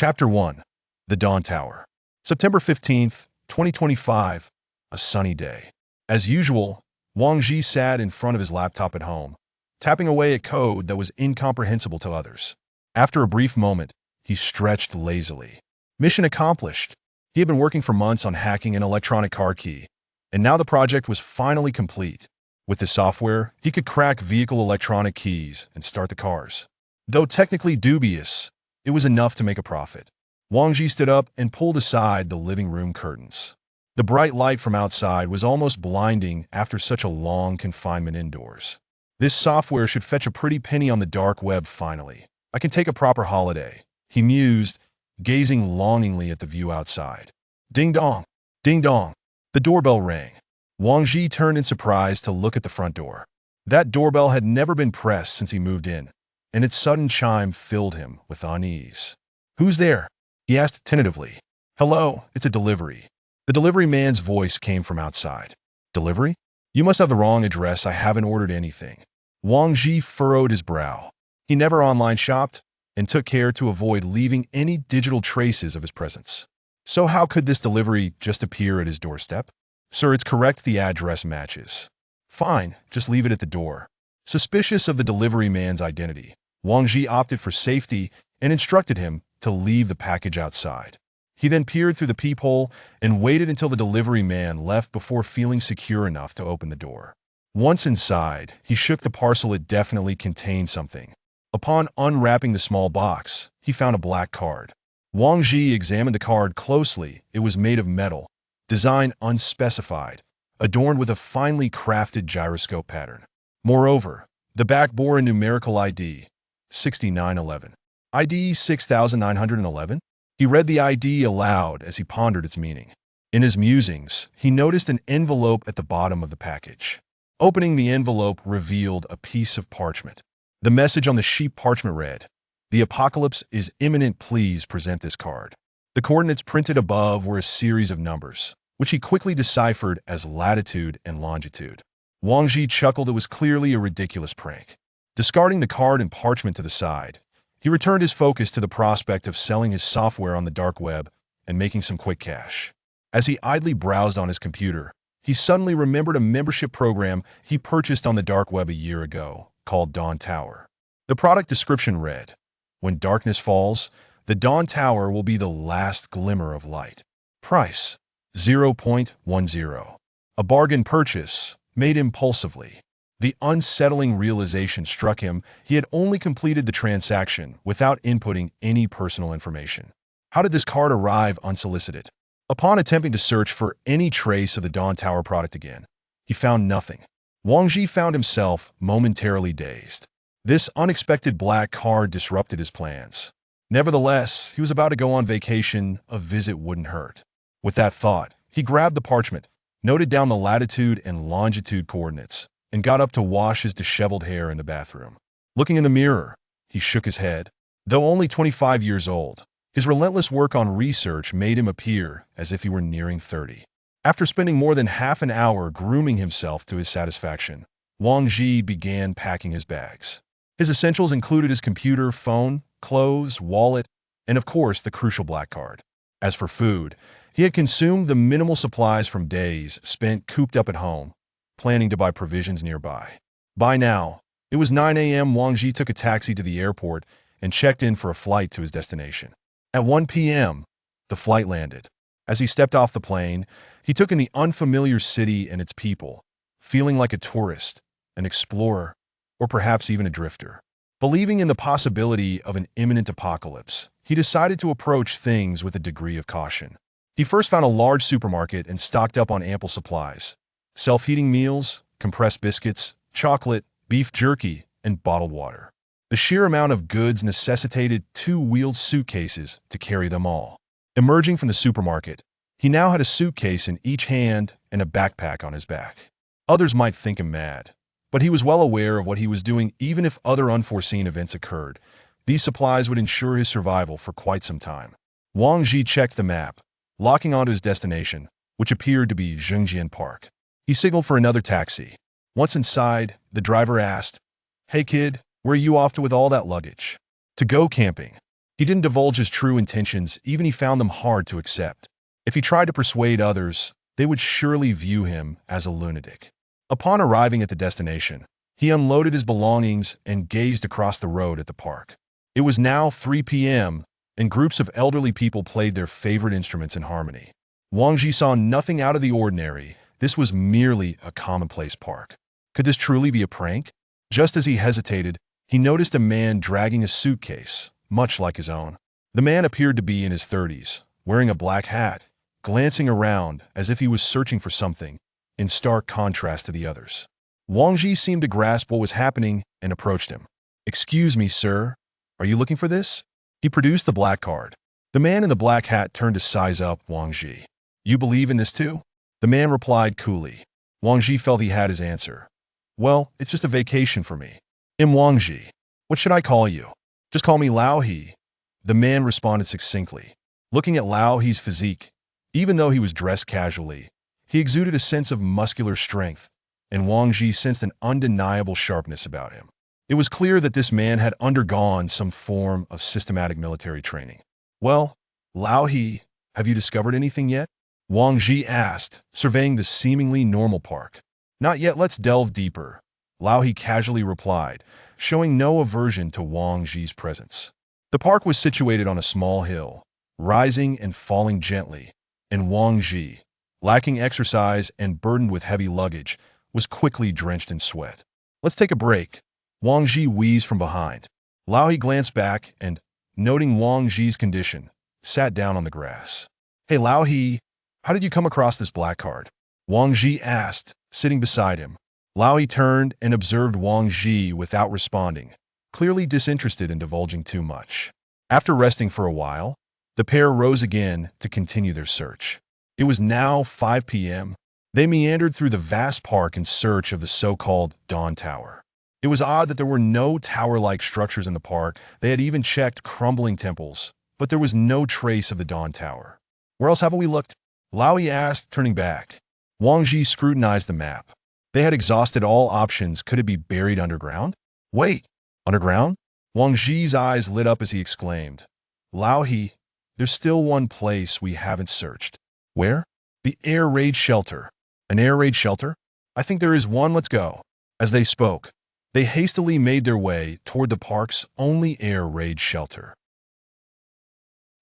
Chapter 1. The Dawn Tower. September 15th, 2025. A sunny day. As usual, Wang Ji sat in front of his laptop at home, tapping away at code that was incomprehensible to others. After a brief moment, he stretched lazily. Mission accomplished. He had been working for months on hacking an electronic car key, and now the project was finally complete. With the software, he could crack vehicle electronic keys and start the cars. Though technically dubious, it was enough to make a profit. Wang Ji stood up and pulled aside the living room curtains. The bright light from outside was almost blinding after such a long confinement indoors. This software should fetch a pretty penny on the dark web finally. I can take a proper holiday, he mused, gazing longingly at the view outside. Ding dong! Ding dong! The doorbell rang. Wang Ji turned in surprise to look at the front door. That doorbell had never been pressed since he moved in, and its sudden chime filled him with unease. "Who's there?" he asked tentatively. "Hello, it's a delivery." The delivery man's voice came from outside. "Delivery? You must have the wrong address. I haven't ordered anything." Wang Ji furrowed his brow. He never online shopped and took care to avoid leaving any digital traces of his presence. So how could this delivery just appear at his doorstep? "Sir, it's correct. The address matches." "Fine, just leave it at the door." Suspicious of the delivery man's identity, Wang Ji opted for safety and instructed him to leave the package outside. He then peered through the peephole and waited until the delivery man left before feeling secure enough to open the door. Once inside, he shook the parcel. It definitely contained something. Upon unwrapping the small box, he found a black card. Wang Ji examined the card closely. It was made of metal, design unspecified, adorned with a finely crafted gyroscope pattern. Moreover, the back bore a numerical ID, 6911. ID 6911? He read the ID aloud as he pondered its meaning. In his musings, he noticed an envelope at the bottom of the package. Opening the envelope revealed a piece of parchment. The message on the sheet parchment read, "The apocalypse is imminent. Please present this card." The coordinates printed above were a series of numbers, which he quickly deciphered as latitude and longitude. Wang Ji chuckled. It was clearly a ridiculous prank. Discarding the card and parchment to the side, he returned his focus to the prospect of selling his software on the dark web and making some quick cash. As he idly browsed on his computer, he suddenly remembered a membership program he purchased on the dark web a year ago, called Dawn Tower. The product description read, "When darkness falls, the Dawn Tower will be the last glimmer of light. Price, 0.10. A bargain purchase, made impulsively. The unsettling realization struck him. He had only completed the transaction without inputting any personal information. How did this card arrive unsolicited? Upon attempting to search for any trace of the Dawn Tower product again, he found nothing. Wang Ji found himself momentarily dazed. This unexpected black card disrupted his plans. Nevertheless, he was about to go on vacation. A visit wouldn't hurt. With that thought, he grabbed the parchment, noted down the latitude and longitude coordinates, and got up to wash his disheveled hair in the bathroom. Looking in the mirror, he shook his head. Though only 25 years old, his relentless work on research made him appear as if he were nearing 30. After spending more than half an hour grooming himself to his satisfaction, Wang Ji began packing his bags. His essentials included his computer, phone, clothes, wallet, and of course the crucial black card. As for food, he had consumed the minimal supplies from days spent cooped up at home, planning to buy provisions nearby. By now, it was 9 a.m. Wang Ji took a taxi to the airport and checked in for a flight to his destination. At 1 p.m., the flight landed. As he stepped off the plane, he took in the unfamiliar city and its people, feeling like a tourist, an explorer, or perhaps even a drifter. Believing in the possibility of an imminent apocalypse, he decided to approach things with a degree of caution. He first found a large supermarket and stocked up on ample supplies. Self-heating meals, compressed biscuits, chocolate, beef jerky, and bottled water. The sheer amount of goods necessitated two-wheeled suitcases to carry them all. Emerging from the supermarket, he now had a suitcase in each hand and a backpack on his back. Others might think him mad, but he was well aware of what he was doing. Even if other unforeseen events occurred, these supplies would ensure his survival for quite some time. Wang Ji checked the map, locking onto his destination, which appeared to be Zhengjian Park. He signaled for another taxi. Once inside, the driver asked, "Hey kid, where are you off to with all that luggage?" "To go camping." He didn't divulge his true intentions, even he found them hard to accept. If he tried to persuade others, they would surely view him as a lunatic. Upon arriving at the destination, he unloaded his belongings and gazed across the road at the park. It was now 3 p.m., and groups of elderly people played their favorite instruments in harmony. Wang Ji saw nothing out of the ordinary. This was merely a commonplace park. Could this truly be a prank? Just as he hesitated, he noticed a man dragging a suitcase, much like his own. The man appeared to be in his 30s, wearing a black hat, glancing around as if he was searching for something, in stark contrast to the others. Wang Ji seemed to grasp what was happening and approached him. "Excuse me, sir. Are you looking for this?" He produced the black card. The man in the black hat turned to size up Wang Ji. "You believe in this too?" The man replied coolly. Wang Ji felt he had his answer. "Well, it's just a vacation for me. I'm Wang Ji. What should I call you?" "Just call me Lao He," the man responded succinctly. Looking at Lao He's physique, even though he was dressed casually, he exuded a sense of muscular strength, and Wang Ji sensed an undeniable sharpness about him. It was clear that this man had undergone some form of systematic military training. "Well, Lao He, have you discovered anything yet?" Wang Ji asked, surveying the seemingly normal park. "Not yet, let's delve deeper," Lao He casually replied, showing no aversion to Wang Ji's presence. The park was situated on a small hill, rising and falling gently, and Wang Ji, lacking exercise and burdened with heavy luggage, was quickly drenched in sweat. "Let's take a break," Wang Ji wheezed from behind. Lao He glanced back and, noting Wang Ji's condition, sat down on the grass. "Hey Lao He, how did you come across this black card?" Wang Ji asked, sitting beside him. Lao He turned and observed Wang Ji without responding, clearly disinterested in divulging too much. After resting for a while, the pair rose again to continue their search. It was now 5 p.m. They meandered through the vast park in search of the so-called Dawn Tower. It was odd that there were no tower-like structures in the park. They had even checked crumbling temples, but there was no trace of the Dawn Tower. "Where else haven't we looked?" Lao He asked, turning back. Wang Ji scrutinized the map. They had exhausted all options. Could it be buried underground? "Wait, underground?" Wang Ji's eyes lit up as he exclaimed. "Lao He, there's still one place we haven't searched." "Where?" "The air raid shelter." "An air raid shelter? I think there is one. Let's go." As they spoke, they hastily made their way toward the park's only air raid shelter.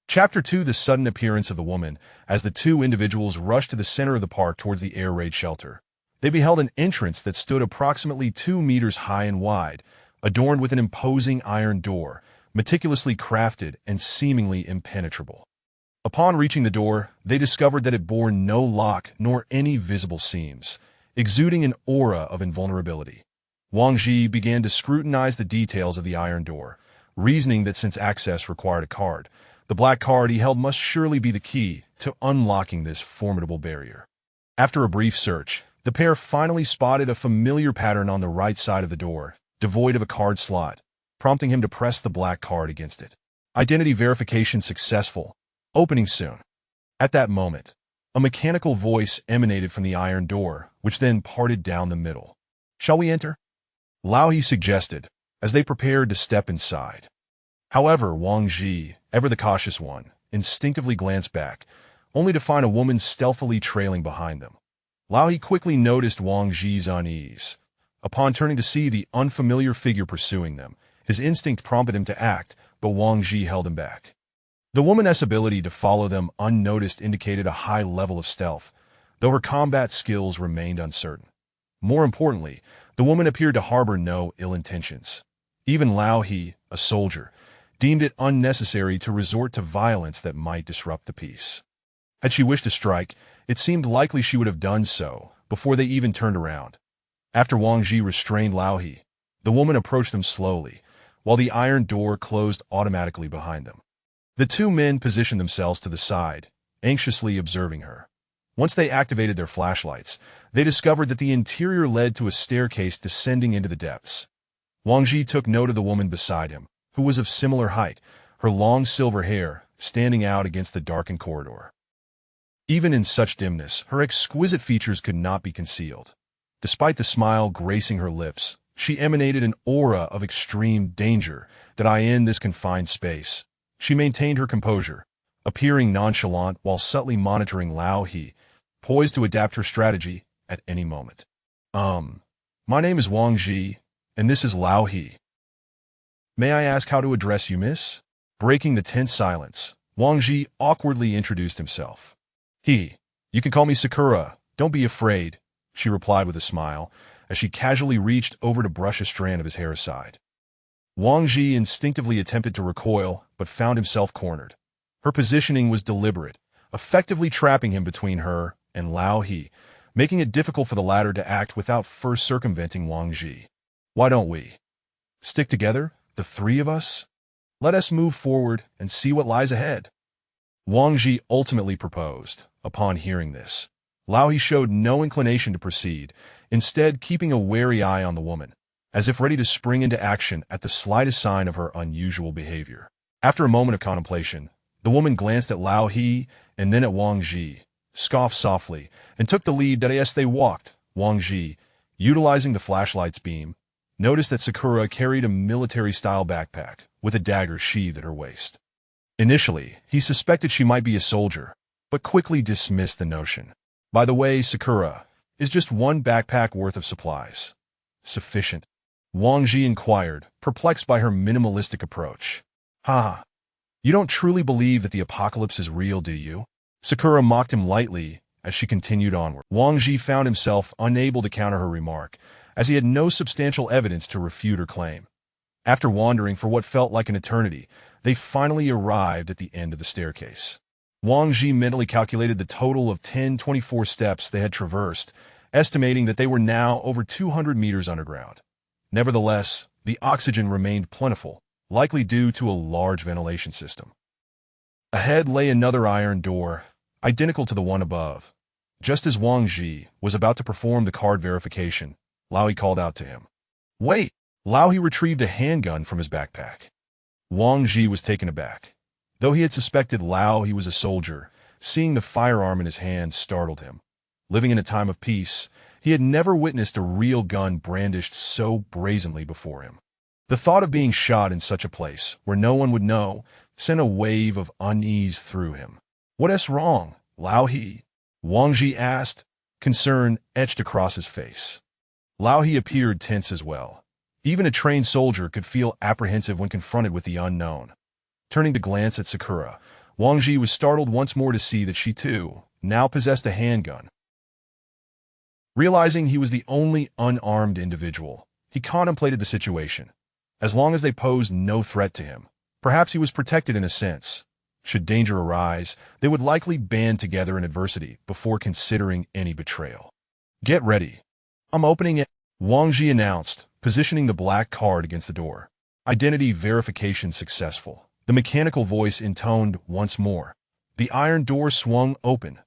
Chapter 2: The sudden appearance of the woman. As the two individuals rushed to the center of the park towards the air raid shelter, they beheld an entrance that stood approximately 2 meters high and wide, adorned with an imposing iron door, meticulously crafted and seemingly impenetrable. Upon reaching the door, they discovered that it bore no lock nor any visible seams, exuding an aura of invulnerability. Wang Ji began to scrutinize the details of the iron door, reasoning that since access required a card, the black card he held must surely be the key to unlocking this formidable barrier. After a brief search, the pair finally spotted a familiar pattern on the right side of the door, devoid of a card slot, prompting him to press the black card against it. Identity verification successful. Opening soon. At that moment, a mechanical voice emanated from the iron door, which then parted down the middle. "Shall we enter?" Lao He suggested, as they prepared to step inside. However, Wang Ji, ever the cautious one, instinctively glanced back, only to find a woman stealthily trailing behind them. Lao He quickly noticed Wang Ji's unease. Upon turning to see the unfamiliar figure pursuing them, his instinct prompted him to act, but Wang Ji held him back. The woman's ability to follow them unnoticed indicated a high level of stealth, though her combat skills remained uncertain. More importantly, the woman appeared to harbor no ill intentions. Even Lao He, a soldier, deemed it unnecessary to resort to violence that might disrupt the peace. Had she wished to strike, it seemed likely she would have done so before they even turned around. After Wang Ji restrained Lao He, the woman approached them slowly, while the iron door closed automatically behind them. The two men positioned themselves to the side, anxiously observing her. Once they activated their flashlights, they discovered that the interior led to a staircase descending into the depths. Wang Ji took note of the woman beside him, who was of similar height, her long silver hair standing out against the darkened corridor. Even in such dimness, her exquisite features could not be concealed. Despite the smile gracing her lips, she emanated an aura of extreme danger that in this confined space, She maintained her composure, appearing nonchalant while subtly monitoring Lao He, poised to adapt her strategy at any moment. My name is Wang Ji, and this is Lao He. May I ask how to address you, miss? Breaking the tense silence, Wang Ji awkwardly introduced himself. You can call me Sakura, don't be afraid, she replied with a smile, as she casually reached over to brush a strand of his hair aside. Wang Ji instinctively attempted to recoil, but found himself cornered. Her positioning was deliberate, effectively trapping him between her and Lao He, making it difficult for the latter to act without first circumventing Wang Ji. Why don't we stick together, the three of us? Let us move forward and see what lies ahead. Wang Ji ultimately proposed. Upon hearing this, Lao He showed no inclination to proceed, instead keeping a wary eye on the woman, as if ready to spring into action at the slightest sign of her unusual behavior. After a moment of contemplation, the woman glanced at Lao He and then at Wang Ji, scoffed softly, and took the lead that as they walked. Wang Ji, utilizing the flashlight's beam, noticed that Sakura carried a military-style backpack with a dagger sheathed at her waist. Initially, he suspected she might be a soldier, but quickly dismissed the notion. By the way, Sakura, is just one backpack worth of supplies sufficient? Wang Ji inquired, perplexed by her minimalistic approach. Ha! You don't truly believe that the apocalypse is real, do you? Sakura mocked him lightly as she continued onward. Wang Ji found himself unable to counter her remark, as he had no substantial evidence to refute her claim. After wandering for what felt like an eternity, they finally arrived at the end of the staircase. Wang Ji mentally calculated the total of 24 steps they had traversed, estimating that they were now over 200 meters underground. Nevertheless, the oxygen remained plentiful, likely due to a large ventilation system. Ahead lay another iron door, identical to the one above. Just as Wang Ji was about to perform the card verification, Lao He called out to him. Wait! Lao He retrieved a handgun from his backpack. Wang Ji was taken aback. Though he had suspected Lao He was a soldier, seeing the firearm in his hand startled him. Living in a time of peace, he had never witnessed a real gun brandished so brazenly before him. The thought of being shot in such a place, where no one would know, sent a wave of unease through him. What is wrong, Lao He? Wang Ji asked, concern etched across his face. Lao He appeared tense as well. Even a trained soldier could feel apprehensive when confronted with the unknown. Turning to glance at Sakura, Wang Ji was startled once more to see that she too now possessed a handgun. Realizing he was the only unarmed individual, he contemplated the situation. As long as they posed no threat to him, perhaps he was protected in a sense. Should danger arise, they would likely band together in adversity before considering any betrayal. Get ready. I'm opening it, Wang Ji announced, positioning the black card against the door. Identity verification successful. The mechanical voice intoned once more. The iron door swung open.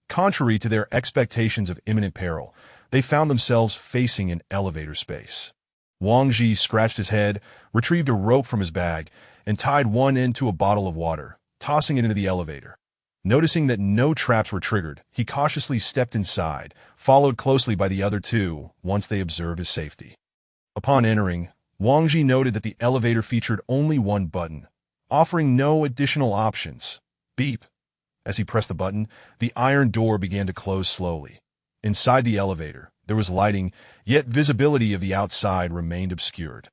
Contrary to their expectations of imminent peril, they found themselves facing an elevator space. Wang Ji scratched his head, retrieved a rope from his bag, and tied one end to a bottle of water, tossing it into the elevator. Noticing that no traps were triggered, he cautiously stepped inside, followed closely by the other two once they observed his safety. Upon entering, Wang Ji noted that the elevator featured only one button, offering no additional options. Beep. As he pressed the button, the iron door began to close slowly. Inside the elevator, there was lighting, yet visibility of the outside remained obscured.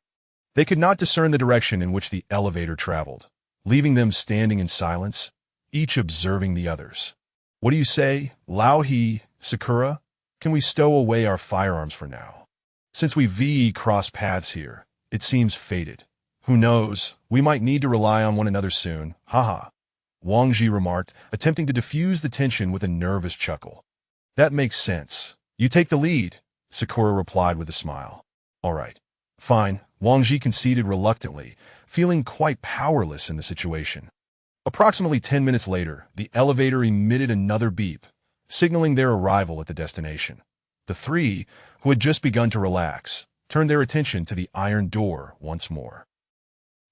They could not discern the direction in which the elevator traveled, leaving them standing in silence, each observing the others. What do you say, Lao He, Sakura? Can we stow away our firearms for now? Since we crossed paths here, it seems fated. Who knows, we might need to rely on one another soon, haha. Wang Ji remarked, attempting to diffuse the tension with a nervous chuckle. That makes sense. You take the lead, Sakura replied with a smile. All right. Fine, Wang Ji conceded reluctantly, feeling quite powerless in the situation. Approximately 10 minutes later, the elevator emitted another beep, signaling their arrival at the destination. The three, who had just begun to relax, turned their attention to the iron door once more.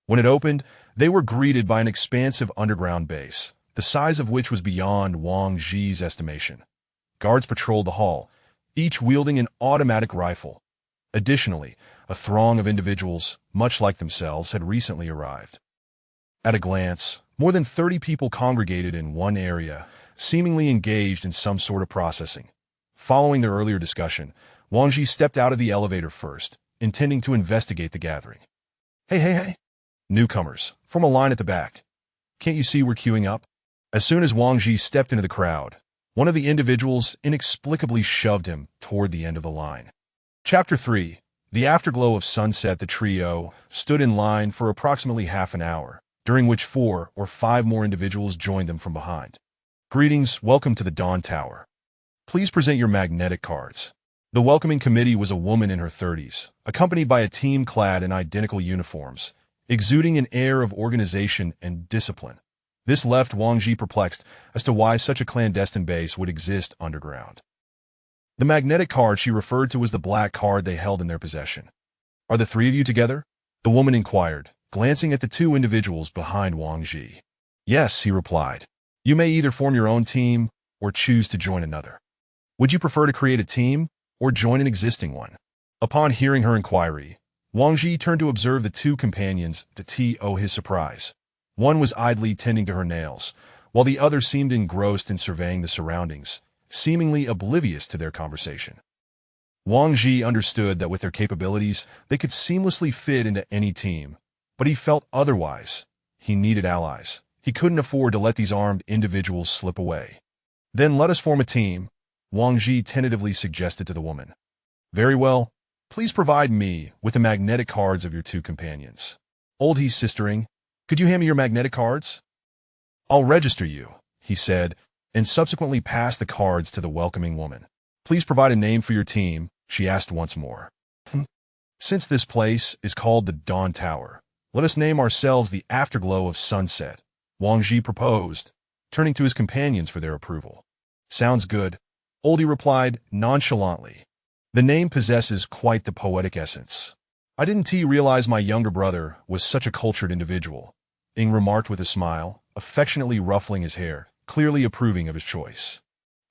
When it opened, they were greeted by an expansive underground base, the size of which was beyond Wang Ji's estimation. Guards patrolled the hall, each wielding an automatic rifle. Additionally, a throng of individuals, much like themselves, had recently arrived. At a glance, more than 30 people congregated in one area, seemingly engaged in some sort of processing. Following their earlier discussion, Wang Ji stepped out of the elevator first, intending to investigate the gathering. Hey. Newcomers, form a line at the back. Can't you see we're queuing up? As soon as Wang Ji stepped into the crowd, one of the individuals inexplicably shoved him toward the end of the line. Chapter 3. The afterglow of sunset. The trio stood in line for approximately half an hour, during which 4 or 5 more individuals joined them from behind. Greetings, welcome to the Dawn Tower. Please present your magnetic cards. The welcoming committee was a woman in her 30s, accompanied by a team clad in identical uniforms, exuding an air of organization and discipline. This left Wang Ji perplexed as to why such a clandestine base would exist underground. The magnetic card she referred to was the black card they held in their possession. Are the 3 of you together? The woman inquired, glancing at the 2 individuals behind Wang Ji. Yes, he replied. You may either form your own team or choose to join another. Would you prefer to create a team or join an existing one? Upon hearing her inquiry, Wang Ji turned to observe the 2 companions. To his surprise, one was idly tending to her nails, while the other seemed engrossed in surveying the surroundings, seemingly oblivious to their conversation. Wang Ji understood that with their capabilities, they could seamlessly fit into any team, but he felt otherwise. He needed allies. He couldn't afford to let these armed individuals slip away. Then let us form a team, Wang Ji tentatively suggested to the woman. Very well. Please provide me with the magnetic cards of your 2 companions. Oldie's sistering, could you hand me your magnetic cards? I'll register you, he said, and subsequently passed the cards to the welcoming woman. Please provide a name for your team, she asked once more. Since this place is called the Dawn Tower, let us name ourselves the Afterglow of Sunset, Wang Ji proposed, turning to his companions for their approval. Sounds good, Oldie replied nonchalantly. The name possesses quite the poetic essence. I didn't realize my younger brother was such a cultured individual, Ing remarked with a smile, affectionately ruffling his hair, clearly approving of his choice.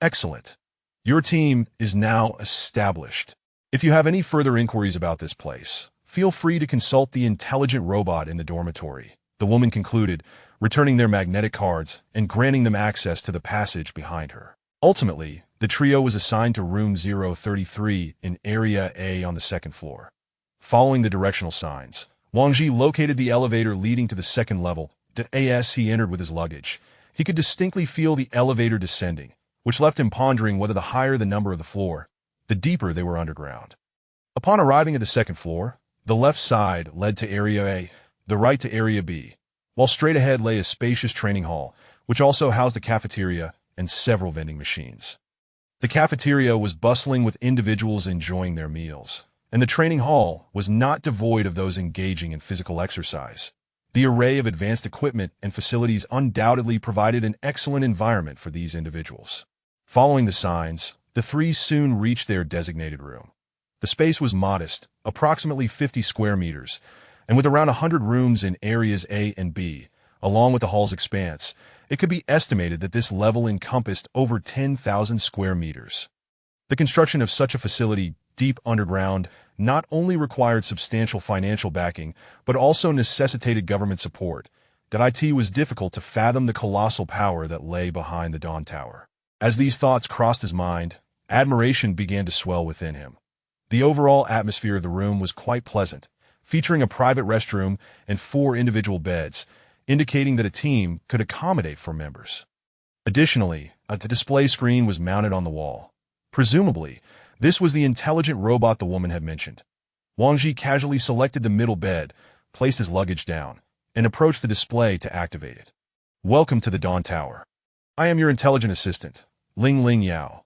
Excellent. Your team is now established. If you have any further inquiries about this place, feel free to consult the intelligent robot in the dormitory, the woman concluded, returning their magnetic cards and granting them access to the passage behind her. Ultimately, the trio was assigned to room 033 in Area A on the 2nd floor. Following the directional signs, Wang Ji located the elevator leading to the 2nd level. As he entered with his luggage, he could distinctly feel the elevator descending, which left him pondering whether the higher the number of the floor, the deeper they were underground. Upon arriving at the 2nd floor, the left side led to Area A, the right to Area B, while straight ahead lay a spacious training hall, which also housed a cafeteria and several vending machines. The cafeteria was bustling with individuals enjoying their meals, and the training hall was not devoid of those engaging in physical exercise. The array of advanced equipment and facilities undoubtedly provided an excellent environment for these individuals. Following the signs, the 3 soon reached their designated room. The space was modest, approximately 50 square meters, and with around 100 rooms in areas A and B, along with the hall's expanse, it could be estimated that this level encompassed over 10,000 square meters. The construction of such a facility deep underground not only required substantial financial backing, but also necessitated government support. It was difficult to fathom the colossal power that lay behind the Dawn Tower. As these thoughts crossed his mind, admiration began to swell within him. The overall atmosphere of the room was quite pleasant, featuring a private restroom and 4 individual beds, indicating that a team could accommodate 4 members. Additionally, a display screen was mounted on the wall. Presumably, this was the intelligent robot the woman had mentioned. Wang Ji casually selected the middle bed, placed his luggage down, and approached the display to activate it. Welcome to the Dawn Tower. I am your intelligent assistant, Ling Yao.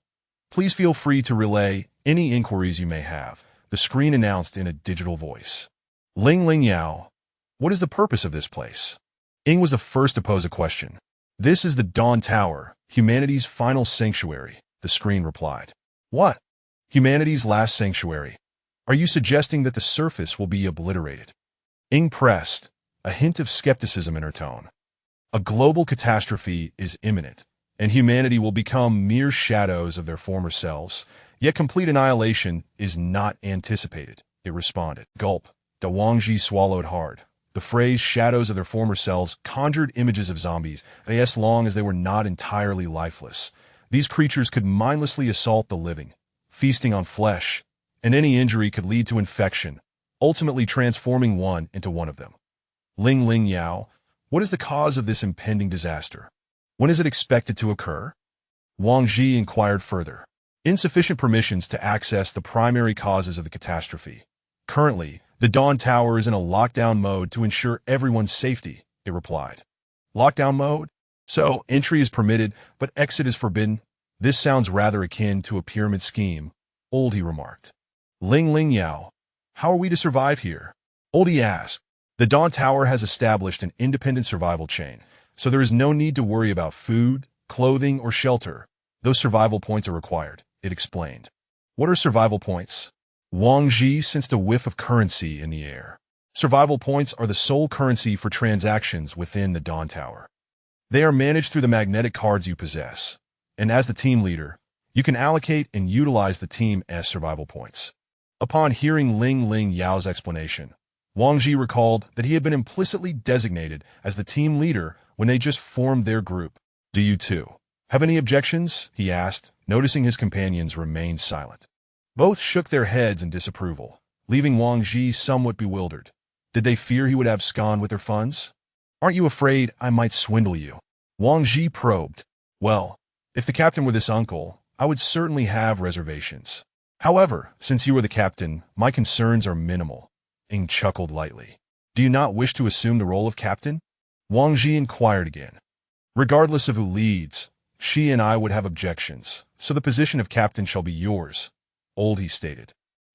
Please feel free to relay any inquiries you may have, the screen announced in a digital voice. Ling Yao, what is the purpose of this place? Ing was the first to pose a question. This is the Dawn Tower, humanity's final sanctuary, the screen replied. What? Humanity's last sanctuary. Are you suggesting that the surface will be obliterated? Ing pressed, a hint of skepticism in her tone. A global catastrophe is imminent, and humanity will become mere shadows of their former selves, yet complete annihilation is not anticipated, it responded. Gulp. Wang Ji swallowed hard. The phrase shadows of their former selves conjured images of zombies, as long as they were not entirely lifeless. These creatures could mindlessly assault the living, feasting on flesh, and any injury could lead to infection, ultimately transforming one into one of them. Ling Ling Yao, what is the cause of this impending disaster? When is it expected to occur? Wang Ji inquired further. Insufficient permissions to access the primary causes of the catastrophe. Currently, the Dawn Tower is in a lockdown mode to ensure everyone's safety, it replied. Lockdown mode? So, entry is permitted, but exit is forbidden? This sounds rather akin to a pyramid scheme, Oldie remarked. Ling Ling Yao, how are we to survive here? Oldie asked. The Dawn Tower has established an independent survival chain, so there is no need to worry about food, clothing, or shelter. Those survival points are required, it explained. What are survival points? Wang Ji sensed a whiff of currency in the air. Survival points are the sole currency for transactions within the Dawn Tower. They are managed through the magnetic cards you possess, and as the team leader, you can allocate and utilize the team as survival points. Upon hearing Ling Ling Yao's explanation, Wang Ji recalled that he had been implicitly designated as the team leader when they just formed their group. Do you too have any objections? He asked, noticing his companions remained silent. Both shook their heads in disapproval, leaving Wang Ji somewhat bewildered. Did they fear he would abscond with their funds? Aren't you afraid I might swindle you? Wang Ji probed. Well, if the captain were this uncle, I would certainly have reservations. However, since you are the captain, my concerns are minimal. Ing chuckled lightly. Do you not wish to assume the role of captain? Wang Ji inquired again. Regardless of who leads, she and I would have objections, so the position of captain shall be yours, Oldie stated.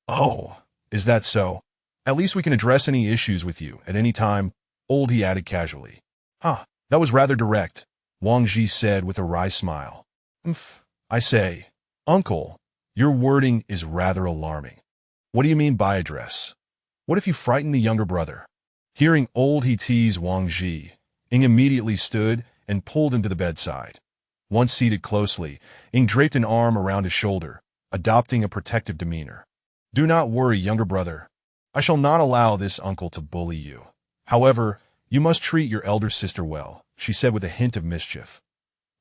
Oh, is that so? At least we can address any issues with you at any time, Oldie added casually. Huh, that was rather direct, Wang Ji said with a wry smile. I say, uncle, your wording is rather alarming. What do you mean by address? What if you frighten the younger brother? Hearing Oldie tease Wang Ji, Ing immediately stood and pulled him to the bedside. Once seated closely, Ing draped an arm around his shoulder, adopting a protective demeanor. Do not worry, younger brother. I shall not allow this uncle to bully you. However, you must treat your elder sister well, she said with a hint of mischief.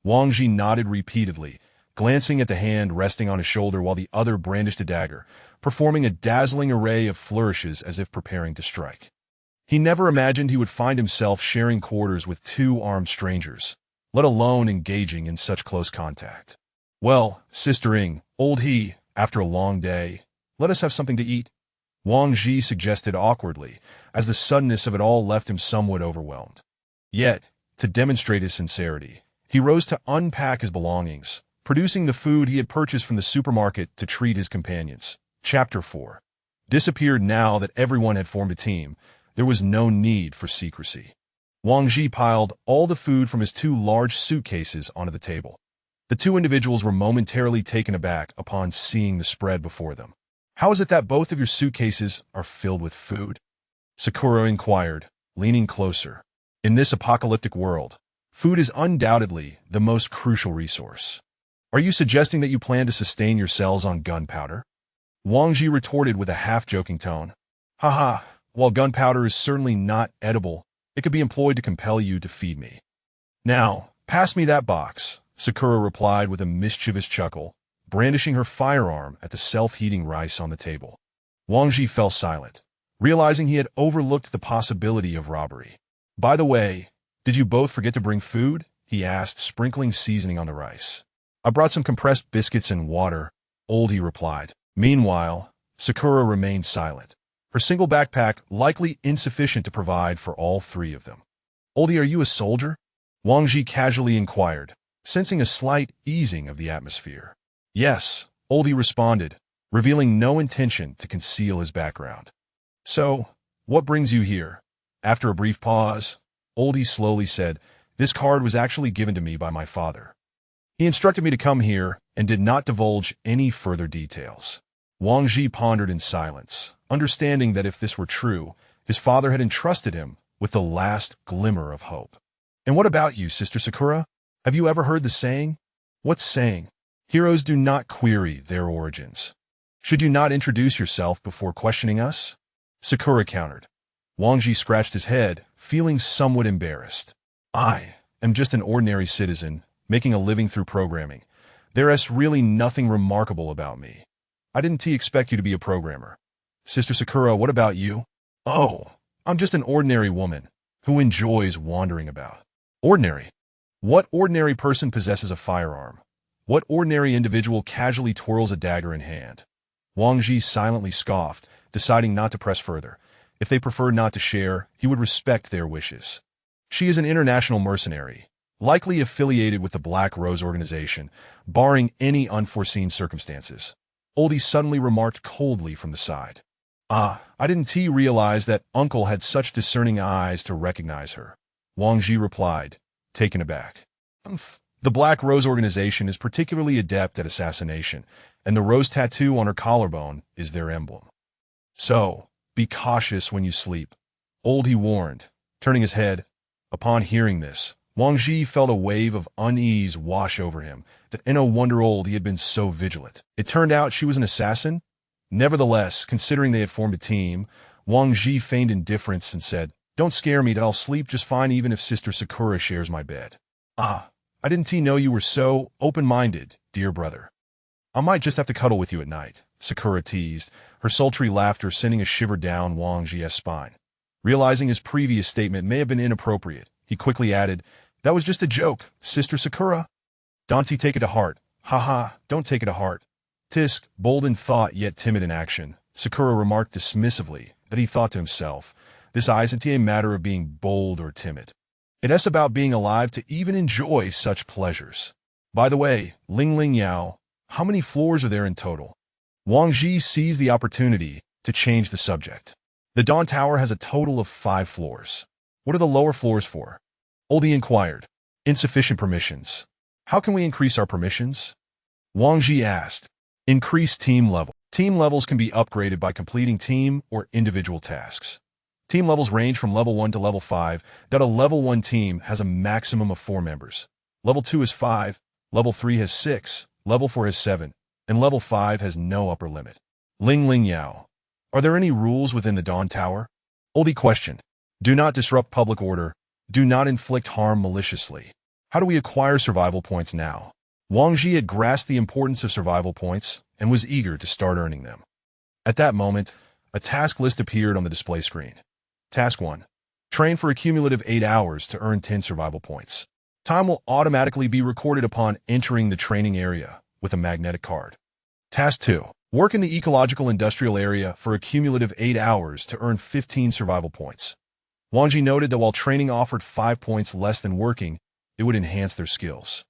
Wang Ji nodded repeatedly, glancing at the hand resting on his shoulder while the other brandished a dagger, performing a dazzling array of flourishes as if preparing to strike. He never imagined he would find himself sharing quarters with two armed strangers, let alone engaging in such close contact. Well, Sister Ing, old he, after a long day, let us have something to eat, Wang Ji suggested awkwardly, as the suddenness of it all left him somewhat overwhelmed. Yet, to demonstrate his sincerity, he rose to unpack his belongings, producing the food he had purchased from the supermarket to treat his companions. Chapter 4. Disappeared. Now that everyone had formed a team, there was no need for secrecy. Wang Ji piled all the food from his two large suitcases onto the table. The two individuals were momentarily taken aback upon seeing the spread before them. How is it that both of your suitcases are filled with food? Sakura inquired, leaning closer. In this apocalyptic world, food is undoubtedly the most crucial resource. Are you suggesting that you plan to sustain yourselves on gunpowder? Wang Ji retorted with a half-joking tone. Haha, while gunpowder is certainly not edible, it could be employed to compel you to feed me. Now, pass me that box, Sakura replied with a mischievous chuckle, brandishing her firearm at the self-heating rice on the table. Wang Ji fell silent, realizing he had overlooked the possibility of robbery. By the way, did you both forget to bring food? He asked, sprinkling seasoning on the rice. I brought some compressed biscuits and water, Oldie replied. Meanwhile, Sakura remained silent, her single backpack likely insufficient to provide for all three of them. Oldie, are you a soldier? Wang Ji casually inquired, sensing a slight easing of the atmosphere. Yes, Oldie responded, revealing no intention to conceal his background. So, what brings you here? After a brief pause, Oldie slowly said, This card was actually given to me by my father. He instructed me to come here and did not divulge any further details. Wang Ji pondered in silence, understanding that if this were true, his father had entrusted him with the last glimmer of hope. And what about you, Sister Sakura? Have you ever heard the saying? What saying? Heroes do not query their origins. Should you not introduce yourself before questioning us? Sakura countered. Wang Ji scratched his head, feeling somewhat embarrassed. I am just an ordinary citizen, making a living through programming. There's really nothing remarkable about me. I didn't expect you to be a programmer. Sister Sakura, what about you? Oh, I'm just an ordinary woman who enjoys wandering about. Ordinary? What ordinary person possesses a firearm? What ordinary individual casually twirls a dagger in hand? Wang Ji silently scoffed, deciding not to press further. If they preferred not to share, he would respect their wishes. She is an international mercenary, likely affiliated with the Black Rose organization, barring any unforeseen circumstances. Oldie suddenly remarked coldly from the side. I didn't realize that Uncle had such discerning eyes to recognize her. Wang Ji replied, taken aback. The Black Rose organization is particularly adept at assassination, and the rose tattoo on her collarbone is their emblem. So, be cautious when you sleep. Oldie warned, turning his head. Upon hearing this, Wang Ji felt a wave of unease wash over him, and no wonder Oldie had been so vigilant. It turned out she was an assassin? Nevertheless, considering they had formed a team, Wang Ji feigned indifference and said, don't scare me, I'll sleep just fine even if Sister Sakura shares my bed. I didn't know you were so open-minded, dear brother. I might just have to cuddle with you at night, Sakura teased, her sultry laughter sending a shiver down Wang Ji's spine. Realizing his previous statement may have been inappropriate, he quickly added, that was just a joke, Sister Sakura. Don't take it to heart. Don't take it to heart. Tisk, bold in thought yet timid in action, Sakura remarked dismissively, but he thought to himself, this isn't a matter of being bold or timid. It's about being alive to even enjoy such pleasures. By the way, Ling Yao, how many floors are there in total? Wang Ji seized the opportunity to change the subject. The Dawn Tower has a total of 5 floors. What are the lower floors for? Oldie inquired. Insufficient permissions. How can we increase our permissions? Wang Ji asked. Increase team level. Team levels can be upgraded by completing team or individual tasks. Team levels range from level 1 to level 5, that a level 1 team has a maximum of 4 members. Level 2 is 5, level 3 has 6, level 4 has 7, and level 5 has no upper limit. Ling Yao. Are there any rules within the Dawn Tower? Oldie questioned. Do not disrupt public order. Do not inflict harm maliciously. How do we acquire survival points now? Wang Ji had grasped the importance of survival points and was eager to start earning them. At that moment, a task list appeared on the display screen. Task 1. Train for a cumulative 8 hours to earn 10 survival points. Time will automatically be recorded upon entering the training area with a magnetic card. Task 2. Work in the ecological industrial area for a cumulative 8 hours to earn 15 survival points. Wang Ji noted that while training offered 5 points less than working, it would enhance their skills.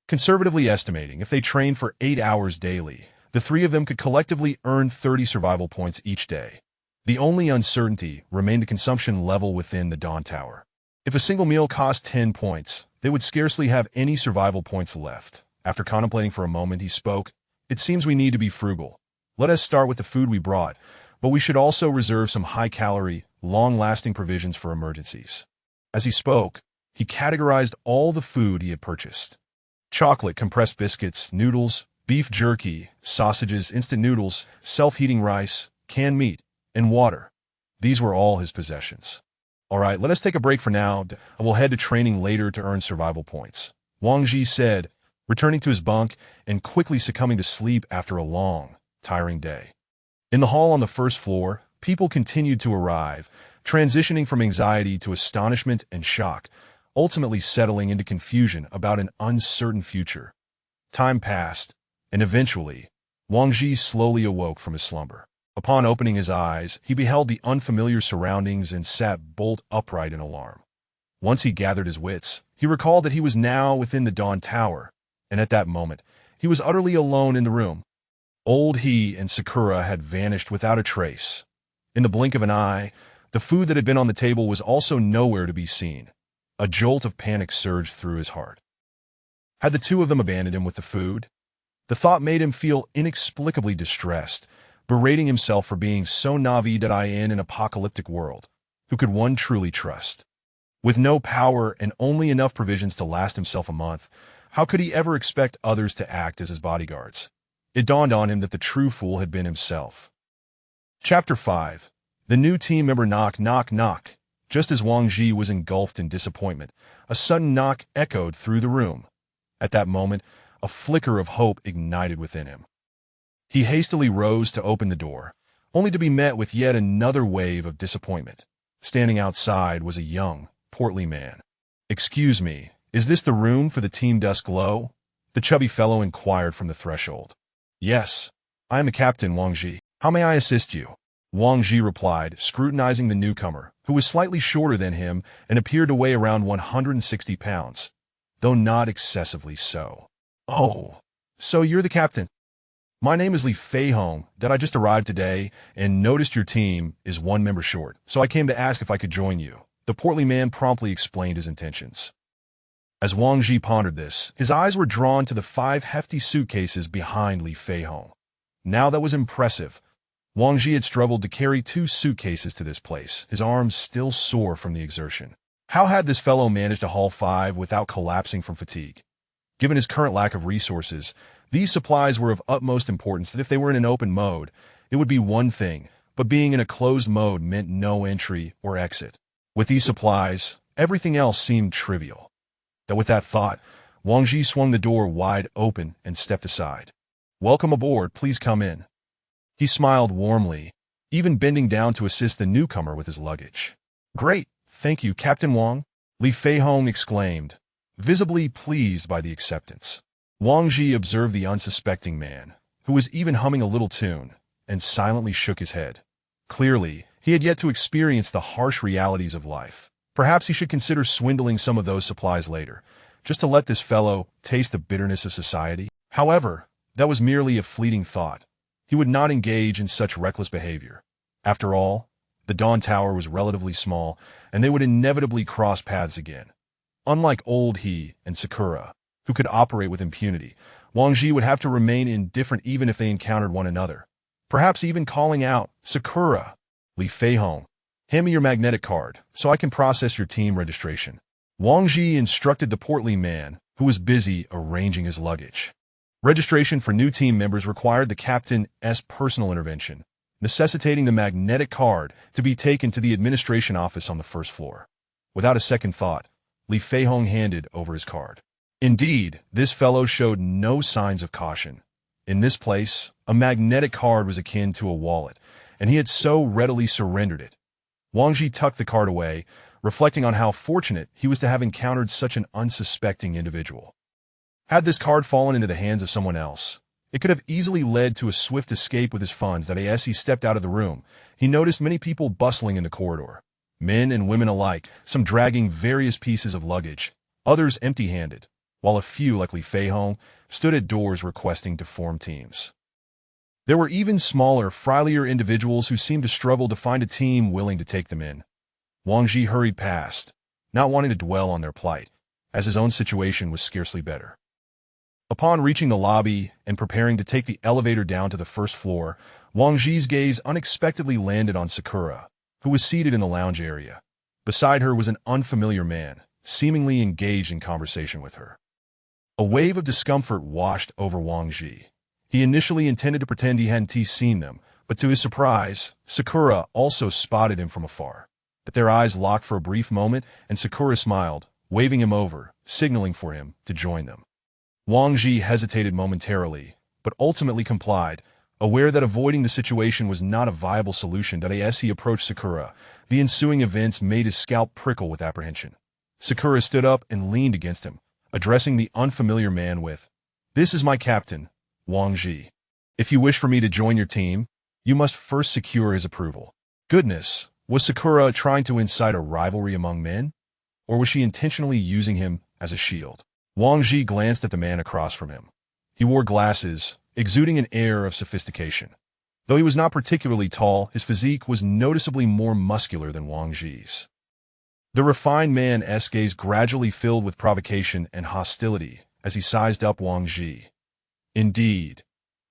Conservatively estimating, if they trained for 8 hours daily, the 3 of them could collectively earn 30 survival points each day. The only uncertainty remained the consumption level within the Dawn Tower. If a single meal cost 10 points, they would scarcely have any survival points left. After contemplating for a moment, he spoke, It seems we need to be frugal. Let us start with the food we brought, but we should also reserve some high-calorie, long-lasting provisions for emergencies. As he spoke, he categorized all the food he had purchased. Chocolate, compressed biscuits, noodles, beef jerky, sausages, instant noodles, self-heating rice, canned meat, and water. These were all his possessions. All right, let us take a break for now, and we'll head to training later to earn survival points, Wang Ji said, returning to his bunk and quickly succumbing to sleep after a long, tiring day. In the hall on the first floor, people continued to arrive, transitioning from anxiety to astonishment and shock, ultimately settling into confusion about an uncertain future. Time passed, and eventually, Wang Ji slowly awoke from his slumber. Upon opening his eyes, he beheld the unfamiliar surroundings and sat bolt upright in alarm. Once he gathered his wits, he recalled that he was now within the Dawn Tower, and at that moment, he was utterly alone in the room. Old he and Sakura had vanished without a trace. In the blink of an eye, the food that had been on the table was also nowhere to be seen. A jolt of panic surged through his heart. Had the 2 of them abandoned him with the food? The thought made him feel inexplicably distressed, berating himself for being so naive in an apocalyptic world. Who could one truly trust? With no power and only enough provisions to last himself a month, how could he ever expect others to act as his bodyguards? It dawned on him that the true fool had been himself. Chapter 5. The new team member knock, knock, knock. Just as Wang Ji was engulfed in disappointment, a sudden knock echoed through the room. At that moment, a flicker of hope ignited within him. He hastily rose to open the door, only to be met with yet another wave of disappointment. Standing outside was a young, portly man. "Excuse me, is this the room for the Team Dusk Glow?" the chubby fellow inquired from the threshold. "Yes, I am the captain, Wang Ji. How may I assist you?" Wang Ji replied, scrutinizing the newcomer, who was slightly shorter than him and appeared to weigh around 160 pounds, though not excessively so. "Oh, so you're the captain. My name is Li Feihong, that I just arrived today and noticed your team is one member short, so I came to ask if I could join you." The portly man promptly explained his intentions. As Wang Ji pondered this, his eyes were drawn to the 5 hefty suitcases behind Li Feihong. Now that was impressive. Wang Ji had struggled to carry 2 suitcases to this place, his arms still sore from the exertion. How had this fellow managed to haul 5 without collapsing from fatigue? Given his current lack of resources, these supplies were of utmost importance that if they were in an open mode, it would be one thing, but being in a closed mode meant no entry or exit. With these supplies, everything else seemed trivial. With that thought, Wang Ji swung the door wide open and stepped aside. "Welcome aboard, please come in." He smiled warmly, even bending down to assist the newcomer with his luggage. "Great, thank you, Captain Wang," Li Feihong exclaimed, visibly pleased by the acceptance. Wang Ji observed the unsuspecting man, who was even humming a little tune, and silently shook his head. Clearly, he had yet to experience the harsh realities of life. Perhaps he should consider swindling some of those supplies later, just to let this fellow taste the bitterness of society. However, that was merely a fleeting thought. He would not engage in such reckless behavior. After all, the Dawn Tower was relatively small, and they would inevitably cross paths again. Unlike old he and Sakura, who could operate with impunity, Wang Ji would have to remain indifferent even if they encountered one another. Perhaps even calling out, "Sakura, Li Feihong, hand me your magnetic card, so I can process your team registration." Wang Ji instructed the portly man, who was busy arranging his luggage. Registration for new team members required the captain's personal intervention, necessitating the magnetic card to be taken to the administration office on the first floor. Without a second thought, Li Feihong handed over his card. Indeed, this fellow showed no signs of caution. In this place, a magnetic card was akin to a wallet, and he had so readily surrendered it. Wang Ji tucked the card away, reflecting on how fortunate he was to have encountered such an unsuspecting individual. Had this card fallen into the hands of someone else, it could have easily led to a swift escape with his funds. As he stepped out of the room, he noticed many people bustling in the corridor, men and women alike, some dragging various pieces of luggage, others empty-handed, while a few, like Li Feihong, stood at doors requesting to form teams. There were even smaller, frilier individuals who seemed to struggle to find a team willing to take them in. Wang Ji hurried past, not wanting to dwell on their plight, as his own situation was scarcely better. Upon reaching the lobby and preparing to take the elevator down to the first floor, Wang Ji's gaze unexpectedly landed on Sakura, who was seated in the lounge area. Beside her was an unfamiliar man, seemingly engaged in conversation with her. A wave of discomfort washed over Wang Ji. He initially intended to pretend he hadn't seen them, but to his surprise, Sakura also spotted him from afar. But their eyes locked for a brief moment, and Sakura smiled, waving him over, signaling for him to join them. Wang Ji hesitated momentarily, but ultimately complied, aware that avoiding the situation was not a viable solution. As he approached Sakura, the ensuing events made his scalp prickle with apprehension. Sakura stood up and leaned against him, addressing the unfamiliar man with, "This is my captain, Wang Ji. If you wish for me to join your team, you must first secure his approval." Goodness, was Sakura trying to incite a rivalry among men? Or was she intentionally using him as a shield? Wang Ji glanced at the man across from him. He wore glasses, exuding an air of sophistication. Though he was not particularly tall, his physique was noticeably more muscular than Wang Ji's. The refined man's gaze gradually filled with provocation and hostility as he sized up Wang Ji. Indeed,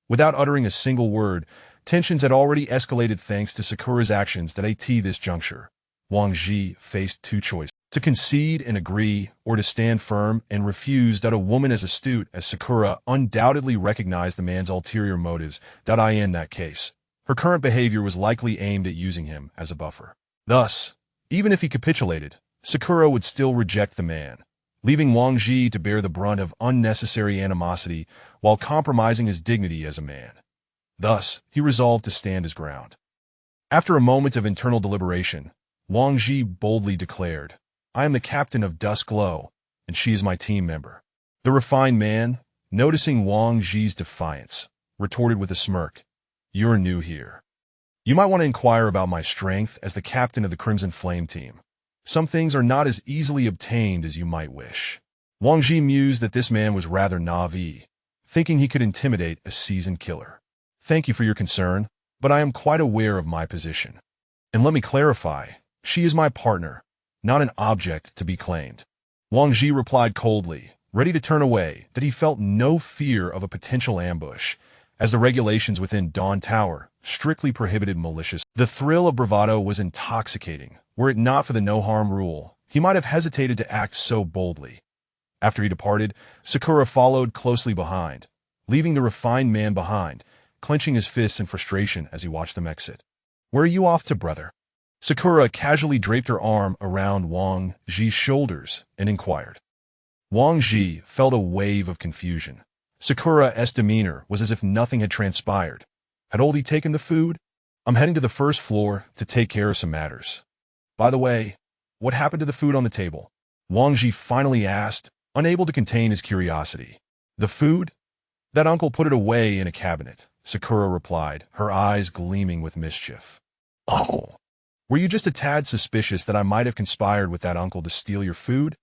without uttering a single word, tensions had already escalated thanks to Sakura's actions at this juncture. Wang Ji faced 2 choices: to concede and agree, or to stand firm and refuse. A woman as astute as Sakura undoubtedly recognized the man's ulterior motives. In that case, Her current behavior was likely aimed at using him as a buffer. Thus, even if he capitulated, Sakura would still reject the man, leaving Wang Ji to bear the brunt of unnecessary animosity while compromising his dignity as a man. Thus, he resolved to stand his ground. After a moment of internal deliberation, Wang Ji boldly declared, "I am the captain of Dusk Glow, and she is my team member." The refined man, noticing Wang Ji's defiance, retorted with a smirk, "You're new here. You might want to inquire about my strength as the captain of the Crimson Flame team. Some things are not as easily obtained as you might wish." Wang Ji mused that this man was rather naive, thinking he could intimidate a seasoned killer. "Thank you for your concern, but I am quite aware of my position. And let me clarify, she is my partner, not an object to be claimed." Wang Ji replied coldly, ready to turn away, that he felt no fear of a potential ambush, as the regulations within Dawn Tower strictly prohibited malicious. The thrill of bravado was intoxicating. Were it not for the no-harm rule, he might have hesitated to act so boldly. After he departed, Sakura followed closely behind, leaving the refined man behind, clenching his fists in frustration as he watched them exit. "Where are you off to, brother?" Sakura casually draped her arm around Wang Ji's shoulders and inquired. Wang Ji felt a wave of confusion. Sakura's demeanor was as if nothing had transpired. Had Oldie taken the food? "I'm heading to the first floor to take care of some matters. By the way, what happened to the food on the table?" Wang Ji finally asked, unable to contain his curiosity. "The food? That uncle put it away in a cabinet," Sakura replied, her eyes gleaming with mischief. "Oh, were you just a tad suspicious that I might have conspired with that uncle to steal your food?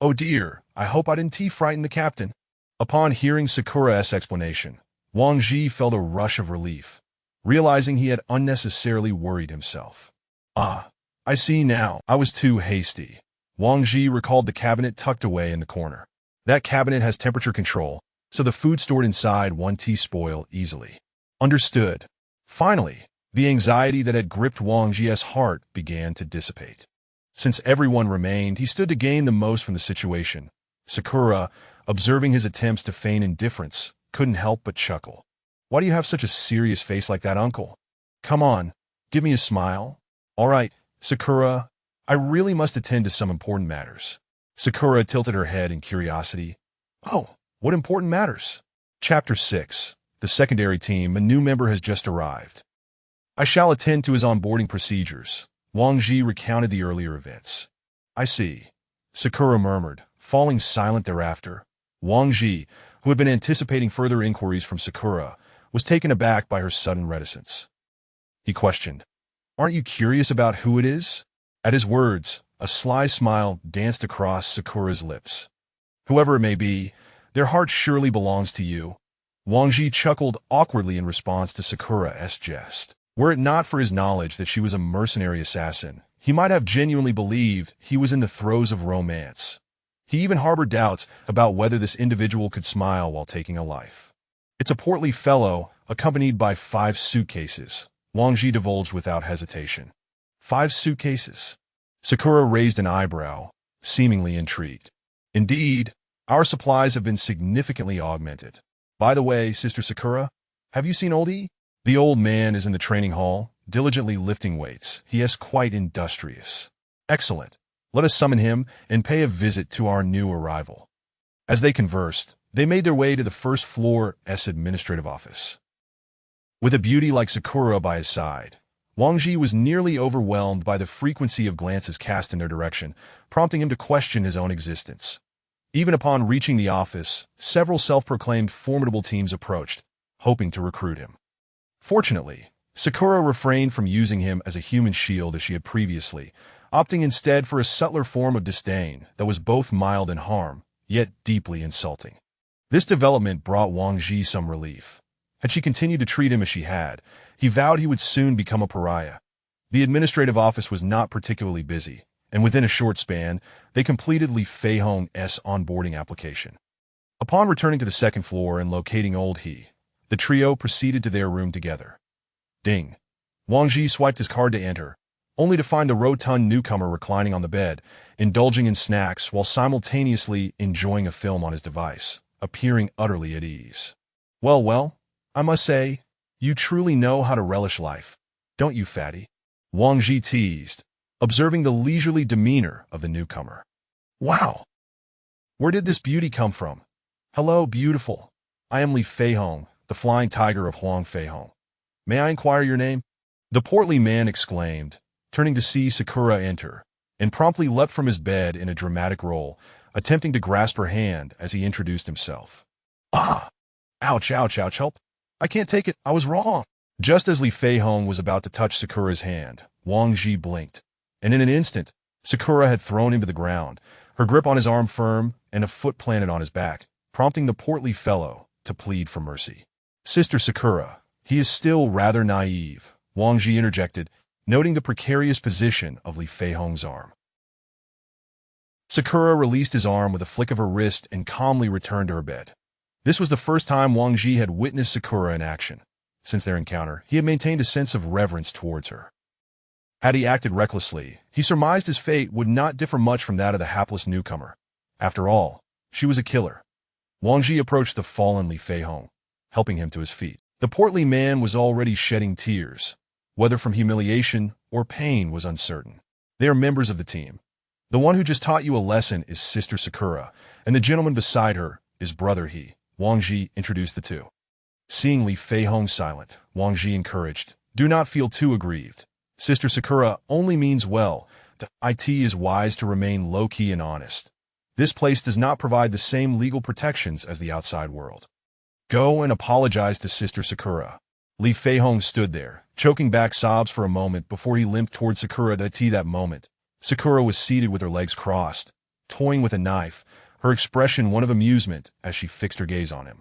Oh dear, I hope I didn't frighten the captain." Upon hearing Sakura's explanation, Wang Ji felt a rush of relief, realizing he had unnecessarily worried himself. "Ah, I see now. I was too hasty." Wang Ji recalled the cabinet tucked away in the corner. That cabinet has temperature control, so the food stored inside won't spoil easily. Understood. Finally, the anxiety that had gripped Wang Ji's heart began to dissipate. Since everyone remained, he stood to gain the most from the situation. Sakura, observing his attempts to feign indifference, couldn't help but chuckle. "Why do you have such a serious face like that, uncle? Come on, give me a smile." "All right, Sakura, I really must attend to some important matters." Sakura tilted her head in curiosity. "Oh, what important matters?" Chapter 6. The secondary team. A new member has just arrived. "I shall attend to his onboarding procedures." Wang Ji recounted the earlier events. "I see," Sakura murmured, falling silent thereafter. Wang Ji, who had been anticipating further inquiries from Sakura, was taken aback by her sudden reticence. He questioned, "Aren't you curious about who it is?" At his words, a sly smile danced across Sakura's lips. "Whoever it may be, their heart surely belongs to you." Wang Ji chuckled awkwardly in response to Sakura's jest. Were it not for his knowledge that she was a mercenary assassin, he might have genuinely believed he was in the throes of romance. He even harbored doubts about whether this individual could smile while taking a life. "It's a portly fellow, accompanied by 5 suitcases," Wang Ji divulged without hesitation. 5 suitcases? Sakura raised an eyebrow, seemingly intrigued. "Indeed, our supplies have been significantly augmented. By the way, Sister Sakura, have you seen Oldie?" The old man is in the training hall, diligently lifting weights. He is quite industrious. "Excellent. Let us summon him and pay a visit to our new arrival." As they conversed, they made their way to the first floor's administrative office. With a beauty like Sakura by his side, Wang Ji was nearly overwhelmed by the frequency of glances cast in their direction, prompting him to question his own existence. Even upon reaching the office, several self-proclaimed formidable teams approached, hoping to recruit him. Fortunately, Sakura refrained from using him as a human shield as she had previously, opting instead for a subtler form of disdain that was both mild in harm, yet deeply insulting. This development brought Wang Ji some relief. Had she continued to treat him as she had, he vowed he would soon become a pariah. The administrative office was not particularly busy, and within a short span, they completed Li Feihong's onboarding application. Upon returning to the second floor and locating Old He, the trio proceeded to their room together. Ding. Wang Ji swiped his card to enter, only to find the rotund newcomer reclining on the bed, indulging in snacks while simultaneously enjoying a film on his device, appearing utterly at ease. Well, I must say, You truly know how to relish life, don't you, fatty? Wang Ji teased, observing the leisurely demeanor of the newcomer. Wow! Where did this beauty come from? Hello, beautiful. I am Li Feihong, the flying tiger of Huang Feihong. May I inquire your name? The portly man exclaimed, turning to see Sakura enter, and promptly leapt from his bed in a dramatic roll, attempting to grasp her hand as he introduced himself. Ah! Ouch, ouch, ouch, help! I can't take it, I was wrong! Just as Li Feihong was about to touch Sakura's hand, Wang Ji blinked, and in an instant, Sakura had thrown him to the ground, her grip on his arm firm and a foot planted on his back, prompting the portly fellow to plead for mercy. Sister Sakura, he is still rather naive, Wang Ji interjected, noting the precarious position of Li Feihong's arm. Sakura released his arm with a flick of her wrist and calmly returned to her bed. This was the first time Wang Ji had witnessed Sakura in action. Since their encounter, he had maintained a sense of reverence towards her. Had he acted recklessly, he surmised his fate would not differ much from that of the hapless newcomer. After all, she was a killer. Wang Ji approached the fallen Li Feihong, helping him to his feet. The portly man was already shedding tears. Whether from humiliation or pain was uncertain. They are members of the team. The one who just taught you a lesson is Sister Sakura, and the gentleman beside her is Brother He. Wang Ji introduced the two. Seeing Li Feihong silent, Wang Ji encouraged, "Do not feel too aggrieved. Sister Sakura only means well. The IT is wise to remain low-key and honest. This place does not provide the same legal protections as the outside world. Go and apologize to Sister Sakura." Li Feihong stood there, choking back sobs for a moment before he limped toward Sakura. At that moment, Sakura was seated with her legs crossed, toying with a knife, her expression one of amusement as she fixed her gaze on him.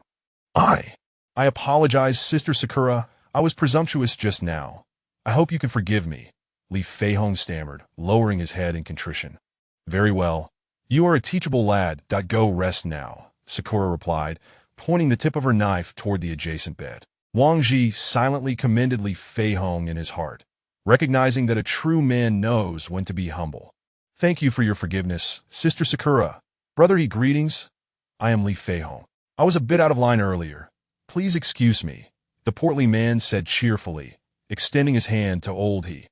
I apologize, Sister Sakura. I was presumptuous just now. I hope you can forgive me," Li Feihong stammered, lowering his head in contrition. "Very well. You are a teachable lad. Go rest now," Sakura replied, pointing the tip of her knife toward the adjacent bed. Wang Ji silently commended Li Feihong in his heart, recognizing that a true man knows when to be humble. "Thank you for your forgiveness, Sister Sakura. Brother He, greetings. I am Li Feihong. I was a bit out of line earlier. Please excuse me," the portly man said cheerfully, extending his hand to Old He.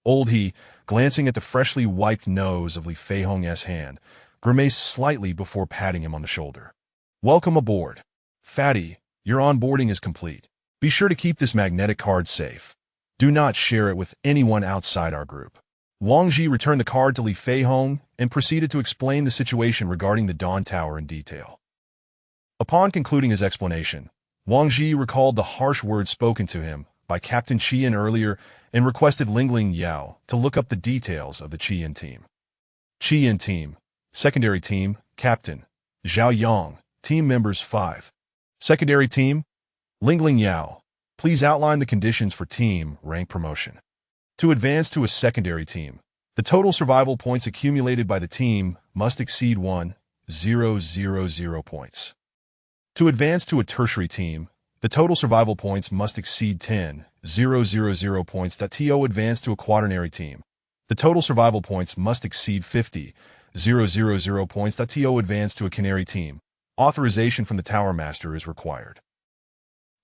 Old He, glancing at the freshly wiped nose of Li Feihong's hand, grimaced slightly before patting him on the shoulder. "Welcome aboard. Fatty, your onboarding is complete. Be sure to keep this magnetic card safe. Do not share it with anyone outside our group." Wang Ji returned the card to Li Feihong and proceeded to explain the situation regarding the Dawn Tower in detail. Upon concluding his explanation, Wang Ji recalled the harsh words spoken to him by Captain Qian earlier and requested Lingling Yao to look up the details of the Qian team. Qian team, secondary team, Captain Zhao Yang, team members 5. Secondary team, Lingling Yao, please outline the conditions for team rank promotion. To advance to a secondary team, the total survival points accumulated by the team must exceed 1,000 points. To advance to a tertiary team, the total survival points must exceed 10,000 points. To advance to a quaternary team, the total survival points must exceed 50,000 points. To advance to a canary team, authorization from the Tower Master is required.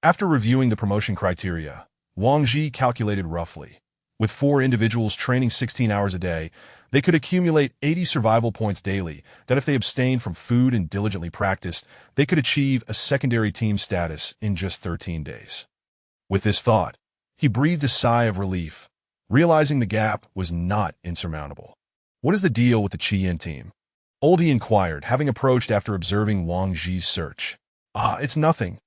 After reviewing the promotion criteria, Wang Ji calculated roughly. With 4 individuals training 16 hours a day, they could accumulate 80 survival points daily, that if they abstained from food and diligently practiced, they could achieve a secondary team status in just 13 days. With this thought, he breathed a sigh of relief, realizing the gap was not insurmountable. "What is the deal with the Qian team?" Oldie inquired, having approached after observing Wang Ji's search. It's nothing."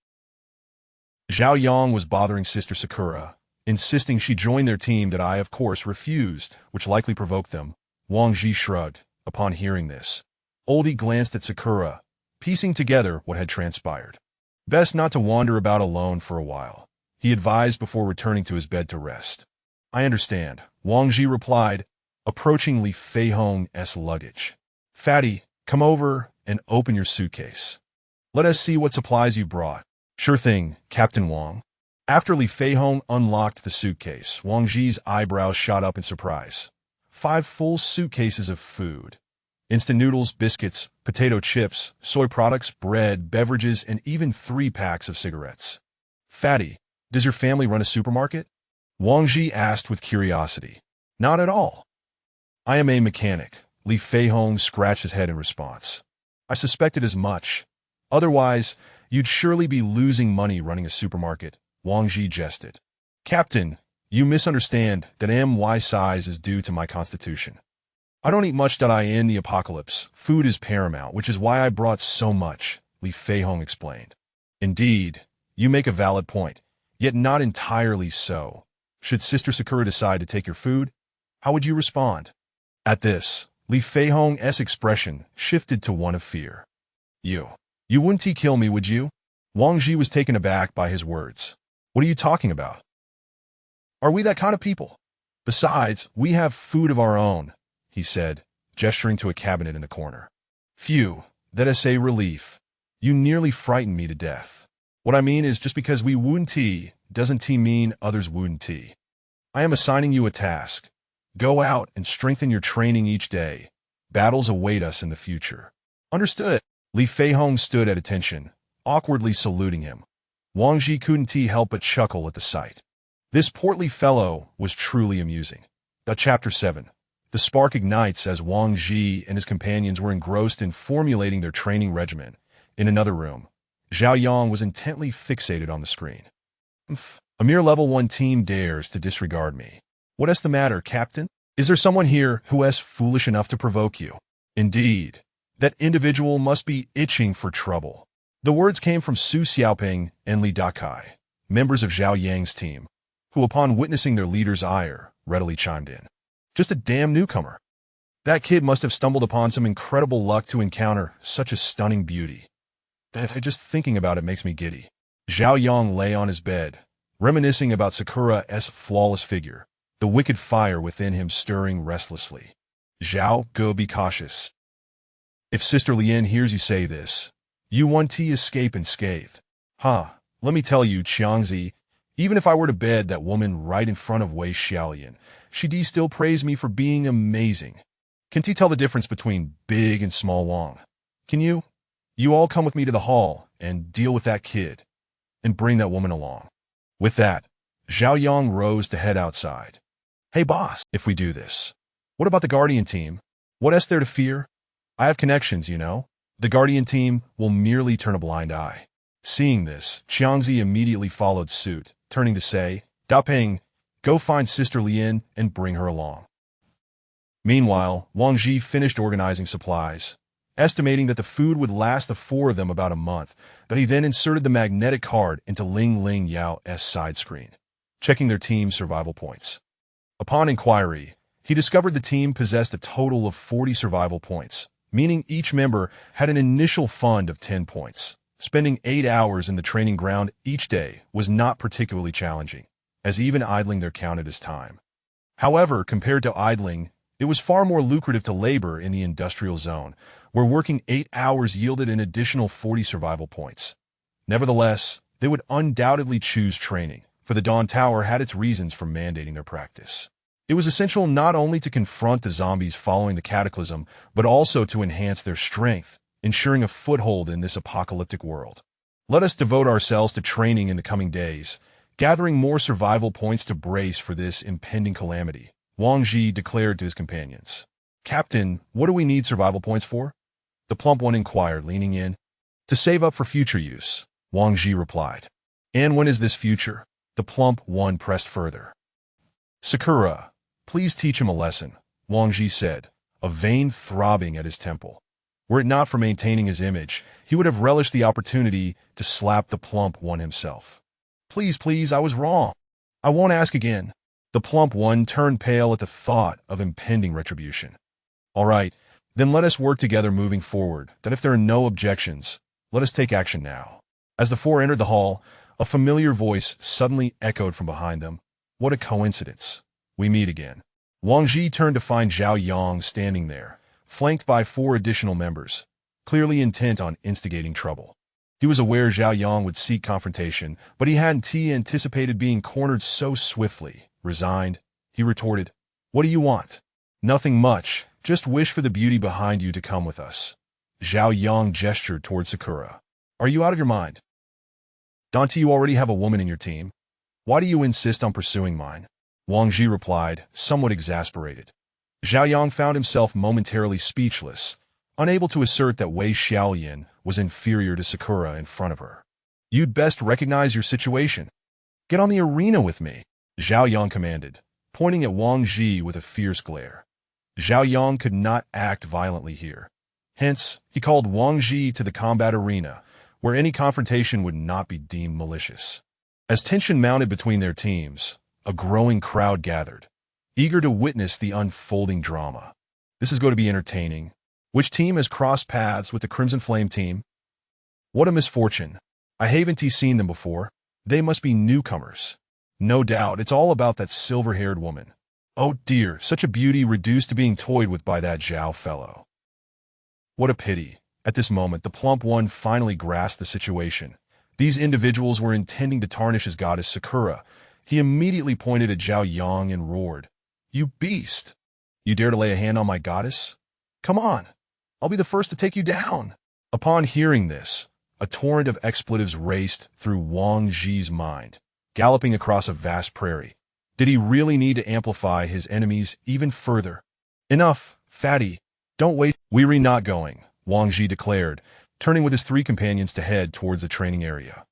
Zhao Yang was bothering Sister Sakura, insisting she join their team that I, of course, refused, which likely provoked them. Wang Ji shrugged upon hearing this. Oldie glanced at Sakura, piecing together what had transpired. Best not to wander about alone for a while, he advised before returning to his bed to rest. "I understand," Wang Ji replied, approaching Li Feihong's luggage. "Fatty, come over and open your suitcase. Let us see what supplies you brought." "Sure thing, Captain Wang." After Li Feihong unlocked the suitcase, Wang Ji's eyebrows shot up in surprise. 5 full suitcases of food. Instant noodles, biscuits, potato chips, soy products, bread, beverages, and even 3 packs of cigarettes. "Fatty, Does your family run a supermarket? Wang Ji asked with curiosity. Not at all. I am a mechanic. Li Feihong scratched his head in response. I suspected as much. Otherwise, you'd surely be losing money running a supermarket, Wang Ji jested. Captain, you misunderstand that my size is due to my constitution. I don't eat much. In the apocalypse, food is paramount, which is why I brought so much, Li Feihong explained. Indeed, you make a valid point, yet not entirely so. Should Sister Sakura decide to take your food, how would you respond? At this, Li Feihong's expression shifted to one of fear. You wouldn't kill me, would you? Wang Ji was taken aback by his words. What are you talking about? Are we that kind of people? Besides, we have food of our own, he said, gesturing to a cabinet in the corner. Phew, that is a relief. You nearly frightened me to death. What I mean is just because we wouldn't doesn't mean others wouldn't. I am assigning you a task. Go out and strengthen your training each day. Battles await us in the future. Understood. Li Feihong stood at attention, awkwardly saluting him. Wang Ji couldn't help but chuckle at the sight. This portly fellow was truly amusing. Chapter 7. The spark ignites as Wang Ji and his companions were engrossed in formulating their training regimen. In another room, Zhao Yang was intently fixated on the screen. A mere level 1 team dares to disregard me. What is the matter, Captain? Is there someone here who is foolish enough to provoke you? Indeed, that individual must be itching for trouble. The words came from Su Xiaoping and Li Dakai, members of Zhao Yang's team, who upon witnessing their leader's ire, readily chimed in. Just a damn newcomer. That kid must have stumbled upon some incredible luck to encounter such a stunning beauty. Just thinking about it makes me giddy. Zhao Yang lay on his bed, reminiscing about Sakura's flawless figure, the wicked fire within him stirring restlessly. Zhao, go be cautious. If Sister Lien hears you say this, you want to escape unscathed. Let me tell you, Qiangzi, even if I were to bed that woman right in front of Wei Xiaolian, she'd still praise me for being amazing. Can you tell the difference between big and small Wang? Can you? You all come with me to the hall and deal with that kid, and bring that woman along. With that, Zhao Yang rose to head outside. Hey boss, if we do this, what about the Guardian team? What is there to fear? I have connections, you know. The Guardian team will merely turn a blind eye. Seeing this, Qiangzi immediately followed suit, turning to say, Da Peng, go find Sister Lien and bring her along. Meanwhile, Wang Ji finished organizing supplies, estimating that the food would last the 4 of them about a month, but he then inserted the magnetic card into Ling Ling Yao's side screen, checking their team's survival points. Upon inquiry, he discovered the team possessed a total of 40 survival points, meaning each member had an initial fund of 10 points. Spending 8 hours in the training ground each day was not particularly challenging, as even idling there counted as time. However, compared to idling, it was far more lucrative to labor in the industrial zone, where working 8 hours yielded an additional 40 survival points. Nevertheless, they would undoubtedly choose training, for the Dawn Tower had its reasons for mandating their practice. It was essential not only to confront the zombies following the cataclysm, but also to enhance their strength, ensuring a foothold in this apocalyptic world. Let us devote ourselves to training in the coming days, gathering more survival points to brace for this impending calamity, Wang Ji declared to his companions. Captain, what do we need survival points for? The plump one inquired, leaning in. To save up for future use, Wang Ji replied. And when is this future? The plump one pressed further. Sakura, please teach him a lesson, Wang Ji said, a vein throbbing at his temple. Were it not for maintaining his image, he would have relished the opportunity to slap the plump one himself. Please, I was wrong. I won't ask again. The plump one turned pale at the thought of impending retribution. All right, then let us work together moving forward, that if there are no objections, let us take action now. As the 4 entered the hall, a familiar voice suddenly echoed from behind them. What a coincidence. We meet again. Wang Ji turned to find Zhao Yang standing there, flanked by 4 additional members, clearly intent on instigating trouble. He was aware Zhao Yang would seek confrontation, but he hadn't anticipated being cornered so swiftly. Resigned, he retorted, What do you want? Nothing much, just wish for the beauty behind you to come with us. Zhao Yang gestured toward Sakura. Are you out of your mind? Don't you already have a woman in your team? Why do you insist on pursuing mine? Wang Ji replied, somewhat exasperated. Zhao Yang found himself momentarily speechless, unable to assert that Wei Xiaoyan was inferior to Sakura in front of her. You'd best recognize your situation. Get on the arena with me, Zhao Yang commanded, pointing at Wang Ji with a fierce glare. Zhao Yang could not act violently here. Hence, he called Wang Ji to the combat arena, where any confrontation would not be deemed malicious. As tension mounted between their teams, a growing crowd gathered, eager to witness the unfolding drama. This is going to be entertaining. Which team has crossed paths with the Crimson Flame team? What a misfortune. I haven't seen them before. They must be newcomers. No doubt, it's all about that silver-haired woman. Oh dear, such a beauty reduced to being toyed with by that Zhao fellow. What a pity. At this moment, the plump one finally grasped the situation. These individuals were intending to tarnish his goddess Sakura. He immediately pointed at Zhao Yang and roared, "You beast! You dare to lay a hand on my goddess? Come on, I'll be the first to take you down." Upon hearing this, a torrent of expletives raced through Wang Ji's mind, galloping across a vast prairie. Did he really need to amplify his enemies even further? Enough, fatty. Don't wait. We're not going, Wang Ji declared, turning with his three companions to head towards the training area.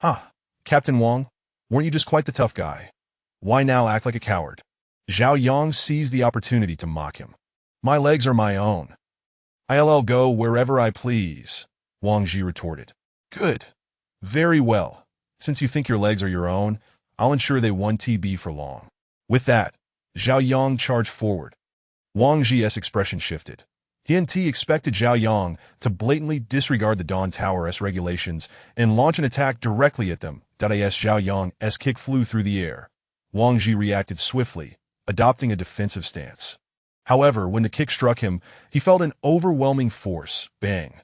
Ah, Captain Wang, weren't you just quite the tough guy? Why now act like a coward? Zhao Yang seized the opportunity to mock him. My legs are my own. I'll go wherever I please, Wang Ji retorted. Good. Very well. Since you think your legs are your own, I'll ensure they won't be for long. With that, Zhao Yang charged forward. Wang Ji's expression shifted. He expected Zhao Yang to blatantly disregard the Dawn Tower's regulations and launch an attack directly at them. As Zhao Yang's kick flew through the air, Wang Ji reacted swiftly, adopting a defensive stance. However, when the kick struck him, he felt an overwhelming force. Bang!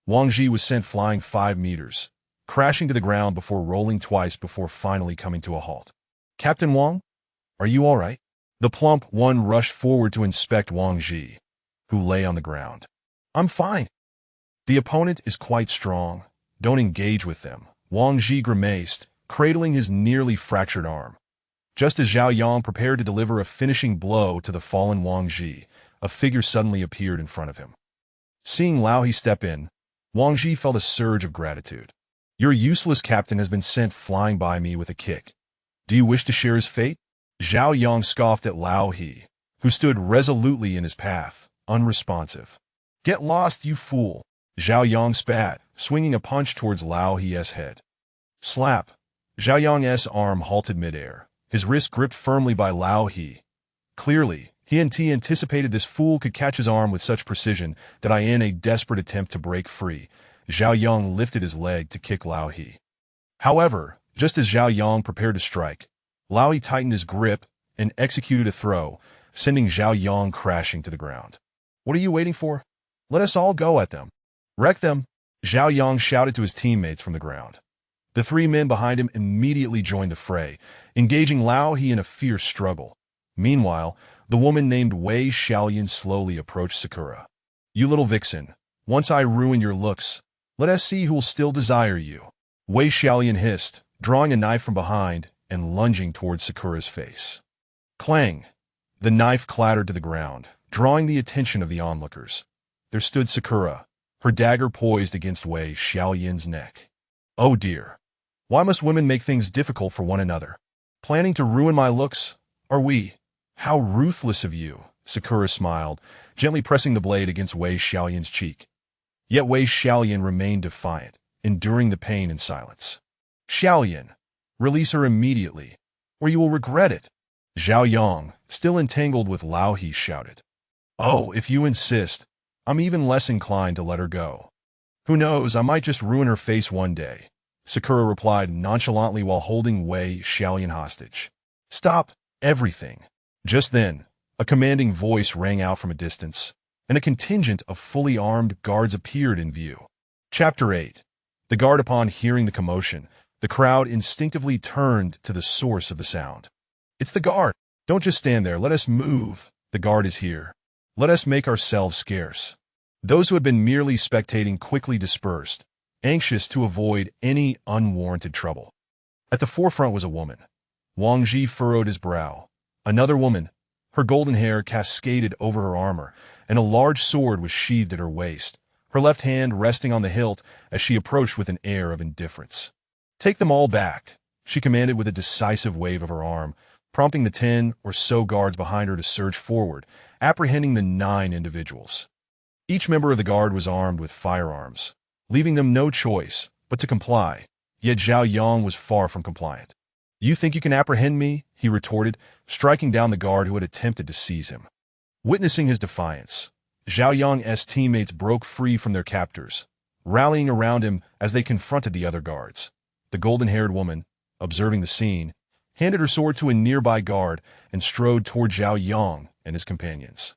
Wang Ji was sent flying 5 meters, crashing to the ground before rolling twice before finally coming to a halt. Captain Wang? Are you all right? The plump one rushed forward to inspect Wang Ji, who lay on the ground. I'm fine. The opponent is quite strong. Don't engage with them, Wang Ji grimaced, cradling his nearly fractured arm. Just as Zhao Yang prepared to deliver a finishing blow to the fallen Wang Ji, a figure suddenly appeared in front of him. Seeing Lao He step in, Wang Ji felt a surge of gratitude. Your useless captain has been sent flying by me with a kick. Do you wish to share his fate? Zhao Yang scoffed at Lao He, who stood resolutely in his path, unresponsive. Get lost, you fool, Zhao Yang spat, swinging a punch towards Lao He's head. Slap! Zhao Yang's arm halted midair, his wrist gripped firmly by Lao He. Clearly, he anticipated this fool could catch his arm with such precision that in a desperate attempt to break free, Zhao Yang lifted his leg to kick Lao He. However, just as Zhao Yang prepared to strike, Lao He tightened his grip and executed a throw, sending Zhao Yang crashing to the ground. What are you waiting for? Let us all go at them. Wreck them, Zhao Yang shouted to his teammates from the ground. The 3 men behind him immediately joined the fray, engaging Lao He in a fierce struggle. Meanwhile, the woman named Wei Xiaoyan slowly approached Sakura. You little vixen, once I ruin your looks, let us see who will still desire you. Wei Xiaoyan hissed, drawing a knife from behind and lunging towards Sakura's face. Clang! The knife clattered to the ground, drawing the attention of the onlookers. There stood Sakura, her dagger poised against Wei Xiaoyan's neck. Oh dear! Why must women make things difficult for one another? Planning to ruin my looks, are we? How ruthless of you, Sakura smiled, gently pressing the blade against Wei Xiaoyan's cheek. Yet Wei Xiaoyan remained defiant, enduring the pain in silence. Xiaoyan, release her immediately, or you will regret it, Zhao Yang, still entangled with Lao He, shouted. Oh, if you insist, I'm even less inclined to let her go. Who knows, I might just ruin her face one day, Sakura replied nonchalantly while holding Wei Xiaoyan hostage. Stop everything. Just then, a commanding voice rang out from a distance, and a contingent of fully armed guards appeared in view. Chapter 8. The guard, upon hearing the commotion, the crowd instinctively turned to the source of the sound. It's the guard. Don't just stand there, let us move. The guard is here. Let us make ourselves scarce. Those who had been merely spectating quickly dispersed, anxious to avoid any unwarranted trouble. At the forefront was a woman. Wang Ji furrowed his brow. Another woman. Her golden hair cascaded over her armor, and a large sword was sheathed at her waist, her left hand resting on the hilt as she approached with an air of indifference. "Take them all back," she commanded with a decisive wave of her arm, prompting the 10 or so guards behind her to surge forward, apprehending the 9 individuals. Each member of the guard was armed with firearms, leaving them no choice but to comply, yet Zhao Yang was far from compliant. "You think you can apprehend me?" he retorted, striking down the guard who had attempted to seize him. Witnessing his defiance, Zhao Yang's teammates broke free from their captors, rallying around him as they confronted the other guards. The golden-haired woman, observing the scene, handed her sword to a nearby guard and strode toward Zhao Yang and his companions.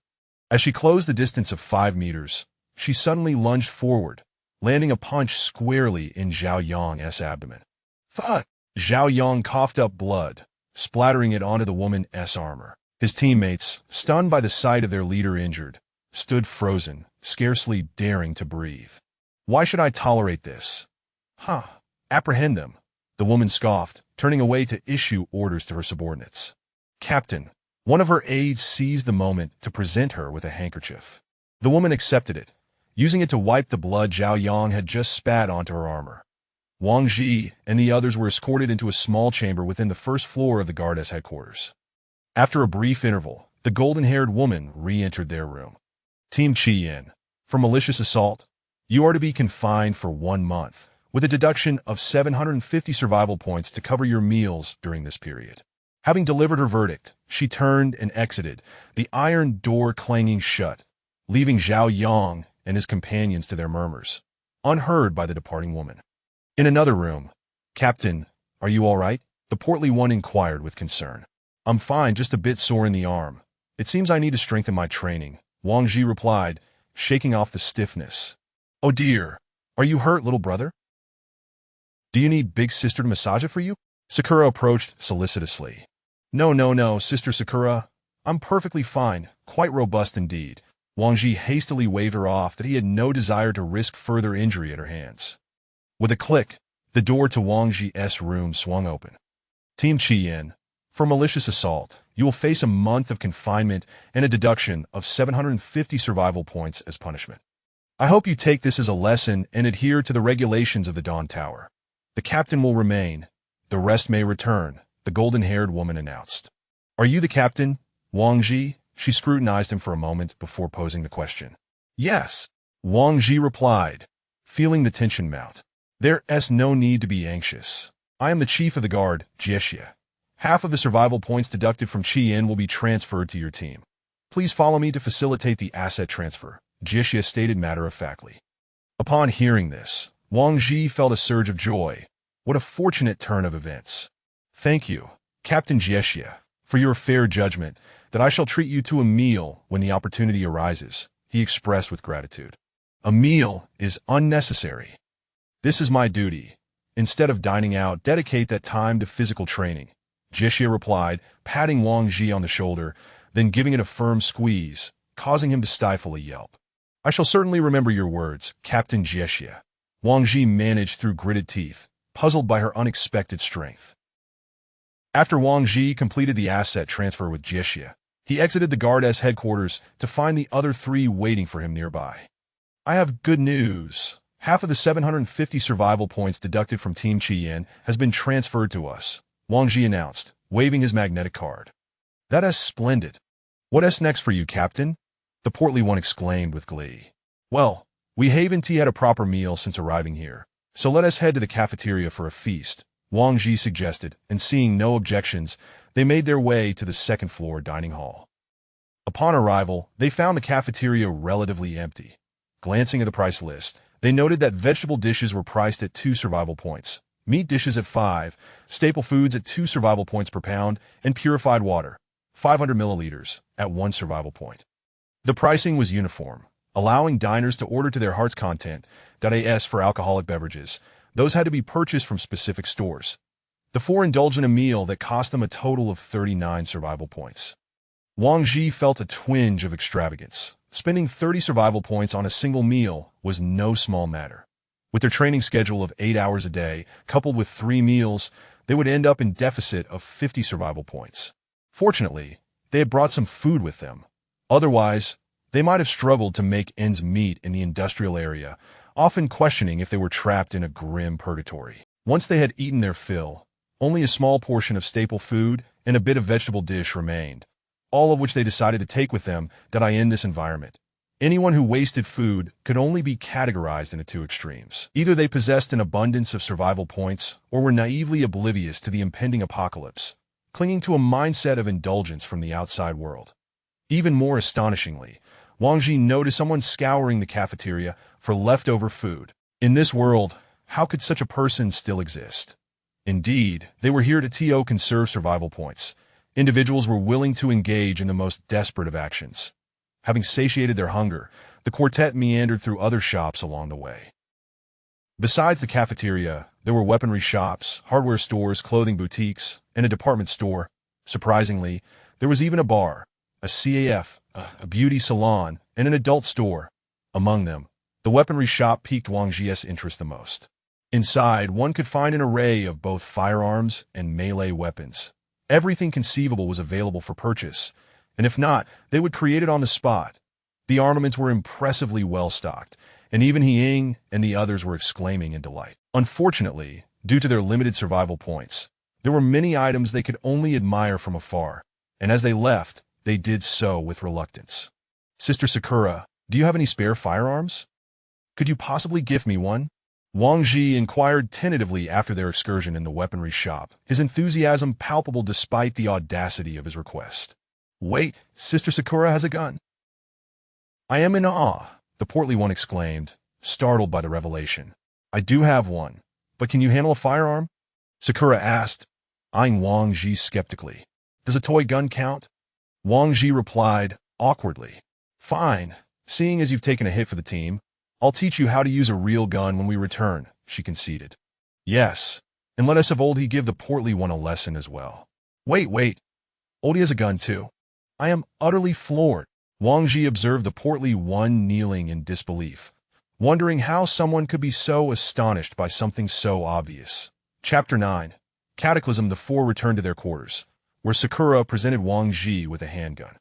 As she closed the distance of 5 meters, she suddenly lunged forward, landing a punch squarely in Zhao Yang's abdomen. "Thud!" Zhao Yang coughed up blood, splattering it onto the woman's armor. His teammates, stunned by the sight of their leader injured, stood frozen, scarcely daring to breathe. "Why should I tolerate this?" "Huh. Apprehend them," the woman scoffed, turning away to issue orders to her subordinates. "Captain," one of her aides seized the moment to present her with a handkerchief. The woman accepted it, using it to wipe the blood Zhao Yang had just spat onto her armor. Wang Ji and the others were escorted into a small chamber within the first floor of the guard's headquarters. After a brief interval, the golden-haired woman re-entered their room. "Team Qian, for malicious assault, you are to be confined for 1 month, with a deduction of 750 survival points to cover your meals during this period." Having delivered her verdict, she turned and exited, the iron door clanging shut, leaving Zhao Yang and his companions to their murmurs, unheard by the departing woman. In another room, "Captain, are you all right?" the portly one inquired with concern. "I'm fine, just a bit sore in the arm. It seems I need to strengthen my training," Wang Ji replied, shaking off the stiffness. "Oh dear, are you hurt, little brother? Do you need Big Sister to massage it for you?" Sakura approached solicitously. No, Sister Sakura. I'm perfectly fine, quite robust indeed." Wang Ji hastily waved her off that he had no desire to risk further injury at her hands. With a click, the door to Wang Ji's room swung open. "Team Qian, for malicious assault, you will face a month of confinement and a deduction of 750 survival points as punishment. I hope you take this as a lesson and adhere to the regulations of the Dawn Tower. The captain will remain. The rest may return," the golden-haired woman announced. "Are you the captain, Wang Ji?" She scrutinized him for a moment before posing the question. "Yes," Wang Ji replied, feeling the tension mount. "There's no need to be anxious. I am the chief of the guard, Jiexia. Half of the survival points deducted from Qian will be transferred to your team. Please follow me to facilitate the asset transfer," Jiexia stated matter-of-factly. Upon hearing this, Wang Ji felt a surge of joy. What a fortunate turn of events. "Thank you, Captain Jiexia, for your fair judgment that I shall treat you to a meal when the opportunity arises," he expressed with gratitude. "A meal is unnecessary. This is my duty. Instead of dining out, dedicate that time to physical training," Jiexia replied, patting Wang Ji on the shoulder, then giving it a firm squeeze, causing him to stifle a yelp. "I shall certainly remember your words, Captain Jiexia," Wang Ji managed through gritted teeth, puzzled by her unexpected strength. After Wang Ji completed the asset transfer with Jiexia, he exited the guard's headquarters to find the other 3 waiting for him nearby. "I have good news. Half of the 750 survival points deducted from Team Qian has been transferred to us," Wang Ji announced, waving his magnetic card. "That is splendid. What's next for you, Captain?" the portly one exclaimed with glee. "Well, we haven't had a proper meal since arriving here, so let us head to the cafeteria for a feast," Wang Ji suggested, and seeing no objections, they made their way to the second-floor dining hall. Upon arrival, they found the cafeteria relatively empty. Glancing at the price list, they noted that vegetable dishes were priced at 2 survival points, meat dishes at 5, staple foods at 2 survival points per pound, and purified water, 500 milliliters, at 1 survival point. The pricing was uniform, allowing diners to order to their heart's content. As for alcoholic beverages, those had to be purchased from specific stores. The 4 indulged in a meal that cost them a total of 39 survival points. Wang Ji felt a twinge of extravagance. Spending 30 survival points on a single meal was no small matter. With their training schedule of 8 hours a day, coupled with 3 meals, they would end up in deficit of 50 survival points. Fortunately, they had brought some food with them. Otherwise, they might have struggled to make ends meet in the industrial area, often questioning if they were trapped in a grim purgatory. Once they had eaten their fill, only a small portion of staple food and a bit of vegetable dish remained, all of which they decided to take with them in this environment. Anyone who wasted food could only be categorized into two extremes. Either they possessed an abundance of survival points or were naively oblivious to the impending apocalypse, clinging to a mindset of indulgence from the outside world. Even more astonishingly, Wang Ji noticed someone scouring the cafeteria for leftover food. In this world, how could such a person still exist? Indeed, they were here to conserve survival points. Individuals were willing to engage in the most desperate of actions. Having satiated their hunger, the quartet meandered through other shops along the way. Besides the cafeteria, there were weaponry shops, hardware stores, clothing boutiques, and a department store. Surprisingly, there was even a bar, a CAF, a beauty salon, and an adult store. Among them, the weaponry shop piqued Wang Ji's interest the most. Inside, one could find an array of both firearms and melee weapons. Everything conceivable was available for purchase, and if not, they would create it on the spot. The armaments were impressively well-stocked, and even He Ying and the others were exclaiming in delight. Unfortunately, due to their limited survival points, there were many items they could only admire from afar, and as they left, they did so with reluctance. "Sister Sakura, do you have any spare firearms? Could you possibly gift me one?" Wang Ji inquired tentatively after their excursion in the weaponry shop, his enthusiasm palpable despite the audacity of his request. "Wait, Sister Sakura has a gun." "I am in awe," the portly one exclaimed, startled by the revelation. "I do have one, but can you handle a firearm?" Sakura asked, eyeing Wang Ji skeptically. "Does a toy gun count?" Wang Ji replied, awkwardly. "Fine, seeing as you've taken a hit for the team, I'll teach you how to use a real gun when we return," she conceded. "Yes, and let us have Oldie give the portly one a lesson as well." Wait, Oldie has a gun too." "I am utterly floored." Wang Ji observed the portly one kneeling in disbelief, wondering how someone could be so astonished by something so obvious. Chapter 9. Cataclysm. The four returned to their quarters, where Sakura presented Wang Ji with a handgun.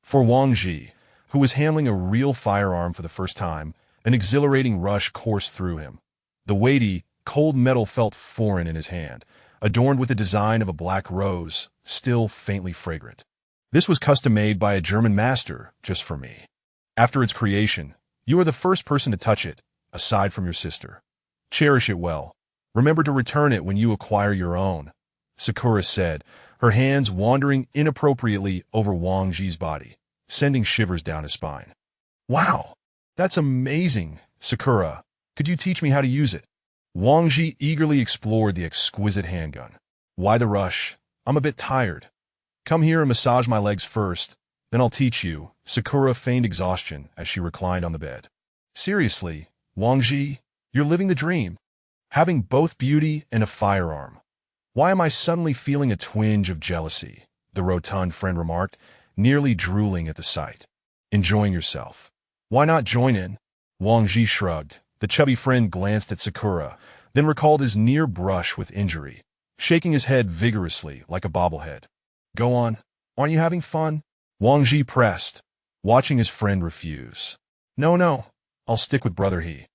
For Wang Ji, who was handling a real firearm for the first time, an exhilarating rush coursed through him. The weighty, cold metal felt foreign in his hand, adorned with the design of a black rose, still faintly fragrant. "This was custom-made by a German master, just for me. After its creation, you are the first person to touch it, aside from your sister. Cherish it well. Remember to return it when you acquire your own," Sakura said, her hands wandering inappropriately over Wang Ji's body, sending shivers down his spine. "Wow, that's amazing, Sakura. Could you teach me how to use it?" Wang Ji eagerly explored the exquisite handgun. "Why the rush? I'm a bit tired. Come here and massage my legs first, then I'll teach you." Sakura feigned exhaustion as she reclined on the bed. "Seriously, Wang Ji, you're living the dream. Having both beauty and a firearm. Why am I suddenly feeling a twinge of jealousy?" the rotund friend remarked, nearly drooling at the sight. "Enjoying yourself. Why not join in?" Wang Ji shrugged. The chubby friend glanced at Sakura, then recalled his near brush with injury, shaking his head vigorously like a bobblehead. "Go on. Aren't you having fun?" Wang Ji pressed, watching his friend refuse. No, I'll stick with Brother He.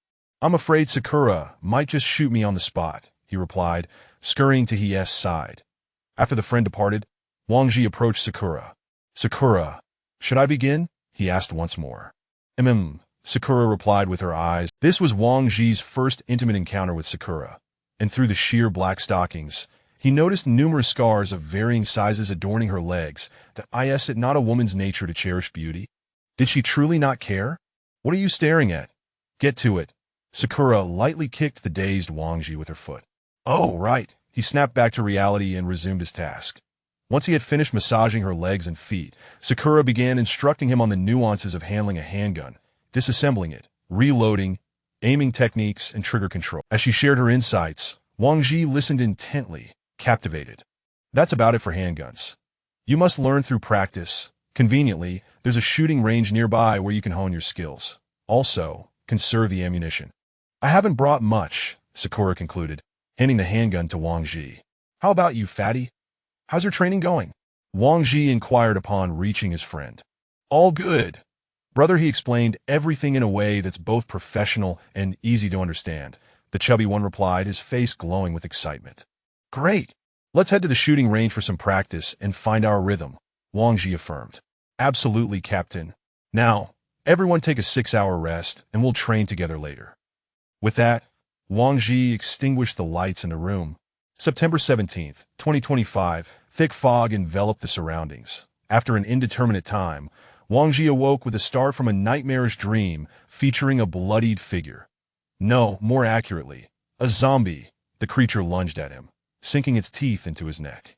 "I'm afraid Sakura might just shoot me on the spot," he replied, scurrying to He's side. After the friend departed, Wang Ji approached Sakura. "Sakura, should I begin?" he asked once more. Sakura replied with her eyes. This was Wang Ji's first intimate encounter with Sakura, and through the sheer black stockings, he noticed numerous scars of varying sizes adorning her legs. Is it not a woman's nature to cherish beauty? Did she truly not care? "What are you staring at? Get to it." Sakura lightly kicked the dazed Wang Ji with her foot. "Oh, right." He snapped back to reality and resumed his task. Once he had finished massaging her legs and feet, Sakura began instructing him on the nuances of handling a handgun, disassembling it, reloading, aiming techniques, and trigger control. As she shared her insights, Wang Ji listened intently, captivated. "That's about it for handguns. You must learn through practice. Conveniently, there's a shooting range nearby where you can hone your skills. Also, conserve the ammunition. I haven't brought much, Sakura concluded, handing the handgun to Wang Ji. How about you, fatty? How's your training going? Wang Ji inquired upon reaching his friend. All good. Brother, he explained everything in a way that's both professional and easy to understand. The chubby one replied, his face glowing with excitement. Great. Let's head to the shooting range for some practice and find our rhythm, Wang Ji affirmed. Absolutely, Captain. Now, everyone take a 6-hour rest and we'll train together later. With that, Wang Ji extinguished the lights in the room. September 17th, 2025, thick fog enveloped the surroundings. After an indeterminate time, Wang Ji awoke with a start from a nightmarish dream featuring a bloodied figure. No, more accurately, a zombie. The creature lunged at him, sinking its teeth into his neck.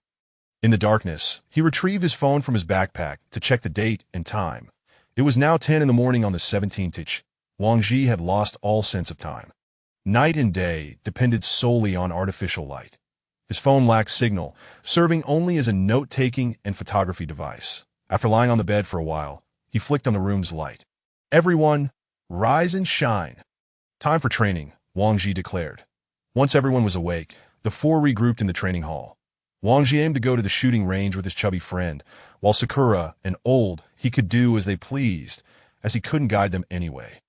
In the darkness, he retrieved his phone from his backpack to check the date and time. It was now 10 in the morning on the 17th. Wang Ji had lost all sense of time. Night and day depended solely on artificial light. His phone lacked signal, serving only as a note-taking and photography device. After lying on the bed for a while, he flicked on the room's light. Everyone, rise and shine. Time for training, Wang Ji declared. Once everyone was awake, the four regrouped in the training hall. Wang Ji aimed to go to the shooting range with his chubby friend, while Sakura and Old he could do as they pleased, as he couldn't guide them anyway.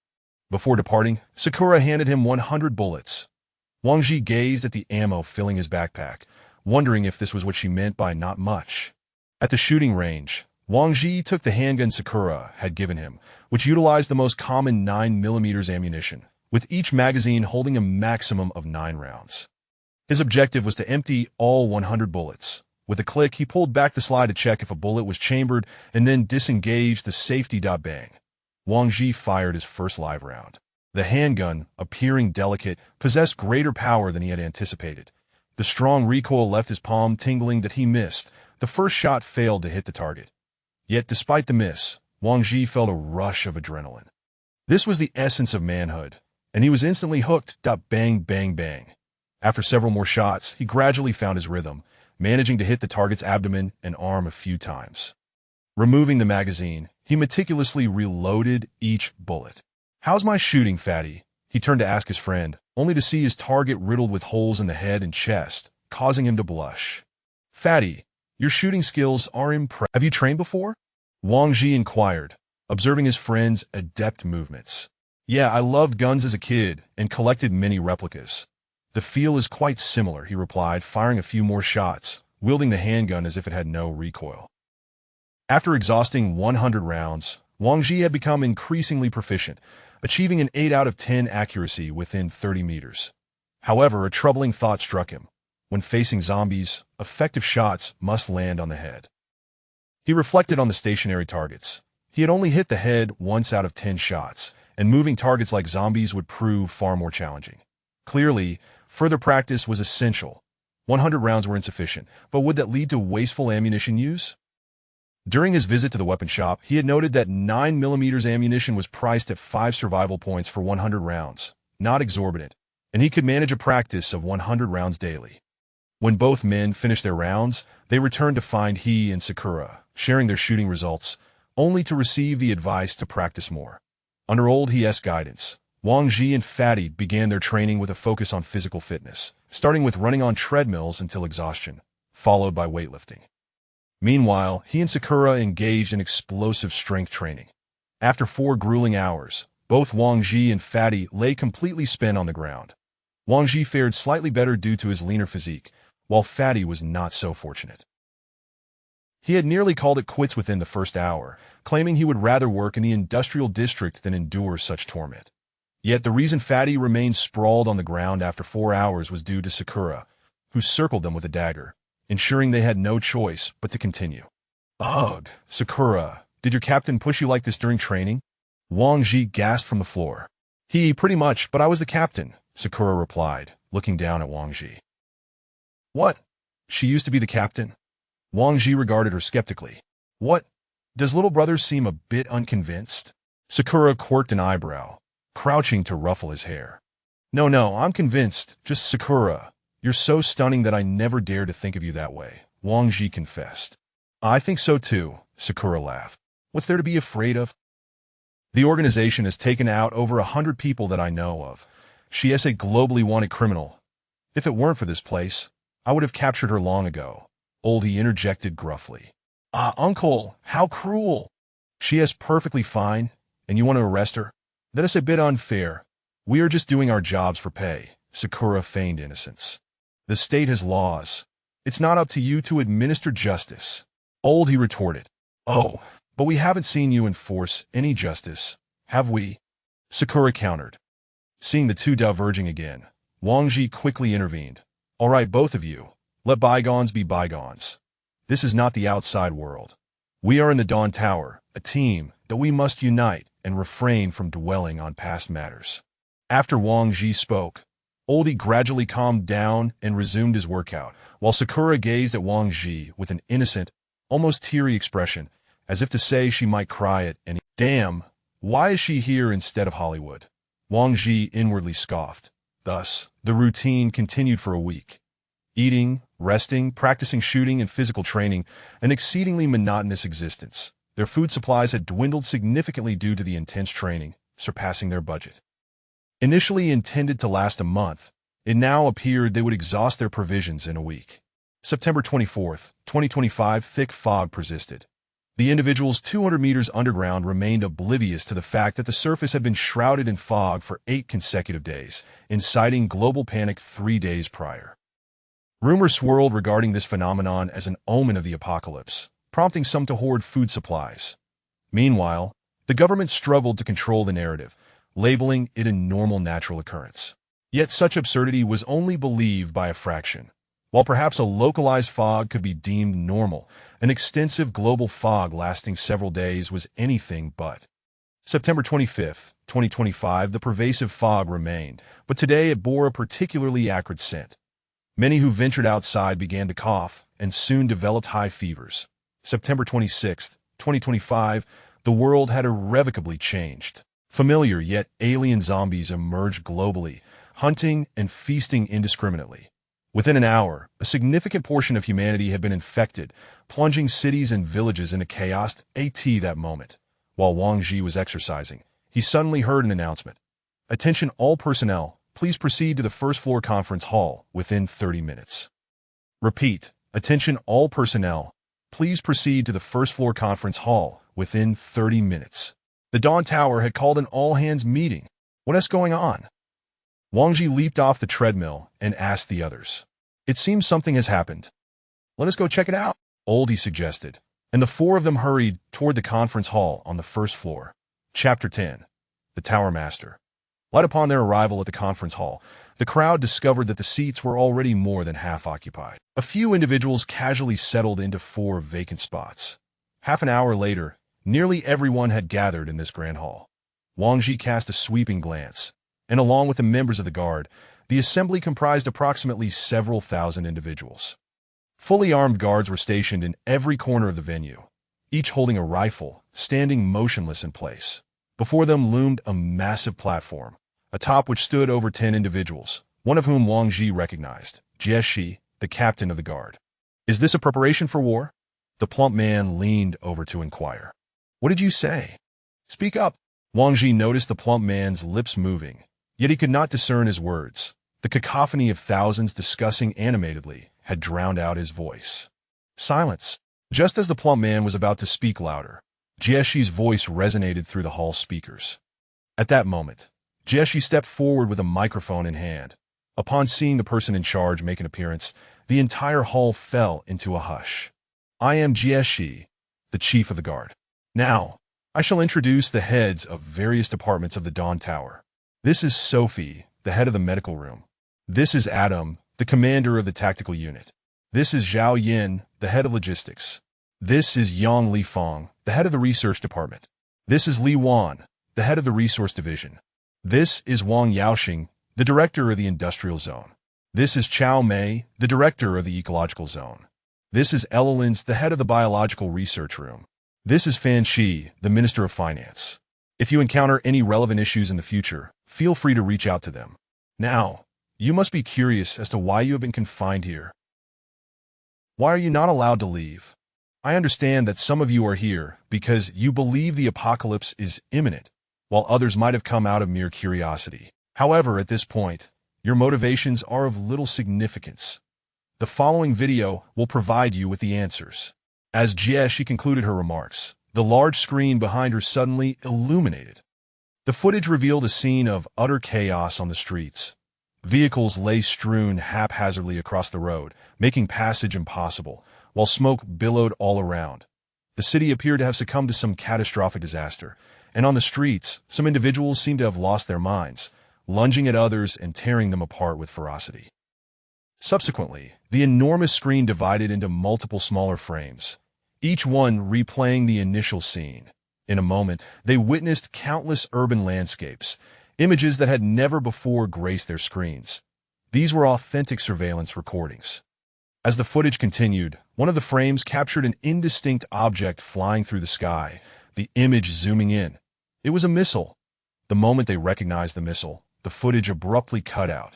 Before departing, Sakura handed him 100 bullets. Wang Ji gazed at the ammo filling his backpack, wondering if this was what she meant by not much. At the shooting range, Wang Ji took the handgun Sakura had given him, which utilized the most common 9mm ammunition, with each magazine holding a maximum of 9 rounds. His objective was to empty all 100 bullets. With a click, he pulled back the slide to check if a bullet was chambered and then disengaged the safety. Bang. Wang Ji fired his first live round. The handgun, appearing delicate, possessed greater power than he had anticipated. The strong recoil left his palm tingling that he missed. The first shot failed to hit the target. Yet despite the miss, Wang Ji felt a rush of adrenaline. This was the essence of manhood, and he was instantly hooked. Bang, bang, bang. After several more shots, he gradually found his rhythm, managing to hit the target's abdomen and arm a few times. Removing the magazine, he meticulously reloaded each bullet. How's my shooting, fatty? He turned to ask his friend, only to see his target riddled with holes in the head and chest, causing him to blush. Fatty, your shooting skills are impressive. Have you trained before? Wang Ji inquired, observing his friend's adept movements. Yeah, I loved guns as a kid and collected many replicas. The feel is quite similar, he replied, firing a few more shots, wielding the handgun as if it had no recoil. After exhausting 100 rounds, Wang Ji had become increasingly proficient, achieving an 8 out of 10 accuracy within 30 meters. However, a troubling thought struck him. When facing zombies, effective shots must land on the head. He reflected on the stationary targets. He had only hit the head once out of 10 shots, and moving targets like zombies would prove far more challenging. Clearly, further practice was essential. 100 rounds were insufficient, but would that lead to wasteful ammunition use? During his visit to the weapon shop, he had noted that 9mm ammunition was priced at 5 survival points for 100 rounds, not exorbitant, and he could manage a practice of 100 rounds daily. When both men finished their rounds, they returned to find he and Sakura sharing their shooting results, only to receive the advice to practice more. Under old He's guidance, Wang Ji and Fatty began their training with a focus on physical fitness, starting with running on treadmills until exhaustion, followed by weightlifting. Meanwhile, he and Sakura engaged in explosive strength training. After 4 grueling hours, both Wang Ji and Fatty lay completely spent on the ground. Wang Ji fared slightly better due to his leaner physique, while Fatty was not so fortunate. He had nearly called it quits within the first hour, claiming he would rather work in the industrial district than endure such torment. Yet the reason Fatty remained sprawled on the ground after 4 hours was due to Sakura, who circled them with a dagger, ensuring they had no choice but to continue. Ugh, Sakura, did your captain push you like this during training? Wang Ji gasped from the floor. Pretty much, but I was the captain, Sakura replied, looking down at Wang Ji. What? She used to be the captain? Wang Ji regarded her skeptically. What? Does little brother seem a bit unconvinced? Sakura quirked an eyebrow, crouching to ruffle his hair. No, I'm convinced. Just Sakura. You're so stunning that I never dared to think of you that way, Wang Ji confessed. I think so too, Sakura laughed. What's there to be afraid of? The organization has taken out over 100 people that I know of, She is a globally wanted criminal. If it weren't for this place, I would have captured her long ago. Oldie interjected gruffly. Ah, uncle, how cruel. She is perfectly fine, and you want to arrest her? That is a bit unfair. We are just doing our jobs for pay. Sakura feigned innocence. The state has laws. It's not up to you to administer justice. Oldie retorted. Oh, but we haven't seen you enforce any justice, have we? Sakura countered. Seeing the two diverging again, Wang Ji quickly intervened. All right, both of you, let bygones be bygones. This is not the outside world. We are in the Dawn Tower, a team that we must unite and refrain from dwelling on past matters. After Wang Ji spoke, Oldie gradually calmed down and resumed his workout, while Sakura gazed at Wang Ji with an innocent, almost teary expression, as if to say she might cry at any. Damn, why is she here instead of Hollywood? Wang Ji inwardly scoffed. Thus, the routine continued for a week. Eating, resting, practicing shooting and physical training, an exceedingly monotonous existence. Their food supplies had dwindled significantly due to the intense training, surpassing their budget. Initially intended to last a month, it now appeared they would exhaust their provisions in a week. September 24th, 2025, thick fog persisted. The individuals 200 meters underground remained oblivious to the fact that the surface had been shrouded in fog for 8 consecutive days, inciting global panic 3 days prior. Rumors swirled regarding this phenomenon as an omen of the apocalypse, prompting some to hoard food supplies. Meanwhile, the government struggled to control the narrative, labeling it a normal natural occurrence. Yet such absurdity was only believed by a fraction. While perhaps a localized fog could be deemed normal, an extensive global fog lasting several days was anything but. September 25th, 2025, the pervasive fog remained, but today it bore a particularly acrid scent. Many who ventured outside began to cough and soon developed high fevers. September 26th, 2025, the world had irrevocably changed. Familiar yet alien zombies emerged globally, hunting and feasting indiscriminately. Within an hour, a significant portion of humanity had been infected, plunging cities and villages into chaos. At that moment, while Wang Ji was exercising, he suddenly heard an announcement. Attention all personnel, please proceed to the first floor conference hall within 30 minutes. Repeat, attention all personnel, please proceed to the first floor conference hall within 30 minutes. The Dawn Tower had called an all-hands meeting. What is going on? Wang Ji leaped off the treadmill and asked the others. It seems something has happened. Let us go check it out, Oldie suggested, and the four of them hurried toward the conference hall on the first floor. Chapter 10. The Tower Master. Light upon their arrival at the conference hall, the crowd discovered that the seats were already more than half occupied. A few individuals casually settled into 4 vacant spots. Half an hour later, nearly everyone had gathered in this grand hall. Wang Ji cast a sweeping glance, and along with the members of the guard, the assembly comprised approximately several thousand individuals. Fully armed guards were stationed in every corner of the venue, each holding a rifle, standing motionless in place. Before them loomed a massive platform, atop which stood over 10 individuals, one of whom Wang Ji recognized, Jieshi, the captain of the guard. Is this a preparation for war? The plump man leaned over to inquire. What did you say? Speak up. Wang Ji noticed the plump man's lips moving, yet he could not discern his words. The cacophony of thousands discussing animatedly had drowned out his voice. Silence. Just as the plump man was about to speak louder, Jieshi's voice resonated through the hall speakers. At that moment, Jieshi stepped forward with a microphone in hand. Upon seeing the person in charge make an appearance, the entire hall fell into a hush. I am Jieshi, the chief of the guard. Now, I shall introduce the heads of various departments of the Dawn Tower. This is Sophie, the head of the medical room. This is Adam, the commander of the tactical unit. This is Zhao Yin, the head of logistics. This is Yang Lifeng, the head of the research department. This is Li Wan, the head of the resource division. This is Wang Yaoxing, the director of the industrial zone. This is Chao Mei, the director of the ecological zone. This is Ella Lins, the head of the biological research room. This is Fan Shi, the minister of finance. If you encounter any relevant issues in the future, feel free to reach out to them. Now, you must be curious as to why you have been confined here. Why are you not allowed to leave? I understand that some of you are here because you believe the apocalypse is imminent, while others might have come out of mere curiosity. However, at this point, your motivations are of little significance. The following video will provide you with the answers. As she concluded her remarks, the large screen behind her suddenly illuminated. The footage revealed a scene of utter chaos on the streets. Vehicles lay strewn haphazardly across the road, making passage impossible, while smoke billowed all around. The city appeared to have succumbed to some catastrophic disaster, and on the streets, some individuals seemed to have lost their minds, lunging at others and tearing them apart with ferocity. Subsequently, the enormous screen divided into multiple smaller frames, each one replaying the initial scene. In a moment, they witnessed countless urban landscapes, images that had never before graced their screens. These were authentic surveillance recordings. As the footage continued, one of the frames captured an indistinct object flying through the sky, the image zooming in. It was a missile. The moment they recognized the missile, the footage abruptly cut out.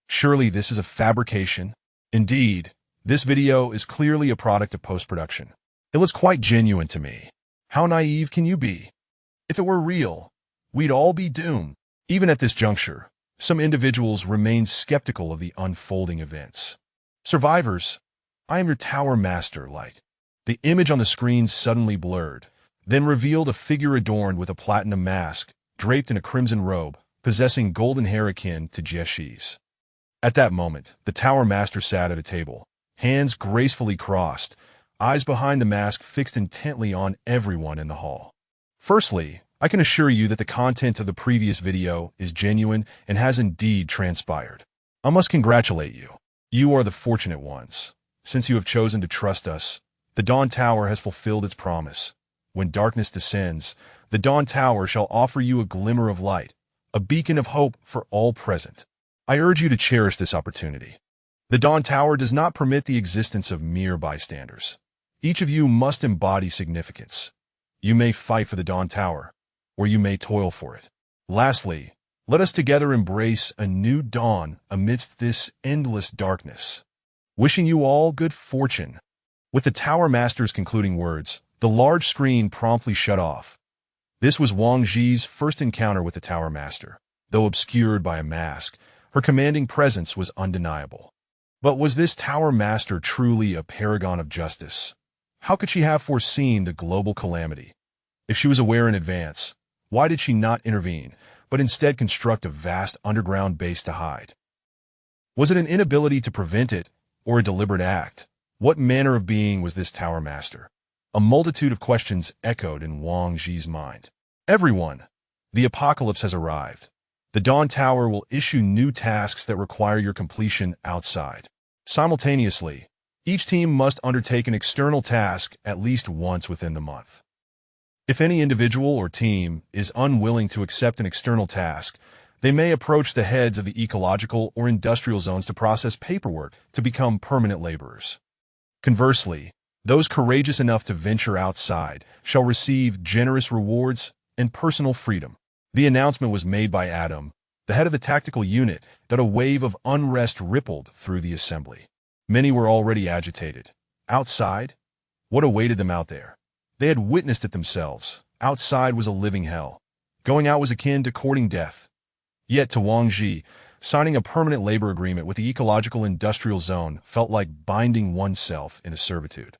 Surely this is a fabrication? Indeed, this video is clearly a product of post-production. It looks quite genuine to me. How naive can you be? If it were real, we'd all be doomed. Even at this juncture, some individuals remain skeptical of the unfolding events. Survivors, I am your tower master, like. The image on the screen suddenly blurred, then revealed a figure adorned with a platinum mask, draped in a crimson robe, possessing golden hair akin to Jeshi's. At that moment, the tower master sat at a table, hands gracefully crossed, eyes behind the mask fixed intently on everyone in the hall. Firstly, I can assure you that the content of the previous video is genuine and has indeed transpired. I must congratulate you. You are the fortunate ones. Since you have chosen to trust us, the Dawn Tower has fulfilled its promise. When darkness descends, the Dawn Tower shall offer you a glimmer of light, a beacon of hope for all present. I urge you to cherish this opportunity. The Dawn Tower does not permit the existence of mere bystanders. Each of you must embody significance. You may fight for the Dawn Tower, or you may toil for it. Lastly, let us together embrace a new dawn amidst this endless darkness. Wishing you all good fortune. With the Tower Master's concluding words, the large screen promptly shut off. This was Wang Zhi's first encounter with the Tower Master. Though obscured by a mask, her commanding presence was undeniable. But was this Tower Master truly a paragon of justice? How could she have foreseen the global calamity? If she was aware in advance, why did she not intervene, but instead construct a vast underground base to hide? Was it an inability to prevent it, or a deliberate act? What manner of being was this Tower Master? A multitude of questions echoed in Wang Zhi's mind. Everyone, the apocalypse has arrived. The Dawn Tower will issue new tasks that require your completion outside. Simultaneously, each team must undertake an external task at least once within the month. If any individual or team is unwilling to accept an external task, they may approach the heads of the ecological or industrial zones to process paperwork to become permanent laborers. Conversely, those courageous enough to venture outside shall receive generous rewards and personal freedom. The announcement was made by Adam, the head of the tactical unit, that a wave of unrest rippled through the assembly. Many were already agitated. Outside? What awaited them out there? They had witnessed it themselves. Outside was a living hell. Going out was akin to courting death. Yet to Wang Zhi, signing a permanent labor agreement with the ecological industrial zone felt like binding oneself into servitude.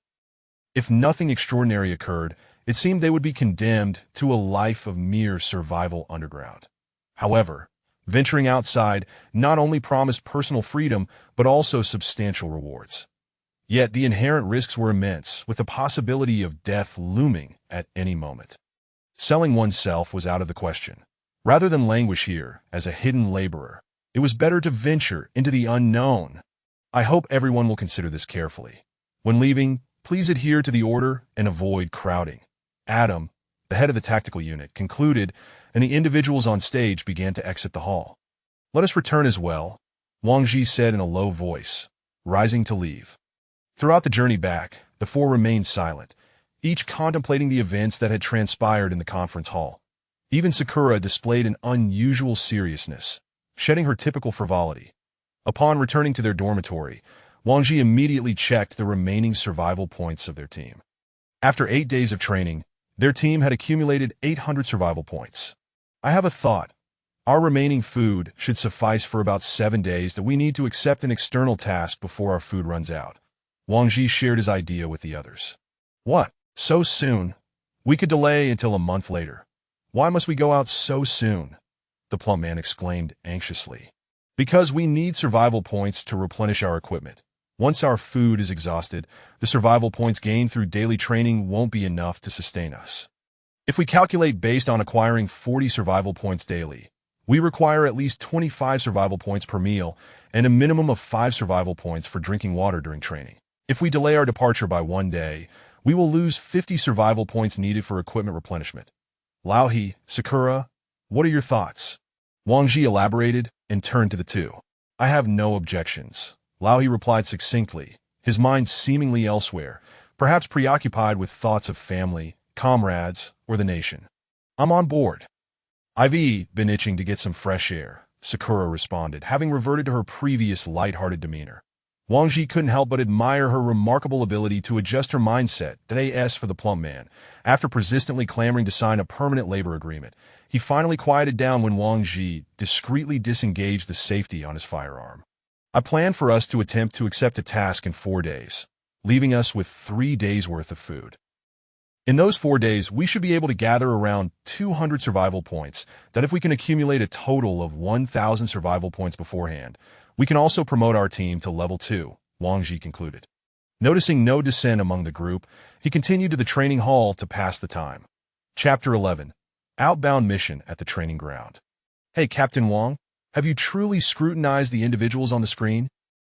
If nothing extraordinary occurred, it seemed they would be condemned to a life of mere survival underground. However, venturing outside not only promised personal freedom, but also substantial rewards. Yet the inherent risks were immense, with the possibility of death looming at any moment. Selling oneself was out of the question. Rather than languish here as a hidden laborer, it was better to venture into the unknown. I hope everyone will consider this carefully. When leaving, please adhere to the order and avoid crowding. Adam, the head of the tactical unit, concluded, and the individuals on stage began to exit the hall. Let us return as well, Wang Zhi said in a low voice, rising to leave. Throughout the journey back, the four remained silent, each contemplating the events that had transpired in the conference hall. Even Sakura displayed an unusual seriousness, shedding her typical frivolity. Upon returning to their dormitory, Wang Zhi immediately checked the remaining survival points of their team. After 8 days of training, their team had accumulated 800 survival points. I have a thought. Our remaining food should suffice for about 7 days that we need to accept an external task before our food runs out. Wang Ji shared his idea with the others. What? So soon? We could delay until a month later. Why must we go out so soon? The plump man exclaimed anxiously. Because we need survival points to replenish our equipment. Once our food is exhausted, the survival points gained through daily training won't be enough to sustain us. If we calculate based on acquiring 40 survival points daily, we require at least 25 survival points per meal and a minimum of 5 survival points for drinking water during training. If we delay our departure by 1 day, we will lose 50 survival points needed for equipment replenishment. Laohi, Sakura, what are your thoughts? Wang Ji elaborated and turned to the two. I have no objections. Laohi replied succinctly, his mind seemingly elsewhere, perhaps preoccupied with thoughts of family, comrades, or the nation. I'm on board. I've been itching to get some fresh air, Sakura responded, having reverted to her previous light-hearted demeanor. Wang Ji couldn't help but admire her remarkable ability to adjust her mindset, for the plump man. After persistently clamoring to sign a permanent labor agreement, he finally quieted down when Wang Ji discreetly disengaged the safety on his firearm. I plan for us to attempt to accept a task in 4 days, leaving us with 3 days' worth of food. In those 4 days, we should be able to gather around 200 survival points that if we can accumulate a total of 1,000 survival points beforehand, we can also promote our team to level 2, Wang Ji concluded. Noticing no dissent among the group, he continued to the training hall to pass the time. Chapter 11. Outbound Mission at the Training Ground. Hey, Captain Wang, have you truly scrutinized the individuals on the screen?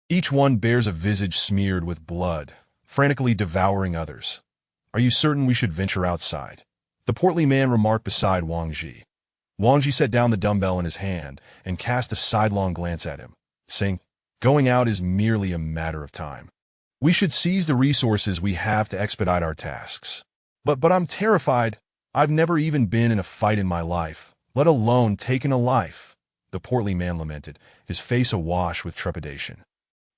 Each one bears a visage smeared with blood, frantically devouring others. Are you certain we should venture outside? The portly man remarked beside Wang Ji. Wang Ji set down the dumbbell in his hand and cast a sidelong glance at him, saying, going out is merely a matter of time. We should seize the resources we have to expedite our tasks. But I'm terrified. I've never even been in a fight in my life, let alone taken a life, the portly man lamented, his face awash with trepidation.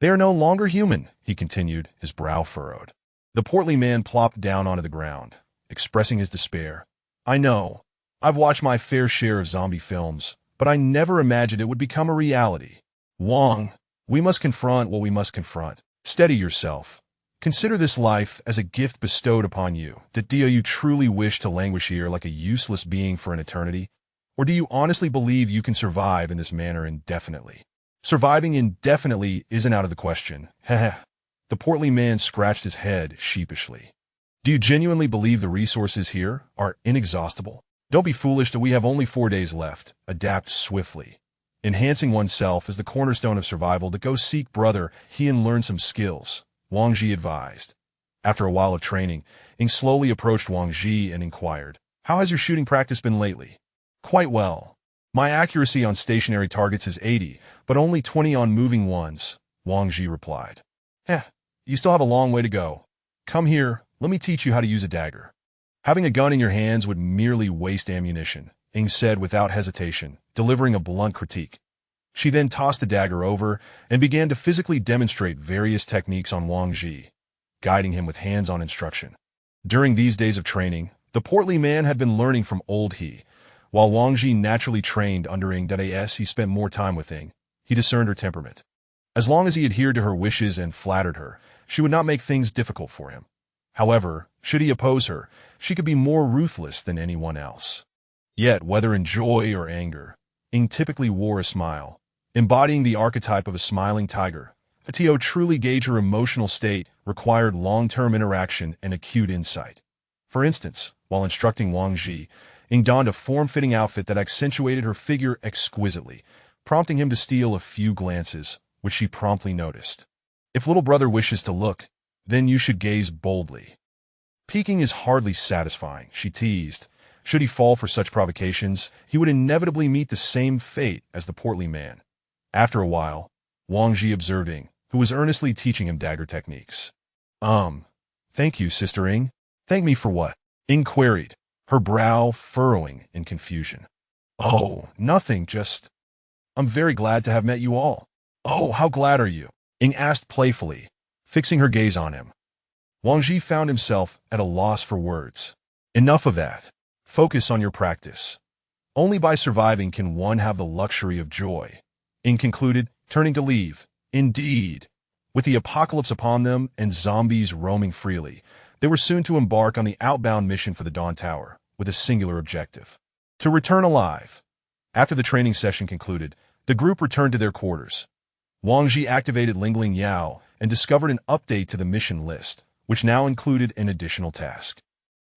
They are no longer human, he continued, his brow furrowed. The portly man plopped down onto the ground, expressing his despair. I know. I've watched my fair share of zombie films, but I never imagined it would become a reality. Wang, we must confront what we must confront. Steady yourself. Consider this life as a gift bestowed upon you. Do you truly wish to languish here like a useless being for an eternity? Or do you honestly believe you can survive in this manner indefinitely? Surviving indefinitely isn't out of the question. Heh. The portly man scratched his head sheepishly. Do you genuinely believe the resources here are inexhaustible? Don't be foolish that we have only 4 days left. Adapt swiftly. Enhancing oneself is the cornerstone of survival. To go seek brother, he and learn some skills, Wang Ji advised. After a while of training, Ing slowly approached Wang Ji and inquired, how has your shooting practice been lately? Quite well. My accuracy on stationary targets is 80, but only 20 on moving ones, Wang Ji replied. You still have a long way to go. Come here, let me teach you how to use a dagger. Having a gun in your hands would merely waste ammunition, Ing said without hesitation, delivering a blunt critique. She then tossed the dagger over and began to physically demonstrate various techniques on Wang Ji, guiding him with hands-on instruction. During these days of training, the portly man had been learning from old He. While Wang Ji naturally trained under Ing, he spent more time with Ing. He discerned her temperament. As long as he adhered to her wishes and flattered her, she would not make things difficult for him. However, should he oppose her, she could be more ruthless than anyone else. Yet, whether in joy or anger, Ing typically wore a smile, embodying the archetype of a smiling tiger. To truly gauge her emotional state required long-term interaction and acute insight. For instance, while instructing Wang Ji, Ing donned a form-fitting outfit that accentuated her figure exquisitely, prompting him to steal a few glances, which she promptly noticed. If little brother wishes to look, then you should gaze boldly. Peeking is hardly satisfying, she teased. Should he fall for such provocations, he would inevitably meet the same fate as the portly man. After a while, Wang Ji observed Ing, who was earnestly teaching him dagger techniques. Thank you, Sister Ing. Thank me for what? Ing queried, her brow furrowing in confusion. Oh, nothing, just... I'm very glad to have met you all. Oh, how glad are you? Ing asked playfully, fixing her gaze on him. Wang Ji found himself at a loss for words. Enough of that. Focus on your practice. Only by surviving can one have the luxury of joy. In concluded, turning to leave. Indeed. With the apocalypse upon them and zombies roaming freely, they were soon to embark on the outbound mission for the Dawn Tower, with a singular objective: to return alive. After the training session concluded, the group returned to their quarters. Wang Ji activated Lingling Yao and discovered an update to the mission list, which now included an additional task.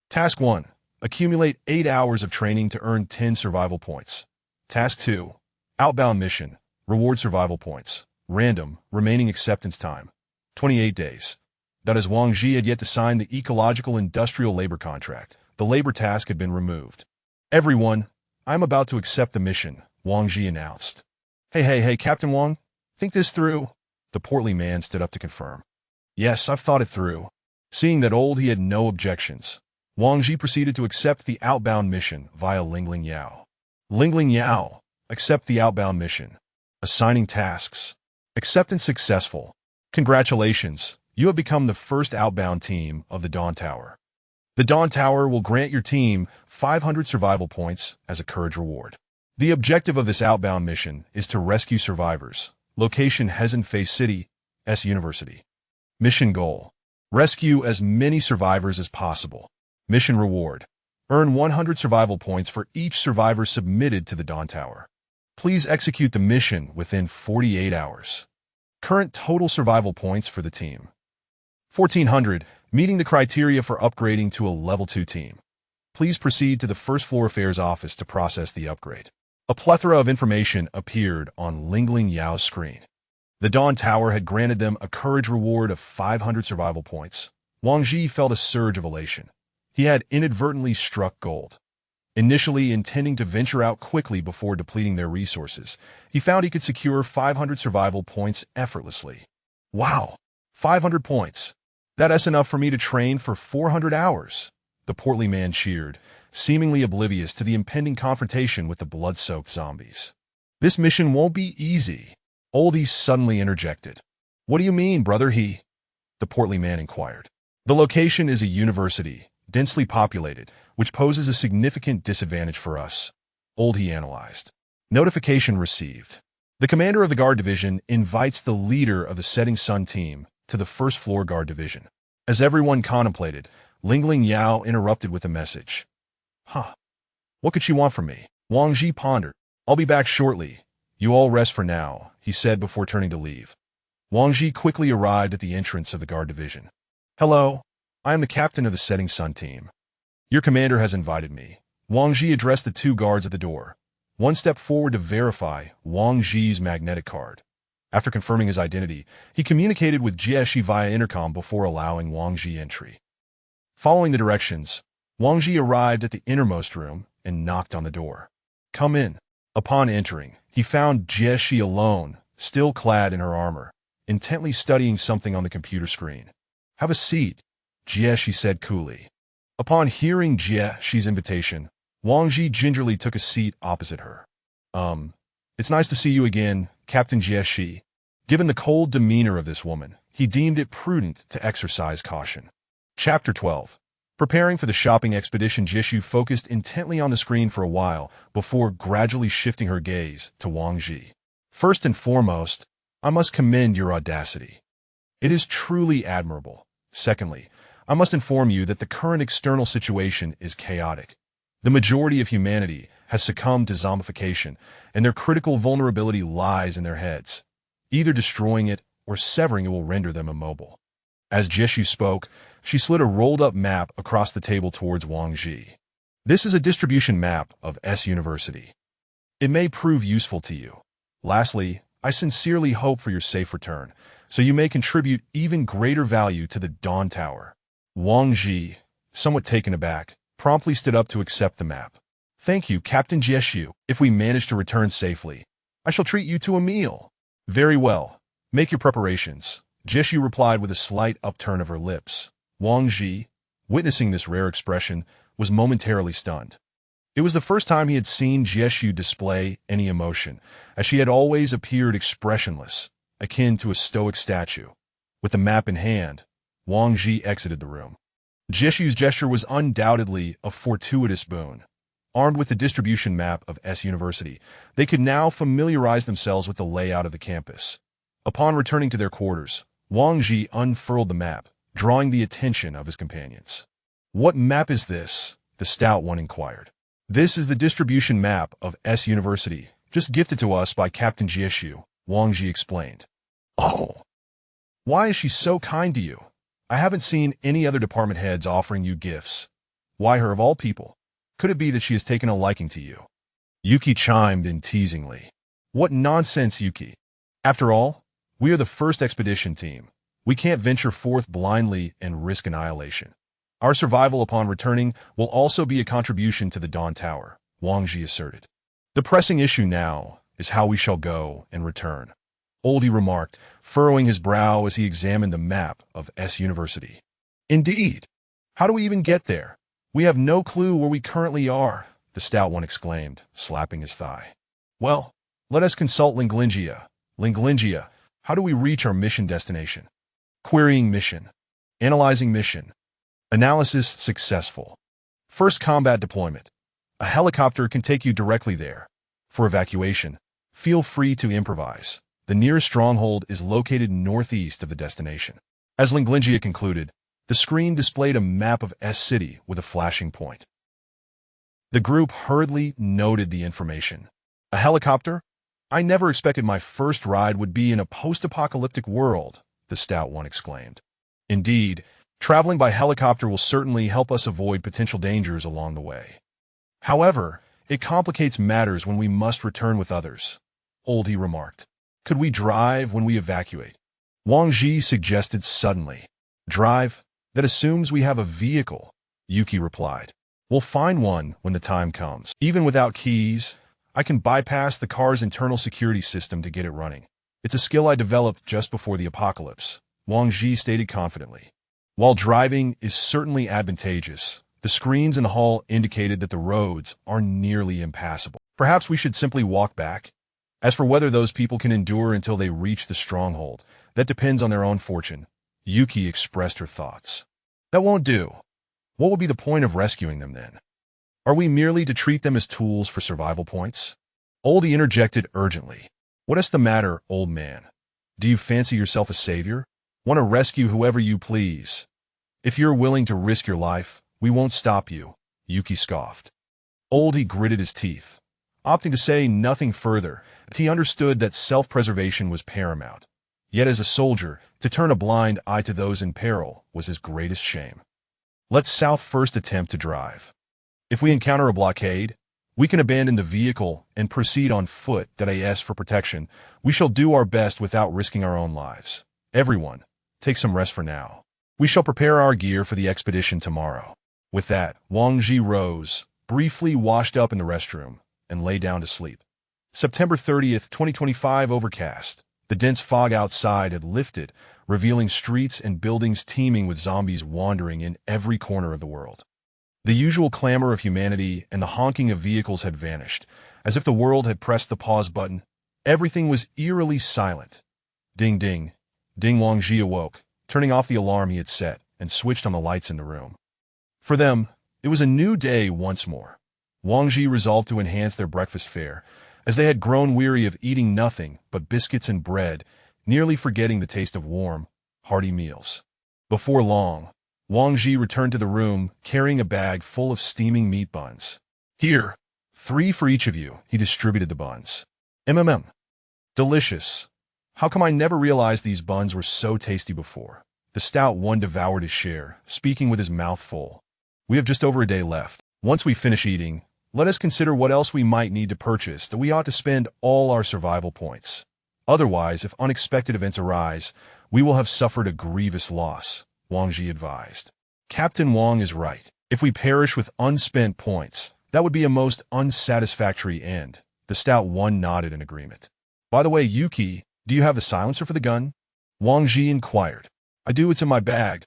Task 1. Accumulate 8 hours of training to earn 10 survival points. Task 2. Outbound mission. Reward survival points. Random. Remaining acceptance time: 28 days. That as Wang Ji had yet to sign the ecological industrial labor contract, the labor task had been removed. Everyone, I am about to accept the mission, Wang Ji announced. Hey, Captain Wang, think this through? The portly man stood up to confirm. Yes, I've thought it through. Seeing that he had no objections, Wang Ji proceeded to accept the outbound mission via Lingling Yao. Lingling Yao, accept the outbound mission. Assigning tasks. Acceptance successful. Congratulations, you have become the first outbound team of the Dawn Tower. The Dawn Tower will grant your team 500 survival points as a courage reward. The objective of this outbound mission is to rescue survivors. Location: Hezen-Face City, S University. Mission goal: rescue as many survivors as possible. Mission reward: earn 100 survival points for each survivor submitted to the Dawn Tower. Please execute the mission within 48 hours. Current total survival points for the team: 1,400, meeting the criteria for upgrading to a Level 2 team. Please proceed to the first floor affairs office to process the upgrade. A plethora of information appeared on Lingling Yao's screen. The Dawn Tower had granted them a courage reward of 500 survival points. Wang Ji felt a surge of elation. He had inadvertently struck gold. Initially intending to venture out quickly before depleting their resources, he found he could secure 500 survival points effortlessly. Wow, 500 points. That's enough for me to train for 400 hours. The portly man cheered, seemingly oblivious to the impending confrontation with the blood-soaked zombies. This mission won't be easy. Oldie suddenly interjected. What do you mean, brother? The portly man inquired. The location is a university, densely populated, which poses a significant disadvantage for us, Oldie analyzed. Notification received. The commander of the guard division invites the leader of the Setting Sun team to the first floor guard division. As everyone contemplated, Lingling Yao interrupted with a message. What could she want from me? Wang Ji pondered. I'll be back shortly. You all rest for now, he said before turning to leave. Wang Ji quickly arrived at the entrance of the guard division. Hello, I am the captain of the Setting Sun team. Your commander has invited me. Wang Ji addressed the 2 guards at the door. One stepped forward to verify Wang Ji's magnetic card. After confirming his identity, he communicated with Jieshi via intercom before allowing Wang Ji entry. Following the directions, Wang Ji arrived at the innermost room and knocked on the door. Come in. Upon entering, he found Jieshi alone, still clad in her armor, intently studying something on the computer screen. Have a seat, Jieshi said coolly. Upon hearing Jieshi's invitation, Wang Ji gingerly took a seat opposite her. It's nice to see you again, Captain Jieshi. Given the cold demeanor of this woman, he deemed it prudent to exercise caution. Chapter 12. Preparing for the shopping expedition, Jieshi focused intently on the screen for a while before gradually shifting her gaze to Wang Ji. First and foremost, I must commend your audacity. It is truly admirable. Secondly, I must inform you that the current external situation is chaotic. The majority of humanity has succumbed to zombification, and their critical vulnerability lies in their heads. Either destroying it or severing it will render them immobile. As Jieshi spoke, she slid a rolled-up map across the table towards Wang Ji. This is a distribution map of S University. It may prove useful to you. Lastly, I sincerely hope for your safe return, so you may contribute even greater value to the Dawn Tower. Wang Ji, somewhat taken aback, promptly stood up to accept the map. Thank you, Captain Jieshi. If we manage to return safely, I shall treat you to a meal. Very well. Make your preparations, Jieshi replied with a slight upturn of her lips. Wang Ji, witnessing this rare expression, was momentarily stunned. It was the first time he had seen Jieshi display any emotion, as she had always appeared expressionless, akin to a stoic statue. With the map in hand, Wang Ji exited the room. Jieshi's gesture was undoubtedly a fortuitous boon. Armed with the distribution map of S University, they could now familiarize themselves with the layout of the campus. Upon returning to their quarters, Wang Ji unfurled the map, drawing the attention of his companions. "What map is this?" the stout one inquired. "This is the distribution map of S University, just gifted to us by Captain Jieshu," Wang Ji explained. "Oh, why is she so kind to you? I haven't seen any other department heads offering you gifts. Why her of all people? Could it be that she has taken a liking to you?" Yuki chimed in teasingly. "What nonsense, Yuki. After all, we are the first expedition team. We can't venture forth blindly and risk annihilation. Our survival upon returning will also be a contribution to the Dawn Tower," Wang Ji asserted. "The pressing issue now is how we shall go and return," Oldie remarked, furrowing his brow as he examined the map of S University. "Indeed. How do we even get there? We have no clue where we currently are," the stout one exclaimed, slapping his thigh. "Well, let us consult Linglingia. Linglingia, how do we reach our mission destination?" Querying mission. Analyzing mission. Analysis successful. First combat deployment. A helicopter can take you directly there. For evacuation, feel free to improvise. The nearest stronghold is located northeast of the destination. As Linglingia concluded, the screen displayed a map of S City with a flashing point. The group hurriedly noted the information. "A helicopter? I never expected my first ride would be in a post-apocalyptic world," the stout one exclaimed. "Indeed, traveling by helicopter will certainly help us avoid potential dangers along the way. However, it complicates matters when we must return with others," Oldie remarked. "Could we drive when we evacuate?" Wang Ji suggested suddenly. "Drive? That assumes we have a vehicle," Yuki replied. "We'll find one when the time comes. Even without keys, I can bypass the car's internal security system to get it running. It's a skill I developed just before the apocalypse," Wang Ji stated confidently. While driving is certainly advantageous, the screens in the hall indicated that the roads are nearly impassable. "Perhaps we should simply walk back? As for whether those people can endure until they reach the stronghold, that depends on their own fortune," Yuki expressed her thoughts. "That won't do. What would be the point of rescuing them then? Are we merely to treat them as tools for survival points?" Oldie interjected urgently. "What is the matter, old man? Do you fancy yourself a savior? Want to rescue whoever you please? If you're willing to risk your life, we won't stop you," Yuki scoffed. Oldie gritted his teeth, opting to say nothing further. He understood that self-preservation was paramount. Yet as a soldier, to turn a blind eye to those in peril was his greatest shame. "Let's South first attempt to drive. If we encounter a blockade, we can abandon the vehicle and proceed on foot. As for protection, we shall do our best without risking our own lives. Everyone, take some rest for now. We shall prepare our gear for the expedition tomorrow." With that, Wang Ji rose, briefly washed up in the restroom, and lay down to sleep. September 30th, 2025 overcast. The dense fog outside had lifted, revealing streets and buildings teeming with zombies wandering in every corner of the world. The usual clamor of humanity and the honking of vehicles had vanished. As if the world had pressed the pause button, everything was eerily silent. Ding ding. Ding. Wang Ji awoke, turning off the alarm he had set, and switched on the lights in the room. For them, it was a new day once more. Wang Ji resolved to enhance their breakfast fare, as they had grown weary of eating nothing but biscuits and bread, nearly forgetting the taste of warm, hearty meals. Before long, Wang Ji returned to the room, carrying a bag full of steaming meat buns. "Here, 3 for each of you," he distributed the buns. Delicious. How come I never realized these buns were so tasty before?" The stout one devoured his share, speaking with his mouth full. "We have just over a day left. Once we finish eating, let us consider what else we might need to purchase. That we ought to spend all our survival points. Otherwise, if unexpected events arise, we will have suffered a grievous loss," Wang Ji advised. "Captain Wang is right. If we perish with unspent points, that would be a most unsatisfactory end." The stout one nodded in agreement. "By the way, Yuki, do you have the silencer for the gun?" Wang Ji inquired. "I do, it's in my bag."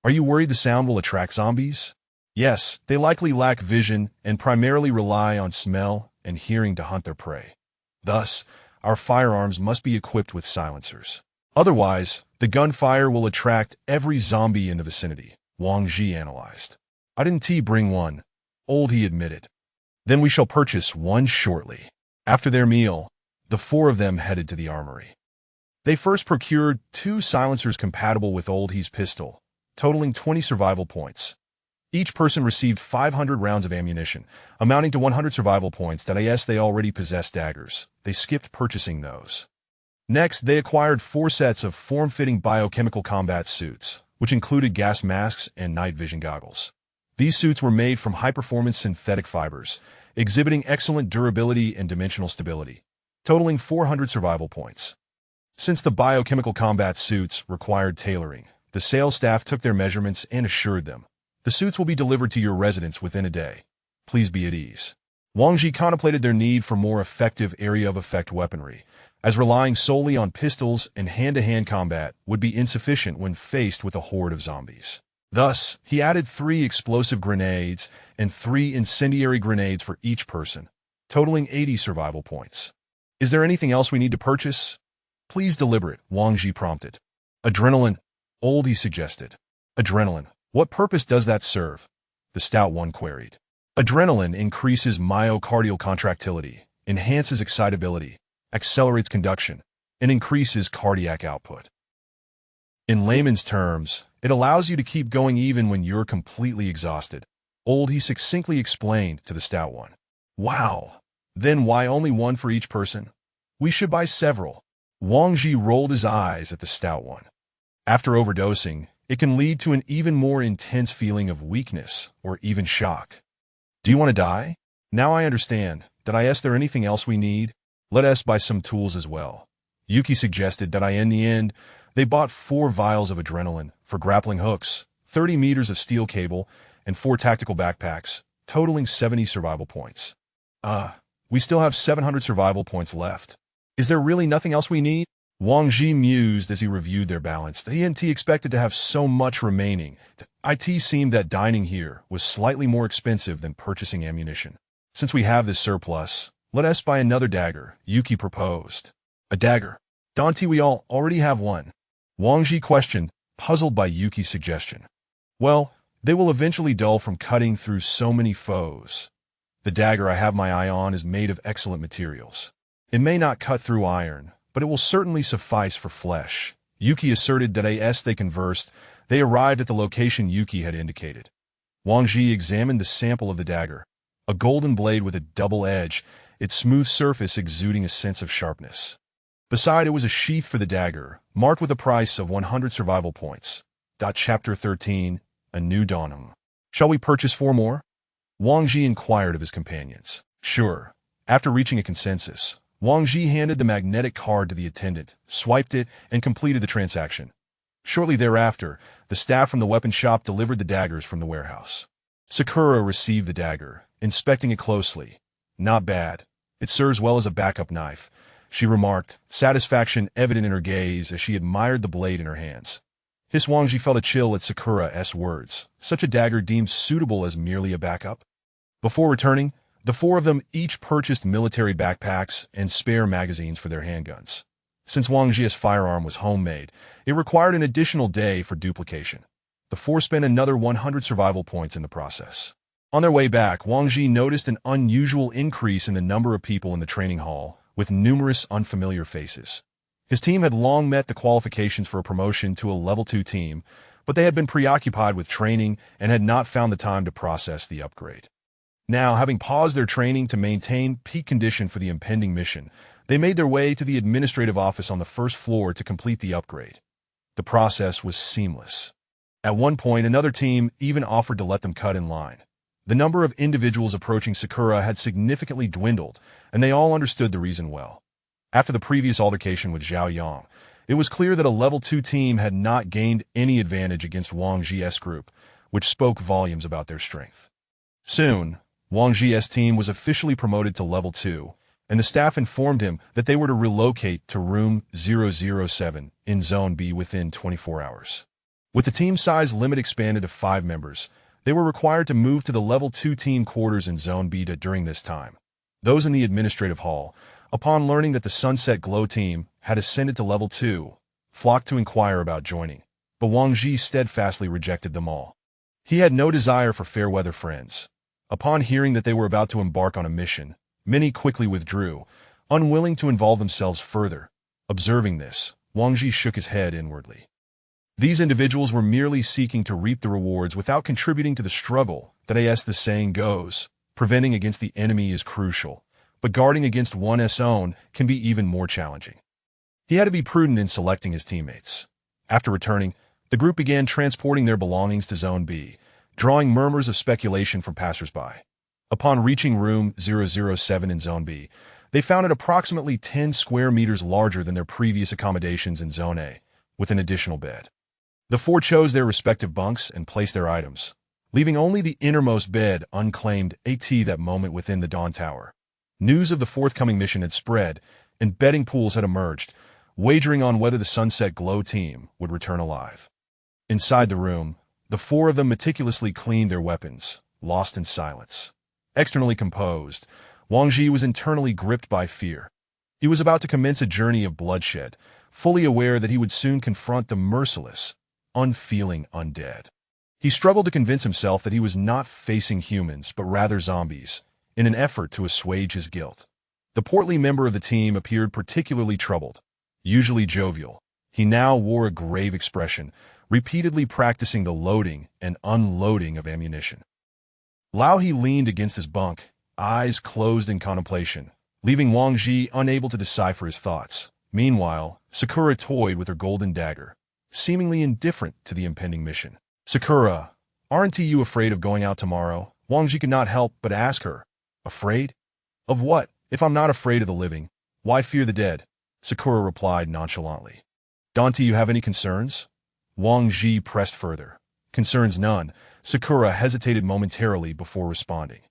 "Are you worried the sound will attract zombies?" "Yes, they likely lack vision and primarily rely on smell and hearing to hunt their prey. Thus, our firearms must be equipped with silencers. Otherwise, the gunfire will attract every zombie in the vicinity," Wang Ji analyzed. "I didn't bring one," Oldie admitted. Then we shall purchase one shortly. After their meal, the four of them headed to the armory. They first procured 2 silencers compatible with Old He's pistol, totaling 20 survival points. Each person received 500 rounds of ammunition, amounting to 100 survival points. They already possessed daggers. They skipped purchasing those. Next, they acquired 4 sets of form-fitting biochemical combat suits, which included gas masks and night vision goggles. These suits were made from high-performance synthetic fibers, exhibiting excellent durability and dimensional stability, totaling 400 survival points. Since the biochemical combat suits required tailoring, the sales staff took their measurements and assured them, "The suits will be delivered to your residence within a day. Please be at ease." Wang Ji contemplated their need for more effective area-of-effect weaponry, as relying solely on pistols and hand-to-hand combat would be insufficient when faced with a horde of zombies. Thus, he added 3 explosive grenades and 3 incendiary grenades for each person, totaling 80 survival points. "Is there anything else we need to purchase?" "Please deliberate," Wang Ji prompted. "Adrenaline," Oldie suggested. "Adrenaline. What purpose does that serve?" the stout one queried. "Adrenaline increases myocardial contractility, enhances excitability, accelerates conduction, and increases cardiac output. In layman's terms, it allows you to keep going even when you're completely exhausted," Oldie succinctly explained to the stout one. "Wow. Then why only one for each person? We should buy several." Wang Ji rolled his eyes at the stout one. After overdosing, it can lead to an even more intense feeling of weakness or even shock. "Do you want to die? Now I understand. Is there anything else we need? Let us buy some tools as well." Yuki suggested in the end, they bought 4 vials of adrenaline for grappling hooks, 30 meters of steel cable, and 4 tactical backpacks, totaling 70 survival points. We still have 700 survival points left. Is there really nothing else we need?" Wang Ji mused as he reviewed their balance. He expected to have so much remaining. It seemed that dining here was slightly more expensive than purchasing ammunition. "Since we have this surplus, let us buy another dagger," Yuki proposed. "A dagger? Dante, we already have one," Wang Ji questioned, puzzled by Yuki's suggestion. "Well, they will eventually dull from cutting through so many foes. The dagger I have my eye on is made of excellent materials. It may not cut through iron, but it will certainly suffice for flesh," Yuki asserted. As they conversed, they arrived at the location Yuki had indicated. Wang Ji examined the sample of the dagger, a golden blade with a double edge, its smooth surface exuding a sense of sharpness. Beside it was a sheath for the dagger, marked with a price of 100 survival points. Chapter 13, A New Dawning. "Shall we purchase 4 more? Wang Ji inquired of his companions. "Sure." After reaching a consensus, Wang Ji handed the magnetic card to the attendant, swiped it, and completed the transaction. Shortly thereafter, the staff from the weapon shop delivered the daggers from the warehouse. Sakura received the dagger, inspecting it closely. "Not bad. It serves well as a backup knife," she remarked, satisfaction evident in her gaze as she admired the blade in her hands. Wang Ji felt a chill at Sakura's words. Such a dagger deemed suitable as merely a backup? Before returning, the 4 of them each purchased military backpacks and spare magazines for their handguns. Since Wang Ji's firearm was homemade, it required an additional day for duplication. The 4 spent another 100 survival points in the process. On their way back, Wang Ji noticed an unusual increase in the number of people in the training hall, with numerous unfamiliar faces. His team had long met the qualifications for a promotion to a level 2 team, but they had been preoccupied with training and had not found the time to process the upgrade. Now, having paused their training to maintain peak condition for the impending mission, they made their way to the administrative office on the first floor to complete the upgrade. The process was seamless. At one point, another team even offered to let them cut in line. The number of individuals approaching Sakura had significantly dwindled, and they all understood the reason well. After the previous altercation with Zhao Yang, it was clear that a level 2 team had not gained any advantage against Wang Ji's group, which spoke volumes about their strength. Soon, Wang Ji's team was officially promoted to level 2, and the staff informed him that they were to relocate to room 007 in Zone B within 24 hours. With the team size limit expanded to 5 members, they were required to move to the level 2 team quarters in Zone B during this time. Those in the administrative hall, upon learning that the Sunset Glow team had ascended to level 2, flocked to inquire about joining, but Wang Ji steadfastly rejected them all. He had no desire for fair-weather friends. Upon hearing that they were about to embark on a mission, many quickly withdrew, unwilling to involve themselves further. Observing this, Wang Ji shook his head inwardly. These individuals were merely seeking to reap the rewards without contributing to the struggle. That, as the saying goes, preventing against the enemy is crucial, but guarding against one's own can be even more challenging. He had to be prudent in selecting his teammates. After returning, the group began transporting their belongings to Zone B, drawing murmurs of speculation from passersby. Upon reaching room 007 in Zone B, they found it approximately 10 square meters larger than their previous accommodations in Zone A, with an additional bed. The four chose their respective bunks and placed their items, leaving only the innermost bed unclaimed. At that moment within the Dawn Tower, news of the forthcoming mission had spread, and betting pools had emerged, wagering on whether the Sunset Glow team would return alive. Inside the room, the four of them meticulously cleaned their weapons, lost in silence. Externally composed, Wang Ji was internally gripped by fear. He was about to commence a journey of bloodshed, fully aware that he would soon confront the merciless, unfeeling undead. He struggled to convince himself that he was not facing humans, but rather zombies, in an effort to assuage his guilt. The portly member of the team appeared particularly troubled. Usually jovial, he now wore a grave expression, repeatedly practicing the loading and unloading of ammunition. Lao He leaned against his bunk, eyes closed in contemplation, leaving Wang Ji unable to decipher his thoughts. Meanwhile, Sakura toyed with her golden dagger, seemingly indifferent to the impending mission. "Sakura, aren't you afraid of going out tomorrow?" Wang Ji could not help but ask her. "Afraid? Of what? If I'm not afraid of the living, why fear the dead?" Sakura replied nonchalantly. "Don't you have any concerns?" Wang Ji pressed further. "Concerns none." Sakura hesitated momentarily before responding.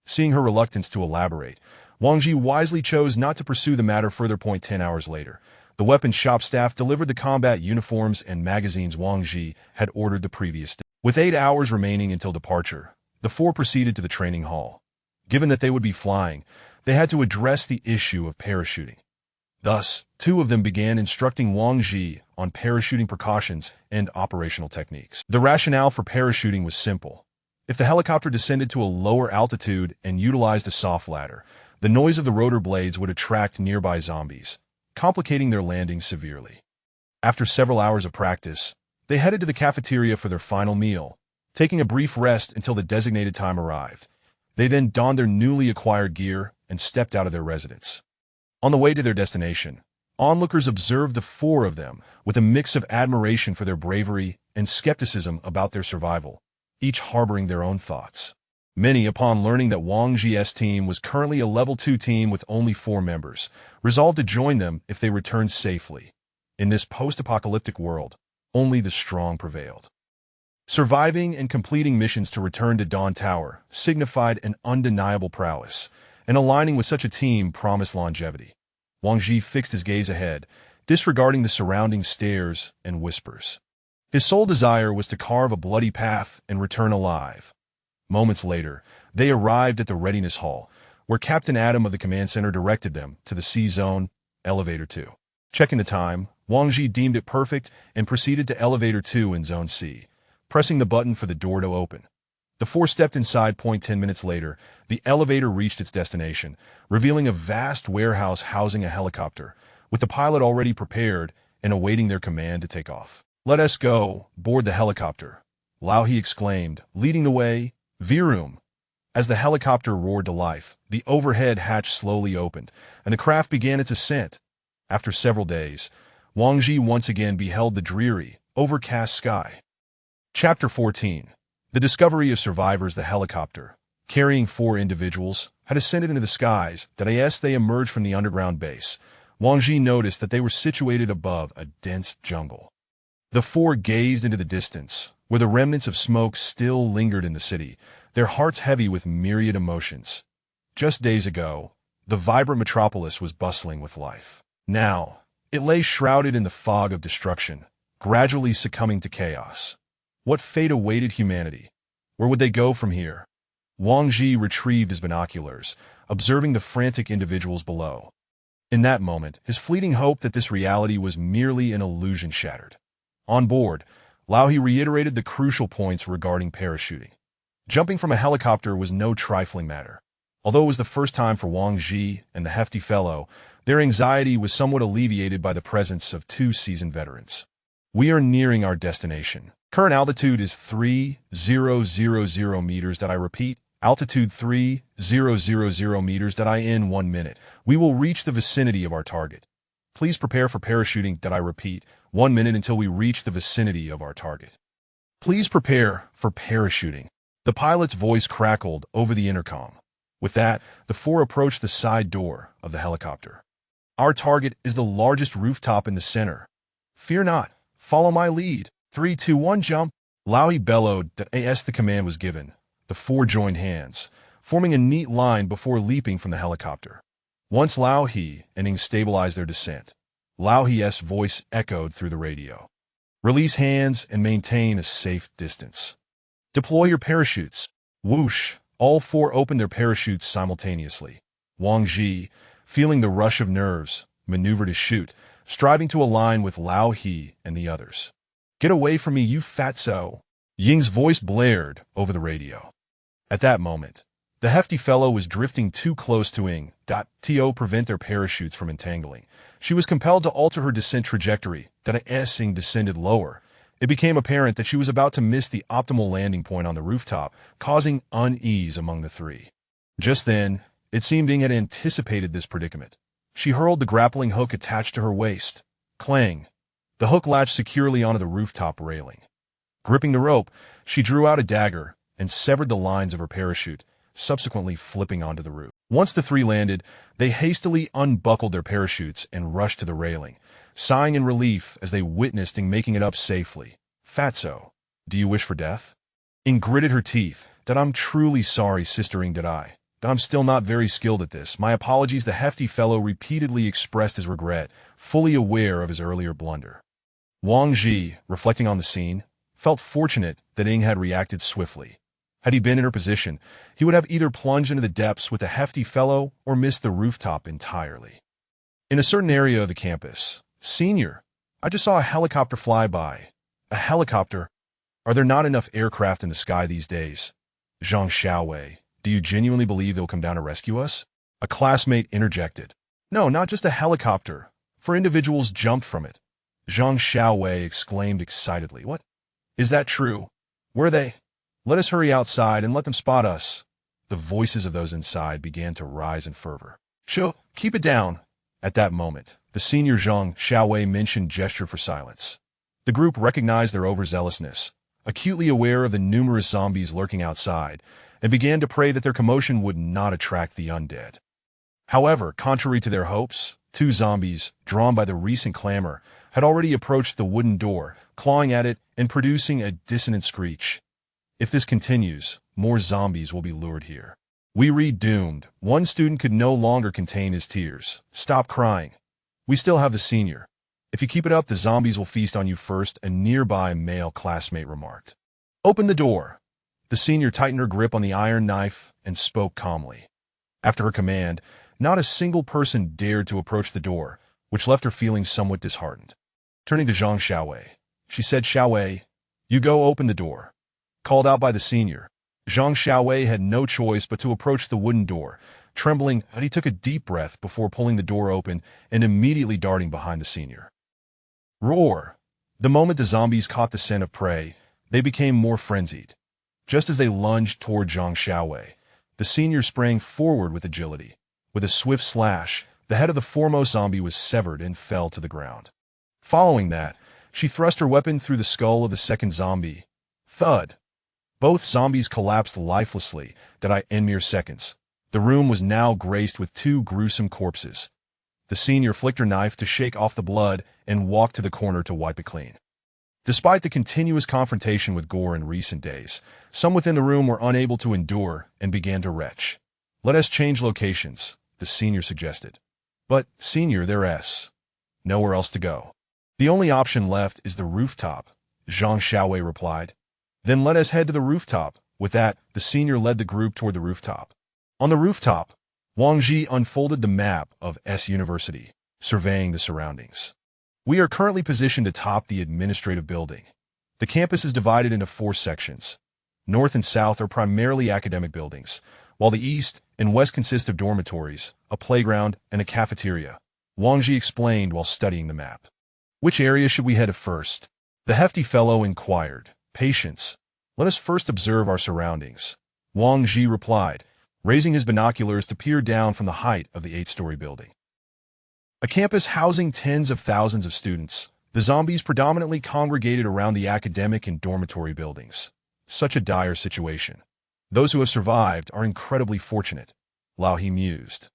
Seeing her reluctance to elaborate, Wang Ji wisely chose not to pursue the matter further. 10 hours later, the weapons shop staff delivered the combat uniforms and magazines Wang Ji had ordered the previous day. With 8 hours remaining until departure, the four proceeded to the training hall. Given that they would be flying, they had to address the issue of parachuting. Thus, two of them began instructing Wang Ji on parachuting precautions and operational techniques. The rationale for parachuting was simple. If the helicopter descended to a lower altitude and utilized a soft ladder, the noise of the rotor blades would attract nearby zombies, complicating their landing severely. After several hours of practice, they headed to the cafeteria for their final meal, taking a brief rest until the designated time arrived. They then donned their newly acquired gear and stepped out of their residence. On the way to their destination, onlookers observed the four of them with a mix of admiration for their bravery and skepticism about their survival, each harboring their own thoughts. Many, upon learning that Wang Ji's team was currently a level 2 team with only 4 members, resolved to join them if they returned safely. In this post-apocalyptic world, only the strong prevailed. Surviving and completing missions to return to Dawn Tower signified an undeniable prowess, and aligning with such a team promised longevity. Wang Ji fixed his gaze ahead, disregarding the surrounding stares and whispers. His sole desire was to carve a bloody path and return alive. Moments later, they arrived at the readiness hall, where Captain Adam of the command center directed them to the C-Zone, Elevator 2. Checking the time, Wang Ji deemed it perfect and proceeded to Elevator 2 in Zone C, pressing the button for the door to open. The four stepped inside. 10 minutes later, the elevator reached its destination, revealing a vast warehouse housing a helicopter, with the pilot already prepared and awaiting their command to take off. "Let us go, board the helicopter," Lao He exclaimed, leading the way. "Virum." As the helicopter roared to life, the overhead hatch slowly opened, and the craft began its ascent. After several days, Wang Ji once again beheld the dreary, overcast sky. Chapter 14. The discovery of survivors. The helicopter, carrying 4 individuals, had ascended into the skies. As they emerged from the underground base, Wang Ji noticed that they were situated above a dense jungle. The 4 gazed into the distance, where the remnants of smoke still lingered in the city, their hearts heavy with myriad emotions. Just days ago, the vibrant metropolis was bustling with life. Now, it lay shrouded in the fog of destruction, gradually succumbing to chaos. What fate awaited humanity? Where would they go from here? Wang Ji retrieved his binoculars, observing the frantic individuals below. In that moment, his fleeting hope that this reality was merely an illusion shattered. On board, Lao He reiterated the crucial points regarding parachuting. Jumping from a helicopter was no trifling matter. Although it was the first time for Wang Ji and the hefty fellow, their anxiety was somewhat alleviated by the presence of two seasoned veterans. We are nearing our destination. Current altitude is 3,000 meters. That I repeat, altitude 3,000 meters. That I in 1 minute. We will reach the vicinity of our target. Please prepare for parachuting. That I repeat, 1 minute until we reach the vicinity of our target. Please prepare for parachuting. The pilot's voice crackled over the intercom. With that, the four approached the side door of the helicopter. Our target is the largest rooftop in the center. Fear not. Follow my lead. 3, 2, 1, jump. Lao He bellowed that as the command was given. The four joined hands, forming a neat line before leaping from the helicopter. Once Lao He and Ing stabilized their descent, Lao He's voice echoed through the radio. Release hands and maintain a safe distance. Deploy your parachutes. Whoosh! All four opened their parachutes simultaneously. Wang Ji, feeling the rush of nerves, maneuvered his chute, striving to align with Lao He and the others. Get away from me, you fatso! Ying's voice blared over the radio. At that moment, the hefty fellow was drifting too close to Ing. To prevent their parachutes from entangling, she was compelled to alter her descent trajectory. As Ing descended lower, it became apparent that she was about to miss the optimal landing point on the rooftop, causing unease among the three. Just then, it seemed Ing had anticipated this predicament. She hurled the grappling hook attached to her waist. Clang! The hook latched securely onto the rooftop railing. Gripping the rope, she drew out a dagger and severed the lines of her parachute, subsequently flipping onto the roof. Once the three landed, they hastily unbuckled their parachutes and rushed to the railing, sighing in relief as they witnessed Ing making it up safely. Fatso, do you wish for death? Ing gritted her teeth. That I'm truly sorry, Sister Ing, but I'm still not very skilled at this. My apologies. The hefty fellow repeatedly expressed his regret, fully aware of his earlier blunder. Wang Ji, reflecting on the scene, felt fortunate that Ing had reacted swiftly. Had he been in her position, he would have either plunged into the depths with the hefty fellow or missed the rooftop entirely. In a certain area of the campus, Senior, I just saw a helicopter fly by. A helicopter? Are there not enough aircraft in the sky these days? Zhang Xiaowei, do you genuinely believe they'll come down to rescue us? A classmate interjected. No, not just a helicopter. 4 individuals jumped from it. Zhang Xiaowei exclaimed excitedly. What? Is that true? Where are they? Let us hurry outside and let them spot us. The voices of those inside began to rise in fervor. Shoo, keep it down. At that moment, the senior Zhang Xiaowei mentioned gesture for silence. The group recognized their overzealousness, acutely aware of the numerous zombies lurking outside, and began to pray that their commotion would not attract the undead. However, contrary to their hopes, 2 zombies, drawn by the recent clamor, had already approached the wooden door, clawing at it and producing a dissonant screech. If this continues, more zombies will be lured here. We read doomed. One student could no longer contain his tears. Stop crying. We still have the senior. If you keep it up, the zombies will feast on you first, a nearby male classmate remarked. Open the door. The senior tightened her grip on the iron knife and spoke calmly. After her command, not a single person dared to approach the door, which left her feeling somewhat disheartened. Turning to Zhang Xiaowei, she said, Xiaowei, you go open the door. Called out by the senior, Zhang Xiaowei had no choice but to approach the wooden door. Trembling, he took a deep breath before pulling the door open and immediately darting behind the senior. Roar! The moment the zombies caught the scent of prey, they became more frenzied. Just as they lunged toward Zhang Xiaowei, the senior sprang forward with agility. With a swift slash, the head of the foremost zombie was severed and fell to the ground. Following that, she thrust her weapon through the skull of the second zombie. Thud! Both zombies collapsed lifelessly, in mere seconds. The room was now graced with 2 gruesome corpses. The senior flicked her knife to shake off the blood and walked to the corner to wipe it clean. Despite the continuous confrontation with gore in recent days, some within the room were unable to endure and began to retch. Let us change locations, the senior suggested. But, senior, there's nowhere else to go. The only option left is the rooftop, Zhang Xiaowei replied. Then let us head to the rooftop. With that, the senior led the group toward the rooftop. On the rooftop, Wang Ji unfolded the map of S University, surveying the surroundings. We are currently positioned atop the administrative building. The campus is divided into 4 sections. North and south are primarily academic buildings, while the east and west consist of dormitories, a playground, and a cafeteria, Wang Ji explained while studying the map. Which area should we head to first? The hefty fellow inquired. Patience. Let us first observe our surroundings, Wang Ji replied, raising his binoculars to peer down from the height of the 8-story building. A campus housing tens of thousands of students, the zombies predominantly congregated around the academic and dormitory buildings. Such a dire situation. Those who have survived are incredibly fortunate, Lao He mused.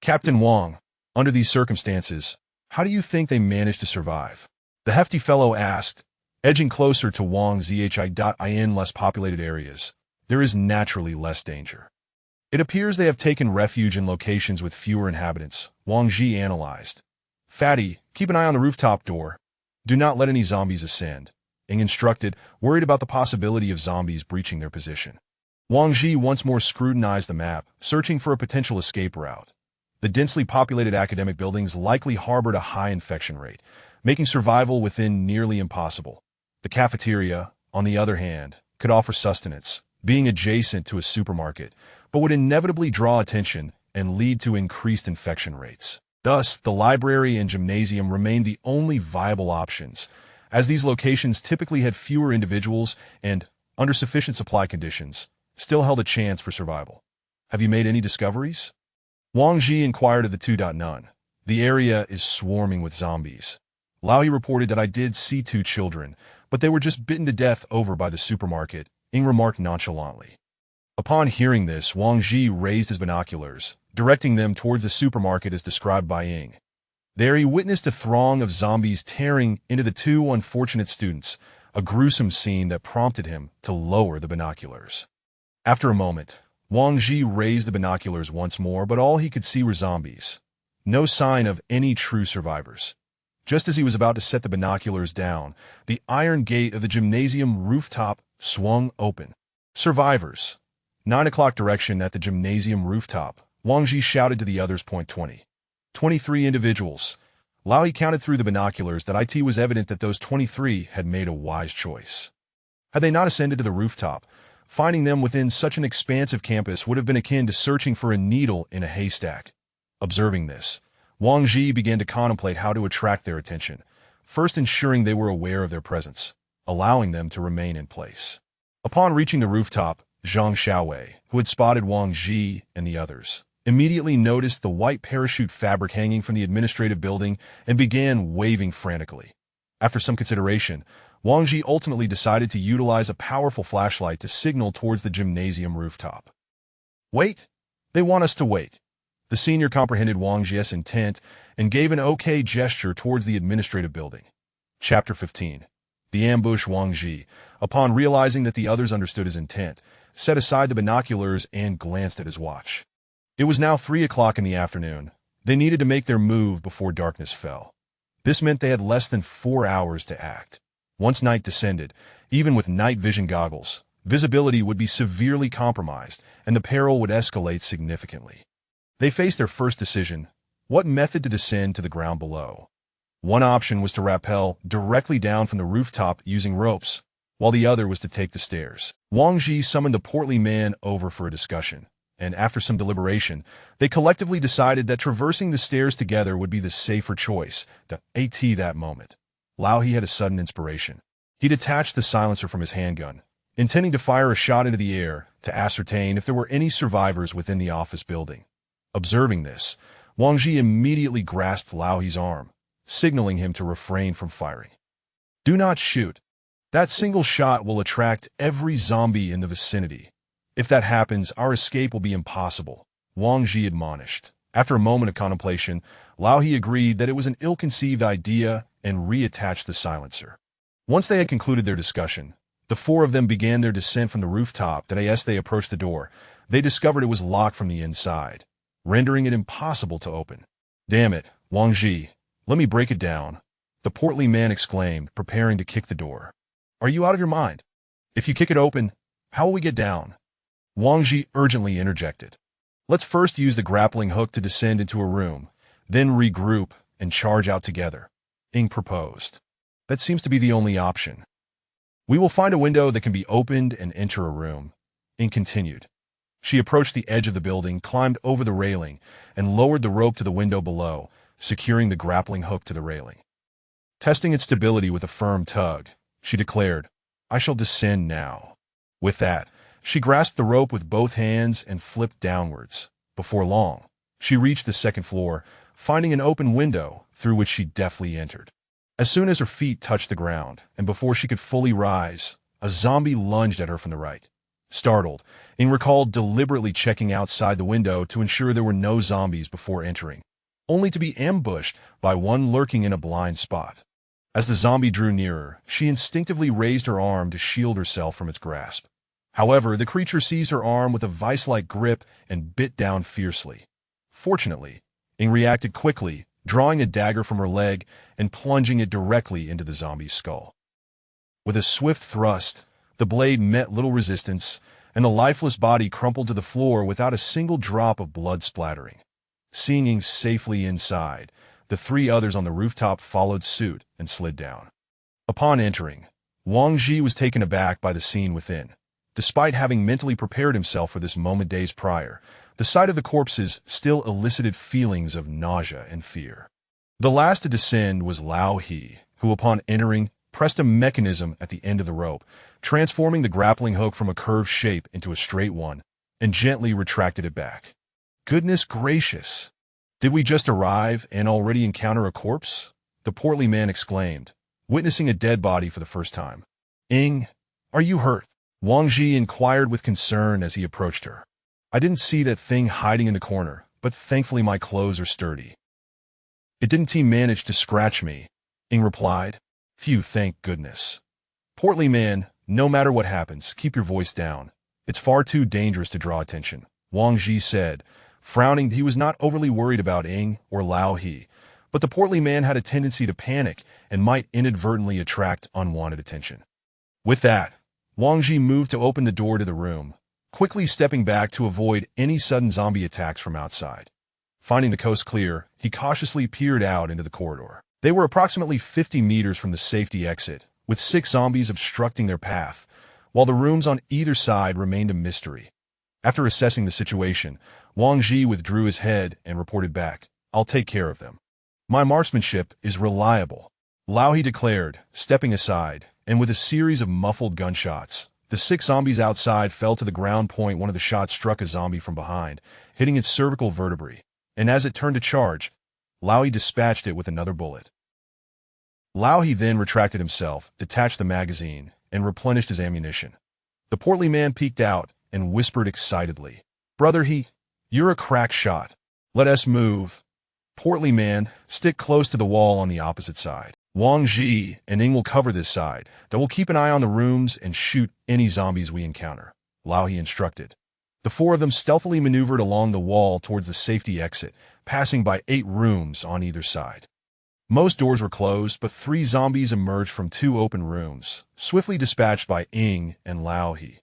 Captain Wang, under these circumstances, how do you think they managed to survive? The hefty fellow asked, edging closer to Wang Zhi.in less populated areas. There is naturally less danger. It appears they have taken refuge in locations with fewer inhabitants, Wang Ji analyzed. Fatty, keep an eye on the rooftop door. Do not let any zombies ascend, Ing instructed, worried about the possibility of zombies breaching their position. Wang Ji once more scrutinized the map, searching for a potential escape route. The densely populated academic buildings likely harbored a high infection rate, making survival within nearly impossible. The cafeteria, on the other hand, could offer sustenance, being adjacent to a supermarket, but would inevitably draw attention and lead to increased infection rates. Thus, the library and gymnasium remained the only viable options, as these locations typically had fewer individuals and, under sufficient supply conditions, still held a chance for survival. Have you made any discoveries? Wang Ji inquired of the 2.None. The area is swarming with zombies. Lao He reported that I did see 2 children, but they were just bitten to death over by the supermarket, Ing remarked nonchalantly. Upon hearing this, Wang Ji raised his binoculars, directing them towards the supermarket as described by Ing. There he witnessed a throng of zombies tearing into the 2 unfortunate students, a gruesome scene that prompted him to lower the binoculars. After a moment, Wang Ji raised the binoculars once more, but all he could see were zombies. No sign of any true survivors. Just as he was about to set the binoculars down, the iron gate of the gymnasium rooftop swung open. Survivors. 9 o'clock direction at the gymnasium rooftop, Wang Ji shouted to the others. 23 individuals. Lao He counted through the binoculars that it was evident that those 23 had made a wise choice. Had they not ascended to the rooftop, finding them within such an expansive campus would have been akin to searching for a needle in a haystack. Observing this, Wang Ji began to contemplate how to attract their attention, first ensuring they were aware of their presence, allowing them to remain in place. Upon reaching the rooftop, Zhang Xiaowei, who had spotted Wang Ji and the others, immediately noticed the white parachute fabric hanging from the administrative building and began waving frantically. After some consideration, Wang Ji ultimately decided to utilize a powerful flashlight to signal towards the gymnasium rooftop. Wait! They want us to wait. The senior comprehended Wang Ji's intent and gave an okay gesture towards the administrative building. Chapter 15. The ambush. Wang Ji, upon realizing that the others understood his intent, set aside the binoculars and glanced at his watch. It was now 3 o'clock in the afternoon. They needed to make their move before darkness fell. This meant they had less than 4 hours to act. Once night descended, even with night vision goggles, visibility would be severely compromised and the peril would escalate significantly. They faced their first decision: what method to descend to the ground below. One option was to rappel directly down from the rooftop using ropes, while the other was to take the stairs. Wang Ji summoned the portly man over for a discussion, and after some deliberation, they collectively decided that traversing the stairs together would be the safer choice. At that moment, Lao He had a sudden inspiration. He detached the silencer from his handgun, intending to fire a shot into the air to ascertain if there were any survivors within the office building. Observing this, Wang Ji immediately grasped Lao He's arm, signaling him to refrain from firing. Do not shoot. That single shot will attract every zombie in the vicinity. If that happens, our escape will be impossible, Wang Ji admonished. After a moment of contemplation, Lao He agreed that it was an ill-conceived idea and reattached the silencer. Once they had concluded their discussion, the 4 of them began their descent from the rooftop. As they approached the door, they discovered it was locked from the inside, rendering it impossible to open. Damn it, Wang Ji, let me break it down, the portly man exclaimed, preparing to kick the door. Are you out of your mind? If you kick it open, how will we get down? Wang Ji urgently interjected. Let's first use the grappling hook to descend into a room, then regroup and charge out together, Ing proposed. That seems to be the only option. We will find a window that can be opened and enter a room. Ing continued. She approached the edge of the building, climbed over the railing, and lowered the rope to the window below, securing the grappling hook to the railing. Testing its stability with a firm tug, she declared, "I shall descend now." With that, she grasped the rope with both hands and flipped downwards. Before long, she reached the second floor, finding an open window through which she deftly entered. As soon as her feet touched the ground, and before she could fully rise, a zombie lunged at her from the right. Startled, Ing recalled deliberately checking outside the window to ensure there were no zombies before entering, only to be ambushed by one lurking in a blind spot. As the zombie drew nearer, she instinctively raised her arm to shield herself from its grasp. However, the creature seized her arm with a vice-like grip and bit down fiercely. Fortunately, Ing reacted quickly, drawing a dagger from her leg and plunging it directly into the zombie's skull. With a swift thrust, the blade met little resistance, and the lifeless body crumpled to the floor without a single drop of blood splattering. Seeing Ing safely inside, the three others on the rooftop followed suit and slid down. Upon entering, Wang Ji was taken aback by the scene within. Despite having mentally prepared himself for this moment days prior, the sight of the corpses still elicited feelings of nausea and fear. The last to descend was Lao He, who upon entering pressed a mechanism at the end of the rope, transforming the grappling hook from a curved shape into a straight one, and gently retracted it back. Goodness gracious! Did we just arrive and already encounter a corpse? The portly man exclaimed, witnessing a dead body for the first time. Ing, are you hurt? Wang Ji inquired with concern as he approached her. I didn't see that thing hiding in the corner, but thankfully my clothes are sturdy. It didn't manage to scratch me, Ing replied. Phew, thank goodness. Portly man, no matter what happens, keep your voice down. It's far too dangerous to draw attention, Wang Ji said, frowning. He was not overly worried about Ing or Lao He, but the portly man had a tendency to panic and might inadvertently attract unwanted attention. With that, Wang Ji moved to open the door to the room, quickly stepping back to avoid any sudden zombie attacks from outside. Finding the coast clear, he cautiously peered out into the corridor. They were approximately 50 meters from the safety exit, with 6 zombies obstructing their path, while the rooms on either side remained a mystery. After assessing the situation, Wang Ji withdrew his head and reported back, I'll take care of them. My marksmanship is reliable, Lao He declared, stepping aside, and with a series of muffled gunshots, the 6 zombies outside fell to the ground. One of the shots struck a zombie from behind, hitting its cervical vertebrae, and as it turned to charge, Lao He dispatched it with another bullet. Lao He then retracted himself, detached the magazine, and replenished his ammunition. The portly man peeked out and whispered excitedly, Brother He, you're a crack shot. Let us move. Portly man, stick close to the wall on the opposite side. Wang Ji and Ing will cover this side, though we'll keep an eye on the rooms and shoot any zombies we encounter, Lao He instructed. The 4 of them stealthily maneuvered along the wall towards the safety exit, passing by 8 rooms on either side. Most doors were closed, but 3 zombies emerged from 2 open rooms, swiftly dispatched by Ing and Lao He.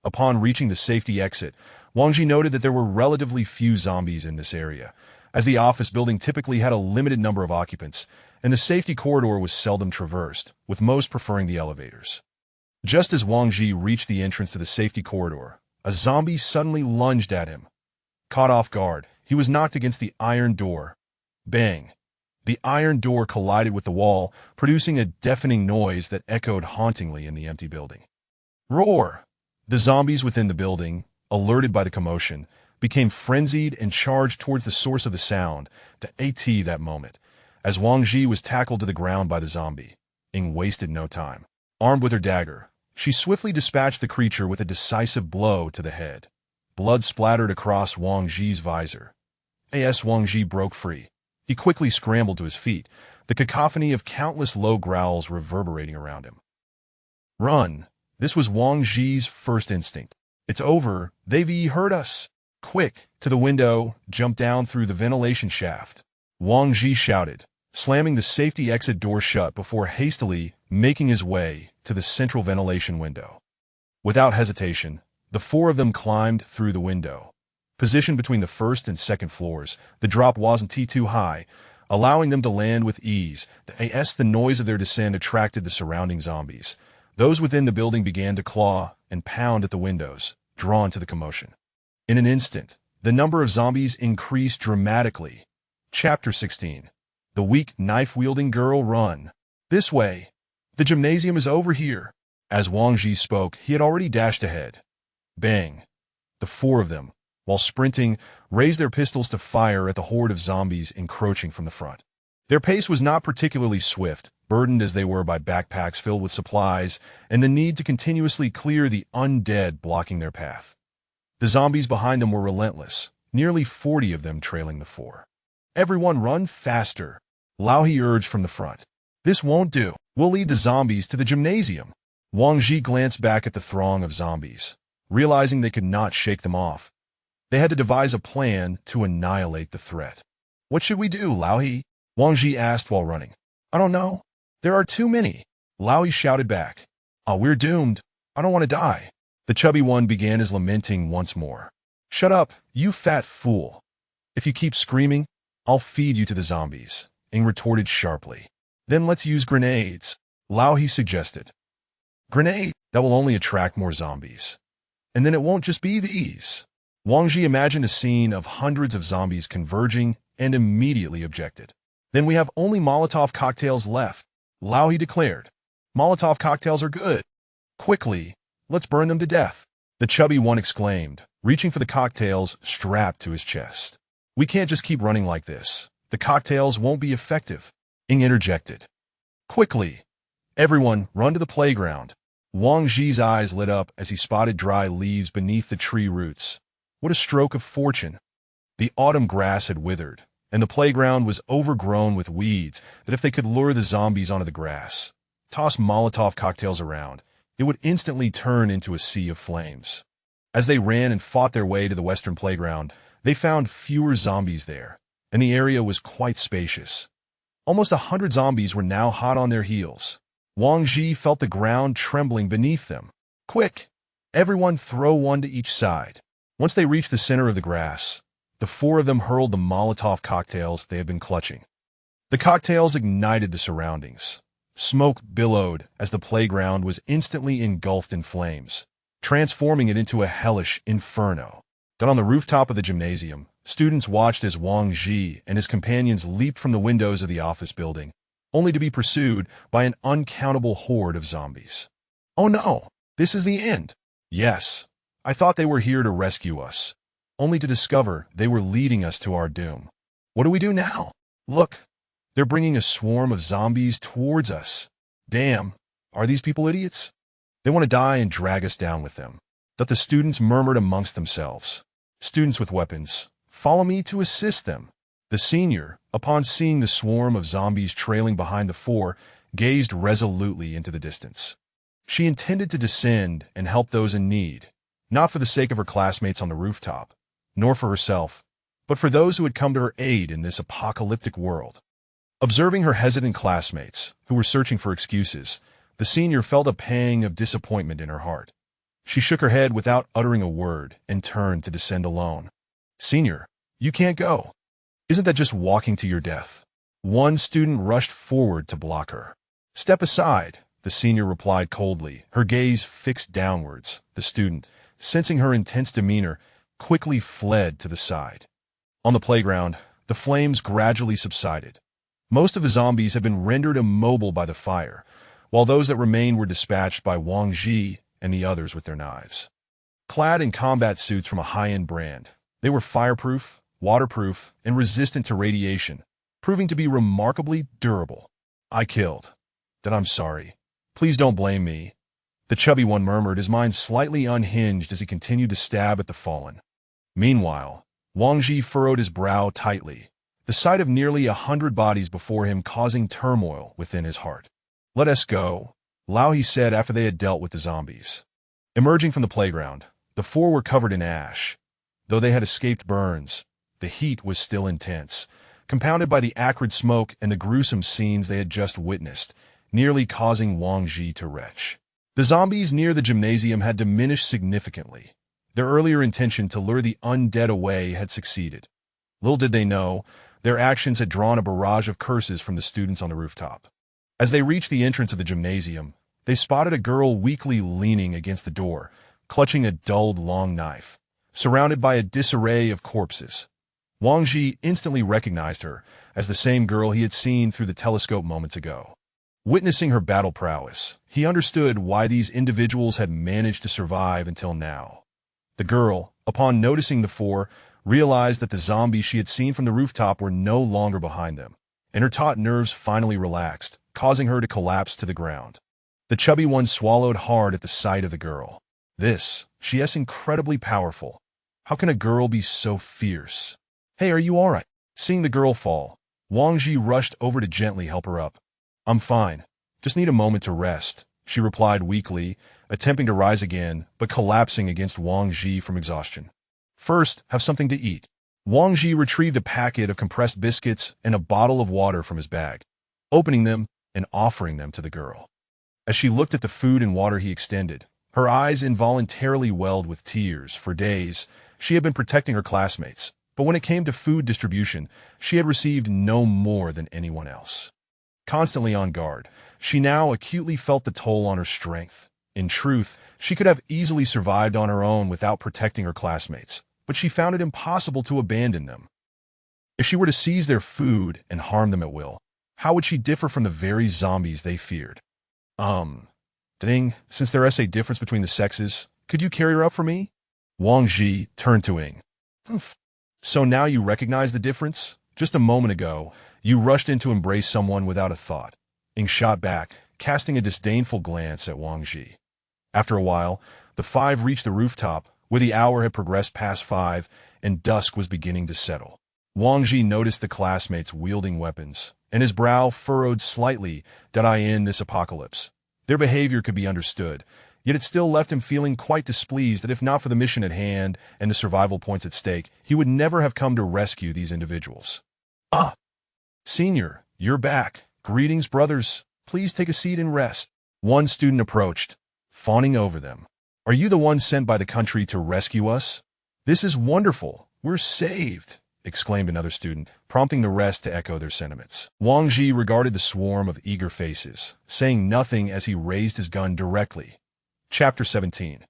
Upon reaching the safety exit, Wang Ji noted that there were relatively few zombies in this area, as the office building typically had a limited number of occupants, and the safety corridor was seldom traversed, with most preferring the elevators. Just as Wang Ji reached the entrance to the safety corridor, a zombie suddenly lunged at him. Caught off guard, he was knocked against the iron door. Bang! The iron door collided with the wall, producing a deafening noise that echoed hauntingly in the empty building. Roar! The zombies within the building, alerted by the commotion, became frenzied and charged towards the source of the sound, the AT that moment. As Wang Ji was tackled to the ground by the zombie, Ing wasted no time. Armed with her dagger, she swiftly dispatched the creature with a decisive blow to the head. Blood splattered across Wang Ji's visor. As Wang Ji broke free, he quickly scrambled to his feet, the cacophony of countless low growls reverberating around him. Run! This was Wang Ji's first instinct. It's over, they've heard us. Quick, to the window, jump down through the ventilation shaft. Wang Ji shouted, slamming the safety exit door shut before hastily making his way to the central ventilation window. Without hesitation, the 4 of them climbed through the window. Positioned between the first and second floors, the drop wasn't too high, allowing them to land with ease. The noise of their descent attracted the surrounding zombies, Those within the building began to claw and pound at the windows, drawn to the commotion. In an instant, the number of zombies increased dramatically. Chapter 16. The weak knife-wielding girl run. This way. The gymnasium is over here. As Wang Ji spoke, he had already dashed ahead. Bang. The four of them, while sprinting, raised their pistols to fire at the horde of zombies encroaching from the front. Their pace was not particularly swift, burdened as they were by backpacks filled with supplies and the need to continuously clear the undead blocking their path. The zombies behind them were relentless, nearly 40 of them trailing the four. Everyone run faster, Lao He urged from the front. This won't do. We'll lead the zombies to the gymnasium. Wang Ji glanced back at the throng of zombies, realizing they could not shake them off. They had to devise a plan to annihilate the threat. What should we do, Lao He? Wang Ji asked while running. I don't know. There are too many. Lao He shouted back. Oh, we're doomed. I don't want to die. The chubby one began his lamenting once more. Shut up, you fat fool. If you keep screaming, I'll feed you to the zombies, Ing retorted sharply. Then let's use grenades, Lao He suggested. Grenade? That will only attract more zombies. And then it won't just be these. Wang Ji imagined a scene of hundreds of zombies converging and immediately objected. Then we have only Molotov cocktails left, Lao He declared. Molotov cocktails are good. Quickly, let's burn them to death, the chubby one exclaimed, reaching for the cocktails strapped to his chest. We can't just keep running like this. The cocktails won't be effective, Ing interjected. Quickly, everyone run to the playground. Wang Ji's eyes lit up as he spotted dry leaves beneath the tree roots. What a stroke of fortune. The autumn grass had withered, and the playground was overgrown with weeds that if they could lure the zombies onto the grass, toss Molotov cocktails around, it would instantly turn into a sea of flames. As they ran and fought their way to the western playground, they found fewer zombies there, and the area was quite spacious. Almost 100 zombies were now hot on their heels. Wang Ji felt the ground trembling beneath them. Quick! Everyone throw one to each side. Once they reached the center of the grass, the four of them hurled the Molotov cocktails they had been clutching. The cocktails ignited the surroundings. Smoke billowed as the playground was instantly engulfed in flames, transforming it into a hellish inferno. Then on the rooftop of the gymnasium, students watched as Wang Ji and his companions leaped from the windows of the office building, only to be pursued by an uncountable horde of zombies. Oh no, this is the end. Yes, I thought they were here to rescue us, only to discover they were leading us to our doom. What do we do now? Look, they're bringing a swarm of zombies towards us. Damn, are these people idiots? They want to die and drag us down with them. But the students murmured amongst themselves. Students with weapons, follow me to assist them. The senior, upon seeing the swarm of zombies trailing behind the four, gazed resolutely into the distance. She intended to descend and help those in need, not for the sake of her classmates on the rooftop, nor for herself, but for those who had come to her aid in this apocalyptic world. Observing her hesitant classmates, who were searching for excuses, the senior felt a pang of disappointment in her heart. She shook her head without uttering a word and turned to descend alone. Senior, you can't go. Isn't that just walking to your death? One student rushed forward to block her. Step aside, the senior replied coldly, her gaze fixed downwards. The student, sensing her intense demeanor, quickly fled to the side. On the playground, the flames gradually subsided. Most of the zombies had been rendered immobile by the fire, while those that remained were dispatched by Wang Ji and the others with their knives. Clad in combat suits from a high-end brand, they were fireproof, waterproof, and resistant to radiation, proving to be remarkably durable. I killed. Then I'm sorry. Please don't blame me. The chubby one murmured, his mind slightly unhinged as he continued to stab at the fallen. Meanwhile, Wang Ji furrowed his brow tightly, the sight of nearly 100 bodies before him causing turmoil within his heart. Let us go, Lao He said after they had dealt with the zombies. Emerging from the playground, the four were covered in ash. Though they had escaped burns, the heat was still intense, compounded by the acrid smoke and the gruesome scenes they had just witnessed, nearly causing Wang Ji to retch. The zombies near the gymnasium had diminished significantly. Their earlier intention to lure the undead away had succeeded. Little did they know, their actions had drawn a barrage of curses from the students on the rooftop. As they reached the entrance of the gymnasium, they spotted a girl weakly leaning against the door, clutching a dulled long knife, surrounded by a disarray of corpses. Wang Ji instantly recognized her as the same girl he had seen through the telescope moments ago. Witnessing her battle prowess, he understood why these individuals had managed to survive until now. The girl, upon noticing the four, realized that the zombies she had seen from the rooftop were no longer behind them, and her taut nerves finally relaxed, causing her to collapse to the ground. The chubby one swallowed hard at the sight of the girl. She is incredibly powerful. How can a girl be so fierce? Hey, are you alright? Seeing the girl fall, Wang Ji rushed over to gently help her up. I'm fine. Just need a moment to rest, she replied weakly, attempting to rise again, but collapsing against Wang Ji from exhaustion. First, have something to eat. Wang Ji retrieved a packet of compressed biscuits and a bottle of water from his bag, opening them and offering them to the girl. As she looked at the food and water he extended, her eyes involuntarily welled with tears. For days, she had been protecting her classmates, but when it came to food distribution, she had received no more than anyone else. Constantly on guard, she now acutely felt the toll on her strength. In truth, she could have easily survived on her own without protecting her classmates, but she found it impossible to abandon them. If she were to seize their food and harm them at will, how would she differ from the very zombies they feared? Since there is a difference between the sexes, could you carry her up for me? Wang Ji turned to Ing. So now you recognize the difference? Just a moment ago, you rushed in to embrace someone without a thought. Ing shot back, casting a disdainful glance at Wang Ji. After a while, the five reached the rooftop, where the hour had progressed past 5 and dusk was beginning to settle. Wang Ji noticed the classmates wielding weapons, and his brow furrowed slightly. Did I end this apocalypse? Their behavior could be understood, yet it still left him feeling quite displeased that if not for the mission at hand and the survival points at stake, he would never have come to rescue these individuals. Senior, you're back. Greetings, brothers. Please take a seat and rest. One student approached, fawning over them. Are you the one sent by the country to rescue us? This is wonderful. We're saved, exclaimed another student, prompting the rest to echo their sentiments. Wang Ji regarded the swarm of eager faces, saying nothing as he raised his gun directly. Chapter 17.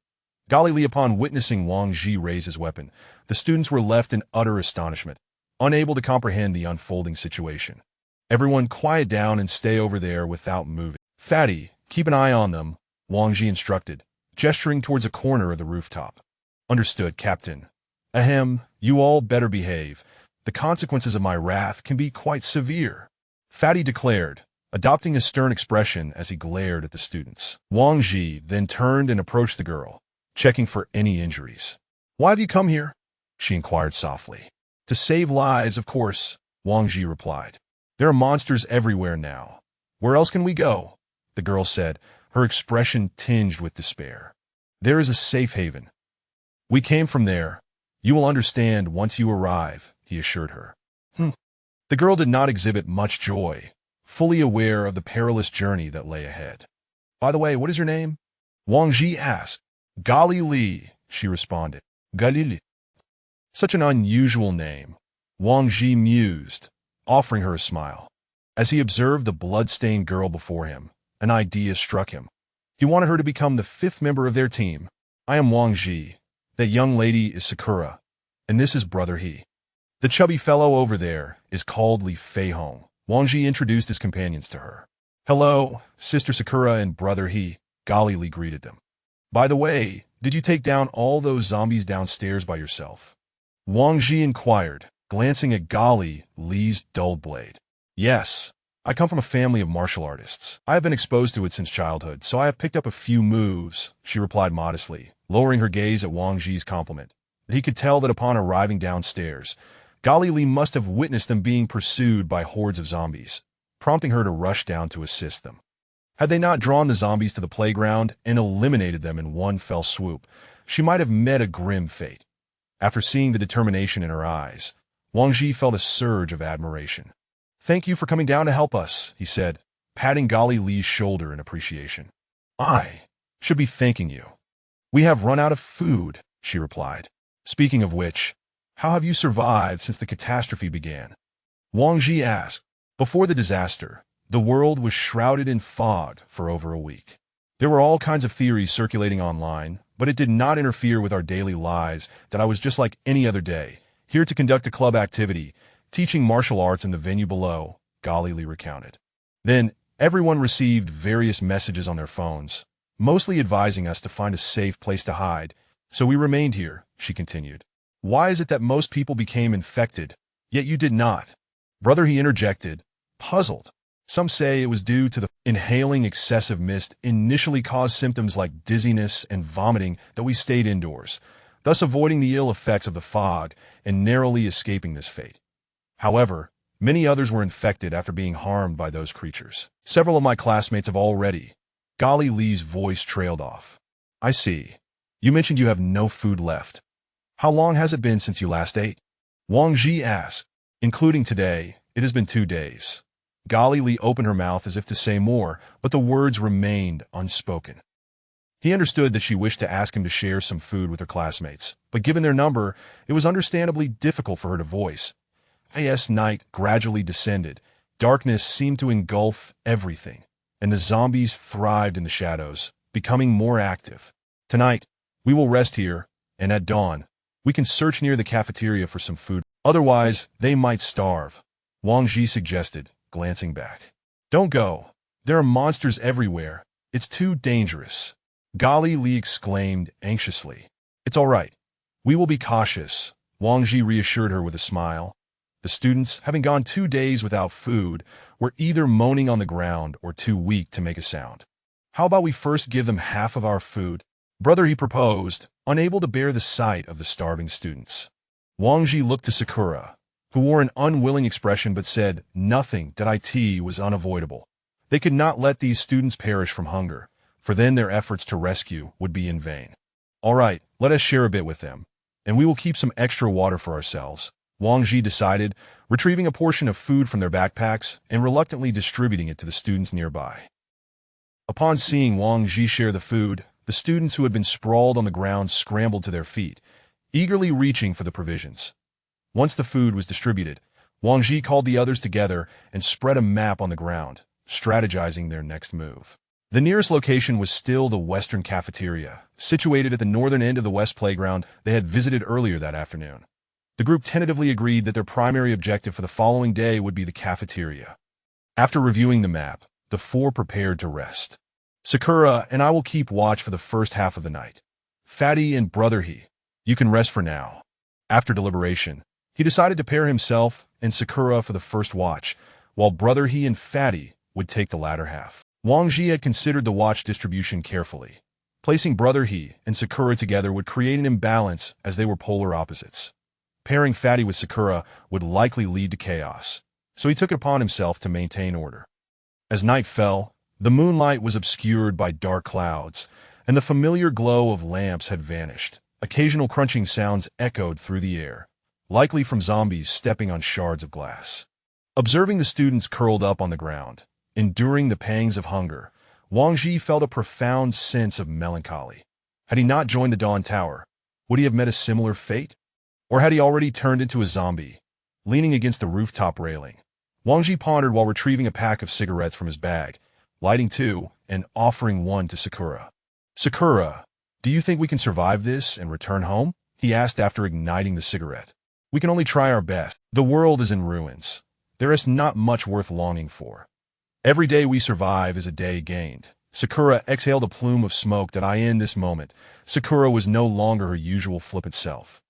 Galilee. Upon witnessing Wang Ji raise his weapon, the students were left in utter astonishment, unable to comprehend the unfolding situation. Everyone quiet down and stay over there without moving. Fatty, keep an eye on them, Wang Ji instructed, gesturing towards a corner of the rooftop. Understood, Captain. Ahem, you all better behave. The consequences of my wrath can be quite severe, Fatty declared, adopting a stern expression as he glared at the students. Wang Ji then turned and approached the girl, checking for any injuries. Why have you come here? She inquired softly. To save lives, of course, Wang Ji replied. There are monsters everywhere now. Where else can we go? The girl said, her expression tinged with despair. There is a safe haven. We came from there. You will understand once you arrive, he assured her. The girl did not exhibit much joy, fully aware of the perilous journey that lay ahead. By the way, what is your name? Wang Ji asked. Galilee, she responded. Galilee. Such an unusual name, Wang Ji mused, offering her a smile. As he observed the blood-stained girl before him, an idea struck him. He wanted her to become the 5th member of their team. I am Wang Ji. That young lady is Sakura, and this is Brother He. The chubby fellow over there is called Li Fei Hong. Wang Ji introduced his companions to her. Hello, Sister Sakura and Brother He, Galilee greeted them. By the way, did you take down all those zombies downstairs by yourself? Wang Ji inquired, glancing at Gali Li's dull blade. Yes, I come from a family of martial artists. I have been exposed to it since childhood, so I have picked up a few moves, she replied modestly, lowering her gaze at Wang Ji's compliment. He could tell that upon arriving downstairs, Gali Li must have witnessed them being pursued by hordes of zombies, prompting her to rush down to assist them. Had they not drawn the zombies to the playground and eliminated them in one fell swoop, she might have met a grim fate. After seeing the determination in her eyes, Wang Ji felt a surge of admiration. Thank you for coming down to help us, he said, patting Gali Li's shoulder in appreciation. I should be thanking you. We have run out of food, she replied. Speaking of which, how have you survived since the catastrophe began? Wang Ji asked. Before the disaster, the world was shrouded in fog for over a week. There were all kinds of theories circulating online, but it did not interfere with our daily lives, that I was just like any other day, here to conduct a club activity, teaching martial arts in the venue below, Lee recounted. Then, everyone received various messages on their phones, mostly advising us to find a safe place to hide, so we remained here, she continued. Why is it that most people became infected, yet you did not? Brother, he interjected, puzzled. Some say it was due to the inhaling excessive mist initially caused symptoms like dizziness and vomiting that we stayed indoors, thus avoiding the ill effects of the fog and narrowly escaping this fate. However, many others were infected after being harmed by those creatures. Several of my classmates have already. Lee's voice trailed off. I see. You mentioned you have no food left. How long has it been since you last ate? Wang Ji asked. Including today, it has been 2 days. Lee opened her mouth as if to say more, but the words remained unspoken. He understood that she wished to ask him to share some food with her classmates, but given their number, it was understandably difficult for her to voice. As night gradually descended, darkness seemed to engulf everything, and the zombies thrived in the shadows, becoming more active. Tonight, we will rest here, and at dawn, we can search near the cafeteria for some food. Otherwise, they might starve, Wang Ji suggested, glancing back. Don't go. There are monsters everywhere. It's too dangerous. Lee exclaimed anxiously. It's all right. We will be cautious, Wang Ji reassured her with a smile. The students, having gone 2 days without food, were either moaning on the ground or too weak to make a sound. How about we first give them half of our food? Brother, he proposed, unable to bear the sight of the starving students. Wang Ji looked to Sakura, who wore an unwilling expression but said nothing that it was unavoidable. They could not let these students perish from hunger, for then their efforts to rescue would be in vain. All right, let us share a bit with them, and we will keep some extra water for ourselves, Wang Ji decided, retrieving a portion of food from their backpacks and reluctantly distributing it to the students nearby. Upon seeing Wang Ji share the food, the students who had been sprawled on the ground scrambled to their feet, eagerly reaching for the provisions. Once the food was distributed, Wang Ji called the others together and spread a map on the ground, strategizing their next move. The nearest location was still the Western Cafeteria, situated at the northern end of the West Playground they had visited earlier that afternoon. The group tentatively agreed that their primary objective for the following day would be the cafeteria. After reviewing the map, the four prepared to rest. Sakura and I will keep watch for the first half of the night. Fatty and Brother He, you can rest for now. After deliberation, he decided to pair himself and Sakura for the first watch, while Brother He and Fatty would take the latter half. Wang Ji had considered the watch distribution carefully. Placing Brother He and Sakura together would create an imbalance as they were polar opposites. Pairing Fatty with Sakura would likely lead to chaos, so he took it upon himself to maintain order. As night fell, the moonlight was obscured by dark clouds, and the familiar glow of lamps had vanished. Occasional crunching sounds echoed through the air, likely from zombies stepping on shards of glass. Observing the students curled up on the ground, enduring the pangs of hunger, Wang Ji felt a profound sense of melancholy. Had he not joined the Dawn Tower, would he have met a similar fate? Or had he already turned into a zombie, leaning against the rooftop railing? Wang Ji pondered while retrieving a pack of cigarettes from his bag, lighting two and offering one to Sakura. Sakura, do you think we can survive this and return home? He asked after igniting the cigarette. We can only try our best. The world is in ruins. There is not much worth longing for. Every day we survive is a day gained. Sakura exhaled a plume of smoke that in this moment, Sakura was no longer her usual flippant self.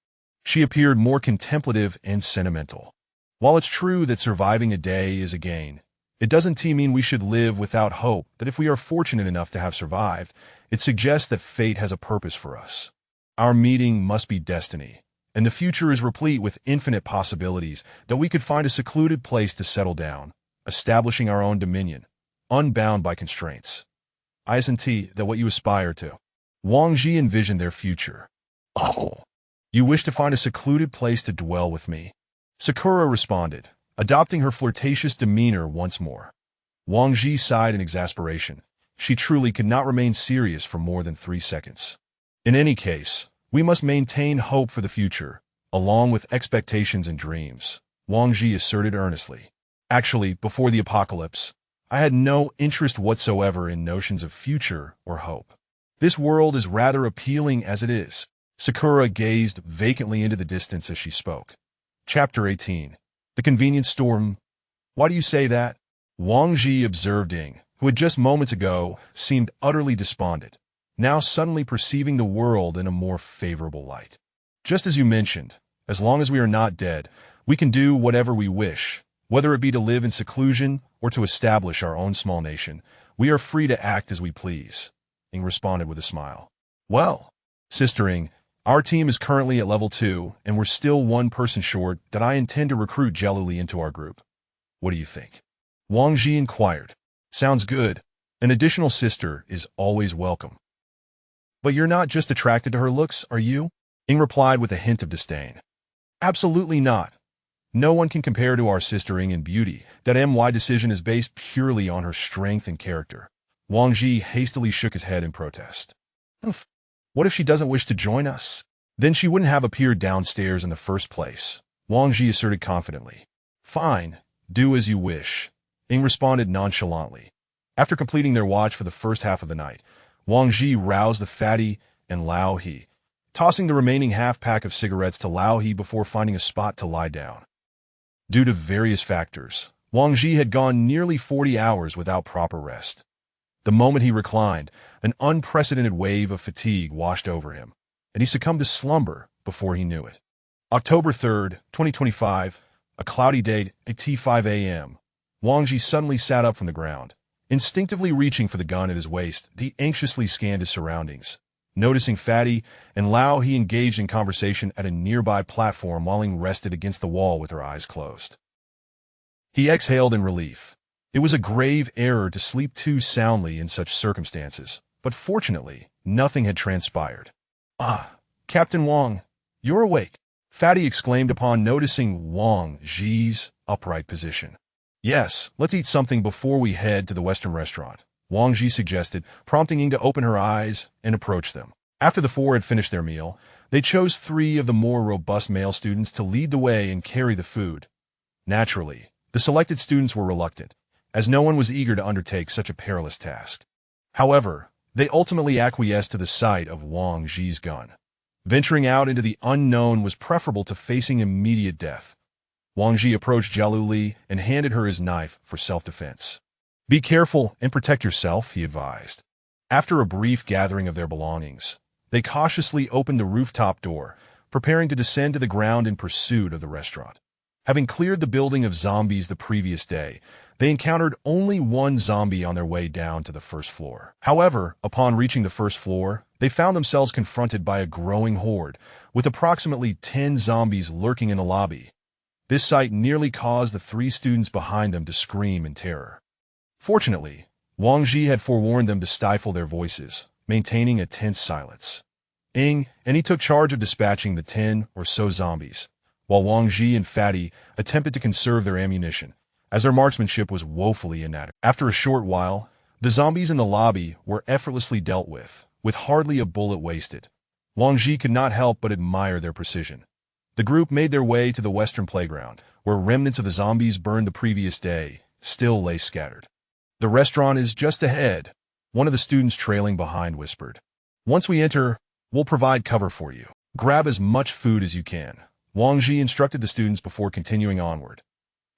She appeared more contemplative and sentimental. While it's true that surviving a day is a gain, it doesn't mean we should live without hope that if we are fortunate enough to have survived, it suggests that fate has a purpose for us. Our meeting must be destiny, and the future is replete with infinite possibilities that we could find a secluded place to settle down, establishing our own dominion, unbound by constraints. Isn't that what you aspire to? Wang Ji envisioned their future. Oh, you wish to find a secluded place to dwell with me? Sakura responded, adopting her flirtatious demeanor once more. Wang Ji sighed in exasperation. She truly could not remain serious for more than 3 seconds. In any case, we must maintain hope for the future, along with expectations and dreams, Wang Ji asserted earnestly. Actually, before the apocalypse, I had no interest whatsoever in notions of future or hope. This world is rather appealing as it is. Sakura gazed vacantly into the distance as she spoke. Chapter 18. The Convenience Store. Why do you say that? Wang Ji observed Ying, who had just moments ago seemed utterly despondent, now suddenly perceiving the world in a more favorable light. Just as you mentioned, as long as we are not dead, we can do whatever we wish, whether it be to live in seclusion or to establish our own small nation. We are free to act as we please, Ying responded with a smile. Well, Sister Ying, our team is currently at level 2, and we're still one person short that I intend to recruit Jeluli into our group. What do you think? Wang Ji inquired. Sounds good. An additional sister is always welcome. But you're not just attracted to her looks, are you? Ying replied with a hint of disdain. Absolutely not. No one can compare to our sister Ying in beauty. That MY decision is based purely on her strength and character. Wang Ji hastily shook his head in protest. Oof. What if she doesn't wish to join us? Then she wouldn't have appeared downstairs in the first place, Wang Ji asserted confidently. Fine, do as you wish, Ying responded nonchalantly. After completing their watch for the first half of the night, Wang Ji roused the fatty and Lao He, tossing the remaining half-pack of cigarettes to Lao He before finding a spot to lie down. Due to various factors, Wang Ji had gone nearly 40 hours without proper rest. The moment he reclined, an unprecedented wave of fatigue washed over him, and he succumbed to slumber before he knew it. October 3rd, 2025, a cloudy day at 5 a.m. Wang Ji suddenly sat up from the ground. Instinctively reaching for the gun at his waist, he anxiously scanned his surroundings. Noticing Fatty and Lao, he engaged in conversation at a nearby platform while Ying rested against the wall with her eyes closed. He exhaled in relief. It was a grave error to sleep too soundly in such circumstances, but fortunately, nothing had transpired. Ah, Captain Wang, you're awake, Fatty exclaimed upon noticing Wang Ji's upright position. Yes, let's eat something before we head to the Western restaurant, Wang Ji suggested, prompting Ying to open her eyes and approach them. After the four had finished their meal, they chose 3 of the more robust male students to lead the way and carry the food. Naturally, the selected students were reluctant, as no one was eager to undertake such a perilous task. However, they ultimately acquiesced to the sight of Wang Ji's gun. Venturing out into the unknown was preferable to facing immediate death. Wang Ji approached Jeluli and handed her his knife for self-defense. Be careful and protect yourself, he advised. After a brief gathering of their belongings, they cautiously opened the rooftop door, preparing to descend to the ground in pursuit of the restaurant. Having cleared the building of zombies the previous day, they encountered only 1 zombie on their way down to the first floor. However, upon reaching the first floor, they found themselves confronted by a growing horde, with approximately 10 zombies lurking in the lobby. This sight nearly caused the 3 students behind them to scream in terror. Fortunately, Wang Ji had forewarned them to stifle their voices, maintaining a tense silence. Ying and he took charge of dispatching the 10 or so zombies, while Wang Ji and Fatty attempted to conserve their ammunition, as their marksmanship was woefully inadequate. After a short while, the zombies in the lobby were effortlessly dealt with hardly a bullet wasted. Wang Ji could not help but admire their precision. The group made their way to the western playground, where remnants of the zombies burned the previous day still lay scattered. The restaurant is just ahead, one of the students trailing behind whispered. Once we enter, we'll provide cover for you. Grab as much food as you can, Wang Ji instructed the students before continuing onward.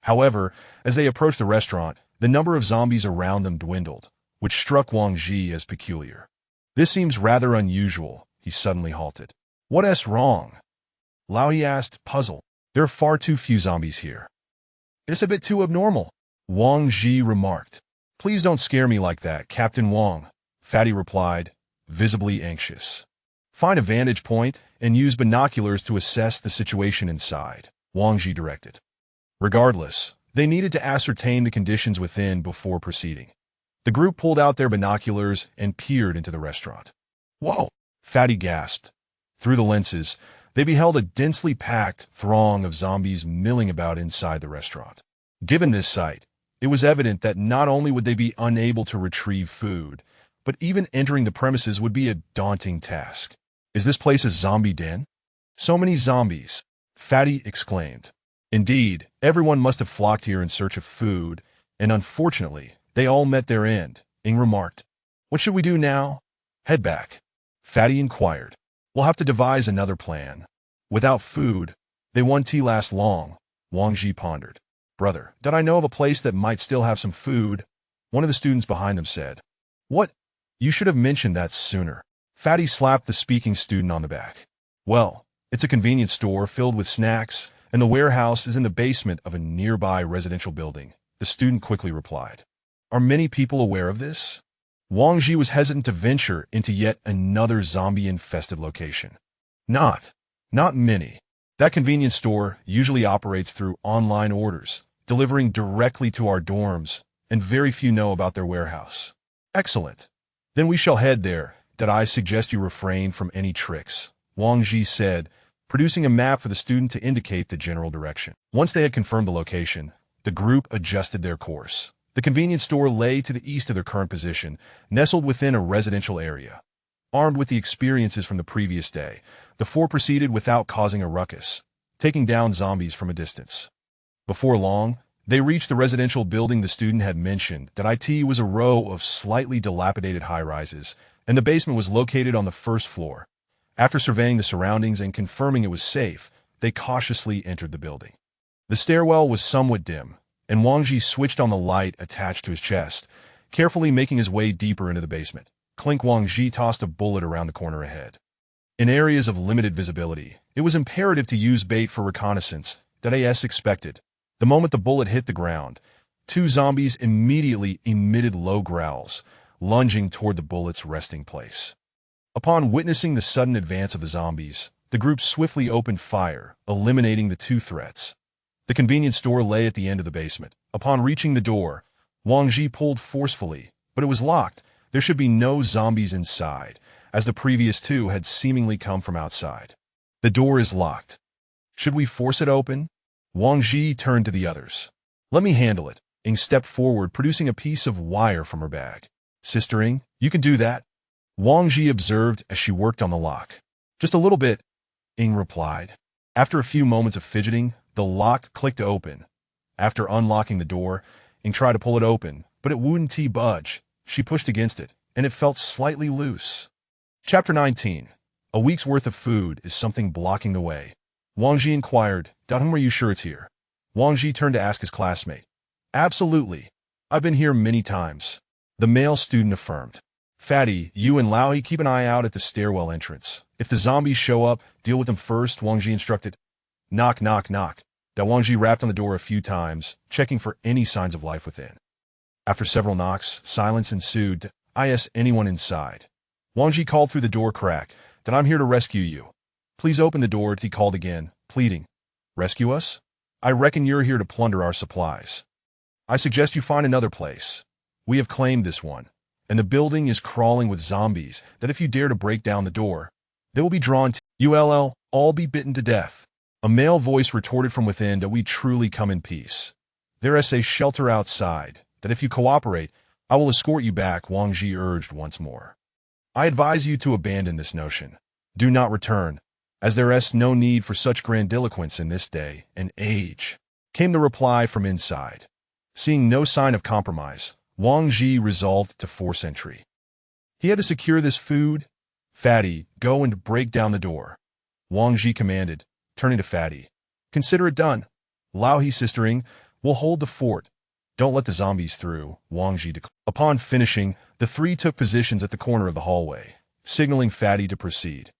However, as they approached the restaurant, the number of zombies around them dwindled, which struck Wang Ji as peculiar. This seems rather unusual, he suddenly halted. What's wrong? Lao He asked, puzzled. There are far too few zombies here. It's a bit too abnormal, Wang Ji remarked. Please don't scare me like that, Captain Wang, Fatty replied, visibly anxious. Find a vantage point and use binoculars to assess the situation inside, Wang Ji directed. Regardless, they needed to ascertain the conditions within before proceeding. The group pulled out their binoculars and peered into the restaurant. Whoa, Fatty gasped. Through the lenses, they beheld a densely packed throng of zombies milling about inside the restaurant. Given this sight, it was evident that not only would they be unable to retrieve food, but even entering the premises would be a daunting task. Is this place a zombie den? So many zombies, Fatty exclaimed. Indeed, everyone must have flocked here in search of food, and unfortunately, They all met their end. Ing remarked. What should we do now? Head back. Fatty inquired. We'll have to devise another plan. Without food, they won't last long, Wang Ji pondered. Brother, did I know of a place that might still have some food? One of the students behind them said. What? You should have mentioned that sooner. Fatty slapped the speaking student on the back. Well, it's a convenience store filled with snacks, and the warehouse is in the basement of a nearby residential building, the student quickly replied. Are many people aware of this? Wang Ji was hesitant to venture into yet another zombie-infested location. Not many. That convenience store usually operates through online orders, delivering directly to our dorms, and very few know about their warehouse. Excellent. Then we shall head there. Did I suggest you refrain from any tricks? Wang Ji said, producing a map for the student to indicate the general direction. Once they had confirmed the location, the group adjusted their course. The convenience store lay to the east of their current position, nestled within a residential area. Armed with the experiences from the previous day, the four proceeded without causing a ruckus, taking down zombies from a distance. Before long, they reached the residential building the student had mentioned. That it was a row of slightly dilapidated high-rises, and the basement was located on the first floor. After surveying the surroundings and confirming it was safe, they cautiously entered the building. The stairwell was somewhat dim, and Wang Ji switched on the light attached to his chest, carefully making his way deeper into the basement. Clink. Wang Ji tossed a bullet around the corner ahead. In areas of limited visibility, it was imperative to use bait for reconnaissance. That as expected. The moment the bullet hit the ground, two zombies immediately emitted low growls, lunging toward the bullet's resting place. Upon witnessing the sudden advance of the zombies, the group swiftly opened fire, eliminating the two threats. The convenience store lay at the end of the basement. Upon reaching the door, Wang Ji pulled forcefully, but it was locked. There should be no zombies inside, as the previous two had seemingly come from outside. The door is locked. Should we force it open? Wang Ji turned to the others. Let me handle it. Ing stepped forward, producing a piece of wire from her bag. Sister Ing, you can do that? Wang Ji observed as she worked on the lock. Just a little bit, Ing replied. After a few moments of fidgeting, the lock clicked open. After unlocking the door, Ing tried to pull it open, but it wouldn't budge. She pushed against it, and it felt slightly loose. Chapter 19. A week's worth of food is something blocking the way. Wang Ji inquired, Are you sure it's here? Wang Ji turned to ask his classmate. Absolutely. I've been here many times. The male student affirmed. Fatty, you and Lao keep an eye out at the stairwell entrance. If the zombies show up, deal with them first, Wang Ji instructed. Knock, knock, knock. Wang Ji rapped on the door a few times, checking for any signs of life within. After several knocks, silence ensued. Is anyone inside? Wang Ji called through the door crack. I'm here to rescue you. Please open the door, he called again, pleading. Rescue us? I reckon you're here to plunder our supplies. I suggest you find another place. We have claimed this one, and the building is crawling with zombies that if you dare to break down the door, they will be drawn to you'll all be bitten to death. A male voice retorted from within that we truly come in peace. There is a shelter outside, that if you cooperate, I will escort you back, Wang Ji urged once more. I advise you to abandon this notion. Do not return, as there is no need for such grandiloquence in this day and age, came the reply from inside. Seeing no sign of compromise, Wang Ji resolved to force entry. He had to secure this food. Fatty, go and break down the door. Wang Ji commanded, turning to Fatty. Consider it done. Lao He sistering, will hold the fort. Don't let the zombies through, Wang Ji declared. Upon finishing, the three took positions at the corner of the hallway, signaling Fatty to proceed.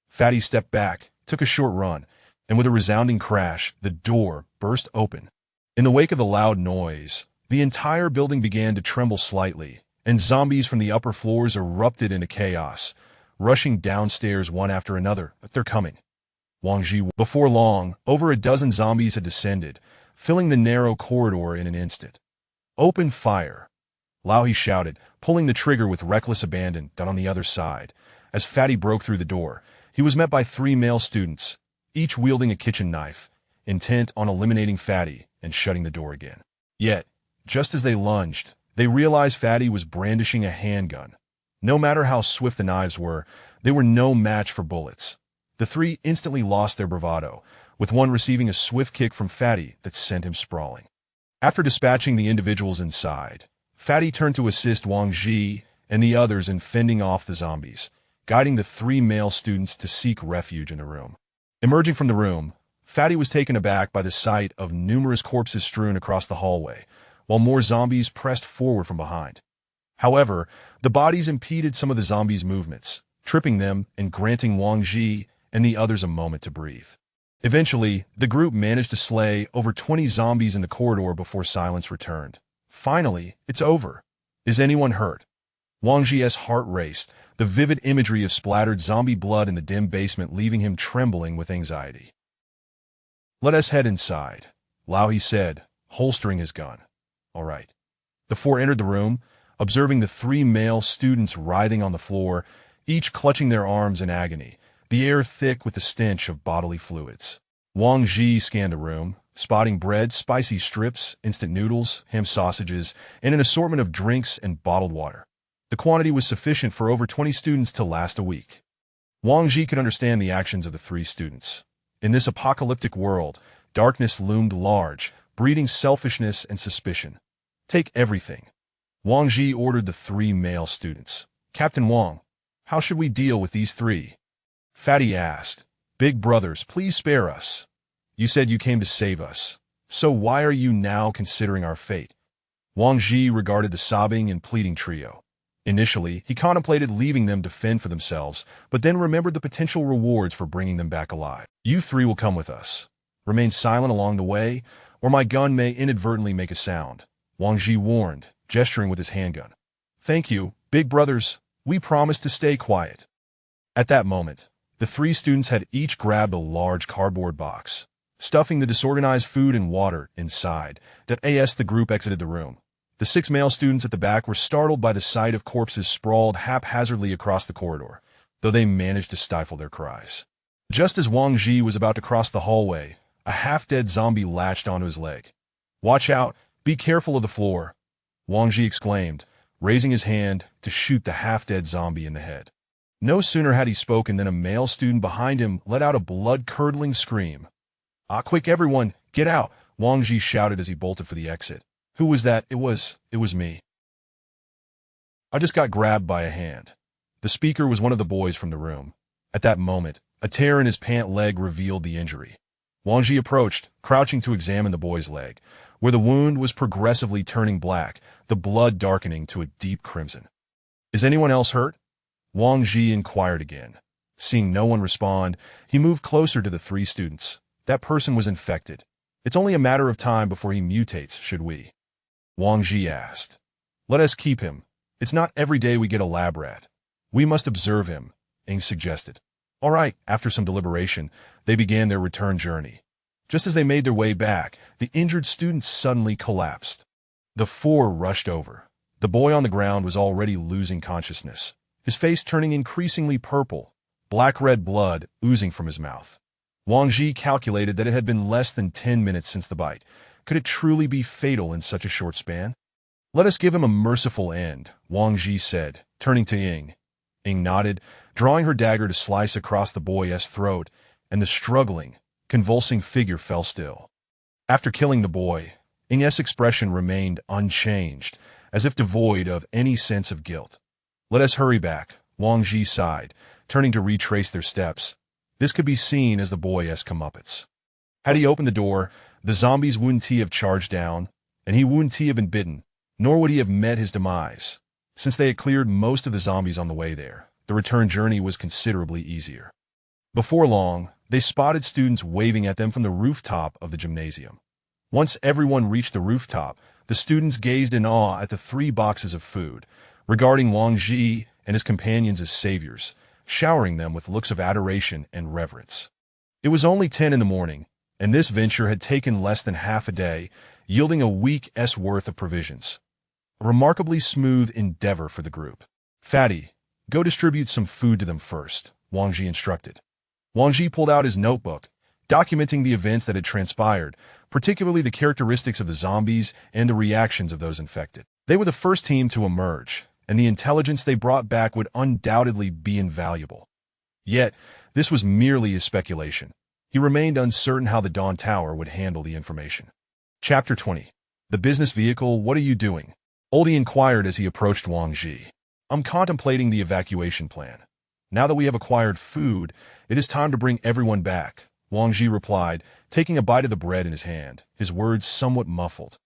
Fatty stepped back, took a short run, and with a resounding crash, the door burst open. In the wake of the loud noise, the entire building began to tremble slightly, and zombies from the upper floors erupted into chaos, rushing downstairs one after another. But they're coming. Wang Ji. Before long, over a dozen zombies had descended, filling the narrow corridor in an instant. Open fire! Lao He shouted, pulling the trigger with reckless abandon. On the other side, as Fatty broke through the door, he was met by three male students, each wielding a kitchen knife, intent on eliminating Fatty and shutting the door again. Yet, just as they lunged, they realized Fatty was brandishing a handgun. No matter how swift the knives were, they were no match for bullets. The three instantly lost their bravado, with one receiving a swift kick from Fatty that sent him sprawling. After dispatching the individuals inside, Fatty turned to assist Wang Ji and the others in fending off the zombies, guiding the three male students to seek refuge in the room. Emerging from the room, Fatty was taken aback by the sight of numerous corpses strewn across the hallway, while more zombies pressed forward from behind. However, the bodies impeded some of the zombies' movements, tripping them and granting Wang Ji and the others a moment to breathe. Eventually, the group managed to slay over 20 zombies in the corridor before silence returned. Finally, it's over. Is anyone hurt? Wang Ji's heart raced, the vivid imagery of splattered zombie blood in the dim basement leaving him trembling with anxiety. Let us head inside, Lao He said, holstering his gun. All right. The four entered the room, observing the three male students writhing on the floor, each clutching their arms in agony, the air thick with the stench of bodily fluids. Wang Ji scanned the room, spotting bread, spicy strips, instant noodles, ham sausages, and an assortment of drinks and bottled water. The quantity was sufficient for over 20 students to last a week. Wang Ji could understand the actions of the three students. In this apocalyptic world, darkness loomed large, breeding selfishness and suspicion. Take everything. Wang Ji ordered the three male students. Captain Wang, how should we deal with these three? Fatty asked. Big brothers, please spare us. You said you came to save us. So why are you now considering our fate? Wang Ji regarded the sobbing and pleading trio. Initially, he contemplated leaving them to fend for themselves, but then remembered the potential rewards for bringing them back alive. You three will come with us. Remain silent along the way, or my gun may inadvertently make a sound, Wang Ji warned, gesturing with his handgun. Thank you, big brothers. We promise to stay quiet. At that moment, the three students had each grabbed a large cardboard box, stuffing the disorganized food and water inside. As the group exited the room, the six male students at the back were startled by the sight of corpses sprawled haphazardly across the corridor, though they managed to stifle their cries. Just as Wang Ji was about to cross the hallway, a half-dead zombie latched onto his leg. Watch out! Be careful of the floor! Wang Ji exclaimed, raising his hand to shoot the half-dead zombie in the head. No sooner had he spoken than a male student behind him let out a blood-curdling scream. Ah, quick everyone, get out! Wang Ji shouted as he bolted for the exit. Who was that? It was me. I just got grabbed by a hand. The speaker was one of the boys from the room. At that moment, a tear in his pant leg revealed the injury. Wang Ji approached, crouching to examine the boy's leg, where the wound was progressively turning black, the blood darkening to a deep crimson. Is anyone else hurt? Wang Ji inquired again. Seeing no one respond, he moved closer to the three students. That person was infected. It's only a matter of time before he mutates, should we? Wang Ji asked. Let us keep him. It's not every day we get a lab rat. We must observe him, Ing suggested. All right, after some deliberation, they began their return journey. Just as they made their way back, the injured student suddenly collapsed. The four rushed over. The boy on the ground was already losing consciousness, his face turning increasingly purple, black-red blood oozing from his mouth. Wang Ji calculated that it had been less than 10 minutes since the bite. Could it truly be fatal in such a short span? Let us give him a merciful end, Wang Ji said, turning to Ying. Ying nodded, drawing her dagger to slice across the boy's throat, and the struggling, convulsing figure fell still. After killing the boy, Ying's expression remained unchanged, as if devoid of any sense of guilt. Let us hurry back, Wang Ji sighed, turning to retrace their steps. This could be seen as the boy's comeuppance. Had he opened the door, the zombies wouldn't he have charged down, and he wouldn't he have been bitten, nor would he have met his demise. Since they had cleared most of the zombies on the way there, the return journey was considerably easier. Before long, they spotted students waving at them from the rooftop of the gymnasium. Once everyone reached the rooftop, the students gazed in awe at the three boxes of food, regarding Wang Ji and his companions as saviors, showering them with looks of adoration and reverence. It was only 10 in the morning, and this venture had taken less than half a day, yielding a week's worth of provisions. A remarkably smooth endeavor for the group. Fatty, go distribute some food to them first, Wang Ji instructed. Wang Ji pulled out his notebook, documenting the events that had transpired, particularly the characteristics of the zombies and the reactions of those infected. They were the first team to emerge, and the intelligence they brought back would undoubtedly be invaluable. Yet, this was merely his speculation. He remained uncertain how the Dawn Tower would handle the information. Chapter 20. The business vehicle, what are you doing? Oldie inquired as he approached Wang Ji. I'm contemplating the evacuation plan. Now that we have acquired food, it is time to bring everyone back, Wang Ji replied, taking a bite of the bread in his hand, his words somewhat muffled.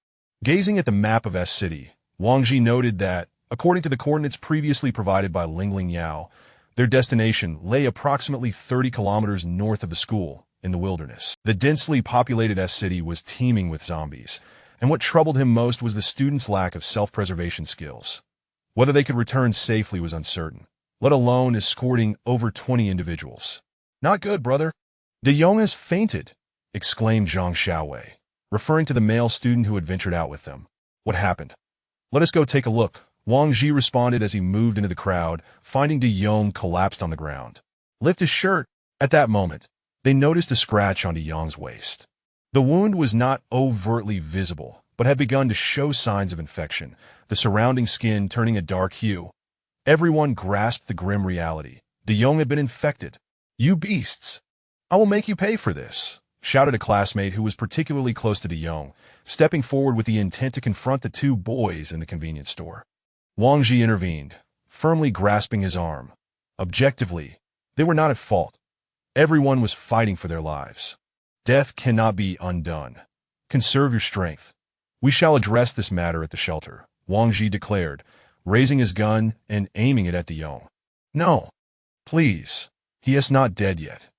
Gazing at the map of S City, Wang Ji noted that, according to the coordinates previously provided by Ling Yao, their destination lay approximately 30 kilometers north of the school, in the wilderness. The densely populated S City was teeming with zombies, and what troubled him most was the students' lack of self-preservation skills. Whether they could return safely was uncertain, let alone escorting over 20 individuals. Not good, brother. De Jong has fainted, exclaimed Zhang Xiaowei, referring to the male student who had ventured out with them. What happened? Let us go take a look, Wang Ji responded as he moved into the crowd, finding De Jong collapsed on the ground. Lift his shirt. At that moment, they noticed a scratch on De Jong's waist. The wound was not overtly visible, but had begun to show signs of infection, the surrounding skin turning a dark hue. Everyone grasped the grim reality. De Jong had been infected. You beasts! I will make you pay for this, shouted a classmate who was particularly close to De Jong, stepping forward with the intent to confront the two boys in the convenience store. Wang Ji intervened, firmly grasping his arm. Objectively, they were not at fault. Everyone was fighting for their lives. Death cannot be undone. Conserve your strength. We shall address this matter at the shelter, Wang Ji declared, raising his gun and aiming it at De Jong. No. Please. He is not dead yet.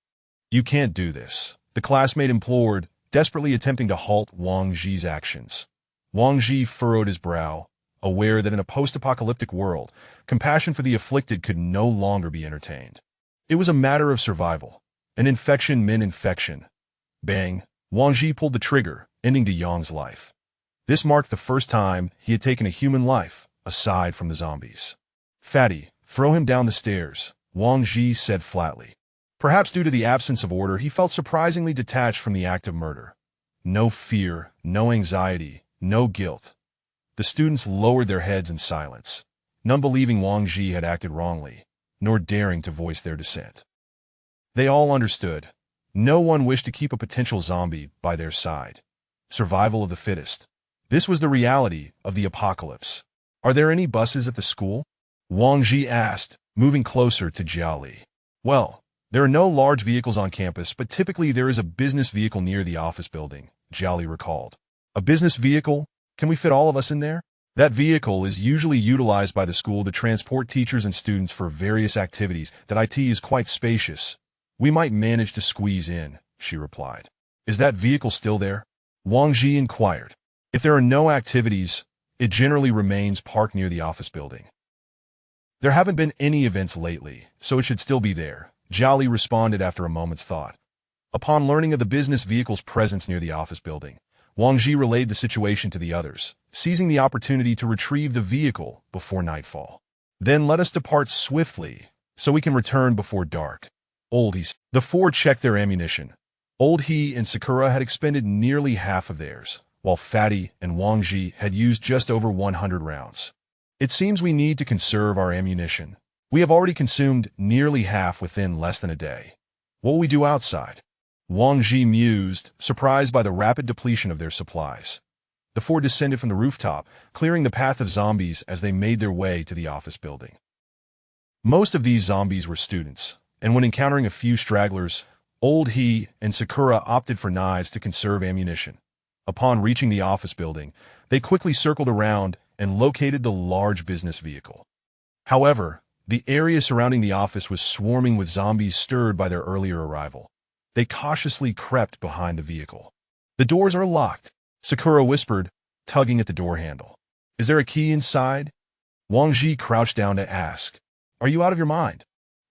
You can't do this, the classmate implored, desperately attempting to halt Wang Ji's actions. Wang Ji furrowed his brow, aware that in a post-apocalyptic world, compassion for the afflicted could no longer be entertained. It was a matter of survival. An infection meant infection. Bang! Wang Ji pulled the trigger, ending De Jong's life. This marked the first time he had taken a human life, aside from the zombies. Fatty, throw him down the stairs, Wang Ji said flatly. Perhaps due to the absence of order, he felt surprisingly detached from the act of murder. No fear, no anxiety, no guilt. The students lowered their heads in silence, none believing Wang Ji had acted wrongly, nor daring to voice their dissent. They all understood. No one wished to keep a potential zombie by their side. Survival of the fittest. This was the reality of the apocalypse. Are there any buses at the school? Wang Ji asked, moving closer to Jia Li. Well, there are no large vehicles on campus, but typically there is a business vehicle near the office building, Jia Li recalled. A business vehicle? Can we fit all of us in there? That vehicle is usually utilized by the school to transport teachers and students for various activities. That IT is quite spacious. We might manage to squeeze in, she replied. Is that vehicle still there? Wang Ji inquired. If there are no activities, it generally remains parked near the office building. There haven't been any events lately, so it should still be there, Jia Li responded after a moment's thought. Upon learning of the business vehicle's presence near the office building, Wang Ji relayed the situation to the others, seizing the opportunity to retrieve the vehicle before nightfall. Then let us depart swiftly, so we can return before dark. The four checked their ammunition. Old He and Sakura had expended nearly half of theirs, while Fatty and Wang Ji had used just over 100 rounds. It seems we need to conserve our ammunition. We have already consumed nearly half within less than a day. What will we do outside? Wang Ji mused, surprised by the rapid depletion of their supplies. The four descended from the rooftop, clearing the path of zombies as they made their way to the office building. Most of these zombies were students, and when encountering a few stragglers, Old He and Sakura opted for knives to conserve ammunition. Upon reaching the office building, they quickly circled around and located the large business vehicle. However, the area surrounding the office was swarming with zombies stirred by their earlier arrival. They cautiously crept behind the vehicle. The doors are locked, Sakura whispered, tugging at the door handle. Is there a key inside? Wang Ji crouched down to ask. Are you out of your mind?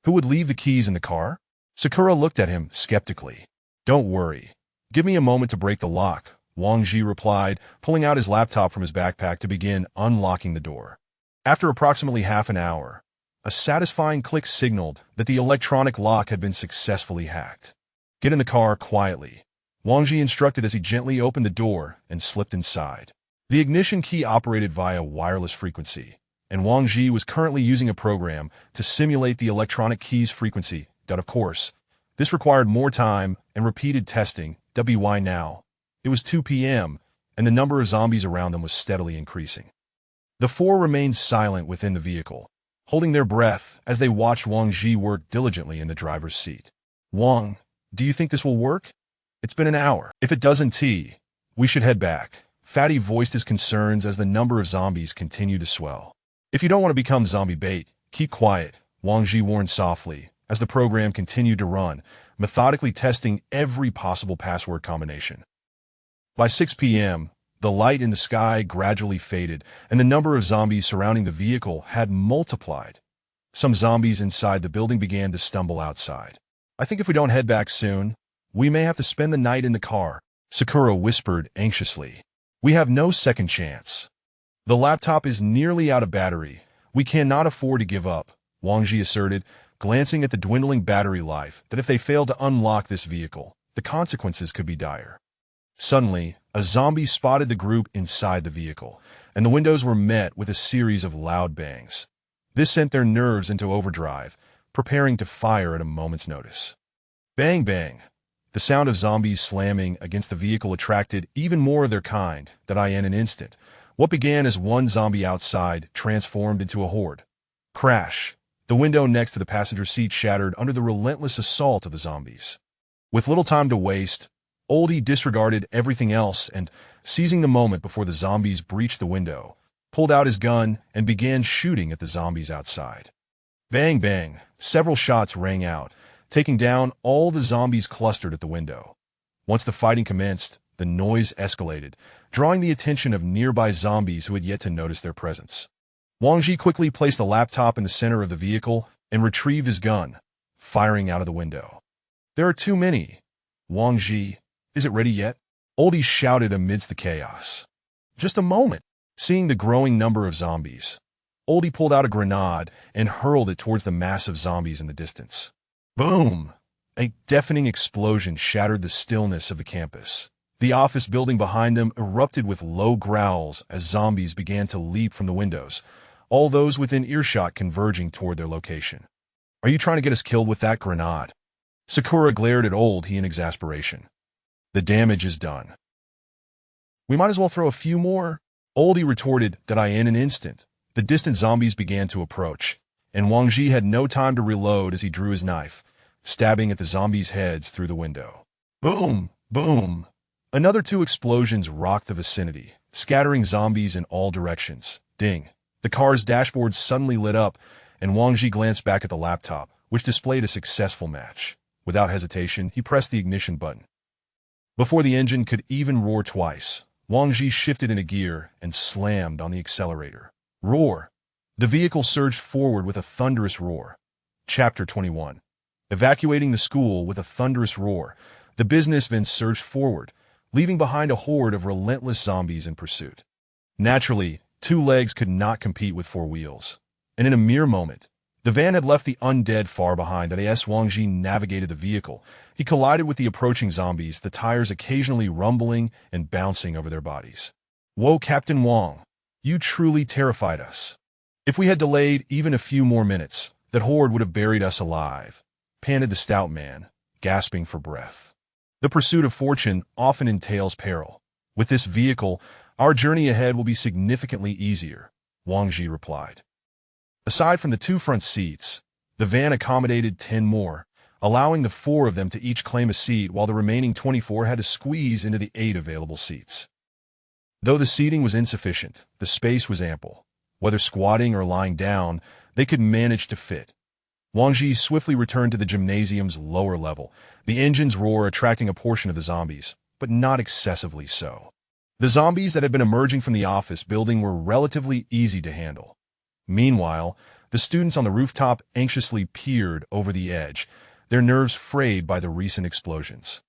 Who would leave the keys in the car? Sakura looked at him skeptically. Don't worry. Give me a moment to break the lock, Wang Ji replied, pulling out his laptop from his backpack to begin unlocking the door. After approximately half an hour, a satisfying click signaled that the electronic lock had been successfully hacked. Get in the car quietly, Wang Ji instructed as he gently opened the door and slipped inside. The ignition key operated via wireless frequency, and Wang Ji was currently using a program to simulate the electronic key's frequency. Of course, this required more time and repeated testing. Why now? It was 2 p.m., and the number of zombies around them was steadily increasing. The four remained silent within the vehicle, holding their breath as they watched Wang Ji work diligently in the driver's seat. Wang, do you think this will work? It's been an hour. If it doesn't, we should head back. Fatty voiced his concerns as the number of zombies continued to swell. If you don't want to become zombie bait, keep quiet, Wang Ji warned softly as the program continued to run, methodically testing every possible password combination. By 6 p.m., the light in the sky gradually faded, and the number of zombies surrounding the vehicle had multiplied. Some zombies inside the building began to stumble outside. I think if we don't head back soon, we may have to spend the night in the car, Sakura whispered anxiously. We have no second chance. The laptop is nearly out of battery. We cannot afford to give up, Wang Ji asserted, glancing at the dwindling battery life, that if they failed to unlock this vehicle, the consequences could be dire. Suddenly, a zombie spotted the group inside the vehicle, and the windows were met with a series of loud bangs. This sent their nerves into overdrive, preparing to fire at a moment's notice. Bang, bang. The sound of zombies slamming against the vehicle attracted even more of their kind that in an instant. What began as one zombie outside transformed into a horde. Crash. The window next to the passenger seat shattered under the relentless assault of the zombies. With little time to waste, Oldie disregarded everything else and, seizing the moment before the zombies breached the window, pulled out his gun and began shooting at the zombies outside. Bang, bang. Several shots rang out, taking down all the zombies clustered at the window. Once the fighting commenced, the noise escalated, drawing the attention of nearby zombies who had yet to notice their presence. Wang Ji quickly placed the laptop in the center of the vehicle and retrieved his gun, firing out of the window. There are too many. Wang Ji, is it ready yet? Oldie shouted amidst the chaos. Just a moment. Seeing the growing number of zombies, Oldie pulled out a grenade and hurled it towards the mass of zombies in the distance. Boom! A deafening explosion shattered the stillness of the campus. The office building behind them erupted with low growls as zombies began to leap from the windows, all those within earshot converging toward their location. Are you trying to get us killed with that grenade? Sakura glared at Oldie in exasperation. The damage is done. We might as well throw a few more. Oldie retorted that in an instant. The distant zombies began to approach, and Wang Ji had no time to reload as he drew his knife, stabbing at the zombies' heads through the window. Boom! Boom! Another two explosions rocked the vicinity, scattering zombies in all directions. Ding! The car's dashboard suddenly lit up, and Wang Ji glanced back at the laptop, which displayed a successful match. Without hesitation, he pressed the ignition button. Before the engine could even roar twice, Wang Ji shifted into gear and slammed on the accelerator. Roar! The vehicle surged forward with a thunderous roar. Chapter 21. Evacuating the school with a thunderous roar, the businessmen surged forward, leaving behind a horde of relentless zombies in pursuit. Naturally, two legs could not compete with four wheels, and in a mere moment, the van had left the undead far behind. As Wang Ji navigated the vehicle, he collided with the approaching zombies, the tires occasionally rumbling and bouncing over their bodies. Whoa, Captain Wang, you truly terrified us. If we had delayed even a few more minutes, that horde would have buried us alive, panted the stout man, gasping for breath. The pursuit of fortune often entails peril. With this vehicle, our journey ahead will be significantly easier, Wang Ji replied. Aside from the two front seats, the van accommodated 10 more, allowing the 4 of them to each claim a seat while the remaining 24 had to squeeze into the 8 available seats. Though the seating was insufficient, the space was ample. Whether squatting or lying down, they could manage to fit. Wang Ji swiftly returned to the gymnasium's lower level, the engine's roar attracting a portion of the zombies, but not excessively so. The zombies that had been emerging from the office building were relatively easy to handle. Meanwhile, the students on the rooftop anxiously peered over the edge, their nerves frayed by the recent explosions.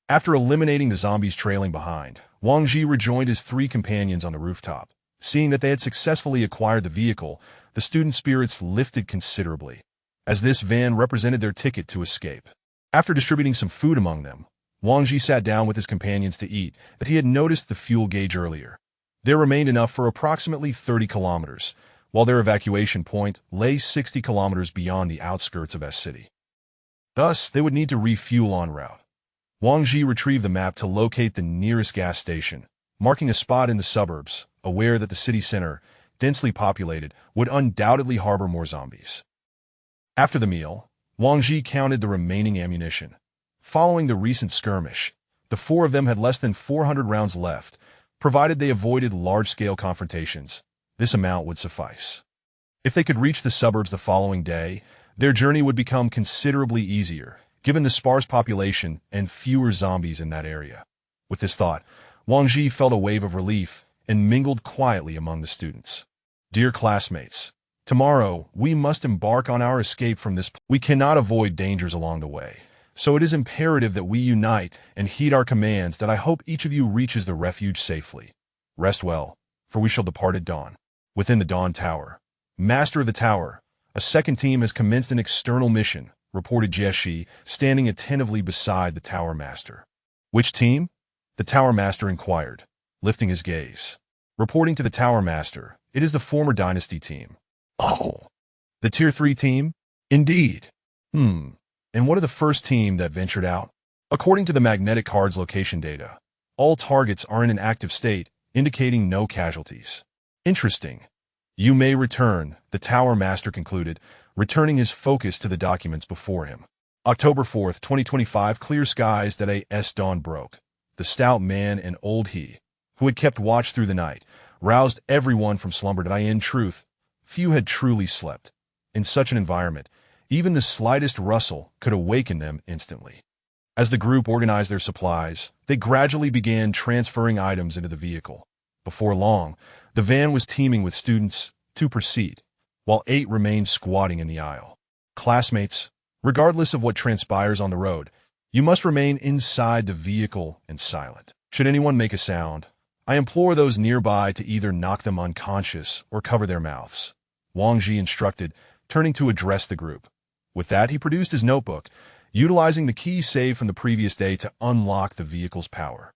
After eliminating the zombies trailing behind, Wang Ji rejoined his 3 companions on the rooftop. Seeing that they had successfully acquired the vehicle, the student spirits lifted considerably, as this van represented their ticket to escape. After distributing some food among them, Wang Ji sat down with his companions to eat, but he had noticed the fuel gauge earlier. There remained enough for approximately 30 kilometers, while their evacuation point lay 60 kilometers beyond the outskirts of S City. Thus, they would need to refuel en route. Wang Ji retrieved the map to locate the nearest gas station, marking a spot in the suburbs, aware that the city center, densely populated, would undoubtedly harbor more zombies. After the meal, Wang Ji counted the remaining ammunition. Following the recent skirmish, the four of them had less than 400 rounds left. Provided they avoided large-scale confrontations, this amount would suffice. If they could reach the suburbs the following day, their journey would become considerably easier, given the sparse population and fewer zombies in that area. With this thought, Wang Ji felt a wave of relief and mingled quietly among the students. Dear classmates, tomorrow we must embark on our escape from this place. We cannot avoid dangers along the way, so it is imperative that we unite and heed our commands. That I hope each of you reaches the refuge safely. Rest well, for we shall depart at dawn. Within the Dawn Tower, Master of the Tower, a second team has commenced an external mission, reported Jieshi, standing attentively beside the Tower Master. Which team? The Tower Master inquired, lifting his gaze. Reporting to the Tower Master, it is the former Dynasty team. Oh, the Tier 3 team? Indeed. And what of the first team that ventured out? According to the magnetic card's location data, all targets are in an active state, indicating no casualties. Interesting. You may return, the Tower Master concluded, returning his focus to the documents before him. October 4th, 2025, clear skies that as dawn broke. The stout man and old he, who had kept watch through the night, roused everyone from slumber. In truth, few had truly slept. In such an environment, even the slightest rustle could awaken them instantly. As the group organized their supplies, they gradually began transferring items into the vehicle. Before long, the van was teeming with students, 2 per seat, while 8 remained squatting in the aisle. Classmates, regardless of what transpires on the road, you must remain inside the vehicle and silent. Should anyone make a sound, I implore those nearby to either knock them unconscious or cover their mouths. Wang Ji instructed, turning to address the group. With that, he produced his notebook, utilizing the key saved from the previous day to unlock the vehicle's power.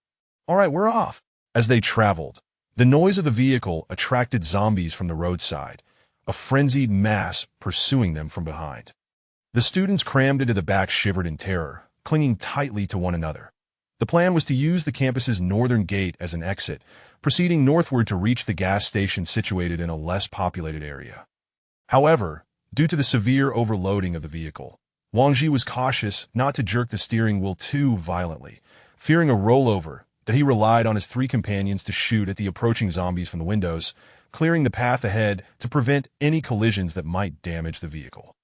All right, we're off. As they traveled, the noise of the vehicle attracted zombies from the roadside, a frenzied mass pursuing them from behind. The students crammed into the back shivered in terror, clinging tightly to one another. The plan was to use the campus's northern gate as an exit, proceeding northward to reach the gas station situated in a less populated area. However, due to the severe overloading of the vehicle, Wang Ji was cautious not to jerk the steering wheel too violently, fearing a rollover, that he relied on his 3 companions to shoot at the approaching zombies from the windows, clearing the path ahead to prevent any collisions that might damage the vehicle.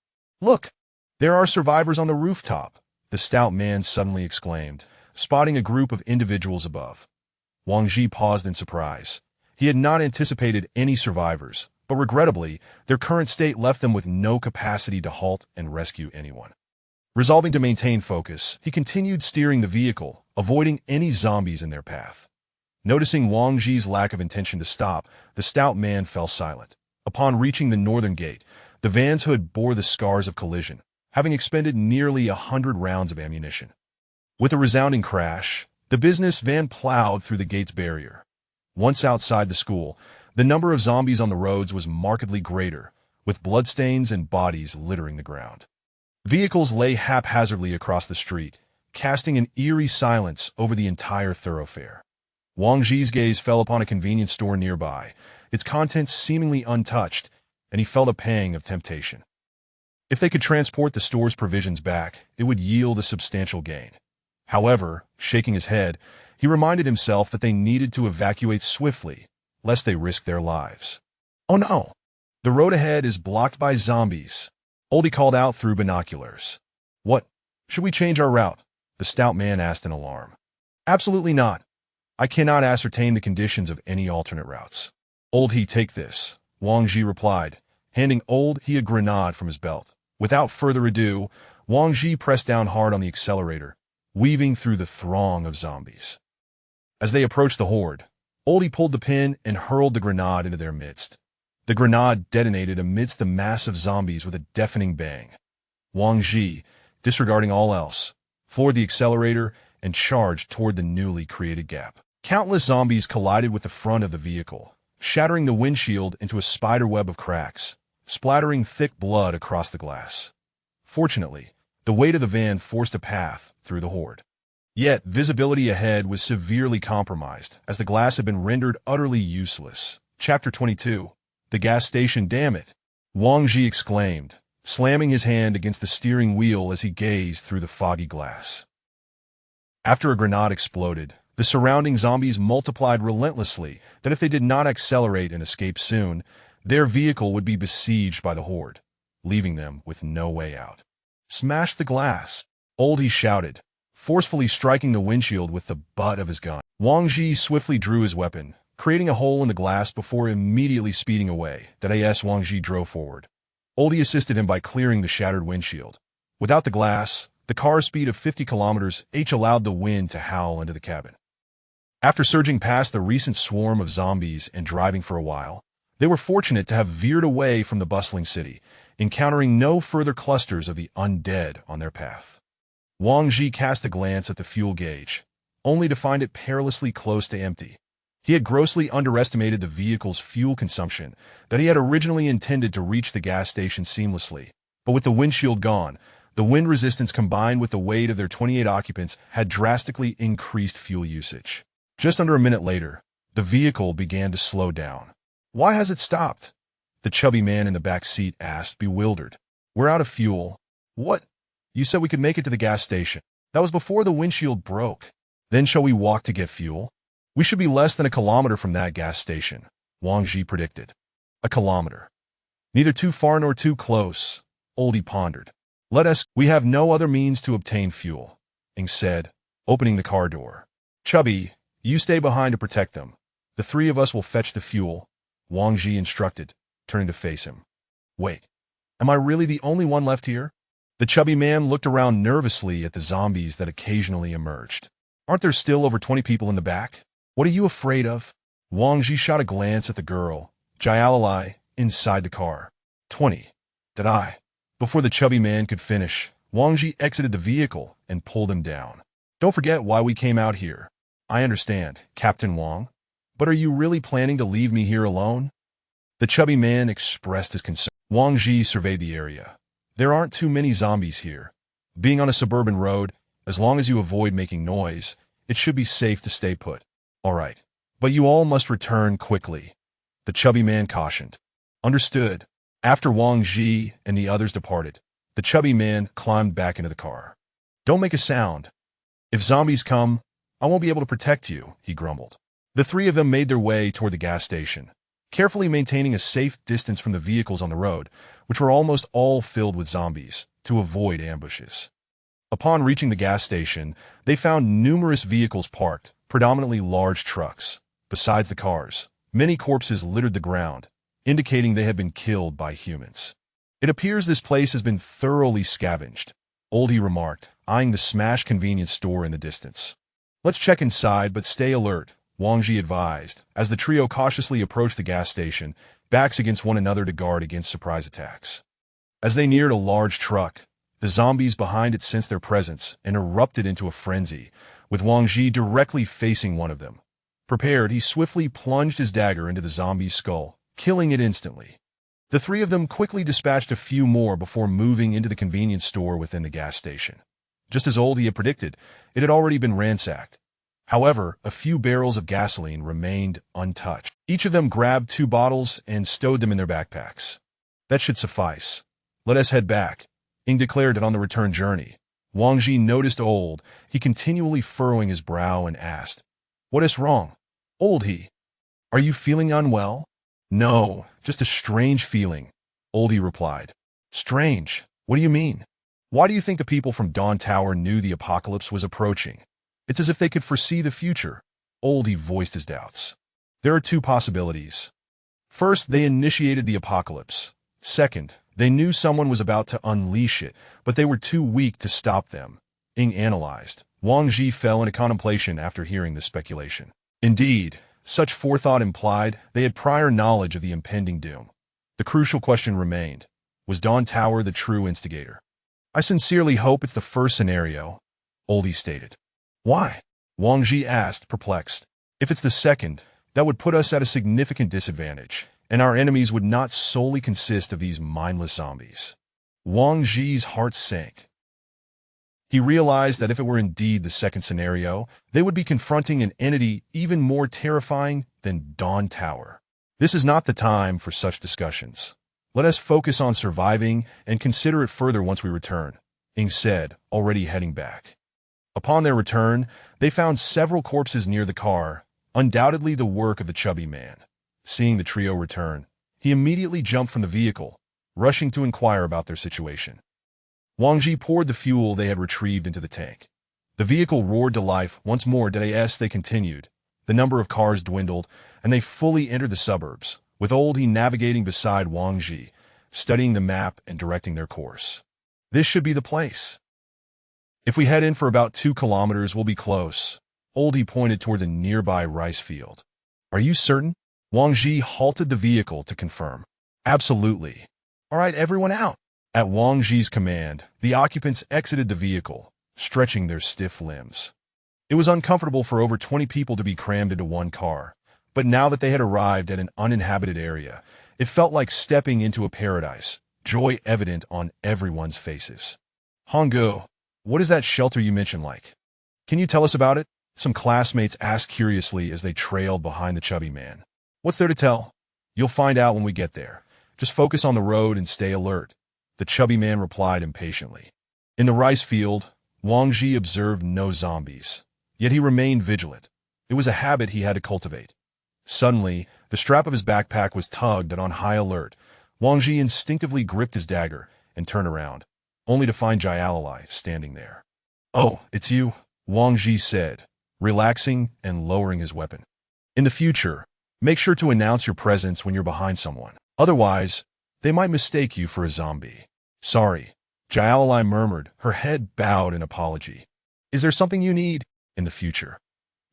Look, there are survivors on the rooftop, the stout man suddenly exclaimed, spotting a group of individuals above. Wang Ji paused in surprise. He had not anticipated any survivors, but regrettably, their current state left them with no capacity to halt and rescue anyone. Resolving to maintain focus, he continued steering the vehicle, avoiding any zombies in their path. Noticing Wang Ji's lack of intention to stop, the stout man fell silent. Upon reaching the northern gate, the van's hood bore the scars of collision, having expended nearly 100 rounds of ammunition. With a resounding crash, the business van plowed through the gate's barrier. Once outside the school, the number of zombies on the roads was markedly greater, with bloodstains and bodies littering the ground. Vehicles lay haphazardly across the street, casting an eerie silence over the entire thoroughfare. Wang Ji's gaze fell upon a convenience store nearby, its contents seemingly untouched, and he felt a pang of temptation. If they could transport the store's provisions back, it would yield a substantial gain. However, shaking his head, he reminded himself that they needed to evacuate swiftly, lest they risk their lives. Oh no! The road ahead is blocked by zombies, Oldie called out through binoculars. What? Should we change our route? The stout man asked in alarm. Absolutely not. I cannot ascertain the conditions of any alternate routes. Old he take this, Wang Ji replied, handing Old he a grenade from his belt. Without further ado, Wang Ji pressed down hard on the accelerator, weaving through the throng of zombies. As they approached the horde, Oldie pulled the pin and hurled the grenade into their midst. The grenade detonated amidst the mass of zombies with a deafening bang. Wang Ji, disregarding all else, floored the accelerator and charged toward the newly created gap. Countless zombies collided with the front of the vehicle, shattering the windshield into a spiderweb of cracks, splattering thick blood across the glass. Fortunately, the weight of the van forced a path through the horde. Yet, visibility ahead was severely compromised as the glass had been rendered utterly useless. Chapter 22. The gas station, damn it! Wang Ji exclaimed, slamming his hand against the steering wheel as he gazed through the foggy glass. After a grenade exploded, the surrounding zombies multiplied relentlessly that if they did not accelerate and escape soon, their vehicle would be besieged by the horde, leaving them with no way out. Smash the glass! Oldie shouted, forcefully striking the windshield with the butt of his gun. Wang Ji swiftly drew his weapon, creating a hole in the glass before immediately speeding away. As Wang Ji drove forward, Oldie assisted him by clearing the shattered windshield. Without the glass, the car's speed of 50 km/h allowed the wind to howl into the cabin. After surging past the recent swarm of zombies and driving for a while, they were fortunate to have veered away from the bustling city, encountering no further clusters of the undead on their path. Wang Ji cast a glance at the fuel gauge, only to find it perilously close to empty. He had grossly underestimated the vehicle's fuel consumption, that he had originally intended to reach the gas station seamlessly. But with the windshield gone, the wind resistance combined with the weight of their 28 occupants had drastically increased fuel usage. Just under a minute later, the vehicle began to slow down. Why has it stopped? The chubby man in the back seat asked, bewildered. We're out of fuel. What? You said we could make it to the gas station. That was before the windshield broke. Then shall we walk to get fuel? We should be less than a kilometer from that gas station, Wang Ji predicted. A kilometer. Neither too far nor too close, Oldie pondered. We have no other means to obtain fuel, Ing said, opening the car door. Chubby, you stay behind to protect them. The three of us will fetch the fuel, Wang Ji instructed, turning to face him. Wait, am I really the only one left here? The chubby man looked around nervously at the zombies that occasionally emerged. Aren't there still over 20 people in the back? What are you afraid of? Wang Ji shot a glance at the girl, Jialalai, inside the car. 20. Did I? Before the chubby man could finish, Wang Ji exited the vehicle and pulled him down. Don't forget why we came out here. I understand, Captain Wang. But are you really planning to leave me here alone? The chubby man expressed his concern. Wang Ji surveyed the area. There aren't too many zombies here. Being on a suburban road, as long as you avoid making noise, it should be safe to stay put. All right, but you all must return quickly, the chubby man cautioned. Understood. After Wang Ji and the others departed, the chubby man climbed back into the car. Don't make a sound. If zombies come, I won't be able to protect you, he grumbled. The three of them made their way toward the gas station, carefully maintaining a safe distance from the vehicles on the road, which were almost all filled with zombies, to avoid ambushes. Upon reaching the gas station, they found numerous vehicles parked, predominantly large trucks. Besides the cars, many corpses littered the ground, indicating they had been killed by humans. It appears this place has been thoroughly scavenged, Oldie remarked, eyeing the smashed convenience store in the distance. Let's check inside, but stay alert, Wang Ji advised, as the trio cautiously approached the gas station, backs against one another to guard against surprise attacks. As they neared a large truck, the zombies behind it sensed their presence and erupted into a frenzy, with Wang Ji directly facing one of them. Prepared, he swiftly plunged his dagger into the zombie's skull, killing it instantly. The three of them quickly dispatched a few more before moving into the convenience store within the gas station. Just as Oldie had predicted, it had already been ransacked. However, a few barrels of gasoline remained untouched. Each of them grabbed 2 bottles and stowed them in their backpacks. That should suffice. Let us head back, Ing declared it on the return journey. Wang Ji noticed he continually furrowing his brow and asked, What is wrong? Oldie, are you feeling unwell? No, just a strange feeling, Oldie replied. Strange? What do you mean? Why do you think the people from Dawn Tower knew the apocalypse was approaching? It's as if they could foresee the future. Oldie voiced his doubts. There are 2 possibilities. First, they initiated the apocalypse. Second, they knew someone was about to unleash it, but they were too weak to stop them, Ing analyzed. Wang Ji fell into contemplation after hearing this speculation. Indeed, such forethought implied they had prior knowledge of the impending doom. The crucial question remained, was Dawn Tower the true instigator? I sincerely hope it's the first scenario, Oldie stated. Why? Wang Ji asked, perplexed. If it's the second, that would put us at a significant disadvantage, and our enemies would not solely consist of these mindless zombies. Wang Ji's heart sank. He realized that if it were indeed the second scenario, they would be confronting an entity even more terrifying than Dawn Tower. This is not the time for such discussions. Let us focus on surviving and consider it further once we return, Ing said, already heading back. Upon their return, they found several corpses near the car, undoubtedly the work of the chubby man. Seeing the trio return, he immediately jumped from the vehicle, rushing to inquire about their situation. Wang Ji poured the fuel they had retrieved into the tank. The vehicle roared to life once more. As they continued, the number of cars dwindled, and they fully entered the suburbs, with Old He navigating beside Wang Ji, studying the map and directing their course. This should be the place. If we head in for about 2 kilometers, we'll be close. Old He pointed toward the nearby rice field. Are you certain? Wang Ji halted the vehicle to confirm. Absolutely. All right, everyone out. At Wang Ji's command, the occupants exited the vehicle, stretching their stiff limbs. It was uncomfortable for over 20 people to be crammed into one car, but now that they had arrived at an uninhabited area, it felt like stepping into a paradise, joy evident on everyone's faces. Hongo, what is that shelter you mentioned like? Can you tell us about it? Some classmates asked curiously as they trailed behind the chubby man. What's there to tell? You'll find out when we get there. Just focus on the road and stay alert, the chubby man replied impatiently. In the rice field, Wang Ji observed no zombies, yet he remained vigilant. It was a habit he had to cultivate. Suddenly, the strap of his backpack was tugged and on high alert. Wang Ji instinctively gripped his dagger and turned around, only to find Jialalai standing there. Oh, it's you, Wang Ji said, relaxing and lowering his weapon. In the future, make sure to announce your presence when you're behind someone. Otherwise, they might mistake you for a zombie. Sorry, Jialalai murmured, her head bowed in apology. Is there something you need in the future?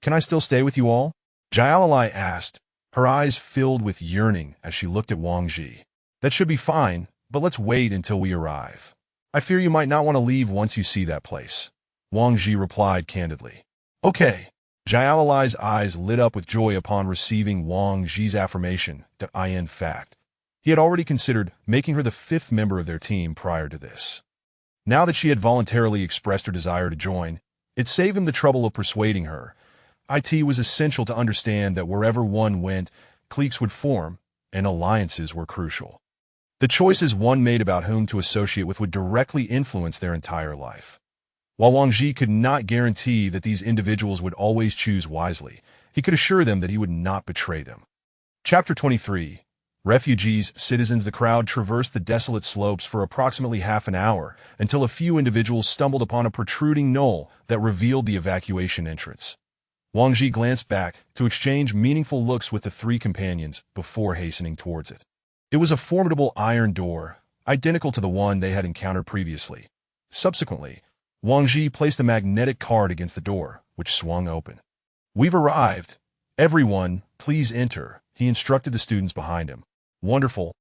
Can I still stay with you all? Jialalai asked, her eyes filled with yearning as she looked at Wang Ji. That should be fine, but let's wait until we arrive. I fear you might not want to leave once you see that place, Wang Ji replied candidly. Okay. Jialalai's eyes lit up with joy upon receiving Wang Ji's affirmation that in fact, he had already considered making her the 5th member of their team prior to this. Now that she had voluntarily expressed her desire to join, it saved him the trouble of persuading her. It was essential to understand that wherever one went, cliques would form, and alliances were crucial. The choices one made about whom to associate with would directly influence their entire life. While Wang Ji could not guarantee that these individuals would always choose wisely, he could assure them that he would not betray them. Chapter 23. Refugees, citizens. The crowd traversed the desolate slopes for approximately half an hour until a few individuals stumbled upon a protruding knoll that revealed the evacuation entrance. Wang Ji glanced back to exchange meaningful looks with the 3 companions before hastening towards it. It was a formidable iron door, identical to the one they had encountered previously. Subsequently, Wang Ji placed a magnetic card against the door, which swung open. We've arrived. Everyone, please enter, he instructed the students behind him. Wonderful.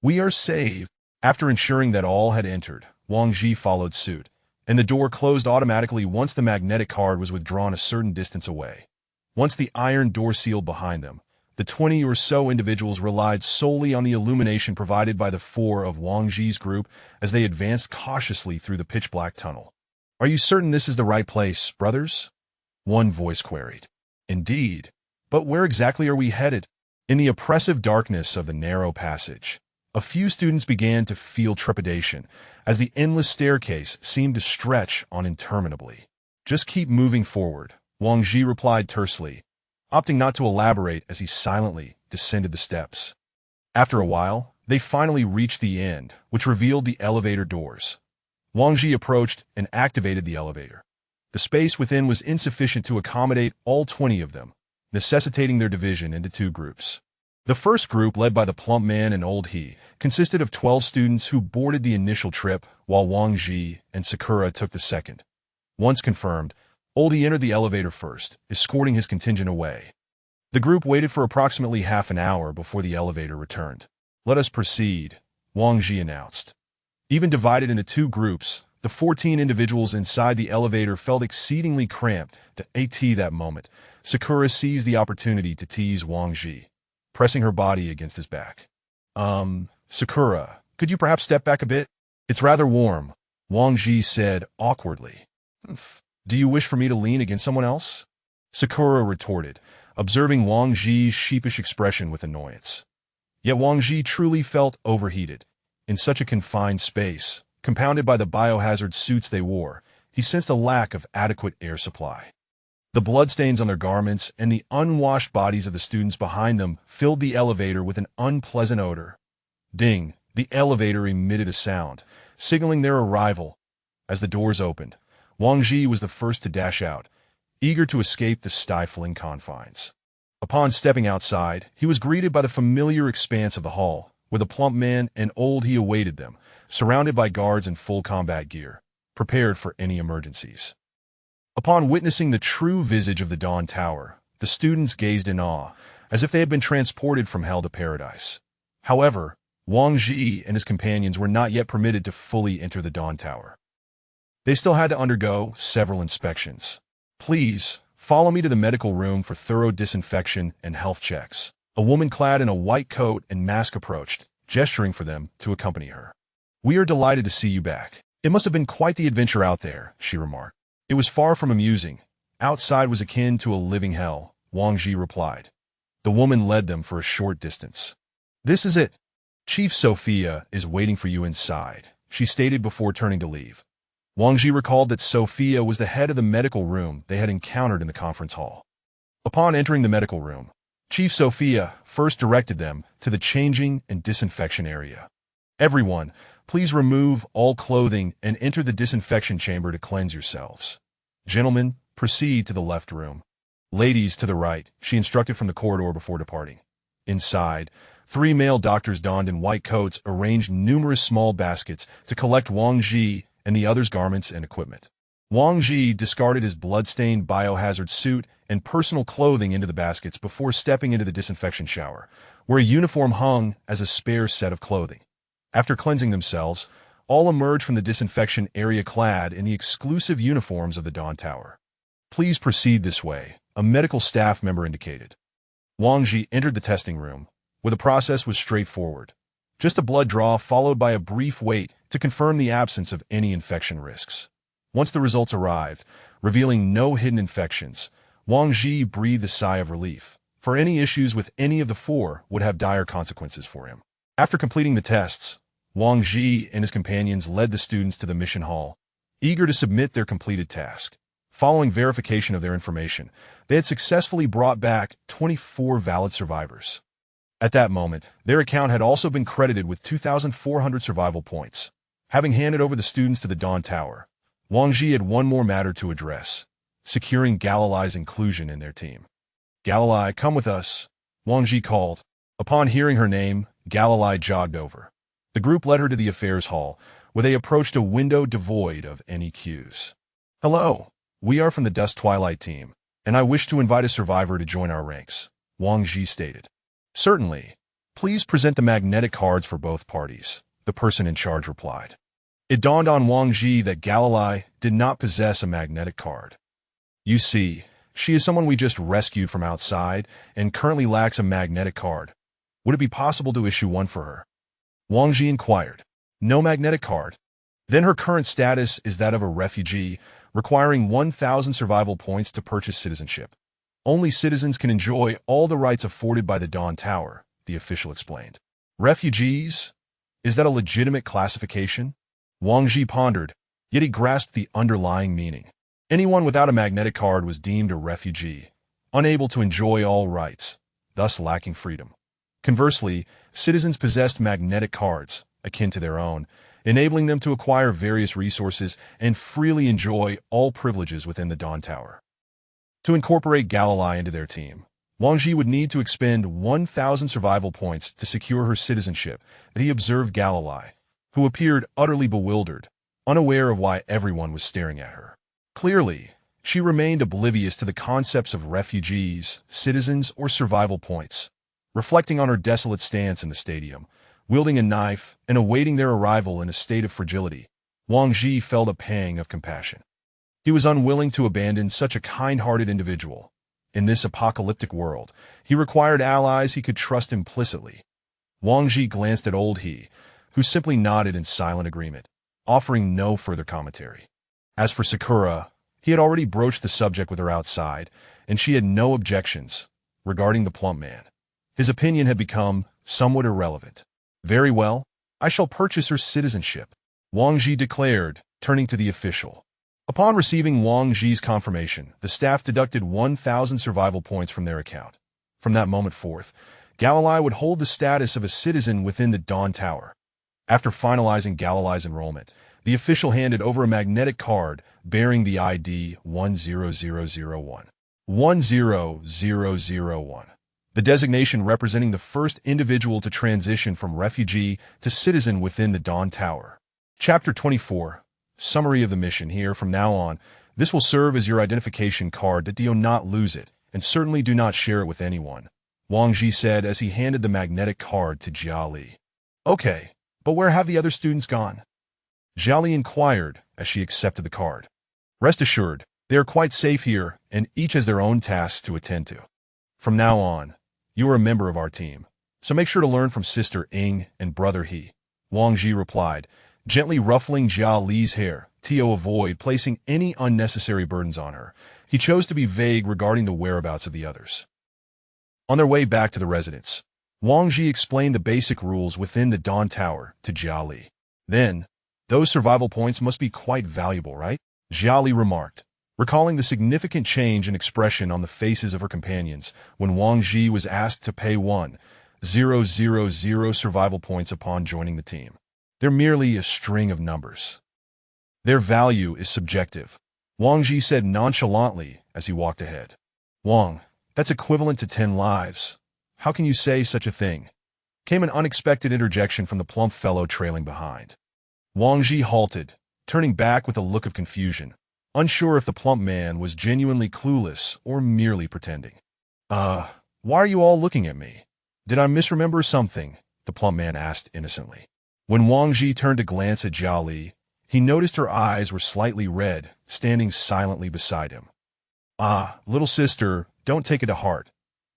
We are saved. After ensuring that all had entered, Wang Ji followed suit, and the door closed automatically once the magnetic card was withdrawn a certain distance away. Once the iron door sealed behind them, the 20 or so individuals relied solely on the illumination provided by the 4 of Wang Ji's group as they advanced cautiously through the pitch-black tunnel. Are you certain this is the right place, brothers? One voice queried. Indeed. But where exactly are we headed? In the oppressive darkness of the narrow passage, a few students began to feel trepidation as the endless staircase seemed to stretch on interminably. Just keep moving forward, Wang Ji replied tersely, opting not to elaborate as he silently descended the steps. After a while, they finally reached the end, which revealed the elevator doors. Wang Ji approached and activated the elevator. The space within was insufficient to accommodate all 20 of them, necessitating their division into 2 groups. The first group, led by the plump man and Old He, consisted of 12 students who boarded the initial trip, while Wang Ji and Sakura took the second. Once confirmed, Old He entered the elevator first, escorting his contingent away. The group waited for approximately half an hour before the elevator returned. Let us proceed, Wang Ji announced. Even divided into 2 groups, the 14 individuals inside the elevator felt exceedingly cramped. That moment, Sakura seized the opportunity to tease Wang Ji, pressing her body against his back. Sakura, could you perhaps step back a bit? It's rather warm, Wang Ji said awkwardly. Do you wish for me to lean against someone else? Sakura retorted, observing Wang Ji's sheepish expression with annoyance. Yet Wang Ji truly felt overheated. In such a confined space, compounded by the biohazard suits they wore, he sensed a lack of adequate air supply. The bloodstains on their garments and the unwashed bodies of the students behind them filled the elevator with an unpleasant odor. Ding! The elevator emitted a sound, signaling their arrival. As the doors opened, Wang Ji was the first to dash out, eager to escape the stifling confines. Upon stepping outside, he was greeted by the familiar expanse of the hall, where the plump man and old he awaited them, surrounded by guards in full combat gear, prepared for any emergencies. Upon witnessing the true visage of the Dawn Tower, the students gazed in awe, as if they had been transported from hell to paradise. However, Wang Ji and his companions were not yet permitted to fully enter the Dawn Tower. They still had to undergo several inspections. "Please, follow me to the medical room for thorough disinfection and health checks." A woman clad in a white coat and mask approached, gesturing for them to accompany her. "We are delighted to see you back. It must have been quite the adventure out there," she remarked. "It was far from amusing. Outside was akin to a living hell," Wang Ji replied. The woman led them for a short distance. "This is it. Chief Sophia is waiting for you inside," she stated before turning to leave. Wang Ji recalled that Sophia was the head of the medical room they had encountered in the conference hall. Upon entering the medical room, Chief Sophia first directed them to the changing and disinfection area. "Everyone, please remove all clothing and enter the disinfection chamber to cleanse yourselves. Gentlemen, proceed to the left room. Ladies, to the right," she instructed from the corridor before departing. Inside, 3 male doctors donned in white coats arranged numerous small baskets to collect Wang Ji and the others' garments and equipment. Wang Ji discarded his blood-stained biohazard suit and personal clothing into the baskets before stepping into the disinfection shower, where a uniform hung as a spare set of clothing. After cleansing themselves, all emerged from the disinfection area clad in the exclusive uniforms of the Dawn Tower. "Please proceed this way," a medical staff member indicated. Wang Ji entered the testing room, where the process was straightforward. Just a blood draw followed by a brief wait to confirm the absence of any infection risks. Once the results arrived, revealing no hidden infections, Wang Ji breathed a sigh of relief, for any issues with any of the 4 would have dire consequences for him. After completing the tests, Wang Ji and his companions led the students to the mission hall, eager to submit their completed task. Following verification of their information, they had successfully brought back 24 valid survivors. At that moment, their account had also been credited with 2,400 survival points. Having handed over the students to the Dawn Tower, Wang Ji had one more matter to address: securing Galilee's inclusion in their team. "Galilee, come with us," Wang Ji called. Upon hearing her name, Galilee jogged over. The group led her to the affairs hall, where they approached a window devoid of any cues. "Hello, we are from the Dust Twilight team, and I wish to invite a survivor to join our ranks," Wang Ji stated. "Certainly. Please present the magnetic cards for both parties," the person in charge replied. It dawned on Wang Ji that Galilee did not possess a magnetic card. "You see, she is someone we just rescued from outside and currently lacks a magnetic card. Would it be possible to issue one for her?" Wang Ji inquired. "No magnetic card? Then her current status is that of a refugee, requiring 1,000 survival points to purchase citizenship. Only citizens can enjoy all the rights afforded by the Dawn Tower," the official explained. "Refugees? Is that a legitimate classification?" Wang Ji pondered, yet he grasped the underlying meaning. Anyone without a magnetic card was deemed a refugee, unable to enjoy all rights, thus lacking freedom. Conversely, citizens possessed magnetic cards, akin to their own, enabling them to acquire various resources and freely enjoy all privileges within the Dawn Tower. To incorporate Galilee into their team, Wang Ji would need to expend 1,000 survival points to secure her citizenship, and he observed Galilee, who appeared utterly bewildered, unaware of why everyone was staring at her. Clearly, she remained oblivious to the concepts of refugees, citizens, or survival points. Reflecting on her desolate stance in the stadium, wielding a knife and awaiting their arrival in a state of fragility, Wang Ji felt a pang of compassion. He was unwilling to abandon such a kind-hearted individual. In this apocalyptic world, he required allies he could trust implicitly. Wang Ji glanced at old He, who simply nodded in silent agreement, offering no further commentary. As for Sakura, he had already broached the subject with her outside, and she had no objections regarding the plump man. His opinion had become somewhat irrelevant. Very well, I shall purchase her citizenship, Wang Ji declared, turning to the official. Upon receiving Wang Ji's confirmation, the staff deducted 1,000 survival points from their account. From that moment forth, Galilei would hold the status of a citizen within the Dawn Tower. After finalizing Galilei's enrollment, the official handed over a magnetic card bearing the ID 10001. 10001. The designation representing the first individual to transition from refugee to citizen within the Dawn Tower. Chapter 24. Summary of the mission here. From now on, this will serve as your identification card that do not lose it, and certainly do not share it with anyone, Wang Ji said as he handed the magnetic card to Jia Li. Okay, but where have the other students gone? Jia Li inquired as she accepted the card. Rest assured, they are quite safe here, and each has their own tasks to attend to. From now on, you are a member of our team, so make sure to learn from Sister Ying and Brother He, Wang Ji replied, gently ruffling Jia Li's hair to avoid placing any unnecessary burdens on her. He chose to be vague regarding the whereabouts of the others. On their way back to the residence, Wang Ji explained the basic rules within the Dawn Tower to Jia Li. Then, those survival points must be quite valuable, right? Jia Li remarked, recalling the significant change in expression on the faces of her companions when Wang Ji was asked to pay 1,000 survival points upon joining the team. They're merely a string of numbers. Their value is subjective, Wang Ji said nonchalantly as he walked ahead. Wang, that's equivalent to 10 lives. How can you say such a thing? Came an unexpected interjection from the plump fellow trailing behind. Wang Ji halted, turning back with a look of confusion, unsure if the plump man was genuinely clueless or merely pretending. Why are you all looking at me? Did I misremember something? The plump man asked innocently. When Wang Ji turned to glance at Jia Li, he noticed her eyes were slightly red, standing silently beside him. Little sister, don't take it to heart.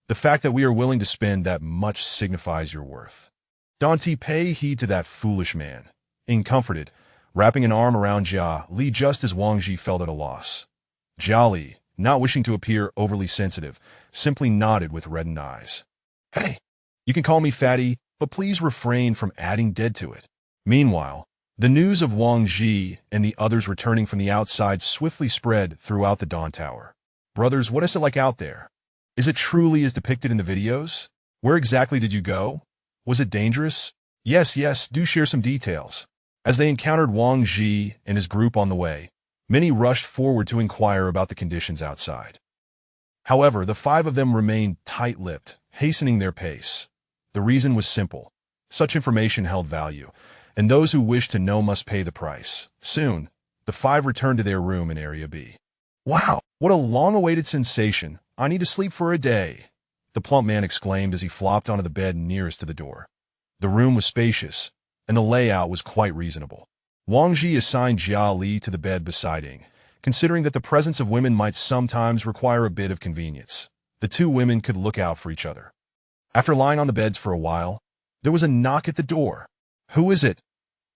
The fact that we are willing to spend that much signifies your worth. Don't pay heed to that foolish man. Ying comforted, wrapping an arm around Jia Li just as Wang Ji felt at a loss. Jia Li, not wishing to appear overly sensitive, simply nodded with reddened eyes. Hey, you can call me Fatty, but please refrain from adding dead to it. Meanwhile, the news of Wang Ji and the others returning from the outside swiftly spread throughout the Dawn Tower. Brothers, what is it like out there? Is it truly as depicted in the videos? Where exactly did you go? Was it dangerous? Yes, do share some details. As they encountered Wang Ji and his group on the way, many rushed forward to inquire about the conditions outside. However, the 5 of them remained tight-lipped, hastening their pace. The reason was simple. Such information held value, and those who wished to know must pay the price. Soon, the 5 returned to their room in Area B. Wow, what a long-awaited sensation. I need to sleep for a day, the plump man exclaimed as he flopped onto the bed nearest to the door. The room was spacious, and the layout was quite reasonable. Wang Ji assigned Jia Li to the bed beside Ying, considering that the presence of women might sometimes require a bit of convenience. The 2 women could look out for each other. After lying on the beds for a while, there was a knock at the door. Who is it?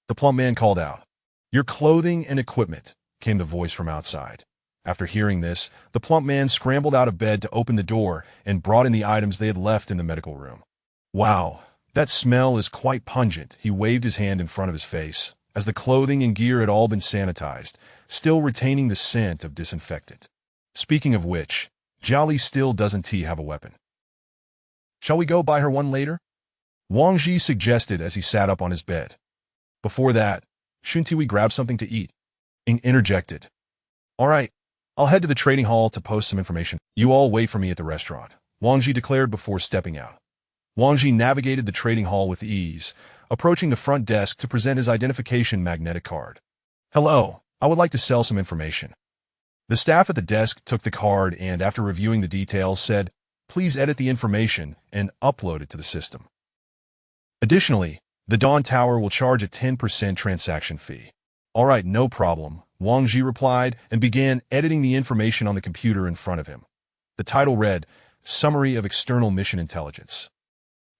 The plump man called out. Your clothing and equipment, came the voice from outside. After hearing this, the plump man scrambled out of bed to open the door and brought in the items they had left in the medical room. Wow, that smell is quite pungent. He waved his hand in front of his face, as the clothing and gear had all been sanitized, still retaining the scent of disinfectant. Speaking of which, Jia Li still doesn't have a weapon. Shall we go buy her one later? Wang Ji suggested as he sat up on his bed. Before that, shouldn't we grab something to eat? Ying interjected. All right, I'll head to the trading hall to post some information. You all wait for me at the restaurant, Wang Ji declared before stepping out. Wang Ji navigated the trading hall with ease, approaching the front desk to present his identification magnetic card. Hello, I would like to sell some information. The staff at the desk took the card and, after reviewing the details, said, please edit the information and upload it to the system. Additionally, the Dawn Tower will charge a 10% transaction fee. All right, no problem, Wang Ji replied and began editing the information on the computer in front of him. The title read, Summary of External Mission Intelligence.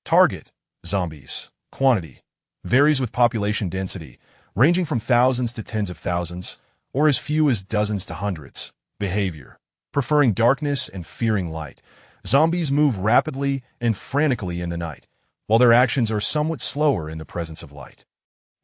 Target, zombies. Quantity, varies with population density, ranging from thousands to tens of thousands, or as few as dozens to hundreds. Behavior, preferring darkness and fearing light. Zombies move rapidly and frantically in the night, while their actions are somewhat slower in the presence of light.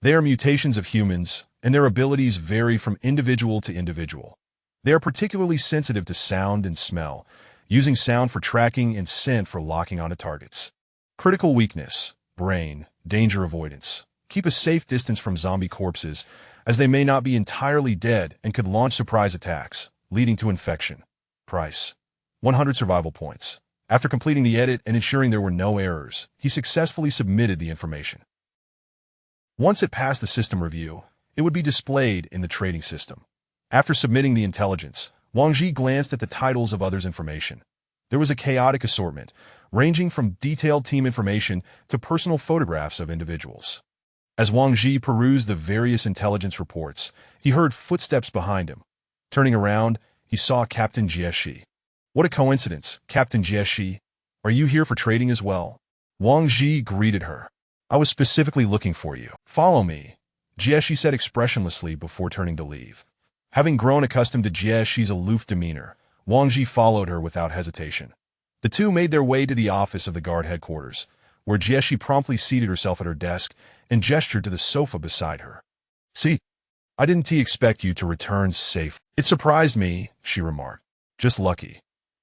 They are mutations of humans, and their abilities vary from individual to individual. They are particularly sensitive to sound and smell, using sound for tracking and scent for locking onto targets. Critical weakness, brain, danger avoidance. Keep a safe distance from zombie corpses, as they may not be entirely dead and could launch surprise attacks, leading to infection. Price: 100 survival points. After completing the edit and ensuring there were no errors, he successfully submitted the information. Once it passed the system review, it would be displayed in the trading system. After submitting the intelligence, Wang Ji glanced at the titles of others' information. There was a chaotic assortment, ranging from detailed team information to personal photographs of individuals. As Wang Ji perused the various intelligence reports, he heard footsteps behind him. Turning around, he saw Captain Jieshi. What a coincidence, Captain Jieshi. Are you here for trading as well? Wang Ji greeted her. I was specifically looking for you. Follow me, Jieshi said expressionlessly before turning to leave. Having grown accustomed to Jieshi's aloof demeanor, Wang Ji followed her without hesitation. The two made their way to the office of the guard headquarters, where Jieshi promptly seated herself at her desk and gestured to the sofa beside her. See, I didn't expect you to return safe. It surprised me, she remarked. Just lucky.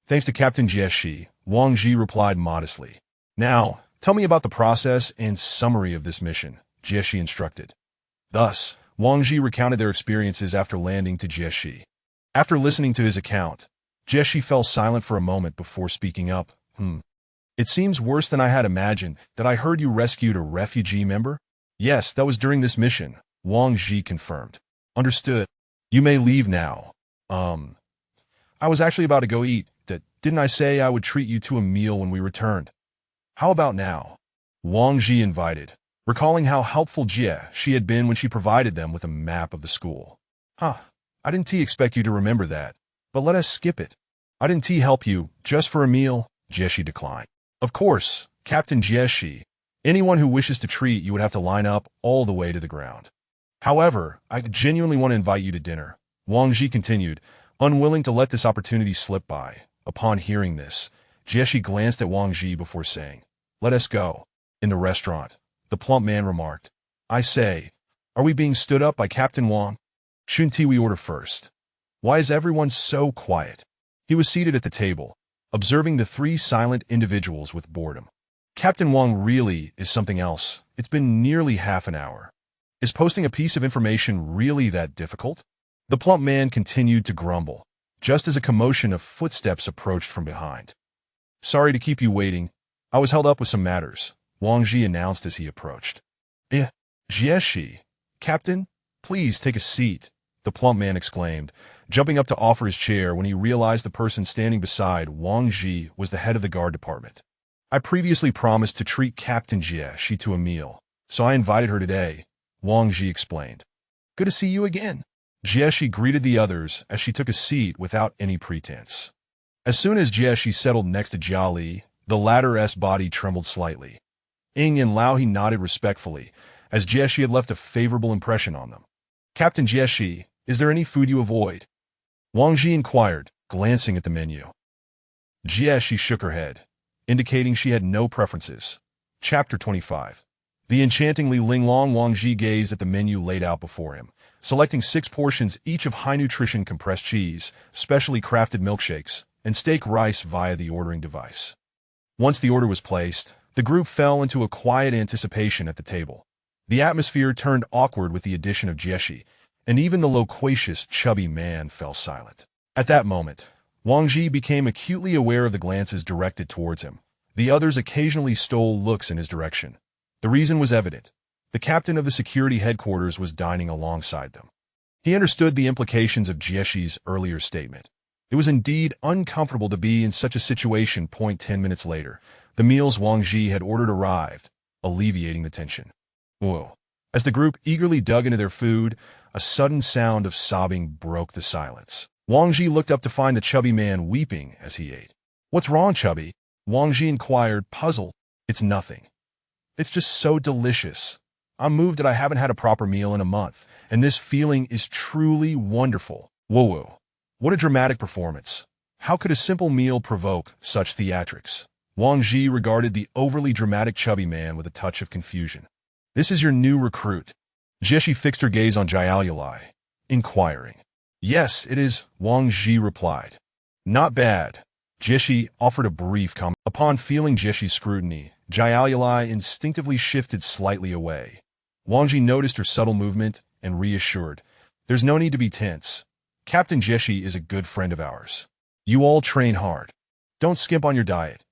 Thanks to Captain Jieshi, Wang Ji replied modestly. Now, tell me about the process and summary of this mission, Jieshi instructed. Thus, Wang Ji recounted their experiences after landing to Jieshi. After listening to his account, Jieshi fell silent for a moment before speaking up. It seems worse than I had imagined. That I heard you rescued a refugee member? Yes, that was during this mission, Wang Ji confirmed. Understood. You may leave now. I was actually about to go eat. Didn't I say I would treat you to a meal when we returned? How about now? Wang Ji invited, recalling how helpful she had been when she provided them with a map of the school. I didn't expect you to remember that, but let us skip it. I didn't help you just for a meal, Jieshi declined. Of course, Captain Jieshi. Anyone who wishes to treat you would have to line up all the way to the ground. However, I genuinely want to invite you to dinner, Wang Ji continued, unwilling to let this opportunity slip by. Upon hearing this, Jieshi glanced at Wang Ji before saying, Let us go. In the restaurant, the plump man remarked, I say, are we being stood up by Captain Wang? Shouldn't we order first? Why is everyone so quiet? He was seated at the table, observing the three silent individuals with boredom. Captain Wang really is something else. It's been nearly half an hour. Is posting a piece of information really that difficult? The plump man continued to grumble, just as a commotion of footsteps approached from behind. Sorry to keep you waiting. I was held up with some matters, Wang Ji announced as he approached. Jieshi, Captain, please take a seat, the plump man exclaimed, jumping up to offer his chair when he realized the person standing beside Wang Ji was the head of the guard department. I previously promised to treat Captain Jieshi to a meal, so I invited her today, Wang Ji explained. Good to see you again. Jieshi greeted the others as she took a seat without any pretense. As soon as Jieshi settled next to Jia Li, the latter's body trembled slightly. Ying and Lao He nodded respectfully, as Jieshi had left a favorable impression on them. Captain Jieshi, is there any food you avoid? Wang Ji inquired, glancing at the menu. Jieshi shook her head, indicating she had no preferences. Chapter 25. The enchantingly linglong Wang Ji gazed at the menu laid out before him, selecting 6 portions each of high-nutrition compressed cheese, specially crafted milkshakes, and steak rice via the ordering device. Once the order was placed, the group fell into a quiet anticipation at the table. The atmosphere turned awkward with the addition of Jieshi, and even the loquacious, chubby man fell silent. At that moment, Wang Ji became acutely aware of the glances directed towards him. The others occasionally stole looks in his direction. The reason was evident. The captain of the security headquarters was dining alongside them. He understood the implications of Jieshi's earlier statement. It was indeed uncomfortable to be in such a situation. 10 minutes later, the meals Wang Ji had ordered arrived, alleviating the tension. Whoa. As the group eagerly dug into their food, a sudden sound of sobbing broke the silence. Wang Ji looked up to find the chubby man weeping as he ate. What's wrong, chubby? Wang Ji inquired, puzzled. It's nothing. It's just so delicious. I'm moved that I haven't had a proper meal in a month, and this feeling is truly wonderful. Whoa. What a dramatic performance. How could a simple meal provoke such theatrics? Wang Ji regarded the overly dramatic chubby man with a touch of confusion. This is your new recruit. Jieshi fixed her gaze on Jiaoyulai, inquiring. Yes, it is, Wang Ji replied. Not bad. Jieshi offered a brief comment. Upon feeling Jieshi's scrutiny, Jiaoyulai instinctively shifted slightly away. Wang Ji noticed her subtle movement and reassured. There's no need to be tense. Captain Jieshi is a good friend of ours. You all train hard. Don't skimp on your diet.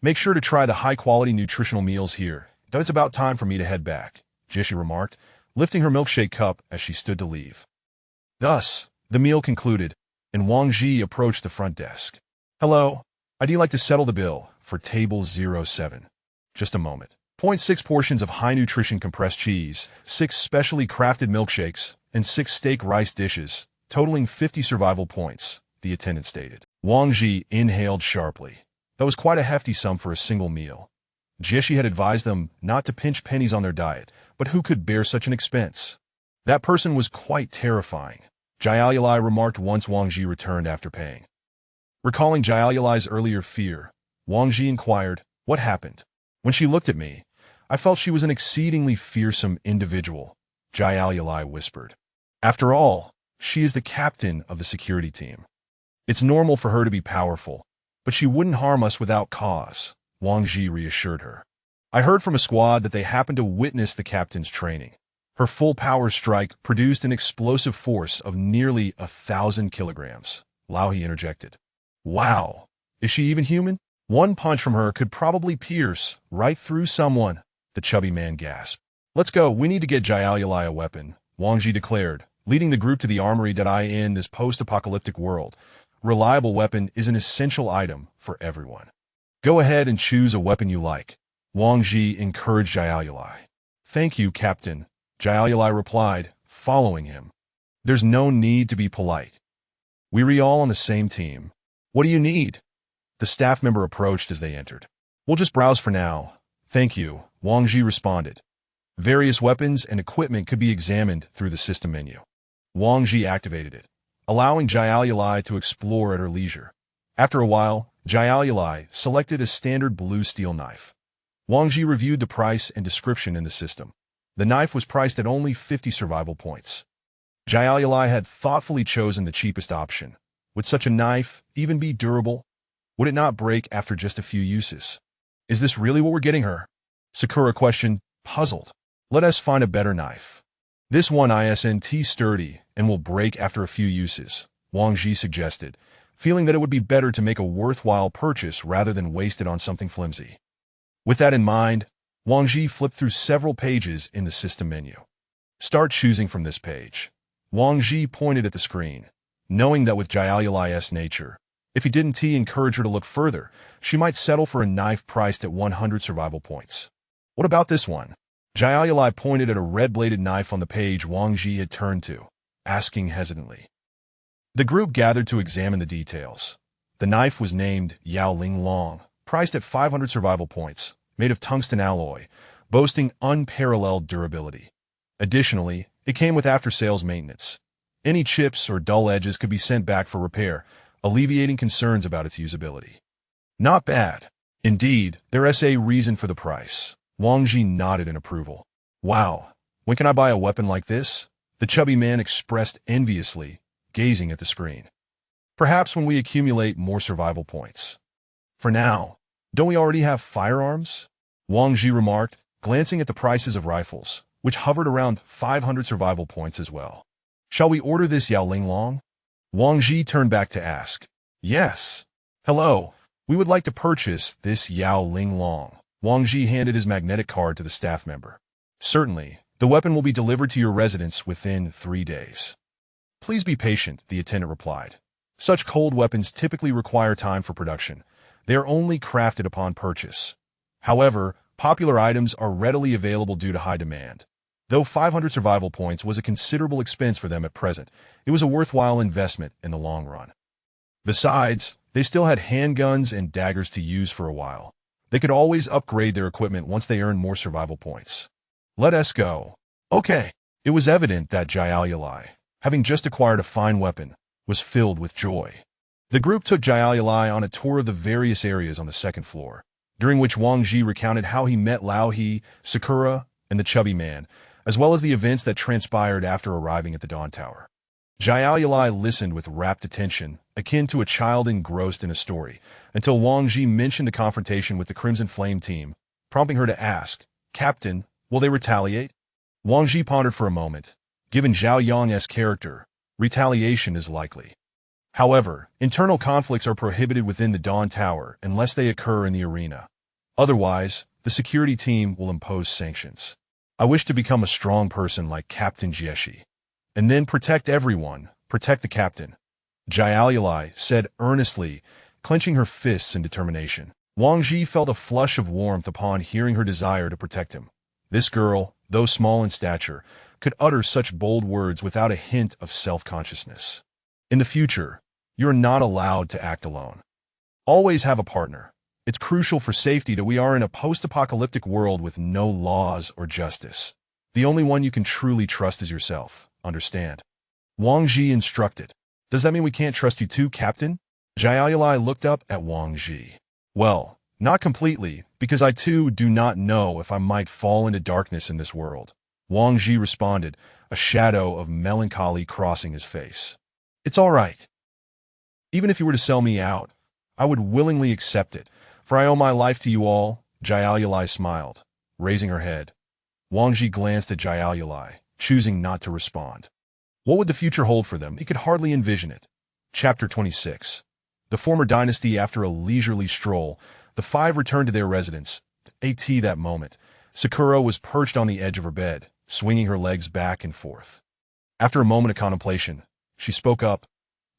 Make sure to try the high-quality nutritional meals here. Though it's about time for me to head back, Jieshi remarked, lifting her milkshake cup as she stood to leave. Thus, the meal concluded, and Wang Ji approached the front desk. Hello, I'd like to settle the bill for table 07. Just a moment. 0.6 portions of high-nutrition compressed cheese, 6 specially crafted milkshakes, and 6 steak rice dishes, totaling 50 survival points, the attendant stated. Wang Ji inhaled sharply. That was quite a hefty sum for a single meal. Jieshi had advised them not to pinch pennies on their diet, but who could bear such an expense? That person was quite terrifying, Jiaoyulai remarked once Wang Ji returned after paying. Recalling Jiaoyulai's earlier fear, Wang Ji inquired, what happened? When she looked at me, I felt she was an exceedingly fearsome individual, Jiaoyulai whispered. After all, she is the captain of the security team. It's normal for her to be powerful, but she wouldn't harm us without cause, Wang Ji reassured her. I heard from a squad that they happened to witness the captain's training. Her full-power strike produced an explosive force of nearly 1,000 kilograms, Lao He interjected. Wow! Is she even human? One punch from her could probably pierce right through someone, the chubby man gasped. Let's go, we need to get Jiaoyulai a weapon, Wang Ji declared, leading the group to the armory. In this post-apocalyptic world, reliable weapon is an essential item for everyone. Go ahead and choose a weapon you like, Wang Ji encouraged Jiaoyulai. Thank you, Captain, Jiaoyulai replied, following him. There's no need to be polite. We're all on the same team. What do you need? The staff member approached as they entered. We'll just browse for now. Thank you, Wang Ji responded. Various weapons and equipment could be examined through the system menu. Wang Ji activated it, allowing Jiaoyulai to explore at her leisure. After a while, Jiaoyulai selected a standard blue steel knife. Wang Ji reviewed the price and description in the system. The knife was priced at only 50 survival points. Jiaoyulai had thoughtfully chosen the cheapest option. Would such a knife even be durable? Would it not break after just a few uses? Is this really what we're getting her? Sakura questioned, puzzled. Let us find a better knife. This one isn't sturdy and will break after a few uses, Wang Ji suggested, feeling that it would be better to make a worthwhile purchase rather than waste it on something flimsy. With that in mind, Wang Ji flipped through several pages in the system menu. Start choosing from this page. Wang Ji pointed at the screen, knowing that with Jiaoyulai's nature, if he didn't encourage her to look further, she might settle for a knife priced at 100 survival points. What about this one? Jiaoyulai pointed at a red-bladed knife on the page Wang Ji had turned to, asking hesitantly. The group gathered to examine the details. The knife was named Yaoling Long, priced at 500 survival points, made of tungsten alloy, boasting unparalleled durability. Additionally, it came with after-sales maintenance. Any chips or dull edges could be sent back for repair, alleviating concerns about its usability. Not bad. Indeed, there's a reason for the price. Wang Ji nodded in approval. Wow, when can I buy a weapon like this? The chubby man expressed enviously, gazing at the screen. Perhaps when we accumulate more survival points. For now, don't we already have firearms? Wang Ji remarked, glancing at the prices of rifles, which hovered around 500 survival points as well. Shall we order this Yaoling Long? Wang Ji turned back to ask. Yes. Hello, we would like to purchase this Yaoling Long. Wang Ji handed his magnetic card to the staff member. Certainly, the weapon will be delivered to your residence within 3 days. Please be patient, the attendant replied. Such cold weapons typically require time for production. They are only crafted upon purchase. However, popular items are readily available due to high demand. Though 500 survival points was a considerable expense for them at present, it was a worthwhile investment in the long run. Besides, they still had handguns and daggers to use for a while. They could always upgrade their equipment once they earned more survival points. Let us go. Okay. It was evident that Jiaoyulai, having just acquired a fine weapon, was filled with joy. The group took Jiaoyalai on a tour of the various areas on the second floor, during which Wang Ji recounted how he met Lao He, Sakura, and the chubby man, as well as the events that transpired after arriving at the Dawn Tower. Jiaoyalai listened with rapt attention, akin to a child engrossed in a story, until Wang Ji mentioned the confrontation with the Crimson Flame team, prompting her to ask, "Captain, will they retaliate?" Wang Ji pondered for a moment. Given Zhao Yang's character, retaliation is likely. However, internal conflicts are prohibited within the Dawn Tower unless they occur in the arena. Otherwise, the security team will impose sanctions. I wish to become a strong person like Captain Jieshi. And then protect everyone, protect the captain. Jiaoyalai said earnestly, clenching her fists in determination. Wang Ji felt a flush of warmth upon hearing her desire to protect him. This girl, though small in stature, could utter such bold words without a hint of self-consciousness. In the future, you're not allowed to act alone. Always have a partner. It's crucial for safety that we are in a post-apocalyptic world with no laws or justice. The only one you can truly trust is yourself, understand? Wang Ji instructed. Does that mean we can't trust you too, Captain? Jiaoyalai looked up at Wang Ji. Well, not completely, because I too do not know if I might fall into darkness in this world. Wang Ji responded, a shadow of melancholy crossing his face. It's all right. Even if you were to sell me out, I would willingly accept it, for I owe my life to you all. Jiaoyalai smiled, raising her head. Wang Ji glanced at Jiaoyalai, choosing not to respond. What would the future hold for them? He could hardly envision it. Chapter 26. The former dynasty. After a leisurely stroll, the five returned to their residence. At that moment, Sakura was perched on the edge of her bed, swinging her legs back and forth. After a moment of contemplation, she spoke up.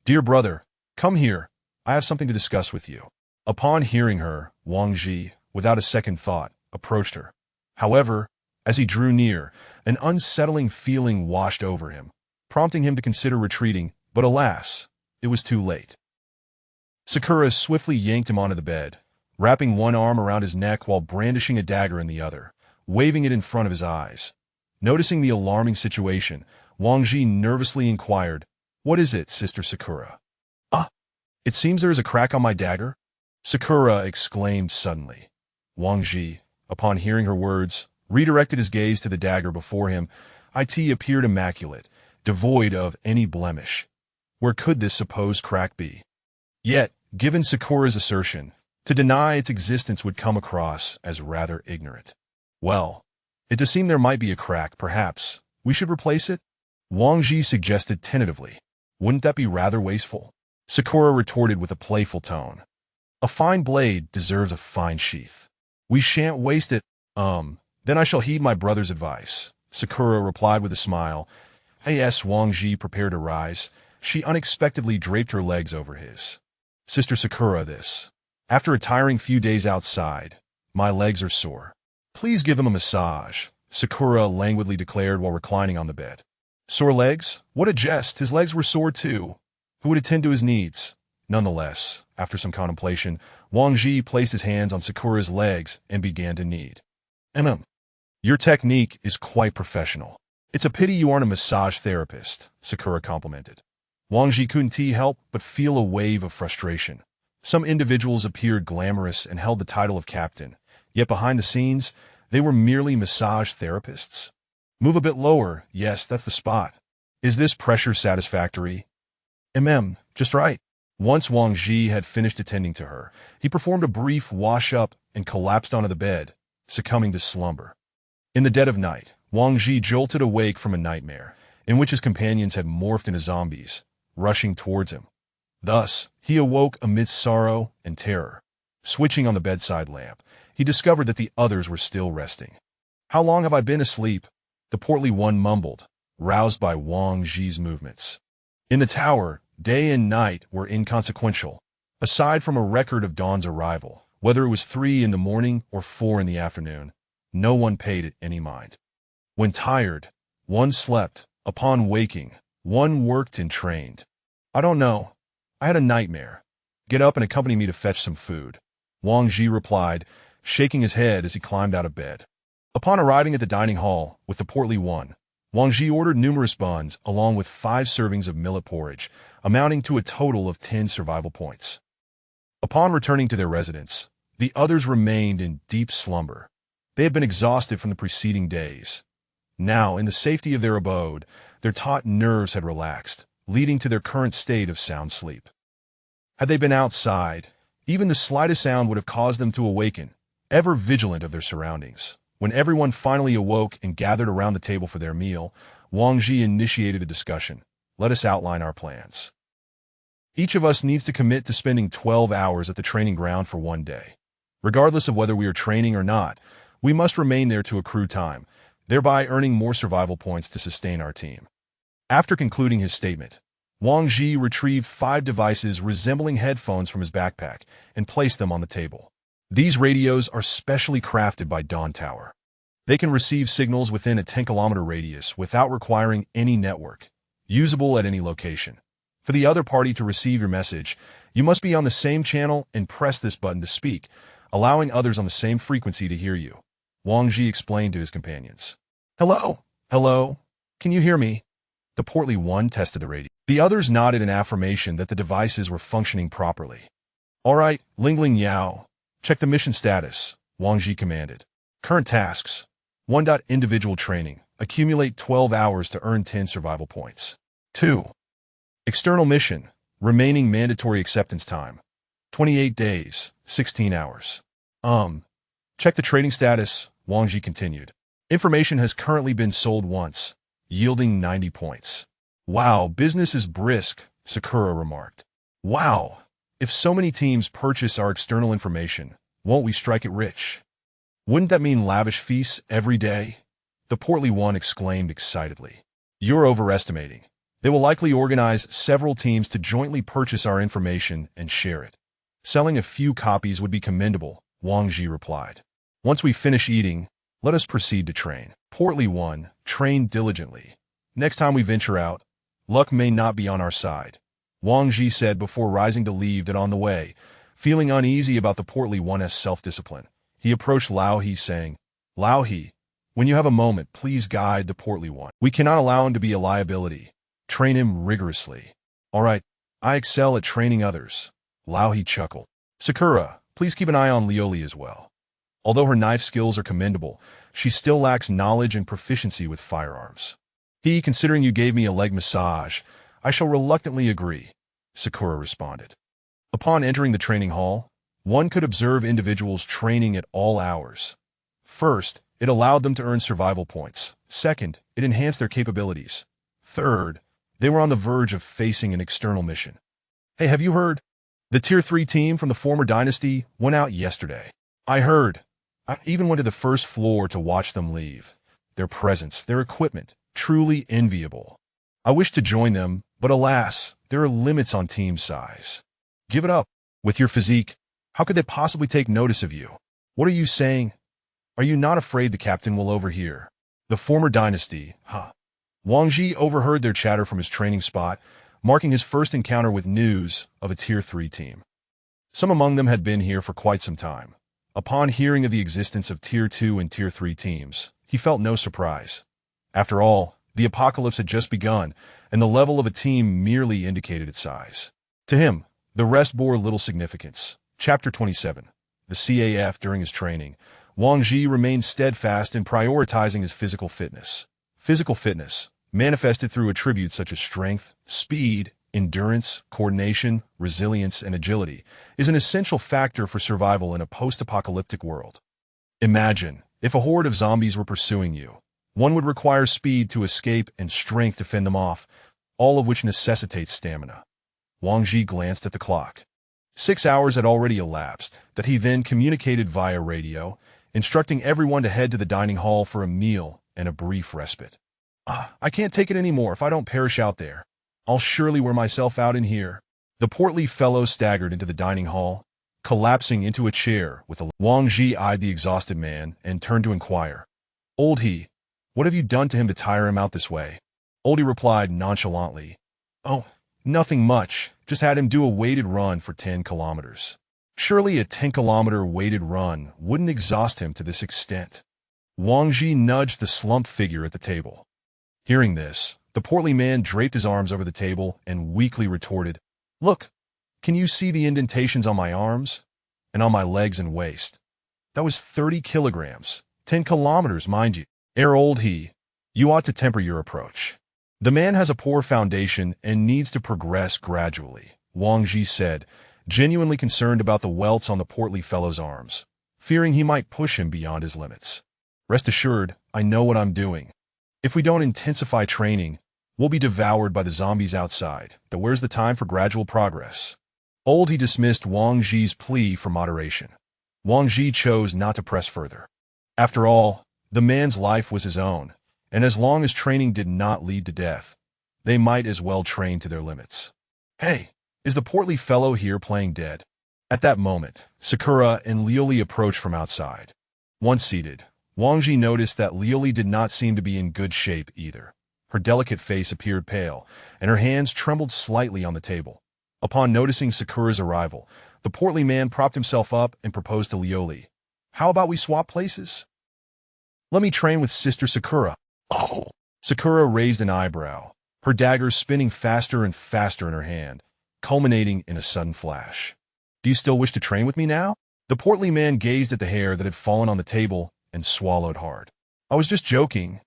"Dear brother, come here. I have something to discuss with you." Upon hearing her, Wang Ji, without a second thought, approached her. However, as he drew near, an unsettling feeling washed over him, prompting him to consider retreating, but alas, it was too late. Sakura swiftly yanked him onto the bed, wrapping one arm around his neck while brandishing a dagger in the other, waving it in front of his eyes. Noticing the alarming situation, Wang Ji nervously inquired, "What is it, Sister Sakura?" "Ah, it seems there is a crack on my dagger," Sakura exclaimed suddenly. Wang Ji, upon hearing her words, redirected his gaze to the dagger before him. It appeared immaculate, devoid of any blemish. Where could this supposed crack be? Yet, given Sakura's assertion, to deny its existence would come across as rather ignorant. Well, it does seem there might be a crack, perhaps. We should replace it? Wang Ji suggested tentatively. Wouldn't that be rather wasteful? Sakura retorted with a playful tone. A fine blade deserves a fine sheath. We shan't waste it. Then I shall heed my brother's advice, Sakura replied with a smile. As Wang Ji prepared to rise, she unexpectedly draped her legs over his. Sister Sakura, this. After a tiring few days outside, my legs are sore. Please give him a massage, Sakura languidly declared while reclining on the bed. Sore legs? What a jest, his legs were sore too. Who would attend to his needs? Nonetheless, after some contemplation, Wang Ji placed his hands on Sakura's legs and began to knead. Your technique is quite professional. It's a pity you aren't a massage therapist, Sakura complimented. Wang Ji couldn't help but feel a wave of frustration. Some individuals appeared glamorous and held the title of captain, yet behind the scenes, they were merely massage therapists. Move a bit lower. Yes, that's the spot. Is this pressure satisfactory? Just right. Once Wang Ji had finished attending to her, he performed a brief wash-up and collapsed onto the bed, succumbing to slumber. In the dead of night, Wang Ji jolted awake from a nightmare, in which his companions had morphed into zombies, rushing towards him. Thus, he awoke amidst sorrow and terror. Switching on the bedside lamp, he discovered that the others were still resting. How long have I been asleep? The portly one mumbled, roused by Wang Ji's movements. In the tower, day and night were inconsequential. Aside from a record of Dawn's arrival, whether it was 3 in the morning or 4 in the afternoon, no one paid it any mind. When tired, one slept. Upon waking, one worked and trained. I don't know. I had a nightmare. Get up and accompany me to fetch some food, Wang Ji replied, shaking his head as he climbed out of bed. Upon arriving at the dining hall with the portly one, Wang Ji ordered numerous buns, along with 5 servings of millet porridge, amounting to a total of 10 survival points. Upon returning to their residence, the others remained in deep slumber. They had been exhausted from the preceding days. Now, in the safety of their abode, their taut nerves had relaxed, leading to their current state of sound sleep. Had they been outside, even the slightest sound would have caused them to awaken, ever vigilant of their surroundings. When everyone finally awoke and gathered around the table for their meal, Wang Ji initiated a discussion. Let us outline our plans. Each of us needs to commit to spending 12 hours at the training ground for one day. Regardless of whether we are training or not, we must remain there to accrue time, thereby earning more survival points to sustain our team. After concluding his statement, Wang Ji retrieved 5 devices resembling headphones from his backpack and placed them on the table. These radios are specially crafted by Dawn Tower. They can receive signals within a 10-kilometer radius without requiring any network, usable at any location. For the other party to receive your message, you must be on the same channel and press this button to speak, allowing others on the same frequency to hear you. Wang Ji explained to his companions. Hello? Hello? Can you hear me? The portly one tested the radio. The others nodded in affirmation that the devices were functioning properly. All right, Lingling Yao. Check the mission status, Wang Ji commanded. Current tasks. 1. Individual training. Accumulate 12 hours to earn 10 survival points. 2. External mission. Remaining mandatory acceptance time. 28 days, 16 hours. Check the trading status, Wang Ji continued. Information has currently been sold once, yielding 90 points. Wow, business is brisk, Sakura remarked. Wow. If so many teams purchase our external information, won't we strike it rich? Wouldn't that mean lavish feasts every day? The portly one exclaimed excitedly. You're overestimating. They will likely organize several teams to jointly purchase our information and share it. Selling a few copies would be commendable, Wang Ji replied. Once we finish eating, let us proceed to train. Portly one, train diligently. Next time we venture out, luck may not be on our side. Wang Ji said before rising to leave. That on the way, feeling uneasy about the portly one's self-discipline, he approached Lao He saying, Lao He, when you have a moment, please guide the portly one. We cannot allow him to be a liability. Train him rigorously. All right, I excel at training others. Lao He chuckled. Sakura, please keep an eye on Lioli as well. Although her knife skills are commendable, she still lacks knowledge and proficiency with firearms. Considering you gave me a leg massage, I shall reluctantly agree, Sakura responded. Upon entering the training hall, one could observe individuals training at all hours. First, it allowed them to earn survival points. Second, it enhanced their capabilities. Third, they were on the verge of facing an external mission. Hey, have you heard? The Tier 3 team from the former dynasty went out yesterday. I heard. I even went to the first floor to watch them leave. Their presence, their equipment, truly enviable. I wish to join them, but alas, there are limits on team size. Give it up. With your physique, how could they possibly take notice of you? What are you saying? Are you not afraid the captain will overhear? The former dynasty, huh? Wang Ji overheard their chatter from his training spot, marking his first encounter with news of a Tier 3 team. Some among them had been here for quite some time. Upon hearing of the existence of Tier 2 and Tier 3 teams, he felt no surprise. After all, the apocalypse had just begun, and the level of a team merely indicated its size. To him, the rest bore little significance. Chapter 27. The CAF. During his training, Wang Ji remained steadfast in prioritizing his physical fitness. Physical fitness, manifested through attributes such as strength, speed, endurance, coordination, resilience, and agility, is an essential factor for survival in a post-apocalyptic world. Imagine, if a horde of zombies were pursuing you, one would require speed to escape and strength to fend them off, all of which necessitates stamina. Wang Ji glanced at the clock. 6 hours had already elapsed, that he then communicated via radio, instructing everyone to head to the dining hall for a meal and a brief respite. I can't take it anymore if I don't perish out there. I'll surely wear myself out in here. The portly fellow staggered into the dining hall, collapsing into a chair with a... Wang Ji eyed the exhausted man and turned to inquire. Old He, what have you done to him to tire him out this way? Oldie replied nonchalantly. Oh, nothing much. Just had him do a weighted run for 10 kilometers. Surely a 10-kilometer weighted run wouldn't exhaust him to this extent. Wang Ji nudged the slumped figure at the table. Hearing this, the portly man draped his arms over the table and weakly retorted, "Look, can you see the indentations on my arms? And on my legs and waist? That was 30 kilograms, 10 kilometers, mind you. Old he, you ought to temper your approach. The man has a poor foundation and needs to progress gradually," Wang Ji said, genuinely concerned about the welts on the portly fellow's arms, fearing he might push him beyond his limits. "Rest assured, I know what I'm doing. If we don't intensify training, we'll be devoured by the zombies outside. But where's the time for gradual progress?" He dismissed Wang Ji's plea for moderation. Wang Ji chose not to press further. After all, the man's life was his own, and as long as training did not lead to death, they might as well train to their limits. "Hey, is the portly fellow here playing dead?" At that moment, Sakura and Lioli approached from outside. Once seated, Wang Ji noticed that Lioli did not seem to be in good shape either. Her delicate face appeared pale, and her hands trembled slightly on the table. Upon noticing Sakura's arrival, the portly man propped himself up and proposed to Lioli, "How about we swap places? Let me train with Sister Sakura." "Oh!" Sakura raised an eyebrow, her dagger spinning faster and faster in her hand, culminating in a sudden flash. "Do you still wish to train with me now?" The portly man gazed at the hair that had fallen on the table and swallowed hard. "I was just joking.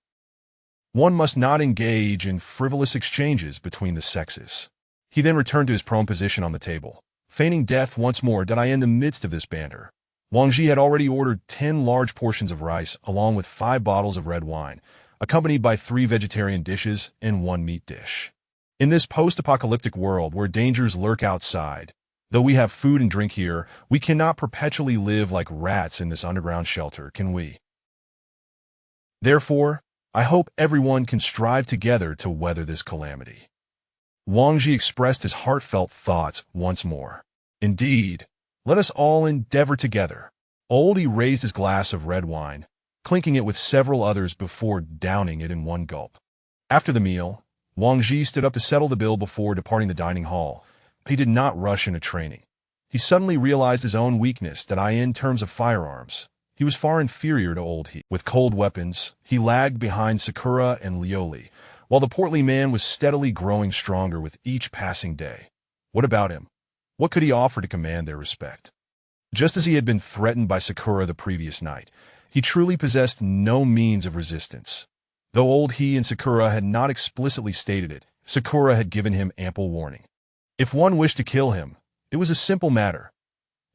One must not engage in frivolous exchanges between the sexes." He then returned to his prone position on the table, feigning death once more. "Did I in the midst of this banter?" Wang Ji had already ordered 10 large portions of rice along with 5 bottles of red wine, accompanied by 3 vegetarian dishes and 1 meat dish. In this post-apocalyptic world where dangers lurk outside, though we have food and drink here, we cannot perpetually live like rats in this underground shelter, can we? Therefore, I hope everyone can strive together to weather this calamity. Wang Ji expressed his heartfelt thoughts once more. "Indeed, let us all endeavor together." He raised his glass of red wine, clinking it with several others before downing it in one gulp. After the meal, Wang Ji stood up to settle the bill before departing the dining hall. He did not rush into training. He suddenly realized his own weakness that in terms of firearms, he was far inferior to Old He. With cold weapons, he lagged behind Sakura and Lioli, while the portly man was steadily growing stronger with each passing day. What about him? What could he offer to command their respect? Just as he had been threatened by Sakura the previous night, he truly possessed no means of resistance. Though Old He and Sakura had not explicitly stated it, Sakura had given him ample warning. If one wished to kill him, it was a simple matter.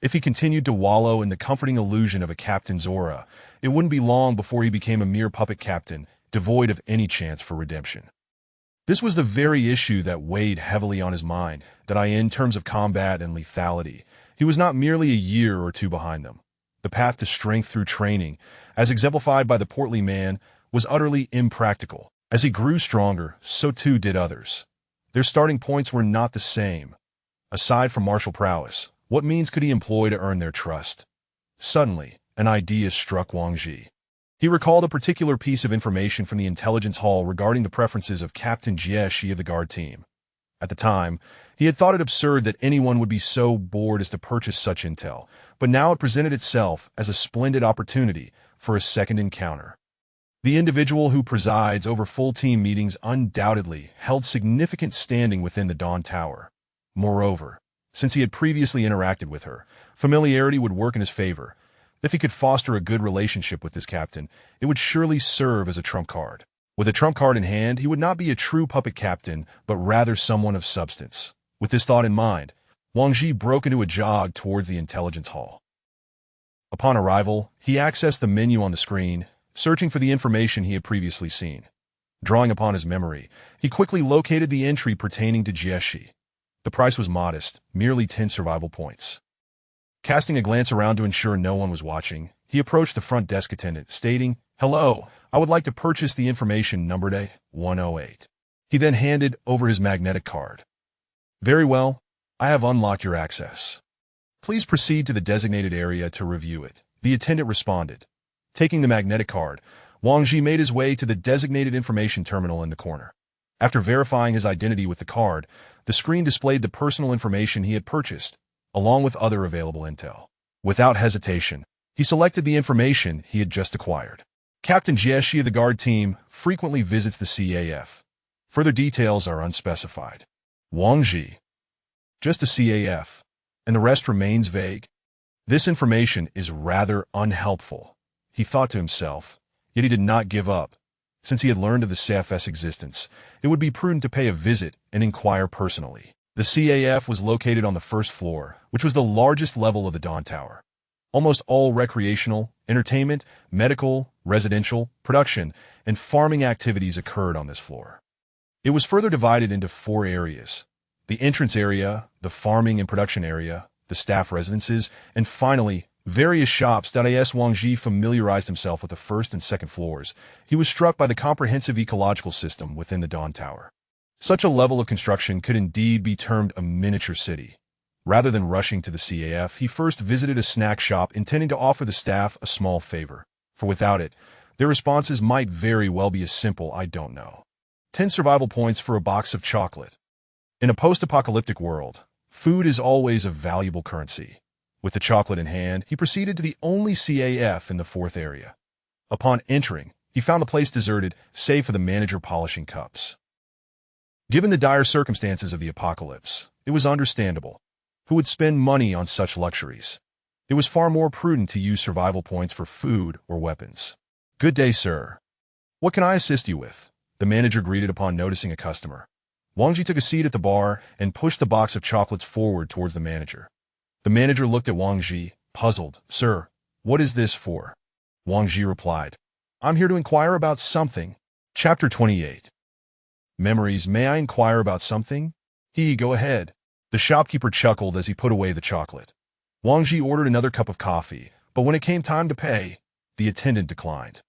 If he continued to wallow in the comforting illusion of a captain's aura, it wouldn't be long before he became a mere puppet captain, devoid of any chance for redemption. This was the very issue that weighed heavily on his mind, that in terms of combat and lethality, he was not merely a year or two behind them. The path to strength through training, as exemplified by the portly man, was utterly impractical. As he grew stronger, so too did others. Their starting points were not the same. Aside from martial prowess, what means could he employ to earn their trust? Suddenly, an idea struck Wang Ji. He recalled a particular piece of information from the intelligence hall regarding the preferences of Captain Jie of the guard team. At the time, he had thought it absurd that anyone would be so bored as to purchase such intel, but now it presented itself as a splendid opportunity for a second encounter. The individual who presides over full team meetings undoubtedly held significant standing within the Dawn Tower. Moreover, since he had previously interacted with her, familiarity would work in his favor. If he could foster a good relationship with this captain, it would surely serve as a trump card. With a trump card in hand, he would not be a true puppet captain, but rather someone of substance. With this thought in mind, Wang Ji broke into a jog towards the intelligence hall. Upon arrival, he accessed the menu on the screen, searching for the information he had previously seen. Drawing upon his memory, he quickly located the entry pertaining to Jieshi. The price was modest, merely 10 survival points. Casting a glance around to ensure no one was watching, he approached the front desk attendant, stating, "Hello, I would like to purchase the information numbered A108. He then handed over his magnetic card. "Very well, I have unlocked your access. Please proceed to the designated area to review it," the attendant responded. Taking the magnetic card, Wang Ji made his way to the designated information terminal in the corner. After verifying his identity with the card, the screen displayed the personal information he had purchased, along with other available intel. Without hesitation, he selected the information he had just acquired. Captain Jieshi of the guard team frequently visits the CAF. Further details are unspecified. Wang Ji. Just the CAF. And the rest remains vague. This information is rather unhelpful, he thought to himself, yet he did not give up. Since he had learned of the CAF's existence, it would be prudent to pay a visit and inquire personally. The CAF was located on the first floor, which was the largest level of the Dawn Tower. Almost all recreational, entertainment, medical, residential, production, and farming activities occurred on this floor. It was further divided into 4 areas: the entrance area, the farming and production area, the staff residences, and finally, various shops. As Wang Ji familiarized himself with the first and second floors, he was struck by the comprehensive ecological system within the Dawn Tower. Such a level of construction could indeed be termed a miniature city. Rather than rushing to the CAF, he first visited a snack shop intending to offer the staff a small favor, for without it, their responses might very well be as simple, "I don't know." 10 survival points for a box of chocolate. In a post-apocalyptic world, food is always a valuable currency. With the chocolate in hand, he proceeded to the only CAF in the 4th area. Upon entering, he found the place deserted, save for the manager polishing cups. Given the dire circumstances of the apocalypse, it was understandable. Who would spend money on such luxuries? It was far more prudent to use survival points for food or weapons. "Good day, sir. What can I assist you with?" the manager greeted upon noticing a customer. Wang Ji took a seat at the bar and pushed the box of chocolates forward towards the manager. The manager looked at Wang Ji, puzzled. "Sir, what is this for?" Wang Ji replied, "I'm here to inquire about something." Chapter 28. Memories. "May I inquire about something?" Go ahead." The shopkeeper chuckled as he put away the chocolate. Wang Ji ordered another cup of coffee, but when it came time to pay, the attendant declined.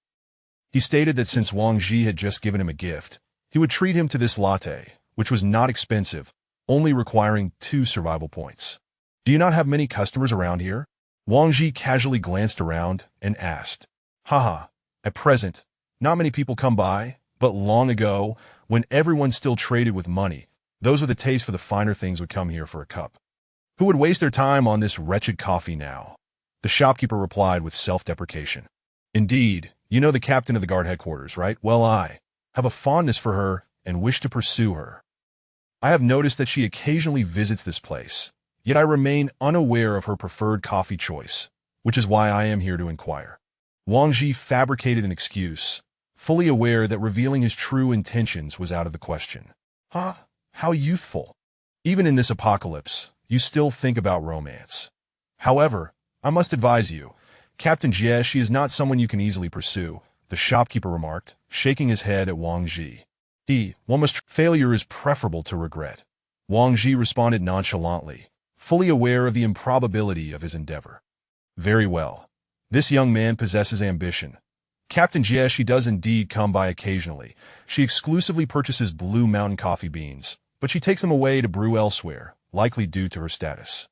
He stated that since Wang Ji had just given him a gift, he would treat him to this latte, which was not expensive, only requiring 2 survival points. "Do you not have many customers around here?" Wang Ji casually glanced around and asked. Haha, at present, not many people come by, but long ago, when everyone still traded with money, those with a taste for the finer things would come here for a cup. Who would waste their time on this wretched coffee now?" The shopkeeper replied with self-deprecation. "Indeed, you know the captain of the guard headquarters, right? Well, I have a fondness for her and wish to pursue her. I have noticed that she occasionally visits this place, yet I remain unaware of her preferred coffee choice, which is why I am here to inquire." Wang Ji fabricated an excuse, fully aware that revealing his true intentions was out of the question. How youthful. Even in this apocalypse, you still think about romance. However, I must advise you, Captain Jieshi is not someone you can easily pursue, the shopkeeper remarked, shaking his head at Wang Ji. Failure is preferable to regret. Wang Ji responded nonchalantly, fully aware of the improbability of his endeavor. "Very well. This young man possesses ambition. Captain Jieshi does indeed come by occasionally. She exclusively purchases Blue Mountain coffee beans, but she takes them away to brew elsewhere, likely due to her status."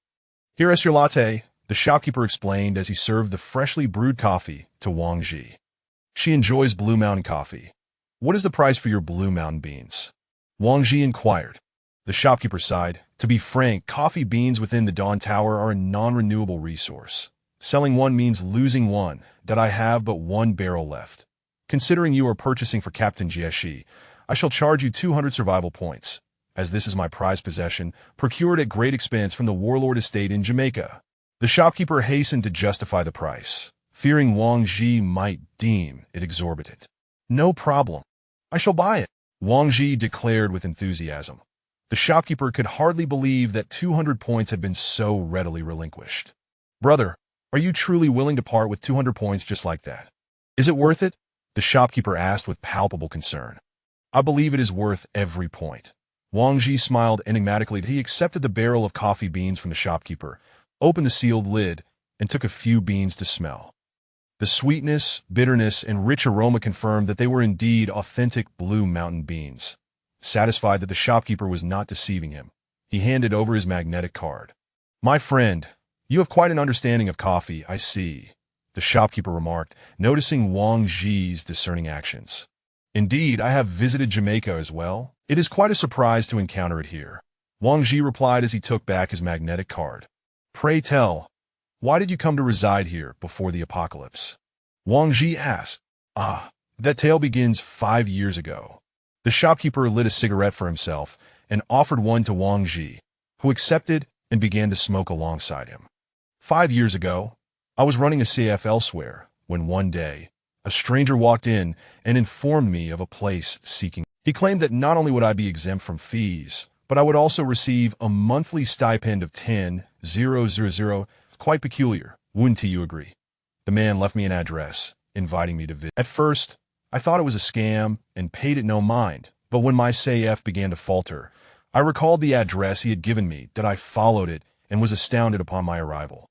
"Here is your latte," the shopkeeper explained as he served the freshly brewed coffee to Wang Ji. "She enjoys Blue Mountain coffee. What is the price for your Blue Mountain beans?" Wang Ji inquired. The shopkeeper sighed. "To be frank, coffee beans within the Dawn Tower are a non-renewable resource. Selling one means losing one, that I have but 1 barrel left. Considering you are purchasing for Captain Jieshi, I shall charge you 200 survival points, as this is my prized possession, procured at great expense from the warlord estate in Jamaica." The shopkeeper hastened to justify the price, fearing Wang Ji might deem it exorbitant. "No problem. I shall buy it," Wang Ji declared with enthusiasm. The shopkeeper could hardly believe that 200 points had been so readily relinquished. "Brother, are you truly willing to part with 200 points just like that? Is it worth it?" the shopkeeper asked with palpable concern. "I believe it is worth every point." Wang Ji smiled enigmatically. He accepted the barrel of coffee beans from the shopkeeper, opened the sealed lid, and took a few beans to smell. The sweetness, bitterness, and rich aroma confirmed that they were indeed authentic Blue Mountain beans. Satisfied that the shopkeeper was not deceiving him, he handed over his magnetic card. "My friend, you have quite an understanding of coffee, I see," the shopkeeper remarked, noticing Wang Ji's discerning actions. "Indeed, I have visited Jamaica as well. It is quite a surprise to encounter it here," Wang Ji replied as he took back his magnetic card. "Pray tell, why did you come to reside here before the apocalypse?" Wang Ji asked. Ah, that tale begins 5 years ago. The shopkeeper lit a cigarette for himself and offered one to Wang Ji, who accepted and began to smoke alongside him. 5 years ago, I was running a CF elsewhere when one day, a stranger walked in and informed me of a place seeking. He claimed that not only would I be exempt from fees, but I would also receive a monthly stipend of 10,000. Quite peculiar, wouldn't you agree? The man left me an address, inviting me to visit. At first, I thought it was a scam and paid it no mind, but when my CF began to falter, I recalled the address he had given me, that I followed it, and was astounded upon my arrival.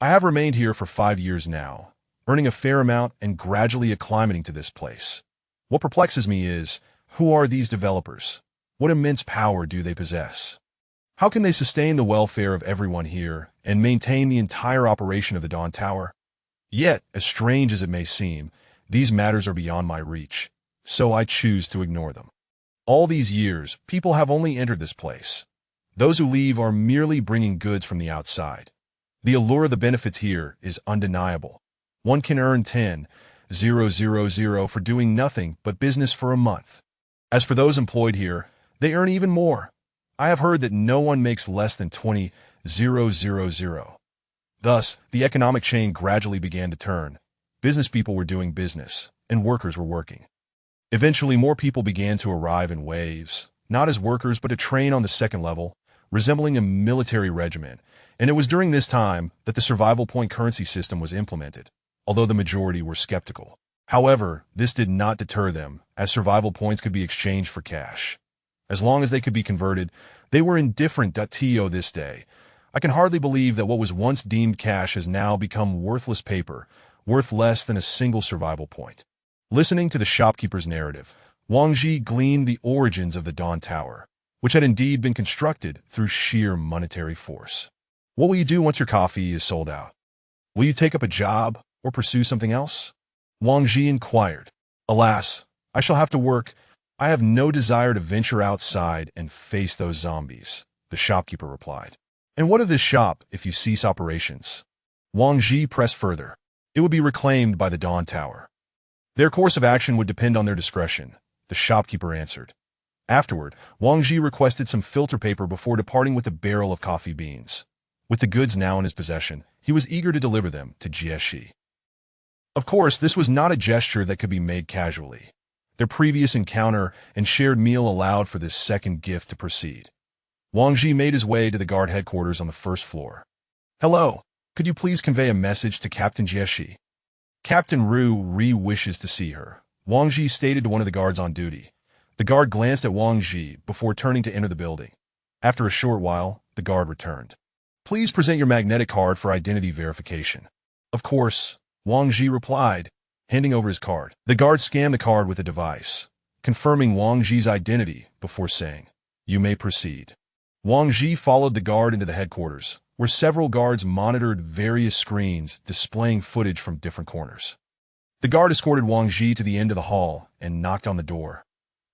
I have remained here for 5 years now, earning a fair amount and gradually acclimating to this place. What perplexes me is, who are these developers? What immense power do they possess? How can they sustain the welfare of everyone here and maintain the entire operation of the Dawn Tower? Yet, as strange as it may seem, these matters are beyond my reach, so I choose to ignore them. All these years, people have only entered this place. Those who leave are merely bringing goods from the outside. The allure of the benefits here is undeniable. One can earn 10,000 for doing nothing but business for a month. As for those employed here, they earn even more. I have heard that no one makes less than 20,000. Thus, the economic chain gradually began to turn. Business people were doing business, and workers were working. Eventually, more people began to arrive in waves, not as workers but to train on the second level, resembling a military regiment, and it was during this time that the survival point currency system was implemented, although the majority were skeptical. However, this did not deter them, as survival points could be exchanged for cash. As long as they could be converted, they were indifferent to this day. I can hardly believe that what was once deemed cash has now become worthless paper, worth less than a single survival point. Listening to the shopkeeper's narrative, Wang Ji gleaned the origins of the Dawn Tower, which had indeed been constructed through sheer monetary force. What will you do once your coffee is sold out? Will you take up a job or pursue something else? Wang Ji inquired. Alas, I shall have to work. I have no desire to venture outside and face those zombies, the shopkeeper replied. And what of this shop if you cease operations? Wang Ji pressed further. It would be reclaimed by the Dawn Tower. Their course of action would depend on their discretion, the shopkeeper answered. Afterward, Wang Ji requested some filter paper before departing with a barrel of coffee beans. With the goods now in his possession, he was eager to deliver them to Jieshi. Of course, this was not a gesture that could be made casually. Their previous encounter and shared meal allowed for this second gift to proceed. Wang Ji made his way to the guard headquarters on the first floor. Hello, could you please convey a message to Captain Jieshi? Captain Ru wishes to see her, Wang Ji stated to one of the guards on duty. The guard glanced at Wang Ji before turning to enter the building. After a short while, the guard returned. Please present your magnetic card for identity verification. Of course, Wang Ji replied, handing over his card. The guard scanned the card with a device, confirming Wang Ji's identity before saying, "You may proceed." Wang Ji followed the guard into the headquarters, where several guards monitored various screens displaying footage from different corners. The guard escorted Wang Ji to the end of the hall and knocked on the door.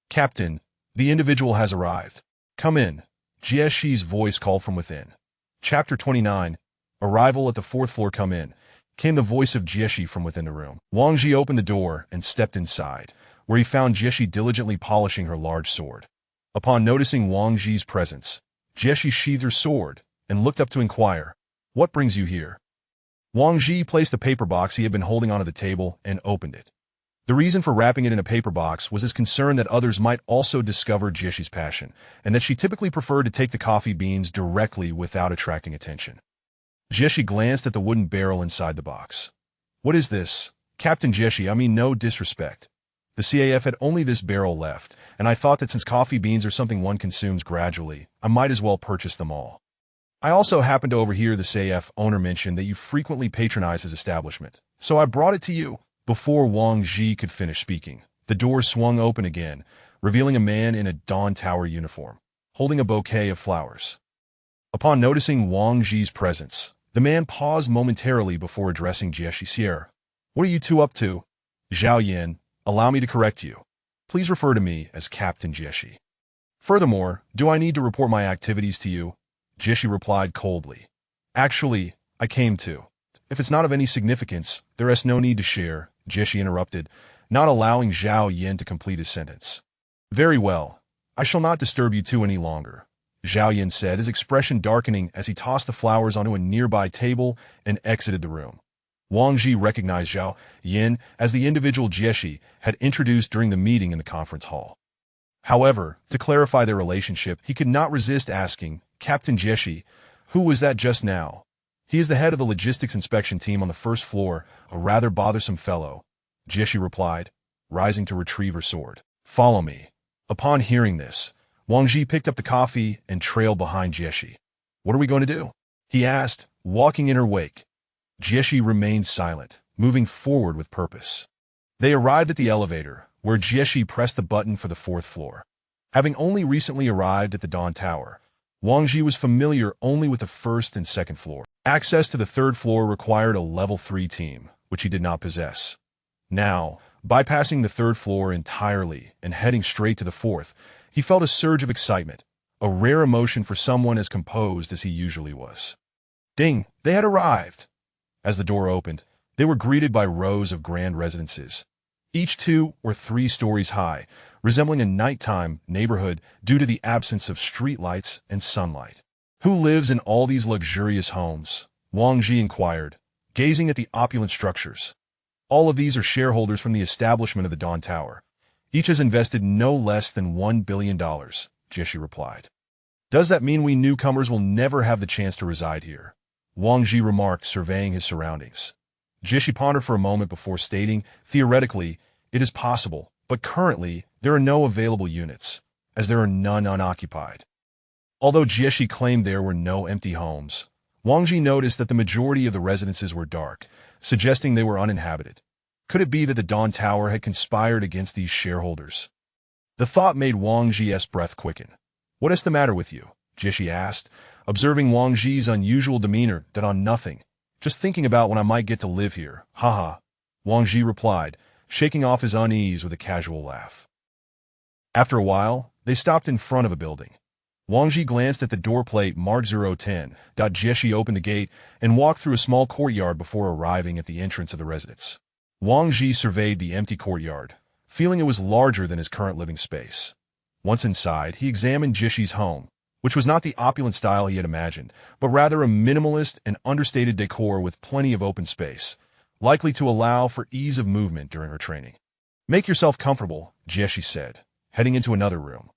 Captain, the individual has arrived. Come in, Jieshi's voice called from within. Chapter 29, Arrival at the fourth floor. Come in, came the voice of Jieshi from within the room. Wang Ji opened the door and stepped inside, where he found Jieshi diligently polishing her large sword. Upon noticing Wang Ji's presence, Jieshi sheathed her sword and looked up to inquire, "What brings you here?" Wang Ji placed the paper box he had been holding onto the table and opened it. The reason for wrapping it in a paper box was his concern that others might also discover Jieshi's passion, and that she typically preferred to take the coffee beans directly without attracting attention. Jieshi glanced at the wooden barrel inside the box. "What is this? Captain Jieshi, I mean no disrespect. The CAF had only this barrel left, and I thought that since coffee beans are something one consumes gradually, I might as well purchase them all. I also happened to overhear the CAF owner mention that you frequently patronize his establishment, so I brought it to you." Before Wang Ji could finish speaking, the door swung open again, revealing a man in a Dawn Tower uniform, holding a bouquet of flowers. Upon noticing Wang Ji's presence, the man paused momentarily before addressing Jieshi Sierra. "What are you two up to?" "Zhao Yin, allow me to correct you. Please refer to me as Captain Jieshi. Furthermore, do I need to report my activities to you?" Jieshi replied coldly. "Actually, I came to. If it's not of any significance, there is no need to share," Jieshi interrupted, not allowing Zhao Yin to complete his sentence. Very well. I shall not disturb you two any longer, Zhao Yin said, his expression darkening as he tossed the flowers onto a nearby table and exited the room. Wang Ji recognized Zhao Yin as the individual Jieshi had introduced during the meeting in the conference hall. However, to clarify their relationship, he could not resist asking, Captain Jieshi, who was that just now? He is the head of the logistics inspection team on the first floor, a rather bothersome fellow, Jieshi replied, rising to retrieve her sword. Follow me. Upon hearing this, Wang Ji picked up the coffee and trailed behind Jieshi. What are we going to do? He asked, walking in her wake. Jieshi remained silent, moving forward with purpose. They arrived at the elevator, where Jieshi pressed the button for the fourth floor. Having only recently arrived at the Dawn Tower, Wang Ji was familiar only with the first and second floor. Access to the third floor required a level 3 team, which he did not possess. Now, bypassing the third floor entirely and heading straight to the fourth, he felt a surge of excitement, a rare emotion for someone as composed as he usually was. Ding! They had arrived! As the door opened, they were greeted by rows of grand residences, each 2 or 3 stories high, resembling a nighttime neighborhood due to the absence of streetlights and sunlight. Who lives in all these luxurious homes? Wang Ji inquired, gazing at the opulent structures. All of these are shareholders from the establishment of the Dawn Tower. Each has invested no less than $1 billion, Jieshi replied. Does that mean we newcomers will never have the chance to reside here? Wang Ji remarked, surveying his surroundings. Jieshi pondered for a moment before stating, theoretically, it is possible, but currently, there are no available units, as there are none unoccupied. Although Jieshi claimed there were no empty homes, Wang Ji noticed that the majority of the residences were dark, suggesting they were uninhabited. Could it be that the Dawn Tower had conspired against these shareholders? The thought made Wang Ji's breath quicken. What is the matter with you? Jieshi asked, observing Wang Ji's unusual demeanor that on nothing. Just thinking about when I might get to live here. Haha. Wang Ji replied, shaking off his unease with a casual laugh. After a while, they stopped in front of a building. Wang Ji glanced at the door plate marked 010. Jieshi opened the gate and walked through a small courtyard before arriving at the entrance of the residence. Wang Ji surveyed the empty courtyard, feeling it was larger than his current living space. Once inside, he examined Jieshi's home, which was not the opulent style he had imagined, but rather a minimalist and understated decor with plenty of open space, likely to allow for ease of movement during her training. Make yourself comfortable, Jieshi said, heading into another room.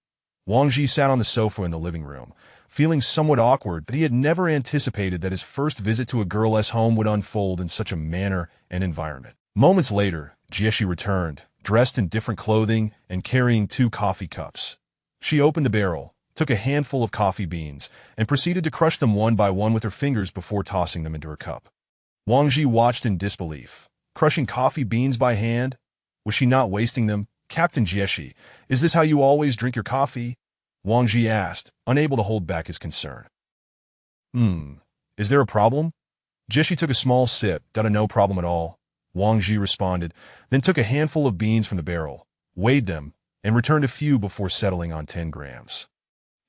Wang Ji sat on the sofa in the living room, feeling somewhat awkward that he had never anticipated that his first visit to a girl's home would unfold in such a manner and environment. Moments later, Jieshi returned, dressed in different clothing and carrying 2 coffee cups. She opened the barrel, took a handful of coffee beans, and proceeded to crush them one by one with her fingers before tossing them into her cup. Wang Ji watched in disbelief. Crushing coffee beans by hand? Was she not wasting them? Captain Jieshi, is this how you always drink your coffee? Wang Ji asked, unable to hold back his concern. Is there a problem? Jieshi took a small sip. No problem at all, Wang Ji responded, then took a handful of beans from the barrel, weighed them, and returned a few before settling on 10 grams.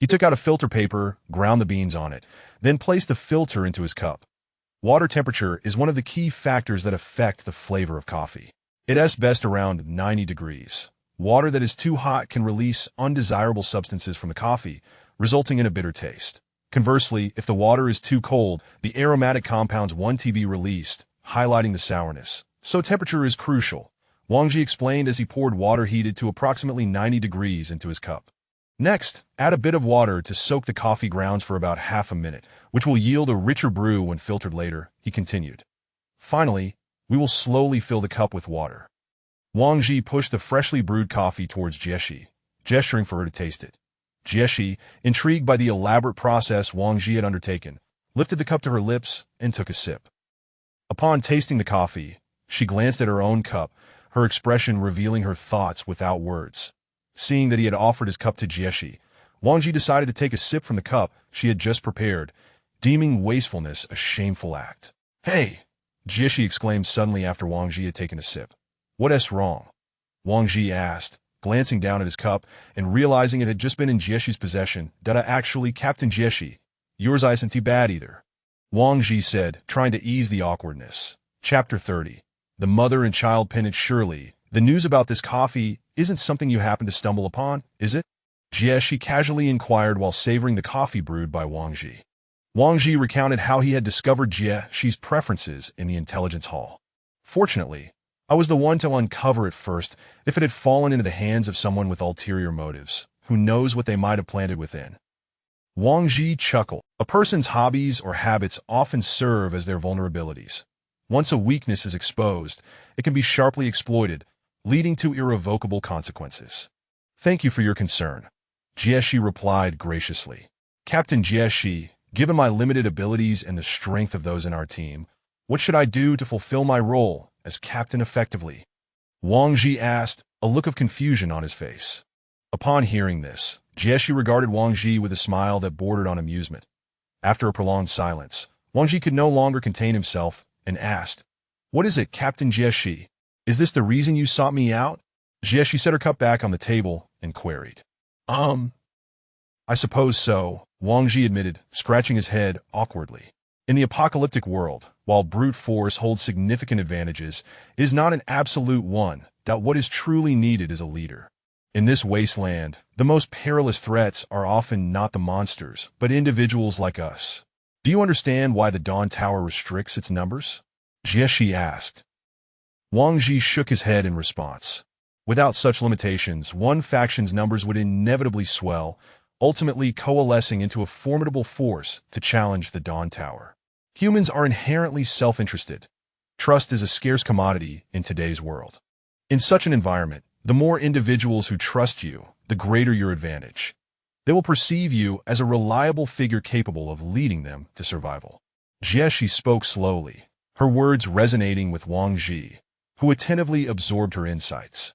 He took out a filter paper, ground the beans on it, then placed the filter into his cup. Water temperature is one of the key factors that affect the flavor of coffee. It is best around 90 degrees. Water that is too hot can release undesirable substances from the coffee, resulting in a bitter taste. Conversely, if the water is too cold, the aromatic compounds 1T be released, highlighting the sourness. So temperature is crucial, Wang Ji explained as he poured water heated to approximately 90 degrees into his cup. Next, add a bit of water to soak the coffee grounds for about half a minute, which will yield a richer brew when filtered later, he continued. Finally, we will slowly fill the cup with water. Wang Ji pushed the freshly brewed coffee towards Jieshi, gesturing for her to taste it. Jieshi, intrigued by the elaborate process Wang Ji had undertaken, lifted the cup to her lips and took a sip. Upon tasting the coffee, she glanced at her own cup, her expression revealing her thoughts without words. Seeing that he had offered his cup to Jieshi, Wang Ji decided to take a sip from the cup she had just prepared, deeming wastefulness a shameful act. Hey! Jieshi exclaimed suddenly after Wang Ji had taken a sip. What's wrong? Wang Ji asked, glancing down at his cup and realizing it had just been in Jieshi's possession. Actually, Captain Jieshi, yours isn't too bad either, Wang Ji said, trying to ease the awkwardness. Chapter 30. The mother and child pendant. Surely, The news about this coffee isn't something you happen to stumble upon, is it? Jie casually inquired while savoring the coffee brewed by Wang Ji. Wang Ji recounted how he had discovered Jie's preferences in the intelligence hall. Fortunately, I was the one to uncover it first. If it had fallen into the hands of someone with ulterior motives, who knows what they might have planted within. Wang Ji chuckled. A person's hobbies or habits often serve as their vulnerabilities. Once a weakness is exposed, it can be sharply exploited, leading to irrevocable consequences. Thank you for your concern, Jie replied graciously. Captain Jie, given my limited abilities and the strength of those in our team, what should I do to fulfill my role as captain effectively? Wang Ji asked, a look of confusion on his face. Upon hearing this, Jie regarded Wang Ji with a smile that bordered on amusement. After a prolonged silence, Wang Ji could no longer contain himself and asked, What is it, Captain Jie? Is this the reason you sought me out? Jie set her cup back on the table and queried. I suppose so, Wang Ji admitted, scratching his head awkwardly. In the apocalyptic world, while brute force holds significant advantages, it is not an absolute one, that what is truly needed is a leader. In this wasteland, the most perilous threats are often not the monsters, but individuals like us. Do you understand why the Dawn Tower restricts its numbers? Jie asked. Wang Ji shook his head in response. Without such limitations, one faction's numbers would inevitably swell, ultimately coalescing into a formidable force to challenge the Dawn Tower. Humans are inherently self-interested. Trust is a scarce commodity in today's world. In such an environment, the more individuals who trust you, the greater your advantage. They will perceive you as a reliable figure capable of leading them to survival. Jie spoke slowly, her words resonating with Wang Ji, who attentively absorbed her insights.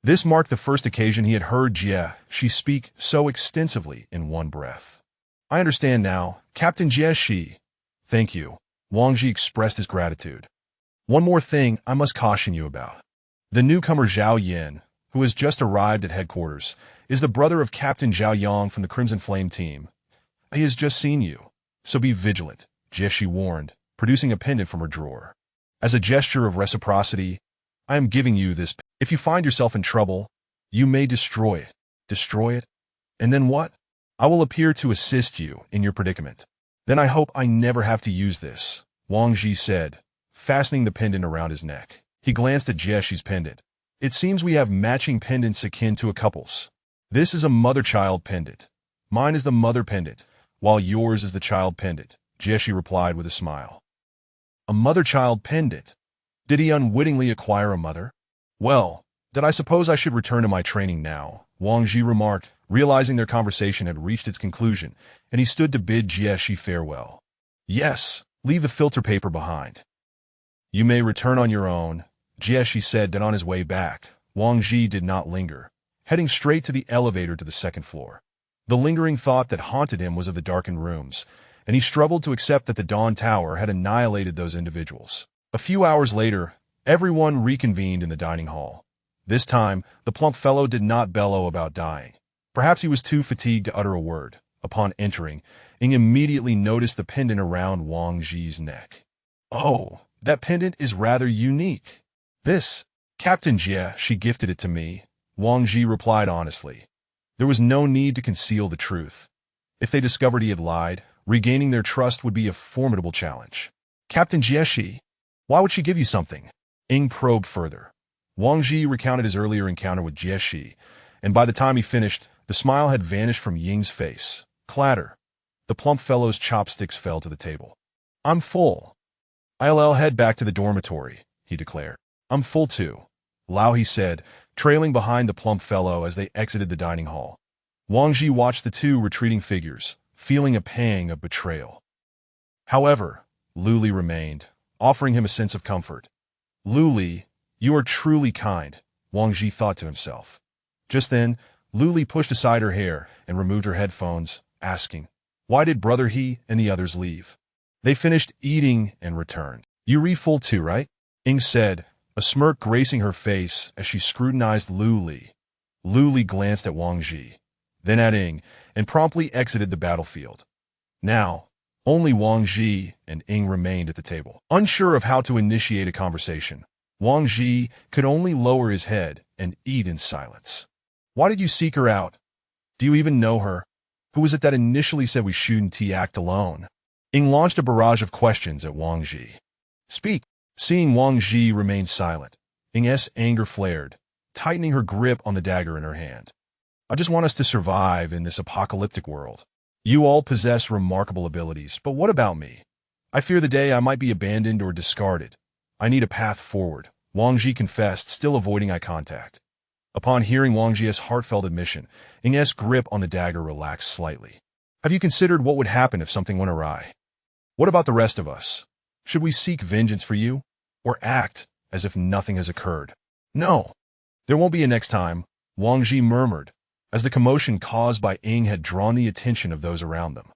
This marked the first occasion he had heard Jie speak so extensively in one breath. I understand now, Captain Jie. Thank you. Wang Ji expressed his gratitude. One more thing I must caution you about. The newcomer Zhao Yin, who has just arrived at headquarters, is the brother of Captain Zhao Yang from the Crimson Flame team. He has just seen you, so be vigilant, Jie warned, producing a pendant from her drawer. As a gesture of reciprocity, I am giving you this. If you find yourself in trouble, you may destroy it. Destroy it? And then what? I will appear to assist you in your predicament. Then I hope I never have to use this, Wang Ji said, fastening the pendant around his neck. He glanced at Jie's pendant. It seems we have matching pendants akin to a couple's. This is a mother-child pendant. Mine is the mother pendant, while yours is the child pendant, Jie replied with a smile. A mother-child pendant? Did he unwittingly acquire a mother? Well, then I suppose I should return to my training now, Wang Ji remarked, realizing their conversation had reached its conclusion, and he stood to bid Jie farewell. Yes, leave the filter paper behind. You may return on your own, Jie said. That on his way back, Wang Ji did not linger, heading straight to the elevator to the second floor. The lingering thought that haunted him was of the darkened rooms, and he struggled to accept that the Dawn Tower had annihilated those individuals. A few hours later, everyone reconvened in the dining hall. This time, the plump fellow did not bellow about dying. Perhaps he was too fatigued to utter a word. Upon entering, Ing immediately noticed the pendant around Wang Ji's neck. Oh, that pendant is rather unique. This, Captain Jie, she gifted it to me, Wang Ji replied honestly. There was no need to conceal the truth. If they discovered he had lied, regaining their trust would be a formidable challenge. Captain Jie, why would she give you something? Ing probed further. Wang Ji recounted his earlier encounter with Jie, and by the time he finished, the smile had vanished from Ying's face. Clatter. The plump fellow's chopsticks fell to the table. I'm full. I'll head back to the dormitory, he declared. I'm full too, Lao he said, trailing behind the plump fellow as they exited the dining hall. Wang Ji watched the two retreating figures, feeling a pang of betrayal. However, Lu Li remained, offering him a sense of comfort. Lu Li, you are truly kind, Wang Ji thought to himself. Just then, Lu Li pushed aside her hair and removed her headphones, asking, why did Brother He and the others leave? They finished eating and returned. You re-full too, right? Ing said, a smirk gracing her face as she scrutinized Lu Li. Lu Li glanced at Wang Ji, then at Ing, and promptly exited the battlefield. Now, only Wang Ji and Ing remained at the table. Unsure of how to initiate a conversation, Wang Ji could only lower his head and eat in silence. Why did you seek her out? Do you even know her? Who was it that initially said we shouldn't act alone? Ying launched a barrage of questions at Wang Ji. Speak. Seeing Wang Ji remain silent, Ying's anger flared, tightening her grip on the dagger in her hand. I just want us to survive in this apocalyptic world. You all possess remarkable abilities, but what about me? I fear the day I might be abandoned or discarded. I need a path forward, Wang Ji confessed, still avoiding eye contact. Upon hearing Wang Ji's heartfelt admission, Ying's grip on the dagger relaxed slightly. Have you considered what would happen if something went awry? What about the rest of us? Should we seek vengeance for you? Or act as if nothing has occurred? No. There won't be a next time, Wang Ji murmured, as the commotion caused by Ying had drawn the attention of those around them.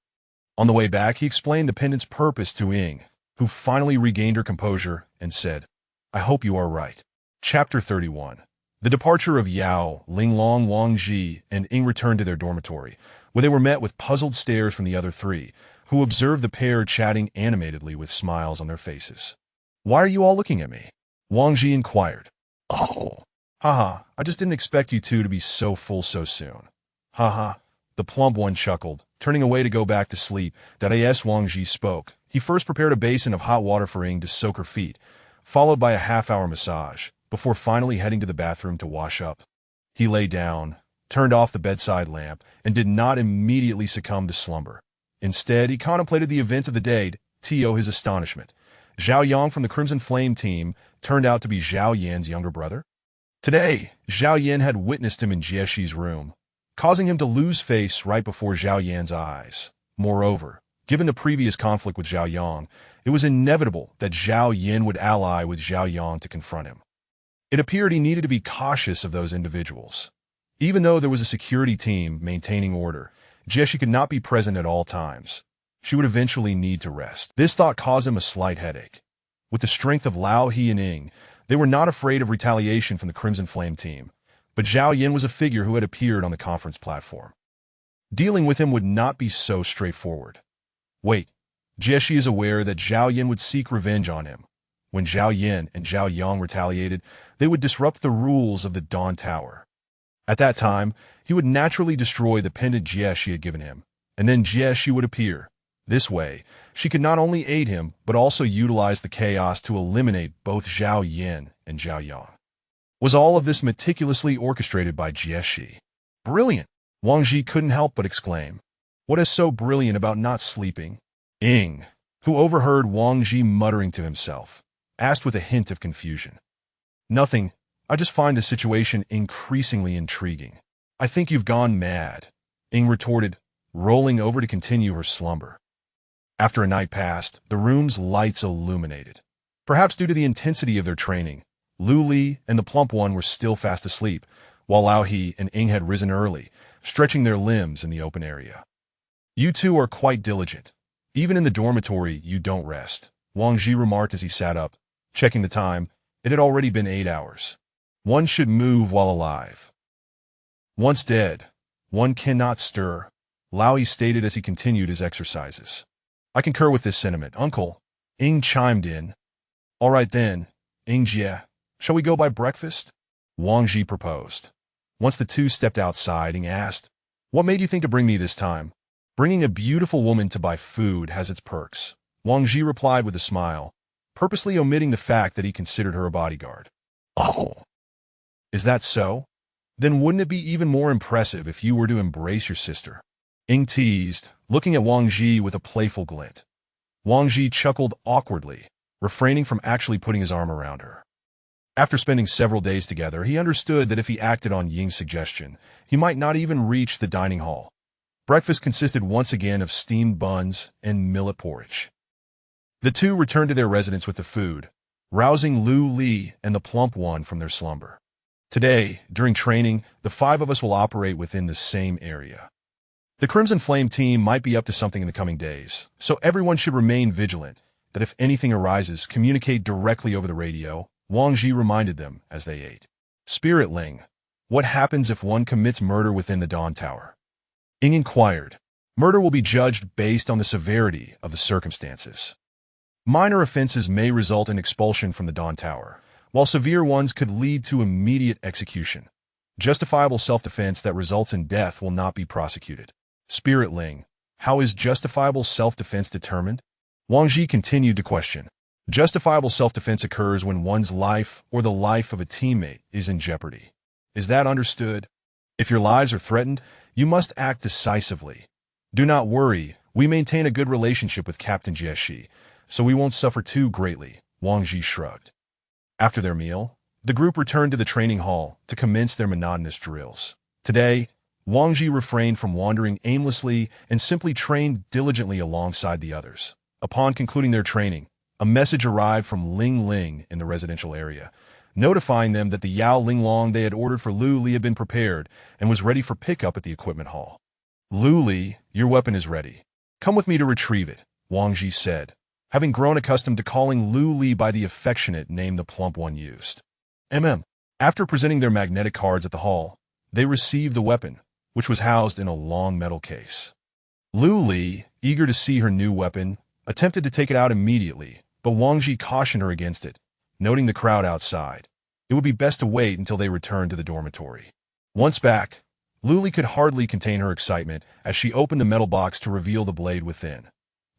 On the way back, he explained the pendant's purpose to Ying, who finally regained her composure and said, I hope you are right. Chapter 31. The departure of Yao, Linglong, Wang Ji, and Ying returned to their dormitory, where they were met with puzzled stares from the other three, who observed the pair chatting animatedly with smiles on their faces. Why are you all looking at me? Wang Ji inquired. Oh. Haha, I just didn't expect you two to be so full so soon. Haha, the plump one chuckled, turning away to go back to sleep. As Wang Ji spoke, he first prepared a basin of hot water for Ying to soak her feet, followed by a half-hour massage, before finally heading to the bathroom to wash up. He lay down, turned off the bedside lamp, and did not immediately succumb to slumber. Instead, he contemplated the events of the day. To his astonishment, Zhao Yang from the Crimson Flame team turned out to be Zhao Yan's younger brother. Today, Zhao Yan had witnessed him in Jieshi's room, causing him to lose face right before Zhao Yan's eyes. Moreover, given the previous conflict with Zhao Yang, it was inevitable that Zhao Yan would ally with Zhao Yang to confront him. It appeared he needed to be cautious of those individuals. Even though there was a security team maintaining order, Jieshi could not be present at all times. She would eventually need to rest. This thought caused him a slight headache. With the strength of Lao He and Ying, they were not afraid of retaliation from the Crimson Flame team, but Zhao Yan was a figure who had appeared on the conference platform. Dealing with him would not be so straightforward. Wait, Jieshi is aware that Zhao Yan would seek revenge on him. When Zhao Yan and Zhao Yang retaliated, they would disrupt the rules of the Dawn Tower. At that time, he would naturally destroy the pendant Jieshi had given him, and then Jieshi would appear. This way, she could not only aid him, but also utilize the chaos to eliminate both Zhao Yan and Zhao Yang. Was all of this meticulously orchestrated by Jieshi? Brilliant! Wang Ji couldn't help but exclaim. What is so brilliant about not sleeping? Ying, who overheard Wang Ji muttering to himself, asked with a hint of confusion. Nothing. I just find the situation increasingly intriguing. I think you've gone mad, Ying retorted, rolling over to continue her slumber. After a night passed, the room's lights illuminated. Perhaps due to the intensity of their training, Lu Li and the plump one were still fast asleep, while Lao He and Ying had risen early, stretching their limbs in the open area. You two are quite diligent. Even in the dormitory, you don't rest, Wang Ji remarked as he sat up, checking the time. It had already been 8 hours. One should move while alive. Once dead, one cannot stir, Lao He stated as he continued his exercises. I concur with this sentiment, Uncle. Ying chimed in. All right then, Ying Jie, shall we go buy breakfast? Wang Ji proposed. Once the two stepped outside, Ying asked, What made you think to bring me this time? Bringing a beautiful woman to buy food has its perks, Wang Ji replied with a smile, purposely omitting the fact that he considered her a bodyguard. Oh. Is that so? Then wouldn't it be even more impressive if you were to embrace your sister? Ying teased, looking at Wang Ji with a playful glint. Wang Ji chuckled awkwardly, refraining from actually putting his arm around her. After spending several days together, he understood that if he acted on Ying's suggestion, he might not even reach the dining hall. Breakfast consisted once again of steamed buns and millet porridge. The two returned to their residence with the food, rousing Lu Li and the plump one from their slumber. Today, during training, the 5 of us will operate within the same area. The Crimson Flame team might be up to something in the coming days, so everyone should remain vigilant, that if anything arises, communicate directly over the radio, Wang Ji reminded them as they ate. Spiritling, what happens if one commits murder within the Dawn Tower? Ying inquired. Murder will be judged based on the severity of the circumstances. Minor offenses may result in expulsion from the Dawn Tower, while severe ones could lead to immediate execution. Justifiable self-defense that results in death will not be prosecuted. Spirit Ling, how is justifiable self-defense determined? Wang Ji continued to question. Justifiable self-defense occurs when one's life or the life of a teammate is in jeopardy. Is that understood? If your lives are threatened, you must act decisively. Do not worry, we maintain a good relationship with Captain Jieshi, so we won't suffer too greatly, Wang Ji shrugged. After their meal, the group returned to the training hall to commence their monotonous drills. Today, Wang Ji refrained from wandering aimlessly and simply trained diligently alongside the others. Upon concluding their training, a message arrived from Ling Ling in the residential area, notifying them that the Yao Ling Long they had ordered for Lu Li had been prepared and was ready for pickup at the equipment hall. Lu Li, your weapon is ready. Come with me to retrieve it, Wang Ji said, having grown accustomed to calling Lu Li by the affectionate name the plump one used. After presenting their magnetic cards at the hall, they received the weapon, which was housed in a long metal case. Lu Li, eager to see her new weapon, attempted to take it out immediately, but Wang Ji cautioned her against it, noting the crowd outside. It would be best to wait until they returned to the dormitory. Once back, Lu Li could hardly contain her excitement as she opened the metal box to reveal the blade within.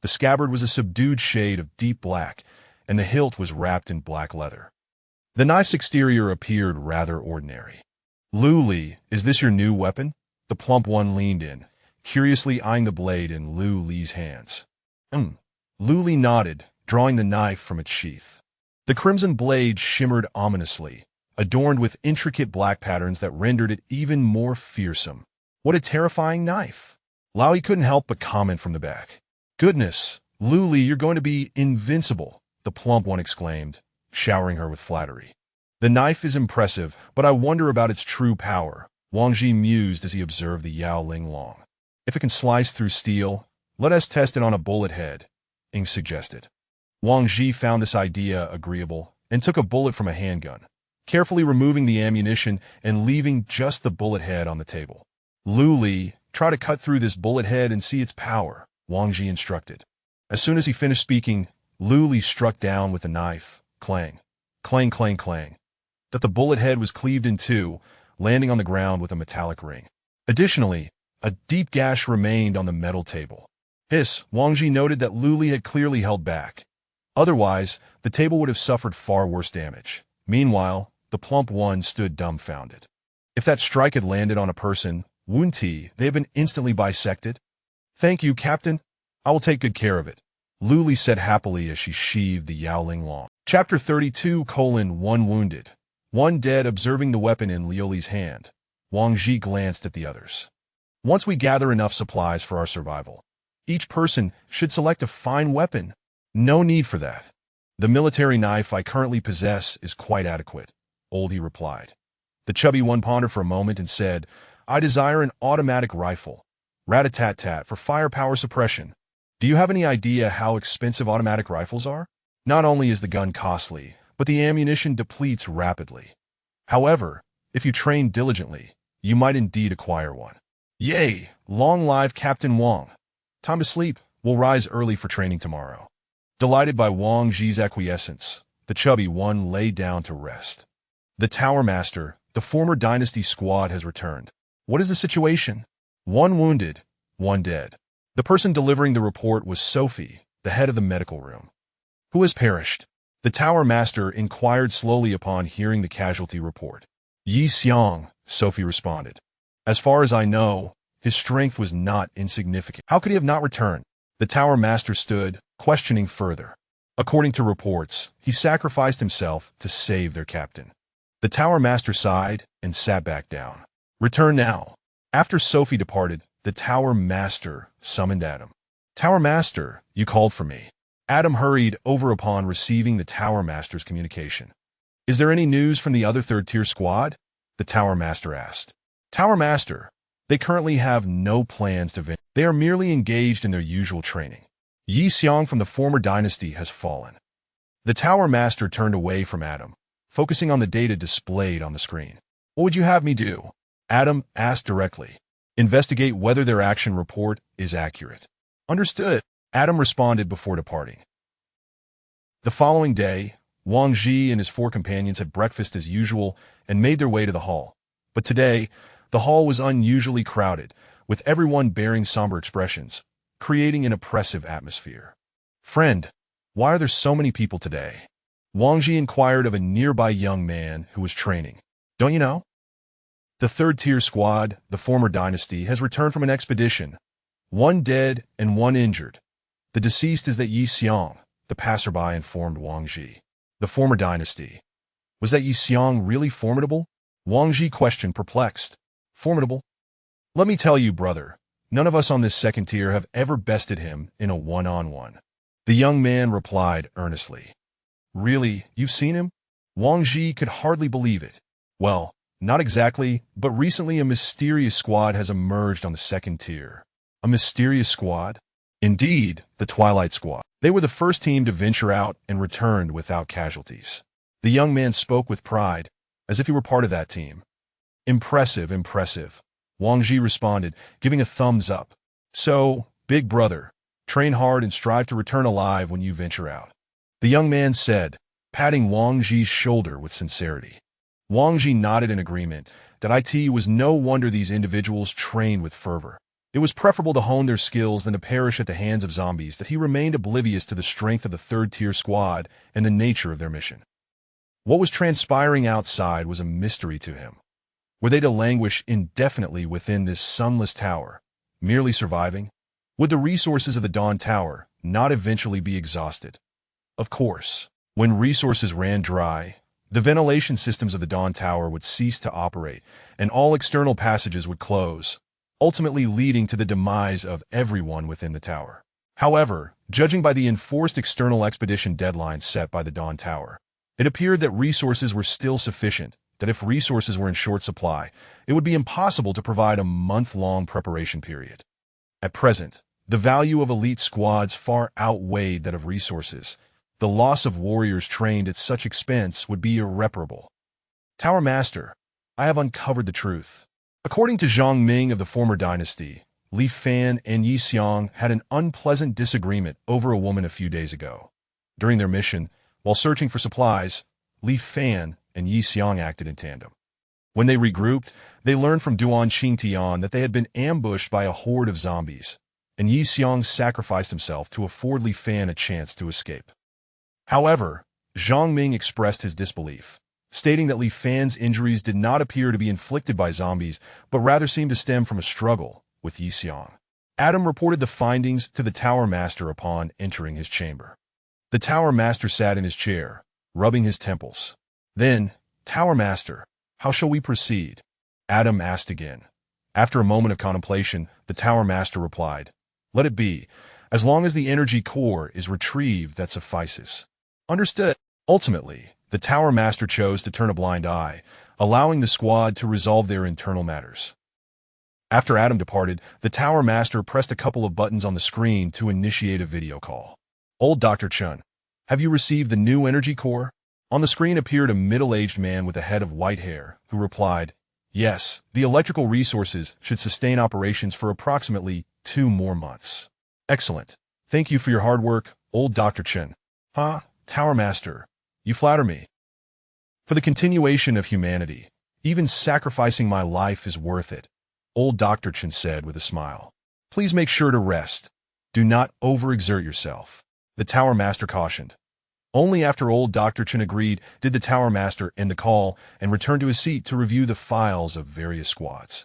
The scabbard was a subdued shade of deep black, and the hilt was wrapped in black leather. The knife's exterior appeared rather ordinary. Lu Li, is this your new weapon? The plump one leaned in, curiously eyeing the blade in Lu Li's hands. Lu Li nodded, drawing the knife from its sheath. The crimson blade shimmered ominously, adorned with intricate black patterns that rendered it even more fearsome. What a terrifying knife! Lao Yi couldn't help but comment from the back. Goodness, Lu Li, you're going to be invincible, the plump one exclaimed, showering her with flattery. The knife is impressive, but I wonder about its true power, Wang Ji mused as he observed the Yao Ling Long. If it can slice through steel, let us test it on a bullet head, Ing suggested. Wang Ji found this idea agreeable and took a bullet from a handgun, carefully removing the ammunition and leaving just the bullet head on the table. Lu Li, try to cut through this bullet head and see its power, Wang Ji instructed. As soon as he finished speaking, Lu Li struck down with the knife, clang, clang, clang, clang, that the bullet head was cleaved in two, landing on the ground with a metallic ring. Additionally, a deep gash remained on the metal table. Wang Ji noted that Lu Li had clearly held back. Otherwise, the table would have suffered far worse damage. Meanwhile, the plump one stood dumbfounded. If that strike had landed on a person, Wu Ti, they had been instantly bisected. Thank you, Captain. I will take good care of it, Lu Li said happily as she sheathed the Yao Ling Long. Chapter 32:1 Wounded. One dead. Observing the weapon in Liu Li's hand, Wang Ji glanced at the others. Once we gather enough supplies for our survival, each person should select a fine weapon. No need for that. The military knife I currently possess is quite adequate, Oldie replied. The chubby one pondered for a moment and said, I desire an automatic rifle. Rat-a-tat-tat for firepower suppression. Do you have any idea how expensive automatic rifles are? Not only is the gun costly, but the ammunition depletes rapidly. However, if you train diligently, you might indeed acquire one. Yay! Long live Captain Wang. Time to sleep. We'll rise early for training tomorrow. Delighted by Wang Ji's acquiescence, the chubby one lay down to rest. The Tower Master, the former dynasty squad, has returned. What is the situation? One wounded, one dead. The person delivering the report was Sophie, the head of the medical room. Who has perished? The Tower Master inquired slowly upon hearing the casualty report. Yi Xiang, Sophie responded. As far as I know, his strength was not insignificant. How could he have not returned? The Tower Master stood, questioning further. According to reports, he sacrificed himself to save their captain. The Tower Master sighed and sat back down. Return now. After Sophie departed, the Tower Master summoned Adam. Tower Master, you called for me. Adam hurried over upon receiving the Tower Master's communication. Is there any news from the other third-tier squad? The Tower Master asked. Tower Master, they currently have no plans to venture. They are merely engaged in their usual training. Yi Xiang from the former dynasty has fallen. The Tower Master turned away from Adam, focusing on the data displayed on the screen. What would you have me do? Adam asked directly. Investigate whether their action report is accurate. Understood, Adam responded before departing. The following day, Wang Ji and his four companions had breakfast as usual and made their way to the hall. But today, the hall was unusually crowded, with everyone bearing somber expressions, creating an oppressive atmosphere. "Friend, why are there so many people today?" Wang Ji inquired of a nearby young man who was training. "Don't you know? The third-tier squad, the former dynasty, has returned from an expedition. One dead and one injured. The deceased is that Yi Xiang," the passerby informed Wang Ji. "The former dynasty. Was that Yi Xiang really formidable?" Wang Ji questioned, perplexed. "Formidable? Let me tell you, brother, none of us on this second tier have ever bested him in a one-on-one." The young man replied earnestly. "Really, you've seen him?" Wang Ji could hardly believe it. "Well, not exactly, but recently a mysterious squad has emerged on the second tier." "A mysterious squad?" "Indeed, the Twilight Squad. They were the first team to venture out and returned without casualties." The young man spoke with pride, as if he were part of that team. "Impressive, impressive," Wang Ji responded, giving a thumbs up. "So, big brother, train hard and strive to return alive when you venture out," the young man said, patting Wang Ji's shoulder with sincerity. Wang Ji nodded in agreement. That it was no wonder these individuals trained with fervor. It was preferable to hone their skills than to perish at the hands of zombies. That he remained oblivious to the strength of the third-tier squad and the nature of their mission. What was transpiring outside was a mystery to him. Were they to languish indefinitely within this sunless tower, merely surviving? Would the resources of the Dawn Tower not eventually be exhausted? Of course, when resources ran dry, the ventilation systems of the Dawn Tower would cease to operate, and all external passages would close, ultimately leading to the demise of everyone within the tower. However, judging by the enforced external expedition deadlines set by the Dawn Tower, it appeared that resources were still sufficient, that if resources were in short supply, it would be impossible to provide a month-long preparation period. At present, the value of elite squads far outweighed that of resources. The loss of warriors trained at such expense would be irreparable. "Tower Master, I have uncovered the truth." According to Zhang Ming of the former dynasty, Li Fan and Yi Xiang had an unpleasant disagreement over a woman a few days ago. During their mission, while searching for supplies, Li Fan and Yi Xiang acted in tandem. When they regrouped, they learned from Duan Xingtian that they had been ambushed by a horde of zombies, and Yi Xiang sacrificed himself to afford Li Fan a chance to escape. However, Zhang Ming expressed his disbelief, stating that Li Fan's injuries did not appear to be inflicted by zombies, but rather seemed to stem from a struggle with Yi Xiang. Adam reported the findings to the Tower Master upon entering his chamber. The Tower Master sat in his chair, rubbing his temples. Then, "Tower Master, how shall we proceed?" Adam asked again. After a moment of contemplation, the Tower Master replied, "Let it be. As long as the energy core is retrieved, that suffices." "Understood." Ultimately, the Tower Master chose to turn a blind eye, allowing the squad to resolve their internal matters. After Adam departed, the Tower Master pressed a couple of buttons on the screen to initiate a video call. "Old Dr. Chun, have you received the new energy core?" On the screen appeared a middle-aged man with a head of white hair, who replied, "Yes, the electrical resources should sustain operations for approximately 2 more months." "Excellent. Thank you for your hard work, old Dr. Chun." "Huh, Tower Master, you flatter me. For the continuation of humanity, even sacrificing my life is worth it," old Dr. Chun said with a smile. "Please make sure to rest. Do not overexert yourself," the Tower Master cautioned. Only after old Dr. Chun agreed did the Tower Master end the call and return to his seat to review the files of various squads.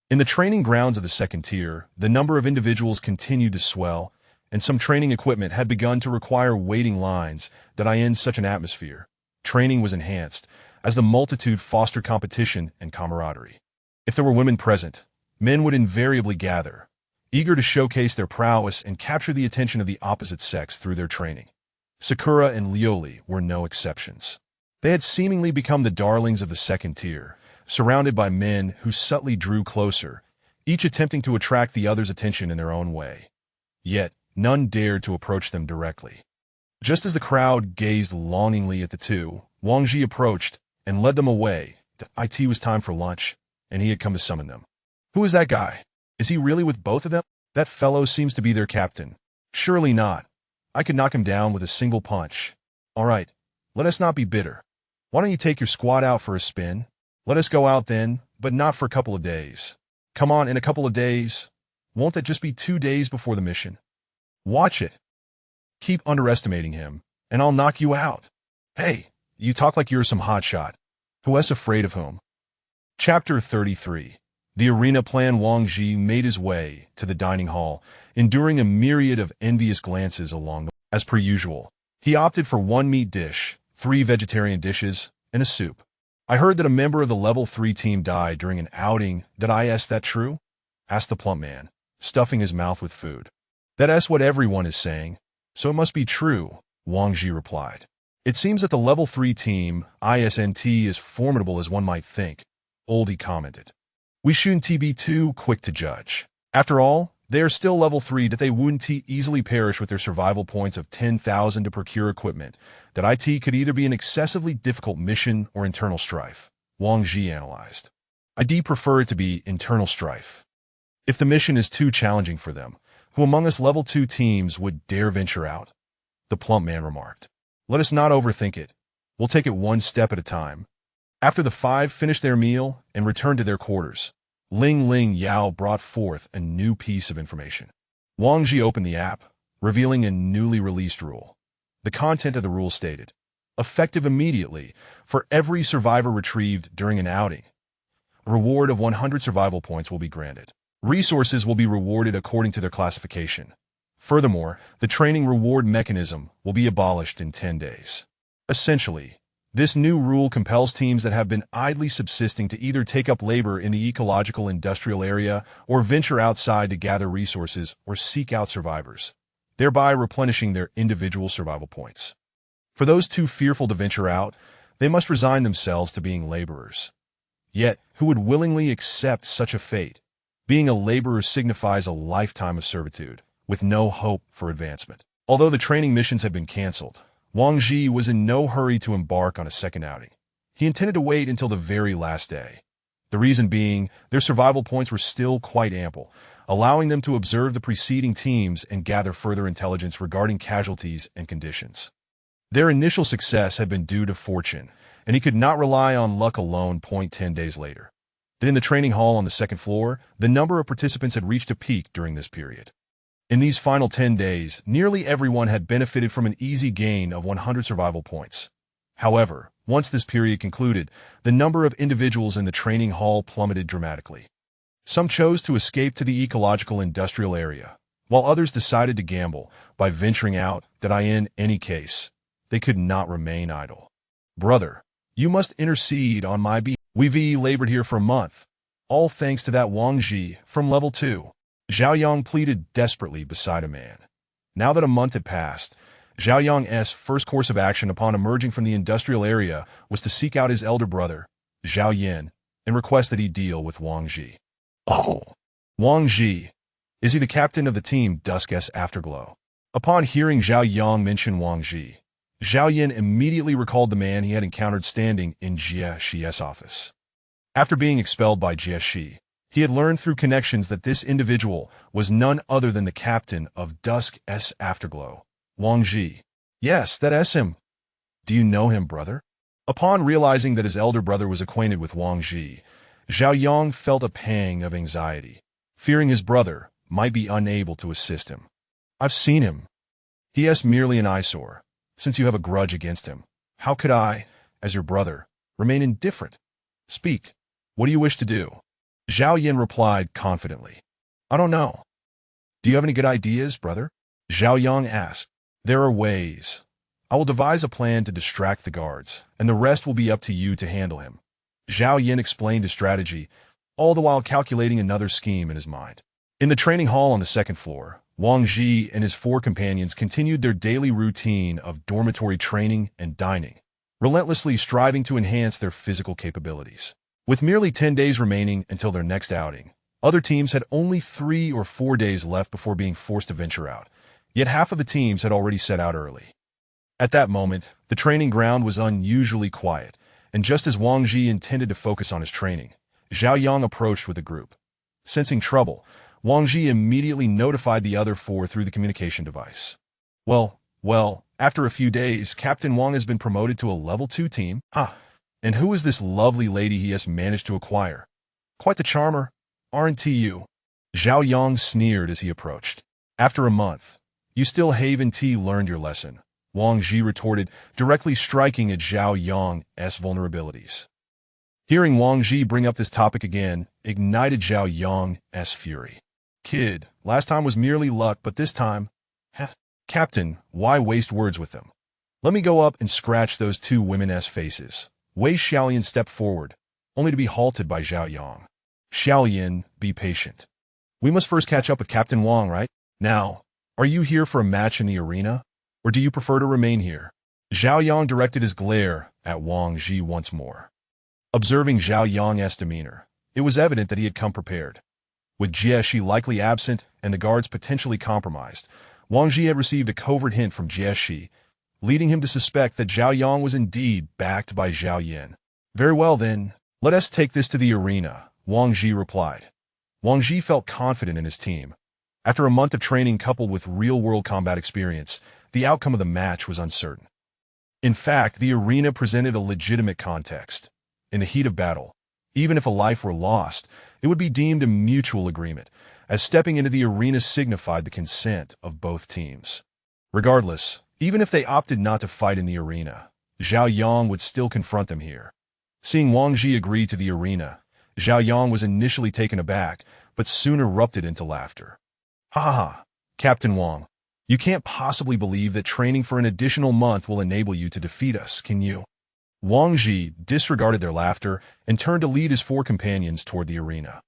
In the training grounds of the second tier, the number of individuals continued to swell, and some training equipment had begun to require waiting lines. In such an atmosphere, training was enhanced, as the multitude fostered competition and camaraderie. If there were women present, men would invariably gather, eager to showcase their prowess and capture the attention of the opposite sex through their training. Sakura and Lioli were no exceptions. They had seemingly become the darlings of the second tier, surrounded by men who subtly drew closer, each attempting to attract the other's attention in their own way. Yet, none dared to approach them directly. Just as the crowd gazed longingly at the two, Wang Ji approached and led them away. It was time for lunch, and he had come to summon them. "Who is that guy? Is he really with both of them? That fellow seems to be their captain." "Surely not. I could knock him down with a single punch." "All right, Let us not be bitter. Why don't you take your squad out for a spin? Let us go out then, but not for a couple of days. Come on, in a couple of days. Won't that just be 2 days before the mission? Watch it. Keep underestimating him, and I'll knock you out. Hey, you talk like you're some hotshot. Who's afraid of whom? Chapter 33. The arena plan. Wang Ji made his way to the dining hall, enduring a myriad of envious glances along the way. As per usual, he opted for 1 meat dish, 3 vegetarian dishes, and a soup. I heard that a member of the level 3 team died during an outing. Is that true? Asked the plump man, stuffing his mouth with food. That's what everyone is saying, so it must be true, Wang Ji replied. It seems that the level 3 team, isn't as formidable as one might think, Oldie commented. We shouldn't be too quick to judge. After all, they are still level 3. That they wouldn't easily perish with their survival points of 10,000 to procure equipment. That it could either be an excessively difficult mission or internal strife, Wang Ji analyzed. I'd prefer it to be internal strife. If the mission is too challenging for them, who among us level 2 teams would dare venture out? The plump man remarked. Let us not overthink it. We'll take it one step at a time. After the 5 finished their meal and returned to their quarters, Ling Yao brought forth a new piece of information. Wang Ji opened the app, revealing a newly released rule. The content of the rule stated, effective immediately for every survivor retrieved during an outing. A reward of 100 survival points will be granted. Resources will be rewarded according to their classification. Furthermore, the training reward mechanism will be abolished in 10 days. Essentially, this new rule compels teams that have been idly subsisting to either take up labor in the ecological industrial area or venture outside to gather resources or seek out survivors, thereby replenishing their individual survival points. For those too fearful to venture out, they must resign themselves to being laborers. Yet, who would willingly accept such a fate? Being a laborer signifies a lifetime of servitude, with no hope for advancement. Although the training missions had been canceled, Wang Ji was in no hurry to embark on a second outing. He intended to wait until the very last day. The reason being, their survival points were still quite ample, allowing them to observe the preceding teams and gather further intelligence regarding casualties and conditions. Their initial success had been due to fortune, and he could not rely on luck alone. 10 days later. In the training hall on the 2nd floor, the number of participants had reached a peak during this period. In these final 10 days, nearly everyone had benefited from an easy gain of 100 survival points. However, once this period concluded, the number of individuals in the training hall plummeted dramatically. Some chose to escape to the ecological industrial area, while others decided to gamble by venturing out. In any case, they could not remain idle. Brother, you must intercede on my behalf. We've labored here for a month, all thanks to that Wang Ji from level 2. Zhao Yang pleaded desperately beside a man. Now that a month had passed, Zhao Yang's first course of action upon emerging from the industrial area was to seek out his elder brother, Zhao Yin, and request that he deal with Wang Ji. Oh, Wang Ji. Is he the captain of the team Dusk's Afterglow? Upon hearing Zhao Yang mention Wang Ji, Zhao Yin immediately recalled the man he had encountered standing in Jie Shi's office. After being expelled by Jie Shi, he had learned through connections that this individual was none other than the captain of Dusk's Afterglow, Wang Ji. Yes, that's him. Do you know him, brother? Upon realizing that his elder brother was acquainted with Wang Ji, Zhao Yang felt a pang of anxiety, fearing his brother might be unable to assist him. I've seen him. He is merely an eyesore. Since you have a grudge against him, how could I, as your brother, remain indifferent? Speak. What do you wish to do? Zhao Yin replied confidently. I don't know. Do you have any good ideas, brother? Zhao Yang asked. There are ways. I will devise a plan to distract the guards, and the rest will be up to you to handle him. Zhao Yin explained his strategy, all the while calculating another scheme in his mind. In the training hall on the 2nd floor, Wang Ji and his 4 companions continued their daily routine of dormitory training and dining, relentlessly striving to enhance their physical capabilities. With merely 10 days remaining until their next outing, other teams had only 3 or 4 days left before being forced to venture out, yet half of the teams had already set out early. At that moment, the training ground was unusually quiet, and just as Wang Ji intended to focus on his training, Zhao Yang approached with the group. Sensing trouble, Wang Ji immediately notified the other 4 through the communication device. Well, After a few days, Captain Wang has been promoted to a level 2 team. And who is this lovely lady he has managed to acquire? Quite the charmer, aren't you? Zhao Yang sneered as he approached. After a month, you still haven't learned your lesson, Wang Ji retorted, directly striking at Zhao Yang's vulnerabilities. Hearing Wang Ji bring up this topic again ignited Zhao Yang's fury. Kid, last time was merely luck, but this time... Captain, why waste words with them? Let me go up and scratch those two women's faces. Wei Xiaolian stepped forward, only to be halted by Zhao Yang. Xiaolian, be patient. We must first catch up with Captain Wang, right? Now, are you here for a match in the arena, or do you prefer to remain here? Zhao Yang directed his glare at Wang Ji once more. Observing Zhao Yang's demeanor, it was evident that he had come prepared. With Jie Shi likely absent and the guards potentially compromised, Wang Ji had received a covert hint from Jie Shi, leading him to suspect that Zhao Yang was indeed backed by Zhao Yin. Very well then, let us take this to the arena, Wang Ji replied. Wang Ji felt confident in his team. After a month of training coupled with real-world combat experience, the outcome of the match was uncertain. In fact, the arena presented a legitimate context. In the heat of battle, even if a life were lost, it would be deemed a mutual agreement, as stepping into the arena signified the consent of both teams. Regardless, even if they opted not to fight in the arena, Zhao Yang would still confront them here. Seeing Wang Ji agree to the arena, Zhao Yang was initially taken aback, but soon erupted into laughter. Ha ha ha, Captain Wang, you can't possibly believe that training for an additional month will enable you to defeat us, can you? Wang Ji disregarded their laughter and turned to lead his four companions toward the arena.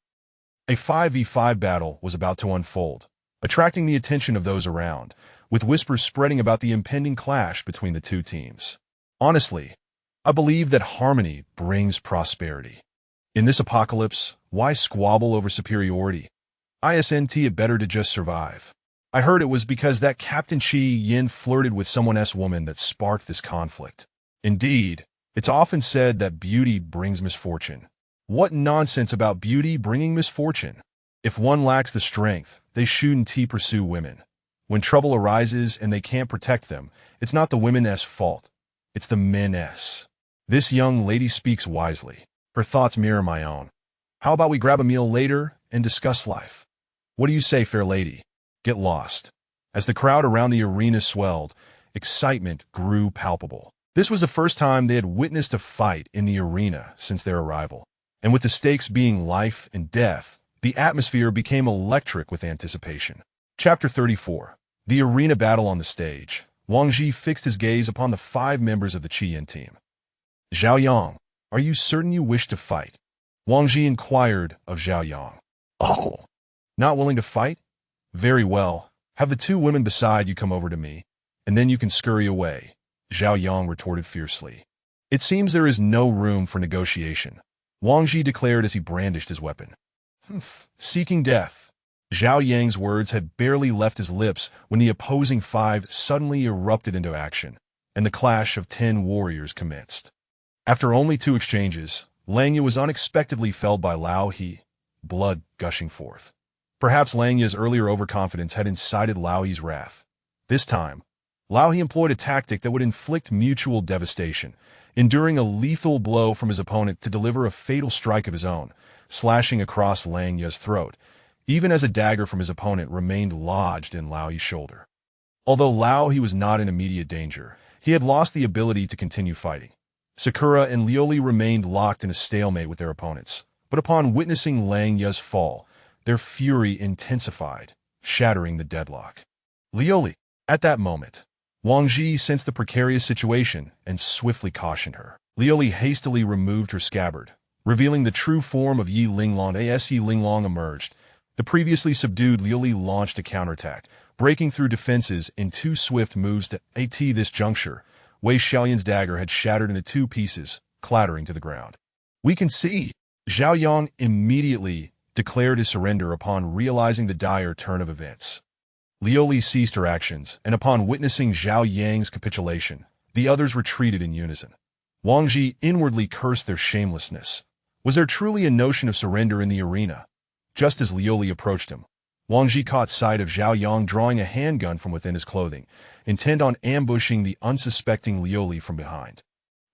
A 5v5 battle was about to unfold, attracting the attention of those around, with whispers spreading about the impending clash between the two teams. Honestly, I believe that harmony brings prosperity. In this apocalypse, why squabble over superiority? Isn't it better to just survive? I heard it was because that Captain Chi Yin flirted with someone else's woman that sparked this conflict. Indeed, it's often said that beauty brings misfortune. What nonsense about beauty bringing misfortune? If one lacks the strength, they shouldn't pursue women. When trouble arises and they can't protect them, it's not the women's fault. It's the men's. This young lady speaks wisely. Her thoughts mirror my own. How about we grab a meal later and discuss life? What do you say, fair lady? Get lost. As the crowd around the arena swelled, excitement grew palpable. This was the first time they had witnessed a fight in the arena since their arrival. And with the stakes being life and death, the atmosphere became electric with anticipation. Chapter 34. The arena battle on the stage. Wang Ji fixed his gaze upon the 5 members of the Qian team. Zhao Yang, are you certain you wish to fight? Wang Ji inquired of Zhao Yang. Oh, not willing to fight? Very well. Have the 2 women beside you come over to me, and then you can scurry away, Zhao Yang retorted fiercely. It seems there is no room for negotiation, Wang Ji declared as he brandished his weapon. Seeking death. Zhao Yang's words had barely left his lips when the opposing 5 suddenly erupted into action, and the clash of 10 warriors commenced. After only 2 exchanges, Lang Yu was unexpectedly felled by Lao He, blood gushing forth. Perhaps Lang Yu's earlier overconfidence had incited Lao He's wrath. This time, Lao He employed a tactic that would inflict mutual devastation, enduring a lethal blow from his opponent to deliver a fatal strike of his own, slashing across Lang Yu's throat, even as a dagger from his opponent remained lodged in Lao He's shoulder. Although Lao He was not in immediate danger, he had lost the ability to continue fighting. Sakura and Lioli remained locked in a stalemate with their opponents, but upon witnessing Lang Yu's fall, their fury intensified, shattering the deadlock. Lioli, at that moment, Wang Ji sensed the precarious situation and swiftly cautioned her. Lioli hastily removed her scabbard, revealing the true form of Yi Linglong. As Yi Linglong emerged, the previously subdued Lioli launched a counterattack, breaking through defenses in 2 swift moves to this juncture. Wei Xiaolian's dagger had shattered into 2 pieces, clattering to the ground. We can see. Zhao Yang immediately declared his surrender upon realizing the dire turn of events. Lioli ceased her actions, and upon witnessing Zhao Yang's capitulation, the others retreated in unison. Wang Ji inwardly cursed their shamelessness. Was there truly a notion of surrender in the arena? Just as Lioli approached him, Wang Ji caught sight of Zhao Yang drawing a handgun from within his clothing, intent on ambushing the unsuspecting Liu Li from behind.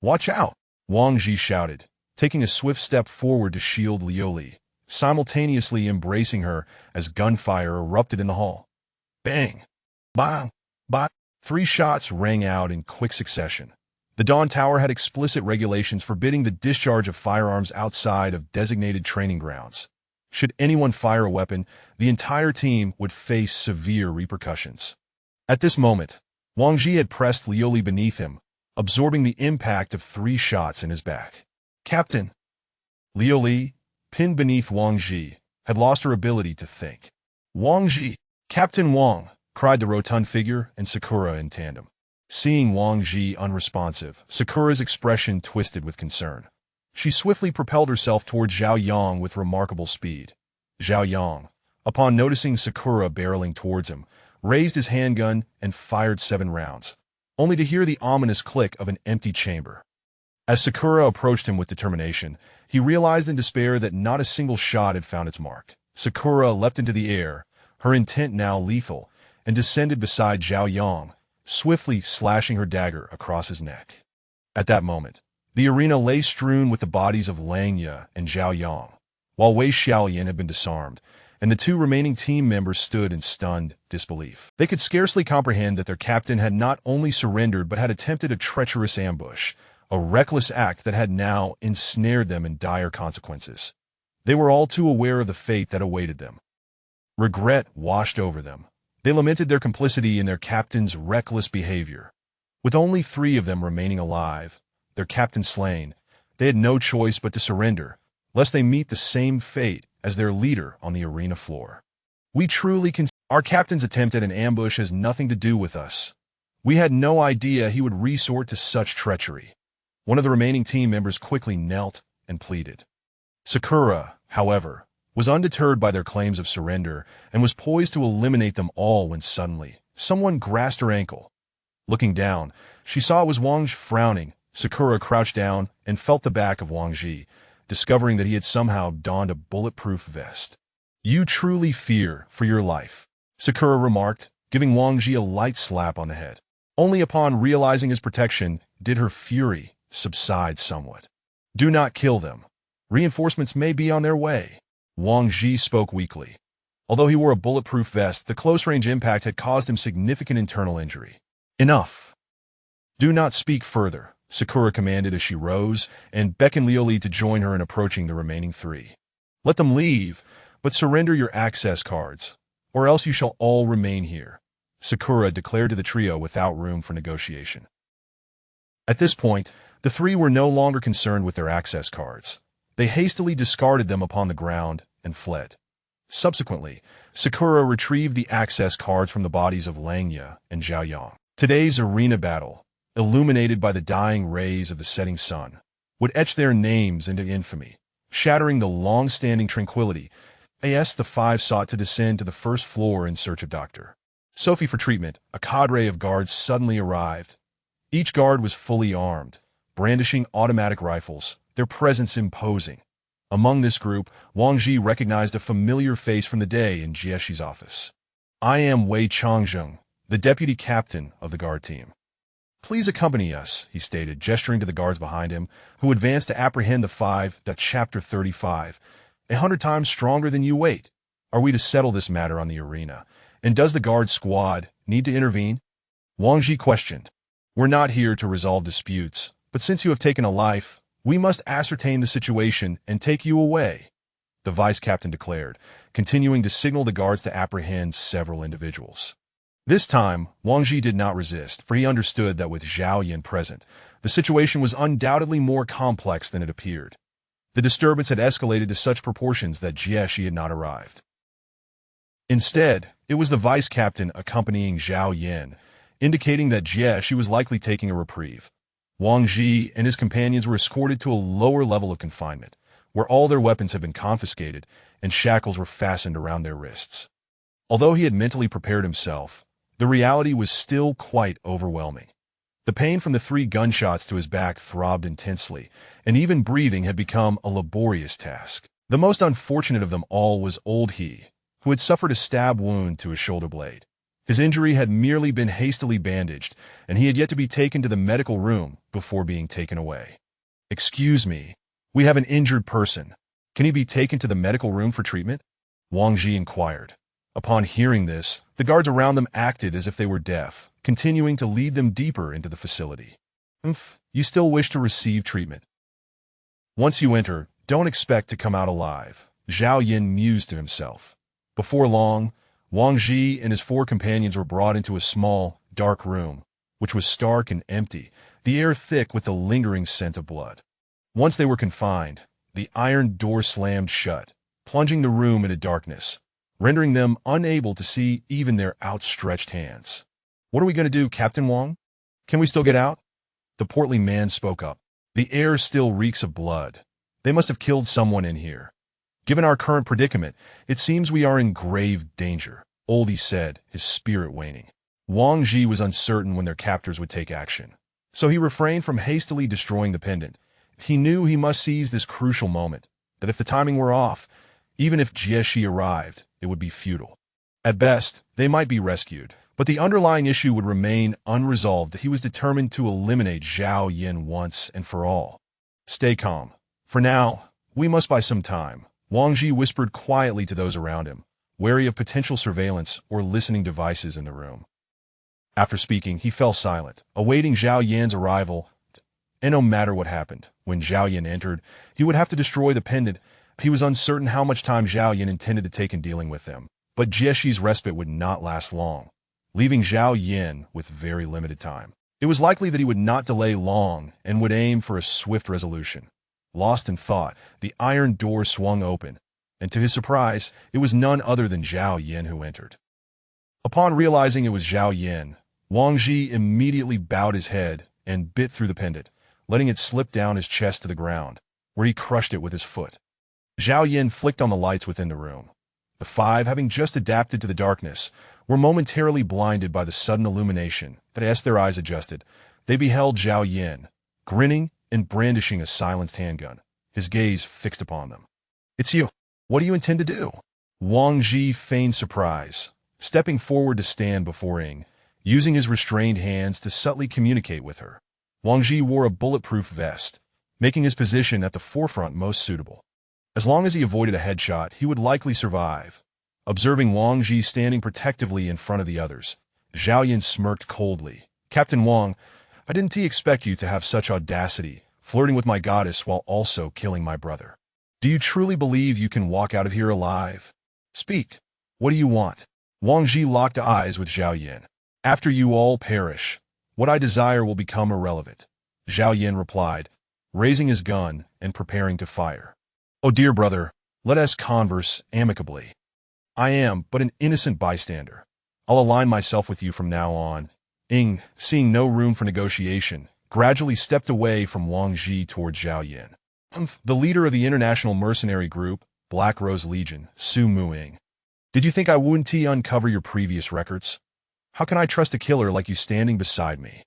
"Watch out!" Wang Ji shouted, taking a swift step forward to shield Liu Li, simultaneously embracing her as gunfire erupted in the hall. Bang! Bang! Bang! 3 shots rang out in quick succession. The Dawn Tower had explicit regulations forbidding the discharge of firearms outside of designated training grounds. Should anyone fire a weapon, the entire team would face severe repercussions. At this moment, Wang Ji had pressed Liu Li beneath him, absorbing the impact of 3 shots in his back. Captain! Liu Li, pinned beneath Wang Ji, had lost her ability to think. "Wang Ji! Captain Wang!" cried the rotund figure and Sakura in tandem. Seeing Wang Ji unresponsive, Sakura's expression twisted with concern. She swiftly propelled herself towards Zhao Yang with remarkable speed. Zhao Yang, upon noticing Sakura barreling towards him, raised his handgun and fired 7 rounds, only to hear the ominous click of an empty chamber. As Sakura approached him with determination, he realized in despair that not a single shot had found its mark. Sakura leapt into the air, her intent now lethal, and descended beside Zhao Yang, swiftly slashing her dagger across his neck. At that moment, the arena lay strewn with the bodies of Lang Ye and Zhao Yang, while Wei Xiaoyan had been disarmed, and the 2 remaining team members stood in stunned disbelief. They could scarcely comprehend that their captain had not only surrendered but had attempted a treacherous ambush, a reckless act that had now ensnared them in dire consequences. They were all too aware of the fate that awaited them. Regret washed over them. They lamented their complicity in their captain's reckless behavior. With only 3 of them remaining alive, their captain slain, they had no choice but to surrender, lest they meet the same fate as their leader on the arena floor. "We truly can. Our captain's attempt at an ambush has nothing to do with us. We had no idea he would resort to such treachery." One of the remaining team members quickly knelt and pleaded. Sakura, however, was undeterred by their claims of surrender and was poised to eliminate them all when suddenly someone grasped her ankle. Looking down, she saw it was Wang Ji frowning. Sakura crouched down and felt the back of Wang Ji, discovering that he had somehow donned a bulletproof vest. "You truly fear for your life," Sakura remarked, giving Wang Ji a light slap on the head. Only upon realizing his protection did her fury subside somewhat. "Do not kill them. Reinforcements may be on their way." Wang Ji spoke weakly. Although he wore a bulletproof vest, the close-range impact had caused him significant internal injury. "Enough. Do not speak further," Sakura commanded as she rose and beckoned Liu Li to join her in approaching the remaining 3. "Let them leave, but surrender your access cards, or else you shall all remain here," Sakura declared to the trio without room for negotiation. At this point, the 3 were no longer concerned with their access cards. They hastily discarded them upon the ground and fled. Subsequently, Sakura retrieved the access cards from the bodies of Lang Ye and Zhao Yang. Today's arena battle, illuminated by the dying rays of the setting sun, would etch their names into infamy, shattering the long-standing tranquility. As the 5 sought to descend to the first floor in search of Dr. Sophie for treatment, a cadre of guards suddenly arrived. Each guard was fully armed, brandishing automatic rifles, their presence imposing. Among this group, Wang Ji recognized a familiar face from the day in Jieshi's office. "I am Wei Changzheng, the deputy captain of the guard team. Please accompany us," he stated, gesturing to the guards behind him, who advanced to apprehend the 5. Chapter 35. 100 times stronger than you wait. Are we to settle this matter on the arena? And does the guard squad need to intervene? Wang Ji questioned. "We're not here to resolve disputes, but since you have taken a life, we must ascertain the situation and take you away," the vice captain declared, continuing to signal the guards to apprehend several individuals. This time, Wang Ji did not resist, for he understood that with Zhao Yan present, the situation was undoubtedly more complex than it appeared. The disturbance had escalated to such proportions that Jieshi had not arrived. Instead, it was the vice captain accompanying Zhao Yan, indicating that Jieshi was likely taking a reprieve. Wang Ji and his companions were escorted to a lower level of confinement, where all their weapons had been confiscated and shackles were fastened around their wrists. Although he had mentally prepared himself, the reality was still quite overwhelming. The pain from the 3 gunshots to his back throbbed intensely, and even breathing had become a laborious task. The most unfortunate of them all was old He, who had suffered a stab wound to his shoulder blade. His injury had merely been hastily bandaged, and he had yet to be taken to the medical room before being taken away. "Excuse me, we have an injured person. Can he be taken to the medical room for treatment?" Wang Ji inquired. Upon hearing this, the guards around them acted as if they were deaf, continuing to lead them deeper into the facility. You still wish to receive treatment. Once you enter, don't expect to come out alive, Zhao Yin mused to himself. Before long, Wang Ji and his 4 companions were brought into a small, dark room, which was stark and empty, the air thick with the lingering scent of blood. Once they were confined, the iron door slammed shut, plunging the room into darkness, rendering them unable to see even their outstretched hands. "What are we going to do, Captain Wang? Can we still get out?" The portly man spoke up. "The air still reeks of blood. They must have killed someone in here. Given our current predicament, it seems we are in grave danger," Oldie said, his spirit waning. Wang Ji was uncertain when their captors would take action, so he refrained from hastily destroying the pendant. He knew he must seize this crucial moment, that if the timing were off, even if Jieshi arrived, it would be futile. At best, they might be rescued, but the underlying issue would remain unresolved. He was determined to eliminate Zhao Yin once and for all. "Stay calm. For now, we must buy some time," Wang Ji whispered quietly to those around him, wary of potential surveillance or listening devices in the room. After speaking, he fell silent, awaiting Zhao Yan's arrival. And no matter what happened, when Zhao Yan entered, he would have to destroy the pendant. He was uncertain how much time Zhao Yan intended to take in dealing with them, but Jieshi's respite would not last long, leaving Zhao Yan with very limited time. It was likely that he would not delay long and would aim for a swift resolution. Lost in thought, the iron door swung open, and to his surprise, it was none other than Zhao Yan who entered. Upon realizing it was Zhao Yan, Wang Ji immediately bowed his head and bit through the pendant, letting it slip down his chest to the ground, where he crushed it with his foot. Zhao Yan flicked on the lights within the room. The 5, having just adapted to the darkness, were momentarily blinded by the sudden illumination that, as their eyes adjusted, they beheld Zhao Yan, grinning and brandishing a silenced handgun, his gaze fixed upon them. "It's you. What do you intend to do?" Wang Ji feigned surprise, stepping forward to stand before Ying, using his restrained hands to subtly communicate with her. Wang Ji wore a bulletproof vest, making his position at the forefront most suitable. As long as he avoided a headshot, he would likely survive. Observing Wang Ji standing protectively in front of the others, Zhao Yan smirked coldly. "Captain Wang, I didn't expect you to have such audacity, flirting with my goddess while also killing my brother. Do you truly believe you can walk out of here alive? Speak. What do you want?" Wang Ji locked eyes with Zhao Yan. "After you all perish, what I desire will become irrelevant," Zhao Yan replied, raising his gun and preparing to fire. "Oh dear brother, let us converse amicably. I am but an innocent bystander. I'll align myself with you from now on." Ying, seeing no room for negotiation, gradually stepped away from Wang Ji toward Zhao Yan. The leader of the international mercenary group, Black Rose Legion, Su Muing. "Did you think I wouldn't uncover your previous records? How can I trust a killer like you standing beside me?"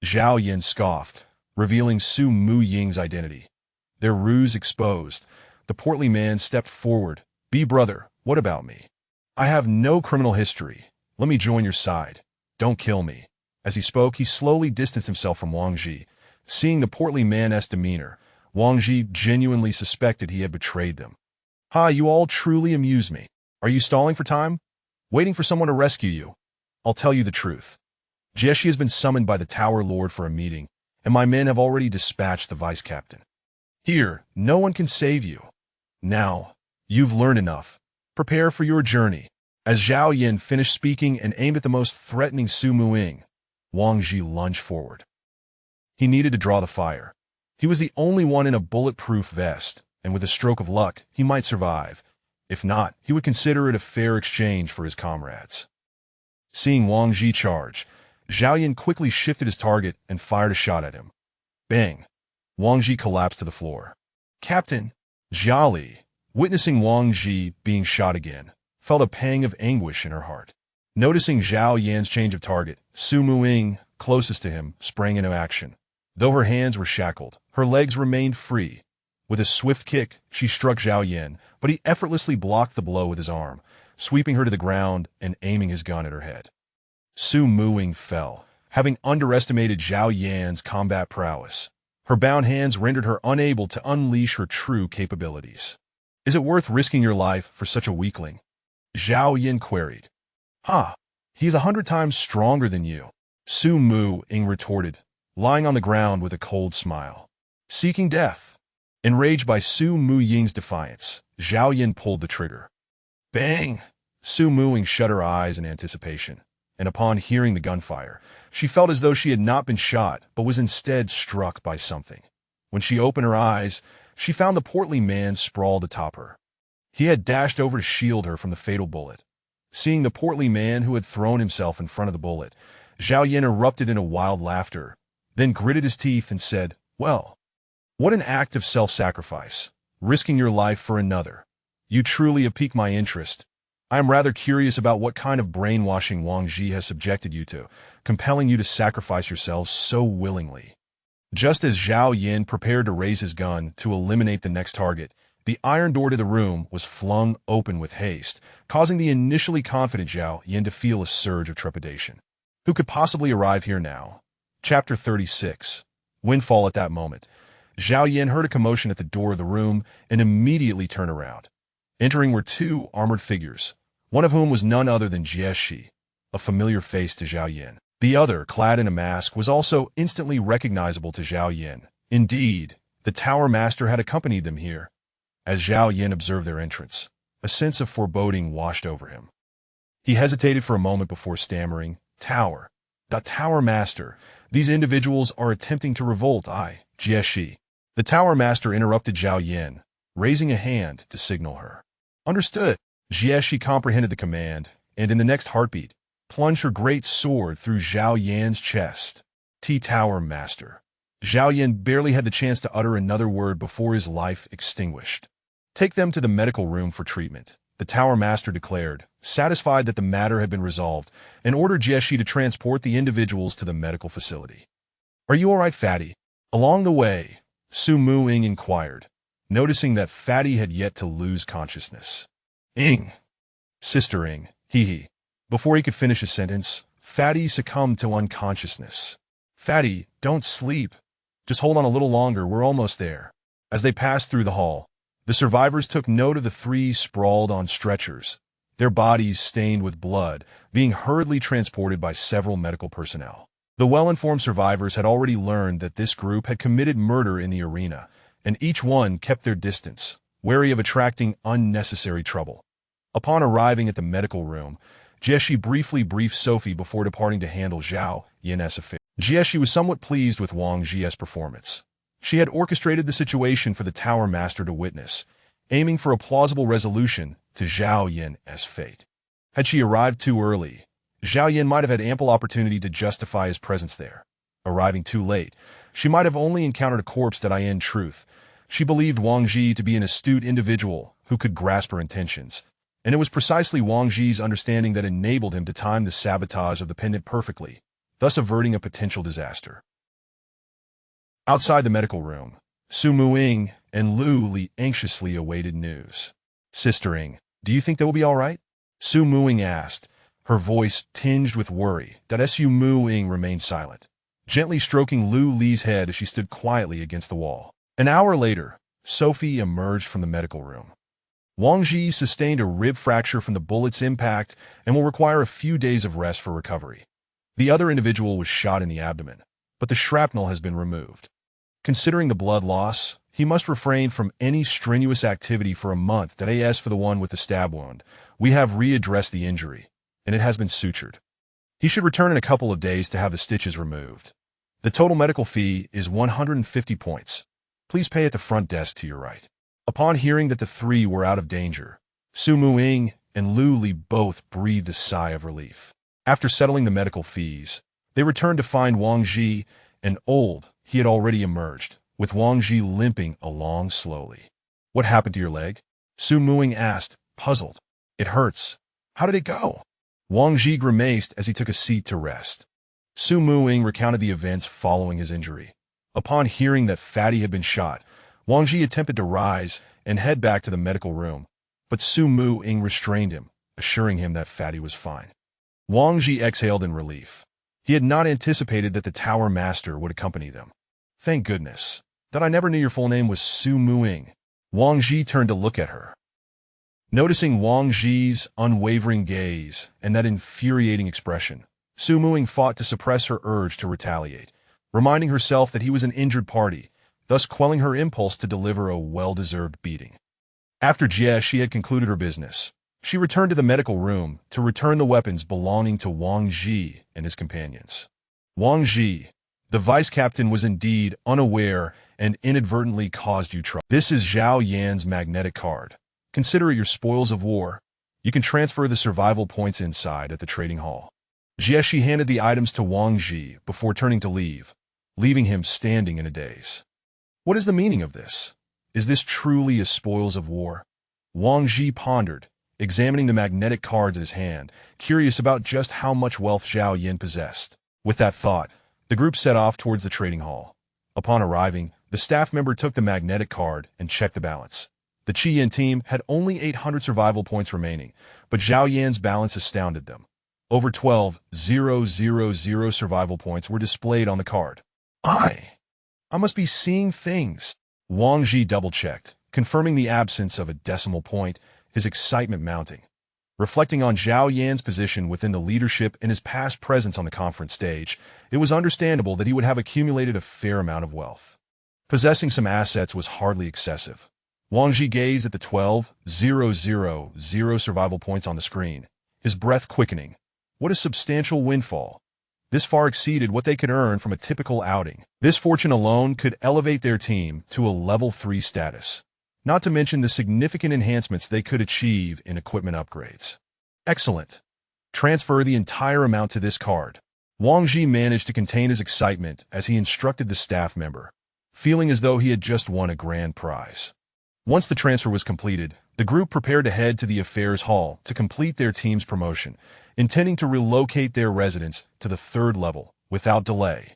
Zhao Yan scoffed, revealing Su Mu Ying's identity. Their ruse exposed, the portly man stepped forward. "Be brother, what about me? I have no criminal history. Let me join your side. Don't kill me." As he spoke, he slowly distanced himself from Wang Ji. Seeing the portly man's demeanor, Wang Ji genuinely suspected he had betrayed them. "Ha, you all truly amuse me. Are you stalling for time? Waiting for someone to rescue you? I'll tell you the truth. Jieshi has been summoned by the Tower Lord for a meeting, and my men have already dispatched the vice captain. Here, no one can save you. Now, you've learned enough. Prepare for your journey." As Zhao Yan finished speaking and aimed at the most threatening Su Muing, Wang Ji lunged forward. He needed to draw the fire. He was the only one in a bulletproof vest, and with a stroke of luck, he might survive. If not, he would consider it a fair exchange for his comrades. Seeing Wang Ji charge, Zhao Yan quickly shifted his target and fired a shot at him. Bang! Wang Ji collapsed to the floor. Captain Jia Li, witnessing Wang Ji being shot again, felt a pang of anguish in her heart. Noticing Zhao Yan's change of target, Su Muing, closest to him, sprang into action. Though her hands were shackled, her legs remained free. With a swift kick, she struck Zhao Yan, but he effortlessly blocked the blow with his arm. sweeping her to the ground and aiming his gun at her head. Su Muing fell, having underestimated Zhao Yan's combat prowess. Her bound hands rendered her unable to unleash her true capabilities. "Is it worth risking your life for such a weakling?" Zhao Yan queried. "Ha! He's 100 times stronger than you," Su Muing retorted, lying on the ground with a cold smile. "Seeking death." Enraged by Su Muying's defiance, Zhao Yan pulled the trigger. Bang! Su Muing shut her eyes in anticipation, and upon hearing the gunfire, she felt as though she had not been shot but was instead struck by something. When she opened her eyes, she found the portly man sprawled atop her. He had dashed over to shield her from the fatal bullet. Seeing the portly man who had thrown himself in front of the bullet, Zhao Yan erupted into wild laughter, then gritted his teeth and said, "Well, what an act of self-sacrifice, risking your life for another. You truly have piqued my interest. I am rather curious about what kind of brainwashing Wang Ji has subjected you to, compelling you to sacrifice yourselves so willingly." Just as Zhao Yan prepared to raise his gun to eliminate the next target, the iron door to the room was flung open with haste, causing the initially confident Zhao Yan to feel a surge of trepidation. Who could possibly arrive here now? Chapter 36. Windfall. At that moment, Zhao Yan heard a commotion at the door of the room and immediately turned around. Entering were two armored figures, one of whom was none other than Jie Shi, a familiar face to Zhao Yan. The other, clad in a mask, was also instantly recognizable to Zhao Yan. Indeed, the Tower Master had accompanied them here. As Zhao Yan observed their entrance, a sense of foreboding washed over him. He hesitated for a moment before stammering, The Tower Master, these individuals are attempting to revolt, Jie Shi." The Tower Master interrupted Zhao Yan, raising a hand to signal her. "Understood." Jie Shi comprehended the command, and in the next heartbeat, plunged her great sword through Zhao Yan's chest. Tower Master. Zhao Yan barely had the chance to utter another word before his life extinguished. "Take them to the medical room for treatment," the Tower Master declared, satisfied that the matter had been resolved, and ordered Jie Shi to transport the individuals to the medical facility. "Are you all right, Fatty?" Along the way, Su Muing inquired, noticing that Fatty had yet to lose consciousness. Sister Ing, he. Before he could finish his sentence, Fatty succumbed to unconsciousness. "Fatty, don't sleep. Just hold on a little longer, we're almost there." As they passed through the hall, the survivors took note of the three sprawled on stretchers, their bodies stained with blood, being hurriedly transported by several medical personnel. The well-informed survivors had already learned that this group had committed murder in the arena, and each one kept their distance, wary of attracting unnecessary trouble. Upon arriving at the medical room, Jie Shi briefly briefed Sophie before departing to handle Zhao Yan's affair. Jie Shi was somewhat pleased with Wang Ji's performance. She had orchestrated the situation for the Tower Master to witness, aiming for a plausible resolution to Zhao Yan's fate. Had she arrived too early, Zhao Yan might have had ample opportunity to justify his presence there. Arriving too late, she might have only encountered a corpse that in truth. She believed Wang Ji to be an astute individual who could grasp her intentions, and it was precisely Wang Ji's understanding that enabled him to time the sabotage of the pendant perfectly, thus averting a potential disaster. Outside the medical room, Su Muing and Lu Li anxiously awaited news. "Sister Ing, do you think they will be all right?" Su Muing asked, her voice tinged with worry. Su Muing remained silent, gently stroking Lu Li's head as she stood quietly against the wall. An hour later, Sophie emerged from the medical room. Wang Ji sustained a rib fracture from the bullet's impact and will require a few days of rest for recovery. The other individual was shot in the abdomen, but the shrapnel has been removed. Considering the blood loss, he must refrain from any strenuous activity for a month. As for the one with the stab wound, we have readdressed the injury, and it has been sutured. He should return in a couple of days to have the stitches removed. The total medical fee is 150 points. Please pay at the front desk to your right. Upon hearing that the three were out of danger, Su Muing and Lu Li both breathed a sigh of relief. After settling the medical fees, they returned to find Wang Ji, and he had already emerged, with Wang Ji limping along slowly. "What happened to your leg?" Su Muing asked, puzzled. "It hurts. How did it go?" Wang Ji grimaced as he took a seat to rest. Su Muing recounted the events following his injury. Upon hearing that Fatty had been shot, Wang Ji attempted to rise and head back to the medical room, but Su Muing restrained him, assuring him that Fatty was fine. Wang Ji exhaled in relief. He had not anticipated that the tower master would accompany them. Thank goodness. That I never knew your full name was Su Muing. Wang Ji turned to look at her. Noticing Wang Ji's unwavering gaze and that infuriating expression, Su Muing fought to suppress her urge to retaliate, reminding herself that he was an injured party, thus quelling her impulse to deliver a well-deserved beating. After Jie she had concluded her business, she returned to the medical room to return the weapons belonging to Wang Ji and his companions. Wang Ji, the vice captain, was indeed unaware and inadvertently caused you trouble. This is Zhao Yan's magnetic card. Consider it your spoils of war. You can transfer the survival points inside at the trading hall. Jie handed the items to Wang Ji before turning to leave, leaving him standing in a daze. What is the meaning of this? Is this truly a spoils of war? Wang Ji pondered, examining the magnetic cards in his hand, curious about just how much wealth Zhao Yan possessed. With that thought, the group set off towards the trading hall. Upon arriving, the staff member took the magnetic card and checked the balance. The Qi Yan team had only 800 survival points remaining, but Zhao Yan's balance astounded them. Over 12,000 survival points were displayed on the card. I must be seeing things. Wang Ji double-checked, confirming the absence of a decimal point, his excitement mounting. Reflecting on Zhao Yan's position within the leadership and his past presence on the conference stage, it was understandable that he would have accumulated a fair amount of wealth. Possessing some assets was hardly excessive. Wang Ji gazed at the 12,000 survival points on the screen, his breath quickening. What a substantial windfall. This far exceeded what they could earn from a typical outing. This fortune alone could elevate their team to a level 3 status, not to mention the significant enhancements they could achieve in equipment upgrades. Excellent. Transfer the entire amount to this card. Wang Ji managed to contain his excitement as he instructed the staff member, feeling as though he had just won a grand prize. Once the transfer was completed, the group prepared to head to the affairs hall to complete their team's promotion, intending to relocate their residence to the 3rd level without delay.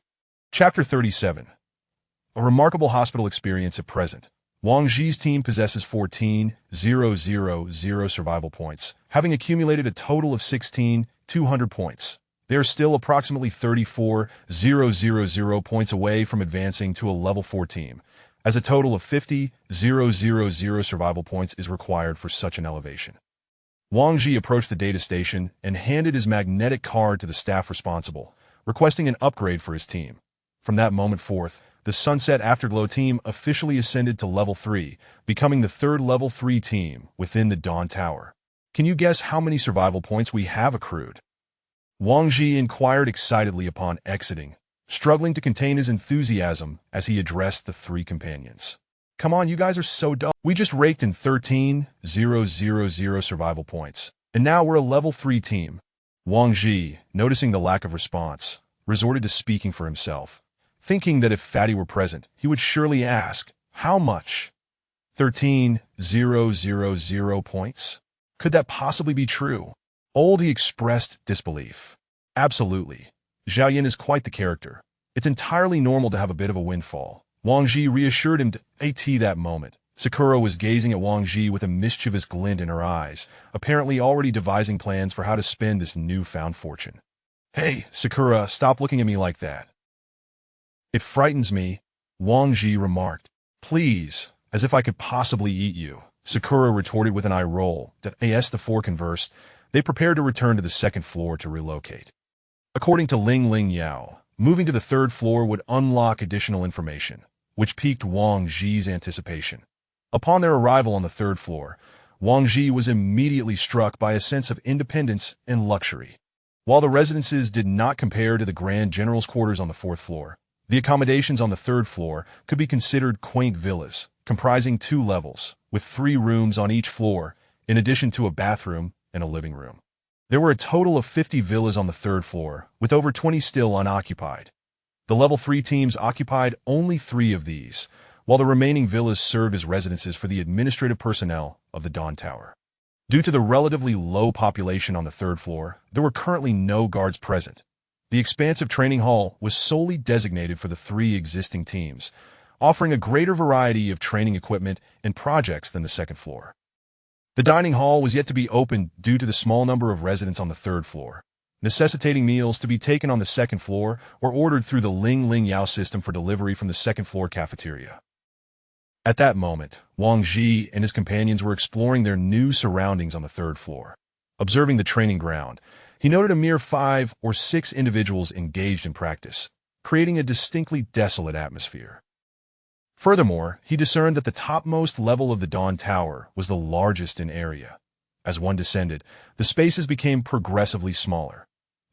Chapter 37. A remarkable hospital experience at present. Wang Ji's team possesses 14,000 survival points, having accumulated a total of 16,200 points. They are still approximately 34,000 points away from advancing to a level 4 team, as a total of 50,000 survival points is required for such an elevation. Wang Ji approached the data station and handed his magnetic card to the staff responsible, requesting an upgrade for his team. From that moment forth, the Sunset Afterglow team officially ascended to level 3, becoming the 3rd level 3 team within the Dawn Tower. Can you guess how many survival points we have accrued? Wang Ji inquired excitedly upon exiting, struggling to contain his enthusiasm as he addressed the 3 companions. Come on, you guys are so dumb. We just raked in 13,000 survival points, and now we're a level 3 team. Wang Ji, noticing the lack of response, resorted to speaking for himself, thinking that if Fatty were present, he would surely ask, how much? 13,000 points? Could that possibly be true? Oldie expressed disbelief. Absolutely. Zhao Yan is quite the character. It's entirely normal to have a bit of a windfall. Wang Ji reassured him at that moment. Sakura was gazing at Wang Ji with a mischievous glint in her eyes, apparently already devising plans for how to spend this newfound fortune. Hey, Sakura, stop looking at me like that. It frightens me, Wang Ji remarked. Please, as if I could possibly eat you, Sakura retorted with an eye roll. As the 4 conversed, they prepared to return to the 2nd floor to relocate. According to Ling Yao, moving to the 3rd floor would unlock additional information, which piqued Wang Ji's anticipation. Upon their arrival on the 3rd floor, Wang Ji was immediately struck by a sense of independence and luxury. While the residences did not compare to the Grand General's quarters on the 4th floor, the accommodations on the 3rd floor could be considered quaint villas, comprising 2 levels, with 3 rooms on each floor, in addition to a bathroom and a living room. There were a total of 50 villas on the 3rd floor, with over 20 still unoccupied. The level 3 teams occupied only 3 of these, while the remaining villas served as residences for the administrative personnel of the Dawn Tower. Due to the relatively low population on the 3rd floor, there were currently no guards present. The expansive training hall was solely designated for the 3 existing teams, offering a greater variety of training equipment and projects than the 2nd floor. The dining hall was yet to be opened due to the small number of residents on the third floor, necessitating meals to be taken on the second floor or ordered through the Ling Ling Yao system for delivery from the second floor cafeteria. At that moment, Wang Ji and his companions were exploring their new surroundings on the third floor. Observing the training ground, he noted a mere 5 or 6 individuals engaged in practice, creating a distinctly desolate atmosphere. Furthermore, he discerned that the topmost level of the Dawn Tower was the largest in area. As one descended, the spaces became progressively smaller.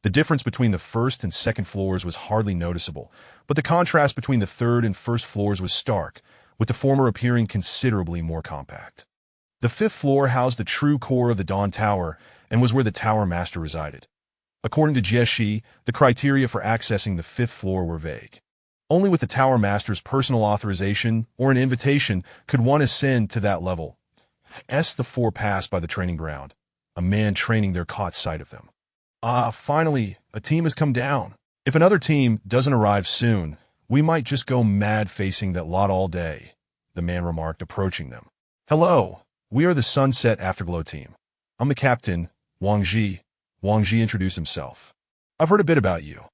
The difference between the first and second floors was hardly noticeable, but the contrast between the third and first floors was stark, with the former appearing considerably more compact. The fifth floor housed the true core of the Dawn Tower and was where the Tower Master resided. According to Jieshi, the criteria for accessing the fifth floor were vague. Only with the Tower Master's personal authorization or an invitation could one ascend to that level. As the four passed by the training ground, a man training there caught sight of them. Finally, a team has come down. If another team doesn't arrive soon, we might just go mad facing that lot all day, the man remarked, approaching them. Hello, we are the Sunset Afterglow team. I'm the captain, Wang Ji. Wang Ji introduced himself. I've heard a bit about you.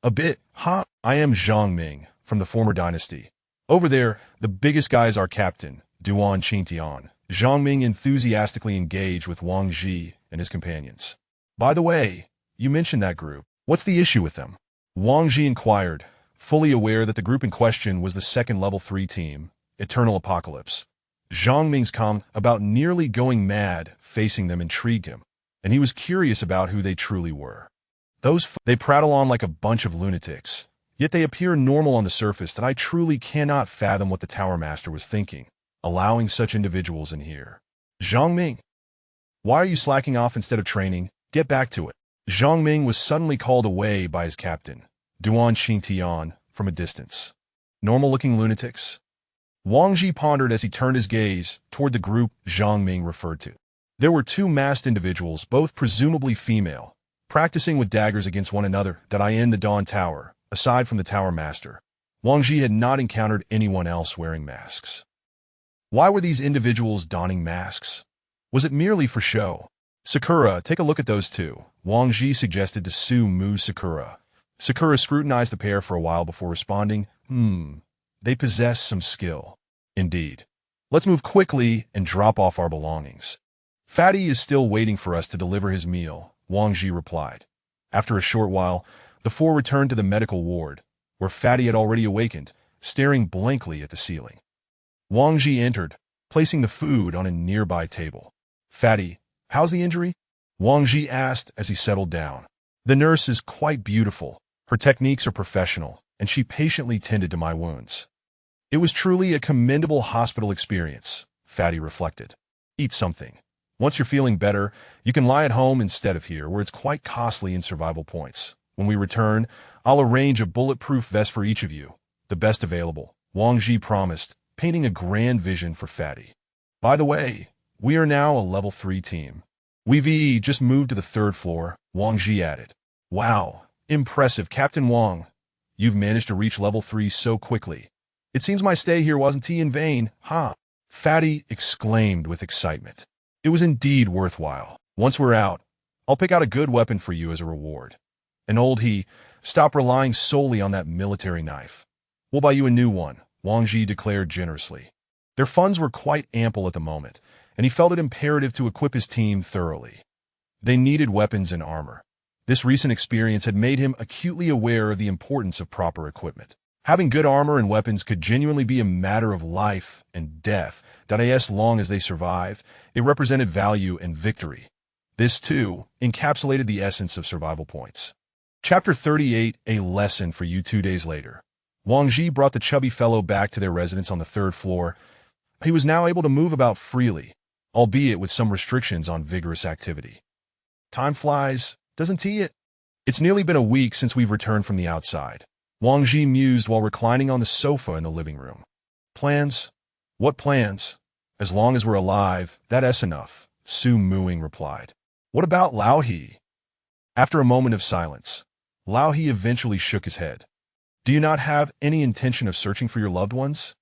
A bit, huh? I am Zhang Ming, from the former dynasty. Over there, the biggest guy is our captain, Duan Qingtian. Zhang Ming enthusiastically engaged with Wang Ji and his companions. By the way, you mentioned that group. What's the issue with them? Wang Ji inquired, fully aware that the group in question was the second level 3 team, Eternal Apocalypse. Zhang Ming's comment about nearly going mad facing them intrigued him, and he was curious about who they truly were. They prattle on like a bunch of lunatics, yet they appear normal on the surface that I truly cannot fathom what the Tower Master was thinking, allowing such individuals in here. Zhang Ming, why are you slacking off instead of training? Get back to it. Zhang Ming was suddenly called away by his captain, Duan Qingtian, from a distance. Normal-looking lunatics? Wang Ji pondered as he turned his gaze toward the group Zhang Ming referred to. There were 2 masked individuals, both presumably female, practicing with daggers against one another that in the Dawn Tower. Aside from the Tower Master, Wang Ji had not encountered anyone else wearing masks. Why were these individuals donning masks? Was it merely for show? Sakura, take a look at those 2, Wang Ji suggested to Su Mu Sakura. Sakura scrutinized the pair for a while before responding, they possess some skill. Indeed. Let's move quickly and drop off our belongings. Fatty is still waiting for us to deliver his meal, Wang Ji replied. After a short while, the 4 returned to the medical ward, where Fatty had already awakened, staring blankly at the ceiling. Wang Ji entered, placing the food on a nearby table. Fatty, how's the injury? Wang Ji asked as he settled down. The nurse is quite beautiful. Her techniques are professional, and she patiently tended to my wounds. It was truly a commendable hospital experience, Fatty reflected. Eat something. Once you're feeling better, you can lie at home instead of here, where it's quite costly in survival points. When we return, I'll arrange a bulletproof vest for each of you, the best available, Wang Ji promised, painting a grand vision for Fatty. By the way, we are now a level 3 team. We've just moved to the 3rd floor, Wang Ji added. Wow, impressive, Captain Wang. You've managed to reach level 3 so quickly. It seems my stay here wasn't in vain, huh? Fatty exclaimed with excitement. It was indeed worthwhile. Once we're out, I'll pick out a good weapon for you as a reward. And stop relying solely on that military knife. We'll buy you a new one, Wang Ji declared generously. Their funds were quite ample at the moment, and he felt it imperative to equip his team thoroughly. They needed weapons and armor. This recent experience had made him acutely aware of the importance of proper equipment. Having good armor and weapons could genuinely be a matter of life and death, that as long as they survived, it represented value and victory. This, too, encapsulated the essence of survival points. Chapter 38, A Lesson for You 2 days later. Wang Ji brought the chubby fellow back to their residence on the 3rd floor. He was now able to move about freely, albeit with some restrictions on vigorous activity. Time flies, doesn't it? It's nearly been a week since we've returned from the outside. Wang Ji mused while reclining on the sofa in the living room. Plans? What plans? As long as we're alive, that's enough, Su Muing replied. What about Lao He? After a moment of silence, Lao He eventually shook his head. Do you not have any intention of searching for your loved ones?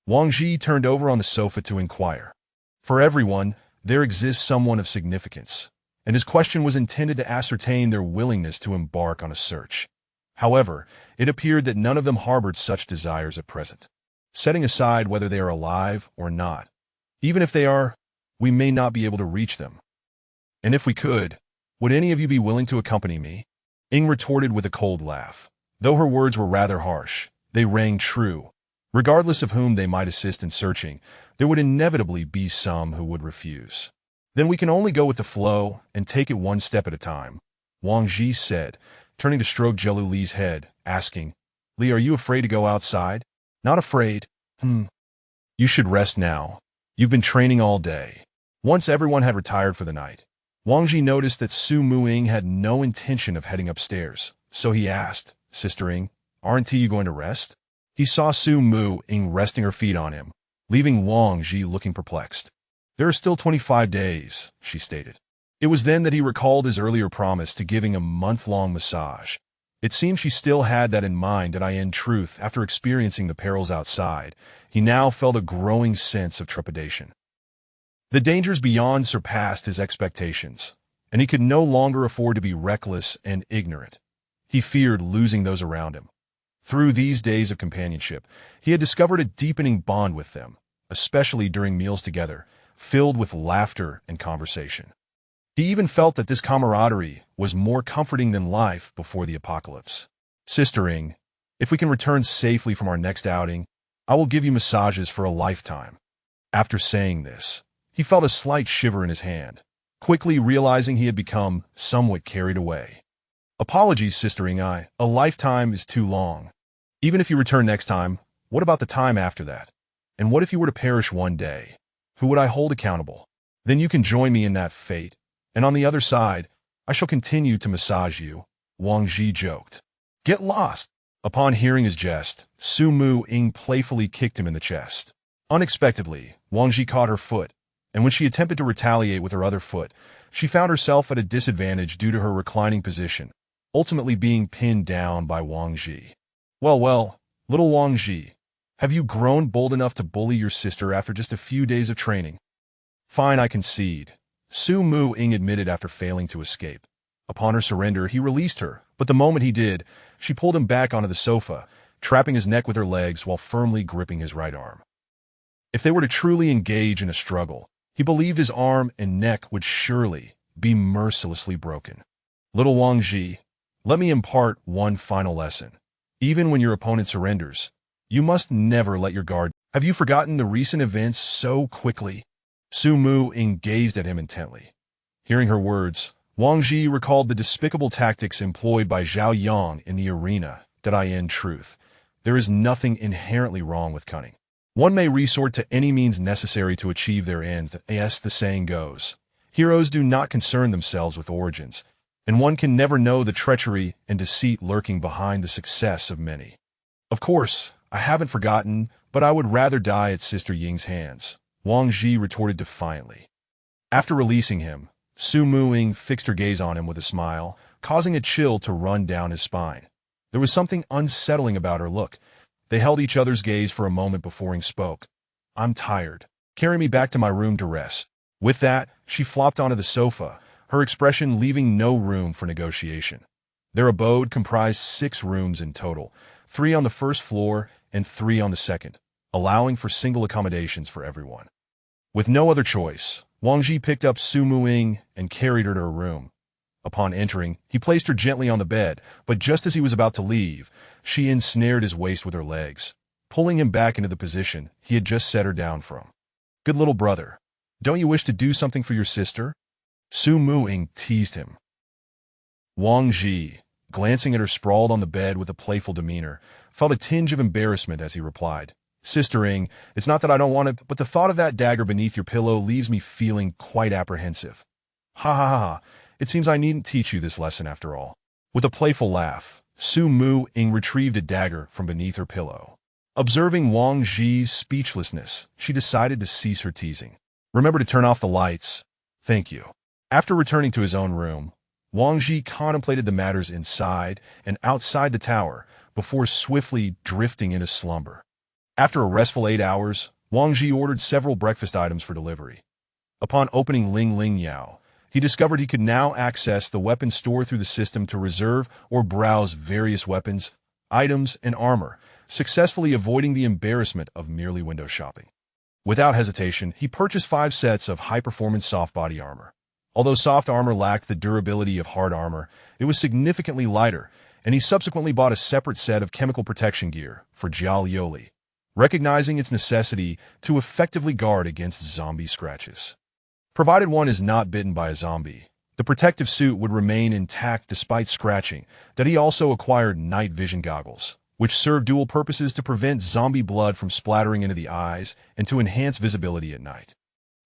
Wang Ji turned over on the sofa to inquire. For everyone, there exists someone of significance, and his question was intended to ascertain their willingness to embark on a search. However, it appeared that none of them harbored such desires at present. Setting aside whether they are alive or not, even if they are, we may not be able to reach them. And if we could, would any of you be willing to accompany me? Ing retorted with a cold laugh. Though her words were rather harsh, they rang true. Regardless of whom they might assist in searching, there would inevitably be some who would refuse. Then we can only go with the flow and take it one step at a time, Wang Ji said, turning to stroke Jelu Li's head, asking, Li, are you afraid to go outside? Not afraid. You should rest now. You've been training all day. Once everyone had retired for the night, Wang Ji noticed that Su Muing had no intention of heading upstairs, so he asked, Sister Ing, aren't you going to rest? He saw Su Muing resting her feet on him, leaving Wang Ji looking perplexed. There are still 25 days, she stated. It was then that he recalled his earlier promise to giving a month-long massage. It seemed she still had that in mind, and in truth, after experiencing the perils outside, he now felt a growing sense of trepidation. The dangers beyond surpassed his expectations, and he could no longer afford to be reckless and ignorant. He feared losing those around him. Through these days of companionship, he had discovered a deepening bond with them, especially during meals together, filled with laughter and conversation. He even felt that this camaraderie was more comforting than life before the apocalypse. Sister Ing, if we can return safely from our next outing, I will give you massages for a lifetime. After saying this, he felt a slight shiver in his hand, quickly realizing he had become somewhat carried away. Apologies, Sister Ing, a lifetime is too long. Even if you return next time, what about the time after that? And what if you were to perish one day? Who would I hold accountable? Then you can join me in that fate, and on the other side, I shall continue to massage you, Wang Ji joked. Get lost! Upon hearing his jest, Su Muing playfully kicked him in the chest. Unexpectedly, Wang Ji caught her foot, and when she attempted to retaliate with her other foot, she found herself at a disadvantage due to her reclining position, ultimately being pinned down by Wang Ji. Well, little Wang Ji, have you grown bold enough to bully your sister after just a few days of training? Fine, I concede, Su Muing admitted after failing to escape. Upon her surrender, he released her, but the moment he did, she pulled him back onto the sofa, trapping his neck with her legs while firmly gripping his right arm. If they were to truly engage in a struggle, he believed his arm and neck would surely be mercilessly broken. Little Wang Ji, let me impart one final lesson. Even when your opponent surrenders, you must never let your guard. Have you forgotten the recent events so quickly? Su Muing gazed at him intently. Hearing her words, Wang Ji recalled the despicable tactics employed by Zhao Yang in the arena. In truth, there is nothing inherently wrong with cunning. One may resort to any means necessary to achieve their ends, as the saying goes. Heroes do not concern themselves with origins, and one can never know the treachery and deceit lurking behind the success of many. Of course, I haven't forgotten, but I would rather die at Sister Ying's hands, Wang Ji retorted defiantly. After releasing him, Su Muing fixed her gaze on him with a smile, causing a chill to run down his spine. There was something unsettling about her look. They held each other's gaze for a moment before Ing spoke. I'm tired. Carry me back to my room to rest. With that, she flopped onto the sofa, her expression leaving no room for negotiation. Their abode comprised 6 rooms in total, 3 on the first floor and 3 on the second, allowing for single accommodations for everyone. With no other choice, Wang Ji picked up Su Muing and carried her to her room. Upon entering, he placed her gently on the bed, but just as he was about to leave, she ensnared his waist with her legs, pulling him back into the position he had just set her down from. Good little brother, don't you wish to do something for your sister? Su Muing teased him. Wang Ji, glancing at her sprawled on the bed with a playful demeanor, felt a tinge of embarrassment as he replied, Sister Ing, it's not that I don't want it, but the thought of that dagger beneath your pillow leaves me feeling quite apprehensive. Ha ha ha, it seems I needn't teach you this lesson after all. With a playful laugh, Su Muing retrieved a dagger from beneath her pillow. Observing Wang Ji's speechlessness, she decided to cease her teasing. Remember to turn off the lights. Thank you. After returning to his own room, Wang Ji contemplated the matters inside and outside the tower before swiftly drifting into slumber. After a restful 8 hours, Wang Ji ordered several breakfast items for delivery. Upon opening Ling Ling Yao, he discovered he could now access the weapon store through the system to reserve or browse various weapons, items, and armor, successfully avoiding the embarrassment of merely window shopping. Without hesitation, he purchased 5 sets of high-performance soft body armor. Although soft armor lacked the durability of hard armor, it was significantly lighter, and he subsequently bought a separate set of chemical protection gear for Jiao Liuli, recognizing its necessity to effectively guard against zombie scratches. Provided one is not bitten by a zombie, the protective suit would remain intact despite scratching. That he also acquired night vision goggles, which serve dual purposes to prevent zombie blood from splattering into the eyes and to enhance visibility at night.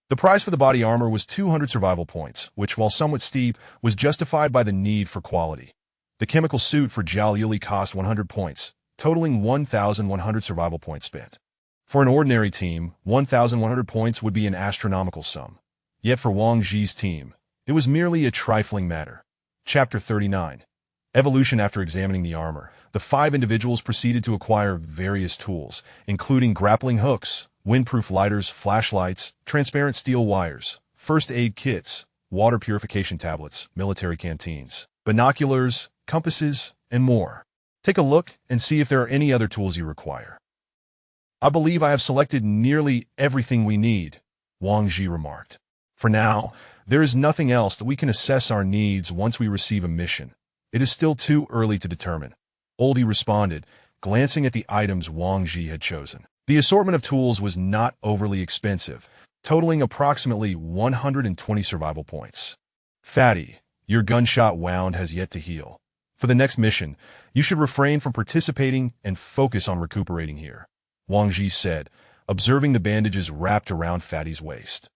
The price for the body armor was 200 survival points, which, while somewhat steep, was justified by the need for quality. The chemical suit for Jiao Liuli cost 100 points, totaling 1,100 survival points spent. For an ordinary team, 1,100 points would be an astronomical sum. Yet for Wang Ji's team, it was merely a trifling matter. Chapter 39. Evolution. After examining the armor, the 5 individuals proceeded to acquire various tools, including grappling hooks, windproof lighters, flashlights, transparent steel wires, first aid kits, water purification tablets, military canteens, binoculars, compasses, and more. Take a look and see if there are any other tools you require. I believe I have selected nearly everything we need, Wang Ji remarked. For now, there is nothing else that we can assess our needs once we receive a mission. It is still too early to determine, Oldie responded, glancing at the items Wang Ji had chosen. The assortment of tools was not overly expensive, totaling approximately 120 survival points. Fatty, your gunshot wound has yet to heal. For the next mission, you should refrain from participating and focus on recuperating here, Wang Ji said, observing the bandages wrapped around Fatty's waist.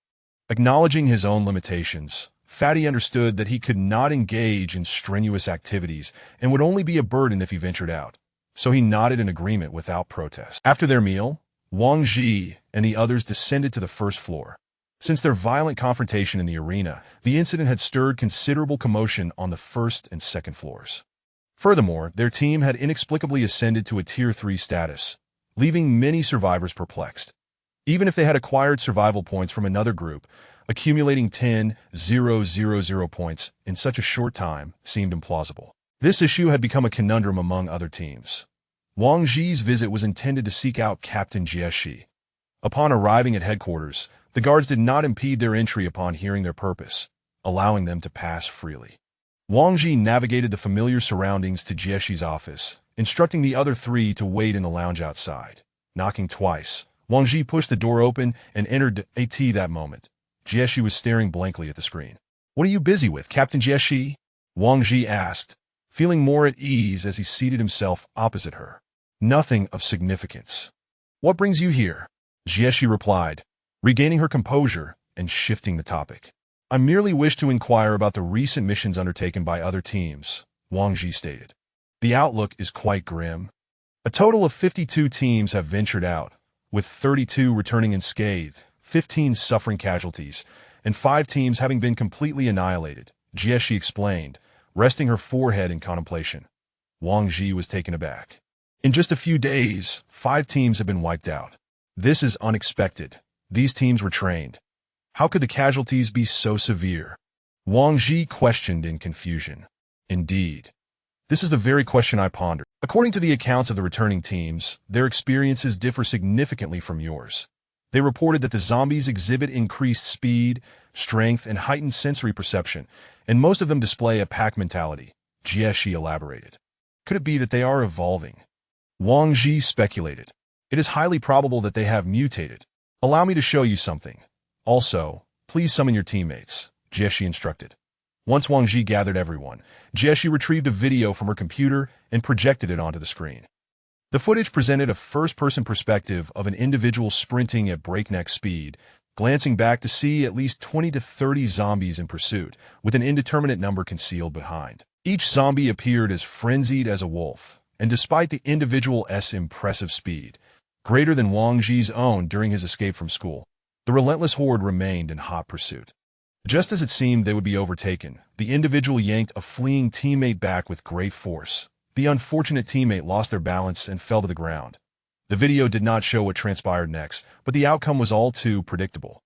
Acknowledging his own limitations, Fatty understood that he could not engage in strenuous activities and would only be a burden if he ventured out, so he nodded in agreement without protest. After their meal, Wang Ji and the others descended to the first floor. Since their violent confrontation in the arena, the incident had stirred considerable commotion on the first and second floors. Furthermore, their team had inexplicably ascended to a Tier 3 status, leaving many survivors perplexed. Even if they had acquired survival points from another group, accumulating 10,000 points in such a short time seemed implausible. This issue had become a conundrum among other teams. Wang Ji's visit was intended to seek out Captain Jieshi. Upon arriving at headquarters, the guards did not impede their entry upon hearing their purpose, allowing them to pass freely. Wang Ji navigated the familiar surroundings to Jieshi's office, instructing the other 3 to wait in the lounge outside. Knocking twice, Wang Ji pushed the door open and entered AT. That moment, Jieshi was staring blankly at the screen. "What are you busy with, Captain Jieshi?" Wang Ji asked, feeling more at ease as he seated himself opposite her. "Nothing of significance." "What brings you here?" Jieshi replied, regaining her composure and shifting the topic. "I merely wish to inquire about the recent missions undertaken by other teams," Wang Ji stated. "The outlook is quite grim. A total of 52 teams have ventured out, with 32 returning unscathed, 15 suffering casualties, and 5 teams having been completely annihilated," Jieshi explained, resting her forehead in contemplation. Wang Ji was taken aback. "In just a few days, 5 teams have been wiped out. This is unexpected. These teams were trained. How could the casualties be so severe?" Wang Ji questioned in confusion. "Indeed. This is the very question I pondered. According to the accounts of the returning teams, their experiences differ significantly from yours. They reported that the zombies exhibit increased speed, strength, and heightened sensory perception, and most of them display a pack mentality," Jieshi elaborated. "Could it be that they are evolving?" Wang Ji speculated. "It is highly probable that they have mutated. Allow me to show you something. Also, please summon your teammates," Jieshi instructed. Once Wang Ji gathered everyone, Jieshi retrieved a video from her computer and projected it onto the screen. The footage presented a first-person perspective of an individual sprinting at breakneck speed, glancing back to see at least 20 to 30 zombies in pursuit, with an indeterminate number concealed behind. Each zombie appeared as frenzied as a wolf, and despite the individual's impressive speed, greater than Wang Ji's own during his escape from school, the relentless horde remained in hot pursuit. Just as it seemed they would be overtaken, the individual yanked a fleeing teammate back with great force. The unfortunate teammate lost their balance and fell to the ground. The video did not show what transpired next, but the outcome was all too predictable.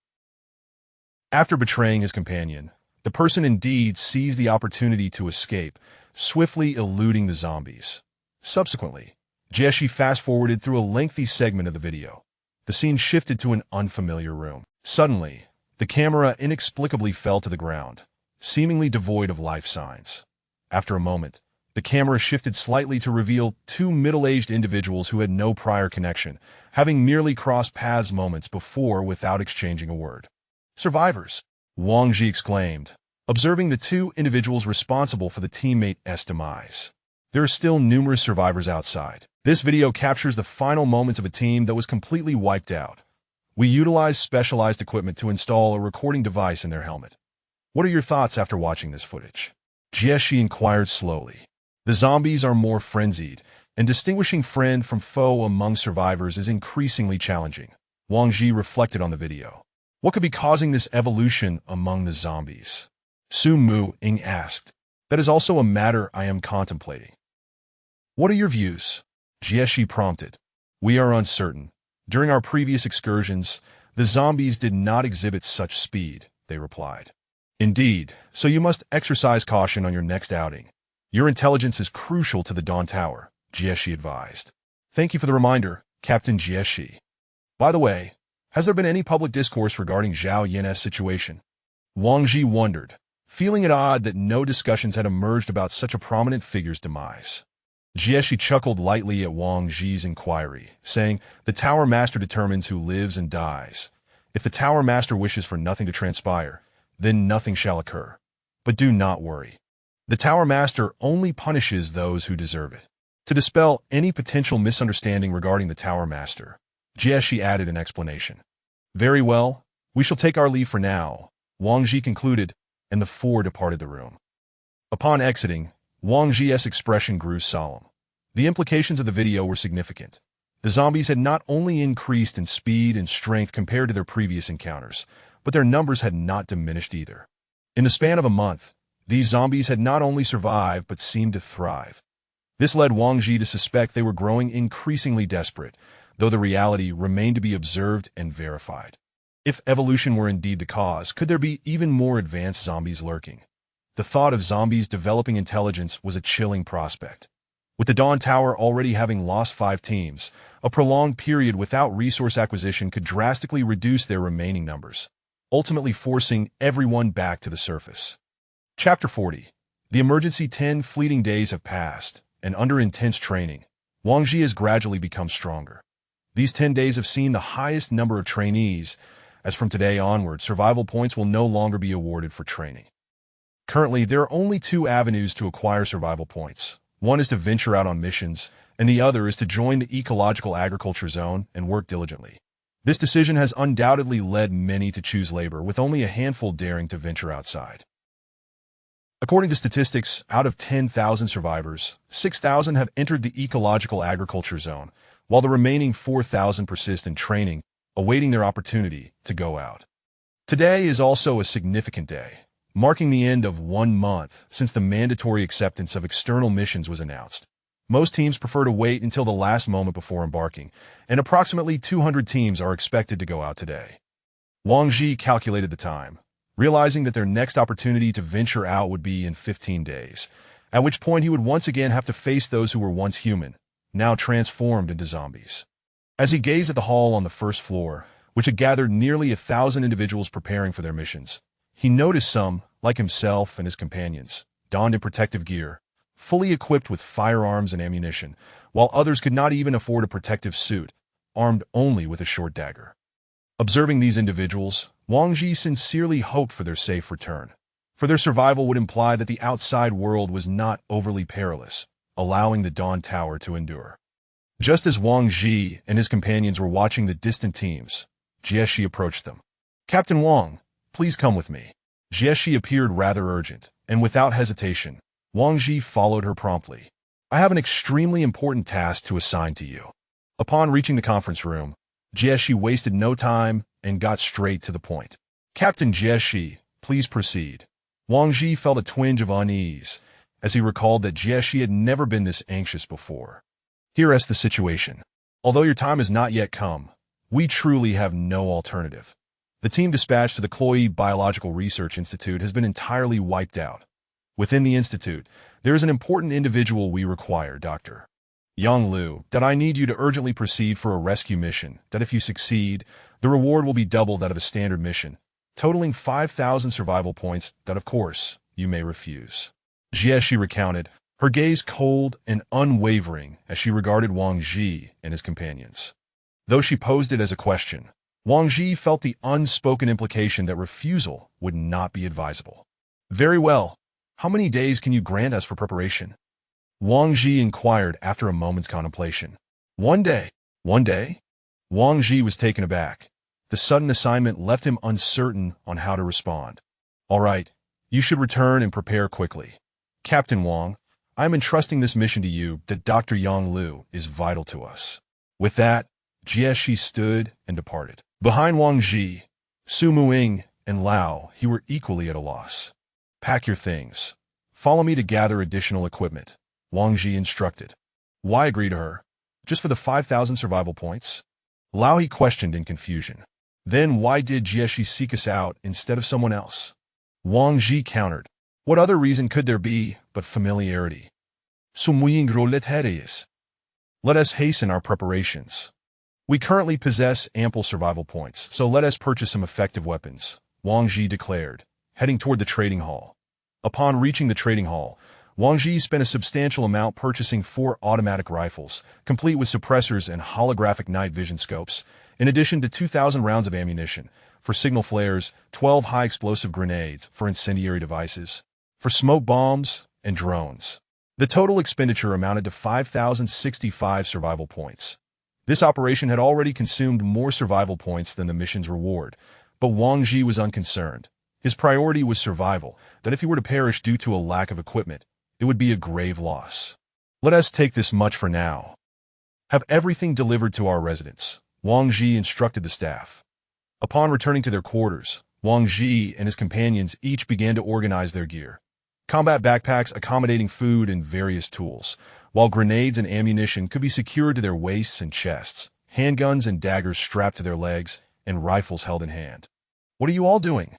After betraying his companion, the person indeed seized the opportunity to escape, swiftly eluding the zombies. Subsequently, Jieshi fast-forwarded through a lengthy segment of the video. The scene shifted to an unfamiliar room. Suddenly, the camera inexplicably fell to the ground, seemingly devoid of life signs. After a moment, the camera shifted slightly to reveal two middle-aged individuals who had no prior connection, having merely crossed paths moments before without exchanging a word. "Survivors!" Wang Ji exclaimed, observing the two individuals responsible for the teammate's demise. There are still numerous survivors outside. This video captures the final moments of a team that was completely wiped out. We utilized specialized equipment to install a recording device in their helmet. What are your thoughts after watching this footage? Jieshi inquired slowly. The zombies are more frenzied, and distinguishing friend from foe among survivors is increasingly challenging. Wang Ji reflected on the video. What could be causing this evolution among the zombies? Su Mu Ing asked. That is also a matter I am contemplating. What are your views? Jieshi prompted. We are uncertain. During our previous excursions, the zombies did not exhibit such speed, they replied. Indeed, so you must exercise caution on your next outing. Your intelligence is crucial to the Dawn Tower, Jieshi advised. Thank you for the reminder, Captain Jieshi. By the way, has there been any public discourse regarding Zhao Yan's situation? Wang Ji wondered, feeling it odd that no discussions had emerged about such a prominent figure's demise. Jieshi chuckled lightly at Wang Ji's inquiry, saying, the Tower Master determines who lives and dies. If the Tower Master wishes for nothing to transpire, then nothing shall occur. But do not worry. The Tower Master only punishes those who deserve it. To dispel any potential misunderstanding regarding the Tower Master, Jieshi added an explanation. Very well, we shall take our leave for now, Wang Ji concluded, and the four departed the room. Upon exiting, Wang Ji's expression grew solemn. The implications of the video were significant. The zombies had not only increased in speed and strength compared to their previous encounters, but their numbers had not diminished either. In the span of a month, these zombies had not only survived but seemed to thrive. This led Wang Ji to suspect they were growing increasingly desperate, though the reality remained to be observed and verified. If evolution were indeed the cause, could there be even more advanced zombies lurking? The thought of zombies developing intelligence was a chilling prospect. With the Dawn Tower already having lost 5 teams, a prolonged period without resource acquisition could drastically reduce their remaining numbers, ultimately forcing everyone back to the surface. Chapter 40. The emergency 10 fleeting days have passed, and under intense training, Wang Ji has gradually become stronger. These 10 days have seen the highest number of trainees, as from today onward, survival points will no longer be awarded for training. Currently, there are only 2 avenues to acquire survival points. One is to venture out on missions, and the other is to join the ecological agriculture zone and work diligently. This decision has undoubtedly led many to choose labor, with only a handful daring to venture outside. According to statistics, out of 10,000 survivors, 6,000 have entered the ecological agriculture zone, while the remaining 4,000 persist in training, awaiting their opportunity to go out. Today is also a significant day, marking the end of 1 month since the mandatory acceptance of external missions was announced. Most teams prefer to wait until the last moment before embarking, and approximately 200 teams are expected to go out today. Wang Ji calculated the time, realizing that their next opportunity to venture out would be in 15 days, at which point he would once again have to face those who were once human, now transformed into zombies. As he gazed at the hall on the first floor, which had gathered nearly 1,000 individuals preparing for their missions, he noticed some, like himself and his companions, donned in protective gear, fully equipped with firearms and ammunition, while others could not even afford a protective suit, armed only with a short dagger. Observing these individuals, Wang Ji sincerely hoped for their safe return, for their survival would imply that the outside world was not overly perilous, allowing the Dawn Tower to endure. Just as Wang Ji and his companions were watching the distant teams, Jieshi approached them. Captain Wang, please come with me. Jieshi appeared rather urgent, and without hesitation, Wang Ji followed her promptly. I have an extremely important task to assign to you. Upon reaching the conference room, Jieshi wasted no time and got straight to the point. Captain Jieshi, please proceed. Wang Ji felt a twinge of unease, as he recalled that Jieshi had never been this anxious before. Here is the situation. Although your time has not yet come, we truly have no alternative. The team dispatched to the Chloe Biological Research Institute has been entirely wiped out. Within the institute, there is an important individual we require, Dr. Yang Lu, that I need you to urgently proceed for a rescue mission, that if you succeed, the reward will be double that of a standard mission, totaling 5,000 survival points that, of course, you may refuse. Jie, she recounted, her gaze cold and unwavering as she regarded Wang Ji and his companions. Though she posed it as a question, Wang Ji felt the unspoken implication that refusal would not be advisable. Very well. How many days can you grant us for preparation? Wang Ji inquired after a moment's contemplation. 1 day. 1 day? Wang Ji was taken aback. The sudden assignment left him uncertain on how to respond. All right, you should return and prepare quickly. Captain Wang, I am entrusting this mission to you that Dr. Yang Lu is vital to us. With that, Jie stood and departed. Behind Wang Ji, Su Muing and Lao, he were equally at a loss. Pack your things. Follow me to gather additional equipment, Wang Ji instructed. Why agree to her? Just for the 5,000 survival points? Lao, he questioned in confusion. Then why did Jie seek us out instead of someone else? Wang Ji countered. What other reason could there be but familiarity? Let us hasten our preparations. We currently possess ample survival points, so let us purchase some effective weapons, Wang Ji declared, heading toward the trading hall. Upon reaching the trading hall, Wang Ji spent a substantial amount purchasing 4 automatic rifles, complete with suppressors and holographic night vision scopes, in addition to 2,000 rounds of ammunition, for signal flares, 12 high-explosive grenades for incendiary devices, for smoke bombs, and drones. The total expenditure amounted to 5,065 survival points. This operation had already consumed more survival points than the mission's reward, but Wang Ji was unconcerned. His priority was survival, that if he were to perish due to a lack of equipment, it would be a grave loss. Let us take this much for now. Have everything delivered to our residence, Wang Ji instructed the staff. Upon returning to their quarters, Wang Ji and his companions each began to organize their gear. Combat backpacks accommodating food and various tools, while grenades and ammunition could be secured to their waists and chests, handguns and daggers strapped to their legs, and rifles held in hand. What are you all doing?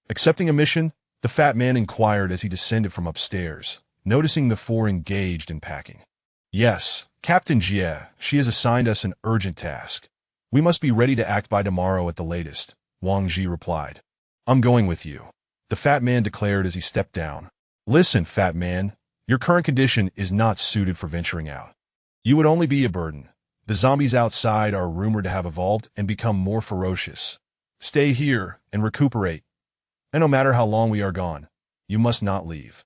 Accepting a mission? The fat man inquired as he descended from upstairs, noticing the 4 engaged in packing. Yes, Captain Jie, she has assigned us an urgent task. We must be ready to act by tomorrow at the latest, Wang Ji replied. I'm going with you, the fat man declared as he stepped down. Listen, fat man, your current condition is not suited for venturing out. You would only be a burden. The zombies outside are rumored to have evolved and become more ferocious. Stay here and recuperate. And no matter how long we are gone, you must not leave.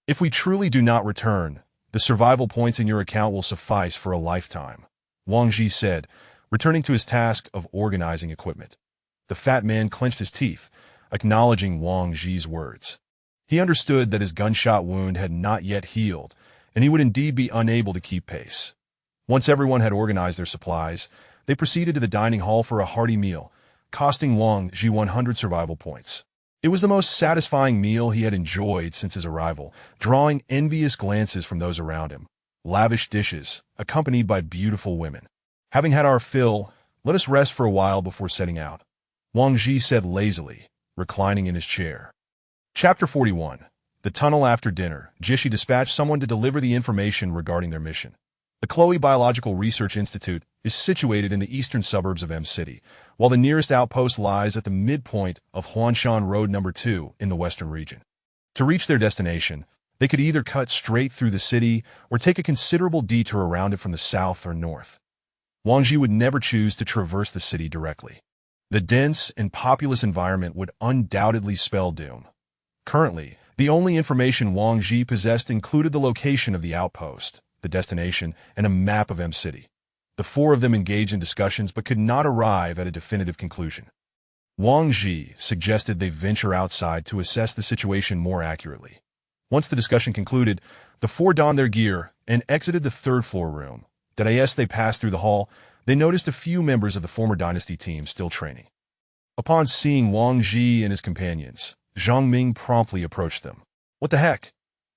If we truly do not return, the survival points in your account will suffice for a lifetime, Wang Ji said, returning to his task of organizing equipment. The fat man clenched his teeth, acknowledging Wang Ji's words. He understood that his gunshot wound had not yet healed, and he would indeed be unable to keep pace. Once everyone had organized their supplies, they proceeded to the dining hall for a hearty meal, costing Wang Ji 100 survival points. It was the most satisfying meal he had enjoyed since his arrival, drawing envious glances from those around him. Lavish dishes, accompanied by beautiful women. Having had our fill, let us rest for a while before setting out, Wang Ji said lazily, reclining in his chair. Chapter 41. The tunnel after dinner. Jie dispatched someone to deliver the information regarding their mission. The Chloe Biological Research Institute is situated in the eastern suburbs of M City, while the nearest outpost lies at the midpoint of Huanshan Road No. 2 in the western region. To reach their destination, they could either cut straight through the city or take a considerable detour around it from the south or north. Wang Ji would never choose to traverse the city directly. The dense and populous environment would undoubtedly spell doom. Currently, the only information Wang Ji possessed included the location of the outpost, the destination, and a map of M City. The 4 of them engaged in discussions but could not arrive at a definitive conclusion. Wang Ji suggested they venture outside to assess the situation more accurately. Once the discussion concluded, the 4 donned their gear and exited the 3rd floor room. As they passed through the hall, they noticed a few members of the former dynasty team still training. Upon seeing Wang Ji and his companions, Zhang Ming promptly approached them. What the heck?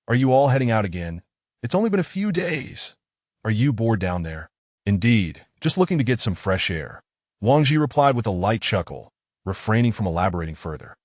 Are you all heading out again? It's only been a few days. Are you bored down there? Indeed, just looking to get some fresh air. Wang Ji replied with a light chuckle. refraining from elaborating further.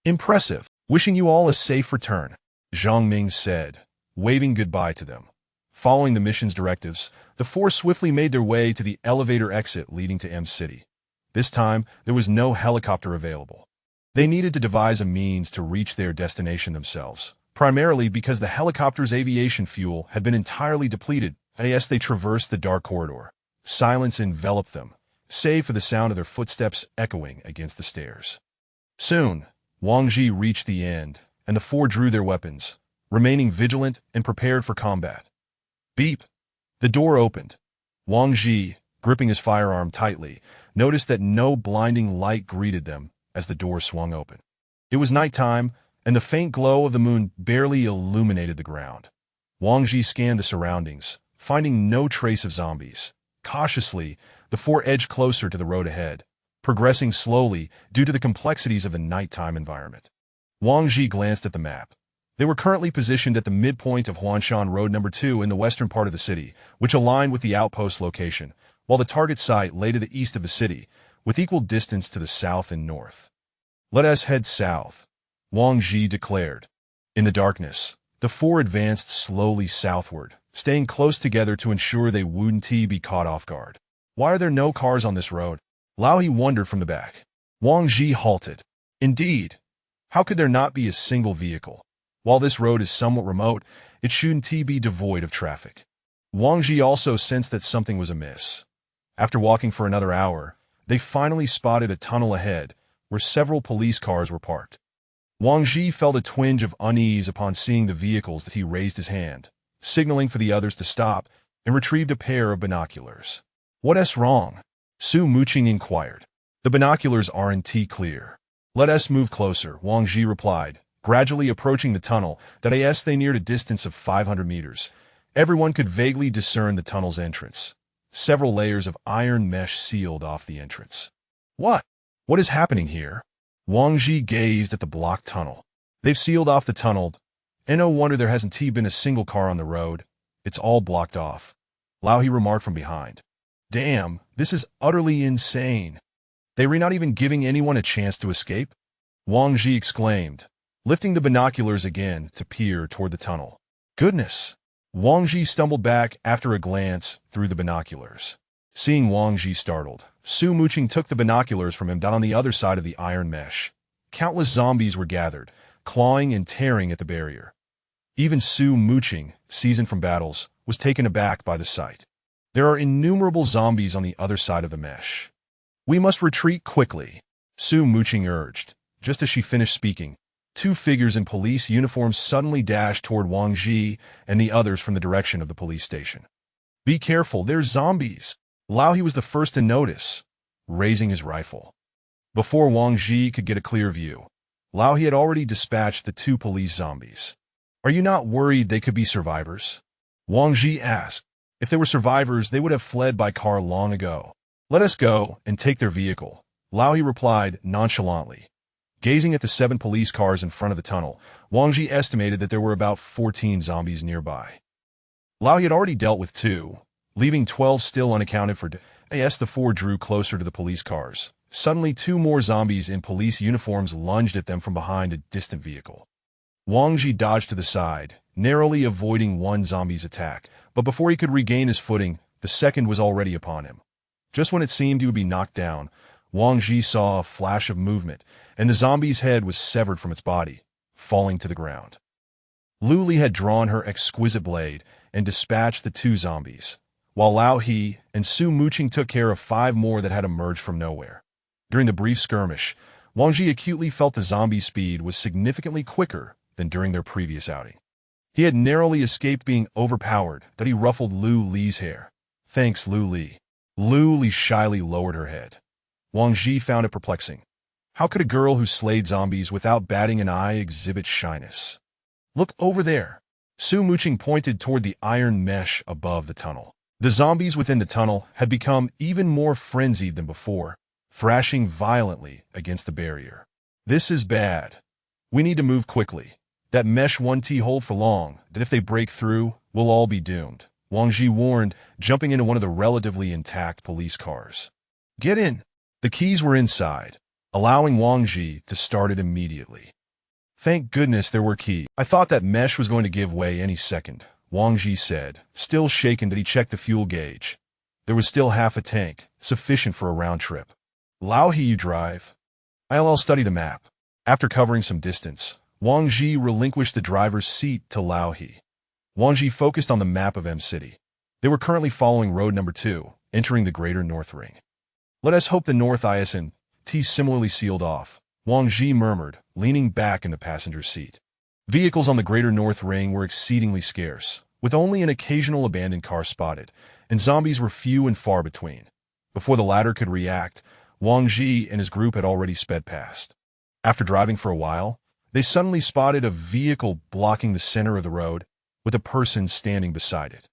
Impressive. Wishing you all a safe return, Zhang Ming said, waving goodbye to them. Following the mission's directives, the four swiftly made their way to the elevator exit leading to M City. This time, there was no helicopter available. They needed to devise a means to reach their destination themselves, primarily because the helicopter's aviation fuel had been entirely depleted as they traversed the dark corridor. Silence enveloped them, save for the sound of their footsteps echoing against the stairs. Soon, Wang Ji reached the end, and the four drew their weapons, remaining vigilant and prepared for combat. Beep! The door opened. Wang Ji, gripping his firearm tightly, noticed that no blinding light greeted them as the door swung open. It was nighttime, and the faint glow of the moon barely illuminated the ground. Wang Ji scanned the surroundings, finding no trace of zombies. Cautiously, the four edged closer to the road ahead, progressing slowly due to the complexities of the nighttime environment. Wang Ji glanced at the map. They were currently positioned at the midpoint of Huanshan Road No. 2 in the western part of the city, which aligned with the outpost location, while the target site lay to the east of the city, with equal distance to the south and north. "Let us head south," Wang Ji declared. In the darkness, the four advanced slowly southward, staying close together to ensure they wouldn't be caught off guard. "Why are there no cars on this road?" Lao He wondered from the back. Wang Ji halted. "Indeed. How could there not be a single vehicle? While this road is somewhat remote, it shouldn't be devoid of traffic." Wang Ji also sensed that something was amiss. After walking for another hour, they finally spotted a tunnel ahead, where several police cars were parked. Wang Ji felt a twinge of unease upon seeing the vehicles that he raised his hand, signaling for the others to stop, and retrieved a pair of binoculars. "What's wrong?" Su Muqing inquired. "The binoculars aren't clear." "Let us move closer," Wang Ji replied, gradually approaching the tunnel that they neared a distance of 500 meters. Everyone could vaguely discern the tunnel's entrance. Several layers of iron mesh sealed off the entrance. What is happening here?" Wang Ji gazed at the blocked tunnel. "They've sealed off the tunnel, and no wonder there hasn't been a single car on the road. It's all blocked off," Lao He remarked from behind. "Damn, this is utterly insane. They were not even giving anyone a chance to escape?" Wang Ji exclaimed, lifting the binoculars again to peer toward the tunnel. "Goodness!" Wang Ji stumbled back after a glance through the binoculars. Seeing Wang Ji startled, Su Muqing took the binoculars from him down on the other side of the iron mesh. Countless zombies were gathered, clawing and tearing at the barrier. Even Su Muqing, seasoned from battles, was taken aback by the sight. "There are innumerable zombies on the other side of the mesh. We must retreat quickly," Su Muqing urged. Just as she finished speaking, two figures in police uniforms suddenly dashed toward Wang Ji and the others from the direction of the police station. "Be careful, there's zombies!" Lao He was the first to notice, raising his rifle. Before Wang Ji could get a clear view, Lao He had already dispatched the two police zombies. "Are you not worried they could be survivors?" Wang Ji asked. "If they were survivors, they would have fled by car long ago." "Let us go and take their vehicle," Lao He replied nonchalantly. Gazing at the 7 police cars in front of the tunnel, Wang Ji estimated that there were about 14 zombies nearby. Lao He had already dealt with 2, leaving 12 still unaccounted for. As the 4 drew closer to the police cars, suddenly 2 more zombies in police uniforms lunged at them from behind a distant vehicle. Wang Ji dodged to the side, narrowly avoiding one zombie's attack, but before he could regain his footing, the second was already upon him. Just when it seemed he would be knocked down, Wang Ji saw a flash of movement, and the zombie's head was severed from its body, falling to the ground. Lu Li had drawn her exquisite blade and dispatched the 2 zombies, while Lao He and Su Muqing took care of 5 more that had emerged from nowhere. During the brief skirmish, Wang Ji acutely felt the zombie's speed was significantly quicker than during their previous outing. He had narrowly escaped being overpowered that he ruffled Lu Li's hair. "Thanks, Lu Li." Lu Li shyly lowered her head. Wang Ji found it perplexing. How could a girl who slayed zombies without batting an eye exhibit shyness? "Look over there." Su Muqing pointed toward the iron mesh above the tunnel. The zombies within the tunnel had become even more frenzied than before, thrashing violently against the barrier. "This is bad. We need to move quickly. That mesh won't hold for long, that if they break through, we'll all be doomed," Wang Ji warned, jumping into one of the relatively intact police cars. "Get in." The keys were inside. allowing Wang Ji to start it immediately. Thank goodness there were keys. I thought that mesh was going to give way any second, Wang Ji said, still shaken that he checked the fuel gauge. There was still half a tank, sufficient for a round trip. Lao He, you drive. I'll study the map. After covering some distance, Wang Ji relinquished the driver's seat to Lao He. Wang Ji focused on the map of M City. They were currently following road number 2, entering the Greater North Ring. Let us hope the North ISNT similarly sealed off, Wang Ji murmured, leaning back in the passenger seat. Vehicles on the Greater North Ring were exceedingly scarce, with only an occasional abandoned car spotted, and zombies were few and far between. Before the latter could react, Wang Ji and his group had already sped past. After driving for a while, they suddenly spotted a vehicle blocking the center of the road, with a person standing beside it.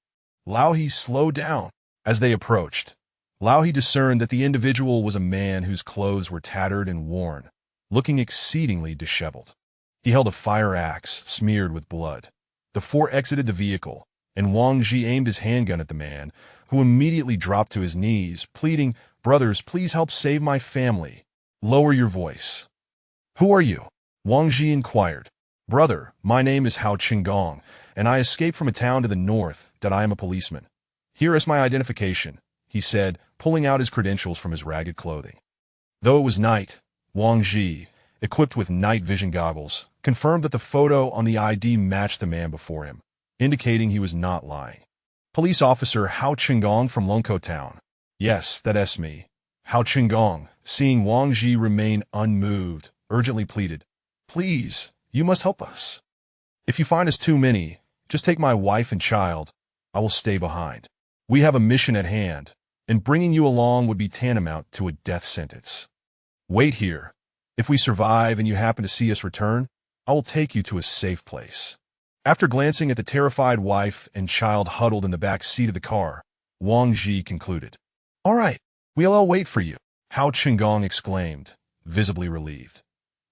Lao He slowed down. As they approached, Lao He discerned that the individual was a man whose clothes were tattered and worn, looking exceedingly disheveled. He held a fire axe smeared with blood. The four exited the vehicle, and Wang Ji aimed his handgun at the man, who immediately dropped to his knees, pleading, "Brothers, please help save my family. Lower your voice." "Who are you?" Wang Ji inquired. "Brother, my name is Hao Qinggong, and I escaped from a town to the north that I am a policeman. Here is my identification," he said, pulling out his credentials from his ragged clothing. Though it was night, Wang Ji, equipped with night vision goggles, confirmed that the photo on the ID matched the man before him, indicating he was not lying. "Police officer Hao Qinggong from Longkou Town." "Yes, that's me." Hao Qinggong, seeing Wang Ji remain unmoved, urgently pleaded, "Please, you must help us. If you find us too many, just take my wife and child. I will stay behind. We have a mission at hand, and bringing you along would be tantamount to a death sentence. Wait here. If we survive and you happen to see us return, I will take you to a safe place." After glancing at the terrified wife and child huddled in the back seat of the car, Wang Ji concluded, "All right, we'll all wait for you," Hao Qinggong exclaimed, visibly relieved.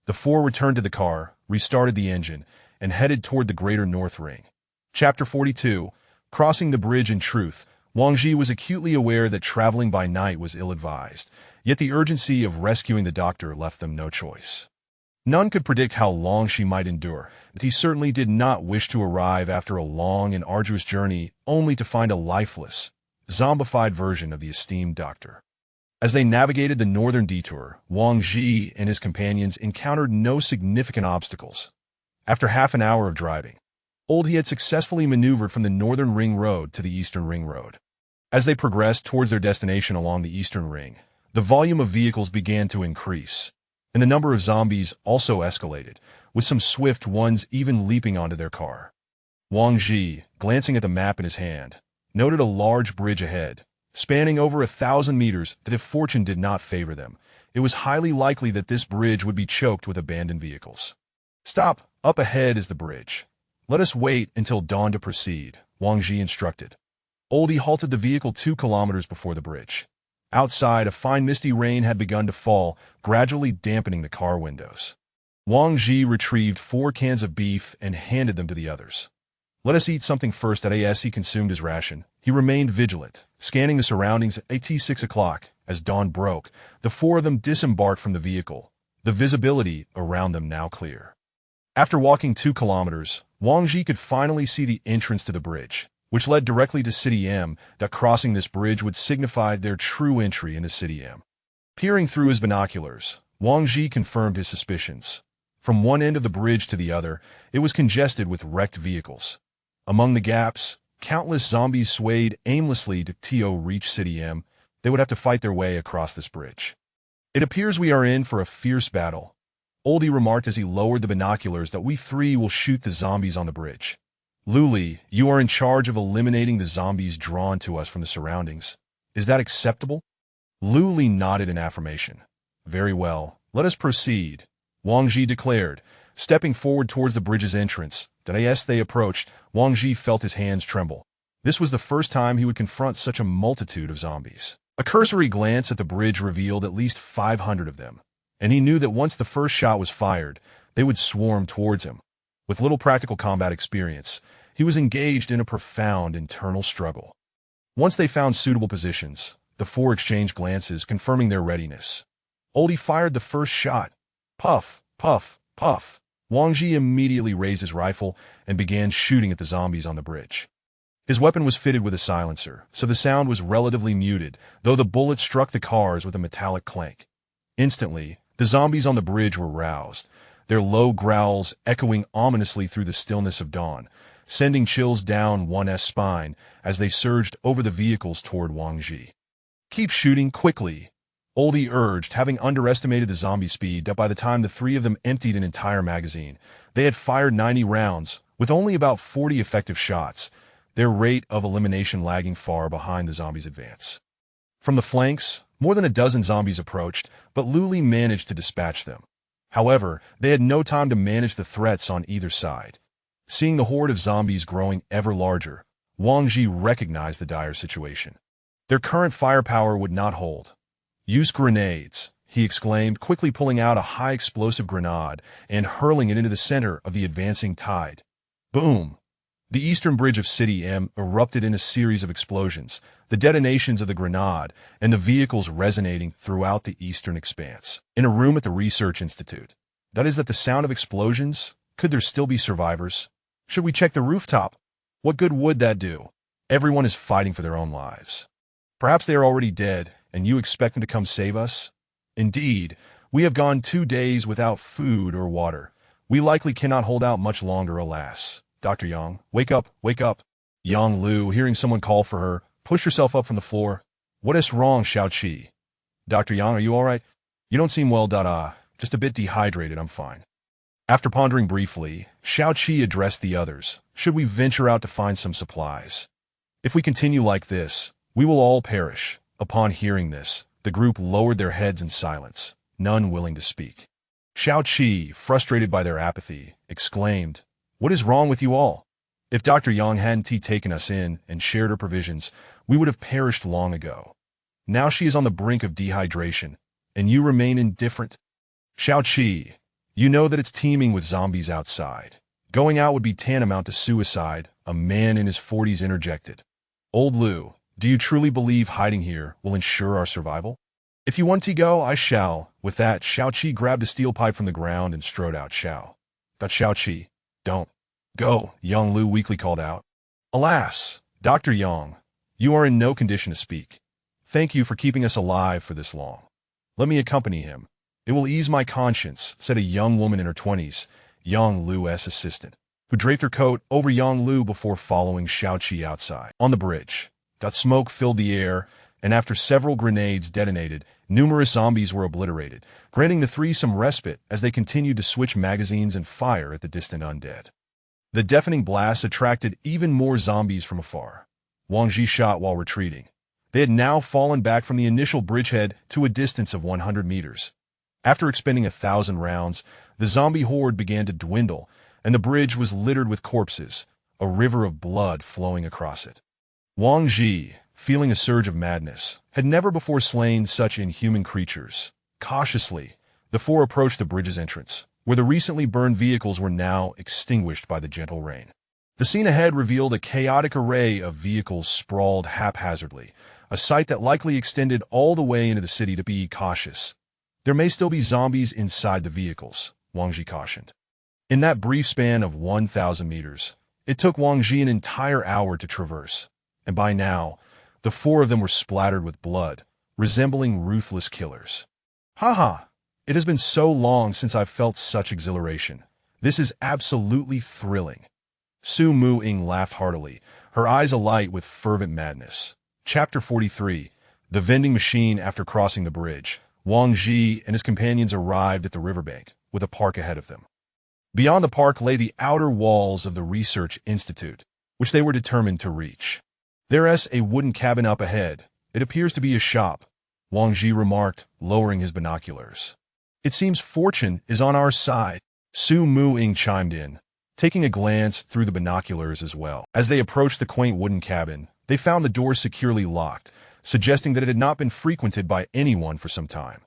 The four returned to the car, restarted the engine, and headed toward the Greater North Ring. Chapter 42. Crossing the bridge. In truth, Wang Ji was acutely aware that traveling by night was ill-advised, yet the urgency of rescuing the doctor left them no choice. None could predict how long she might endure, but he certainly did not wish to arrive after a long and arduous journey only to find a lifeless, zombified version of the esteemed doctor. As they navigated the northern detour, Wang Ji and his companions encountered no significant obstacles. After half an hour of driving, He had successfully maneuvered from the northern ring road to the eastern ring road. As they progressed towards their destination along the eastern ring, the volume of vehicles began to increase, and the number of zombies also escalated, with some swift ones even leaping onto their car. Wang Ji, glancing at the map in his hand, noted a large bridge ahead, spanning over 1,000 meters, that if fortune did not favor them, it was highly likely that this bridge would be choked with abandoned vehicles. "Stop, up ahead is the bridge. Let us wait until dawn to proceed," Wang Ji instructed. He halted the vehicle 2 kilometers before the bridge. Outside, a fine misty rain had begun to fall, gradually dampening the car windows. Wang Ji retrieved 4 cans of beef and handed them to the others. "Let us eat something first." As he consumed his ration, he remained vigilant, scanning the surroundings. At 6 o'clock, as dawn broke, the 4 of them disembarked from the vehicle, the visibility around them now clear. After walking 2 kilometers, Wang Ji could finally see the entrance to the bridge, which led directly to City M. That crossing this bridge would signify their true entry into City M. Peering through his binoculars, Wang Ji confirmed his suspicions. From one end of the bridge to the other, it was congested with wrecked vehicles. Among the gaps, countless zombies swayed aimlessly. To reach City M, they would have to fight their way across this bridge. "It appears we are in for a fierce battle," He remarked as he lowered the binoculars. "That we 3 will shoot the zombies on the bridge. Luli, you are in charge of eliminating the zombies drawn to us from the surroundings. Is that acceptable?" Luli nodded in affirmation. "Very well, let us proceed," Wang Ji declared, stepping forward towards the bridge's entrance. As they approached, Wang Ji felt his hands tremble. This was the first time he would confront such a multitude of zombies. A cursory glance at the bridge revealed at least 500 of them, and he knew that once the first shot was fired, they would swarm towards him. With little practical combat experience, he was engaged in a profound internal struggle. Once they found suitable positions, the 4 exchanged glances confirming their readiness. Oldie fired the first shot. Puff, puff, puff. Wang Ji immediately raised his rifle and began shooting at the zombies on the bridge. His weapon was fitted with a silencer, so the sound was relatively muted, though the bullet struck the cars with a metallic clank. Instantly, the zombies on the bridge were roused, their low growls echoing ominously through the stillness of dawn, sending chills down one's spine as they surged over the vehicles toward Wang Ji. "Keep shooting quickly," Oldie urged, having underestimated the zombie speed that by the time the three of them emptied an entire magazine, they had fired 90 rounds, with only about 40 effective shots, their rate of elimination lagging far behind the zombies' advance. From the flanks, more than a dozen zombies approached, but Luli managed to dispatch them. However, they had no time to manage the threats on either side. Seeing the horde of zombies growing ever larger, Wang Ji recognized the dire situation. Their current firepower would not hold. "Use grenades," he exclaimed, quickly pulling out a high-explosive grenade and hurling it into the center of the advancing tide. Boom! The eastern bridge of City M erupted in a series of explosions, the detonations of the grenade and the vehicles resonating throughout the eastern expanse. In a room at the Research Institute. That is the sound of explosions? Could there still be survivors? Should we check the rooftop? What good would that do? Everyone is fighting for their own lives. Perhaps they are already dead, and you expect them to come save us? Indeed, we have gone 2 days without food or water. We likely cannot hold out much longer, alas. Dr. Yang, wake up, wake up. Yang Lu, hearing someone call for her, pushed herself up from the floor. What is wrong, Xiao Qi? Dr. Yang, are you all right? You don't seem well, just a bit dehydrated, I'm fine. After pondering briefly, Xiao Qi addressed the others. Should we venture out to find some supplies? If we continue like this, we will all perish. Upon hearing this, the group lowered their heads in silence, none willing to speak. Xiao Qi, frustrated by their apathy, exclaimed, "What is wrong with you all? If Dr. Yang hadn't taken us in and shared her provisions, we would have perished long ago. Now she is on the brink of dehydration, and you remain indifferent? Xiao Qi, you know that it's teeming with zombies outside. Going out would be tantamount to suicide," a man in his 40s interjected. "Old Lu, do you truly believe hiding here will ensure our survival? If you want to go, I shall." With that, Xiao Qi grabbed a steel pipe from the ground and strode out. Xiao Qi, don't go, Yang Lu weakly called out. "Alas, Dr. Yang, you are in no condition to speak. Thank you for keeping us alive for this long. Let me accompany him. It will ease my conscience," said a young woman in her 20s, Yang Lu's assistant, who draped her coat over Yang Lu before following Xiao Qi outside. On the bridge, that smoke filled the air, and after several grenades detonated, numerous zombies were obliterated, granting the three some respite as they continued to switch magazines and fire at the distant undead. The deafening blast attracted even more zombies from afar. Wang Ji shot while retreating. They had now fallen back from the initial bridgehead to a distance of 100 meters. After expending 1,000 rounds, the zombie horde began to dwindle, and the bridge was littered with corpses, a river of blood flowing across it. Wang Ji, feeling a surge of madness, had never before slain such inhuman creatures. Cautiously, the four approached the bridge's entrance, where the recently burned vehicles were now extinguished by the gentle rain. The scene ahead revealed a chaotic array of vehicles sprawled haphazardly, a sight that likely extended all the way into the city. To be cautious. There may still be zombies inside the vehicles, Wang Ji cautioned. In that brief span of 1,000 meters, it took Wang Ji an entire hour to traverse, and by now, the four of them were splattered with blood, resembling ruthless killers. "Haha! It has been so long since I've felt such exhilaration. This is absolutely thrilling." Su Mu-ing laughed heartily, her eyes alight with fervent madness. Chapter 43. The Vending Machine. After crossing the bridge, Wang Ji and his companions arrived at the riverbank, with a park ahead of them. Beyond the park lay the outer walls of the Research Institute, which they were determined to reach. "There's a wooden cabin up ahead. It appears to be a shop," Wang Ji remarked, lowering his binoculars. "It seems fortune is on our side," Su Mu-ing chimed in, taking a glance through the binoculars as well. As they approached the quaint wooden cabin, they found the door securely locked, suggesting that it had not been frequented by anyone for some time.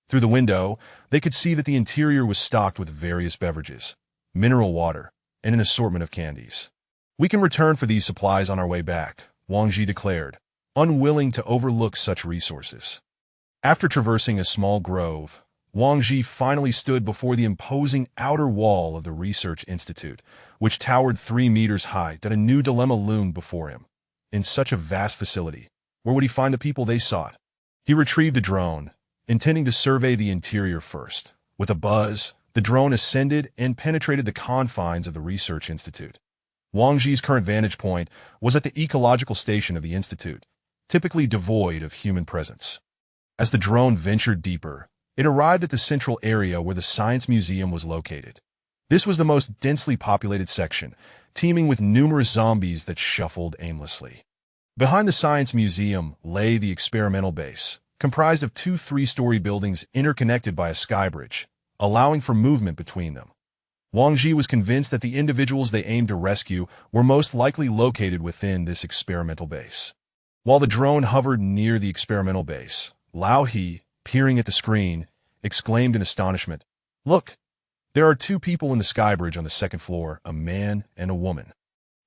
Through the window, they could see that the interior was stocked with various beverages, mineral water, and an assortment of candies. "We can return for these supplies on our way back," Wang Ji declared, unwilling to overlook such resources. After traversing a small grove, Wang Ji finally stood before the imposing outer wall of the research institute, which towered 3 meters high. That a new dilemma loomed before him. In such a vast facility, where would he find the people they sought? He retrieved a drone, intending to survey the interior first. With a buzz, the drone ascended and penetrated the confines of the research institute. Wang Ji's current vantage point was at the ecological station of the institute, typically devoid of human presence. As the drone ventured deeper, it arrived at the central area where the Science Museum was located. This was the most densely populated section, teeming with numerous zombies that shuffled aimlessly. Behind the Science Museum lay the experimental base, comprised of 2 3-story buildings interconnected by a skybridge, allowing for movement between them. Wang Ji was convinced that the individuals they aimed to rescue were most likely located within this experimental base. While the drone hovered near the experimental base, Lao He, peering at the screen, exclaimed in astonishment, "Look! There are 2 people in the skybridge on the 2nd floor, a man and a woman.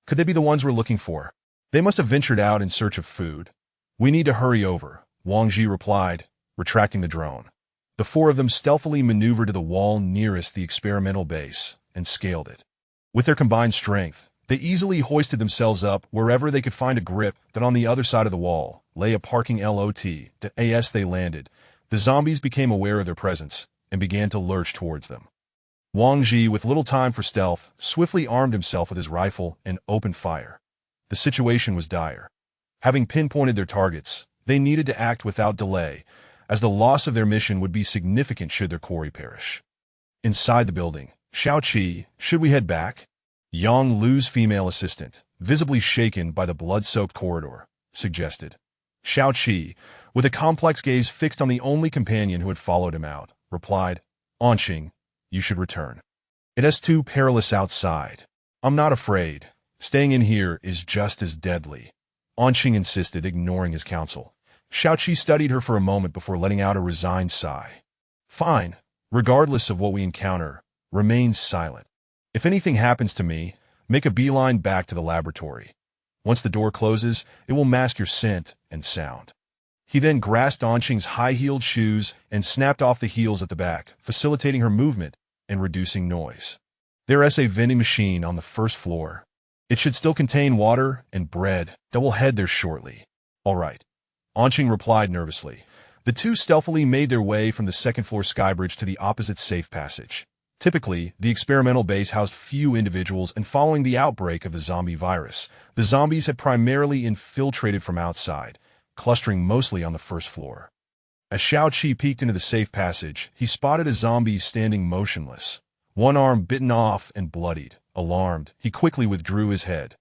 Could they be the ones we're looking for? They must have ventured out in search of food. We need to hurry over," Wang Ji replied, retracting the drone. The 4 of them stealthily maneuvered to the wall nearest the experimental base and scaled it. With their combined strength, they easily hoisted themselves up wherever they could find a grip. That on the other side of the wall lay a parking lot. As they landed, the zombies became aware of their presence and began to lurch towards them. Wang Ji, with little time for stealth, swiftly armed himself with his rifle and opened fire. The situation was dire. Having pinpointed their targets, they needed to act without delay, as the loss of their mission would be significant should their quarry perish. Inside the building, Xiaoqi, should we head back? Yang Lu's female assistant, visibly shaken by the blood-soaked corridor, suggested. Xiaoqi, with a complex gaze fixed on the only companion who had followed him out, replied, "Anqing, you should return. It is too perilous outside. I'm not afraid. Staying in here is just as deadly." Anqing insisted, ignoring his counsel. Xiaoqi studied her for a moment before letting out a resigned sigh. "Fine. Regardless of what we encounter, remain silent. If anything happens to me, make a beeline back to the laboratory. Once the door closes, it will mask your scent and sound." He then grasped Anqing's high-heeled shoes and snapped off the heels at the back, facilitating her movement and reducing noise. There is a vending machine on the 1st floor. It should still contain water and bread that will head there shortly. "All right," Anqing replied nervously. The 2 stealthily made their way from the 2nd floor skybridge to the opposite safe passage. Typically, the experimental base housed few individuals, and following the outbreak of the zombie virus, the zombies had primarily infiltrated from outside, clustering mostly on the 1st floor. As Xiaoqi peeked into the safe passage, he spotted a zombie standing motionless, one arm bitten off and bloodied. Alarmed, he quickly withdrew his head.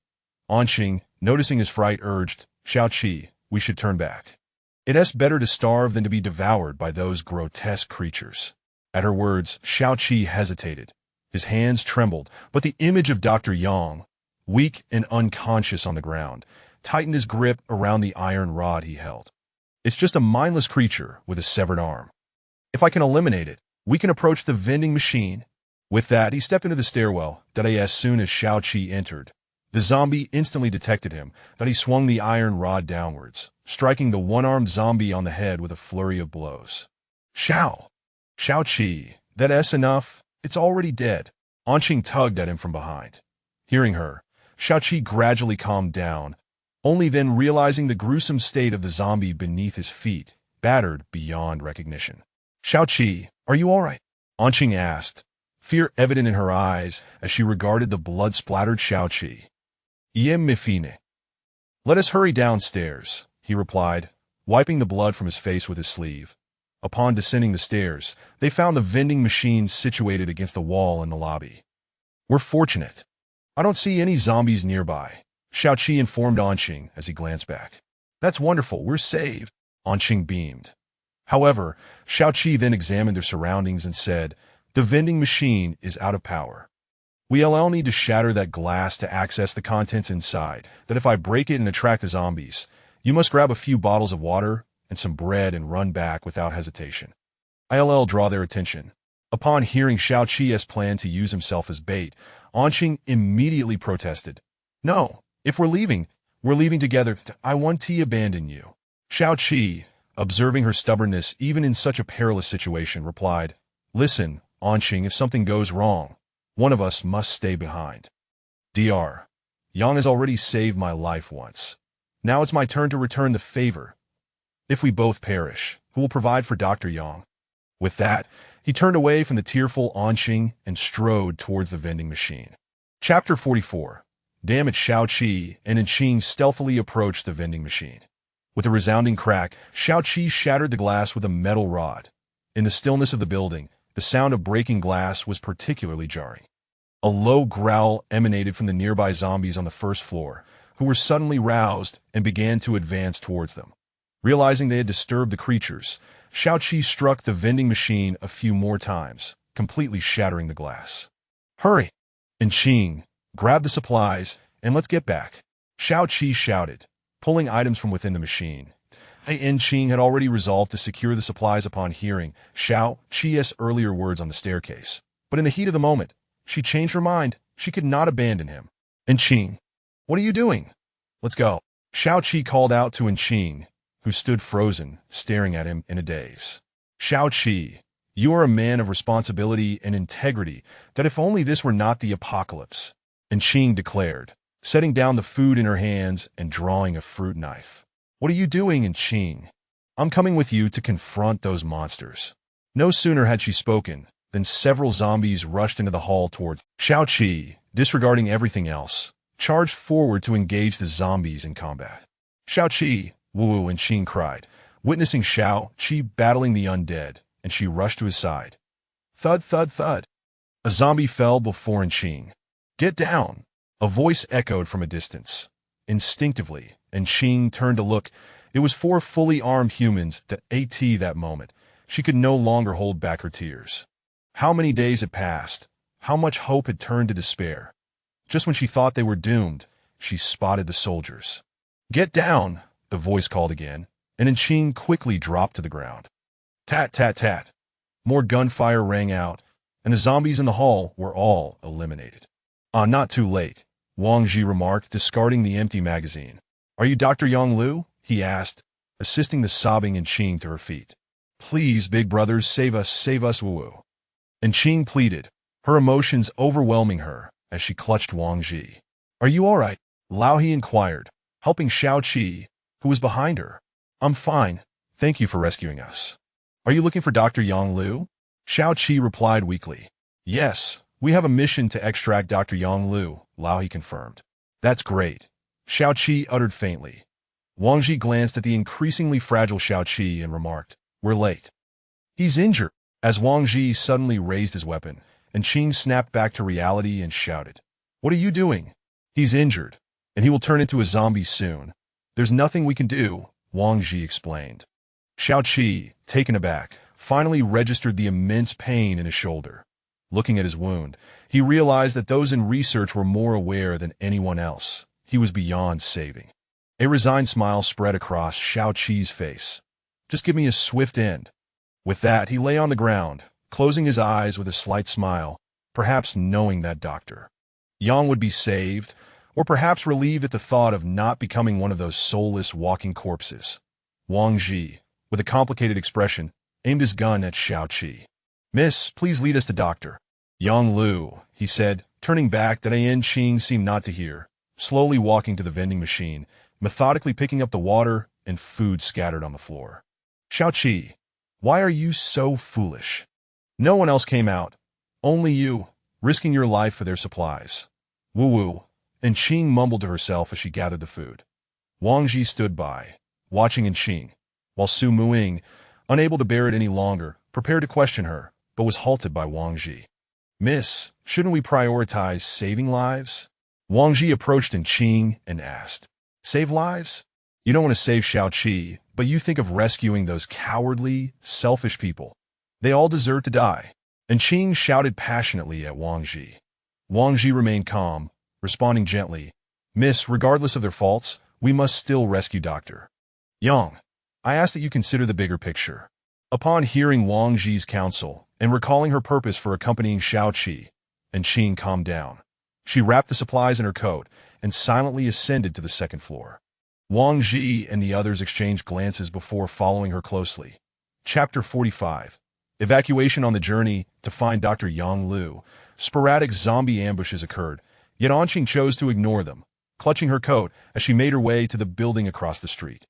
Anqing, noticing his fright, urged, "Xiaoqi, we should turn back. It is better to starve than to be devoured by those grotesque creatures." At her words, Xiaoqi hesitated. His hands trembled, but the image of Dr. Yang, weak and unconscious on the ground, tightened his grip around the iron rod he held. "It's just a mindless creature with a severed arm. If I can eliminate it, we can approach the vending machine." With that, he stepped into the stairwell. As soon as Xiaoqi entered, the zombie instantly detected him. He swung the iron rod downwards, striking the one-armed zombie on the head with a flurry of blows. Xiaoqi, that is enough. It's already dead." Anqing tugged at him from behind. Hearing her, Xiaoqi gradually calmed down, only then realizing the gruesome state of the zombie beneath his feet, battered beyond recognition. "Xiaoqi, are you all right?" Anqing asked, fear evident in her eyes as she regarded the blood-splattered Xiaoqi. "Yem mifine." "Let us hurry downstairs," he replied, wiping the blood from his face with his sleeve. Upon descending the stairs, they found the vending machine situated against the wall in the lobby. "We're fortunate. I don't see any zombies nearby," Xiaoqi informed Anqing as he glanced back. "That's wonderful, we're saved," Anqing beamed. However, Xiaoqi then examined their surroundings and said, "The vending machine is out of power. We'll need to shatter that glass to access the contents inside. That if I break it and attract the zombies, you must grab a few bottles of water and some bread and run back without hesitation. I'll draw their attention." Upon hearing Xiaoqi's plan to use himself as bait, Anqing immediately protested. "No, if we're leaving together. I won't abandon you." Xiaoqi, observing her stubbornness even in such a perilous situation, replied, "Listen, Anqing, if something goes wrong, one of us must stay behind. Dr. Yang has already saved my life once. Now it's my turn to return the favor. If we both perish, who will provide for Dr. Yang?" With that, he turned away from the tearful Anqing and strode towards the vending machine. Chapter 44. Damn it, Xiaoqi and Anqing stealthily approached the vending machine. With a resounding crack, Xiaoqi shattered the glass with a metal rod. In the stillness of the building, the sound of breaking glass was particularly jarring. A low growl emanated from the nearby zombies on the first floor, who were suddenly roused and began to advance towards them. Realizing they had disturbed the creatures, Xiaoqi struck the vending machine a few more times, completely shattering the glass. "Hurry! Anqing, grab the supplies, and let's get back," Xiaoqi shouted, pulling items from within the machine. Anqing had already resolved to secure the supplies upon hearing Xiaoqi's earlier words on the staircase. But in the heat of the moment, she changed her mind. She could not abandon him. "Anqing, what are you doing? Let's go," Xiaoqi called out to Anqing, who stood frozen, staring at him in a daze. "Xiaoqi, you are a man of responsibility and integrity that if only this were not the apocalypse," Anqing declared, setting down the food in her hands and drawing a fruit knife. "What are you doing, Anqing? I'm coming with you to confront those monsters." No sooner had she spoken than several zombies rushed into the hall towards Xiaoqi, disregarding everything else, charged forward to engage the zombies in combat. "Xiaoqi, woo!" Anqing cried, witnessing Xiaoqi battling the undead, and she rushed to his side. Thud, thud, thud. A zombie fell before Anqing. "Get down!" A voice echoed from a distance. Instinctively, Anqing turned to look. It was four fully armed humans that moment. She could no longer hold back her tears. How many days had passed? How much hope had turned to despair? Just when she thought they were doomed, she spotted the soldiers. "Get down!" the voice called again, and Anqing quickly dropped to the ground. Tat, tat, tat. More gunfire rang out, and the zombies in the hall were all eliminated. Not too late," Wang Ji remarked, discarding the empty magazine. "Are you Dr. Yang Lu?" he asked, assisting the sobbing Anqing to her feet. "Please, big brothers, save us, woo-woo." Anqing pleaded, her emotions overwhelming her as she clutched Wang Ji. "Are you all right?" Lao He inquired, helping Xiaoqi, who was behind her. "I'm fine. Thank you for rescuing us." "Are you looking for Dr. Yang Lu?" Xiaoqi replied weakly. "Yes, we have a mission to extract Dr. Yang Lu," Lao He confirmed. "That's great," Xiaoqi uttered faintly. Wang Ji glanced at the increasingly fragile Xiaoqi and remarked, "We're late." "He's injured." As Wang Ji suddenly raised his weapon, Anqing snapped back to reality and shouted, "What are you doing?" "He's injured, and he will turn into a zombie soon. There's nothing we can do," Wang Ji explained. Xiaoqi, taken aback, finally registered the immense pain in his shoulder. Looking at his wound, he realized that those in research were more aware than anyone else. He was beyond saving. A resigned smile spread across Xiaoqi's face. "Just give me a swift end." With that, he lay on the ground, closing his eyes with a slight smile, perhaps knowing that Dr. Yang would be saved, or perhaps relieved at the thought of not becoming one of those soulless walking corpses. Wang Ji, with a complicated expression, aimed his gun at Xiaoqi. "Miss, please lead us to Dr. Yang Lu," he said, turning back that Anqing seemed not to hear, slowly walking to the vending machine, methodically picking up the water and food scattered on the floor. "Xiaoqi, why are you so foolish? No one else came out. Only you, risking your life for their supplies." "Woo-woo," Anqing mumbled to herself as she gathered the food. Wang Ji stood by, watching Anqing, while Su Muing, unable to bear it any longer, prepared to question her, but was halted by Wang Ji. "Miss, shouldn't we prioritize saving lives?" Wang Ji approached Anqing and asked. "Save lives? You don't want to save Xiaoqi, but you think of rescuing those cowardly, selfish people. They all deserve to die." Anqing shouted passionately at Wang Ji. Wang Ji remained calm, responding gently, "Miss, regardless of their faults, we must still rescue Dr. Yang. I ask that you consider the bigger picture." Upon hearing Wang Ji's counsel and recalling her purpose for accompanying Xiaoqi, Anqing calmed down. She wrapped the supplies in her coat and silently ascended to the second floor. Wang Ji and the others exchanged glances before following her closely. Chapter 45. Evacuation on the journey to find Dr. Yang Lu. Sporadic zombie ambushes occurred, yet Anqing chose to ignore them, clutching her coat as she made her way to the building across the street.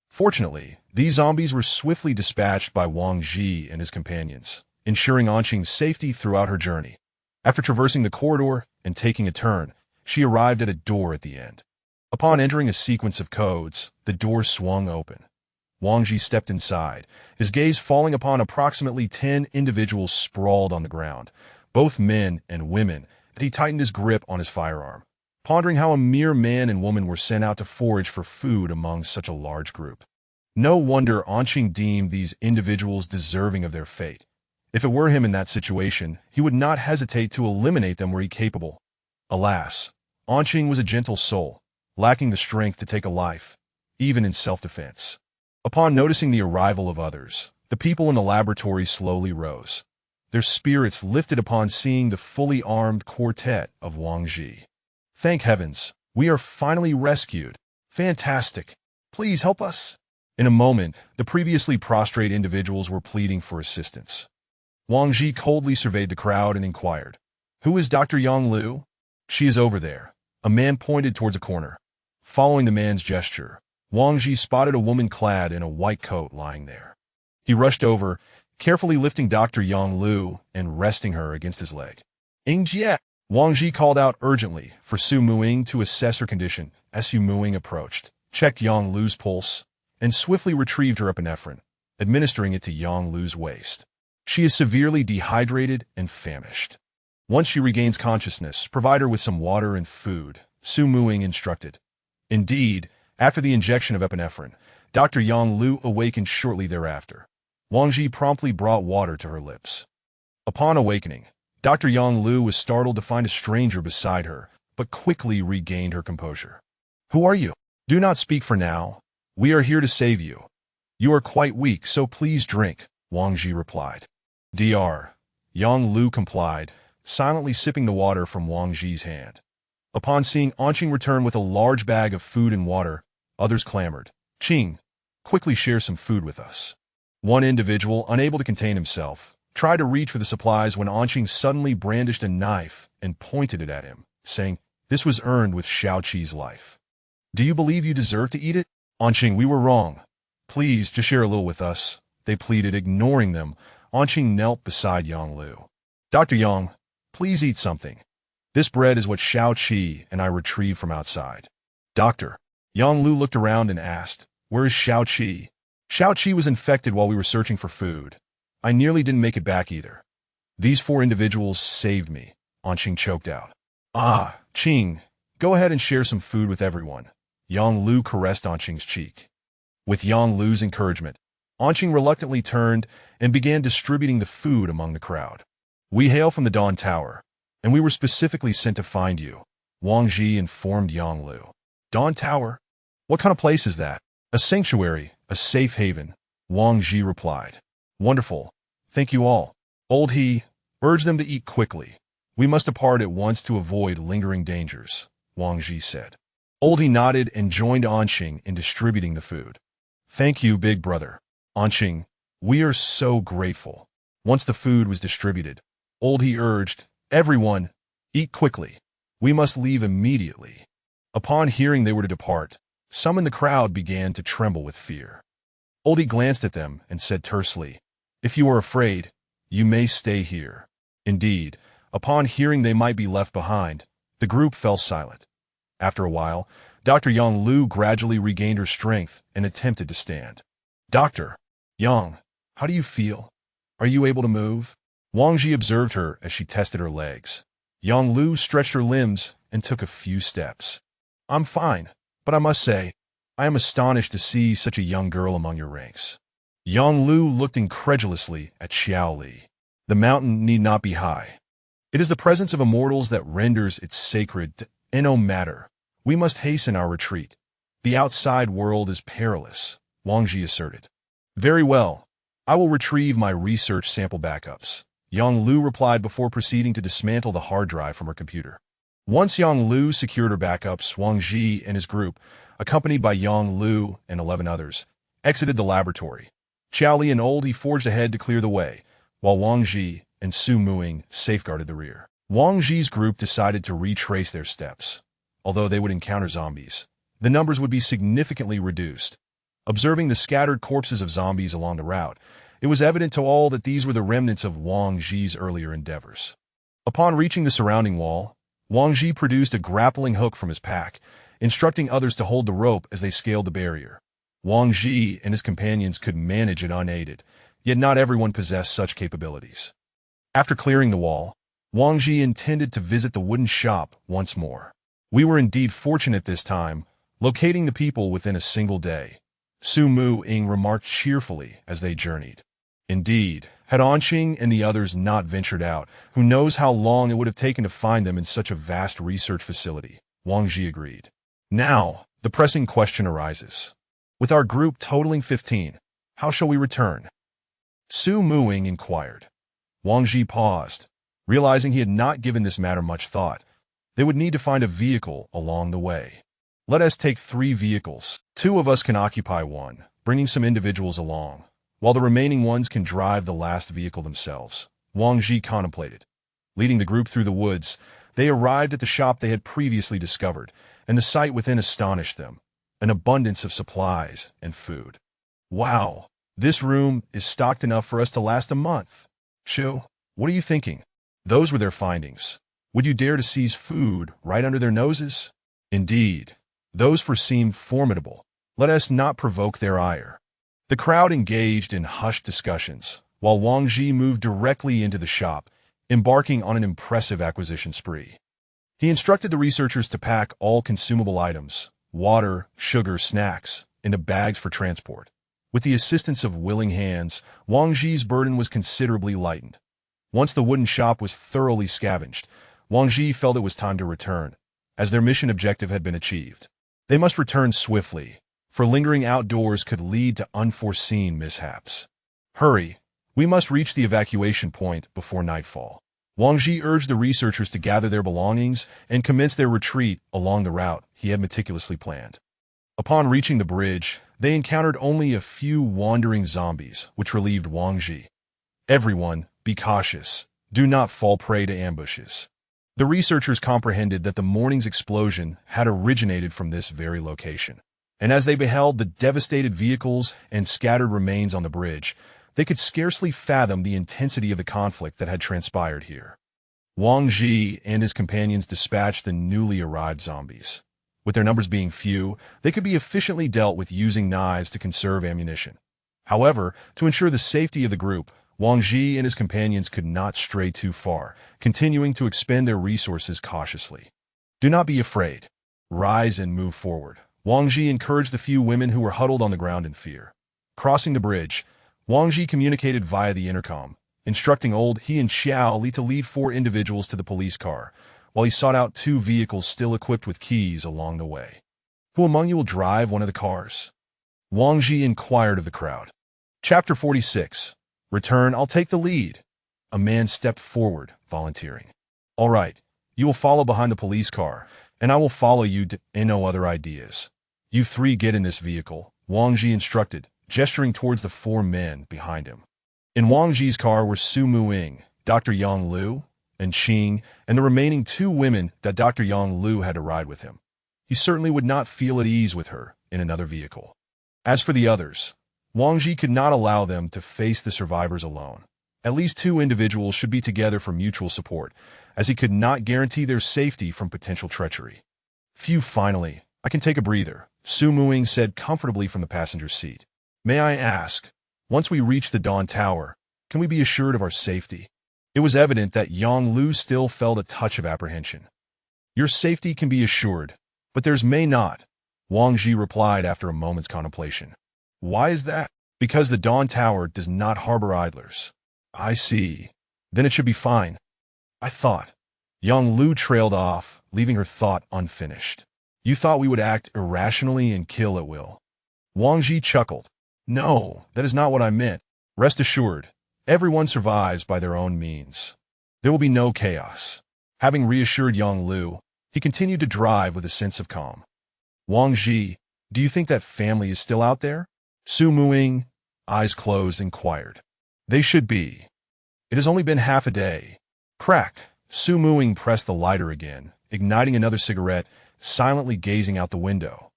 Fortunately, these zombies were swiftly dispatched by Wang Ji and his companions, ensuring Anqing's safety throughout her journey. After traversing the corridor and taking a turn, she arrived at a door at the end. Upon entering a sequence of codes, the door swung open. Wang Ji stepped inside, his gaze falling upon approximately 10 individuals sprawled on the ground, both men and women, and he tightened his grip on his firearm, pondering how a mere man and woman were sent out to forage for food among such a large group. No wonder Anqing deemed these individuals deserving of their fate. If it were him in that situation, he would not hesitate to eliminate them were he capable. Alas, Anqing was a gentle soul, lacking the strength to take a life, even in self-defense. Upon noticing the arrival of others, the people in the laboratory slowly rose, their spirits lifted upon seeing the fully armed quartet of Wang Ji. Thank heavens, we are finally rescued. Fantastic. Please help us. In a moment, the previously prostrate individuals were pleading for assistance. Wang Ji coldly surveyed the crowd and inquired, "Who is Dr. Yang Lu?" "She is over there." A man pointed towards a corner. Following the man's gesture, Wang Ji spotted a woman clad in a white coat lying there. He rushed over, carefully lifting Dr. Yang Lu and resting her against his leg. "Ingjie!" Wang Ji called out urgently for Su Muing to assess her condition. As Su Muing approached, checked Yang Lu's pulse, and swiftly retrieved her epinephrine, administering it to Yang Lu's waist. "She is severely dehydrated and famished. Once she regains consciousness, provide her with some water and food," Su Muing instructed. Indeed, after the injection of epinephrine, Dr. Yang Lu awakened shortly thereafter. Wang Ji promptly brought water to her lips. Upon awakening, Dr. Yang Lu was startled to find a stranger beside her, but quickly regained her composure. "Who are you? Do not speak for now. We are here to save you. You are quite weak, so please drink," Wang Ji replied. "Dr. Yang Lu complied, silently sipping the water from Wang Ji's hand. Upon seeing Anqing return with a large bag of food and water, others clamored, "Qing, quickly share some food with us." One individual, unable to contain himself, tried to reach for the supplies when Anqing suddenly brandished a knife and pointed it at him, saying, "This was earned with Xiaoqi's life. Do you believe you deserve to eat it?" "Anqing, we were wrong. Please, just share a little with us," they pleaded. Ignoring them, Anqing knelt beside Yang Lu. "Dr. Yang, please eat something. This bread is what Xiaoqi and I retrieved from outside." "Doctor." Yang Lu looked around and asked, "Where is Xiaoqi?" "Xiaoqi was infected while we were searching for food. I nearly didn't make it back either. These 4 individuals saved me," Anqing choked out. "Ah, Qing, go ahead and share some food with everyone." Yang Lu caressed Anqing's cheek. With Yang Lu's encouragement, Anqing reluctantly turned and began distributing the food among the crowd. "We hail from the Dawn Tower, and we were specifically sent to find you," Wang Ji informed Yang Lu. "Dawn Tower? What kind of place is that?" "A sanctuary, a safe haven," Wang Ji replied. "Wonderful. Thank you all." Old He urged them to eat quickly. "We must depart at once to avoid lingering dangers," Wang Ji said. Old He nodded and joined Anqing in distributing the food. "Thank you, big brother." "Anqing, we are so grateful." Once the food was distributed, Old He urged, "Everyone, eat quickly. We must leave immediately." Upon hearing they were to depart, some in the crowd began to tremble with fear. Oldie glanced at them and said tersely, "If you are afraid, you may stay here." Indeed, upon hearing they might be left behind, the group fell silent. After a while, Dr. Yang Lu gradually regained her strength and attempted to stand. "Dr. Yang, how do you feel? Are you able to move?" Wang Ji observed her as she tested her legs. Yang Lu stretched her limbs and took a few steps. "I'm fine, but I must say, I am astonished to see such a young girl among your ranks." Yang Lu looked incredulously at Xiao Li. "The mountain need not be high. It is the presence of immortals that renders it sacred, and no matter. We must hasten our retreat. The outside world is perilous," Wang Ji asserted. "Very well. I will retrieve my research sample backups," Yang Lu replied before proceeding to dismantle the hard drive from her computer. Once Yang Lu secured her backups, Wang Ji and his group, accompanied by Yang Lu and 11 others, exited the laboratory. Xiao Li and Old He forged ahead to clear the way, while Wang Ji and Su Muing safeguarded the rear. Wang Ji's group decided to retrace their steps. Although they would encounter zombies, the numbers would be significantly reduced. Observing the scattered corpses of zombies along the route, it was evident to all that these were the remnants of Wang Ji's earlier endeavors. Upon reaching the surrounding wall, Wang Ji produced a grappling hook from his pack, instructing others to hold the rope as they scaled the barrier. Wang Ji and his companions could manage it unaided, yet not everyone possessed such capabilities. After clearing the wall, Wang Ji intended to visit the wooden shop once more. We were indeed fortunate this time, locating the people within a single day, Su Muing remarked cheerfully as they journeyed. Indeed, had Anqing and the others not ventured out, who knows how long it would have taken to find them in such a vast research facility, Wang Ji agreed. Now, the pressing question arises. With our group totaling 15, how shall we return? Su Muing inquired. Wang Ji paused, realizing he had not given this matter much thought. They would need to find a vehicle along the way. Let us take 3 vehicles. 2 of us can occupy one, bringing some individuals along, while the remaining ones can drive the last vehicle themselves, Wang Ji contemplated. Leading the group through the woods, they arrived at the shop they had previously discovered, and the sight within astonished them, an abundance of supplies and food. Wow, this room is stocked enough for us to last a month. Shu, what are you thinking? Those were their findings. Would you dare to seize food right under their noses? Indeed, those four seemed formidable. Let us not provoke their ire. The crowd engaged in hushed discussions, while Wang Ji moved directly into the shop, embarking on an impressive acquisition spree. He instructed the researchers to pack all consumable items, water, sugar, snacks, into bags for transport. With the assistance of willing hands, Wang Ji's burden was considerably lightened. Once the wooden shop was thoroughly scavenged, Wang Ji felt it was time to return, as their mission objective had been achieved. They must return swiftly, for lingering outdoors could lead to unforeseen mishaps. Hurry, we must reach the evacuation point before nightfall. Wang Ji urged the researchers to gather their belongings and commence their retreat along the route he had meticulously planned. Upon reaching the bridge, they encountered only a few wandering zombies, which relieved Wang Ji. Everyone, be cautious. Do not fall prey to ambushes. The researchers comprehended that the morning's explosion had originated from this very location, and as they beheld the devastated vehicles and scattered remains on the bridge, they could scarcely fathom the intensity of the conflict that had transpired here. Wang Ji and his companions dispatched the newly arrived zombies. With their numbers being few, they could be efficiently dealt with using knives to conserve ammunition. However, to ensure the safety of the group, Wang Ji and his companions could not stray too far, continuing to expend their resources cautiously. Do not be afraid. Rise and move forward. Wang Ji encouraged the few women who were huddled on the ground in fear. Crossing the bridge, Wang Ji communicated via the intercom, instructing Old He and Xiao Li to lead 4 individuals to the police car, while he sought out 2 vehicles still equipped with keys along the way. Who among you will drive one of the cars? Wang Ji inquired of the crowd. Chapter 46. Return, I'll take the lead. A man stepped forward, volunteering. All right, you will follow behind the police car, and I will follow you and no other ideas. You 3 get in this vehicle, Wang Ji instructed, gesturing towards the 4 men behind him. In Wang Ji's car were Su Muing, Dr. Yang Lu, and Qing, and the remaining 2 women that Dr. Yang Lu had to ride with him. He certainly would not feel at ease with her in another vehicle. As for the others, Wang Ji could not allow them to face the survivors alone. At least 2 individuals should be together for mutual support, as he could not guarantee their safety from potential treachery. Phew, finally, I can take a breather, Su Muing said comfortably from the passenger seat. May I ask, once we reach the Dawn Tower, can we be assured of our safety? It was evident that Yang Lu still felt a touch of apprehension. Your safety can be assured, but theirs may not, Wang Ji replied after a moment's contemplation. Why is that? Because the Dawn Tower does not harbor idlers. I see. Then it should be fine. I thought. Yang Lu trailed off, leaving her thought unfinished. You thought we would act irrationally and kill at will. Wang Ji chuckled. No, that is not what I meant. Rest assured, everyone survives by their own means. There will be no chaos. Having reassured Yang Lu, He continued to drive with a sense of calm. Wang Ji, do you think that family is still out there? Su Muing, eyes closed, inquired. They should be. It has only been half a day. Crack. Su Muing pressed the lighter again, igniting another cigarette, silently gazing out the window.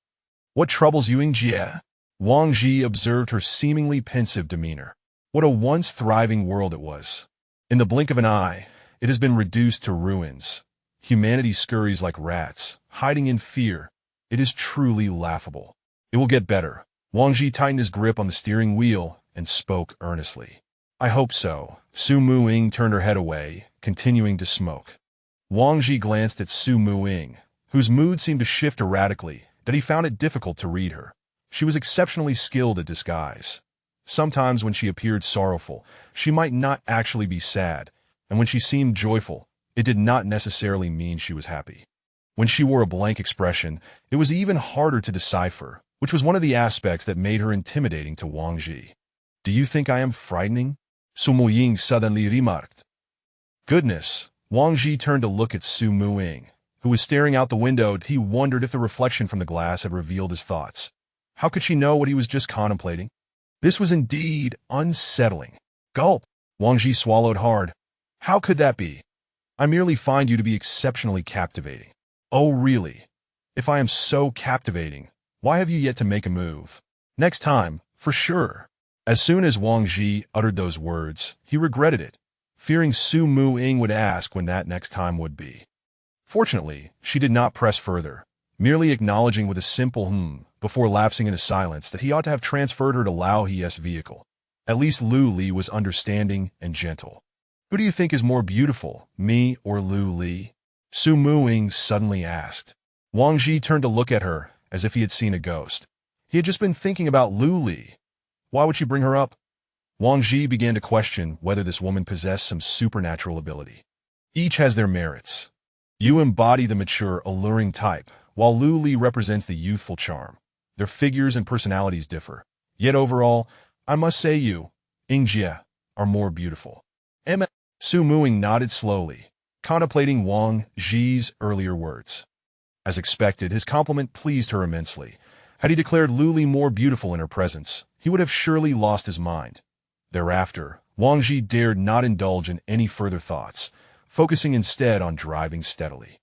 What troubles you, Jie? Wang Ji observed her seemingly pensive demeanor. What a once thriving world it was. In the blink of an eye, it has been reduced to ruins. Humanity scurries like rats, hiding in fear. It is truly laughable. It will get better. Wang Ji tightened his grip on the steering wheel and spoke earnestly. I hope so. Su Muing turned her head away, continuing to smoke. Wang Ji glanced at Su Muing, whose mood seemed to shift erratically, that he found it difficult to read her. She was exceptionally skilled at disguise. Sometimes when she appeared sorrowful, she might not actually be sad, and when she seemed joyful, it did not necessarily mean she was happy. When she wore a blank expression, it was even harder to decipher, which was one of the aspects that made her intimidating to Wang Ji. Do you think I am frightening? Su Muing suddenly remarked. Goodness! Wang Ji turned to look at Su Muing, who was staring out the window. He wondered if the reflection from the glass had revealed his thoughts. How could she know what he was just contemplating? This was indeed unsettling. Gulp! Wang Ji swallowed hard. How could that be? I merely find you to be exceptionally captivating. Oh, really? If I am so captivating, why have you yet to make a move? Next time, for sure. As soon as Wang Ji uttered those words, he regretted it, fearing Su Muing would ask when that next time would be. Fortunately, she did not press further, merely acknowledging with a simple before lapsing into silence that he ought to have transferred her to Lao He's vehicle. At least Lu Li was understanding and gentle. Who do you think is more beautiful, me or Lu Li? Su Muing suddenly asked. Wang Ji turned to look at her as if he had seen a ghost. He had just been thinking about Lu Li. Why would she bring her up? Wang Ji began to question whether this woman possessed some supernatural ability. Each has their merits. You embody the mature, alluring type, while Lu Li represents the youthful charm. Their figures and personalities differ. Yet overall, I must say you, Jie, are more beautiful. Su Muing nodded slowly, contemplating Wang Ji's earlier words. As expected, his compliment pleased her immensely. Had he declared Lu Li more beautiful in her presence, he would have surely lost his mind. Thereafter, Wang Ji dared not indulge in any further thoughts, focusing instead on driving steadily.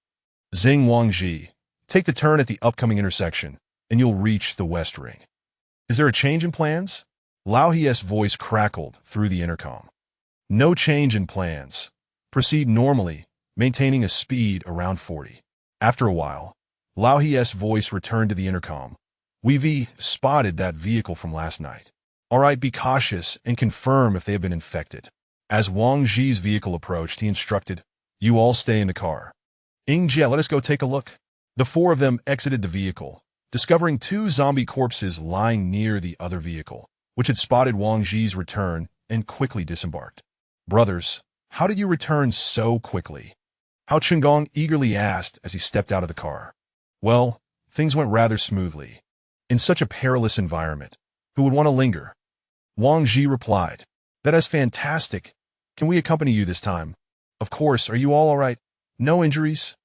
Zing Wang Ji, take the turn at the upcoming intersection, and you'll reach the West Ring. Is there a change in plans? Lao He's voice crackled through the intercom. No change in plans. Proceed normally, maintaining a speed around 40. After a while, Lao He's voice returned to the intercom. We've spotted that vehicle from last night. All right, be cautious and confirm if they have been infected. As Wang Ji's vehicle approached, he instructed, you all stay in the car. Jie, let us go take a look. The four of them exited the vehicle, discovering two zombie corpses lying near the other vehicle, which had spotted Wang Ji's return and quickly disembarked. Brothers, how did you return so quickly? Hao Qinggong eagerly asked as he stepped out of the car. Well, things went rather smoothly. In such a perilous environment, who would want to linger? Wang Ji replied. That is fantastic. Can we accompany you this time? Of course, are you all right? No injuries?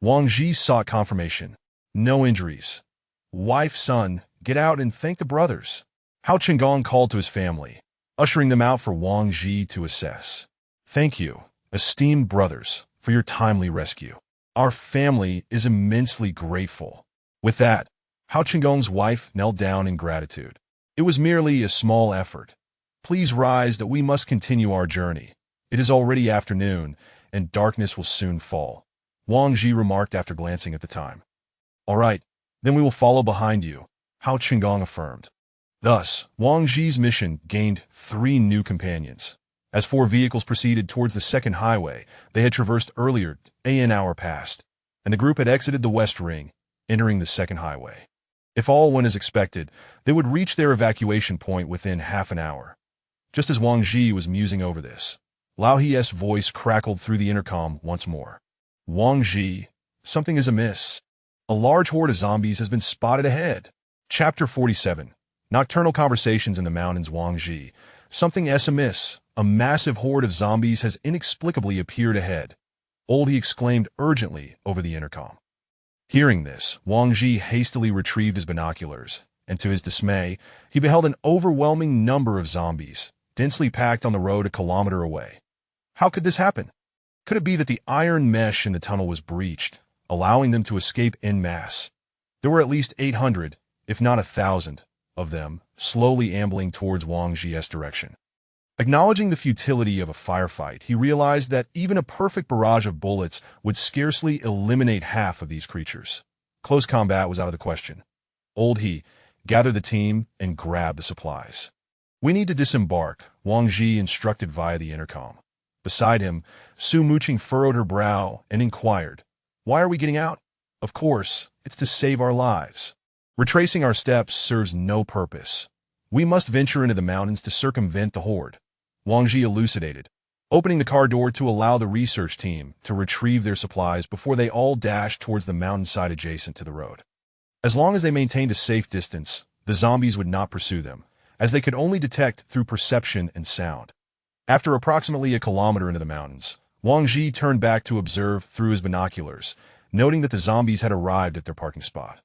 Wang Ji sought confirmation. No injuries. Wife, son, get out and thank the brothers. Hao Qinggong called to his family, ushering them out for Wang Ji to assess. Thank you, esteemed brothers, for your timely rescue. Our family is immensely grateful. With that, Hao Qinggong's wife knelt down in gratitude. It was merely a small effort. Please rise that we must continue our journey. It is already afternoon, and darkness will soon fall. Wang Ji remarked after glancing at the time. All right, then we will follow behind you, Hao Qinggong affirmed. Thus, Wang Ji's mission gained 3 new companions. As 4 vehicles proceeded towards the second highway they had traversed earlier, an hour passed, and the group had exited the West Ring, entering the second highway. If all went as expected, they would reach their evacuation point within half an hour. Just as Wang Ji was musing over this, Lao He's voice crackled through the intercom once more. Wang Ji, something is amiss. A large horde of zombies has been spotted ahead. Chapter 47. Nocturnal Conversations in the Mountains. Wang Ji, something is amiss. A massive horde of zombies has inexplicably appeared ahead. He exclaimed urgently over the intercom. Hearing this, Wang Ji hastily retrieved his binoculars, and to his dismay, he beheld an overwhelming number of zombies, densely packed on the road a kilometer away. How could this happen? Could it be that the iron mesh in the tunnel was breached, allowing them to escape en masse? There were at least 800, if not 1,000, of them, slowly ambling towards Wang Ji's direction. Acknowledging the futility of a firefight, he realized that even a perfect barrage of bullets would scarcely eliminate half of these creatures. Close combat was out of the question. Old He gathered the team and grabbed the supplies. "We need to disembark," Wang Ji instructed via the intercom. Beside him, Su Muqing furrowed her brow and inquired, "Why are we getting out?" "Of course, it's to save our lives. Retracing our steps serves no purpose. We must venture into the mountains to circumvent the horde," Wang Ji elucidated, opening the car door to allow the research team to retrieve their supplies before they all dashed towards the mountainside adjacent to the road. As long as they maintained a safe distance, the zombies would not pursue them, as they could only detect through perception and sound. After approximately a kilometer into the mountains, Wang Ji turned back to observe through his binoculars, noting that the zombies had arrived at their parking spot.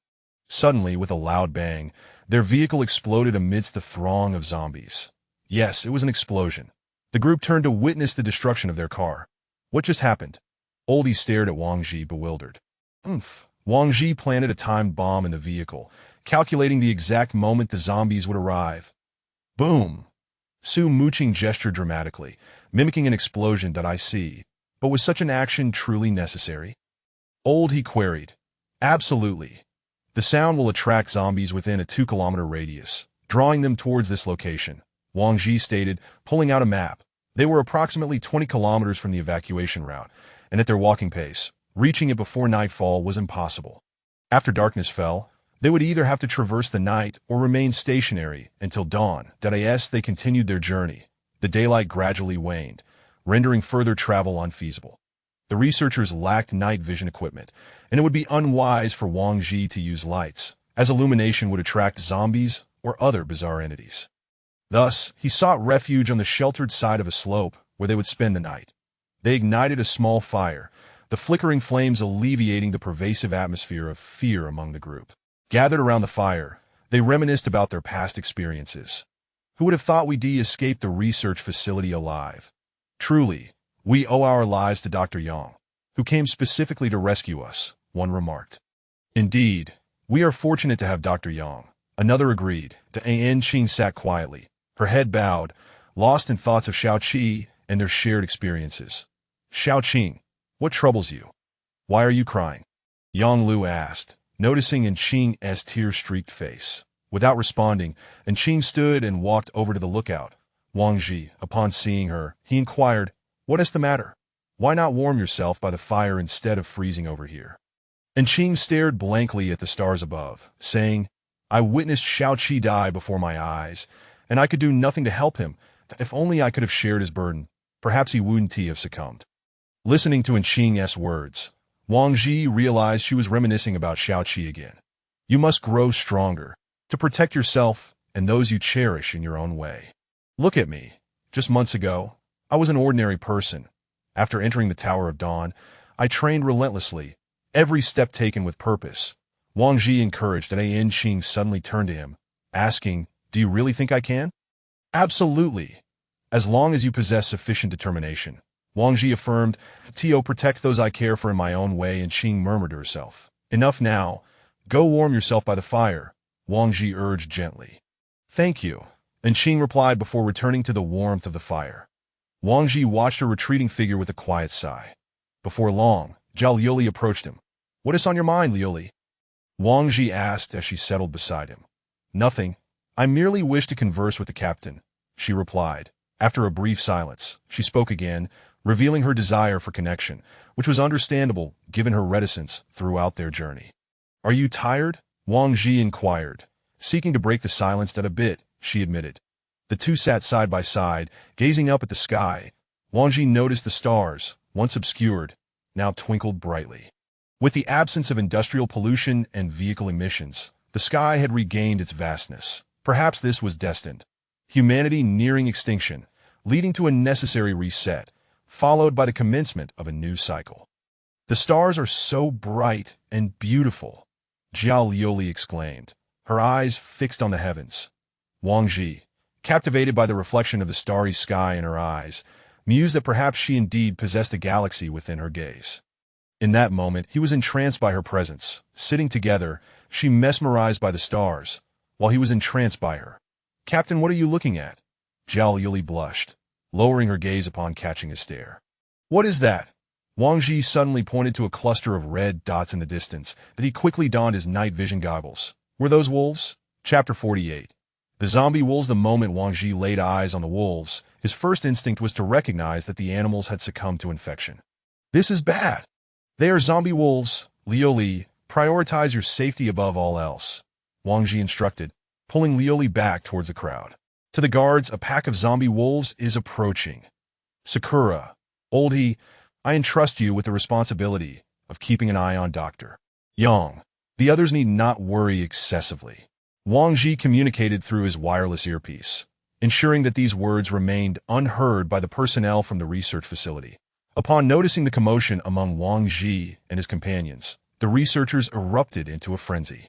Suddenly, with a loud bang, their vehicle exploded amidst the throng of zombies. Yes, it was an explosion. The group turned to witness the destruction of their car. What just happened? Oldie stared at Wang Ji, bewildered. Wang Ji planted a timed bomb in the vehicle, calculating the exact moment the zombies would arrive. Boom! Su Muqing gestured dramatically, mimicking an explosion. "I see. But was such an action truly necessary?" Old He queried. "Absolutely. The sound will attract zombies within a 2-kilometer radius, drawing them towards this location," Wang Ji stated, pulling out a map. They were approximately 20 kilometers from the evacuation route, and at their walking pace, reaching it before nightfall was impossible. After darkness fell, they would either have to traverse the night or remain stationary until dawn. As they continued their journey, the daylight gradually waned, rendering further travel unfeasible. The researchers lacked night vision equipment, and it would be unwise for Wang Ji to use lights, as illumination would attract zombies or other bizarre entities. Thus, he sought refuge on the sheltered side of a slope where they would spend the night. They ignited a small fire, the flickering flames alleviating the pervasive atmosphere of fear among the group. Gathered around the fire, they reminisced about their past experiences. "Who would have thought we'd escaped the research facility alive? Truly, we owe our lives to Dr. Yang, who came specifically to rescue us," one remarked. "Indeed, we are fortunate to have Dr. Yang," another agreed. An Qing sat quietly, her head bowed, lost in thoughts of Xiao Qi and their shared experiences. "Xiao Qing, what troubles you? Why are you crying?" Yang Lu asked, noticing in Qing's tear-streaked face. Without responding, Qing stood and walked over to the lookout. Wang Ji, upon seeing her, he inquired, "What is the matter? Why not warm yourself by the fire instead of freezing over here?" Qing stared blankly at the stars above, saying, "I witnessed Xiao Qi die before my eyes, and I could do nothing to help him. If only I could have shared his burden, perhaps he wouldn't have succumbed." Listening to Qing's words, Wang Ji realized she was reminiscing about Xiao Qi again. "You must grow stronger, to protect yourself and those you cherish in your own way. Look at me. Just months ago, I was an ordinary person. After entering the Tower of Dawn, I trained relentlessly, every step taken with purpose." Wang Ji encouraged, and Qing suddenly turned to him, asking, "Do you really think I can?" "Absolutely. As long as you possess sufficient determination," Wang Ji affirmed. "To protect those I care for in my own way," and Qing murmured to herself. "Enough now. Go warm yourself by the fire," Wang Ji urged gently. "Thank you," and Qing replied before returning to the warmth of the fire. Wang Ji watched her retreating figure with a quiet sigh. Before long, Zhao Liuli approached him. "What is on your mind, Liuli?" Wang Ji asked as she settled beside him. "Nothing. I merely wish to converse with the captain," she replied. After a brief silence, she spoke again, revealing her desire for connection, which was understandable given her reticence throughout their journey. "Are you tired?" Wang Ji inquired. Seeking to break the silence a bit, she admitted. The two sat side by side, gazing up at the sky. Wang Ji noticed the stars, once obscured, now twinkled brightly. With the absence of industrial pollution and vehicle emissions, the sky had regained its vastness. Perhaps this was destined. Humanity nearing extinction, leading to a necessary reset, followed by the commencement of a new cycle. The stars are so bright and beautiful, Jiao Lioli exclaimed, her eyes fixed on the heavens. Wang Ji, captivated by the reflection of the starry sky in her eyes, mused that perhaps she indeed possessed a galaxy within her gaze. In that moment, he was entranced by her presence. Sitting together, she mesmerized by the stars, while he was entranced by her. "Captain, what are you looking at?" Jiao Lioli blushed, lowering her gaze upon catching his stare. "What is that?" Wang Ji suddenly pointed to a cluster of red dots in the distance, that he quickly donned his night vision goggles. "Were those wolves?" Chapter 48. The zombie wolves. The moment Wang Ji laid eyes on the wolves, his first instinct was to recognize that the animals had succumbed to infection. "This is bad. They are zombie wolves. Liu Li, prioritize your safety above all else," Wang Ji instructed, pulling Liu Li back towards the crowd. To the guards, a pack of zombie wolves is approaching. "Sakura, old he, I entrust you with the responsibility of keeping an eye on Dr. Yang. The others need not worry excessively," Wang Ji communicated through his wireless earpiece, ensuring that these words remained unheard by the personnel from the research facility. Upon noticing the commotion among Wang Ji and his companions, the researchers erupted into a frenzy.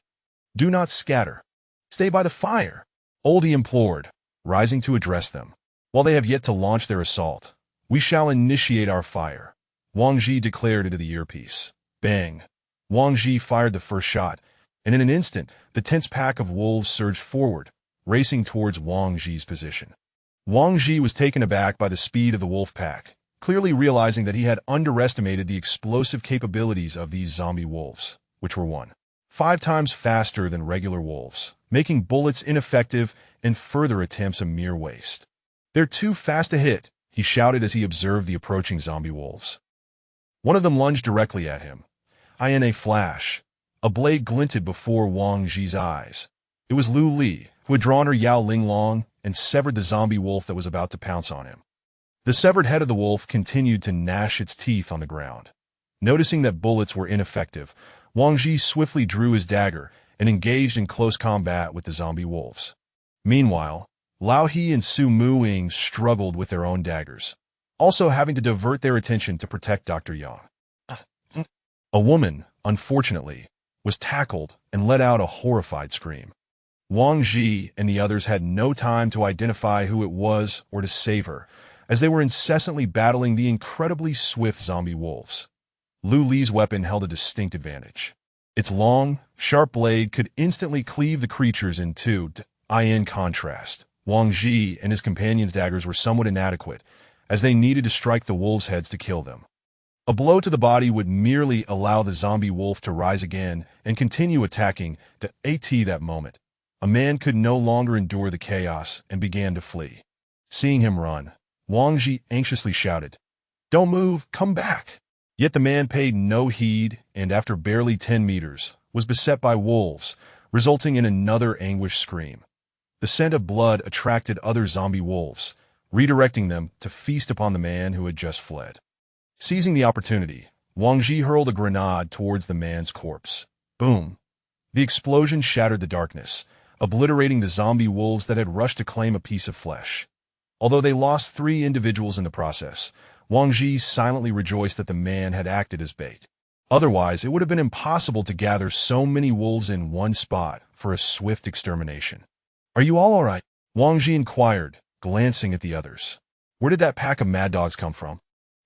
"Do not scatter. Stay by the fire," Oldie implored, rising to address them. "While they have yet to launch their assault, we shall initiate our fire," Wang Ji declared into the earpiece. Bang! Wang Ji fired the first shot, and in an instant, the tense pack of wolves surged forward, racing towards Wang Ji's position. Wang Ji was taken aback by the speed of the wolf pack, clearly realizing that he had underestimated the explosive capabilities of these zombie wolves, which were 1.5 times faster than regular wolves, making bullets ineffective and further attempts a mere waste. "They're too fast to hit," he shouted as he observed the approaching zombie wolves. One of them lunged directly at him. In a flash, a blade glinted before Wang Ji's eyes. It was Liu Li, who had drawn her Yao Ling Long and severed the zombie wolf that was about to pounce on him. The severed head of the wolf continued to gnash its teeth on the ground. Noticing that bullets were ineffective, Wang Ji swiftly drew his dagger and engaged in close combat with the zombie wolves. Meanwhile, Lao He and Su Muing struggled with their own daggers, also having to divert their attention to protect Dr. Yang. A woman, unfortunately, was tackled and let out a horrified scream. Wang Ji and the others had no time to identify who it was or to save her, as they were incessantly battling the incredibly swift zombie wolves. Liu Li's weapon held a distinct advantage. Its long, sharp blade could instantly cleave the creatures in two. In contrast, Wang Ji and his companions' daggers were somewhat inadequate, as they needed to strike the wolves' heads to kill them. A blow to the body would merely allow the zombie wolf to rise again and continue attacking. That moment, a man could no longer endure the chaos and began to flee. Seeing him run, Wang Ji anxiously shouted, "Don't move, come back!" Yet the man paid no heed and after barely 10 meters, was beset by wolves, resulting in another anguished scream. The scent of blood attracted other zombie wolves, redirecting them to feast upon the man who had just fled. Seizing the opportunity, Wang Ji hurled a grenade towards the man's corpse. Boom! The explosion shattered the darkness, obliterating the zombie wolves that had rushed to claim a piece of flesh. Although they lost 3 individuals in the process, Wang Ji silently rejoiced that the man had acted as bait. Otherwise, it would have been impossible to gather so many wolves in one spot for a swift extermination. "Are you all right?" Wang Ji inquired, glancing at the others. "Where did that pack of mad dogs come from?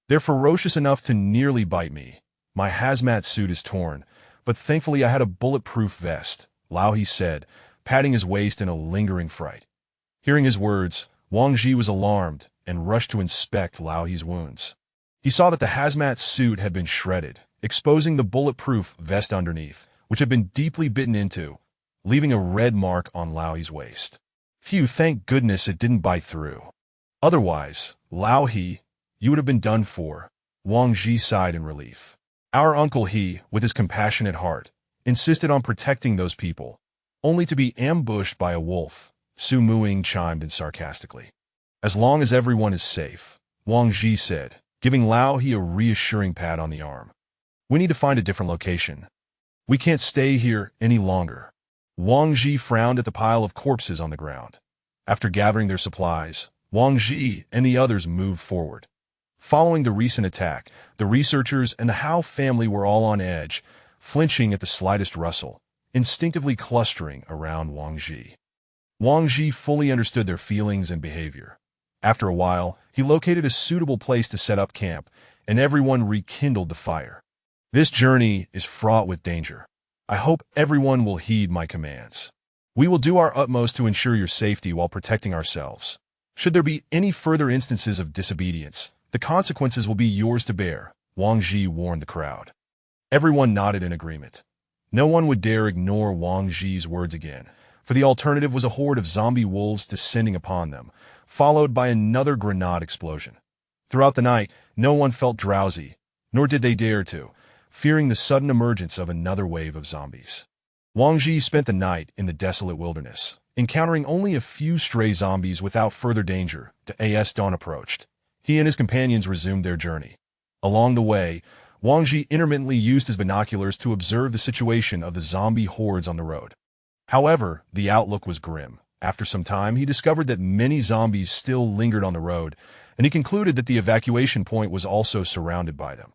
They're ferocious enough to nearly bite me. My hazmat suit is torn, but thankfully I had a bulletproof vest," Lao He said, patting his waist in a lingering fright. Hearing his words, Wang Ji was alarmed and rushed to inspect Lao He's wounds. He saw that the hazmat suit had been shredded, exposing the bulletproof vest underneath, which had been deeply bitten into, leaving a red mark on Lao He's waist. Phew, thank goodness it didn't bite through. Otherwise, Lao He, you would have been done for, Wang Ji sighed in relief. Our Uncle He, with his compassionate heart, insisted on protecting those people, only to be ambushed by a wolf, Su Muing chimed in sarcastically. "As long as everyone is safe," Wang Ji said, giving Lao He a reassuring pat on the arm. "We need to find a different location. We can't stay here any longer." Wang Ji frowned at the pile of corpses on the ground. After gathering their supplies, Wang Ji and the others moved forward. Following the recent attack, the researchers and the Hao family were all on edge, flinching at the slightest rustle, instinctively clustering around Wang Ji. Wang Ji fully understood their feelings and behavior. After a while, he located a suitable place to set up camp, and everyone rekindled the fire. This journey is fraught with danger. I hope everyone will heed my commands. We will do our utmost to ensure your safety while protecting ourselves. Should there be any further instances of disobedience, the consequences will be yours to bear, Wang Ji warned the crowd. Everyone nodded in agreement. No one would dare ignore Wang Ji's words again, for the alternative was a horde of zombie wolves descending upon them, followed by another grenade explosion. Throughout the night, no one felt drowsy, nor did they dare to, fearing the sudden emergence of another wave of zombies. Wang Ji spent the night in the desolate wilderness, encountering only a few stray zombies without further danger. As dawn approached, he and his companions resumed their journey. Along the way, Wang Ji intermittently used his binoculars to observe the situation of the zombie hordes on the road. However, the outlook was grim. After some time, he discovered that many zombies still lingered on the road, and he concluded that the evacuation point was also surrounded by them.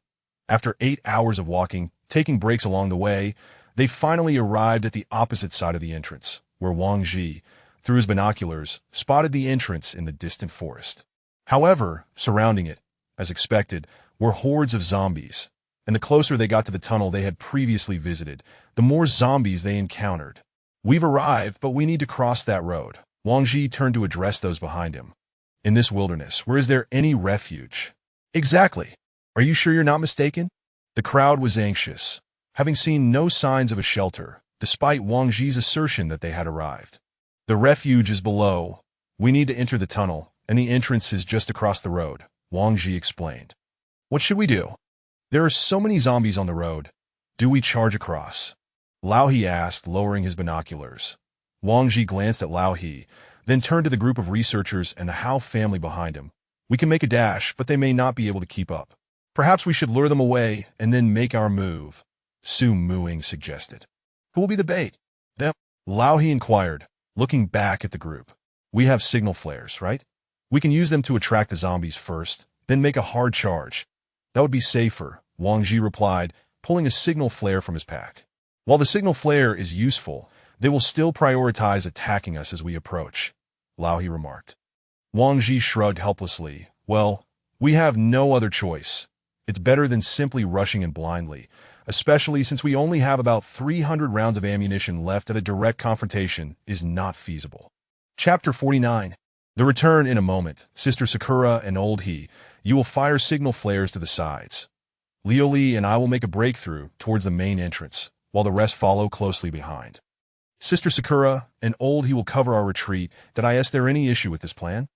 After 8 hours of walking, taking breaks along the way, they finally arrived at the opposite side of the entrance, where Wang Ji, through his binoculars, spotted the entrance in the distant forest. However, surrounding it, as expected, were hordes of zombies, and the closer they got to the tunnel they had previously visited, the more zombies they encountered. We've arrived, but we need to cross that road. Wang Ji turned to address those behind him. In this wilderness, where is there any refuge? Exactly. Are you sure you're not mistaken? The crowd was anxious, having seen no signs of a shelter, despite Wang Ji's assertion that they had arrived. The refuge is below. We need to enter the tunnel, and the entrance is just across the road, Wang Ji explained. What should we do? There are so many zombies on the road. Do we charge across? Lao He asked, lowering his binoculars. Wang Ji glanced at Lao He, then turned to the group of researchers and the Hao family behind him. We can make a dash, but they may not be able to keep up. Perhaps we should lure them away and then make our move, Su Muing suggested. Who will be the bait? Them? Lao He inquired, looking back at the group. We have signal flares, right? We can use them to attract the zombies first, then make a hard charge. That would be safer, Wang Ji replied, pulling a signal flare from his pack. While the signal flare is useful, they will still prioritize attacking us as we approach, Lao He remarked. Wang Ji shrugged helplessly. Well, we have no other choice. It's better than simply rushing in blindly, especially since we only have about 300 rounds of ammunition left. At a direct confrontation is not feasible. Chapter 49. The return in a moment. Sister Sakura and Old He, you will fire signal flares to the sides. Liu Li and I will make a breakthrough towards the main entrance, while the rest follow closely behind. Sister Sakura and Old He will cover our retreat. Is there any issue with this plan?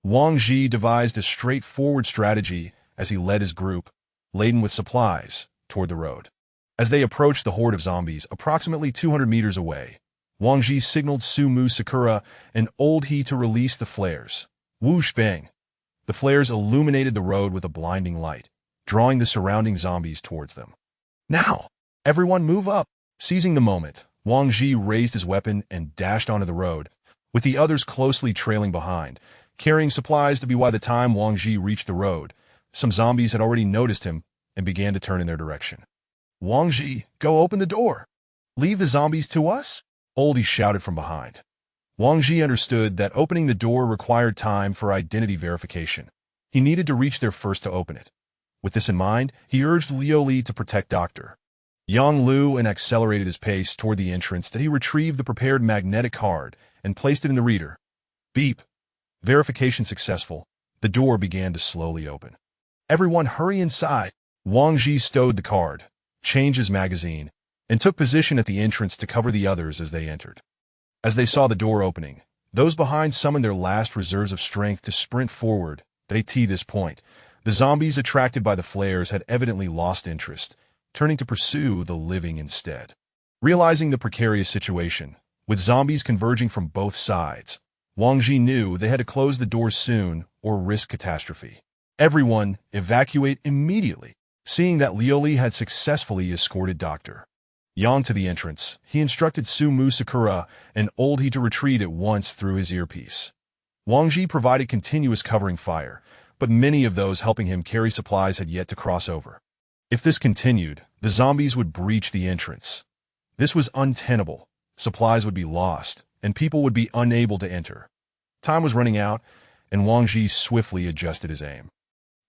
Wang Ji devised a straightforward strategy as he led his group, laden with supplies, toward the road. As they approached the horde of zombies approximately 200 meters away, Wang Ji signaled Sumu Sakura and Old He to release the flares. Whoosh bang! The flares illuminated the road with a blinding light, drawing the surrounding zombies towards them. Now, everyone move up! Seizing the moment, Wang Ji raised his weapon and dashed onto the road, with the others closely trailing behind, carrying supplies to be. By the time Wang Ji reached the road, some zombies had already noticed him and began to turn in their direction. Wang Ji, go open the door. Leave the zombies to us? Oldie shouted from behind. Wang Ji understood that opening the door required time for identity verification. He needed to reach there first to open it. With this in mind, he urged Liu Li to protect Dr. Yang Lu and accelerated his pace toward the entrance. He retrieved the prepared magnetic card and placed it in the reader. Beep. Verification successful. The door began to slowly open. Everyone hurry inside. Wang Ji stowed the card, changed his magazine, and took position at the entrance to cover the others as they entered. As they saw the door opening, those behind summoned their last reserves of strength to sprint forward. At this point, the zombies attracted by the flares had evidently lost interest, turning to pursue the living instead. Realizing the precarious situation, with zombies converging from both sides, Wang Ji knew they had to close the doors soon or risk catastrophe. Everyone, evacuate immediately. Seeing that Liu Li had successfully escorted Dr. Yang to the entrance, he instructed Sumu Sakura and Old He to retreat at once through his earpiece. Wang Ji provided continuous covering fire, but many of those helping him carry supplies had yet to cross over. If this continued, the zombies would breach the entrance. This was untenable. Supplies would be lost, and people would be unable to enter. Time was running out, and Wang Ji swiftly adjusted his aim.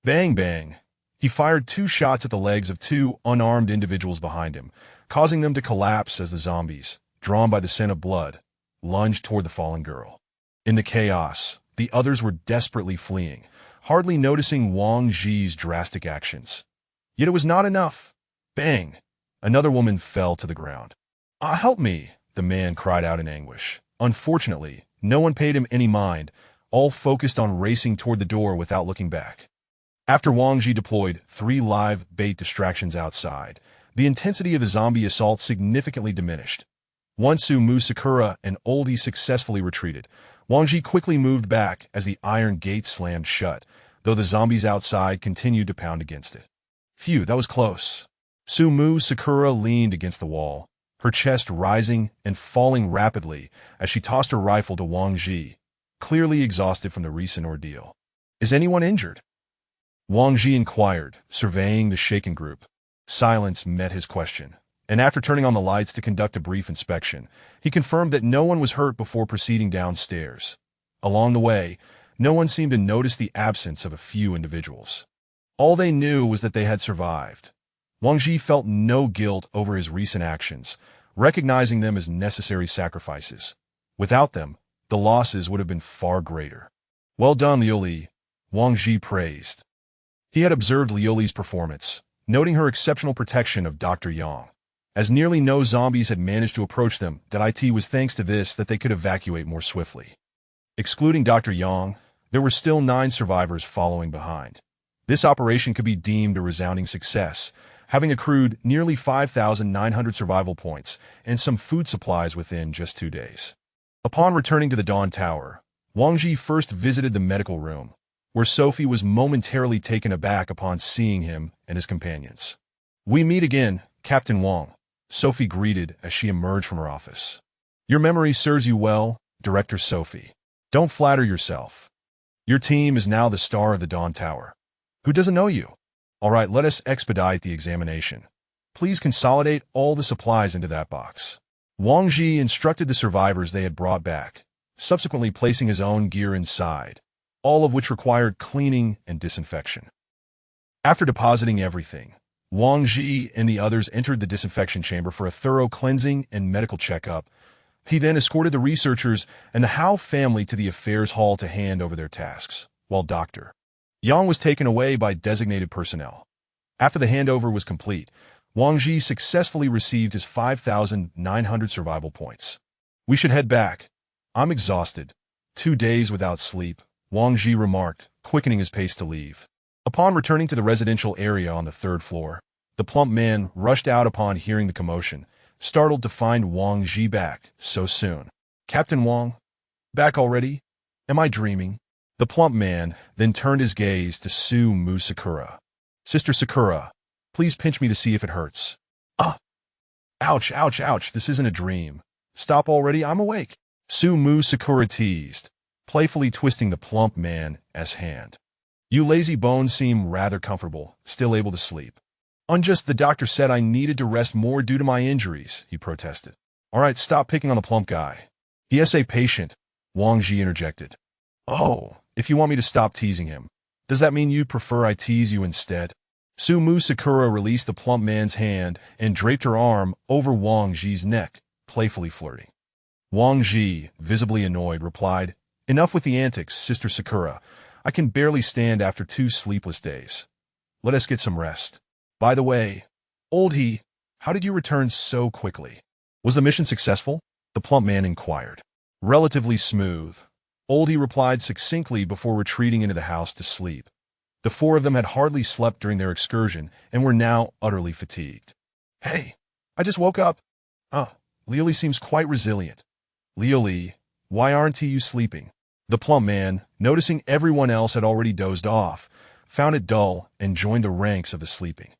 Bang, bang. He fired 2 shots at the legs of 2 unarmed individuals behind him, causing them to collapse as the zombies, drawn by the scent of blood, lunged toward the fallen girl. In the chaos, the others were desperately fleeing, hardly noticing Wang Ji's drastic actions. Yet it was not enough. Bang! Another woman fell to the ground. "Ah, help me!" the man cried out in anguish. Unfortunately, no one paid him any mind, all focused on racing toward the door without looking back. After Wang Ji deployed 3 live bait distractions outside, the intensity of the zombie assault significantly diminished. Once Sumu Sakura and Oldie successfully retreated, Wang Ji quickly moved back as the iron gate slammed shut, though the zombies outside continued to pound against it. Phew, that was close. Sumu Sakura leaned against the wall, her chest rising and falling rapidly as she tossed her rifle to Wang Ji, clearly exhausted from the recent ordeal. "Is anyone injured?" Wang Ji inquired, surveying the shaken group. Silence met his question, and after turning on the lights to conduct a brief inspection, he confirmed that no one was hurt before proceeding downstairs. Along the way, no one seemed to notice the absence of a few individuals. All they knew was that they had survived. Wang Ji felt no guilt over his recent actions, recognizing them as necessary sacrifices. Without them, the losses would have been far greater. "Well done, Liuli," Wang Ji praised. He had observed Liuli's performance, noting her exceptional protection of Dr. Yang. As nearly no zombies had managed to approach them, it was thanks to this that they could evacuate more swiftly. Excluding Dr. Yang, there were still 9 survivors following behind. This operation could be deemed a resounding success, having accrued nearly 5,900 survival points and some food supplies within just 2 days. Upon returning to the Dawn Tower, Wang Ji first visited the medical room, where Sophie was momentarily taken aback upon seeing him and his companions. "We meet again, Captain Wang," Sophie greeted as she emerged from her office. "Your memory serves you well, Director Sophie. Don't flatter yourself. Your team is now the star of the Dawn Tower. Who doesn't know you? All right, let us expedite the examination. Please consolidate all the supplies into that box." Wang Ji instructed the survivors they had brought back, subsequently placing his own gear inside, all of which required cleaning and disinfection. After depositing everything, Wang Ji and the others entered the disinfection chamber for a thorough cleansing and medical checkup. He then escorted the researchers and the Hao family to the affairs hall to hand over their tasks, while Dr. Yang was taken away by designated personnel. After the handover was complete, Wang Ji successfully received his 5,900 survival points. "We should head back. I'm exhausted. 2 days without sleep," Wang Ji remarked, quickening his pace to leave. Upon returning to the residential area on the 3rd floor, the plump man rushed out upon hearing the commotion, startled to find Wang Ji back so soon. "Captain Wang? Back already? Am I dreaming?" The plump man then turned his gaze to Sumu Sakura. "Sister Sakura, please pinch me to see if it hurts." "Ah! Ouch, ouch, ouch, this isn't a dream. Stop already, I'm awake," Sumu Sakura teased, playfully twisting the plump man's hand. "You lazy bones seem rather comfortable, still able to sleep." "Unjust, the doctor said I needed to rest more due to my injuries," he protested. "All right, stop picking on the plump guy. He is a patient," Wang Ji interjected. "Oh, if you want me to stop teasing him, does that mean you'd prefer I tease you instead?" Sumu Sakura released the plump man's hand and draped her arm over Wang Ji's neck, playfully flirting. Wang Ji, visibly annoyed, replied, "Enough with the antics, Sister Sakura. I can barely stand after 2 sleepless days. Let us get some rest. By the way, Oldie, how did you return so quickly? Was the mission successful?" the plump man inquired. "Relatively smooth," Oldie replied succinctly before retreating into the house to sleep. The 4 of them had hardly slept during their excursion and were now utterly fatigued. "Hey, I just woke up. Liuli seems quite resilient." "Liuli, why aren't you sleeping?" The plump man, noticing everyone else had already dozed off, found it dull and joined the ranks of the sleeping.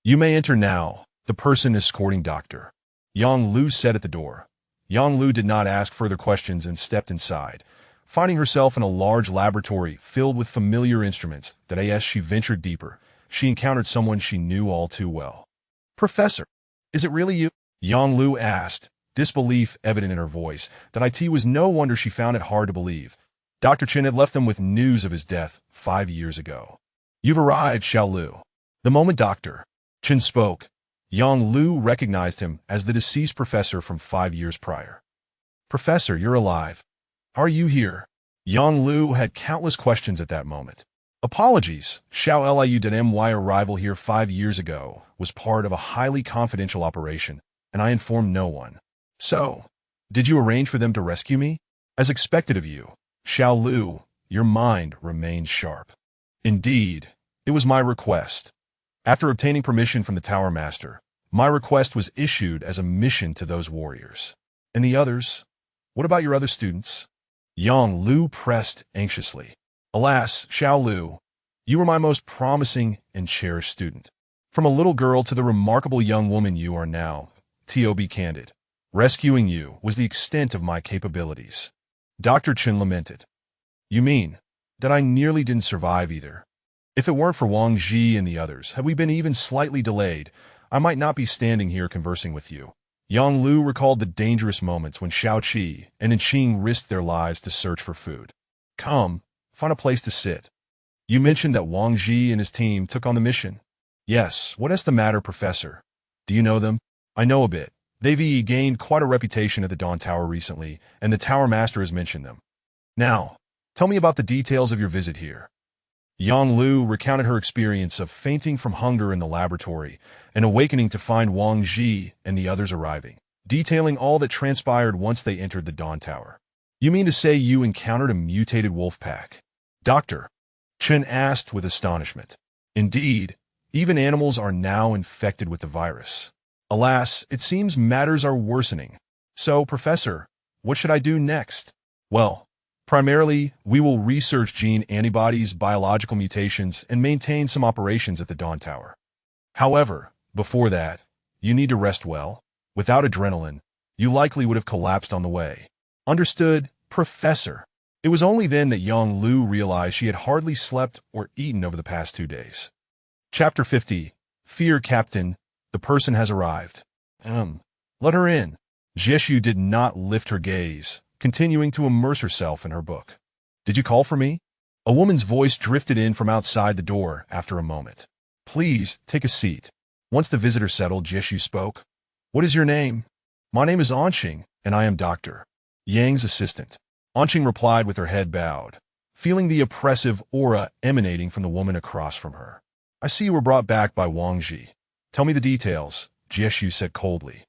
"You may enter now," the person escorting Dr. Yang Lu said at the door. Yang Lu did not ask further questions and stepped inside, finding herself in a large laboratory filled with familiar instruments that as she ventured deeper, she encountered someone she knew all too well. "Professor, is it really you?" Yang Lu asked, disbelief evident in her voice. That it was no wonder she found it hard to believe. Dr. Chen had left them with news of his death 5 years ago. "You've arrived, Xiao Lu." The moment Dr. Chen spoke, Yang Lu recognized him as the deceased professor from 5 years prior. "Professor, you're alive. How are you here?" Yang Lu had countless questions at that moment. "Apologies, Xiao Liu.My arrival here 5 years ago was part of a highly confidential operation, and I informed no one. So, did you arrange for them to rescue me?" "As expected of you, Xiao Lu, your mind remains sharp." "Indeed, it was my request. After obtaining permission from the Tower Master, my request was issued as a mission to those warriors." "And the others? What about your other students?" Yang Lu pressed anxiously. "Alas, Xiao Lu, you were my most promising and cherished student. From a little girl to the remarkable young woman you are now, to be candid, rescuing you was the extent of my capabilities." Dr. Chen lamented. "You mean that I nearly didn't survive either? If it weren't for Wang Ji and the others, had we been even slightly delayed, I might not be standing here conversing with you." Yang Lu recalled the dangerous moments when Xiao Qi and Enqing risked their lives to search for food. "Come, find a place to sit. You mentioned that Wang Ji and his team took on the mission." "Yes, what is the matter, Professor? Do you know them?" "I know a bit. They've gained quite a reputation at the Dawn Tower recently, and the Tower Master has mentioned them. Now, tell me about the details of your visit here." Yang Lu recounted her experience of fainting from hunger in the laboratory and awakening to find Wang Ji and the others arriving, detailing all that transpired once they entered the Dawn Tower. "You mean to say you encountered a mutated wolf pack?" Dr. Chen asked with astonishment. "Indeed, even animals are now infected with the virus. Alas, it seems matters are worsening. So, Professor, what should I do next?" "Well, primarily, we will research gene antibodies, biological mutations, and maintain some operations at the Dawn Tower. However, before that, you need to rest well. Without adrenaline, you likely would have collapsed on the way." "Understood, Professor." It was only then that Yang Lu realized she had hardly slept or eaten over the past 2 days. Chapter 50. Fear, Captain. The person has arrived. Let her in." Jieshu did not lift her gaze, continuing to immerse herself in her book. "Did you call for me?" A woman's voice drifted in from outside the door after a moment. "Please, take a seat." Once the visitor settled, Jieshu spoke. "What is your name?" "My name is Anqing, and I am Dr. Yang's assistant." Anqing replied with her head bowed, feeling the oppressive aura emanating from the woman across from her. "I see you were brought back by Wang Ji. Tell me the details," Jieshu said coldly.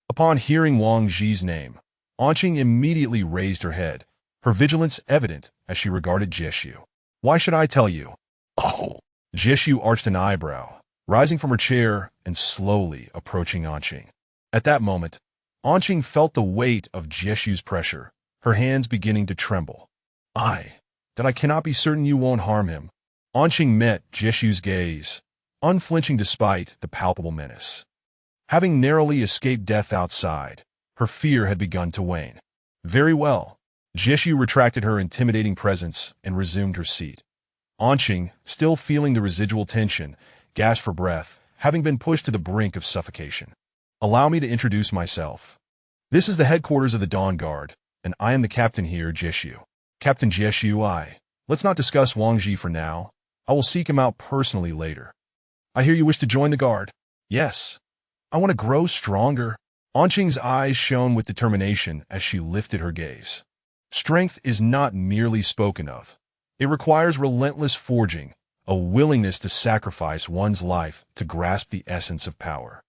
Upon hearing Wang Ji's name, Anqing immediately raised her head, her vigilance evident as she regarded Jieshu. "Why should I tell you?" "Oh!" Jieshu arched an eyebrow, rising from her chair and slowly approaching Anqing. At that moment, Anqing felt the weight of Jieshu's pressure, her hands beginning to tremble. That I cannot be certain you won't harm him." Anqing met Jieshu's gaze, unflinching despite the palpable menace. Having narrowly escaped death outside, her fear had begun to wane. "Very well." Jieshu retracted her intimidating presence and resumed her seat. Anqing, still feeling the residual tension, gasped for breath, having been pushed to the brink of suffocation. "Allow me to introduce myself. This is the headquarters of the Dawn Guard, and I am the captain here, Jieshu." "Captain Jieshu, let's not discuss Wang Ji for now. I will seek him out personally later." "I hear you wish to join the guard." "Yes. I want to grow stronger." Anqing's eyes shone with determination as she lifted her gaze. Strength is not merely spoken of. It requires relentless forging, a willingness to sacrifice one's life to grasp the essence of power.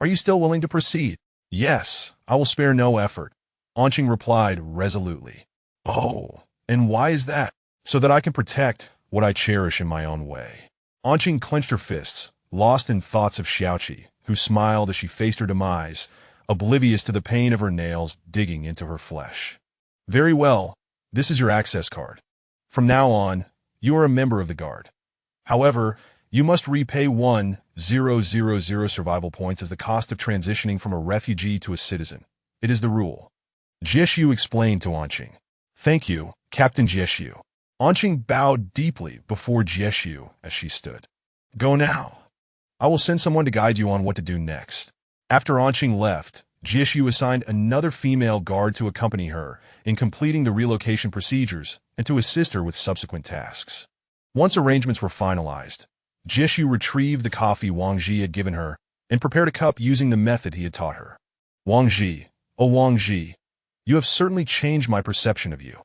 "Are you still willing to proceed?" "Yes, I will spare no effort," Anqing replied resolutely. "Oh, and why is that?" "So that I can protect what I cherish in my own way." Anqing clenched her fists, lost in thoughts of Xiaoqi, who smiled as she faced her demise, oblivious to the pain of her nails digging into her flesh. "Very well, this is your access card. From now on, you are a member of the guard. However, you must repay 1,000 survival points as the cost of transitioning from a refugee to a citizen. It is the rule." Jieshu explained to Anqing. Thank you, Captain Jieshu. Anqing bowed deeply before Jieshu as she stood. Go now. I will send someone to guide you on what to do next. After Anqing left, Jieshu assigned another female guard to accompany her in completing the relocation procedures and to assist her with subsequent tasks. Once arrangements were finalized, Jieshu retrieved the coffee Wang Ji had given her and prepared a cup using the method he had taught her. Wang Ji, oh Wang Ji, you have certainly changed my perception of you.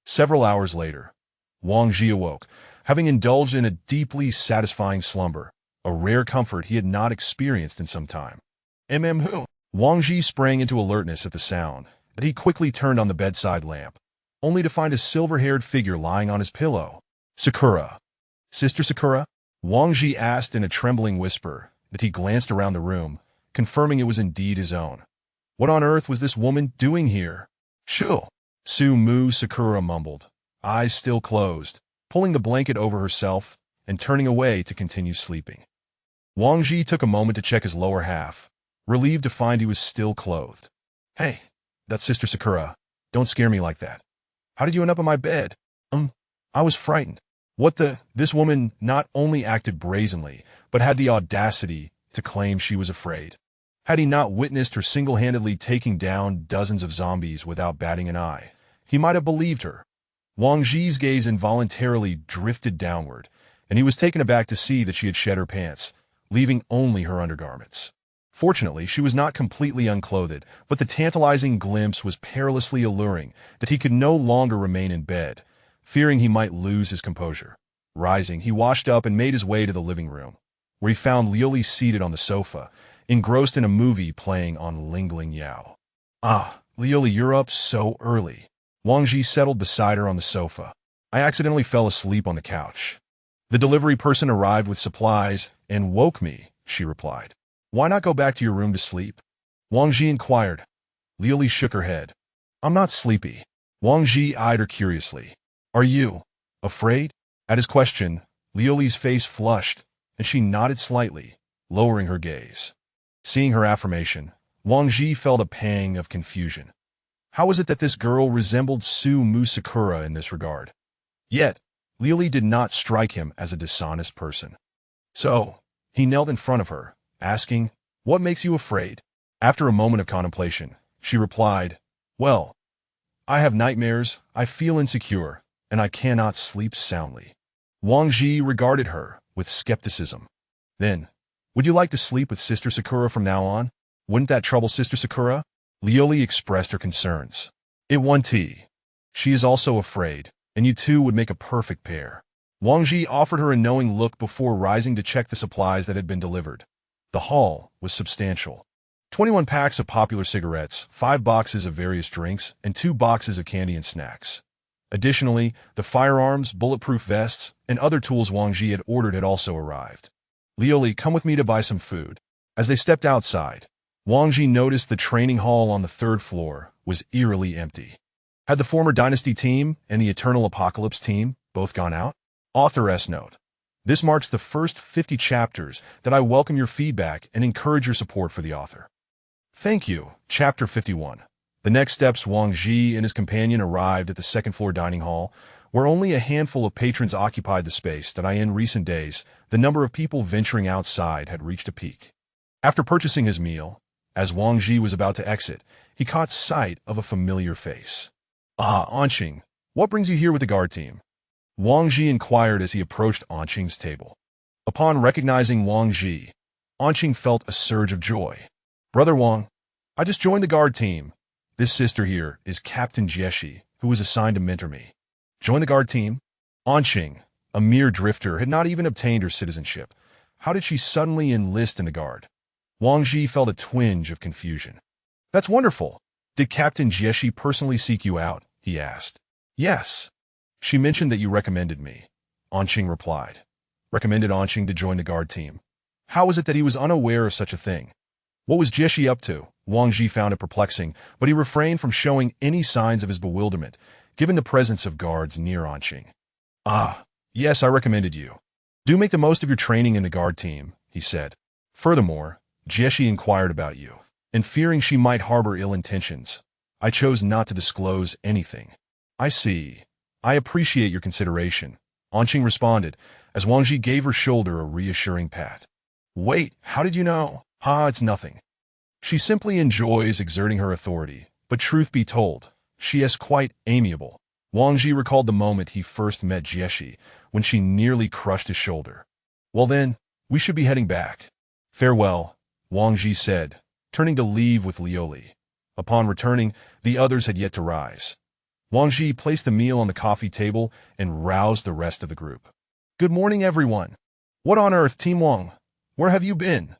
Several hours later, Wang Ji awoke, having indulged in a deeply satisfying slumber, a rare comfort he had not experienced in some time. Who? Wang Ji sprang into alertness at the sound, but he quickly turned on the bedside lamp, only to find a silver-haired figure lying on his pillow. Sakura. Sister Sakura? Wang Ji asked in a trembling whisper, but he glanced around the room, confirming it was indeed his own. What on earth was this woman doing here? Shoo. Su-mu Sakura mumbled, eyes still closed, pulling the blanket over herself and turning away to continue sleeping. Wang Ji took a moment to check his lower half, relieved to find he was still clothed. Hey, that's Sister Sakura. Don't scare me like that. How did you end up in my bed? I was frightened. What the? This woman not only acted brazenly, but had the audacity to claim she was afraid. Had he not witnessed her single-handedly taking down dozens of zombies without batting an eye, he might have believed her. Wang Ji's gaze involuntarily drifted downward, and he was taken aback to see that she had shed her pants, leaving only her undergarments. Fortunately, she was not completely unclothed, but the tantalizing glimpse was perilously alluring that he could no longer remain in bed, fearing he might lose his composure. Rising, he washed up and made his way to the living room, where he found Liuli seated on the sofa, engrossed in a movie playing on Lingling Yao. Ah, Liuli, you're up so early. Wang Ji settled beside her on the sofa. I accidentally fell asleep on the couch. The delivery person arrived with supplies and woke me, she replied. Why not go back to your room to sleep? Wang Ji inquired. Liuli shook her head. I'm not sleepy. Wang Ji eyed her curiously. Are you afraid? At his question, Liuli's face flushed, and she nodded slightly, lowering her gaze. Seeing her affirmation, Wang Ji felt a pang of confusion. How was it that this girl resembled Su-mu Sakura in this regard? Yet, Liuli did not strike him as a dishonest person. So, he knelt in front of her, asking, What makes you afraid? After a moment of contemplation, she replied, Well, I have nightmares, I feel insecure, and I cannot sleep soundly. Wang Ji regarded her with skepticism. Then, would you like to sleep with Sister Sakura from now on? Wouldn't that trouble Sister Sakura? Liuli expressed her concerns. It won't. She is also afraid, and you two would make a perfect pair. Wang Ji offered her a knowing look before rising to check the supplies that had been delivered. The haul was substantial. 21 packs of popular cigarettes, 5 boxes of various drinks, and 2 boxes of candy and snacks. Additionally, the firearms, bulletproof vests, and other tools Wang Ji had ordered had also arrived. Liuli, come with me to buy some food. As they stepped outside, Wang Ji noticed the training hall on the 3rd floor was eerily empty. Had the former Dynasty team and the Eternal Apocalypse team both gone out? Author S. Note. This marks the first 50 chapters that I welcome your feedback and encourage your support for the author. Thank you. Chapter 51. The next steps, Wang Ji and his companion arrived at the 2nd floor dining hall, where only a handful of patrons occupied the space that in recent days, the number of people venturing outside had reached a peak. After purchasing his meal, as Wang Ji was about to exit, he caught sight of a familiar face. Ah, Anqing, what brings you here with the guard team? Wang Ji inquired as he approached Anqing's table. Upon recognizing Wang Ji, Anqing felt a surge of joy. Brother Wang, I just joined the guard team. This sister here is Captain Jieshi, who was assigned to mentor me. Join the guard team? Anqing, a mere drifter, had not even obtained her citizenship. How did she suddenly enlist in the guard? Wang Ji felt a twinge of confusion. That's wonderful. Did Captain Jieshi personally seek you out? He asked. Yes. She mentioned that you recommended me. Anqing replied. Recommended Anqing to join the guard team. How was it that he was unaware of such a thing? What was Jieshi up to? Wang Ji found it perplexing, but he refrained from showing any signs of his bewilderment, given the presence of guards near Anqing. Ah, yes, I recommended you. Do make the most of your training in the guard team, he said. Furthermore, Jieshi inquired about you, and fearing she might harbor ill intentions, I chose not to disclose anything. I see. I appreciate your consideration, Anqing responded, as Wang Ji gave her shoulder a reassuring pat. Wait, how did you know? It's nothing. She simply enjoys exerting her authority, but truth be told, she is quite amiable. Wang Ji recalled the moment he first met Jieshi, when she nearly crushed his shoulder. Well then, we should be heading back. Farewell, Wang Ji said, turning to leave with Lioli. Upon returning, the others had yet to rise. Wang Ji placed the meal on the coffee table and roused the rest of the group. Good morning, everyone. What on earth, Team Wang? Where have you been?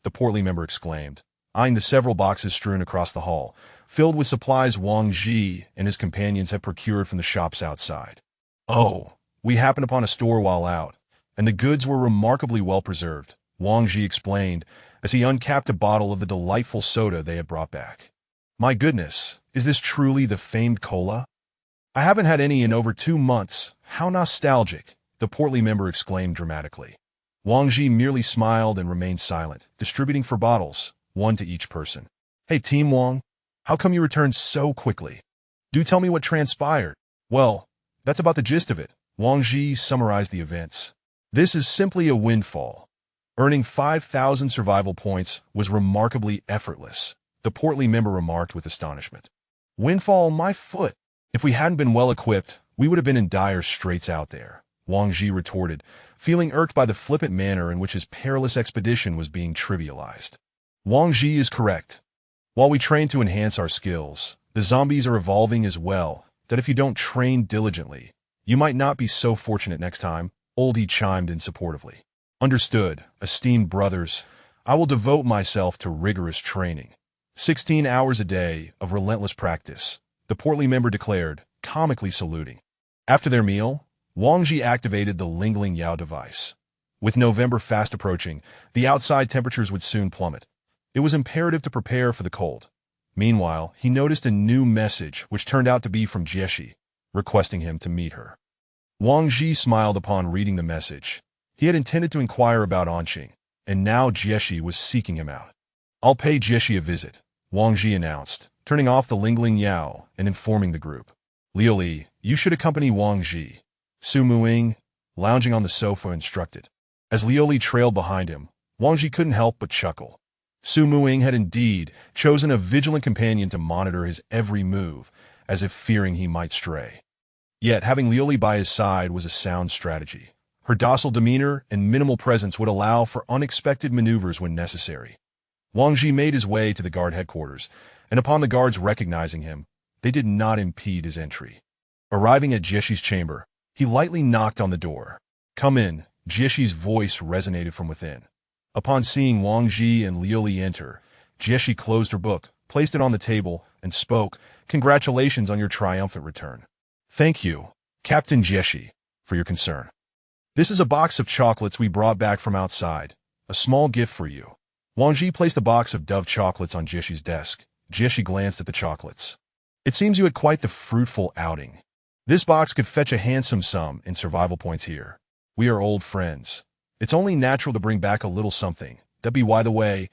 The portly member exclaimed, eyeing the several boxes strewn across the hall, filled with supplies Wang Ji and his companions had procured from the shops outside. Oh, we happened upon a store while out, and the goods were remarkably well preserved, Wang Ji explained as he uncapped a bottle of the delightful soda they had brought back. My goodness, is this truly the famed cola? I haven't had any in over 2 months. How nostalgic, the portly member exclaimed dramatically. Wang Ji merely smiled and remained silent, distributing 4 bottles, one to each person. Hey, Team Wang, how come you returned so quickly? Do tell me what transpired. Well, that's about the gist of it. Wang Ji summarized the events. This is simply a windfall. Earning 5,000 survival points was remarkably effortless, the portly member remarked with astonishment. Windfall, my foot. If we hadn't been well equipped, we would have been in dire straits out there, Wang Ji retorted, feeling irked by the flippant manner in which his perilous expedition was being trivialized. Wang Ji is correct. While we train to enhance our skills, the zombies are evolving as well, that if you don't train diligently, you might not be so fortunate next time, Oldie chimed in supportively. Understood, esteemed brothers, I will devote myself to rigorous training. 16 hours a day of relentless practice, the portly member declared, comically saluting. After their meal, Wang Ji activated the Lingling Yao device. With November fast approaching, the outside temperatures would soon plummet. It was imperative to prepare for the cold. Meanwhile, he noticed a new message which turned out to be from Jieshi, requesting him to meet her. Wang Ji smiled upon reading the message. He had intended to inquire about Anqing, and now Jieshi was seeking him out. I'll pay Jieshi a visit, Wang Ji announced, turning off the Lingling Yao and informing the group. Lioli, you should accompany Wang Ji. Su Muing, lounging on the sofa, instructed. As Lioli trailed behind him, Wang Ji couldn't help but chuckle. Su Muing had indeed chosen a vigilant companion to monitor his every move, as if fearing he might stray. Yet having Lioli by his side was a sound strategy. Her docile demeanor and minimal presence would allow for unexpected maneuvers when necessary. Wang Ji made his way to the guard headquarters, and upon the guards recognizing him, they did not impede his entry. Arriving at Jieshi's chamber, he lightly knocked on the door. Come in, Jieshi's voice resonated from within. Upon seeing Wang Ji and Lioli enter, Jieshi closed her book, placed it on the table, and spoke, Congratulations on your triumphant return. Thank you, Captain Jieshi, for your concern. This is a box of chocolates we brought back from outside, a small gift for you. Wang Ji placed a box of Dove chocolates on Jieshi's desk. Jieshi glanced at the chocolates. It seems you had quite the fruitful outing. This box could fetch a handsome sum in survival points here. We are old friends. It's only natural to bring back a little something. That be why the way,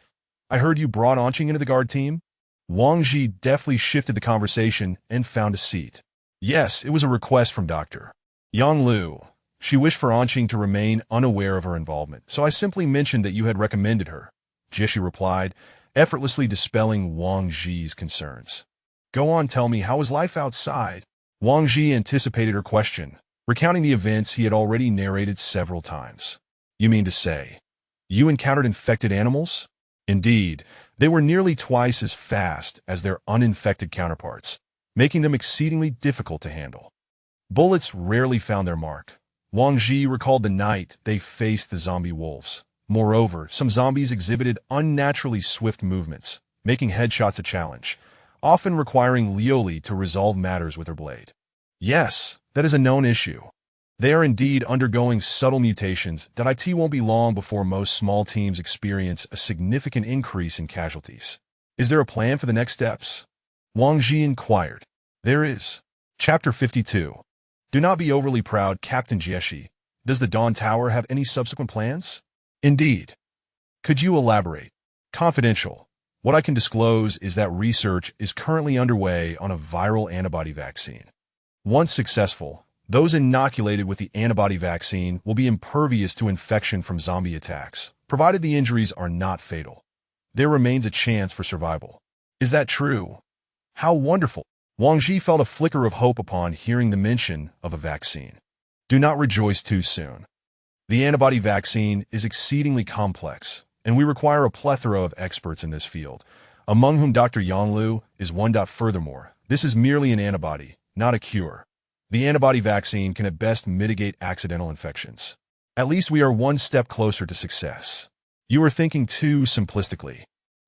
I heard you brought Anqing into the guard team? Wang Ji deftly shifted the conversation and found a seat. Yes, it was a request from Dr. Yang Lu. She wished for Anqing to remain unaware of her involvement, so I simply mentioned that you had recommended her, Jieshi replied, effortlessly dispelling Wang Ji's concerns. Go on, tell me, how was life outside? Wang Ji anticipated her question, recounting the events he had already narrated several times. You mean to say, you encountered infected animals? Indeed, they were nearly twice as fast as their uninfected counterparts, making them exceedingly difficult to handle. Bullets rarely found their mark. Wang Ji recalled the night they faced the zombie wolves. Moreover, some zombies exhibited unnaturally swift movements, making headshots a challenge, often requiring Lioli to resolve matters with her blade. Yes, that is a known issue. They are indeed undergoing subtle mutations that it won't be long before most small teams experience a significant increase in casualties. Is there a plan for the next steps? Wang Ji inquired. There is. Chapter 52. Do not be overly proud, Captain Jieshi. Does the Dawn Tower have any subsequent plans? Indeed. Could you elaborate? Confidential. What I can disclose is that research is currently underway on a viral antibody vaccine. Once successful, those inoculated with the antibody vaccine will be impervious to infection from zombie attacks, provided the injuries are not fatal. There remains a chance for survival. Is that true? How wonderful! Wang Ji felt a flicker of hope upon hearing the mention of a vaccine. Do not rejoice too soon. The antibody vaccine is exceedingly complex, and we require a plethora of experts in this field, among whom Dr. Yanglu is one. Furthermore, this is merely an antibody, not a cure. The antibody vaccine can at best mitigate accidental infections. At least we are one step closer to success. You are thinking too simplistically.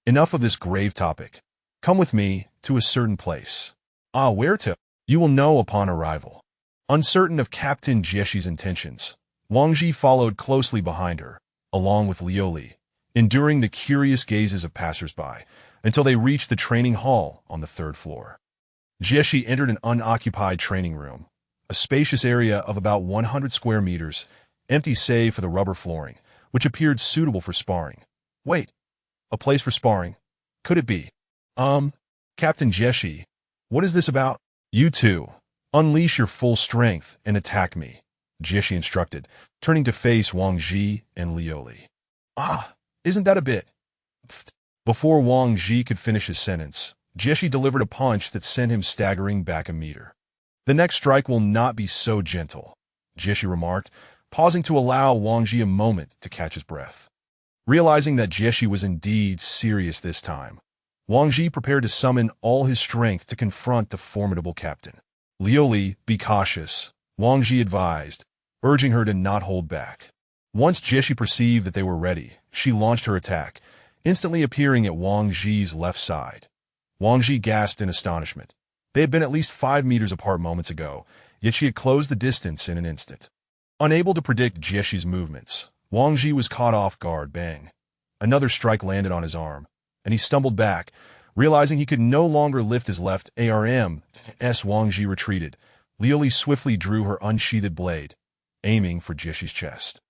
Enough of this grave topic. Come with me to a certain place. Ah, where to? You will know upon arrival. Uncertain of Captain Jieshi's intentions, Wang Ji followed closely behind her, along with Liu Li, enduring the curious gazes of passers-by, until they reached the training hall on the 3rd floor. Jieshi entered an unoccupied training room, a spacious area of about 100 square meters, empty save for the rubber flooring, which appeared suitable for sparring. Wait, a place for sparring? Could it be? Captain Jieshi, what is this about? You two, unleash your full strength and attack me, Jieshi instructed, turning to face Wang Ji and Liu Li. Ah, isn't that a bit? Before Wang Ji could finish his sentence, Jieshi delivered a punch that sent him staggering back a meter. The next strike will not be so gentle, Jieshi remarked, pausing to allow Wang Ji a moment to catch his breath. Realizing that Jieshi was indeed serious this time, Wang Ji prepared to summon all his strength to confront the formidable captain. Liu Li, be cautious, Wang Ji advised, urging her to not hold back. Once Jieshi perceived that they were ready, she launched her attack, instantly appearing at Wang Ji's left side. Wang Ji gasped in astonishment. They had been at least 5 meters apart moments ago, yet she had closed the distance in an instant. Unable to predict Jieshi's movements, Wang Ji was caught off guard. Bang! Another strike landed on his arm, and he stumbled back, realizing he could no longer lift his left arm. As Wang Ji retreated, Liu Li swiftly drew her unsheathed blade, aiming for Jieshi's chest.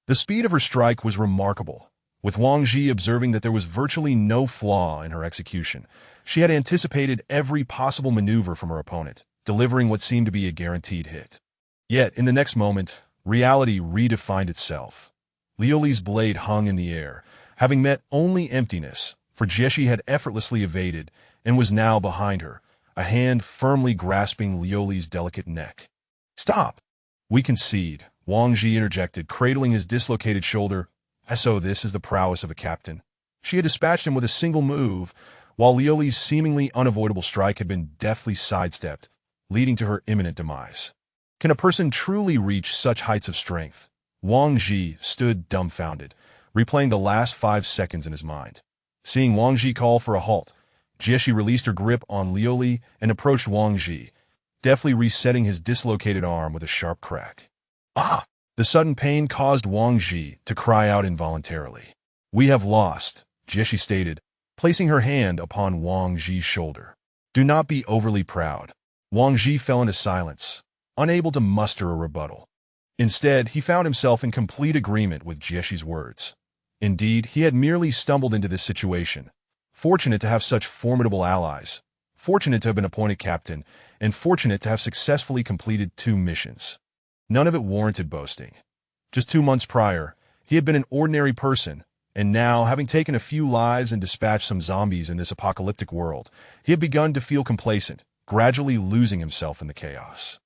The speed of her strike was remarkable, with Wang Ji observing that there was virtually no flaw in her execution. She had anticipated every possible maneuver from her opponent, delivering what seemed to be a guaranteed hit. Yet, in the next moment, reality redefined itself. Liu Li's blade hung in the air, having met only emptiness, for Jieshi had effortlessly evaded and was now behind her, a hand firmly grasping Liu Li's delicate neck. Stop! We concede, Wang Ji interjected, cradling his dislocated shoulder. So this is the prowess of a captain. She had dispatched him with a single move, while Liu Li's seemingly unavoidable strike had been deftly sidestepped, leading to her imminent demise. Can a person truly reach such heights of strength? Wang Ji stood dumbfounded, replaying the last 5 seconds in his mind. Seeing Wang Ji call for a halt, Jieshi released her grip on Liu Li and approached Wang Ji, deftly resetting his dislocated arm with a sharp crack. Ah! The sudden pain caused Wang Ji to cry out involuntarily. We have lost, Jieshi stated, placing her hand upon Wang Ji's shoulder. Do not be overly proud. Wang Ji fell into silence, unable to muster a rebuttal. Instead, he found himself in complete agreement with Jieshi's words. Indeed, he had merely stumbled into this situation, fortunate to have such formidable allies, fortunate to have been appointed captain, and fortunate to have successfully completed 2 missions. None of it warranted boasting. Just 2 months prior, he had been an ordinary person, and now, having taken a few lives and dispatched some zombies in this apocalyptic world, he had begun to feel complacent, gradually losing himself in the chaos.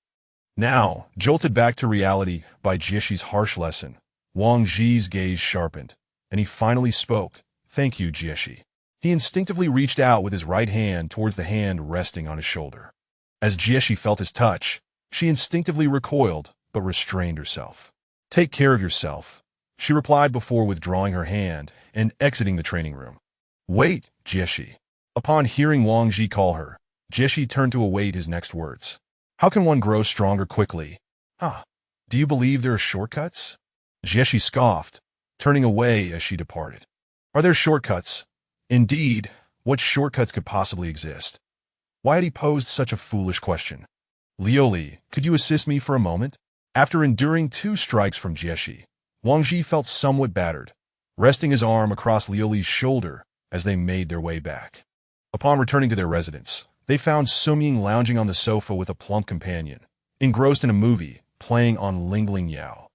Now, jolted back to reality by Jieshi's harsh lesson, Wang Ji's gaze sharpened, and he finally spoke. Thank you, Jieshi. He instinctively reached out with his right hand towards the hand resting on his shoulder. As Jieshi felt his touch, she instinctively recoiled, but restrained herself. Take care of yourself, she replied before withdrawing her hand and exiting the training room. Wait, Jieshi. Upon hearing Wang Ji call her, Jieshi turned to await his next words. How can one grow stronger quickly? Do you believe there are shortcuts? Jieshi scoffed, turning away as she departed. Are there shortcuts? Indeed, what shortcuts could possibly exist? Why had he posed such a foolish question? Liu Li, could you assist me for a moment? After enduring 2 strikes from Jieshi, Wang Ji felt somewhat battered, resting his arm across Liu Li's shoulder as they made their way back. Upon returning to their residence, they found Sumying lounging on the sofa with a plump companion, engrossed in a movie playing on Lingling Yao.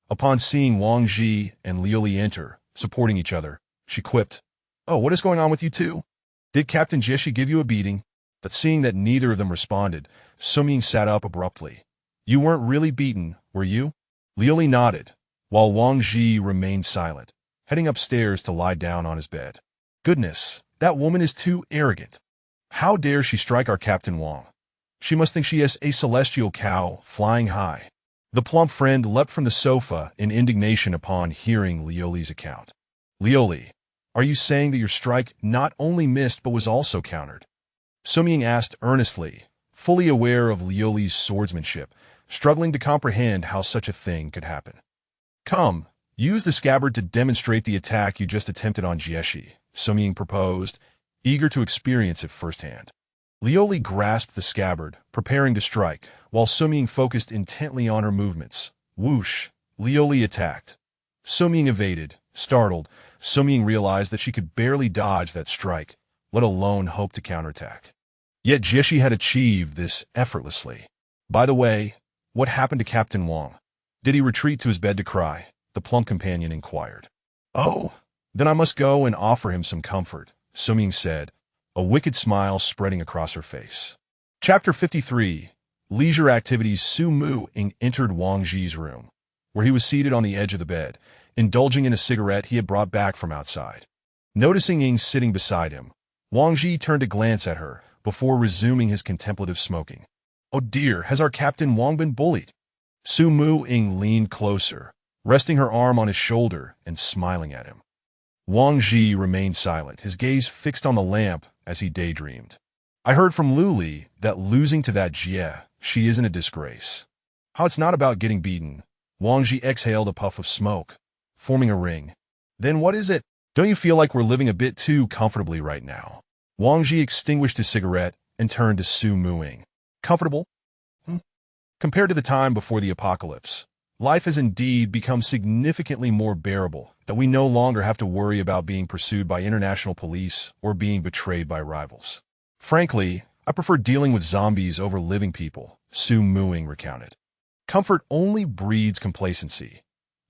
Upon seeing Wang Ji and Liu Li enter, supporting each other, she quipped, "Oh, what is going on with you two? Did Captain Jieshi give you a beating?" But seeing that neither of them responded, Sumying sat up abruptly. "You weren't really beaten, were you?" Liu Li nodded, while Wang Ji remained silent, heading upstairs to lie down on his bed. Goodness, that woman is too arrogant. How dare she strike our Captain Wang? She must think she is a celestial cow flying high. The plump friend leapt from the sofa in indignation upon hearing Liu Li's account. "Liu Li, are you saying that your strike not only missed but was also countered?" Sumying asked earnestly, fully aware of Liu Li's swordsmanship, struggling to comprehend how such a thing could happen. "Come, use the scabbard to demonstrate the attack you just attempted on Jieshi," Sumying proposed, eager to experience it firsthand. Liu Li grasped the scabbard, preparing to strike, while Sumying focused intently on her movements. Whoosh! Liu Li attacked. Sumying evaded. Startled, Sumying realized that she could barely dodge that strike, let alone hope to counterattack. Yet Jieshi had achieved this effortlessly. "By the way, what happened to Captain Wang? Did he retreat to his bed to cry?" the plump companion inquired. "Oh, then I must go and offer him some comfort," Sumying said, a wicked smile spreading across her face. Chapter 53. Leisure Activities. Su Mu-ing entered Wang Ji's room, where he was seated on the edge of the bed, indulging in a cigarette he had brought back from outside. Noticing Ying sitting beside him, Wang Ji turned to glance at her before resuming his contemplative smoking. "Oh dear, has our Captain Wang been bullied?" Su Mu-ing leaned closer, resting her arm on his shoulder and smiling at him. Wang Ji remained silent, his gaze fixed on the lamp as he daydreamed. "I heard from Liu Li that losing to that Jie, she isn't a disgrace. How it's not about getting beaten." Wang Ji exhaled a puff of smoke, forming a ring. "Then what is it? Don't you feel like we're living a bit too comfortably right now?" Wang Ji extinguished his cigarette and turned to Su Mu-ing. "Comfortable? Compared to the time before the apocalypse, life has indeed become significantly more bearable, that we no longer have to worry about being pursued by international police or being betrayed by rivals. Frankly, I prefer dealing with zombies over living people," Su Mu-ing recounted. "Comfort only breeds complacency.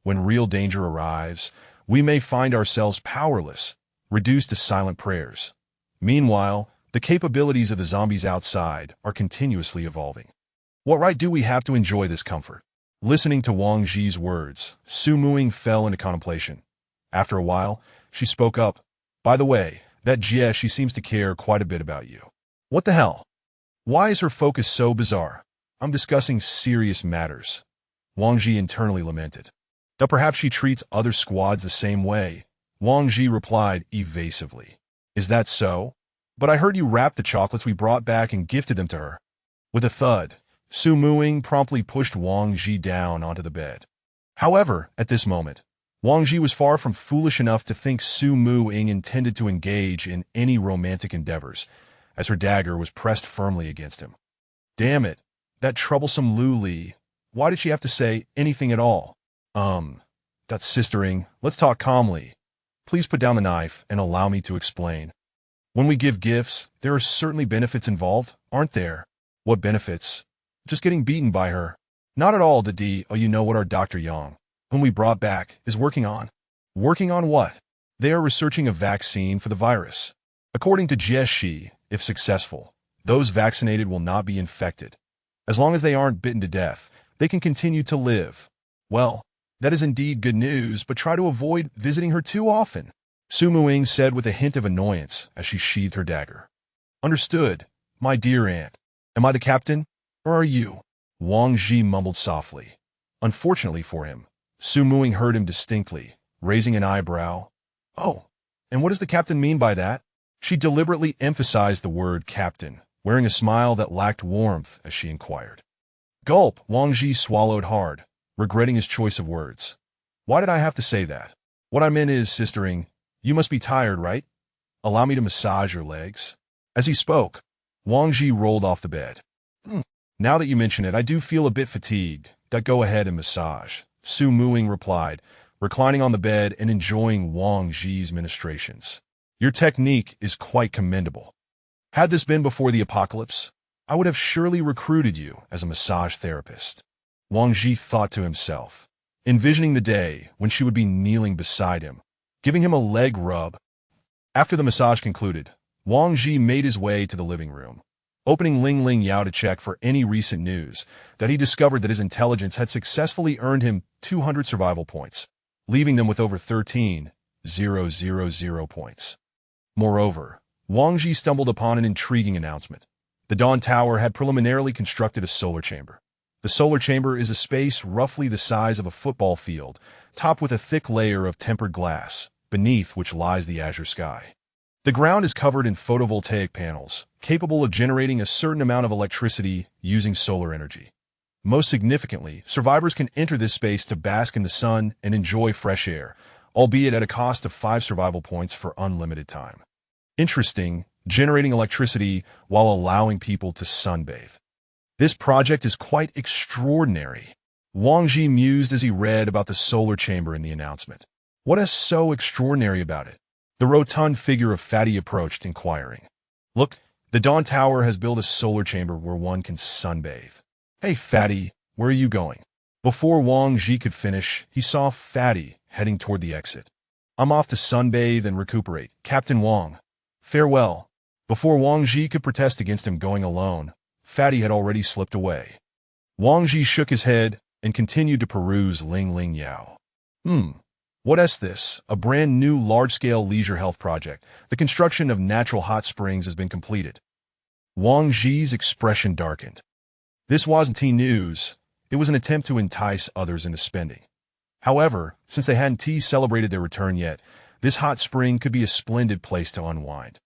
When real danger arrives, we may find ourselves powerless, reduced to silent prayers. Meanwhile, the capabilities of the zombies outside are continuously evolving. What right do we have to enjoy this comfort?" Listening to Wang Ji's words, Su Mu-ing fell into contemplation. After a while, she spoke up. "By the way, that Jie, she seems to care quite a bit about you." "What the hell? Why is her focus so bizarre? I'm discussing serious matters," Wang Ji internally lamented. "That perhaps she treats other squads the same way," Wang Ji replied evasively. "Is that so? But I heard you wrapped the chocolates we brought back and gifted them to her." With a thud, Su Mu-ing promptly pushed Wang Ji down onto the bed. However, at this moment, Wang Ji was far from foolish enough to think Su Mu-ing intended to engage in any romantic endeavors, as her dagger was pressed firmly against him. Damn it, that troublesome Liu Li. Why did she have to say anything at all? That's sistering. Let's talk calmly. Please put down the knife and allow me to explain. When we give gifts, there are certainly benefits involved, aren't there? What benefits? Just getting beaten by her. Not at all, Didi. Oh, you know what our Dr. Yang, whom we brought back, is working on. Working on what? They are researching a vaccine for the virus. According to Jieshi, if successful, those vaccinated will not be infected. As long as they aren't bitten to death, they can continue to live. Well, that is indeed good news, but try to avoid visiting her too often, Su Mu-ing said with a hint of annoyance as she sheathed her dagger. Understood, my dear aunt. Am I the captain, or are you? Wang Ji mumbled softly. Unfortunately for him, Su Mu-ing heard him distinctly, raising an eyebrow. Oh, and what does the captain mean by that? She deliberately emphasized the word captain, wearing a smile that lacked warmth as she inquired. Gulp, Wang Ji swallowed hard, regretting his choice of words. Why did I have to say that? What I meant is, sistering, you must be tired, right? Allow me to massage your legs. As he spoke, Wang Ji rolled off the bed. Now that you mention it, I do feel a bit fatigued. Go ahead and massage, Su Mu-ing replied, reclining on the bed and enjoying Wang Ji's ministrations. Your technique is quite commendable. Had this been before the apocalypse, I would have surely recruited you as a massage therapist. Wang Ji thought to himself, envisioning the day when she would be kneeling beside him, giving him a leg rub. After the massage concluded, Wang Ji made his way to the living room, opening Ling Ling Yao to check for any recent news that he discovered that his intelligence had successfully earned him 200 survival points, leaving them with over 13,000 points. Moreover, Wang Ji stumbled upon an intriguing announcement. The Dawn Tower had preliminarily constructed a solar chamber. The solar chamber is a space roughly the size of a football field, topped with a thick layer of tempered glass, beneath which lies the azure sky. The ground is covered in photovoltaic panels, capable of generating a certain amount of electricity using solar energy. Most significantly, survivors can enter this space to bask in the sun and enjoy fresh air, albeit at a cost of 5 survival points for unlimited time. Interesting, generating electricity while allowing people to sunbathe. This project is quite extraordinary. Wang Ji mused as he read about the solar chamber in the announcement. What is so extraordinary about it? The rotund figure of Fatty approached, inquiring. Look, the Dawn Tower has built a solar chamber where one can sunbathe. Hey, Fatty, where are you going? Before Wang Ji could finish, he saw Fatty heading toward the exit. I'm off to sunbathe and recuperate, Captain Wang. Farewell. Before Wang Ji could protest against him going alone, Fatty had already slipped away. Wang Ji shook his head and continued to peruse Ling Ling Yao. What is this? A brand new large-scale leisure health project. The construction of natural hot springs has been completed. Wang Ji's expression darkened. This wasn't news. It was an attempt to entice others into spending. However, since they hadn't celebrated their return yet, this hot spring could be a splendid place to unwind.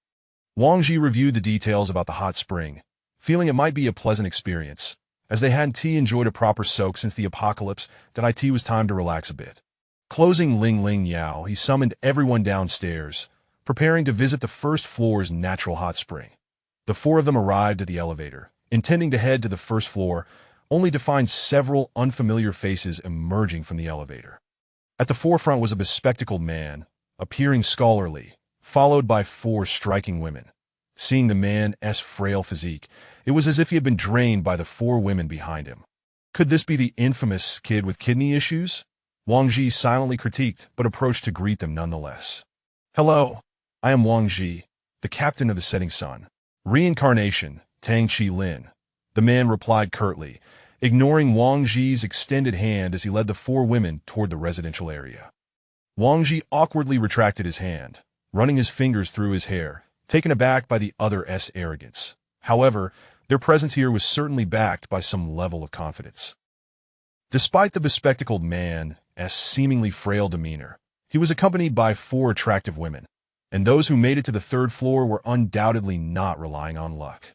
Wang Ji reviewed the details about the hot spring, feeling it might be a pleasant experience. As they hadn't enjoyed a proper soak since the apocalypse, that it was time to relax a bit. Closing Ling Ling Yao, he summoned everyone downstairs, preparing to visit the first floor's natural hot spring. The 4 of them arrived at the elevator, intending to head to the first floor, only to find several unfamiliar faces emerging from the elevator. At the forefront was a bespectacled man, appearing scholarly, followed by 4 striking women. Seeing the man's frail physique, it was as if he had been drained by the 4 women behind him. Could this be the infamous kid with kidney issues? Wang Ji silently critiqued, but approached to greet them nonetheless. Hello, I am Wang Ji, the captain of the setting sun. Reincarnation, Tang Chi Lin. The man replied curtly, ignoring Wang Ji's extended hand as he led the 4 women toward the residential area. Wang Ji awkwardly retracted his hand, running his fingers through his hair, taken aback by the other's arrogance. However, their presence here was certainly backed by some level of confidence. Despite the bespectacled man's seemingly frail demeanor, he was accompanied by 4 attractive women, and those who made it to the 3rd floor were undoubtedly not relying on luck.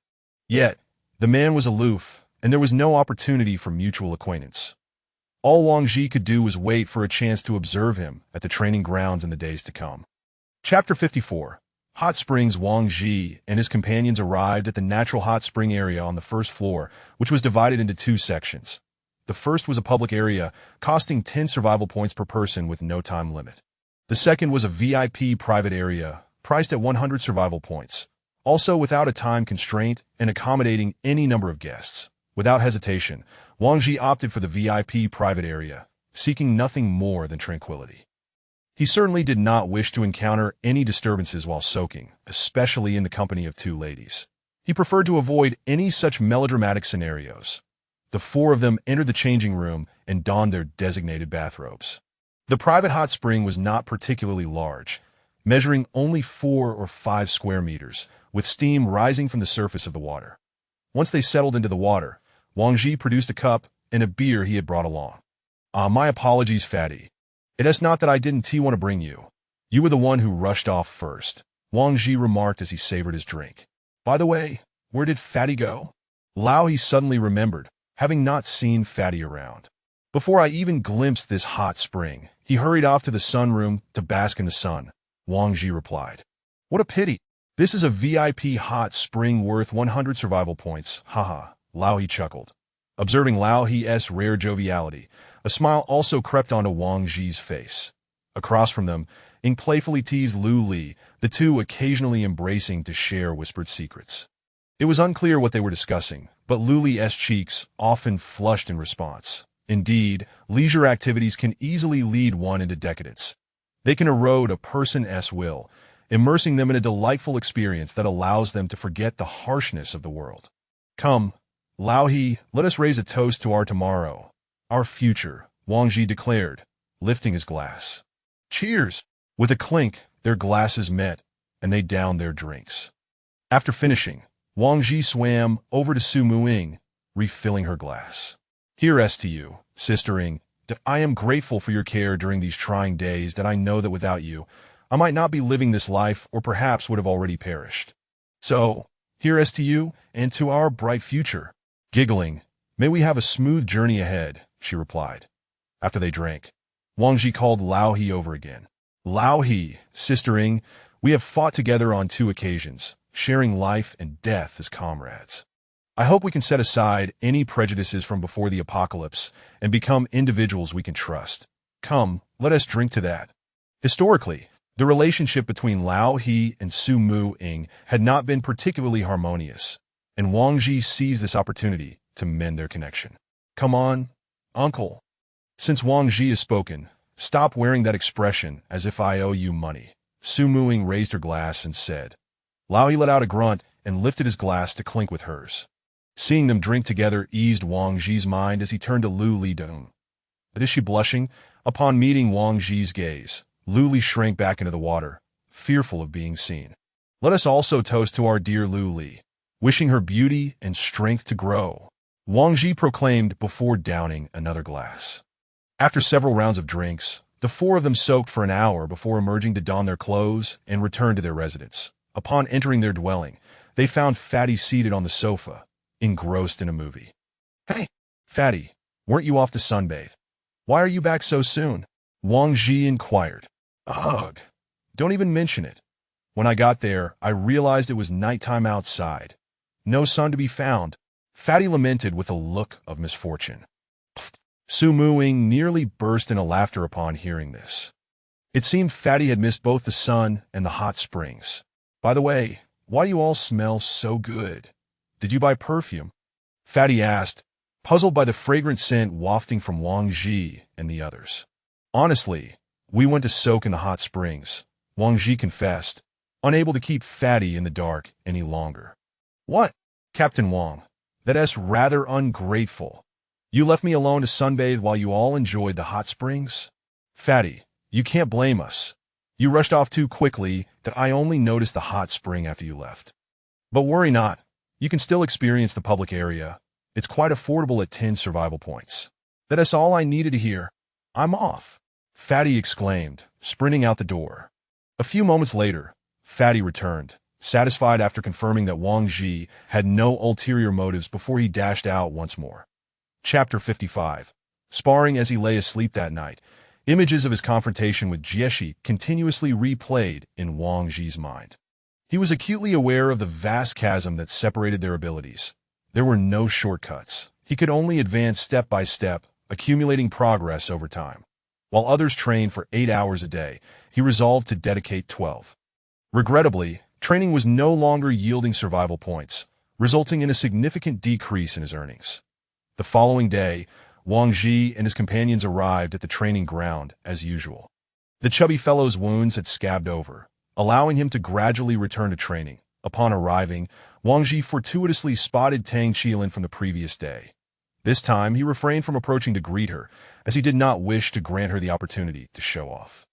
Yet, the man was aloof, and there was no opportunity for mutual acquaintance. All Wang Ji could do was wait for a chance to observe him at the training grounds in the days to come. Chapter 54. Hot Springs. Wang Ji and his companions arrived at the natural hot spring area on the 1st floor, which was divided into 2 sections. The first was a public area, costing 10 survival points per person with no time limit. The second was a VIP private area, priced at 100 survival points, also without a time constraint and accommodating any number of guests. Without hesitation, Wang Ji opted for the VIP private area, seeking nothing more than tranquility. He certainly did not wish to encounter any disturbances while soaking, especially in the company of 2 ladies. He preferred to avoid any such melodramatic scenarios. The 4 of them entered the changing room and donned their designated bathrobes. The private hot spring was not particularly large, measuring only 4 or 5 square meters, with steam rising from the surface of the water. Once they settled into the water, Wang Ji produced a cup and a beer he had brought along. My apologies, Fatty. It is not that I didn't want to bring you. You were the one who rushed off first, Wang Ji remarked as he savored his drink. By the way, where did Fatty go? Lao he suddenly remembered, having not seen Fatty around. Before I even glimpsed this hot spring, he hurried off to the sunroom to bask in the sun, Wang Ji replied. What a pity. This is a VIP hot spring worth 100 survival points, haha, Lao he chuckled. Observing Lao he's rare joviality, a smile also crept onto Wang Ji's face. Across from them, Ing playfully teased Lu Li, the 2 occasionally embracing to share whispered secrets. It was unclear what they were discussing, but Luli's cheeks often flushed in response. Indeed, leisure activities can easily lead one into decadence. They can erode a person's will, immersing them in a delightful experience that allows them to forget the harshness of the world. Come, Lao He, let us raise a toast to our tomorrow, our future, Wang Ji declared, lifting his glass. Cheers! With a clink, their glasses met, and they downed their drinks. After finishing, Wang Ji swam over to Su Muing, refilling her glass. Here's to you, Sister Ing. I am grateful for your care during these trying days that I know that without you, I might not be living this life or perhaps would have already perished. So, here's to you and to our bright future. Giggling, may we have a smooth journey ahead, she replied. After they drank, Wang Ji called Lao He over again. Lao He, Sister Ing, we have fought together on 2 occasions, sharing life and death as comrades. I hope we can set aside any prejudices from before the apocalypse and become individuals we can trust. Come, let us drink to that. Historically, the relationship between Lao He and Su Muing had not been particularly harmonious, and Wang Ji seized this opportunity to mend their connection. Come on, uncle. Since Wang Ji has spoken, stop wearing that expression as if I owe you money. Su Muing raised her glass and said. Lao He let out a grunt and lifted his glass to clink with hers. Seeing them drink together eased Wang Ji's mind as he turned to Lu Li Dong. But is she blushing? Upon meeting Wang Ji's gaze, Lu Li shrank back into the water, fearful of being seen. Let us also toast to our dear Lu Li, wishing her beauty and strength to grow, Wang Ji proclaimed before downing another glass. After several rounds of drinks, the 4 of them soaked for an hour before emerging to don their clothes and return to their residence. Upon entering their dwelling, they found Fatty seated on the sofa, engrossed in a movie. Hey, Fatty, weren't you off to sunbathe? Why are you back so soon? Wang Ji inquired. Ugh, don't even mention it. When I got there, I realized it was nighttime outside. No sun to be found. Fatty lamented with a look of misfortune. Su Muing nearly burst into laughter upon hearing this. It seemed Fatty had missed both the sun and the hot springs. By the way, why do you all smell so good? Did you buy perfume? Fatty asked, puzzled by the fragrant scent wafting from Wang Ji and the others. Honestly, we went to soak in the hot springs, Wang Ji confessed, unable to keep Fatty in the dark any longer. What? Captain Wang, that's rather ungrateful. You left me alone to sunbathe while you all enjoyed the hot springs? Fatty, you can't blame us. You rushed off too quickly that I only noticed the hot spring after you left. But worry not. You can still experience the public area. It's quite affordable at 10 survival points. That's all I needed to hear. I'm off, Fatty exclaimed, sprinting out the door. A few moments later, Fatty returned, satisfied after confirming that Wang Ji had no ulterior motives before he dashed out once more. Chapter 55. Sparring as he lay asleep that night, images of his confrontation with Jieshi continuously replayed in Wang Ji's mind. He was acutely aware of the vast chasm that separated their abilities. There were no shortcuts. He could only advance step by step, accumulating progress over time. While others trained for 8 hours a day, he resolved to dedicate 12. Regrettably, training was no longer yielding survival points, resulting in a significant decrease in his earnings. The following day, Wang Ji and his companions arrived at the training ground as usual. The chubby fellow's wounds had scabbed over, allowing him to gradually return to training. Upon arriving, Wang Ji fortuitously spotted Tang Qilin from the previous day. This time, he refrained from approaching to greet her, as he did not wish to grant her the opportunity to show off.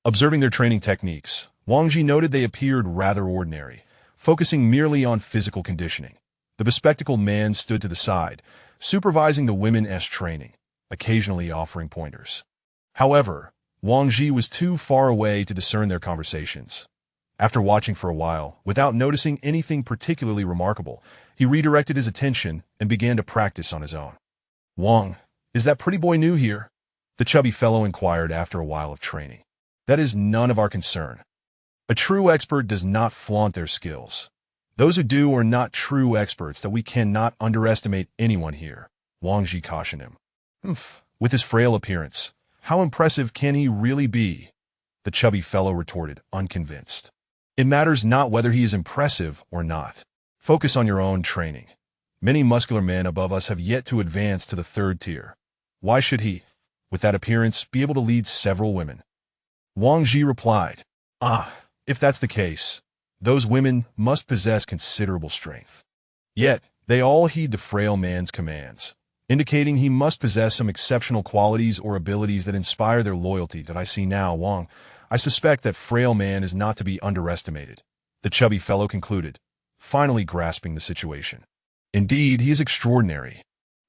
Observing their training techniques, Wang Ji noted they appeared rather ordinary, focusing merely on physical conditioning. The bespectacled man stood to the side, supervising the women's training, occasionally offering pointers. However, Wang Ji was too far away to discern their conversations. After watching for a while, without noticing anything particularly remarkable, he redirected his attention and began to practice on his own. Wang, is that pretty boy new here? The chubby fellow inquired after a while of training. That is none of our concern. A true expert does not flaunt their skills. Those who do are not true experts, that we cannot underestimate anyone here, Wang Ji cautioned him. With his frail appearance, how impressive can he really be? The chubby fellow retorted, unconvinced. It matters not whether he is impressive or not. Focus on your own training. Many muscular men above us have yet to advance to the third tier. Why should he, with that appearance, be able to lead several women? Wang Ji replied, if that's the case, those women must possess considerable strength. Yet, they all heed the frail man's commands, indicating he must possess some exceptional qualities or abilities that inspire their loyalty. That I see now, Wang. I suspect that frail man is not to be underestimated, the chubby fellow concluded, finally grasping the situation. Indeed, he is extraordinary.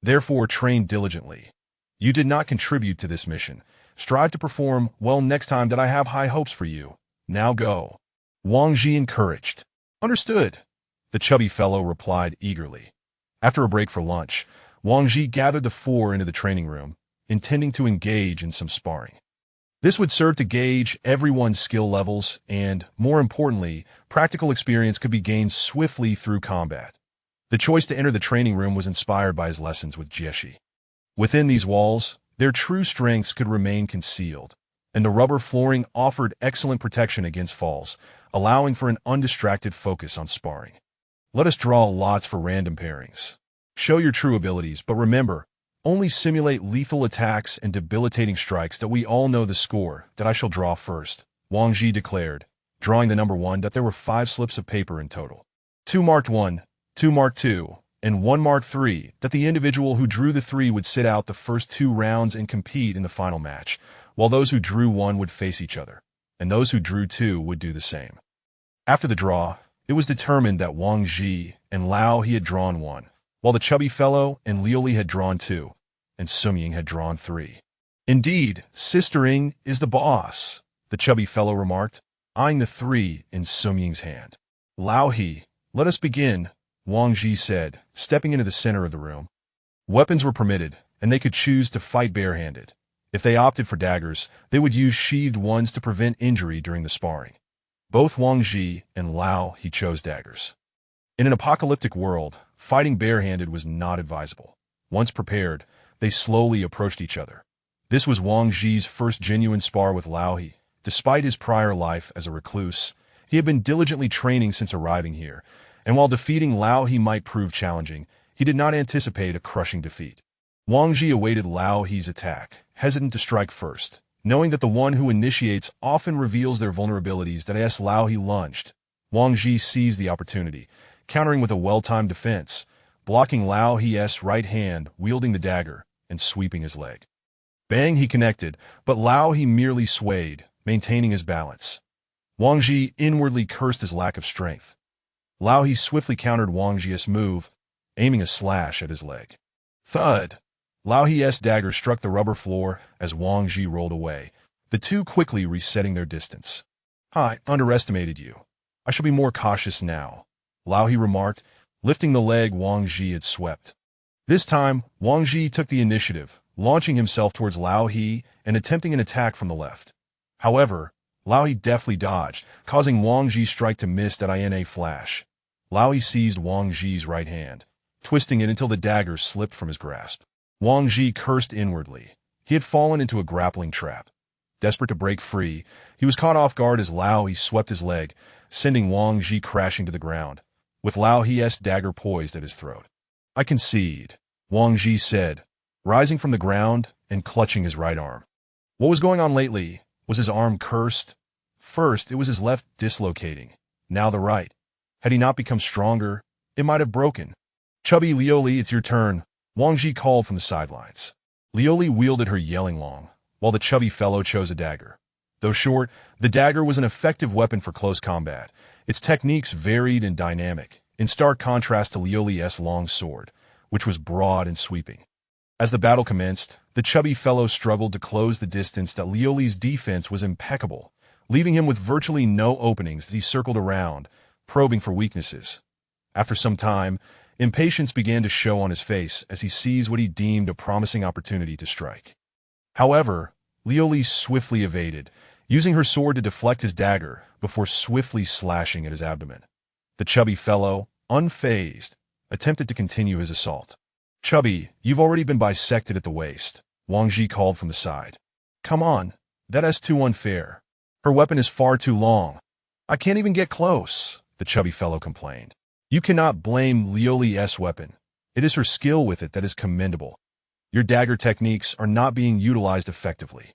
Therefore, train diligently. You did not contribute to this mission. Strive to perform well next time. That I have high hopes for you. Now go. Wang Ji encouraged. Understood, the chubby fellow replied eagerly. After a break for lunch, Wang Ji gathered the four into the training room, intending to engage in some sparring. This would serve to gauge everyone's skill levels and, more importantly, practical experience could be gained swiftly through combat. The choice to enter the training room was inspired by his lessons with Jieshi. Within these walls, their true strengths could remain concealed, and the rubber flooring offered excellent protection against falls, allowing for an undistracted focus on sparring. Let us draw lots for random pairings. Show your true abilities, but remember, only simulate lethal attacks and debilitating strikes. That we all know the score. That I shall draw first, Wang Ji declared, drawing the number 1. That there were 5 slips of paper in total. 2 marked 1, 2 marked 2, and 1 marked 3. That the individual who drew the 3 would sit out the first 2 rounds and compete in the final match, while those who drew 1 would face each other, and those who drew 2 would do the same. After the draw, it was determined that Wang Ji and Lao He had drawn 1, while the chubby fellow and Liuli had drawn 2, and Sumying had drawn 3. Indeed, Sister Ing is the boss, the chubby fellow remarked, eyeing the 3 in Sumying's hand. Lao He, let us begin, Wang Ji said, stepping into the center of the room. Weapons were permitted, and they could choose to fight barehanded. If they opted for daggers, they would use sheathed ones to prevent injury during the sparring. Both Wang Ji and Lao He chose daggers. In an apocalyptic world, fighting barehanded was not advisable. Once prepared, they slowly approached each other. This was Wang Ji's first genuine spar with Lao He. Despite his prior life as a recluse, he had been diligently training since arriving here, and while defeating Lao He might prove challenging, he did not anticipate a crushing defeat. Wang Ji awaited Lao He's attack, hesitant to strike first, knowing that the one who initiates often reveals their vulnerabilities. That as Lao He lunged, Wang Ji seized the opportunity, countering with a well-timed defense, blocking Lao He's right hand, wielding the dagger, and sweeping his leg. Bang, he connected, but Lao He merely swayed, maintaining his balance. Wang Ji inwardly cursed his lack of strength. Lao He swiftly countered Wang Ji's move, aiming a slash at his leg. Thud! Lao He's dagger struck the rubber floor as Wang Ji rolled away, the two quickly resetting their distance. I underestimated you. I shall be more cautious now, Lao He remarked, lifting the leg Wang Ji had swept. This time, Wang Ji took the initiative, launching himself towards Lao He and attempting an attack from the left. However, Lao He deftly dodged, causing Wang Ji's strike to miss in a flash. Lao He seized Wang Ji's right hand, twisting it until the dagger slipped from his grasp. Wang Ji cursed inwardly. He had fallen into a grappling trap. Desperate to break free, he was caught off guard as Lao He swept his leg, sending Wang Ji crashing to the ground, with Lao He's dagger poised at his throat. I concede, Wang Ji said, rising from the ground and clutching his right arm. What was going on lately? Was his arm cursed? First, it was his left dislocating. Now the right. Had he not become stronger, it might have broken. Chubby Liuli, it's your turn, Wang Ji called from the sidelines. Liuli wielded her yelling long, while the chubby fellow chose a dagger. Though short, the dagger was an effective weapon for close combat. Its techniques varied and dynamic, in stark contrast to Liuli's long sword, which was broad and sweeping. As the battle commenced, the chubby fellow struggled to close the distance. That Liuli's defense was impeccable, leaving him with virtually no openings. That he circled around, probing for weaknesses. After some time, impatience began to show on his face as he seized what he deemed a promising opportunity to strike. However, Liuli swiftly evaded, using her sword to deflect his dagger before swiftly slashing at his abdomen. The chubby fellow, unfazed, attempted to continue his assault. Chubby, you've already been bisected at the waist, Wang Ji called from the side. Come on, that's too unfair. Her weapon is far too long. I can't even get close, the chubby fellow complained. You cannot blame Liu Li's weapon. It is her skill with it that is commendable. Your dagger techniques are not being utilized effectively.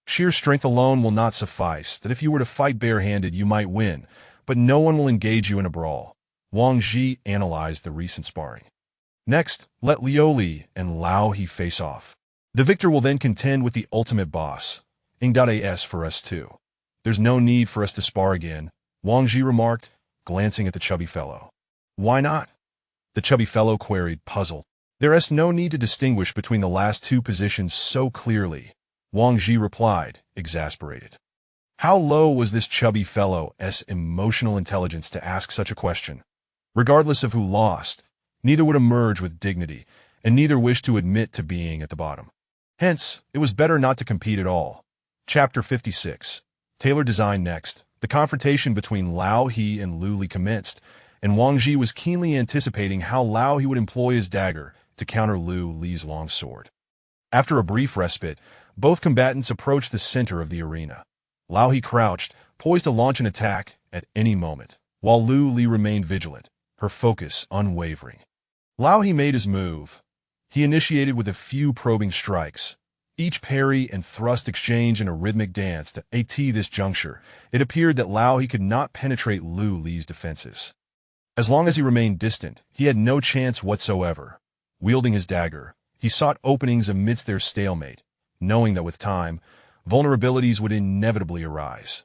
Sheer strength alone will not suffice, that if you were to fight barehanded you might win, but no one will engage you in a brawl. Wang Ji analyzed the recent sparring. Next, let Liu Li and Lao He face off. The victor will then contend with the ultimate boss. Ing.as for us too. There's no need for us to spar again, Wang Ji remarked, glancing at the chubby fellow. Why not? The chubby fellow queried, puzzled. There's no need to distinguish between the last two positions so clearly, Wang Ji replied, exasperated. How low was this chubby fellow's emotional intelligence to ask such a question? Regardless of who lost, neither would emerge with dignity, and neither wished to admit to being at the bottom. Hence, it was better not to compete at all. Chapter 56. Tailor Design. Next, the confrontation between Lao He and Liu Li commenced, and Wang Ji was keenly anticipating how Lao He would employ his dagger to counter Liu Li's long sword. After a brief respite, both combatants approached the center of the arena. Lao He crouched, poised to launch an attack at any moment, while Liu Li remained vigilant, her focus unwavering. Lao He made his move. He initiated with a few probing strikes. Each parry and thrust exchange in a rhythmic dance. At this juncture, it appeared that Lao He could not penetrate Liu Li's defenses. As long as he remained distant, he had no chance whatsoever. Wielding his dagger, he sought openings amidst their stalemate, knowing that with time, vulnerabilities would inevitably arise.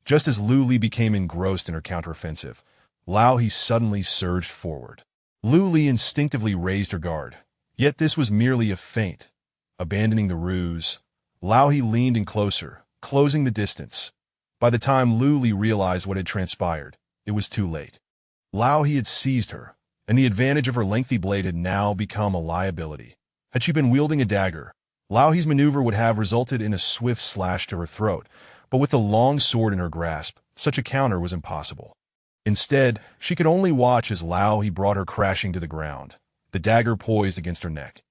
Just as Liu Li became engrossed in her counteroffensive, Lao He suddenly surged forward. Liu Li instinctively raised her guard, yet this was merely a feint. Abandoning the ruse, Lao He leaned in closer, closing the distance. By the time Liu Li realized what had transpired, it was too late. Lao He had seized her, and the advantage of her lengthy blade had now become a liability. Had she been wielding a dagger, Lao He's maneuver would have resulted in a swift slash to her throat, but with the long sword in her grasp, such a counter was impossible. Instead, she could only watch as Lao He brought her crashing to the ground, the dagger poised against her neck.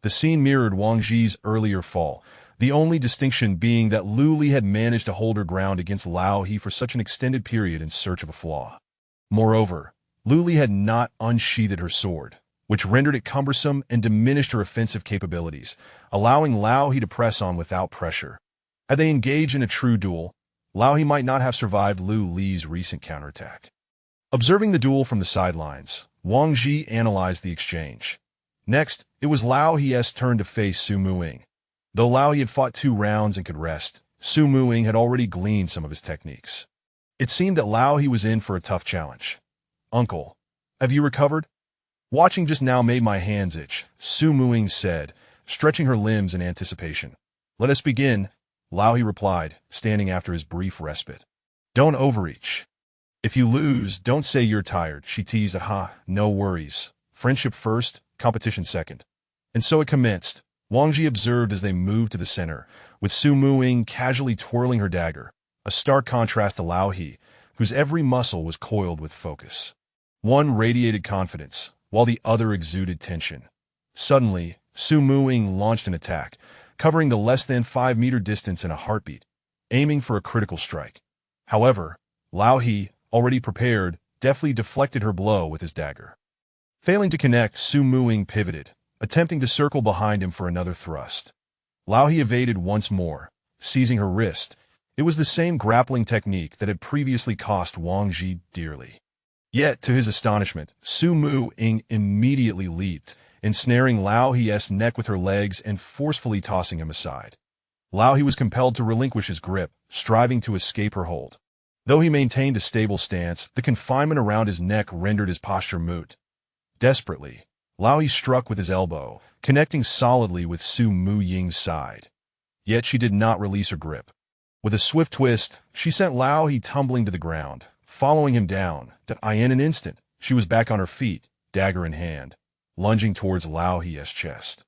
The scene mirrored Wang Ji's earlier fall, the only distinction being that Liu Li had managed to hold her ground against Lao He for such an extended period in search of a flaw. Moreover, Liu Li had not unsheathed her sword, which rendered it cumbersome and diminished her offensive capabilities, allowing Lao He to press on without pressure. Had they engaged in a true duel, Lao He might not have survived Liu Li's recent counterattack. Observing the duel from the sidelines, Wang Ji analyzed the exchange. Next, it was Lao He's turn to face Su Muing. Though Lao He had fought 2 rounds and could rest, Su Muing had already gleaned some of his techniques. It seemed that Lao He was in for a tough challenge. Uncle, have you recovered? Watching just now made my hands itch, Su Muing said, stretching her limbs in anticipation. Let us begin, Lao He replied, standing after his brief respite. Don't overreach. If you lose, don't say you're tired, she teased. Aha, no worries. Friendship first, competition second. And so it commenced. Wang Ji observed as they moved to the center, with Su Muing casually twirling her dagger, a stark contrast to Lao He, whose every muscle was coiled with focus. One radiated confidence, while the other exuded tension. Suddenly, Su Muing launched an attack, covering the less than 5-meter distance in a heartbeat, aiming for a critical strike. However, Lao He, already prepared, deftly deflected her blow with his dagger. Failing to connect, Su Muing pivoted, attempting to circle behind him for another thrust. Lao He evaded once more, seizing her wrist. It was the same grappling technique that had previously cost Wang Ji dearly. Yet, to his astonishment, Su Muing immediately leaped, ensnaring Lao He's neck with her legs and forcefully tossing him aside. Lao He was compelled to relinquish his grip, striving to escape her hold. Though he maintained a stable stance, the confinement around his neck rendered his posture moot. Desperately, Lao He struck with his elbow, connecting solidly with Su Muing's side. Yet she did not release her grip. With a swift twist, she sent Lao He tumbling to the ground, following him down. In an instant, she was back on her feet, dagger in hand, lunging towards Lao He's chest.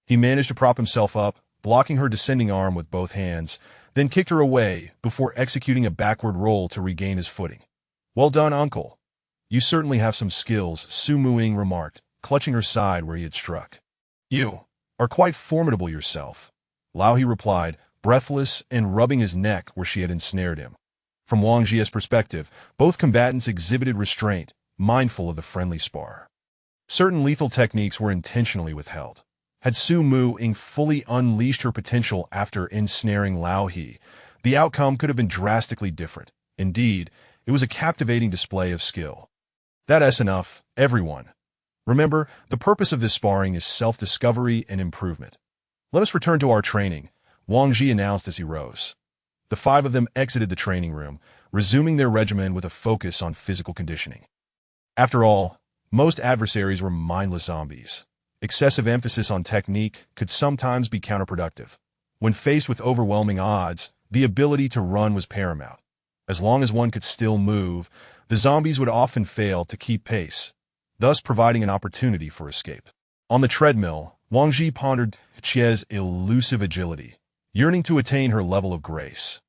He managed to prop himself up, blocking her descending arm with both hands, then kicked her away before executing a backward roll to regain his footing. Well done, uncle. You certainly have some skills, Su Muing remarked, clutching her side where he had struck. You are quite formidable yourself, Lao He replied, breathless and rubbing his neck where she had ensnared him. From Wang Ji's perspective, both combatants exhibited restraint, mindful of the friendly spar. Certain lethal techniques were intentionally withheld. Had Su Mu-ing fully unleashed her potential after ensnaring Lao He, the outcome could have been drastically different. Indeed, it was a captivating display of skill. That's enough, everyone. Remember, the purpose of this sparring is self-discovery and improvement. Let us return to our training, Wang Ji announced as he rose. The five of them exited the training room, resuming their regimen with a focus on physical conditioning. After all, most adversaries were mindless zombies. Excessive emphasis on technique could sometimes be counterproductive. When faced with overwhelming odds, the ability to run was paramount. As long as one could still move, the zombies would often fail to keep pace, thus providing an opportunity for escape. On the treadmill, Wang Ji pondered Chie's elusive agility, yearning to attain her level of grace.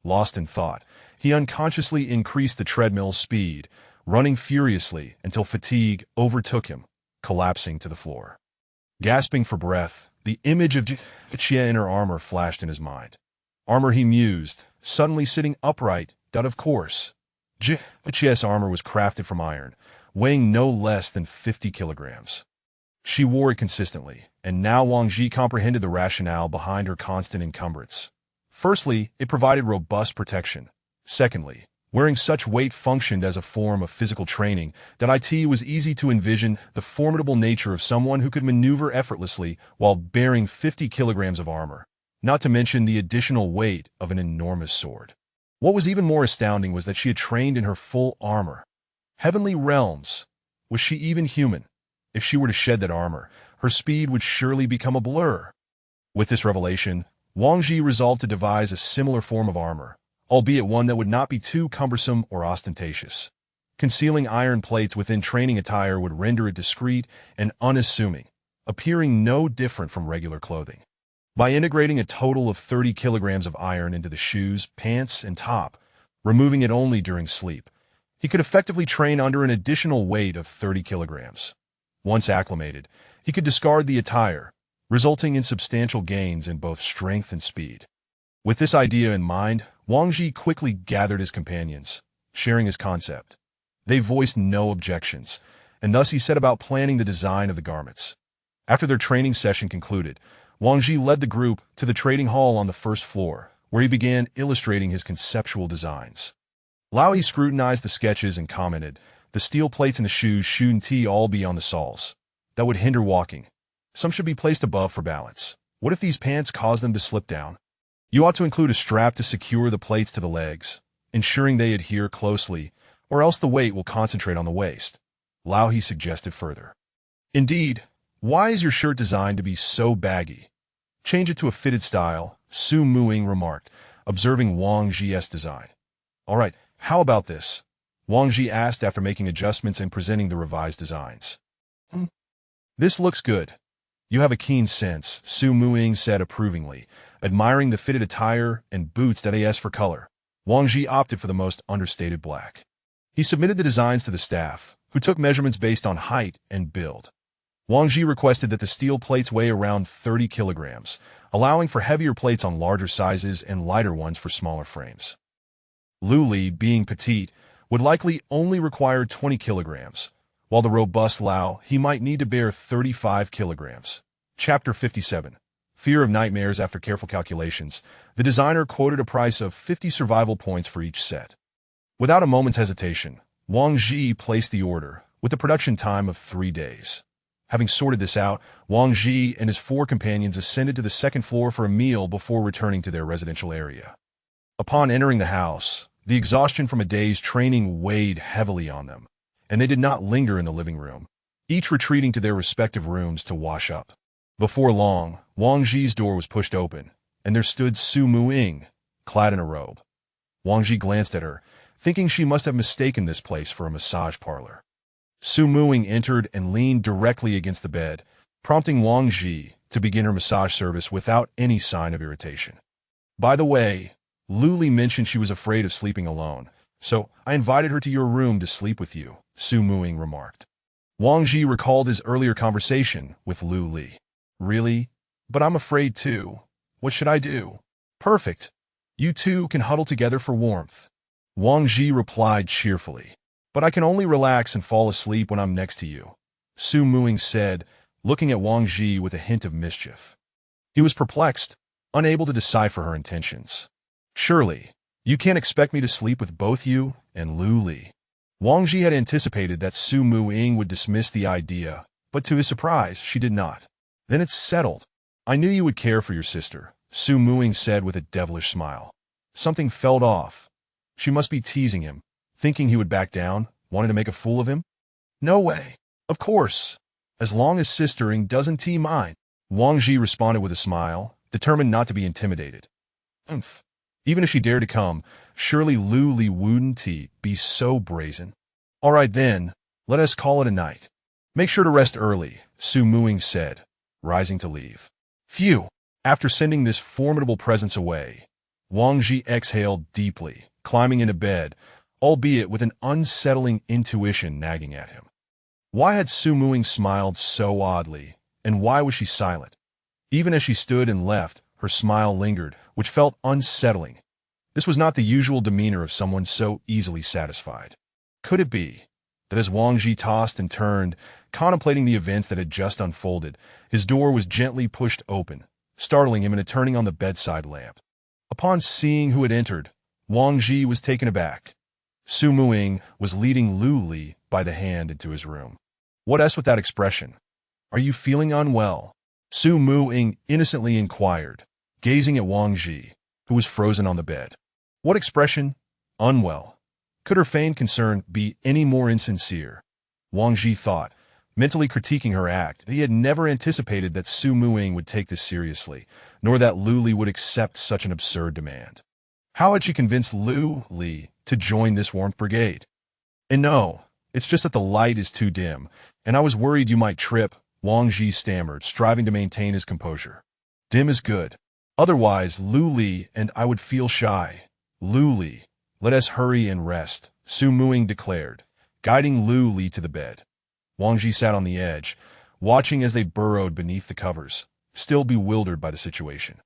Lost in thought, he unconsciously increased the treadmill's speed, running furiously until fatigue overtook him, collapsing to the floor. Gasping for breath, the image of Jie in her armor flashed in his mind. Armor, he mused, suddenly sitting upright, of course. Jie's armor was crafted from iron, weighing no less than 50 kilograms. She wore it consistently, and now Wang Ji comprehended the rationale behind her constant encumbrance. Firstly, it provided robust protection. Secondly, wearing such weight functioned as a form of physical training that it was easy to envision the formidable nature of someone who could maneuver effortlessly while bearing 50 kilograms of armor, not to mention the additional weight of an enormous sword. What was even more astounding was that she had trained in her full armor. Heavenly realms! Was she even human? If she were to shed that armor, her speed would surely become a blur. With this revelation, Wang Ji resolved to devise a similar form of armor, albeit one that would not be too cumbersome or ostentatious. Concealing iron plates within training attire would render it discreet and unassuming, appearing no different from regular clothing. By integrating a total of 30 kilograms of iron into the shoes, pants, and top, removing it only during sleep, he could effectively train under an additional weight of 30 kilograms. Once acclimated, he could discard the attire, resulting in substantial gains in both strength and speed. With this idea in mind, Wang Ji quickly gathered his companions, sharing his concept. They voiced no objections, and thus he set about planning the design of the garments. After their training session concluded, Wang Ji led the group to the trading hall on the first floor, where he began illustrating his conceptual designs. Lao Yi scrutinized the sketches and commented, "The steel plates in the shoes shouldn't all be on the soles. That would hinder walking. Some should be placed above for balance. What if these pants cause them to slip down? You ought to include a strap to secure the plates to the legs, ensuring they adhere closely, or else the weight will concentrate on the waist," Lao Yi suggested further. "Indeed, why is your shirt designed to be so baggy? Change it to a fitted style," Su Muing remarked, observing Wang Ji's design. "All right, how about this?" Wang Ji asked after making adjustments and presenting the revised designs. "This looks good. You have a keen sense," Su Muing said approvingly, admiring the fitted attire and boots for color. Wang Ji opted for the most understated black. He submitted the designs to the staff, who took measurements based on height and build. Wang Ji requested that the steel plates weigh around 30 kilograms, allowing for heavier plates on larger sizes and lighter ones for smaller frames. Lu Li, being petite, would likely only require 20 kilograms, while the robust Lao, he might need to bear 35 kilograms. Chapter 57. Fear of Nightmares. After careful calculations, the designer quoted a price of 50 survival points for each set. Without a moment's hesitation, Wang Ji placed the order, with a production time of 3 days. Having sorted this out, Wang Ji and his 4 companions ascended to the second floor for a meal before returning to their residential area. Upon entering the house, the exhaustion from a day's training weighed heavily on them, and they did not linger in the living room, each retreating to their respective rooms to wash up. Before long, Wang Ji's door was pushed open, and there stood Su Muing, clad in a robe. Wang Ji glanced at her, thinking she must have mistaken this place for a massage parlor. Su Muing entered and leaned directly against the bed, prompting Wang Ji to begin her massage service without any sign of irritation. "By the way, Lu Li mentioned she was afraid of sleeping alone, so I invited her to your room to sleep with you," Su Muing remarked. Wang Ji recalled his earlier conversation with Lu Li. "Really? But I'm afraid too. What should I do?" "Perfect. You two can huddle together for warmth," Wang Ji replied cheerfully. but I can only relax and fall asleep when I'm next to you, Su Muing said, looking at Wang Ji with a hint of mischief. He was perplexed, unable to decipher her intentions. Surely, you can't expect me to sleep with both you and Lu Li. Wang Ji had anticipated that Su Muing would dismiss the idea, but to his surprise, she did not. Then it's settled. I knew you would care for your sister, Su Muing said with a devilish smile. Something felt off. She must be teasing him, thinking he would back down, wanting to make a fool of him? No way. Of course. As long as sistering doesn't tee mine. Wang Ji responded with a smile, determined not to be intimidated. Umph. Even if she dared to come, surely Lu Li wouldn't be so brazen. All right then, let us call it a night. Make sure to rest early, Su Muing said, rising to leave. Phew. After sending this formidable presence away, Wang Ji exhaled deeply, climbing into bed, albeit with an unsettling intuition nagging at him. Why had Su Muing smiled so oddly, and why was she silent? Even as she stood and left, her smile lingered, which felt unsettling. This was not the usual demeanor of someone so easily satisfied. Could it be that as Wang Ji tossed and turned, contemplating the events that had just unfolded, his door was gently pushed open, startling him into turning on the bedside lamp? Upon seeing who had entered, Wang Ji was taken aback. Su Muing was leading Lu Li by the hand into his room. What else with that expression? Are you feeling unwell? Su Muing innocently inquired, gazing at Wang Ji, who was frozen on the bed. What expression? Unwell. Could her feigned concern be any more insincere? Wang Ji thought, mentally critiquing her act. He had never anticipated that Su Muing would take this seriously, nor that Lu Li would accept such an absurd demand. How had she convinced Lu Li to join this warmth brigade? And no, it's just that the light is too dim, and I was worried you might trip, Wang Ji stammered, striving to maintain his composure. Dim is good. Otherwise, Lu Li and I would feel shy. Lu Li, let us hurry and rest, Su Muing declared, guiding Lu Li to the bed. Wang Ji sat on the edge, watching as they burrowed beneath the covers, still bewildered by the situation.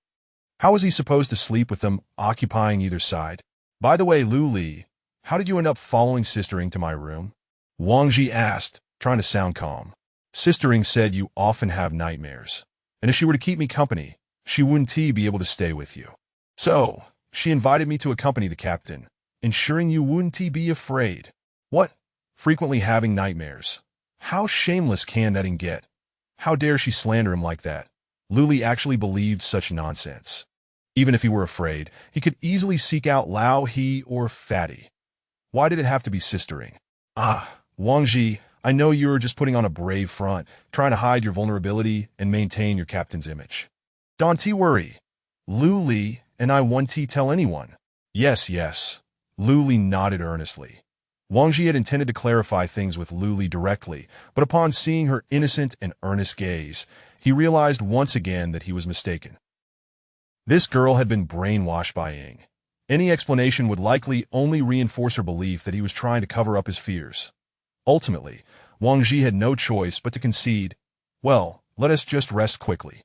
How was he supposed to sleep with them occupying either side? By the way, Lu Li, how did you end up following Sistering to my room? Wang Ji asked, trying to sound calm. Sistering said you often have nightmares, and if she were to keep me company, she wouldn't be able to stay with you. So, she invited me to accompany the captain, ensuring you wouldn't be afraid. What? Frequently having nightmares. How shameless can that get? How dare she slander him like that? Lu Li actually believed such nonsense. Even if he were afraid, he could easily seek out Lao He or Fatty. Why did it have to be sistering? Wang Ji, I know you're just putting on a brave front, trying to hide your vulnerability and maintain your captain's image. Don't worry. Lu Li and I won't tell anyone. Yes. Lu Li nodded earnestly. Wang Ji had intended to clarify things with Lu Li directly, but upon seeing her innocent and earnest gaze, he realized once again that he was mistaken. This girl had been brainwashed by Ying. Any explanation would likely only reinforce her belief that he was trying to cover up his fears. Ultimately, Wang Ji had no choice but to concede, well, let us just rest quickly.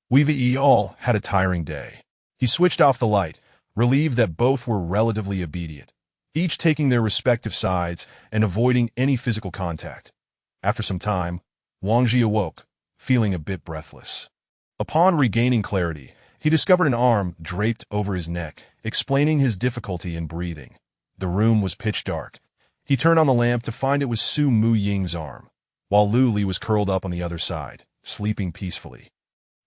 We've all had a tiring day. He switched off the light, relieved that both were relatively obedient, each taking their respective sides and avoiding any physical contact. After some time, Wang Ji awoke, feeling a bit breathless. Upon regaining clarity, he discovered an arm draped over his neck, explaining his difficulty in breathing. The room was pitch dark. He turned on the lamp to find it was Su Muing's arm, while Lu Li was curled up on the other side, sleeping peacefully.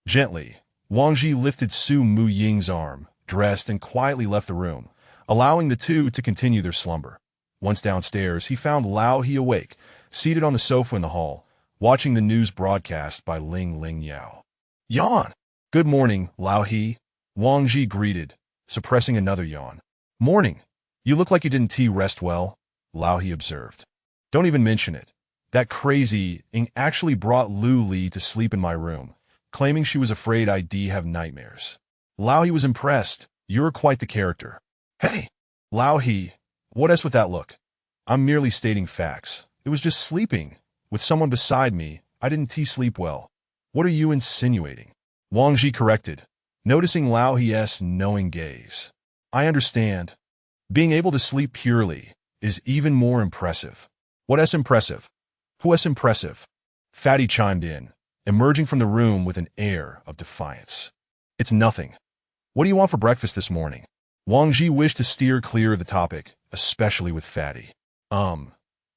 Gently, Wang Ji lifted Su Muing's arm, dressed, and quietly left the room, allowing the two to continue their slumber. Once downstairs, he found Lao He awake, seated on the sofa in the hall, watching the news broadcast by Ling Yao. Yawn! Good morning, Lao He, Wang Ji greeted, suppressing another yawn. Morning. You look like you didn't rest well, Lao He observed. Don't even mention it. That crazy Ying actually brought Lu Li to sleep in my room, claiming she was afraid I'd have nightmares. Lao He was impressed. You're quite the character. Hey, Lao He, what else with that look? I'm merely stating facts. It was just sleeping. With someone beside me, I didn't sleep well. What are you insinuating? Wang Ji corrected, noticing Lao He's knowing gaze. I understand. Being able to sleep purely, is even more impressive. What's impressive? Who's impressive? Fatty chimed in, emerging from the room with an air of defiance. It's nothing. What do you want for breakfast this morning? Wang Ji wished to steer clear of the topic, especially with Fatty.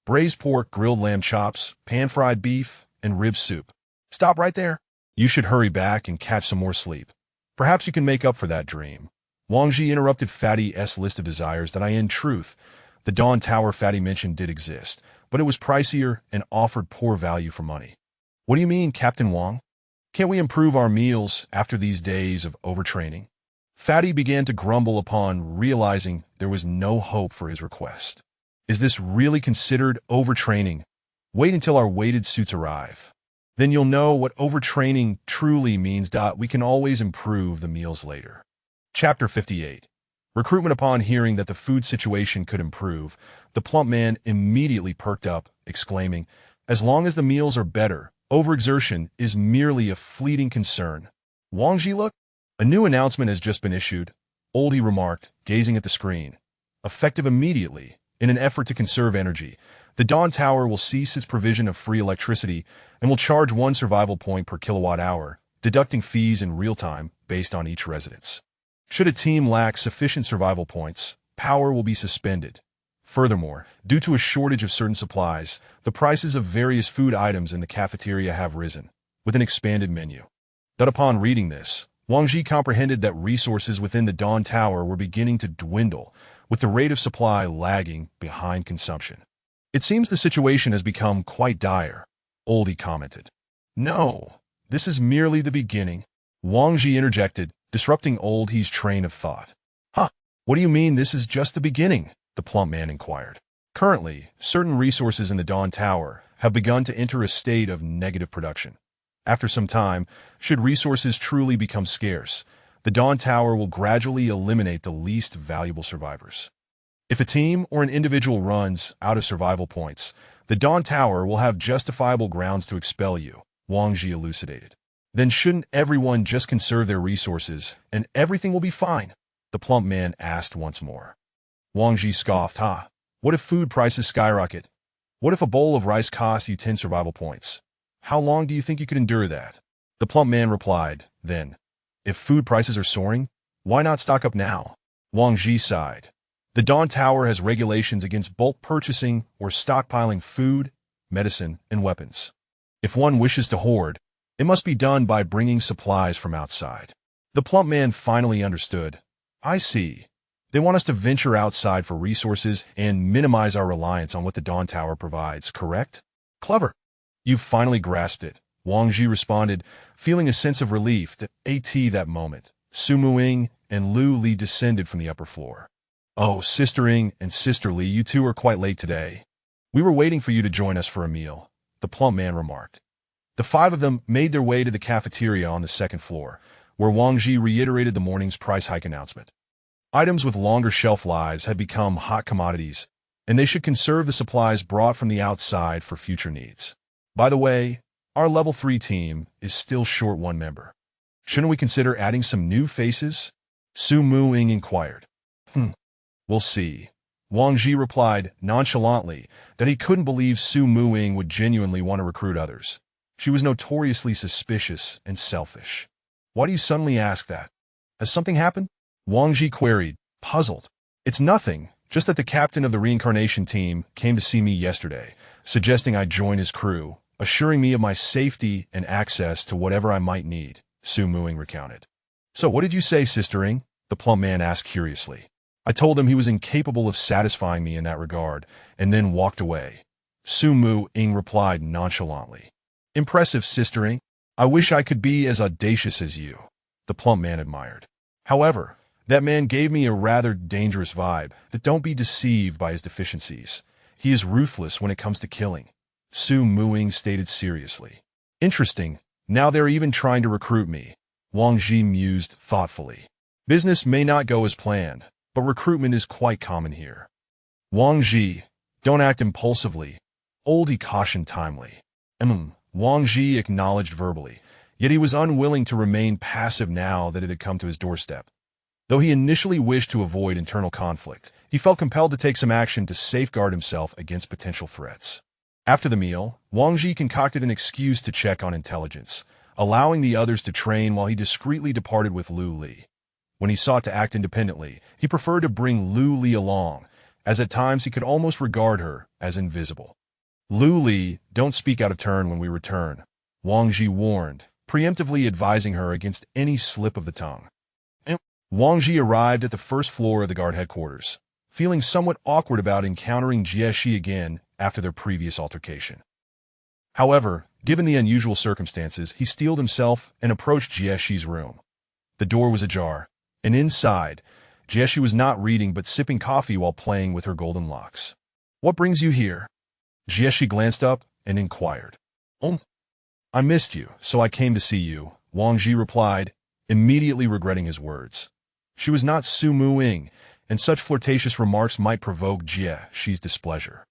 Braised pork, grilled lamb chops, pan-fried beef, and rib soup. Stop right there. You should hurry back and catch some more sleep. Perhaps you can make up for that dream. Wang Ji interrupted Fatty's list of desires that in truth, the Dawn Tower Fatty mentioned did exist, but it was pricier and offered poor value for money. What do you mean, Captain Wang? Can't we improve our meals after these days of overtraining? Fatty began to grumble upon realizing there was no hope for his request. Is this really considered overtraining? Wait until our weighted suits arrive. Then you'll know what overtraining truly means. We can always improve the meals later. Chapter 58. Recruitment. Upon hearing that the food situation could improve, the plump man immediately perked up, exclaiming, as long as the meals are better, overexertion is merely a fleeting concern. Wang Ji, look. A new announcement has just been issued, Oldie remarked, gazing at the screen. Effective immediately, in an effort to conserve energy, the Dawn Tower will cease its provision of free electricity and will charge 1 survival point per kilowatt-hour, deducting fees in real time based on each residence. Should a team lack sufficient survival points, power will be suspended. Furthermore, due to a shortage of certain supplies, the prices of various food items in the cafeteria have risen, with an expanded menu. But upon reading this, Wang Ji comprehended that resources within the Dawn Tower were beginning to dwindle, with the rate of supply lagging behind consumption. It seems the situation has become quite dire, Oldie commented. No, this is merely the beginning, Wang Ji interjected, disrupting Oldie's train of thought. Huh, what do you mean this is just the beginning? The plump man inquired. Currently, certain resources in the Dawn Tower have begun to enter a state of negative production. After some time, should resources truly become scarce, the Dawn Tower will gradually eliminate the least valuable survivors. If a team or an individual runs out of survival points, the Dawn Tower will have justifiable grounds to expel you, Wang Ji elucidated. Then shouldn't everyone just conserve their resources and everything will be fine? The plump man asked once more. Wang Ji scoffed. What if food prices skyrocket? What if a bowl of rice costs you 10 survival points? How long do you think you could endure that? The plump man replied, then, if food prices are soaring, why not stock up now? Wang Ji sighed. The Dawn Tower has regulations against bulk purchasing or stockpiling food, medicine, and weapons. If one wishes to hoard, it must be done by bringing supplies from outside. The plump man finally understood. I see. They want us to venture outside for resources and minimize our reliance on what the Dawn Tower provides, correct? Clever. You've finally grasped it, Wang Ji responded, feeling a sense of relief that moment. Su Muing and Lu Li descended from the upper floor. Oh, Sister Ing and Sister Li, you two are quite late today. We were waiting for you to join us for a meal, the plump man remarked. The 5 of them made their way to the cafeteria on the 2nd floor, where Wang Ji reiterated the morning's price hike announcement. Items with longer shelf lives had become hot commodities, and they should conserve the supplies brought from the outside for future needs. By the way, our level 3 team is still short 1 member. Shouldn't we consider adding some new faces? Su Muing inquired. We'll see. Wang Ji replied nonchalantly that he couldn't believe Su Muing would genuinely want to recruit others. She was notoriously suspicious and selfish. Why do you suddenly ask that? Has something happened? Wang Ji queried, puzzled. It's nothing, just that the captain of the reincarnation team came to see me yesterday, suggesting I join his crew, assuring me of my safety and access to whatever I might need, Su Muing recounted. So what did you say, Sister Ing? The plump man asked curiously. I told him he was incapable of satisfying me in that regard, and then walked away. Su Muing replied nonchalantly. Impressive, Sister Ing. I wish I could be as audacious as you, the plump man admired. However, that man gave me a rather dangerous vibe, but don't be deceived by his deficiencies. He is ruthless when it comes to killing, Su Muing stated seriously. Interesting, now they're even trying to recruit me, Wang Ji mused thoughtfully. Business may not go as planned, but recruitment is quite common here. Wang Ji, don't act impulsively, Oldie cautioned timely. Wang Ji acknowledged verbally, yet he was unwilling to remain passive now that it had come to his doorstep. Though he initially wished to avoid internal conflict, he felt compelled to take some action to safeguard himself against potential threats. After the meal, Wang Ji concocted an excuse to check on intelligence, allowing the others to train while he discreetly departed with Lu Li. When he sought to act independently, he preferred to bring Lu Li along, as at times he could almost regard her as invisible. Lu Li, don't speak out of turn when we return, Wang Ji warned, preemptively advising her against any slip of the tongue. Wang Ji arrived at the first floor of the guard headquarters, feeling somewhat awkward about encountering Jie Shi again after their previous altercation. However, given the unusual circumstances, he steeled himself and approached Jie Shi's room. The door was ajar, and inside, Jie Shi was not reading but sipping coffee while playing with her golden locks. "What brings you here?" Jie Shi glanced up and inquired. "I missed you, so I came to see you," Wang Ji replied, immediately regretting his words. She was not Su Muing, and such flirtatious remarks might provoke Jie Shi's displeasure.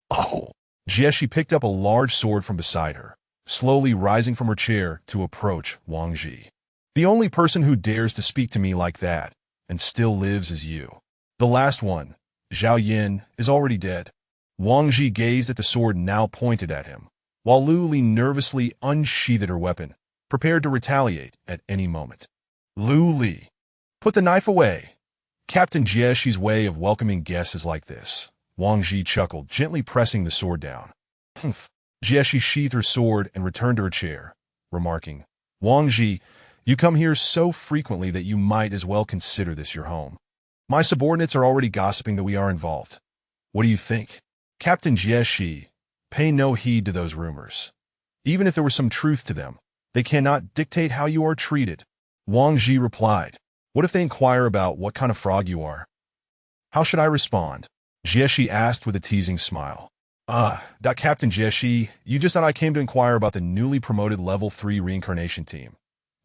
"Oh!" Jie Shi picked up a large sword from beside her, slowly rising from her chair to approach Wang Ji. "The only person who dares to speak to me like that, and still lives, is you. The last one, Zhao Yin, is already dead." Wang Ji gazed at the sword now pointed at him, while Lu Li nervously unsheathed her weapon, prepared to retaliate at any moment. "Lu Li, put the knife away." Captain Jie Shi's way of welcoming guests is like this. Wang Ji chuckled, gently pressing the sword down. "Humph." Jie Shi sheathed her sword and returned to her chair, remarking, "Wang Ji, you come here so frequently that you might as well consider this your home. My subordinates are already gossiping that we are involved. What do you think?" Captain Jie Shi, pay no heed to those rumors. Even if there were some truth to them, they cannot dictate how you are treated. Wang Ji replied, "What if they inquire about what kind of frog you are? How should I respond?" Jie Shi asked with a teasing smile. Captain Jie Shi, you just thought I came to inquire about the newly promoted level 3 reincarnation team.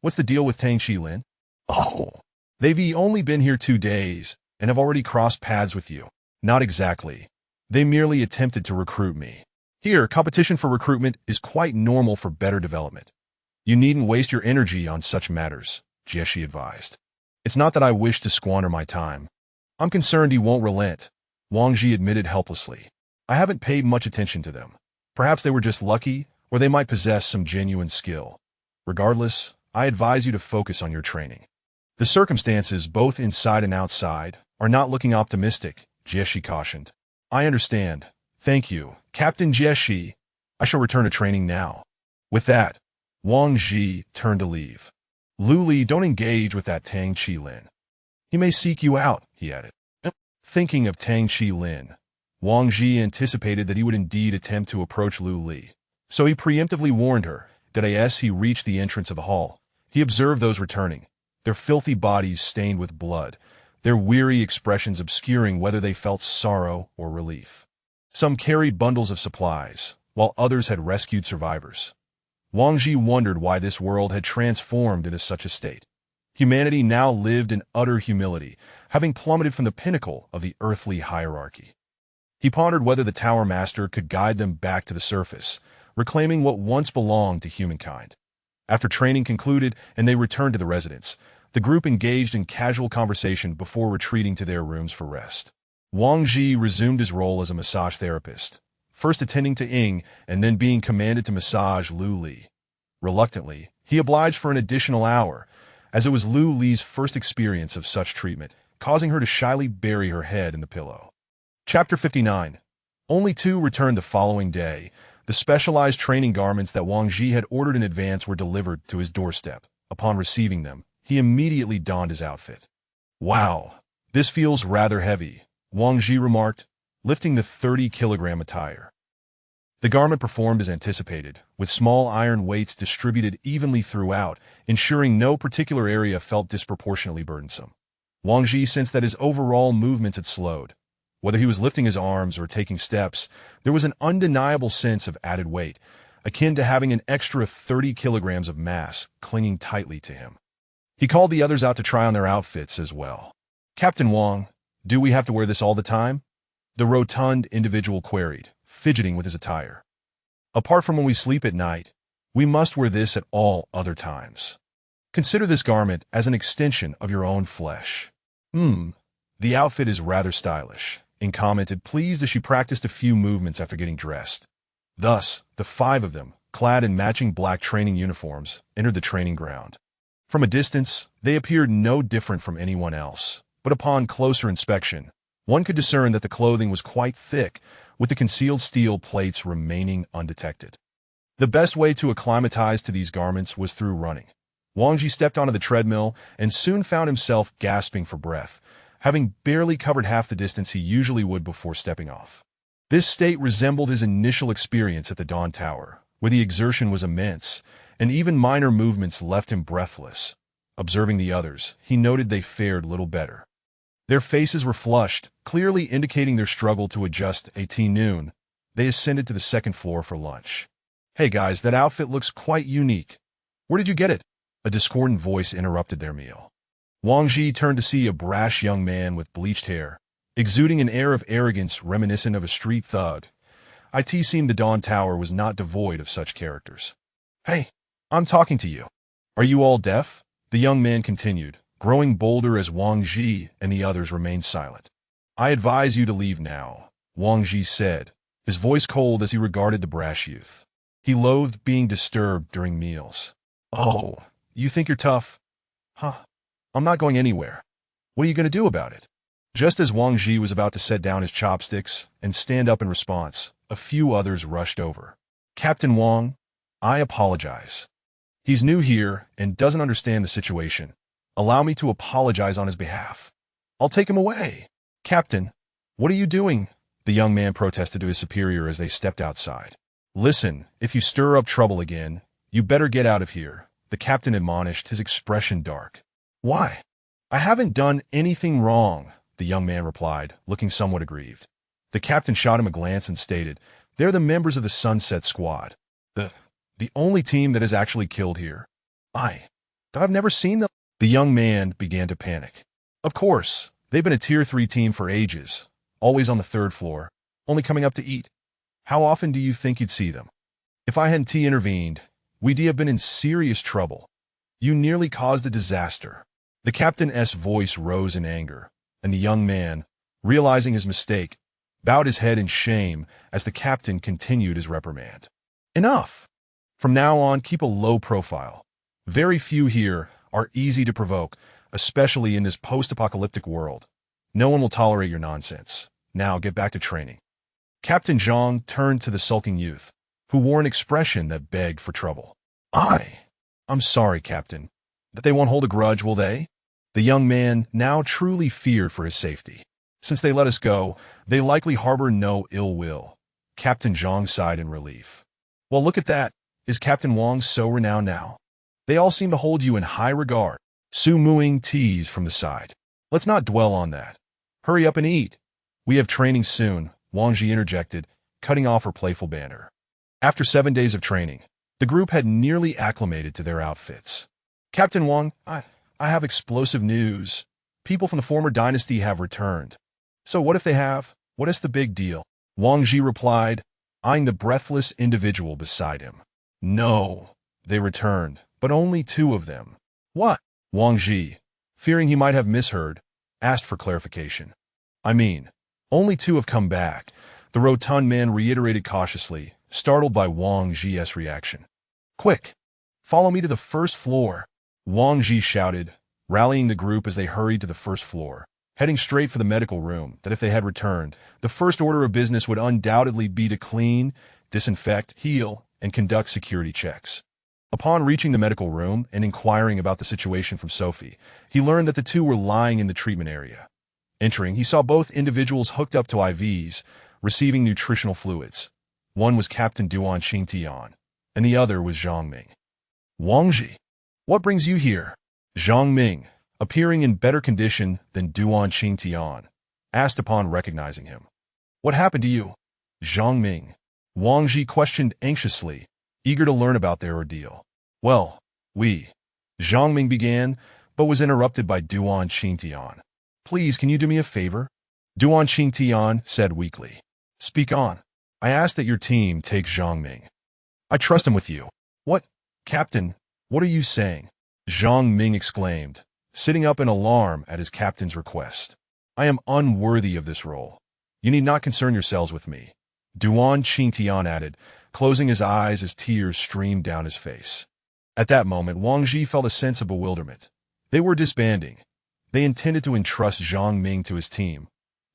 What's the deal with Tang Qilin? Oh, they've only been here 2 days and have already crossed paths with you. Not exactly. They merely attempted to recruit me. Here, competition for recruitment is quite normal for better development. You needn't waste your energy on such matters, Jie Shi advised. It's not that I wish to squander my time. I'm concerned he won't relent, Wang Ji admitted helplessly. I haven't paid much attention to them. Perhaps they were just lucky, or they might possess some genuine skill. Regardless, I advise you to focus on your training. The circumstances, both inside and outside, are not looking optimistic, Jie Shi cautioned. I understand. Thank you, Captain Jie Shi. I shall return to training now. With that, Wang Ji turned to leave. Lu Li, don't engage with that Tang Qilin. He may seek you out, he added. Thinking of Tang Qilin, Wang Ji anticipated that he would indeed attempt to approach Lu Li, so he preemptively warned her that as he reached the entrance of the hall, he observed those returning, their filthy bodies stained with blood, their weary expressions obscuring whether they felt sorrow or relief. Some carried bundles of supplies, while others had rescued survivors. Wang Ji wondered why this world had transformed into such a state. Humanity now lived in utter humility, having plummeted from the pinnacle of the earthly hierarchy. He pondered whether the Tower Master could guide them back to the surface, reclaiming what once belonged to humankind. After training concluded and they returned to the residence, the group engaged in casual conversation before retreating to their rooms for rest. Wang Ji resumed his role as a massage therapist, first attending to Ying and then being commanded to massage Lu Li. Reluctantly, he obliged for an additional hour, as it was Lu Li's first experience of such treatment, causing her to shyly bury her head in the pillow. Chapter 59. Only 2 returned the following day. The specialized training garments that Wang Ji had ordered in advance were delivered to his doorstep. Upon receiving them, he immediately donned his outfit. Wow, this feels rather heavy, Wang Ji remarked, lifting the 30-kilogram attire. The garment performed as anticipated, with small iron weights distributed evenly throughout, ensuring no particular area felt disproportionately burdensome. Wang Ji sensed that his overall movements had slowed. Whether he was lifting his arms or taking steps, there was an undeniable sense of added weight, akin to having an extra 30 kilograms of mass clinging tightly to him. He called the others out to try on their outfits as well. Captain Wang, do we have to wear this all the time? The rotund individual queried, fidgeting with his attire. Apart from when we sleep at night, we must wear this at all other times. Consider this garment as an extension of your own flesh. Hmm, the outfit is rather stylish, and commented, pleased as she practiced a few movements after getting dressed. Thus, the five of them, clad in matching black training uniforms, entered the training ground. From a distance, they appeared no different from anyone else, but upon closer inspection, one could discern that the clothing was quite thick, with the concealed steel plates remaining undetected. The best way to acclimatize to these garments was through running. Wang Ji stepped onto the treadmill and soon found himself gasping for breath, having barely covered half the distance he usually would before stepping off. This state resembled his initial experience at the Dawn Tower, where the exertion was immense, and even minor movements left him breathless. Observing the others, he noted they fared little better. Their faces were flushed, clearly indicating their struggle to adjust. At noon, they ascended to the second floor for lunch. Hey guys, that outfit looks quite unique. Where did you get it? A discordant voice interrupted their meal. Wang Ji turned to see a brash young man with bleached hair, exuding an air of arrogance reminiscent of a street thug. It seemed the Dawn Tower was not devoid of such characters. Hey, I'm talking to you. Are you all deaf? The young man continued, growing bolder as Wang Ji and the others remained silent. I advise you to leave now, Wang Ji said, his voice cold as he regarded the brash youth. He loathed being disturbed during meals. Oh, you think you're tough? Huh. I'm not going anywhere. What are you going to do about it? Just as Wang Ji was about to set down his chopsticks and stand up in response, a few others rushed over. Captain Wang, I apologize. He's new here and doesn't understand the situation. Allow me to apologize on his behalf. I'll take him away. Captain, what are you doing? The young man protested to his superior as they stepped outside. Listen, if you stir up trouble again, you better get out of here, the captain admonished, his expression dark. Why? I haven't done anything wrong, the young man replied, looking somewhat aggrieved. The captain shot him a glance and stated, they're the members of the Sunset Squad. The only team that is actually killed here. I've never seen them. The young man began to panic. Of course, they've been a Tier 3 team for ages, always on the third floor, only coming up to eat. How often do you think you'd see them? If I hadn't intervened, we'd have been in serious trouble. You nearly caused a disaster. The captain's voice rose in anger, and the young man, realizing his mistake, bowed his head in shame as the captain continued his reprimand. Enough! From now on, keep a low profile. Very few here are easy to provoke, especially in this post-apocalyptic world. No one will tolerate your nonsense. Now get back to training. Captain Zhang turned to the sulking youth, who wore an expression that begged for trouble. I'm sorry, Captain. But they won't hold a grudge, will they? The young man now truly feared for his safety. Since they let us go, they likely harbor no ill will. Captain Zhang sighed in relief. Well, look at that. Is Captain Wang so renowned now? They all seem to hold you in high regard. Su Muing teased from the side. Let's not dwell on that. Hurry up and eat. We have training soon, Wang Ji interjected, cutting off her playful banter. After 7 days of training, the group had nearly acclimated to their outfits. Captain Wang, I have explosive news. People from the former dynasty have returned. So what if they have? What is the big deal? Wang Ji replied, eyeing the breathless individual beside him. No, they returned, but only 2 of them. What? Wang Ji, fearing he might have misheard, asked for clarification. I mean, only 2 have come back, the rotund man reiterated cautiously, startled by Wang Ji's reaction. Quick, follow me to the first floor, Wang Ji shouted, rallying the group as they hurried to the first floor, heading straight for the medical room that if they had returned, the first order of business would undoubtedly be to clean, disinfect, heal, and conduct security checks. Upon reaching the medical room and inquiring about the situation from Sophie, he learned that the 2 were lying in the treatment area. Entering, he saw both individuals hooked up to IVs, receiving nutritional fluids. One was Captain Duan Xingtian, and the other was Zhang Ming. Wang Ji, what brings you here? Zhang Ming, appearing in better condition than Duan Xingtian, asked upon recognizing him. What happened to you? Zhang Ming, Wang Ji questioned anxiously, eager to learn about their ordeal. Well, Zhang Ming began, but was interrupted by Duan Xingtian. Please, can you do me a favor? Duan Xingtian said weakly. Speak on. I ask that your team take Zhang Ming. I trust him with you. What? Captain, what are you saying? Zhang Ming exclaimed, sitting up in alarm at his captain's request. I am unworthy of this role. You need not concern yourselves with me, Duan Qingtian added, closing his eyes as tears streamed down his face. At that moment, Wang Ji felt a sense of bewilderment. They were disbanding. They intended to entrust Zhang Ming to his team.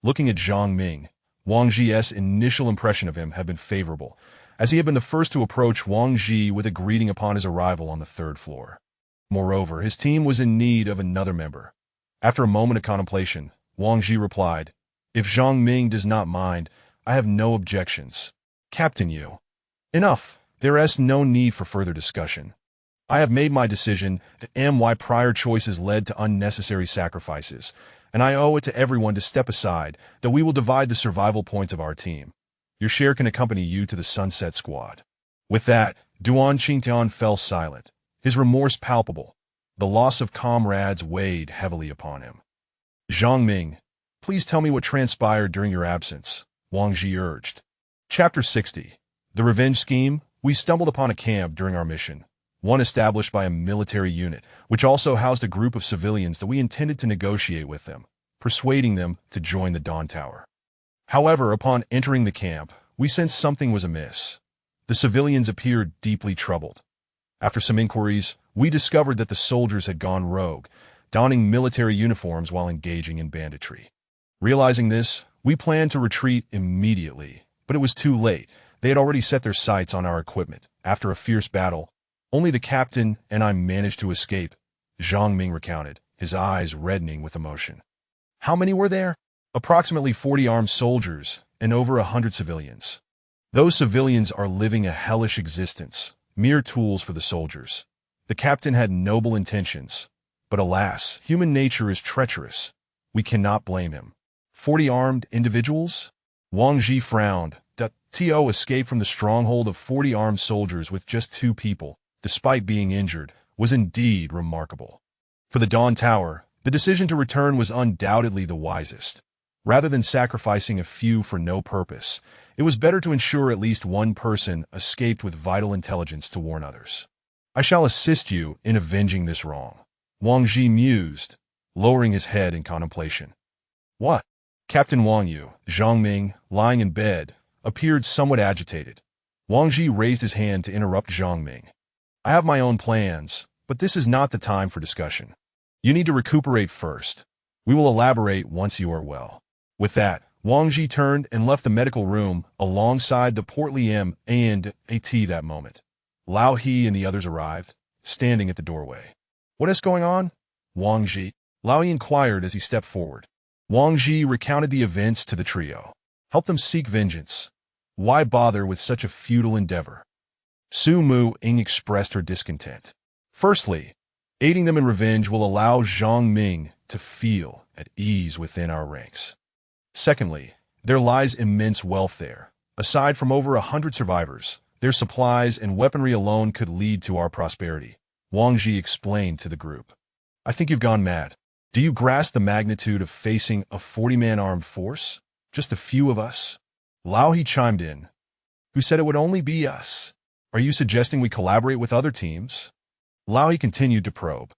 Looking at Zhang Ming, Wang Ji's initial impression of him had been favorable, as he had been the first to approach Wang Ji with a greeting upon his arrival on the 3rd floor. Moreover, his team was in need of another member. After a moment of contemplation, Wang Ji replied, "If Zhang Ming does not mind, I have no objections. Captain Yu." "Enough. There is no need for further discussion. I have made my decision, and why prior choices led to unnecessary sacrifices, and I owe it to everyone to step aside, that we will divide the survival points of our team. Your share can accompany you to the Sunset Squad." With that, Duan Qingtian fell silent, his remorse palpable. The loss of comrades weighed heavily upon him. "Zhang Ming, please tell me what transpired during your absence," Wang Ji urged. Chapter 60. The Revenge Scheme. We stumbled upon a camp during our mission, one established by a military unit, which also housed a group of civilians that we intended to negotiate with them, persuading them to join the Dawn Tower. However, upon entering the camp, we sensed something was amiss. The civilians appeared deeply troubled. After some inquiries, we discovered that the soldiers had gone rogue, donning military uniforms while engaging in banditry. Realizing this, we planned to retreat immediately, but it was too late. They had already set their sights on our equipment. After a fierce battle, only the captain and I managed to escape, Zhang Ming recounted, his eyes reddening with emotion. "How many were there?" "Approximately 40 armed soldiers and over 100 civilians. Those civilians are living a hellish existence, mere tools for the soldiers. The captain had noble intentions, but alas, human nature is treacherous. We cannot blame him." 40 armed individuals? Wang Ji frowned. To escape from the stronghold of 40 armed soldiers with just 2 people, despite being injured, was indeed remarkable. For the Dawn Tower, the decision to return was undoubtedly the wisest. Rather than sacrificing a few for no purpose, it was better to ensure at least one person escaped with vital intelligence to warn others. "I shall assist you in avenging this wrong," Wang Ji mused, lowering his head in contemplation. "What?" Captain Wang Yu, Zhang Ming, lying in bed, appeared somewhat agitated. Wang Ji raised his hand to interrupt Zhang Ming. "I have my own plans, but this is not the time for discussion. You need to recuperate first. We will elaborate once you are well." With that, Wang Ji turned and left the medical room alongside the portly M&AT that moment. Lao He and the others arrived, standing at the doorway. "What is going on, Wang Ji?" Lao He inquired as he stepped forward. Wang Ji recounted the events to the trio. "Help them seek vengeance. Why bother with such a futile endeavor?" Su Mu Ying expressed her discontent. "Firstly, aiding them in revenge will allow Zhang Ming to feel at ease within our ranks. Secondly, there lies immense wealth there. Aside from over 100 survivors, their supplies and weaponry alone could lead to our prosperity," Wang Ji explained to the group. "I think you've gone mad. Do you grasp the magnitude of facing a 40-man armed force? Just a few of us?" Lao He chimed in. "Who said it would only be us? Are you suggesting we collaborate with other teams?" Lao He continued to probe.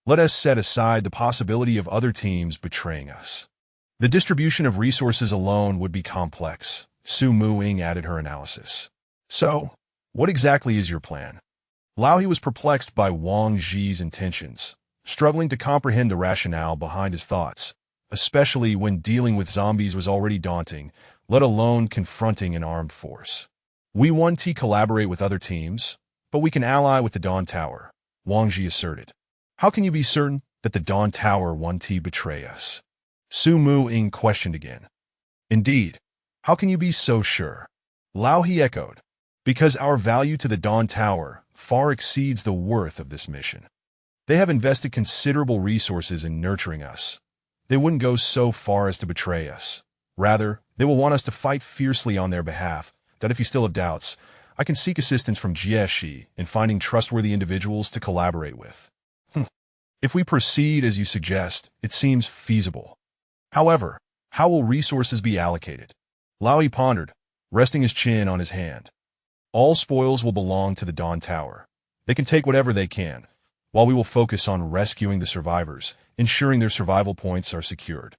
"Let us set aside the possibility of other teams betraying us. The distribution of resources alone would be complex," Su Mu Ying added her analysis. "So, what exactly is your plan?" Lao He was perplexed by Wang Ji's intentions, struggling to comprehend the rationale behind his thoughts, especially when dealing with zombies was already daunting, let alone confronting an armed force. "We want to collaborate with other teams, but we can ally with the Dawn Tower," Wang Ji asserted. "How can you be certain that the Dawn Tower want to betray us?" Su Mu Ying questioned again. "Indeed, how can you be so sure?" Lao He echoed. "Because our value to the Dawn Tower far exceeds the worth of this mission. They have invested considerable resources in nurturing us. They wouldn't go so far as to betray us. Rather, they will want us to fight fiercely on their behalf. That if you still have doubts, I can seek assistance from Jieshi in finding trustworthy individuals to collaborate with." If we proceed as you suggest, it seems feasible. However, how will resources be allocated?" Lao He pondered, resting his chin on his hand. "All spoils will belong to the Dawn Tower. They can take whatever they can. while we will focus on rescuing the survivors, ensuring their survival points are secured.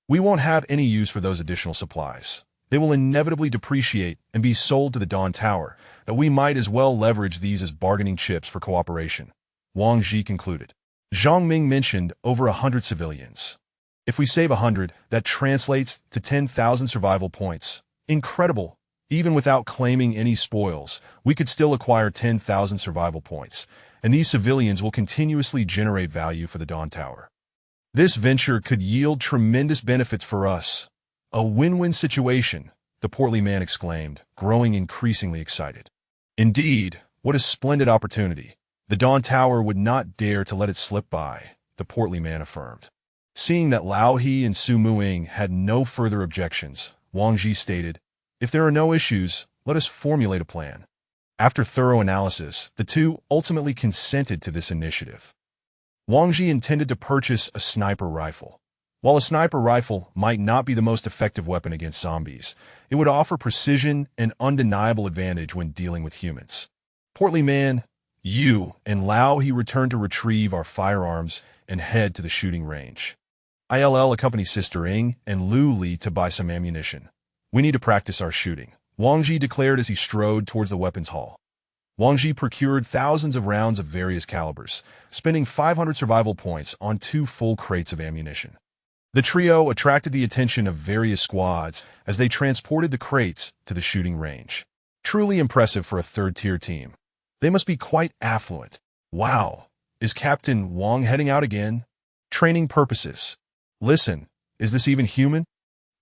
We won't have any use for those additional supplies. They will inevitably depreciate and be sold to the Dawn Tower, but we might as well leverage these as bargaining chips for cooperation. Wang Ji concluded. Zhang Ming mentioned over 100 civilians. If we save 100, that translates to 10,000 survival points. Incredible! Even without claiming any spoils, we could still acquire 10,000 survival points, and these civilians will continuously generate value for the Dawn Tower. This venture could yield tremendous benefits for us. A win-win situation, the portly man exclaimed, growing increasingly excited. Indeed, what a splendid opportunity. The Dawn Tower would not dare to let it slip by, the portly man affirmed. Seeing that Lao He and Su Muing had no further objections, Wang Ji stated, "If there are no issues, let us formulate a plan." After thorough analysis, the two ultimately consented to this initiative. Wang Ji intended to purchase a sniper rifle. While a sniper rifle might not be the most effective weapon against zombies, it would offer precision and undeniable advantage when dealing with humans. Portly man, you and Lao He returned to retrieve our firearms and head to the shooting range. I'll accompany Sister Ing and Lu Li to buy some ammunition. We need to practice our shooting, Wang Ji declared as he strode towards the weapons hall. Wang Ji procured thousands of rounds of various calibers, spending 500 survival points on 2 full crates of ammunition. The trio attracted the attention of various squads as they transported the crates to the shooting range. Truly impressive for a third-tier team. They must be quite affluent. Wow, is Captain Wang heading out again? Training purposes. Listen, is this even human?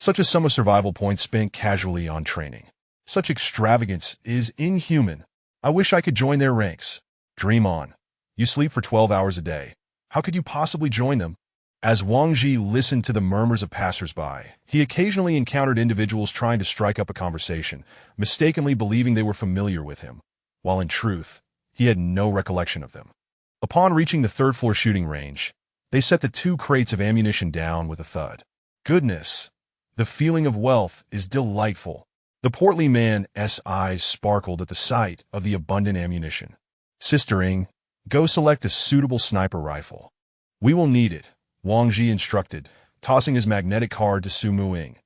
Such a sum of survival points spent casually on training. Such extravagance is inhuman. I wish I could join their ranks. Dream on. You sleep for 12 hours a day. How could you possibly join them? As Wang Ji listened to the murmurs of passers-by, he occasionally encountered individuals trying to strike up a conversation, mistakenly believing they were familiar with him, while in truth, he had no recollection of them. Upon reaching the third-floor shooting range, they set the 2 crates of ammunition down with a thud. Goodness, the feeling of wealth is delightful. The portly man's eyes sparkled at the sight of the abundant ammunition. Sister Ing, go select a suitable sniper rifle. We will need it, Wang Ji instructed, tossing his magnetic card to Su Muing.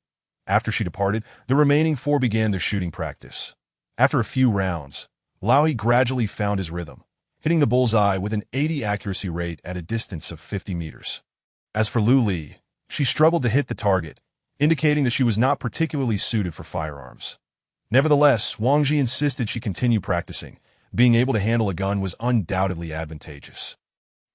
After she departed, the remaining 4 began their shooting practice. After a few rounds, Lao He gradually found his rhythm, hitting the bullseye with an 80 accuracy rate at a distance of 50 meters. As for Lu Li, she struggled to hit the target, indicating that she was not particularly suited for firearms. Nevertheless, Wang Ji insisted she continue practicing. Being able to handle a gun was undoubtedly advantageous.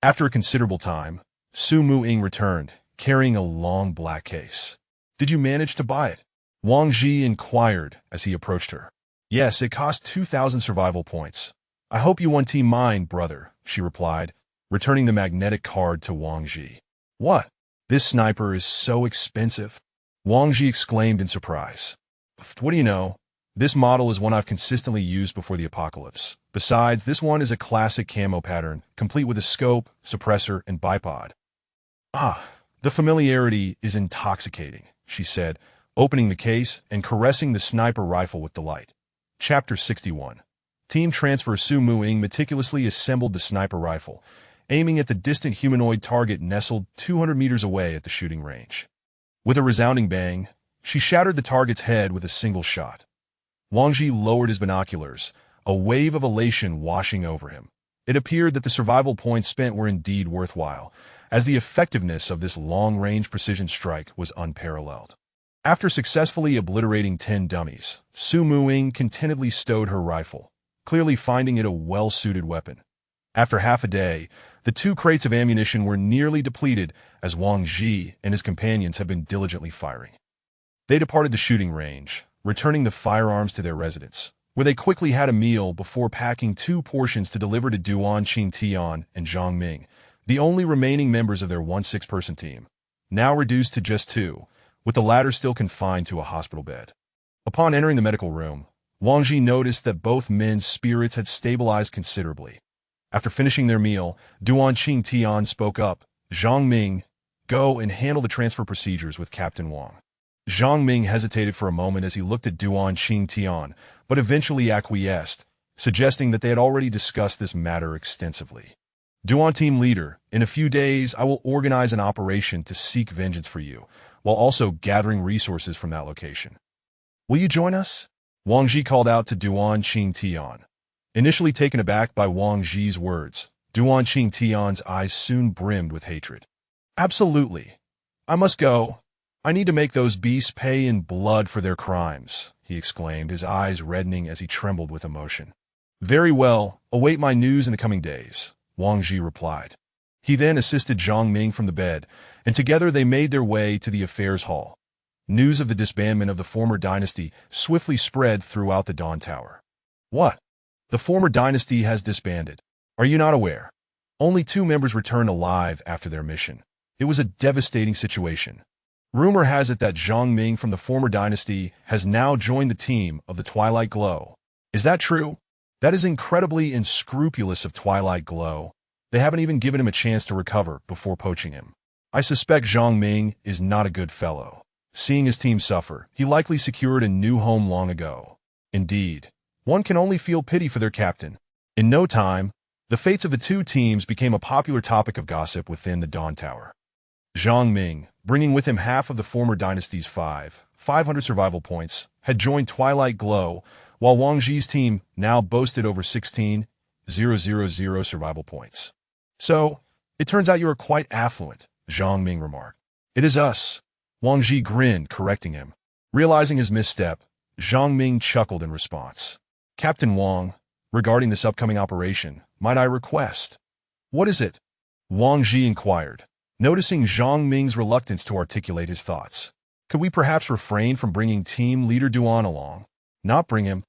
After a considerable time, Su Muing returned, carrying a long black case. Did you manage to buy it? Wang Ji inquired as he approached her. Yes, it cost 2,000 survival points. I hope you won Team Mine, brother, she replied, returning the magnetic card to Wang Ji. What? This sniper is so expensive? Wang Ji exclaimed in surprise. What do you know? This model is one I've consistently used before the apocalypse. Besides, this one is a classic camo pattern, complete with a scope, suppressor, and bipod. Ah, the familiarity is intoxicating, she said, opening the case and caressing the sniper rifle with delight. Chapter 61. Team Transfer. Su Muing meticulously assembled the sniper rifle, aiming at the distant humanoid target nestled 200 meters away at the shooting range. With a resounding bang, she shattered the target's head with a single shot. Wang Ji lowered his binoculars, a wave of elation washing over him. It appeared that the survival points spent were indeed worthwhile, as the effectiveness of this long-range precision strike was unparalleled. After successfully obliterating 10 dummies, Su Muing contentedly stowed her rifle, clearly finding it a well-suited weapon. After half a day, the 2 crates of ammunition were nearly depleted as Wang Ji and his companions had been diligently firing. They departed the shooting range, returning the firearms to their residence, where they quickly had a meal before packing 2 portions to deliver to Duan Qingtian and Zhang Ming, the only remaining members of their 16-person team, now reduced to just 2, with the latter still confined to a hospital bed. Upon entering the medical room, Wang Ji noticed that both men's spirits had stabilized considerably. After finishing their meal, Duan Qingtian spoke up, Zhang Ming, go and handle the transfer procedures with Captain Wang. Zhang Ming hesitated for a moment as he looked at Duan Qingtian, but eventually acquiesced, suggesting that they had already discussed this matter extensively. Duan team leader, in a few days I will organize an operation to seek vengeance for you, while also gathering resources from that location. Will you join us? Wang Ji called out to Duan Qingtian. Initially taken aback by Wang Ji's words, Duan Qingtian's eyes soon brimmed with hatred. Absolutely. I must go. I need to make those beasts pay in blood for their crimes, he exclaimed, his eyes reddening as he trembled with emotion. Very well, await my news in the coming days, Wang Ji replied. He then assisted Zhang Ming from the bed, and together they made their way to the affairs hall. News of the disbandment of the former dynasty swiftly spread throughout the Dawn Tower. What? The former dynasty has disbanded. Are you not aware? Only 2 members returned alive after their mission. It was a devastating situation. Rumor has it that Zhang Ming from the former dynasty has now joined the team of the Twilight Glow. Is that true? That is incredibly unscrupulous of Twilight Glow. They haven't even given him a chance to recover before poaching him. I suspect Zhang Ming is not a good fellow. Seeing his team suffer, he likely secured a new home long ago. Indeed, one can only feel pity for their captain. In no time, the fates of the 2 teams became a popular topic of gossip within the Dawn Tower. Zhang Ming, bringing with him half of the former dynasty's 500 survival points, had joined Twilight Glow, while Wang Ji's team now boasted over 16,000 survival points. So, it turns out you are quite affluent, Zhang Ming remarked. It is us. Wang Ji grinned, correcting him. Realizing his misstep, Zhang Ming chuckled in response. Captain Wang, regarding this upcoming operation, might I request? What is it? Wang Ji inquired, noticing Zhang Ming's reluctance to articulate his thoughts. Could we perhaps refrain from bringing team leader Duan along? Not bring him?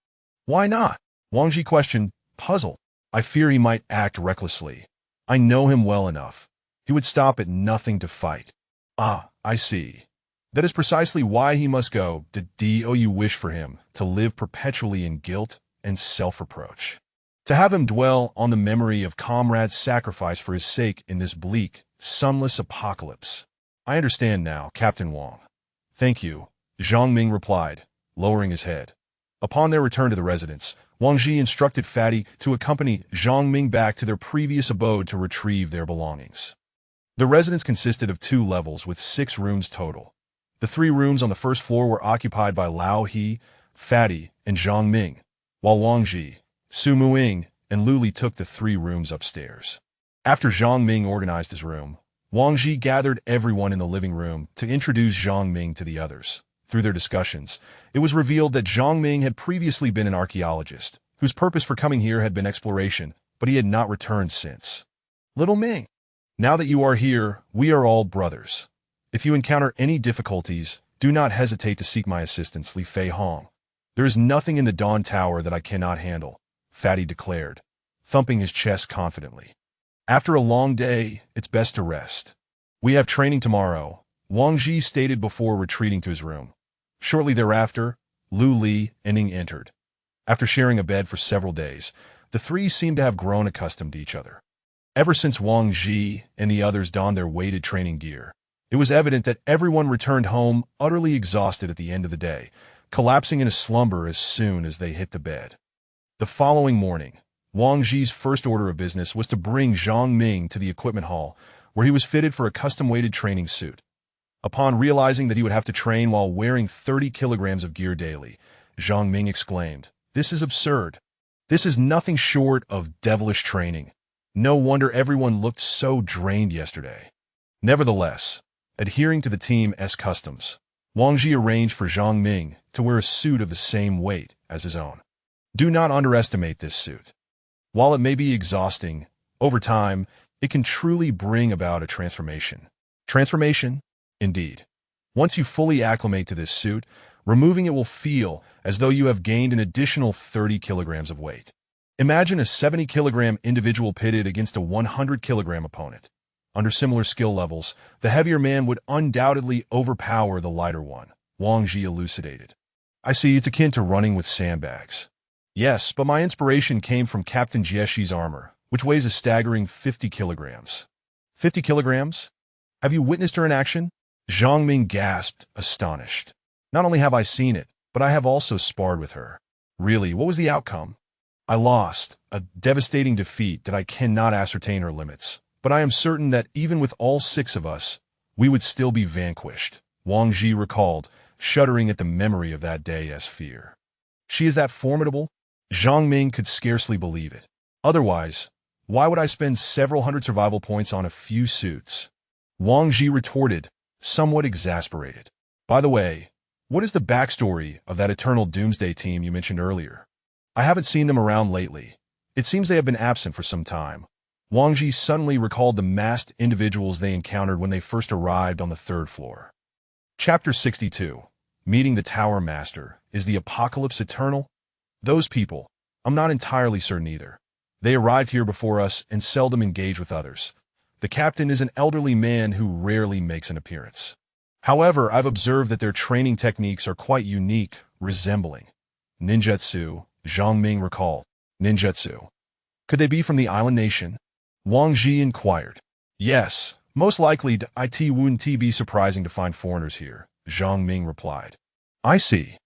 Why not? Wang Ji questioned, puzzled. I fear he might act recklessly. I know him well enough. He would stop at nothing to fight. Ah, I see. That is precisely why he must go. Do you wish for him to live perpetually in guilt and self-reproach? To have him dwell on the memory of comrades' sacrifice for his sake in this bleak, sunless apocalypse. I understand now, Captain Wang. Thank you, Zhang Ming replied, lowering his head. Upon their return to the residence, Wang Ji instructed Fatty to accompany Zhang Ming back to their previous abode to retrieve their belongings. The residence consisted of 2 levels with 6 rooms total. The 3 rooms on the first floor were occupied by Lao He, Fatty, and Zhang Ming, while Wang Ji, Su Muing, and Lu Li took the 3 rooms upstairs. After Zhang Ming organized his room, Wang Ji gathered everyone in the living room to introduce Zhang Ming to the others. Through their discussions, it was revealed that Zhang Ming had previously been an archaeologist, whose purpose for coming here had been exploration, but he had not returned since. Little Ming, now that you are here, we are all brothers. If you encounter any difficulties, do not hesitate to seek my assistance, Li Fei Hong. There is nothing in the Dawn Tower that I cannot handle, Fatty declared, thumping his chest confidently. After a long day, it's best to rest. We have training tomorrow, Wang Ji stated before retreating to his room. Shortly thereafter, Lu Li and Ning entered. After sharing a bed for several days, the 3 seemed to have grown accustomed to each other. Ever since Wang Ji and the others donned their weighted training gear, it was evident that everyone returned home utterly exhausted at the end of the day, collapsing in a slumber as soon as they hit the bed. The following morning, Wang Ji's first order of business was to bring Zhang Ming to the equipment hall, where he was fitted for a custom-weighted training suit. Upon realizing that he would have to train while wearing 30 kilograms of gear daily, Zhang Ming exclaimed, "This is absurd. This is nothing short of devilish training. No wonder everyone looked so drained yesterday." Nevertheless, adhering to the team's customs, Wang Ji arranged for Zhang Ming to wear a suit of the same weight as his own. Do not underestimate this suit. While it may be exhausting, over time, it can truly bring about a transformation. Transformation? Indeed. Once you fully acclimate to this suit, removing it will feel as though you have gained an additional 30 kilograms of weight. Imagine a 70-kilogram individual pitted against a 100-kilogram opponent. Under similar skill levels, the heavier man would undoubtedly overpower the lighter one, Wang Ji elucidated. I see, it's akin to running with sandbags. Yes, but my inspiration came from Captain Jieshi's armor, which weighs a staggering 50 kilograms. 50 kilograms? Have you witnessed her in action? Zhang Ming gasped, astonished. Not only have I seen it, but I have also sparred with her. Really, what was the outcome? I lost. a devastating defeat that I cannot ascertain her limits. But I am certain that even with all 6 of us, we would still be vanquished, Wang Ji recalled, shuddering at the memory of that day as fear. She is that formidable? Zhang Ming could scarcely believe it. Otherwise, why would I spend several hundred survival points on a few suits? Wang Ji retorted, somewhat exasperated. By the way, what is the backstory of that Eternal Doomsday team you mentioned earlier? I haven't seen them around lately. It seems they have been absent for some time. Wang Ji suddenly recalled the masked individuals they encountered when they first arrived on the 3rd floor. Chapter 62. Meeting the Tower Master. Is the apocalypse eternal? Those people, I'm not entirely certain either. They arrived here before us and seldom engage with others. The captain is an elderly man who rarely makes an appearance. However, I've observed that their training techniques are quite unique, resembling ninjutsu, Zhang Ming recalled. Ninjutsu. Could they be from the island nation? Wang Ji inquired. Yes, most likely. It wouldn't be surprising to find foreigners here, Zhang Ming replied. I see.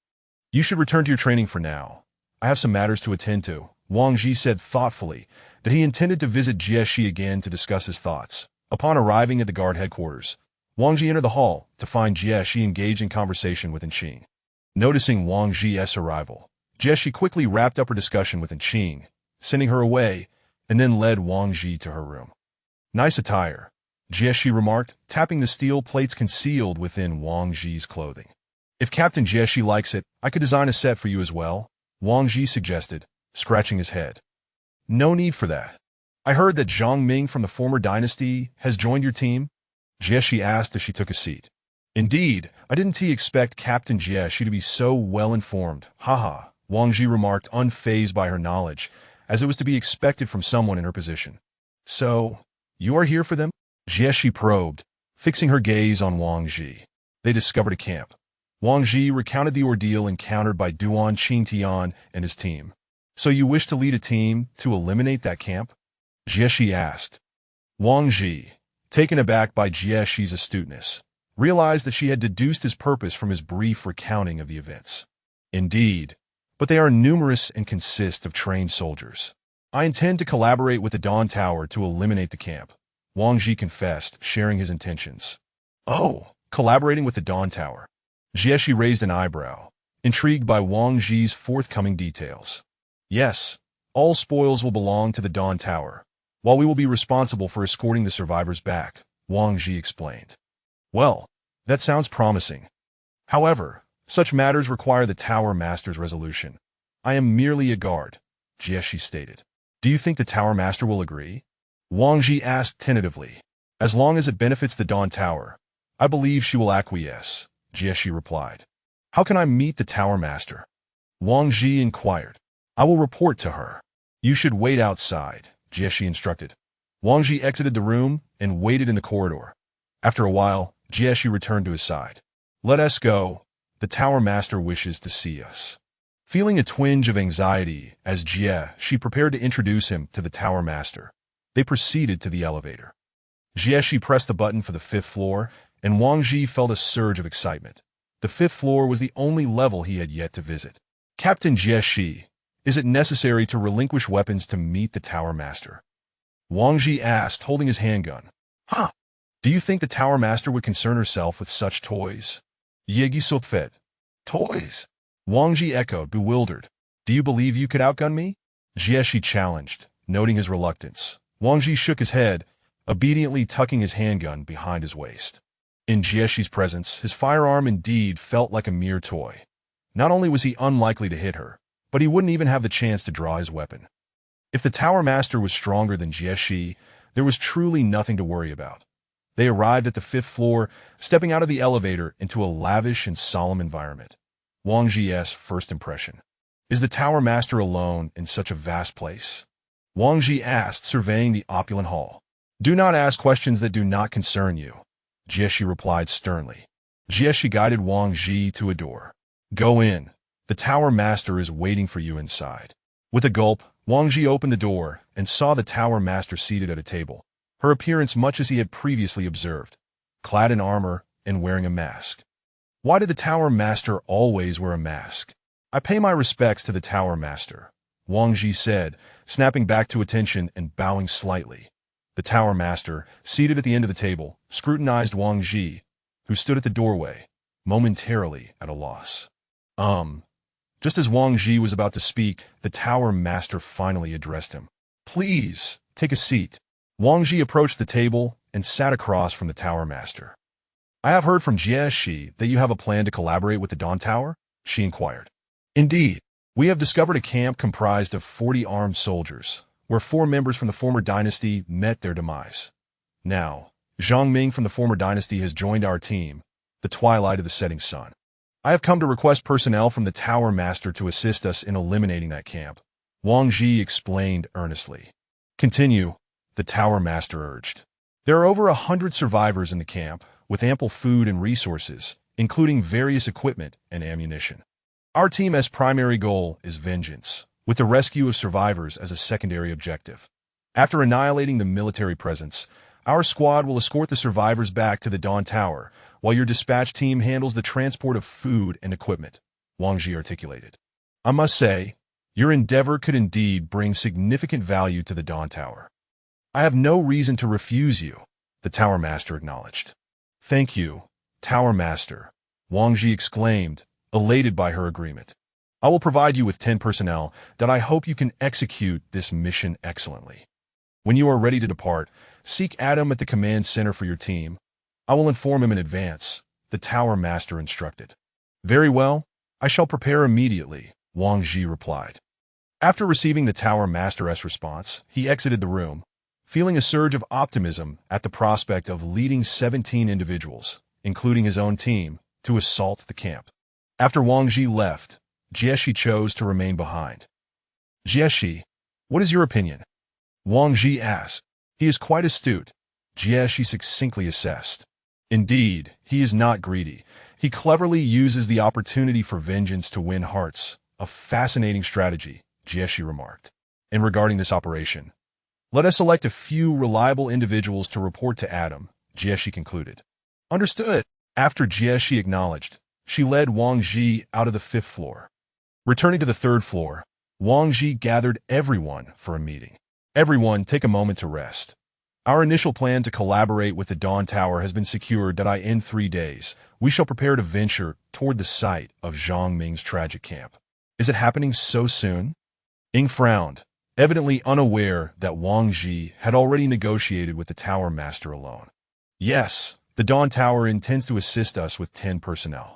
You should return to your training for now. I have some matters to attend to. Wang Ji said thoughtfully that he intended to visit Jieshi again to discuss his thoughts. Upon arriving at the guard headquarters, Wang Ji entered the hall to find Jieshi engaged in conversation with Enqing. Noticing Wang Ji's arrival, Jieshi quickly wrapped up her discussion with Enqing, sending her away, and then led Wang Ji to her room. Nice attire, Jieshi remarked, tapping the steel plates concealed within Wang Ji's clothing. If Captain Jieshi likes it, I could design a set for you as well, Wang Ji suggested, scratching his head. No need for that. I heard that Zhang Ming from the former dynasty has joined your team? Jieshi asked as she took a seat. Indeed, I didn't expect Captain Jieshi to be so well-informed. Haha, Wang Ji remarked, unfazed by her knowledge, as it was to be expected from someone in her position. So, you are here for them? Jieshi probed, fixing her gaze on Wang Ji. They discovered a camp. Wang Ji recounted the ordeal encountered by Duan Qingtian and his team. So you wish to lead a team to eliminate that camp? Jieshi asked. Wang Ji, taken aback by Jieshi's astuteness, realized that she had deduced his purpose from his brief recounting of the events. Indeed, but they are numerous and consist of trained soldiers. I intend to collaborate with the Dawn Tower to eliminate the camp, Wang Ji confessed, sharing his intentions. Oh, collaborating with the Dawn Tower. Jieshi raised an eyebrow, intrigued by Wang Ji's forthcoming details. Yes, all spoils will belong to the Dawn Tower, while we will be responsible for escorting the survivors back, Wang Ji explained. Well, that sounds promising. However, such matters require the Tower Master's resolution. I am merely a guard, Jieshi stated. Do you think the Tower Master will agree? Wang Ji asked tentatively. As long as it benefits the Dawn Tower, I believe she will acquiesce, Jieshi replied. How can I meet the Tower Master? Wang Ji inquired. I will report to her. You should wait outside, Jieshi instructed. Wang Ji exited the room and waited in the corridor. After a while, Jieshi returned to his side. Let us go. The Tower Master wishes to see us. Feeling a twinge of anxiety as Jieshi prepared to introduce him to the Tower Master, they proceeded to the elevator. Jieshi pressed the button for the 5th floor, and Wang Ji felt a surge of excitement. The 5th floor was the only level he had yet to visit. Captain Jieshi, is it necessary to relinquish weapons to meet the Tower Master? Wang Ji asked, holding his handgun. Huh? Do you think the Tower Master would concern herself with such toys? Yegi Sotfet. Toys? Wang Ji echoed, bewildered. Do you believe you could outgun me? Jieshi challenged, noting his reluctance. Wang Ji shook his head, obediently tucking his handgun behind his waist. In Jieshi's presence, his firearm indeed felt like a mere toy. Not only was he unlikely to hit her, but he wouldn't even have the chance to draw his weapon. If the Tower Master was stronger than Jieshi, there was truly nothing to worry about. They arrived at the 5th floor, stepping out of the elevator into a lavish and solemn environment. Wang Ji's first impression. Is the Tower Master alone in such a vast place? Wang Ji asked, surveying the opulent hall. Do not ask questions that do not concern you, Jieshi replied sternly. Jieshi guided Wang Ji to a door. Go in. The Tower Master is waiting for you inside. With a gulp, Wang Ji opened the door and saw the Tower Master seated at a table, her appearance much as he had previously observed, clad in armor and wearing a mask. Why did the Tower Master always wear a mask? I pay my respects to the Tower Master, Wang Ji said, snapping back to attention and bowing slightly. The tower master, seated at the end of the table, scrutinized Wang Ji, who stood at the doorway, momentarily at a loss. Just as Wang Ji was about to speak, the tower master finally addressed him. Please, take a seat. Wang Ji approached the table and sat across from the tower master. I have heard from Jie Shi that you have a plan to collaborate with the Dawn Tower? She inquired. Indeed, we have discovered a camp comprised of 40 armed soldiers, where 4 members from the former dynasty met their demise. Now, Zhang Ming from the former dynasty has joined our team, the twilight of the setting sun. I have come to request personnel from the Tower Master to assist us in eliminating that camp, Wang Ji explained earnestly. Continue, the Tower Master urged. There are over 100 survivors in the camp, with ample food and resources, including various equipment and ammunition. Our team's primary goal is vengeance, with the rescue of survivors as a secondary objective. After annihilating the military presence, our squad will escort the survivors back to the Dawn Tower, while your dispatch team handles the transport of food and equipment, Wang Ji articulated. I must say, your endeavor could indeed bring significant value to the Dawn Tower. I have no reason to refuse you, the Tower Master acknowledged. Thank you, Tower Master, Wang Ji exclaimed, elated by her agreement. I will provide you with 10 personnel that I hope you can execute this mission excellently. When you are ready to depart, seek Adam at the command center for your team. I will inform him in advance, the Tower Master instructed. Very well, I shall prepare immediately, Wang Ji replied. After receiving the Tower Master's response, he exited the room, feeling a surge of optimism at the prospect of leading 17 individuals, including his own team, to assault the camp. After Wang Ji left, Jieshi chose to remain behind. Jieshi, what is your opinion? Wang Ji asked. He is quite astute, Jieshi succinctly assessed. Indeed, he is not greedy. He cleverly uses the opportunity for vengeance to win hearts, a fascinating strategy, Jieshi remarked. And regarding this operation, let us select a few reliable individuals to report to Adam, Jieshi concluded. Understood. After Jieshi acknowledged, she led Wang Ji out of the 5th floor. Returning to the 3rd floor, Wang Ji gathered everyone for a meeting. Everyone, take a moment to rest. Our initial plan to collaborate with the Dawn Tower has been secured that in 3 days, we shall prepare to venture toward the site of Zhang Ming's tragic camp. Is it happening so soon? Ying frowned, evidently unaware that Wang Ji had already negotiated with the Tower Master alone. Yes, the Dawn Tower intends to assist us with 10 personnel.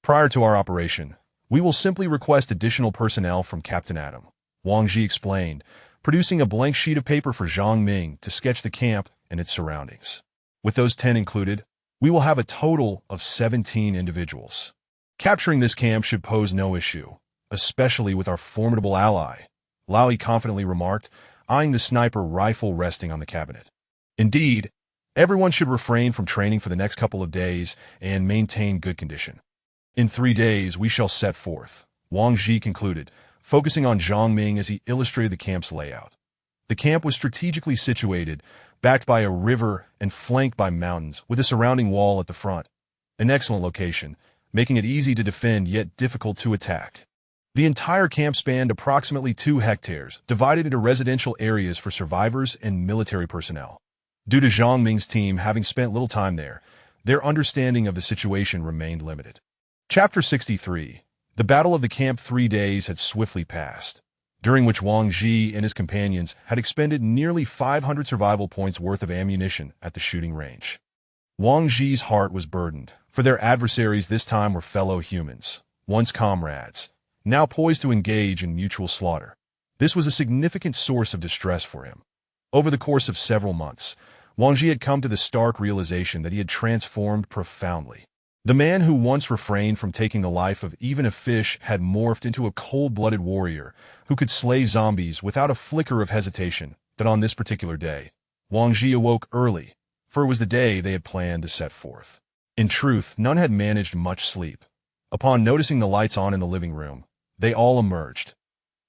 Prior to our operation, we will simply request additional personnel from Captain Adam, Wang Ji explained, producing a blank sheet of paper for Zhang Ming to sketch the camp and its surroundings. With those 10 included, we will have a total of 17 individuals. Capturing this camp should pose no issue, especially with our formidable ally, Laoi confidently remarked, eyeing the sniper rifle resting on the cabinet. Indeed, everyone should refrain from training for the next couple of days and maintain good condition. In 3 days, we shall set forth, Wang Ji concluded, focusing on Zhang Ming as he illustrated the camp's layout. The camp was strategically situated, backed by a river and flanked by mountains, with a surrounding wall at the front. An excellent location, making it easy to defend yet difficult to attack. The entire camp spanned approximately 2 hectares, divided into residential areas for survivors and military personnel. Due to Zhang Ming's team having spent little time there, their understanding of the situation remained limited. Chapter 63. The Battle of the Camp. 3 days had swiftly passed, during which Wang Ji and his companions had expended nearly 500 survival points worth of ammunition at the shooting range. Wang Ji's heart was burdened, for their adversaries this time were fellow humans, once comrades, now poised to engage in mutual slaughter. This was a significant source of distress for him. Over the course of several months, Wang Ji had come to the stark realization that he had transformed profoundly. The man who once refrained from taking the life of even a fish had morphed into a cold-blooded warrior who could slay zombies without a flicker of hesitation. That on this particular day, Wang Ji awoke early, for it was the day they had planned to set forth. In truth, none had managed much sleep. Upon noticing the lights on in the living room, they all emerged.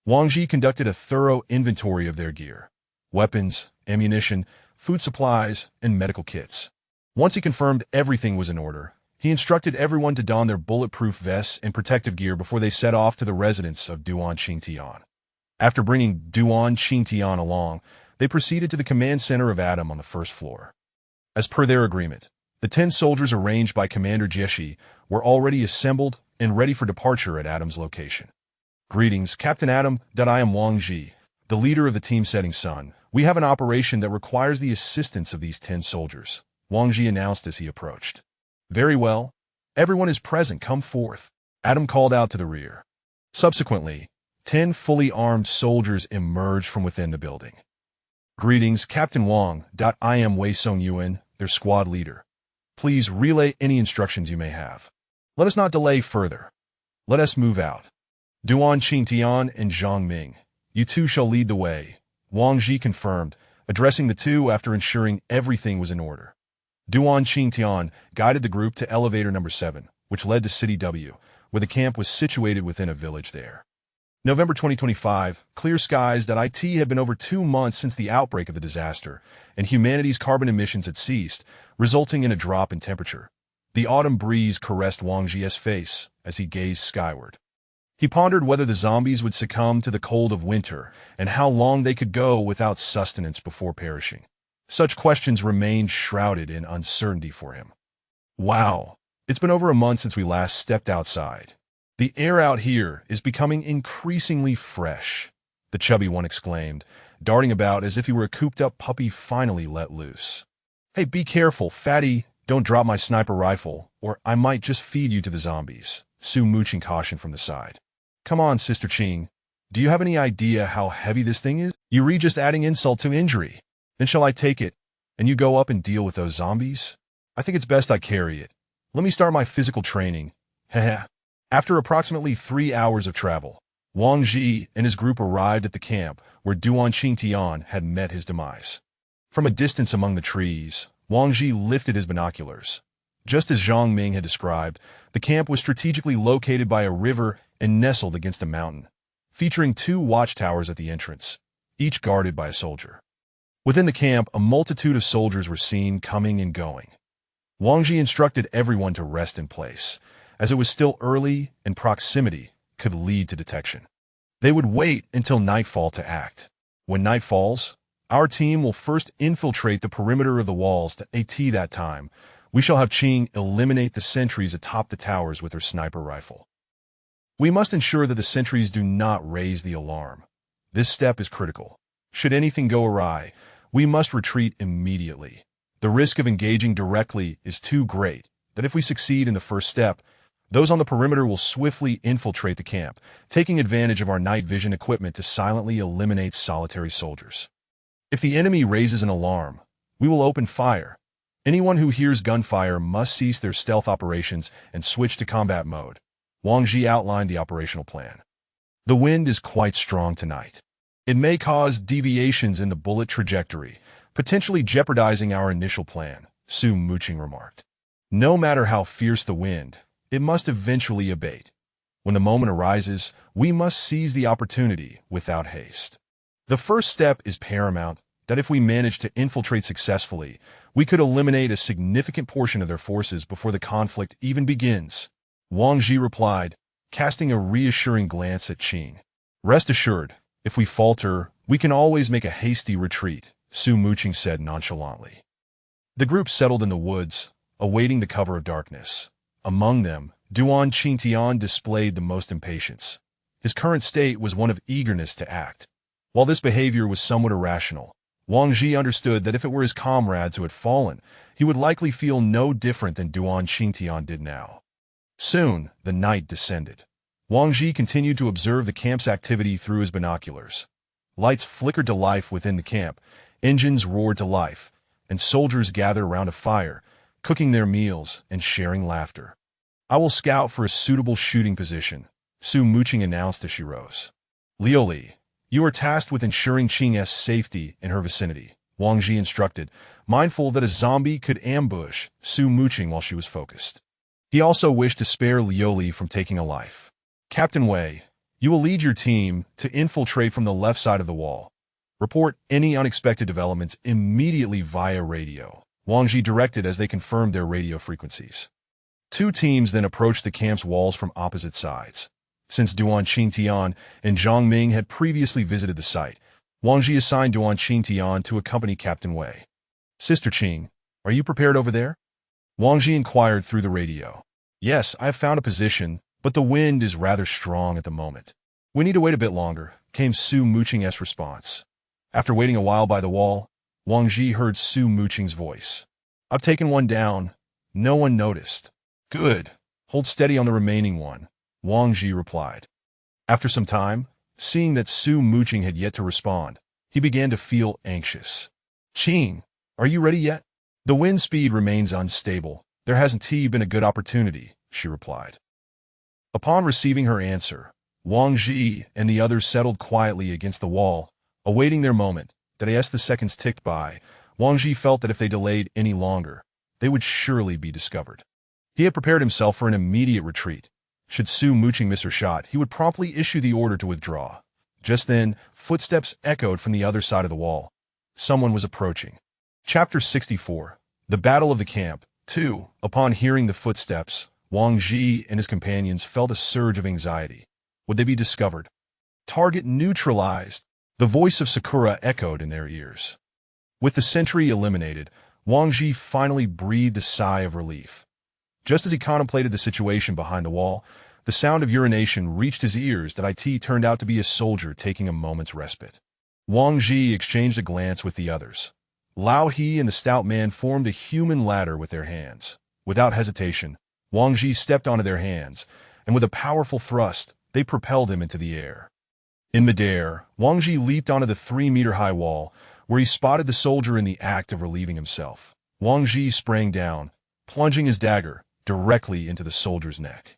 Wang Ji conducted a thorough inventory of their gear, weapons, ammunition, food supplies, and medical kits. Once he confirmed everything was in order, he instructed everyone to don their bulletproof vests and protective gear before they set off to the residence of Duan Qingtian. After bringing Duan Qingtian along, they proceeded to the command center of Adam on the first floor. As per their agreement, the 10 soldiers arranged by Commander Jieshi were already assembled and ready for departure at Adam's location. Greetings, Captain Adam. I am Wang Ji, the leader of the team Setting Sun. We have an operation that requires the assistance of these 10 soldiers, Wang Ji announced as he approached. Very well. Everyone is present. Come forth, Adam called out to the rear. Subsequently, 10 fully armed soldiers emerged from within the building. Greetings, Captain Wang. I am Wei Song Yuan, their squad leader. Please relay any instructions you may have. Let us not delay further. Let us move out. Duan Qingtian and Zhang Ming, you two shall lead the way, Wang Ji confirmed, addressing the two after ensuring everything was in order. Duan Qingtian guided the group to elevator number 7, which led to City W, where the camp was situated within a village there. November 2025, clear skies. It had been over 2 months since the outbreak of the disaster, and humanity's carbon emissions had ceased, resulting in a drop in temperature. The autumn breeze caressed Wang Ji's face as he gazed skyward. He pondered whether the zombies would succumb to the cold of winter and how long they could go without sustenance before perishing. Such questions remained shrouded in uncertainty for him. Wow, it's been over a month since we last stepped outside. The air out here is becoming increasingly fresh, the chubby one exclaimed, darting about as if he were a cooped-up puppy finally let loose. Hey, be careful, fatty, don't drop my sniper rifle, or I might just feed you to the zombies, Su Muqing cautioned from the side. Come on, Sister Qing. Do you have any idea how heavy this thing is? You re just adding insult to injury. Then shall I take it, and you go up and deal with those zombies? I think it's best I carry it. Let me start my physical training. Heh. After approximately 3 hours of travel, Wang Ji and his group arrived at the camp where Duan Qingtian had met his demise. From a distance among the trees, Wang Ji lifted his binoculars. Just as Zhang Ming had described, the camp was strategically located by a river and nestled against a mountain, featuring 2 watchtowers at the entrance, each guarded by a soldier. Within the camp, a multitude of soldiers were seen coming and going. Wang Ji instructed everyone to rest in place, as it was still early and proximity could lead to detection. They would wait until nightfall to act. When night falls, our team will first infiltrate the perimeter of the walls to AT that time. We shall have Qing eliminate the sentries atop the towers with her sniper rifle. We must ensure that the sentries do not raise the alarm. This step is critical. Should anything go awry, we must retreat immediately. The risk of engaging directly is too great that if we succeed in the first step, those on the perimeter will swiftly infiltrate the camp, taking advantage of our night vision equipment to silently eliminate solitary soldiers. If the enemy raises an alarm, we will open fire. Anyone who hears gunfire must cease their stealth operations and switch to combat mode. Wang Ji outlined the operational plan. The wind is quite strong tonight. It may cause deviations in the bullet trajectory, potentially jeopardizing our initial plan, Su Muqing remarked. No matter how fierce the wind, it must eventually abate. When the moment arises, we must seize the opportunity without haste. The first step is paramount, that if we manage to infiltrate successfully, we could eliminate a significant portion of their forces before the conflict even begins, Wang Ji replied, casting a reassuring glance at Qing. Rest assured, if we falter, we can always make a hasty retreat, Su Muqing said nonchalantly. The group settled in the woods, awaiting the cover of darkness. Among them, Duan Qingtian displayed the most impatience. His current state was one of eagerness to act. While this behavior was somewhat irrational, Wang Ji understood that if it were his comrades who had fallen, he would likely feel no different than Duan Qingtian did now. Soon, the night descended. Wang Ji continued to observe the camp's activity through his binoculars. Lights flickered to life within the camp, engines roared to life, and soldiers gathered around a fire, cooking their meals and sharing laughter. I will scout for a suitable shooting position, Su Muqing announced as she rose. Lioli, you are tasked with ensuring Qing's safety in her vicinity, Wang Ji instructed, mindful that a zombie could ambush Su Muqing while she was focused. He also wished to spare Lioli from taking a life. Captain Wei, you will lead your team to infiltrate from the left side of the wall. Report any unexpected developments immediately via radio, Wang Ji directed as they confirmed their radio frequencies. 2 teams then approached the camp's walls from opposite sides. Since Duan Qingtian and Zhang Ming had previously visited the site, Wang Ji assigned Duan Qingtian to accompany Captain Wei. "Sister Qing, are you prepared over there?" Wang Ji inquired through the radio. "Yes, I have found a position, but the wind is rather strong at the moment. We need to wait a bit longer," came Su Muqing's response. After waiting a while by the wall, Wang Ji heard Su Muqing's voice. "I've taken one down. No one noticed." "Good. Hold steady on the remaining one," Wang Ji replied. After some time, seeing that Su Muqing had yet to respond, he began to feel anxious. "Qing, are you ready yet?" "The wind speed remains unstable. There hasn't been a good opportunity," she replied. Upon receiving her answer, Wang Ji and the others settled quietly against the wall, awaiting their moment. As the seconds ticked by, Wang Ji felt that if they delayed any longer, they would surely be discovered. He had prepared himself for an immediate retreat. Should Su Muqing miss her shot, he would promptly issue the order to withdraw. Just then, footsteps echoed from the other side of the wall. Someone was approaching. Chapter 64. The Battle of the Camp. 2. Upon hearing the footsteps, Wang Ji and his companions felt a surge of anxiety. Would they be discovered? Target neutralized. The voice of Sakura echoed in their ears. With the sentry eliminated, Wang Ji finally breathed a sigh of relief. Just as he contemplated the situation behind the wall, the sound of urination reached his ears. It turned out to be a soldier taking a moment's respite. Wang Ji exchanged a glance with the others. Lao He and the stout man formed a human ladder with their hands. Without hesitation, Wang Ji stepped onto their hands, and with a powerful thrust, they propelled him into the air. In midair, Wang Ji leaped onto the 3-meter-high wall, where he spotted the soldier in the act of relieving himself. Wang Ji sprang down, plunging his dagger directly into the soldier's neck.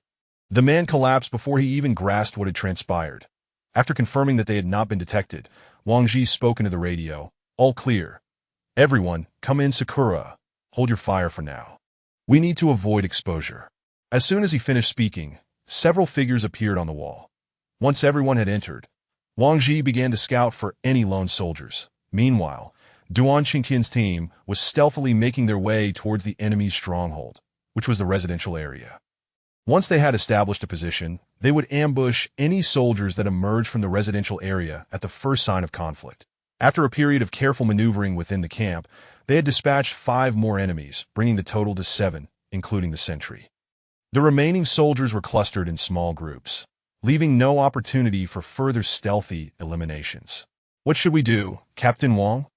The man collapsed before he even grasped what had transpired. After confirming that they had not been detected, Wang Ji spoke into the radio. "All clear. Everyone, come in. Sakura. Hold your fire for now. We need to avoid exposure." As soon as he finished speaking, several figures appeared on the wall. Once everyone had entered, Wang Ji began to scout for any lone soldiers. Meanwhile, Duan Qingtian's team was stealthily making their way towards the enemy's stronghold, which was the residential area. Once they had established a position, they would ambush any soldiers that emerged from the residential area at the first sign of conflict. After a period of careful maneuvering within the camp, they had dispatched 5 more enemies, bringing the total to 7, including the sentry. The remaining soldiers were clustered in small groups, leaving no opportunity for further stealthy eliminations. "What should we do, Captain Wang?"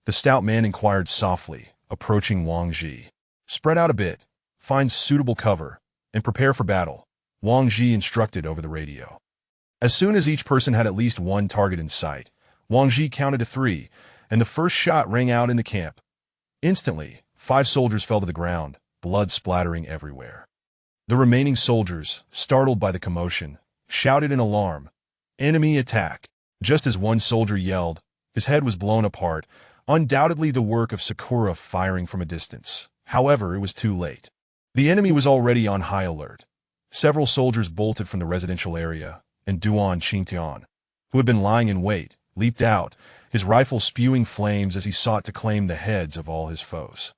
the stout man inquired softly, approaching Wang Ji. "Spread out a bit, find suitable cover, and prepare for battle," Wang Ji instructed over the radio. As soon as each person had at least one target in sight, Wang Ji counted to 3, and the first shot rang out in the camp. Instantly, 5 soldiers fell to the ground, blood splattering everywhere. The remaining soldiers, startled by the commotion, shouted in alarm, "Enemy attack!" Just as one soldier yelled, his head was blown apart, undoubtedly the work of Sakura firing from a distance. However, it was too late. The enemy was already on high alert. Several soldiers bolted from the residential area, and Duan Qingtian, who had been lying in wait, leaped out, his rifle spewing flames as he sought to claim the heads of all his foes.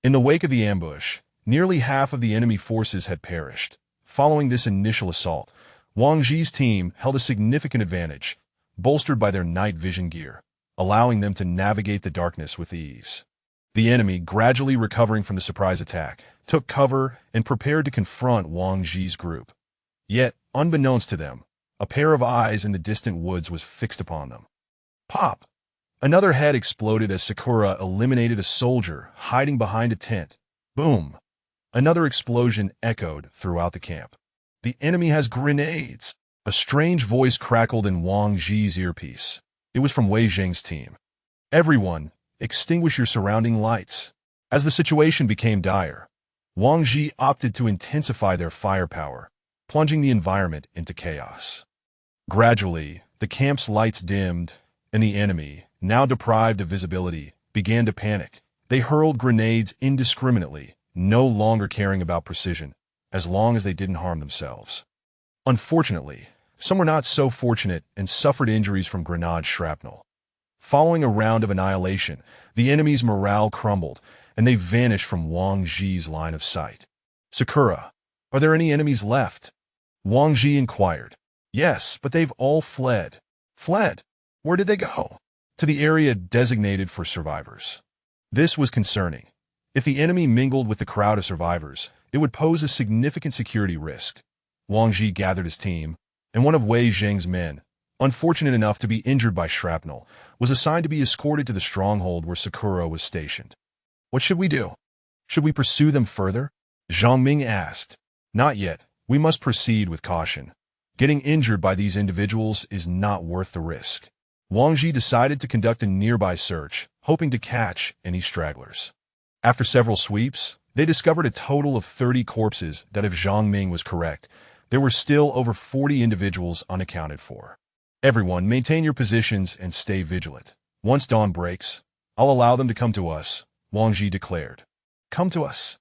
In the wake of the ambush, nearly half of the enemy forces had perished. Following this initial assault, Wang Ji's team held a significant advantage, bolstered by their night vision gear, allowing them to navigate the darkness with ease. The enemy, gradually recovering from the surprise attack, took cover and prepared to confront Wang Ji's group. Yet, unbeknownst to them, a pair of eyes in the distant woods was fixed upon them. Pop! Another head exploded as Sakura eliminated a soldier hiding behind a tent. Boom! Another explosion echoed throughout the camp. "The enemy has grenades!" A strange voice crackled in Wang Ji's earpiece. It was from Wei Zheng's team. "Everyone, extinguish your surrounding lights." As the situation became dire, Wang Ji opted to intensify their firepower, plunging the environment into chaos. Gradually, the camp's lights dimmed, and the enemy, now deprived of visibility, began to panic. They hurled grenades indiscriminately, no longer caring about precision, as long as they didn't harm themselves. Unfortunately, some were not so fortunate and suffered injuries from grenade shrapnel. Following a round of annihilation, the enemy's morale crumbled, and they vanished from Wang Ji's line of sight. "Sakura, are there any enemies left?" Wang Ji inquired. Yes, but they've all fled. Fled? Where did they go? To the area designated for survivors. This was concerning. If the enemy mingled with the crowd of survivors, it would pose a significant security risk. Wang Ji gathered his team, and one of Wei Zheng's men, unfortunate enough to be injured by shrapnel, was assigned to be escorted to the stronghold where Sakura was stationed. What should we do? Should we pursue them further? Zhang Ming asked. Not yet. We must proceed with caution. Getting injured by these individuals is not worth the risk. Wang Ji decided to conduct a nearby search, hoping to catch any stragglers. After several sweeps, they discovered a total of 30 corpses that, if Zhang Ming was correct, there were still over 40 individuals unaccounted for. Everyone, maintain your positions and stay vigilant. Once dawn breaks, I'll allow them to come to us, Wang Ji declared. Come to us?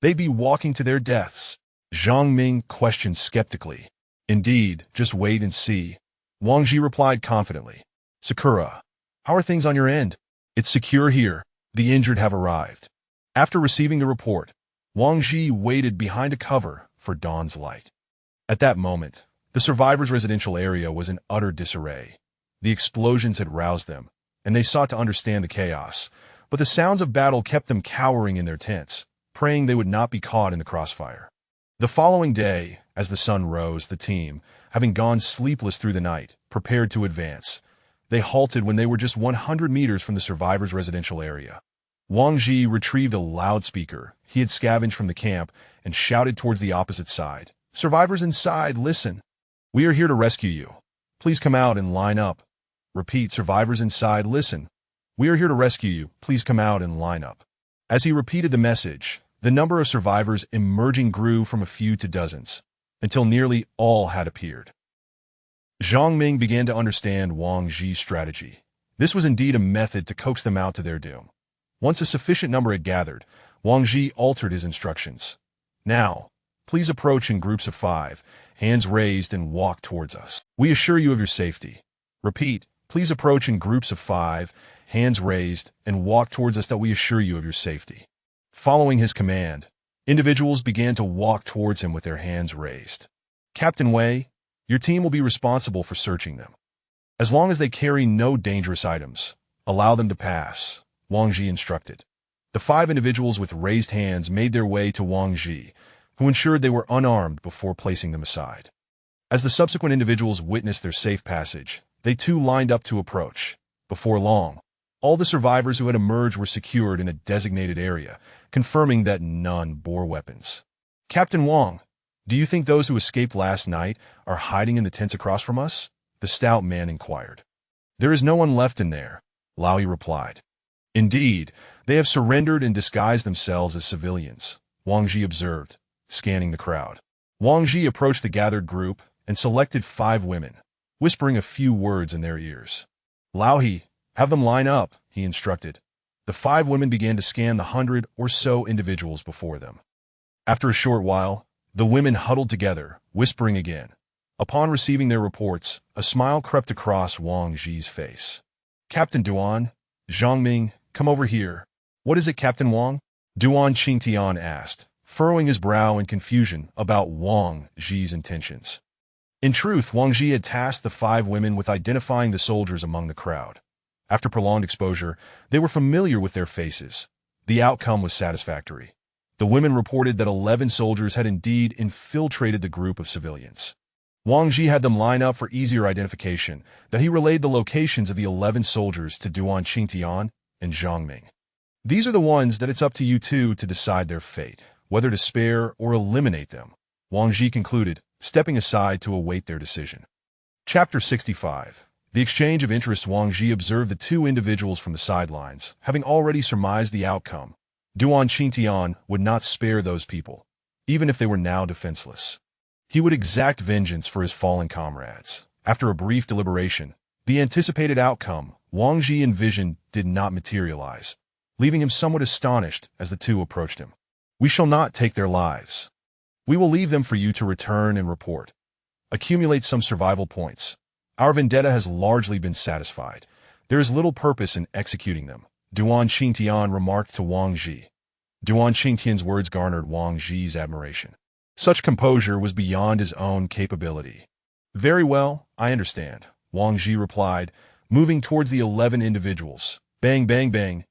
They'd be walking to their deaths. Zhang Ming questioned skeptically. Indeed, just wait and see. Wang Ji replied confidently. Sakura, how are things on your end? It's secure here. The injured have arrived. After receiving the report, Wang Ji waited behind a cover for dawn's light. At that moment, the survivors' residential area was in utter disarray. The explosions had roused them, and they sought to understand the chaos, but the sounds of battle kept them cowering in their tents, praying they would not be caught in the crossfire. The following day, as the sun rose, the team, having gone sleepless through the night, prepared to advance. They halted when they were just 100 meters from the survivors' residential area. Wang Ji retrieved a loudspeaker he had scavenged from the camp and shouted towards the opposite side. Survivors inside, listen. We are here to rescue you. Please come out and line up. Repeat, survivors inside, listen. We are here to rescue you. Please come out and line up. As he repeated the message, the number of survivors emerging grew from a few to dozens, until nearly all had appeared. Zhang Ming began to understand Wang Ji's strategy. This was indeed a method to coax them out to their doom. Once a sufficient number had gathered, Wang Ji altered his instructions. Now, please approach in groups of 5, hands raised, and walk towards us. We assure you of your safety. Repeat, please approach in groups of 5, hands raised, and walk towards us that we assure you of your safety. Following his command, individuals began to walk towards him with their hands raised. Captain Wei, your team will be responsible for searching them. As long as they carry no dangerous items, allow them to pass, Wang Ji instructed. The 5 individuals with raised hands made their way to Wang Ji, who ensured they were unarmed before placing them aside. As the subsequent individuals witnessed their safe passage, they too lined up to approach. Before long, all the survivors who had emerged were secured in a designated area, confirming that none bore weapons. Captain Wang, do you think those who escaped last night are hiding in the tents across from us? The stout man inquired. There is no one left in there, Laoyi replied. Indeed, they have surrendered and disguised themselves as civilians, Wang Ji observed, scanning the crowd. Wang Ji approached the gathered group and selected 5 women, whispering a few words in their ears. Laoyi, have them line up, he instructed. The 5 women began to scan the 100 or so individuals before them. After a short while, the women huddled together, whispering again. Upon receiving their reports, a smile crept across Wang Ji's face. Captain Duan, Zhang Ming, come over here. What is it, Captain Wang? Duan Qingtian asked, furrowing his brow in confusion about Wang Ji's intentions. In truth, Wang Ji had tasked the 5 women with identifying the soldiers among the crowd. After prolonged exposure, they were familiar with their faces. The outcome was satisfactory. The women reported that 11 soldiers had indeed infiltrated the group of civilians. Wang Ji had them line up for easier identification, that he relayed the locations of the 11 soldiers to Duan Qingtian and Zhang Ming. These are the ones that it's up to you two to decide their fate, whether to spare or eliminate them, Wang Ji concluded, stepping aside to await their decision. Chapter 65. The exchange of interest. Wang Ji observed the 2 individuals from the sidelines, having already surmised the outcome. Duan Qingtian would not spare those people, even if they were now defenseless. He would exact vengeance for his fallen comrades. After a brief deliberation, the anticipated outcome Wang Ji envisioned did not materialize, leaving him somewhat astonished as the 2 approached him. We shall not take their lives. We will leave them for you to return and report. Accumulate some survival points. Our vendetta has largely been satisfied. There is little purpose in executing them, Duan Qingtian remarked to Wang Ji. Duan Qingtian's words garnered Wang Ji's admiration. Such composure was beyond his own capability. Very well, I understand, Wang Ji replied, moving towards the 11 individuals. Bang, bang, bang.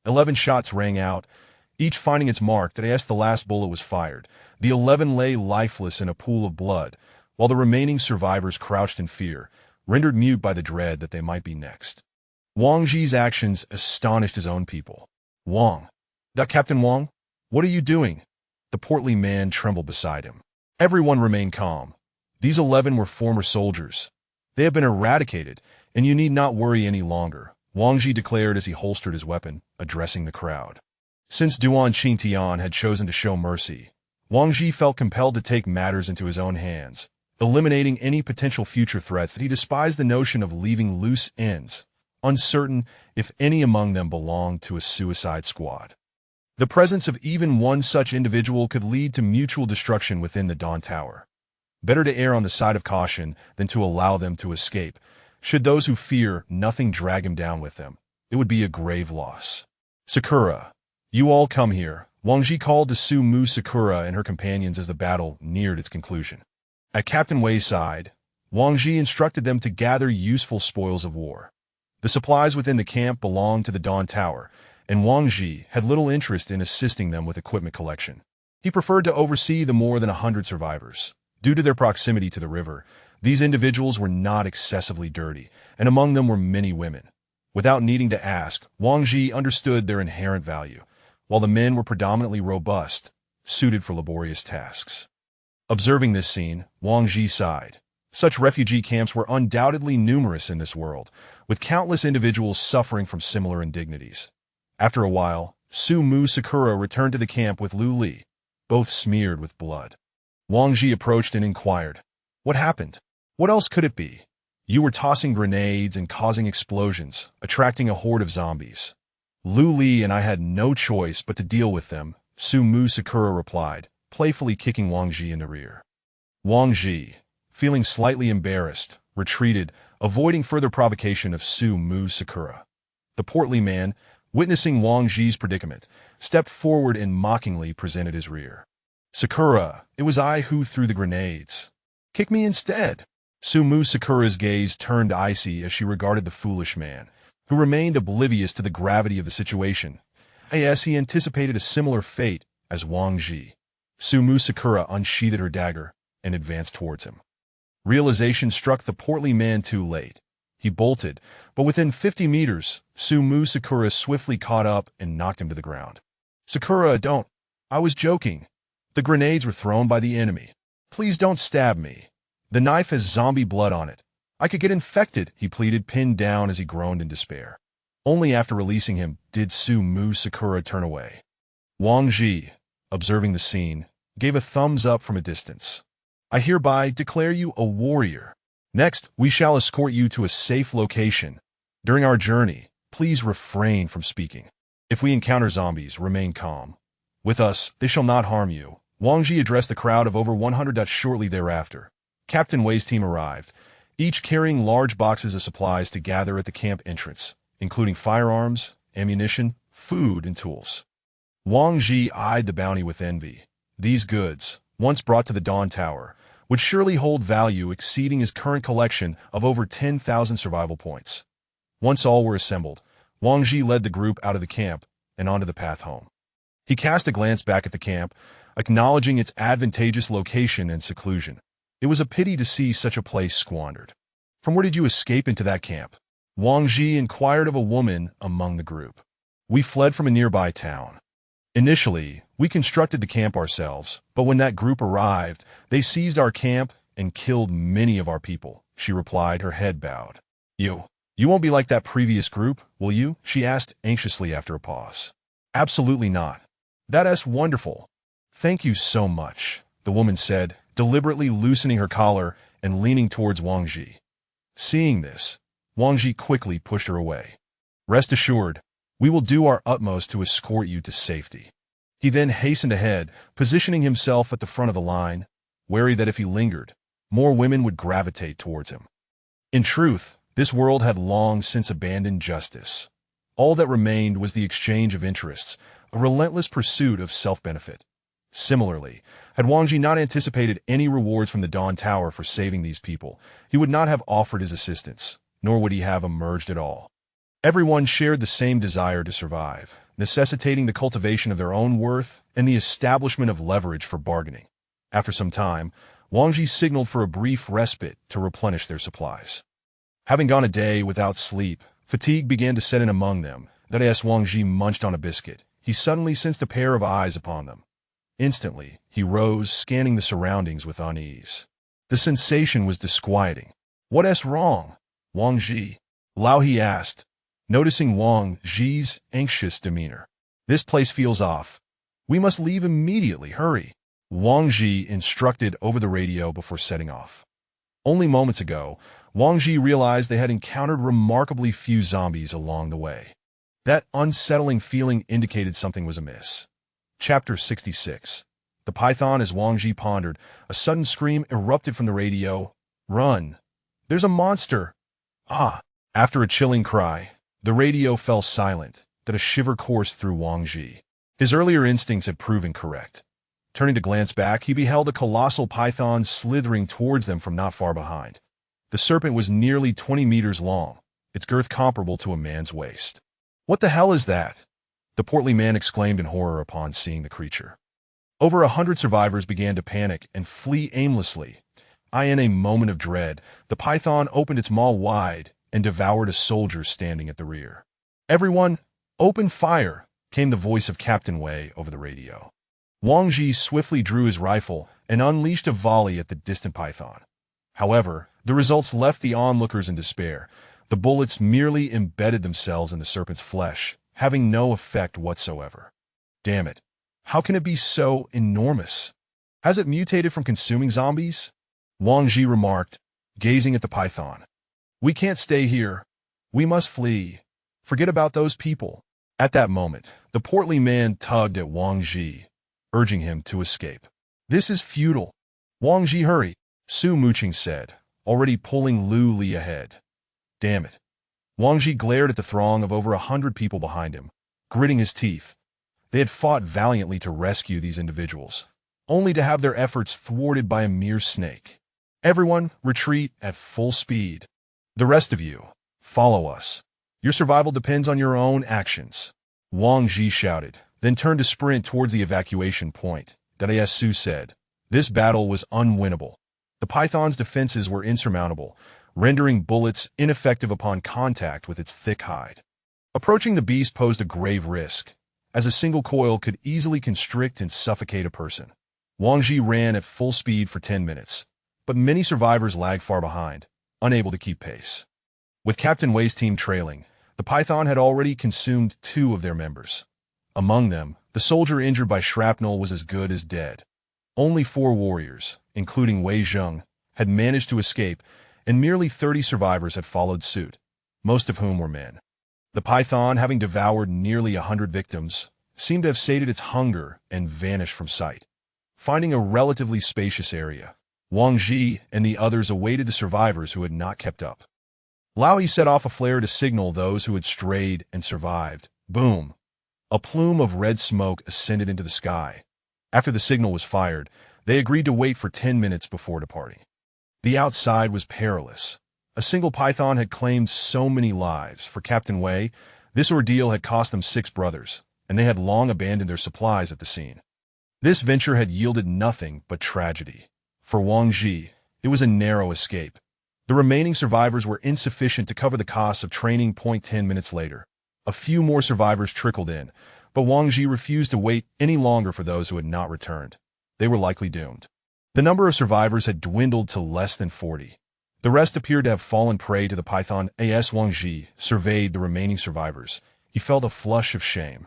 11 shots rang out, each finding its mark as the last bullet was fired. The 11 lay lifeless in a pool of blood, while the remaining survivors crouched in fear, rendered mute by the dread that they might be next. Wang Ji's actions astonished his own people. Wang. Captain Wang? What are you doing? The portly man trembled beside him. Everyone remained calm. These 11 were former soldiers. They have been eradicated, and you need not worry any longer, Wang Ji declared as he holstered his weapon, addressing the crowd. Since Duan Qingtian had chosen to show mercy, Wang Ji felt compelled to take matters into his own hands, eliminating any potential future threats that he despised the notion of leaving loose ends, uncertain if any among them belonged to a suicide squad. The presence of even one such individual could lead to mutual destruction within the Dawn Tower. Better to err on the side of caution than to allow them to escape. Should those who fear nothing drag him down with them, it would be a grave loss. Sakura, you all come here, Wang Ji called to Su-Mu Sakura and her companions as the battle neared its conclusion. At Captain Wei's side, Wang Ji instructed them to gather useful spoils of war. The supplies within the camp belonged to the Dawn Tower, and Wang Ji had little interest in assisting them with equipment collection. He preferred to oversee the more than 100 survivors. Due to their proximity to the river, these individuals were not excessively dirty, and among them were many women. Without needing to ask, Wang Ji understood their inherent value, while the men were predominantly robust, suited for laborious tasks. Observing this scene, Wang Ji sighed. Such refugee camps were undoubtedly numerous in this world, with countless individuals suffering from similar indignities. After a while, Su-Mu Sakura returned to the camp with Lu Li, both smeared with blood. Wang Ji approached and inquired, "What happened? What else could it be? You were tossing grenades and causing explosions, attracting a horde of zombies." Lu Li and I had no choice but to deal with them, Su-Mu Sakura replied, playfully kicking Wang Ji in the rear. Wang Ji, feeling slightly embarrassed, retreated, avoiding further provocation of Su-Mu Sakura. The portly man, witnessing Wang Ji's predicament, stepped forward and mockingly presented his rear. "Sakura, it was I who threw the grenades. Kick me instead." Su-Mu Sakura's gaze turned icy as she regarded the foolish man, who remained oblivious to the gravity of the situation, as he anticipated a similar fate as Wang Ji. Su-Mu Sakura unsheathed her dagger and advanced towards him. Realization struck the portly man too late. He bolted, but within 50 meters, Su-Mu Sakura swiftly caught up and knocked him to the ground. "Sakura, don't. I was joking. The grenades were thrown by the enemy. Please don't stab me. The knife has zombie blood on it. I could get infected," he pleaded, pinned down as he groaned in despair. Only after releasing him did Su-Mu Sakura turn away. Wang Ji, observing the scene, gave a thumbs up from a distance. "I hereby declare you a warrior. Next, we shall escort you to a safe location. During our journey, please refrain from speaking. If we encounter zombies, remain calm. With us, they shall not harm you." Wang Ji addressed the crowd of over 100. Shortly thereafter, Captain Wei's team arrived, each carrying large boxes of supplies to gather at the camp entrance, including firearms, ammunition, food, and tools. Wang Ji eyed the bounty with envy. These goods, once brought to the Dawn Tower, would surely hold value exceeding his current collection of over 10,000 survival points. Once all were assembled, Wang Ji led the group out of the camp and onto the path home. He cast a glance back at the camp, acknowledging its advantageous location and seclusion. It was a pity to see such a place squandered. "From where did you escape into that camp?" Wang Ji inquired of a woman among the group. "We fled from a nearby town. Initially, we constructed the camp ourselves, but when that group arrived, they seized our camp and killed many of our people," she replied, her head bowed. You won't be like that previous group, will you?" she asked anxiously after a pause. "Absolutely not. That's wonderful. Thank you so much," the woman said, deliberately loosening her collar and leaning towards Wang Ji. Seeing this, Wang Ji quickly pushed her away. "Rest assured, we will do our utmost to escort you to safety." He then hastened ahead, positioning himself at the front of the line, wary that if he lingered, more women would gravitate towards him. In truth, this world had long since abandoned justice. All that remained was the exchange of interests, a relentless pursuit of self-benefit. Similarly, had Wang Ji not anticipated any rewards from the Dawn Tower for saving these people, he would not have offered his assistance, nor would he have emerged at all. Everyone shared the same desire to survive, necessitating the cultivation of their own worth and the establishment of leverage for bargaining. After some time, Wang Ji signaled for a brief respite to replenish their supplies. Having gone a day without sleep, fatigue began to set in among them. That as Wang Ji munched on a biscuit, he suddenly sensed a pair of eyes upon them. Instantly, he rose, scanning the surroundings with unease. The sensation was disquieting. "What's wrong, Wang Ji?" Lao He asked, noticing Wang Ji's anxious demeanor. "This place feels off. We must leave immediately, hurry," Wang Ji instructed over the radio before setting off. Only moments ago, Wang Ji realized they had encountered remarkably few zombies along the way. That unsettling feeling indicated something was amiss. Chapter 66. The Python. As Wang Ji pondered, a sudden scream erupted from the radio. "Run! There's a monster!" "Ah!" After a chilling cry, the radio fell silent, that a shiver coursed through Wang Ji. His earlier instincts had proven correct. Turning to glance back, he beheld a colossal python slithering towards them from not far behind. The serpent was nearly 20 meters long, its girth comparable to a man's waist. "What the hell is that?" the portly man exclaimed in horror upon seeing the creature. Over 100 survivors began to panic and flee aimlessly. In a moment of dread, the python opened its maw wide and devoured a soldier standing at the rear. "Everyone, open fire!" came the voice of Captain Wei over the radio. Wang Ji swiftly drew his rifle and unleashed a volley at the distant python. However, the results left the onlookers in despair. The bullets merely embedded themselves in the serpent's flesh, having no effect whatsoever. "Damn it. How can it be so enormous? Has it mutated from consuming zombies?" Wang Ji remarked, gazing at the python. "We can't stay here. We must flee. Forget about those people." At that moment, the portly man tugged at Wang Ji, urging him to escape. "This is futile. Wang Ji, hurry," Su Muqing said, already pulling Lu Li ahead. "Damn it." Wang Ji glared at the throng of over 100 people behind him, gritting his teeth. They had fought valiantly to rescue these individuals, only to have their efforts thwarted by a mere snake. "Everyone, retreat at full speed. The rest of you, follow us. Your survival depends on your own actions," Wang Ji shouted, then turned to sprint towards the evacuation point. As Su said, this battle was unwinnable. The python's defenses were insurmountable, rendering bullets ineffective upon contact with its thick hide. Approaching the beast posed a grave risk, as a single coil could easily constrict and suffocate a person. Wang Ji ran at full speed for 10 minutes, but many survivors lagged far behind, unable to keep pace. With Captain Wei's team trailing, the python had already consumed 2 of their members. Among them, the soldier injured by shrapnel was as good as dead. Only 4 warriors, including Wei Zheng, had managed to escape, and merely 30 survivors had followed suit, most of whom were men. The python, having devoured nearly 100 victims, seemed to have sated its hunger and vanished from sight. Finding a relatively spacious area, Wang Ji and the others awaited the survivors who had not kept up. Lao He set off a flare to signal those who had strayed and survived. Boom! A plume of red smoke ascended into the sky. After the signal was fired, they agreed to wait for 10 minutes before departing. The outside was perilous. A single python had claimed so many lives. For Captain Wei, this ordeal had cost them 6 brothers, and they had long abandoned their supplies at the scene. This venture had yielded nothing but tragedy. For Wang Ji, it was a narrow escape. The remaining survivors were insufficient to cover the costs of training. 10 minutes later, a few more survivors trickled in, but Wang Ji refused to wait any longer for those who had not returned. They were likely doomed. The number of survivors had dwindled to less than 40. The rest appeared to have fallen prey to the python. As Wang Ji surveyed the remaining survivors, he felt a flush of shame.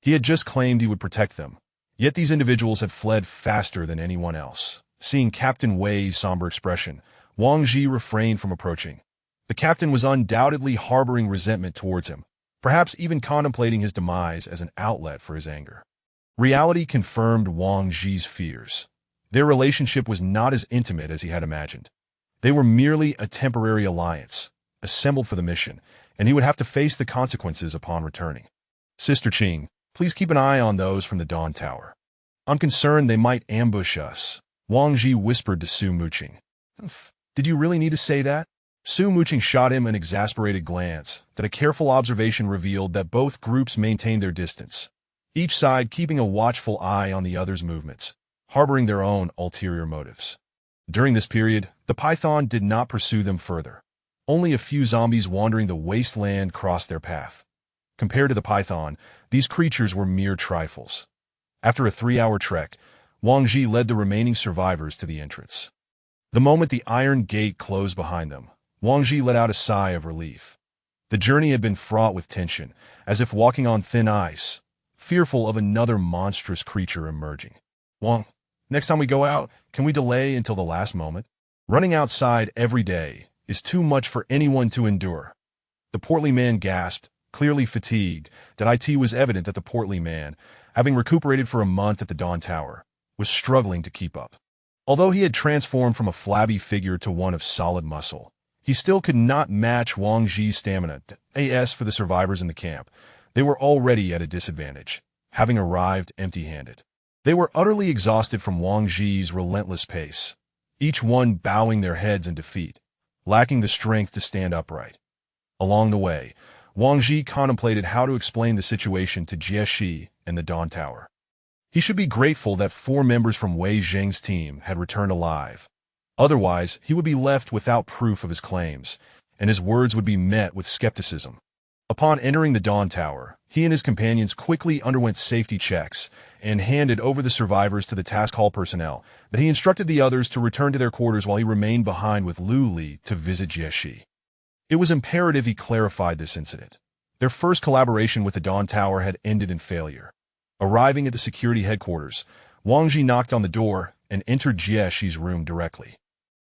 He had just claimed he would protect them, yet these individuals had fled faster than anyone else. Seeing Captain Wei's somber expression, Wang Ji refrained from approaching. The captain was undoubtedly harboring resentment towards him, perhaps even contemplating his demise as an outlet for his anger. Reality confirmed Wang Ji's fears. Their relationship was not as intimate as he had imagined. They were merely a temporary alliance, assembled for the mission, and he would have to face the consequences upon returning. "Sister Qing, please keep an eye on those from the Dawn Tower." I'm concerned they might ambush us, Wang Ji whispered to Su Muqing. Did you really need to say that? Su Muqing shot him an exasperated glance that a careful observation revealed that both groups maintained their distance, each side keeping a watchful eye on the other's movements, harboring their own ulterior motives. During this period, the python did not pursue them further. Only a few zombies wandering the wasteland crossed their path. Compared to the python, these creatures were mere trifles. After a 3-hour trek, Wang Ji led the remaining survivors to the entrance. The moment the iron gate closed behind them, Wang Ji let out a sigh of relief. The journey had been fraught with tension, as if walking on thin ice, fearful of another monstrous creature emerging. Wang, next time we go out, can we delay until the last moment? Running outside every day is too much for anyone to endure. The portly man gasped, clearly fatigued. That it was evident that the portly man, having recuperated for a month at the Dawn Tower, was struggling to keep up. Although he had transformed from a flabby figure to one of solid muscle, he still could not match Wang Ji's stamina. As for the survivors in the camp, they were already at a disadvantage, having arrived empty-handed. They were utterly exhausted from Wang Ji's relentless pace, each one bowing their heads in defeat, lacking the strength to stand upright. Along the way, Wang Ji contemplated how to explain the situation to Jie Shi and the Dawn Tower. He should be grateful that 4 members from Wei Zheng's team had returned alive. Otherwise, he would be left without proof of his claims, and his words would be met with skepticism. Upon entering the Dawn Tower, he and his companions quickly underwent safety checks and handed over the survivors to the task hall personnel, but he instructed the others to return to their quarters while he remained behind with Lu Li to visit Jie Shi. It was imperative he clarified this incident. Their first collaboration with the Dawn Tower had ended in failure. Arriving at the security headquarters, Wang Ji knocked on the door and entered Jie Shi's room directly.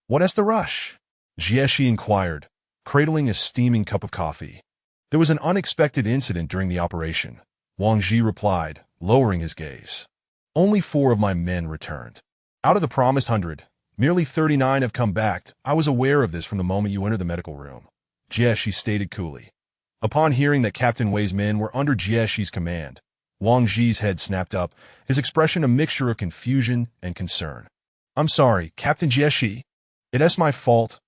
"What is the rush?" Jie Shi inquired, cradling a steaming cup of coffee. "There was an unexpected incident during the operation," Wang Ji replied, lowering his gaze. "Only 4 of my men returned. Out of the promised 100, merely 39 have come back. I was aware of this from the moment you entered the medical room," Jie Shi stated coolly. Upon hearing that Captain Wei's men were under Jie Shi's command, Wang Ji's head snapped up, his expression a mixture of confusion and concern. "I'm sorry, Captain Jie Shi. It is my fault."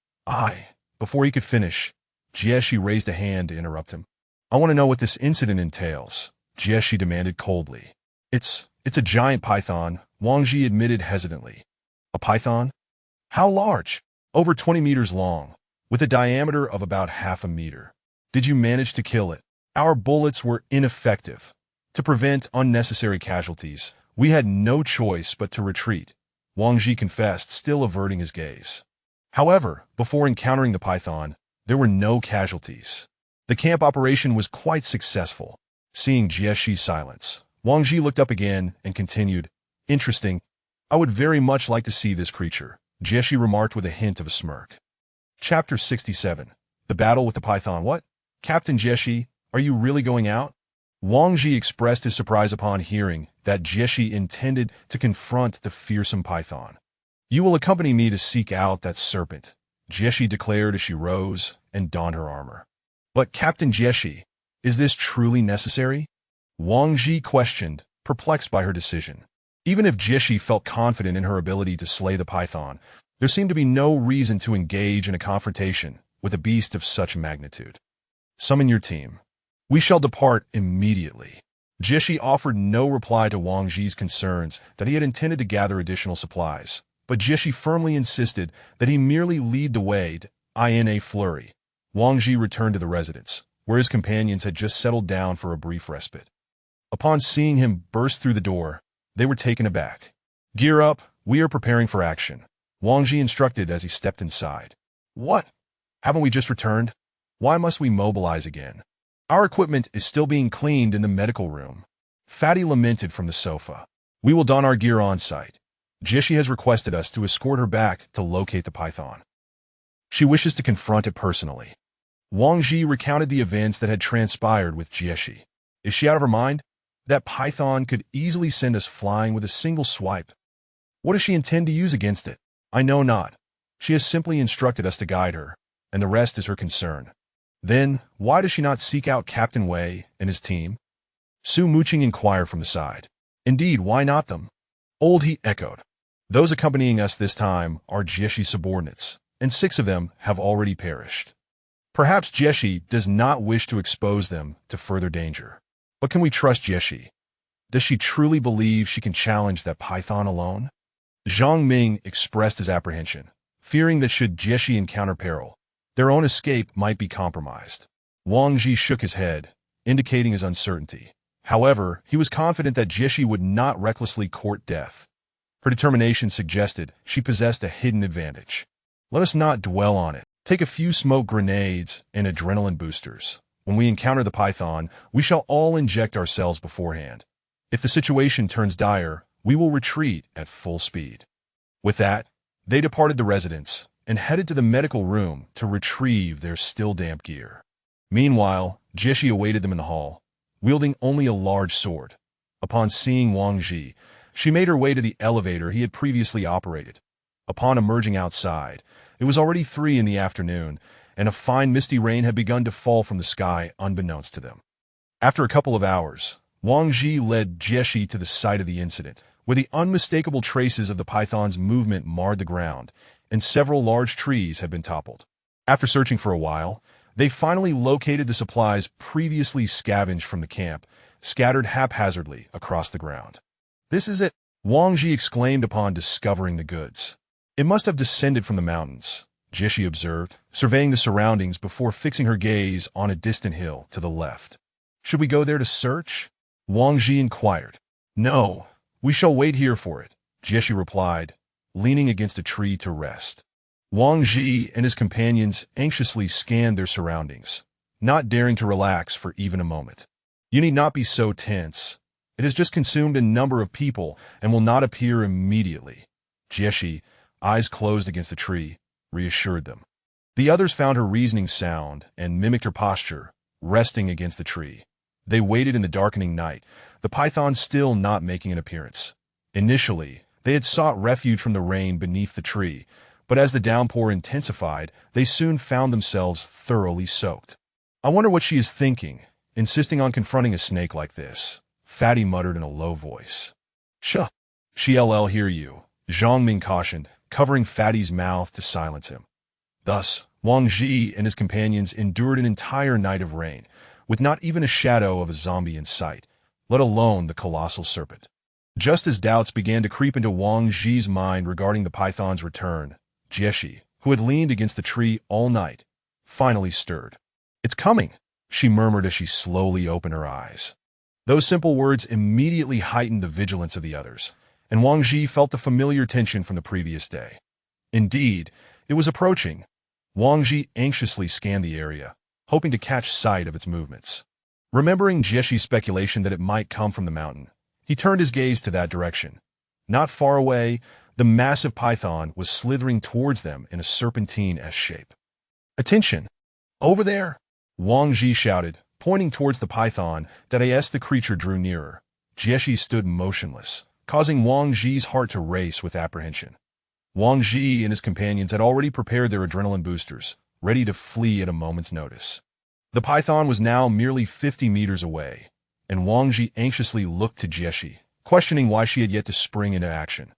Before he could finish, Jie Shi raised a hand to interrupt him. "I want to know what this incident entails," Jie Shi demanded coldly. It's a giant python," Wang Ji admitted hesitantly. "A python? How large?" "Over 20 meters long, with a diameter of about half a meter." "Did you manage to kill it?" "Our bullets were ineffective. To prevent unnecessary casualties, we had no choice but to retreat," Wang Ji confessed, still averting his gaze. However, before encountering the python, there were no casualties. The camp operation was quite successful. Seeing Jie Shi's silence, Wang Ji looked up again and continued, "Interesting. I would very much like to see this creature," Jie Shi remarked with a hint of a smirk. Chapter 67. The Battle with the Python. "What? Captain Jie Shi, are you really going out?" Wang Ji expressed his surprise upon hearing that Jie Shi intended to confront the fearsome python. "You will accompany me to seek out that serpent," Jie Shi declared as she rose and donned her armor. "But Captain Jie Shi, is this truly necessary?" Wang Ji questioned, perplexed by her decision. Even if Jie Shi felt confident in her ability to slay the python, there seemed to be no reason to engage in a confrontation with a beast of such magnitude. "Summon your team. We shall depart immediately." Jie Shi offered no reply to Wang Ji's concerns that he had intended to gather additional supplies, but Jie Shi firmly insisted that he merely lead the way. In a flurry, Wang Ji returned to the residence, where his companions had just settled down for a brief respite. Upon seeing him burst through the door, they were taken aback. "Gear up, we are preparing for action," Wang Ji instructed as he stepped inside. "What? Haven't we just returned? Why must we mobilize again? Our equipment is still being cleaned in the medical room," Fatty lamented from the sofa. "We will don our gear on site. Jie Shi has requested us to escort her back to locate the python. She wishes to confront it personally." Wang Ji recounted the events that had transpired with Jie Shi. "Is she out of her mind? That python could easily send us flying with a single swipe. What does she intend to use against it? I know not. She has simply instructed us to guide her, and the rest is her concern." "Then, why does she not seek out Captain Wei and his team?" Su Muqing inquired from the side. "Indeed, why not them? Old, he echoed. Those accompanying us this time are Jieshi's subordinates, and 6 of them have already perished. Perhaps Jieshi does not wish to expose them to further danger. But can we trust Jieshi? Does she truly believe she can challenge that python alone? Zhang Ming expressed his apprehension, fearing that should Jieshi encounter peril, their own escape might be compromised. Wang Ji shook his head, indicating his uncertainty. However, he was confident that Jieshi would not recklessly court death. Her determination suggested she possessed a hidden advantage. Let us not dwell on it. Take a few smoke grenades and adrenaline boosters. When we encounter the python, we shall all inject ourselves beforehand. If the situation turns dire, we will retreat at full speed. With that, they departed the residence and headed to the medical room to retrieve their still damp gear. Meanwhile, Jieshi awaited them in the hall, wielding only a large sword. Upon seeing Wang Ji, she made her way to the elevator he had previously operated. Upon emerging outside, it was already 3 in the afternoon, and a fine misty rain had begun to fall from the sky unbeknownst to them. After a couple of hours, Wang Ji led Jieshi to the site of the incident, where the unmistakable traces of the python's movement marred the ground, and several large trees had been toppled. After searching for a while, they finally located the supplies previously scavenged from the camp, scattered haphazardly across the ground. "This is it," Wang Ji exclaimed upon discovering the goods. "It must have descended from the mountains," Jieshi observed, surveying the surroundings before fixing her gaze on a distant hill to the left. "Should we go there to search?" Wang Ji inquired. "No, we shall wait here for it," Jieshi replied, leaning against a tree to rest. Wang Ji and his companions anxiously scanned their surroundings, not daring to relax for even a moment. "You need not be so tense. It has just consumed a number of people and will not appear immediately," Jieshi, eyes closed against the tree, reassured them. The others found her reasoning sound and mimicked her posture, resting against the tree. They waited in the darkening night, the python still not making an appearance. Initially, they had sought refuge from the rain beneath the tree, but as the downpour intensified, they soon found themselves thoroughly soaked. "I wonder what she is thinking, insisting on confronting a snake like this," Fatty muttered in a low voice. "Shh, she'll hear you," Zhang Ming cautioned, covering Fatty's mouth to silence him. Thus, Wang Ji and his companions endured an entire night of rain, with not even a shadow of a zombie in sight, let alone the colossal serpent. Just as doubts began to creep into Wang Ji's mind regarding the python's return, Jieshi, who had leaned against the tree all night, finally stirred. "It's coming," she murmured as she slowly opened her eyes. Those simple words immediately heightened the vigilance of the others, and Wang Ji felt the familiar tension from the previous day. Indeed, it was approaching. Wang Ji anxiously scanned the area, hoping to catch sight of its movements. Remembering Jieshi's speculation that it might come from the mountain, he turned his gaze to that direction. Not far away, the massive python was slithering towards them in a serpentine S shape. "Attention! Over there!" Wang Ji shouted, pointing towards the python that as the creature drew nearer. Jieshi stood motionless, causing Wang Ji's heart to race with apprehension. Wang Ji and his companions had already prepared their adrenaline boosters, ready to flee at a moment's notice. The python was now merely 50 meters away, and Wang Ji anxiously looked to Jieshi, questioning why she had yet to spring into action.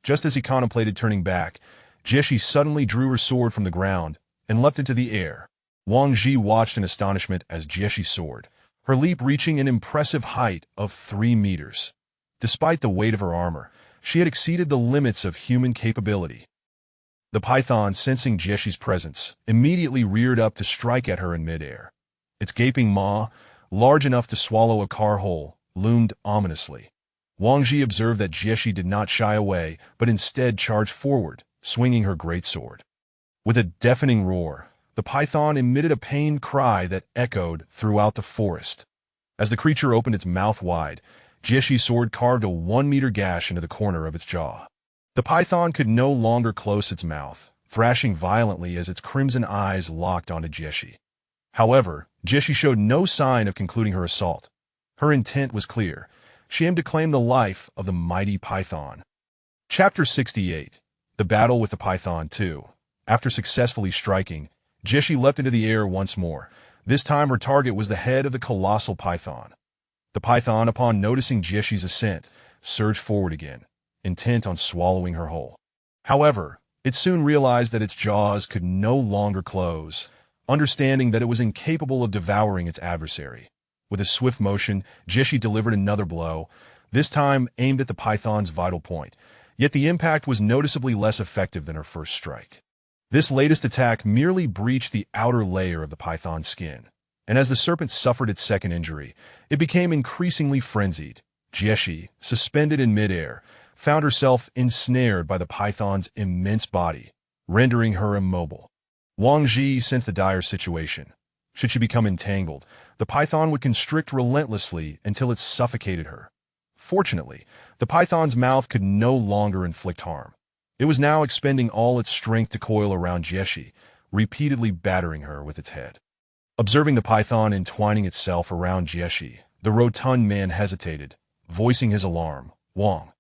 Just as he contemplated turning back, Jieshi suddenly drew her sword from the ground and leapt into the air. Wang Ji watched in astonishment as Jieshi soared, her leap reaching an impressive height of 3 meters. Despite the weight of her armor, she had exceeded the limits of human capability. The python, sensing Jieshi's presence, immediately reared up to strike at her in midair. Its gaping maw, large enough to swallow a car whole, loomed ominously. Wang Ji observed that Jieshi did not shy away, but instead charged forward, swinging her great sword. With a deafening roar, the python emitted a pained cry that echoed throughout the forest. As the creature opened its mouth wide, Jieshi's sword carved a 1-meter gash into the corner of its jaw. The python could no longer close its mouth, thrashing violently as its crimson eyes locked onto Jieshi. However, Jieshi showed no sign of concluding her assault. Her intent was clear. She aimed to claim the life of the mighty python. Chapter 68. The Battle with the Python 2. After successfully striking, Jieshi leapt into the air once more. This time her target was the head of the colossal python. The python, upon noticing Jieshi's ascent, surged forward again, intent on swallowing her whole. However, it soon realized that its jaws could no longer close, understanding that it was incapable of devouring its adversary. With a swift motion, Jeshi delivered another blow, this time aimed at the python's vital point, yet the impact was noticeably less effective than her first strike. This latest attack merely breached the outer layer of the python's skin, and as the serpent suffered its second injury, it became increasingly frenzied. Jeshi, suspended in midair, found herself ensnared by the python's immense body, rendering her immobile. Wang Ji sensed the dire situation. Should she become entangled, the python would constrict relentlessly until it suffocated her. Fortunately, the python's mouth could no longer inflict harm. It was now expending all its strength to coil around Jeshi, repeatedly battering her with its head. Observing the python entwining itself around Jeshi, the rotund man hesitated, voicing his alarm. Wang.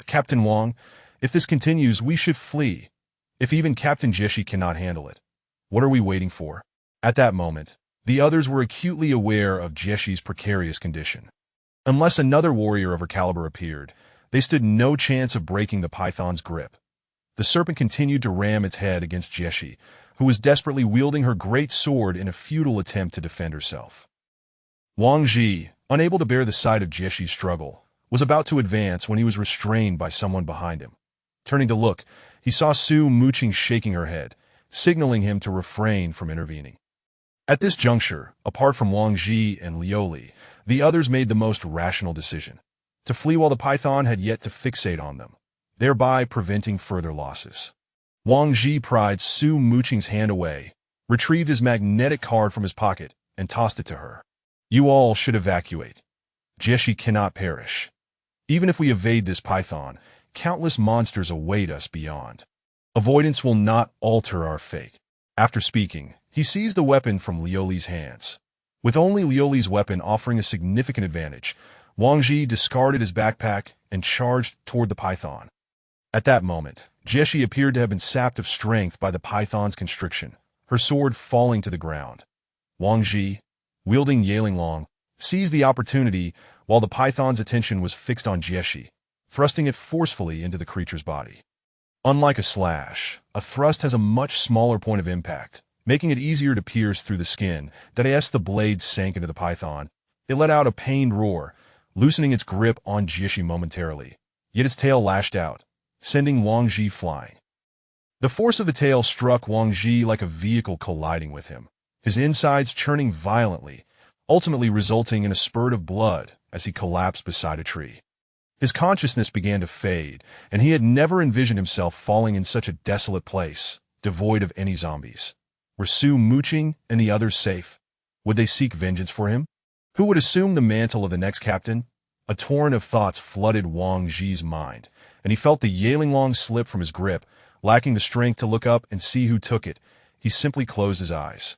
Captain Wang, if this continues, we should flee. If even Captain Jeshi cannot handle it, what are we waiting for? At that moment, the others were acutely aware of Jeshi's precarious condition. Unless another warrior of her caliber appeared, they stood no chance of breaking the python's grip. The serpent continued to ram its head against Jeshi, who was desperately wielding her great sword in a futile attempt to defend herself. Wang Ji, unable to bear the sight of Jeshi's struggle, was about to advance when he was restrained by someone behind him. Turning to look, he saw Su Muqing shaking her head, signaling him to refrain from intervening. At this juncture, apart from Wang Ji and Liuli, the others made the most rational decision: to flee while the python had yet to fixate on them, thereby preventing further losses. Wang Ji pried Su Muqing's hand away, retrieved his magnetic card from his pocket, and tossed it to her. You all should evacuate. Jeshi cannot perish. Even if we evade this python, countless monsters await us beyond. Avoidance will not alter our fate. After speaking, he seized the weapon from Liuli's hands. With only Liuli's weapon offering a significant advantage, Wang Ji discarded his backpack and charged toward the python. At that moment, Jeshi appeared to have been sapped of strength by the python's constriction, her sword falling to the ground. Wang Ji, wielding Yalinglong, seized the opportunity while the python's attention was fixed on Jeshi, thrusting it forcefully into the creature's body. Unlike a slash, a thrust has a much smaller point of impact, making it easier to pierce through the skin. As the blade sank into the python, it let out a pained roar, loosening its grip on Jeshi momentarily, yet its tail lashed out, sending Wang Ji flying. The force of the tail struck Wang Ji like a vehicle colliding with him, his insides churning violently, ultimately resulting in a spurt of blood as he collapsed beside a tree. His consciousness began to fade, and he had never envisioned himself falling in such a desolate place, devoid of any zombies. Were Su Muqing and the others safe? Would they seek vengeance for him? Who would assume the mantle of the next captain? A torrent of thoughts flooded Wang Ji's mind, and he felt the Yalinglong slip from his grip. Lacking the strength to look up and see who took it, he simply closed his eyes.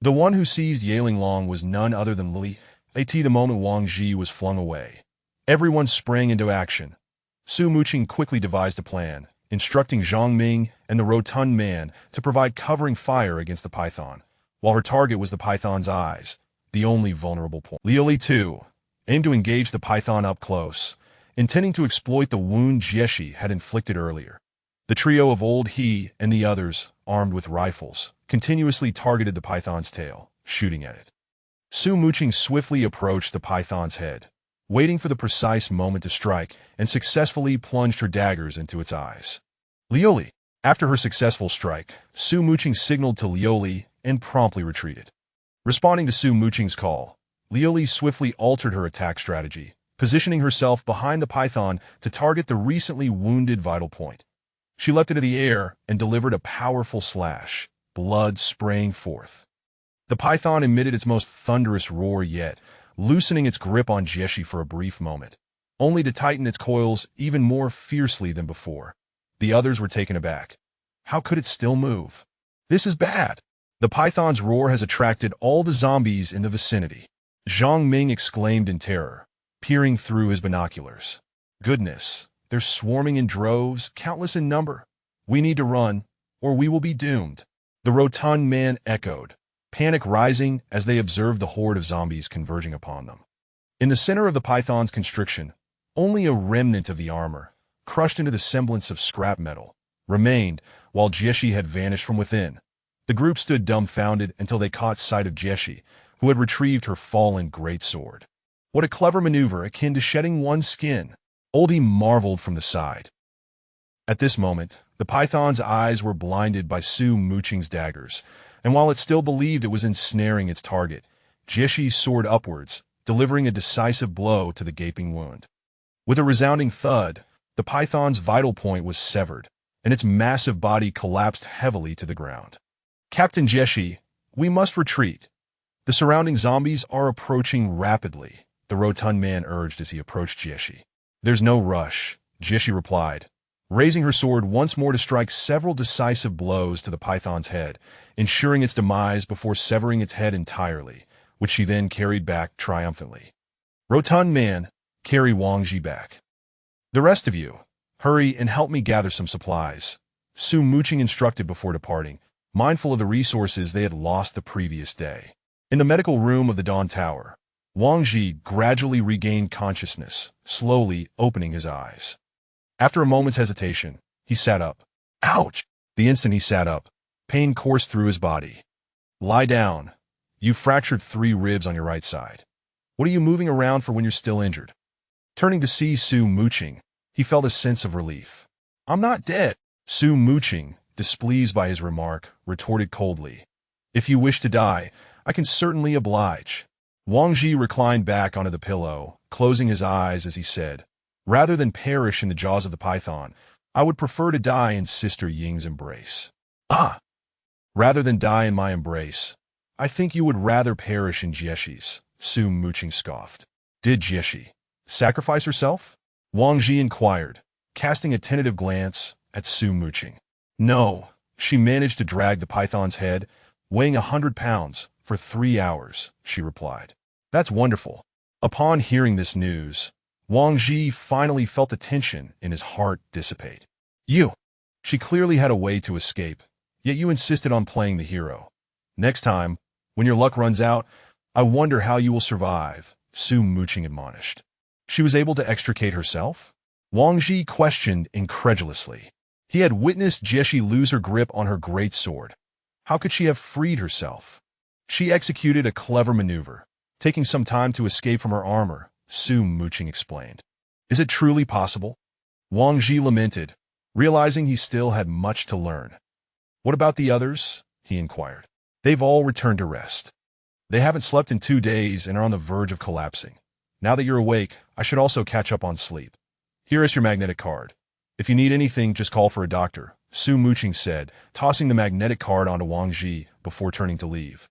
The one who seized Yalinglong was none other than Li. The moment Wang Ji was flung away, everyone sprang into action. Su Muqing quickly devised a plan, instructing Zhang Ming and the rotund man to provide covering fire against the python, while her target was the python's eyes, the only vulnerable point. Liuli, too, aimed to engage the python up close, intending to exploit the wound Jeshi had inflicted earlier. The trio of Old He and the others, armed with rifles, continuously targeted the python's tail, shooting at it. Su Muqing swiftly approached the python's head, waiting for the precise moment to strike, and successfully plunged her daggers into its eyes. Liuli. After her successful strike, Su Muqing signaled to Liuli and promptly retreated. Responding to Su Muqing's call, Liuli swiftly altered her attack strategy, positioning herself behind the python to target the recently wounded vital point. She leapt into the air and delivered a powerful slash, blood spraying forth. The python emitted its most thunderous roar yet, loosening its grip on Jeshi for a brief moment, only to tighten its coils even more fiercely than before. The others were taken aback. How could it still move? This is bad. The python's roar has attracted all the zombies in the vicinity. Zhang Ming exclaimed in terror, peering through his binoculars. Goodness, they're swarming in droves, countless in number. We need to run, or we will be doomed. The rotund man echoed, panic rising as they observed the horde of zombies converging upon them. In the center of the python's constriction, only a remnant of the armor, crushed into the semblance of scrap metal, remained, while Jieshi had vanished from within. The group stood dumbfounded until they caught sight of Jieshi, who had retrieved her fallen greatsword. What a clever maneuver akin to shedding one's skin, Oldie marveled from the side. At this moment, the python's eyes were blinded by Su Muqing's daggers, and while it still believed it was ensnaring its target, Jieshi soared upwards, delivering a decisive blow to the gaping wound. With a resounding thud, the python's vital point was severed, and its massive body collapsed heavily to the ground. Captain Jieshi, we must retreat. The surrounding zombies are approaching rapidly, the rotund man urged as he approached Jieshi. There's no rush, Jieshi replied, raising her sword once more to strike several decisive blows to the python's head, ensuring its demise before severing its head entirely, which she then carried back triumphantly. Rotund man, carry Wang Ji back. The rest of you, hurry and help me gather some supplies, Su Muqing instructed before departing, mindful of the resources they had lost the previous day. In the medical room of the Dawn Tower, Wang Ji gradually regained consciousness, slowly opening his eyes. After a moment's hesitation, he sat up. Ouch! The instant he sat up, pain coursed through his body. Lie down. You fractured 3 ribs on your right side. What are you moving around for when you're still injured? Turning to see Su Muqing, he felt a sense of relief. I'm not dead. Su Muqing, displeased by his remark, retorted coldly. If you wish to die, I can certainly oblige. Wang Ji reclined back onto the pillow, closing his eyes as he said, rather than perish in the jaws of the python, I would prefer to die in Sister Ying's embrace. Ah! Rather than die in my embrace, I think you would rather perish in Jieshi's, Su Muqing scoffed. Did Jieshi sacrifice herself? Wang Ji inquired, casting a tentative glance at Su Muqing. No, she managed to drag the python's head, weighing 100 pounds, for 3 hours, she replied. That's wonderful. Upon hearing this news, Wang Ji finally felt the tension in his heart dissipate. She clearly had a way to escape, yet you insisted on playing the hero. Next time, when your luck runs out, I wonder how you will survive, Su Muqing admonished. She was able to extricate herself? Wang Ji questioned incredulously. He had witnessed Jieshi lose her grip on her greatsword. How could she have freed herself? She executed a clever maneuver, taking some time to escape from her armor, Su Muqing explained. Is it truly possible? Wang Ji lamented, realizing he still had much to learn. What about the others? He inquired. They've all returned to rest. They haven't slept in 2 days and are on the verge of collapsing. Now that you're awake, I should also catch up on sleep. Here is your magnetic card. If you need anything, just call for a doctor, Su Muqing said, tossing the magnetic card onto Wang Ji before turning to leave.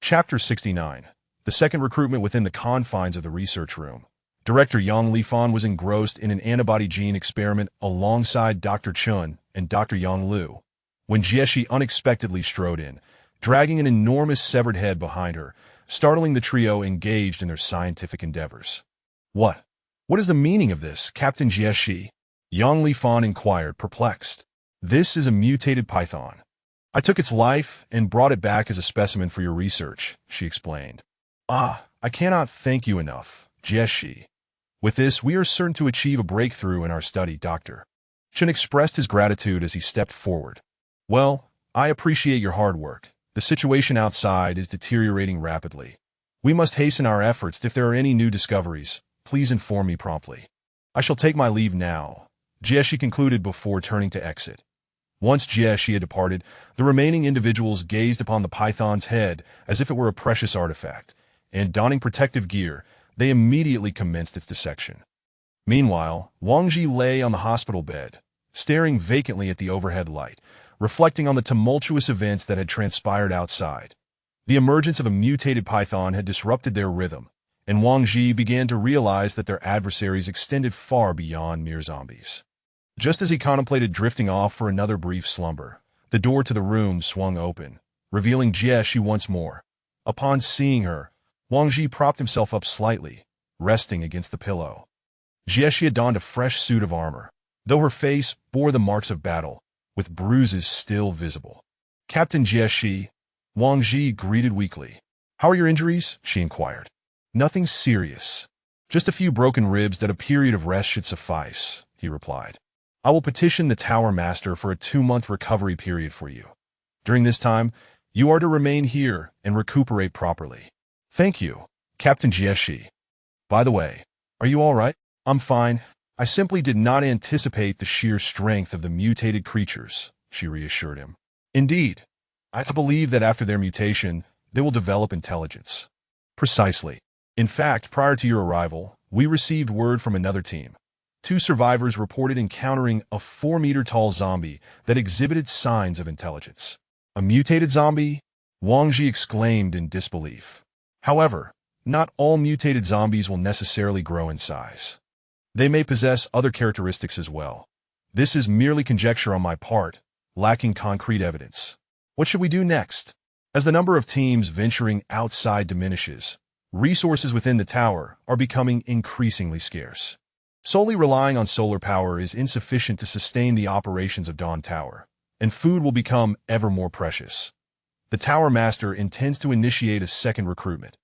Chapter 69. The second recruitment within the confines of the research room. Director Yang Lifan was engrossed in an antibody gene experiment alongside Dr. Chun and Dr. Yang Lu, when Jieshi unexpectedly strode in, dragging an enormous severed head behind her, startling the trio engaged in their scientific endeavors. What is the meaning of this, Captain Jieshi? Yang Lifan inquired, perplexed. This is a mutated python. I took its life and brought it back as a specimen for your research, she explained. I cannot thank you enough, Jieshi. With this, we are certain to achieve a breakthrough in our study, Doctor. Chun expressed his gratitude as he stepped forward. Well, I appreciate your hard work. The situation outside is deteriorating rapidly. We must hasten our efforts. If there are any new discoveries, please inform me promptly. I shall take my leave now, Jieshi concluded before turning to exit. Once Jieshi had departed, the remaining individuals gazed upon the python's head as if it were a precious artifact, and donning protective gear, they immediately commenced its dissection. Meanwhile, Wang Ji lay on the hospital bed, staring vacantly at the overhead light, reflecting on the tumultuous events that had transpired outside. The emergence of a mutated python had disrupted their rhythm, and Wang Ji began to realize that their adversaries extended far beyond mere zombies. Just as he contemplated drifting off for another brief slumber, the door to the room swung open, revealing Jieshi once more. Upon seeing her, Wang Ji propped himself up slightly, resting against the pillow. Jieshi had donned a fresh suit of armor, though her face bore the marks of battle, with bruises still visible. Captain Jieshi, Wang Ji greeted weakly. How are your injuries? She inquired. Nothing serious. Just a few broken ribs that a period of rest should suffice, he replied. I will petition the Tower Master for a 2-month recovery period for you. During this time, you are to remain here and recuperate properly. Thank you, Captain Jieshi. By the way, are you all right? I'm fine. I simply did not anticipate the sheer strength of the mutated creatures, she reassured him. Indeed, I believe that after their mutation, they will develop intelligence. Precisely. In fact, prior to your arrival, we received word from another team. 2 survivors reported encountering a 4-meter-tall zombie that exhibited signs of intelligence. A mutated zombie? Wang Ji exclaimed in disbelief. However, not all mutated zombies will necessarily grow in size. They may possess other characteristics as well. This is merely conjecture on my part, lacking concrete evidence. What should we do next? As the number of teams venturing outside diminishes, resources within the tower are becoming increasingly scarce. Solely relying on solar power is insufficient to sustain the operations of Dawn Tower, and food will become ever more precious. The Tower Master intends to initiate a second recruitment.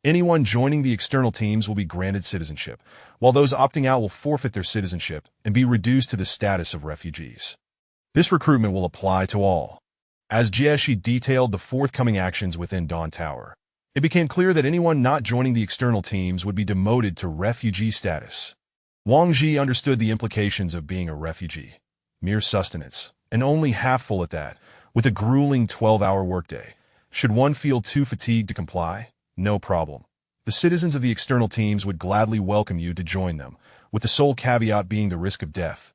Anyone joining the external teams will be granted citizenship, while those opting out will forfeit their citizenship and be reduced to the status of refugees. This recruitment will apply to all. As Jieshi detailed the forthcoming actions within Dawn Tower, it became clear that anyone not joining the external teams would be demoted to refugee status. Wang Ji understood the implications of being a refugee. Mere sustenance, and only half full at that, with a grueling 12-hour workday. Should one feel too fatigued to comply? No problem. The citizens of the external teams would gladly welcome you to join them, with the sole caveat being the risk of death.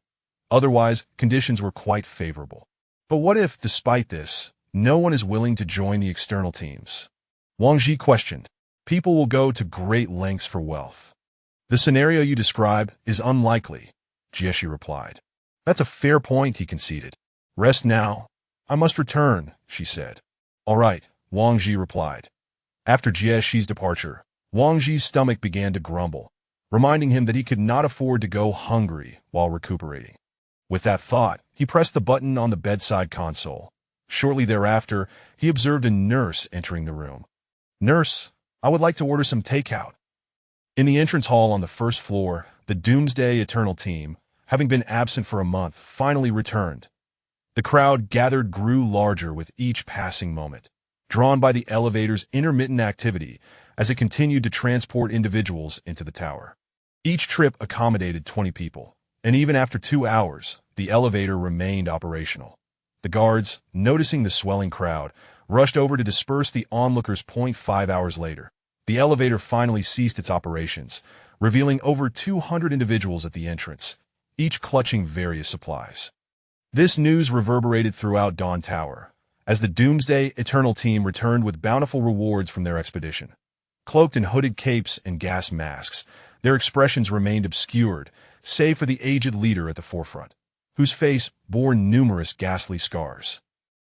Otherwise, conditions were quite favorable. But what if, despite this, no one is willing to join the external teams? Wang Ji questioned. People will go to great lengths for wealth. The scenario you describe is unlikely, Jieshi replied. That's a fair point, he conceded. Rest now. I must return, she said. All right, Wang Ji replied. After Jieshi's departure, Wang Ji's stomach began to grumble, reminding him that he could not afford to go hungry while recuperating. With that thought, he pressed the button on the bedside console. Shortly thereafter, he observed a nurse entering the room. Nurse, I would like to order some takeout. In the entrance hall on the first floor, the Doomsday Eternal team, having been absent for a month, finally returned. The crowd gathered grew larger with each passing moment, drawn by the elevator's intermittent activity as it continued to transport individuals into the tower. Each trip accommodated 20 people, and even after 2 hours, the elevator remained operational. The guards, noticing the swelling crowd, rushed over to disperse the onlookers. 5 hours later, the elevator finally ceased its operations, revealing over 200 individuals at the entrance, each clutching various supplies. This news reverberated throughout Dawn Tower, as the Doomsday Eternal team returned with bountiful rewards from their expedition. Cloaked in hooded capes and gas masks, their expressions remained obscured, save for the aged leader at the forefront, whose face bore numerous ghastly scars.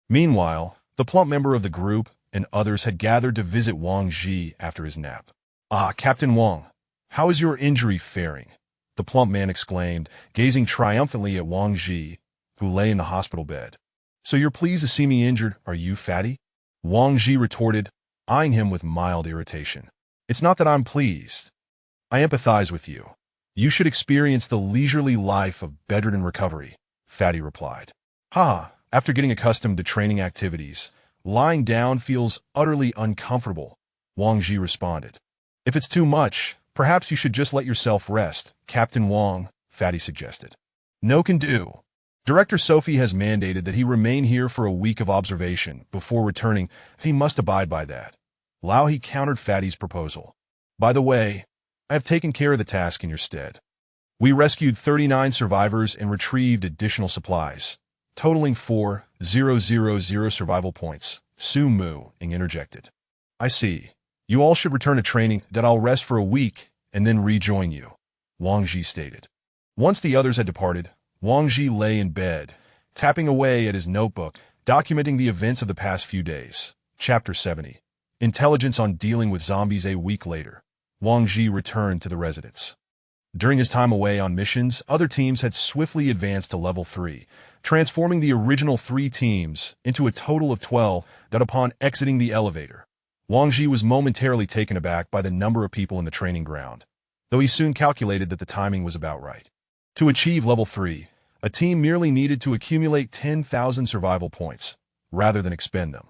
Meanwhile, the plump member of the group and others had gathered to visit Wang Ji after his nap. Ah, Captain Wang, how is your injury faring? The plump man exclaimed, gazing triumphantly at Wang Ji, who lay in the hospital bed. So you're pleased to see me injured, are you, fatty? Wang Ji retorted, eyeing him with mild irritation. It's not that I'm pleased. I empathize with you. You should experience the leisurely life of bedridden recovery, Fatty replied. After getting accustomed to training activities, lying down feels utterly uncomfortable, Wang Ji responded. If it's too much, perhaps you should just let yourself rest, Captain Wang, Fatty suggested. No can do. Director Sophie has mandated that he remain here for a week of observation before returning. He must abide by that. Lao He countered Fatty's proposal. By the way, I have taken care of the task in your stead. We rescued 39 survivors and retrieved additional supplies, totaling 4,000 survival points, Su Mu interjected. I see. You all should return to training. That I'll rest for a week and then rejoin you, Wang Ji stated. Once the others had departed, Wang Ji lay in bed, tapping away at his notebook, documenting the events of the past few days. Chapter 70. Intelligence on dealing with zombies. A week later, Wang Ji returned to the residence. During his time away on missions, other teams had swiftly advanced to level 3, transforming the original 3 teams into a total of 12 that upon exiting the elevator, Wang Ji was momentarily taken aback by the number of people in the training ground, though he soon calculated that the timing was about right. To achieve level 3, A team merely needed to accumulate 10,000 survival points, rather than expend them.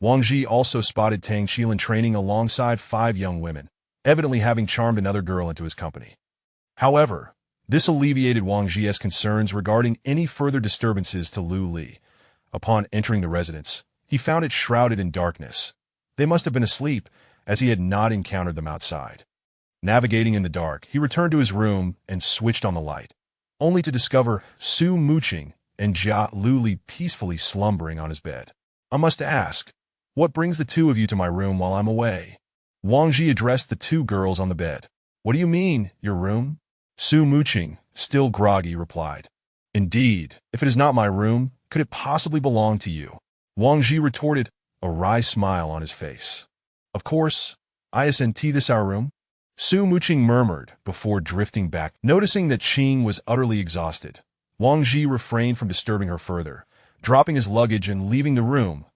Wang Ji also spotted Tang Qilin training alongside 5 young women, evidently having charmed another girl into his company. However, this alleviated Wang Ji's concerns regarding any further disturbances to Lu Li. Upon entering the residence, he found it shrouded in darkness. They must have been asleep, as he had not encountered them outside. Navigating in the dark, he returned to his room and switched on the light, only to discover Su Muqing and Jia Luli peacefully slumbering on his bed. I must ask, what brings the two of you to my room while I'm away? Wang Ji addressed the 2 girls on the bed. What do you mean, your room? Su Muqing, still groggy, replied. Indeed, if it is not my room, could it possibly belong to you? Wang Ji retorted, a wry smile on his face. Of course, isn't this our room? Su Muqing murmured before drifting back. Noticing that Qing was utterly exhausted, Wang Ji refrained from disturbing her further. Dropping his luggage and leaving the room,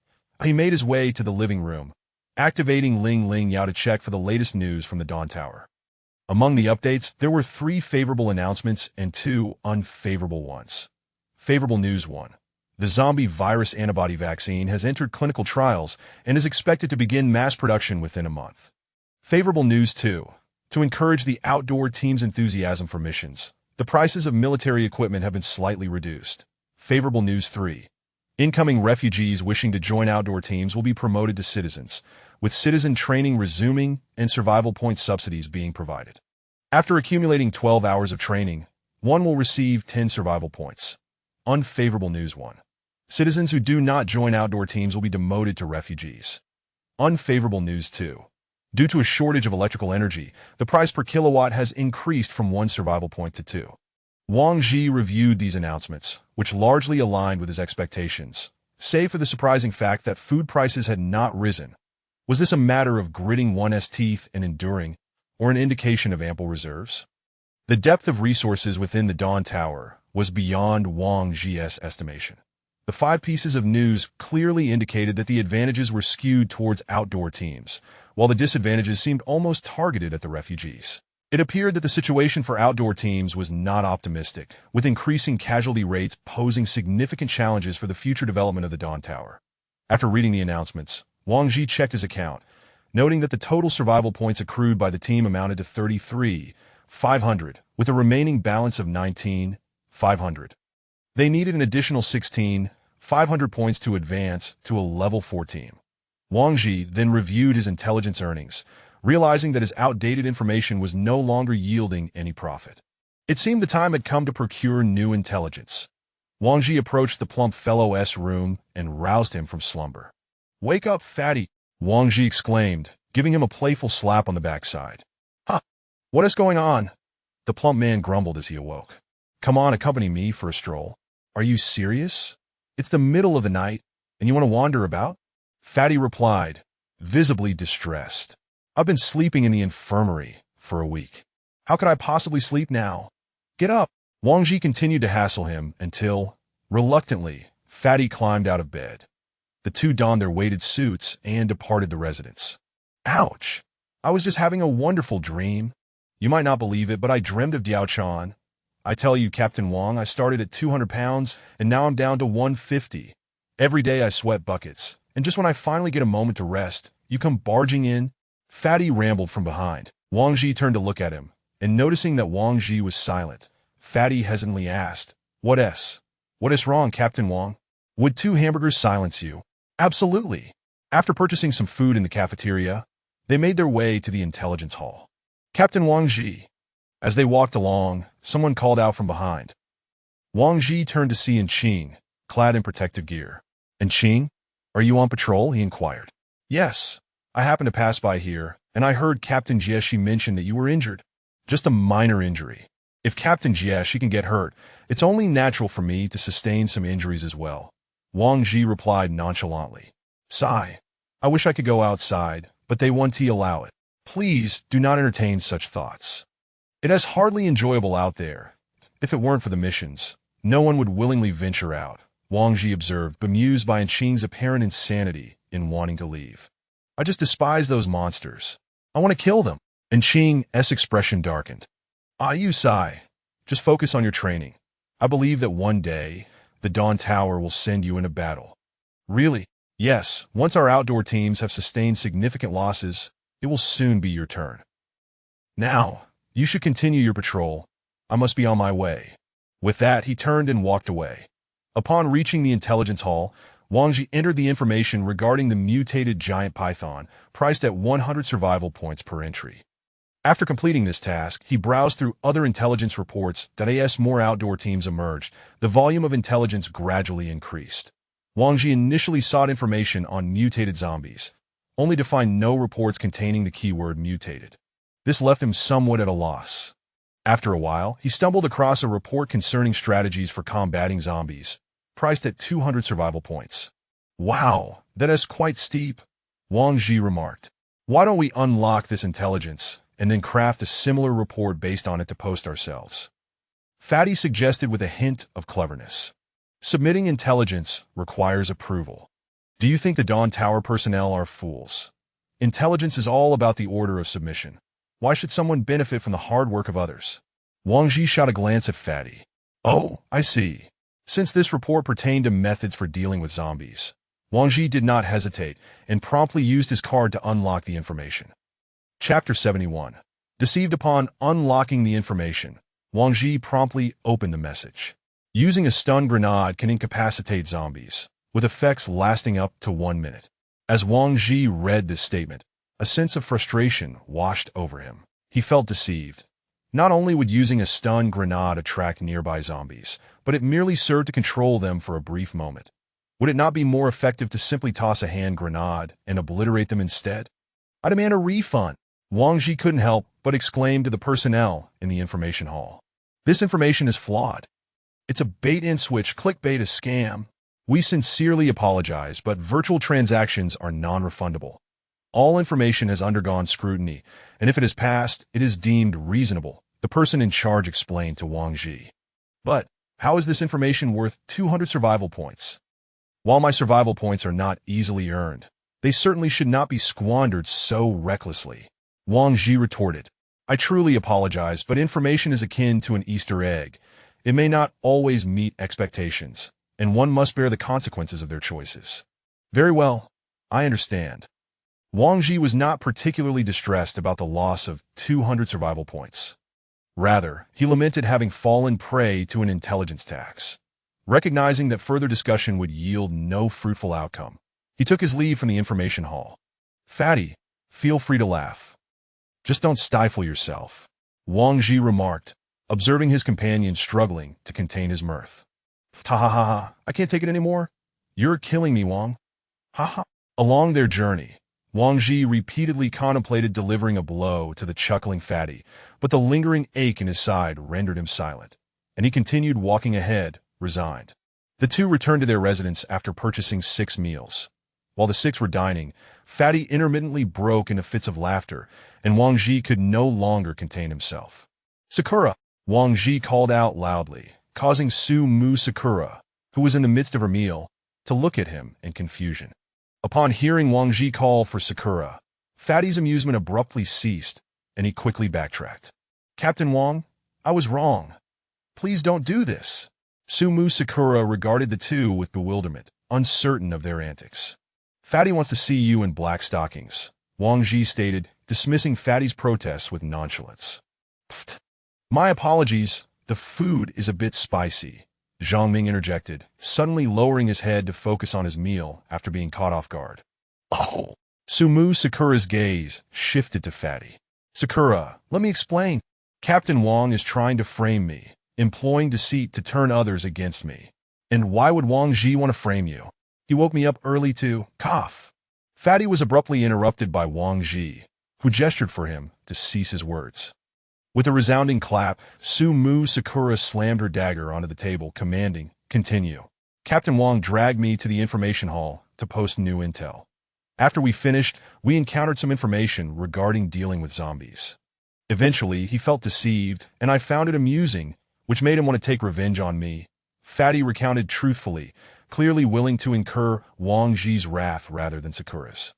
he made his way to the living room, activating Ling Ling Yao to check for the latest news from the Dawn Tower. Among the updates, there were 3 favorable announcements and 2 unfavorable ones. Favorable news 1. The zombie virus antibody vaccine has entered clinical trials and is expected to begin mass production within a month. Favorable news 2. To encourage the outdoor team's enthusiasm for missions, the prices of military equipment have been slightly reduced. Favorable news 3. Incoming refugees wishing to join outdoor teams will be promoted to citizens, with citizen training resuming and survival point subsidies being provided. After accumulating 12 hours of training, one will receive 10 survival points. Unfavorable news 1. Citizens who do not join outdoor teams will be demoted to refugees. Unfavorable news 2. Due to a shortage of electrical energy, the price per kilowatt has increased from 1 survival point to 2. Wang Ji reviewed these announcements, which largely aligned with his expectations, save for the surprising fact that food prices had not risen. Was this a matter of gritting one's teeth and enduring, or an indication of ample reserves? The depth of resources within the Dawn Tower was beyond Wang Ji's estimation. The 5 pieces of news clearly indicated that the advantages were skewed towards outdoor teams, while the disadvantages seemed almost targeted at the refugees. It appeared that the situation for outdoor teams was not optimistic, with increasing casualty rates posing significant challenges for the future development of the Dawn Tower. After reading the announcements, Wang Ji checked his account, noting that the total survival points accrued by the team amounted to 33,500, with a remaining balance of 19,500. They needed an additional 16,500 points to advance to a level 4 team. Wang Ji then reviewed his intelligence earnings, realizing that his outdated information was no longer yielding any profit. It seemed the time had come to procure new intelligence. Wang Ji approached the plump fellow's room and roused him from slumber. "Wake up, fatty," Wang Ji exclaimed, giving him a playful slap on the backside. "Huh? What is going on?" The plump man grumbled as he awoke. "Come on, accompany me for a stroll." "Are you serious? It's the middle of the night, and you want to wander about?" Fatty replied, visibly distressed. "I've been sleeping in the infirmary for a week. How could I possibly sleep now? Get up." Wang Ji continued to hassle him until, reluctantly, Fatty climbed out of bed. The 2 donned their weighted suits and departed the residence. "Ouch! I was just having a wonderful dream. You might not believe it, but I dreamed of Diao Chan. I tell you, Captain Wang, I started at 200 pounds, and now I'm down to 150. Every day I sweat buckets, and just when I finally get a moment to rest, you come barging in." Fatty rambled from behind. Wang Ji turned to look at him, and noticing that Wang Ji was silent, Fatty hesitantly asked, What is wrong, Captain Wang? Would 2 hamburgers silence you?" "Absolutely." After purchasing some food in the cafeteria, they made their way to the intelligence hall. "Captain Wang Ji." As they walked along, someone called out from behind. Wang Ji turned to see Qing, clad in protective gear. "And Qing, are you on patrol?" he inquired. "Yes. I happened to pass by here, and I heard Captain Jieshi mention that you were injured. Just a minor injury. If Captain Jieshi can get hurt, it's only natural for me to sustain some injuries as well." Wang Ji replied nonchalantly. "Sigh. I wish I could go outside, but they won't allow it. Please do not entertain such thoughts. It is hardly enjoyable out there. If it weren't for the missions, no one would willingly venture out," Wang Ji observed, bemused by Qing's apparent insanity in wanting to leave. "I just despise those monsters. I want to kill them." And Qing's expression darkened. "Ah, you sigh. Just focus on your training. I believe that one day, the Dawn Tower will send you into battle. Really? Yes, once our outdoor teams have sustained significant losses, it will soon be your turn. Now, you should continue your patrol. I must be on my way. With that, he turned and walked away. Upon reaching the intelligence hall, Wang Ji entered the information regarding the mutated giant python, priced at 100 survival points per entry. After completing this task, he browsed through other intelligence reports that as more outdoor teams emerged, the volume of intelligence gradually increased. Wang Ji initially sought information on mutated zombies, only to find no reports containing the keyword mutated. This left him somewhat at a loss. After a while, he stumbled across a report concerning strategies for combating zombies, priced at 200 survival points. Wow, that is quite steep, Wang Ji remarked. Why don't we unlock this intelligence and then craft a similar report based on it to post ourselves? Fatty suggested with a hint of cleverness. Submitting intelligence requires approval. Do you think the Dawn Tower personnel are fools? Intelligence is all about the order of submission. Why should someone benefit from the hard work of others? Wang Ji shot a glance at Fatty. Oh, I see. Since this report pertained to methods for dealing with zombies, Wang Ji did not hesitate and promptly used his card to unlock the information. Chapter 71. Deceived upon unlocking the information, Wang Ji promptly opened the message. Using a stun grenade can incapacitate zombies, with effects lasting up to 1 minute. As Wang Ji read this statement, a sense of frustration washed over him. He felt deceived. Not only would using a stun grenade attract nearby zombies, but it merely served to control them for a brief moment. Would it not be more effective to simply toss a hand grenade and obliterate them instead? I demand a refund. Wang Ji couldn't help but exclaim to the personnel in the information hall. This information is flawed. It's a bait-and-switch clickbait scam. We sincerely apologize, but virtual transactions are non-refundable. All information has undergone scrutiny, and if it has passed, it is deemed reasonable, the person in charge explained to Wang Ji. But how is this information worth 200 survival points? While my survival points are not easily earned, they certainly should not be squandered so recklessly. Wang Ji retorted. I truly apologize, but information is akin to an Easter egg. It may not always meet expectations, and one must bear the consequences of their choices. Very well, I understand. Wang Ji was not particularly distressed about the loss of 200 survival points. Rather, he lamented having fallen prey to an intelligence tax. Recognizing that further discussion would yield no fruitful outcome, he took his leave from the information hall. Fatty, feel free to laugh. Just don't stifle yourself, Wang Ji remarked, observing his companion struggling to contain his mirth. Ha ha ha ha, I can't take it anymore. You're killing me, Wang. Ha ha. Along their journey, Wang Ji repeatedly contemplated delivering a blow to the chuckling Fatty, but the lingering ache in his side rendered him silent, and he continued walking ahead, resigned. The two returned to their residence after purchasing 6 meals. While the 6 were dining, Fatty intermittently broke into fits of laughter, and Wang Ji could no longer contain himself. Sakura! Wang Ji called out loudly, causing Su-Mu Sakura, who was in the midst of her meal, to look at him in confusion. Upon hearing Wang Ji call for Sakura, Fatty's amusement abruptly ceased, and he quickly backtracked. Captain Wang, I was wrong. Please don't do this. Su-Mu Sakura regarded the two with bewilderment, uncertain of their antics. Fatty wants to see you in black stockings, Wang Ji stated, dismissing Fatty's protests with nonchalance. Pfft. My apologies, the food is a bit spicy, Zhang Ming interjected, suddenly lowering his head to focus on his meal after being caught off guard. Oh! Su-Mu Sakura's gaze shifted to Fatty. Sakura, let me explain. Captain Wang is trying to frame me, employing deceit to turn others against me. And why would Wang Ji want to frame you? He woke me up early to cough. Fatty was abruptly interrupted by Wang Ji, who gestured for him to cease his words. With a resounding clap, Su-Mu Sakura slammed her dagger onto the table, commanding, continue. Captain Wang dragged me to the information hall to post new intel. After we finished, we encountered some information regarding dealing with zombies. Eventually, he felt deceived, and I found it amusing, which made him want to take revenge on me. Fatty recounted truthfully, clearly willing to incur Wang Ji's wrath rather than Sakura's.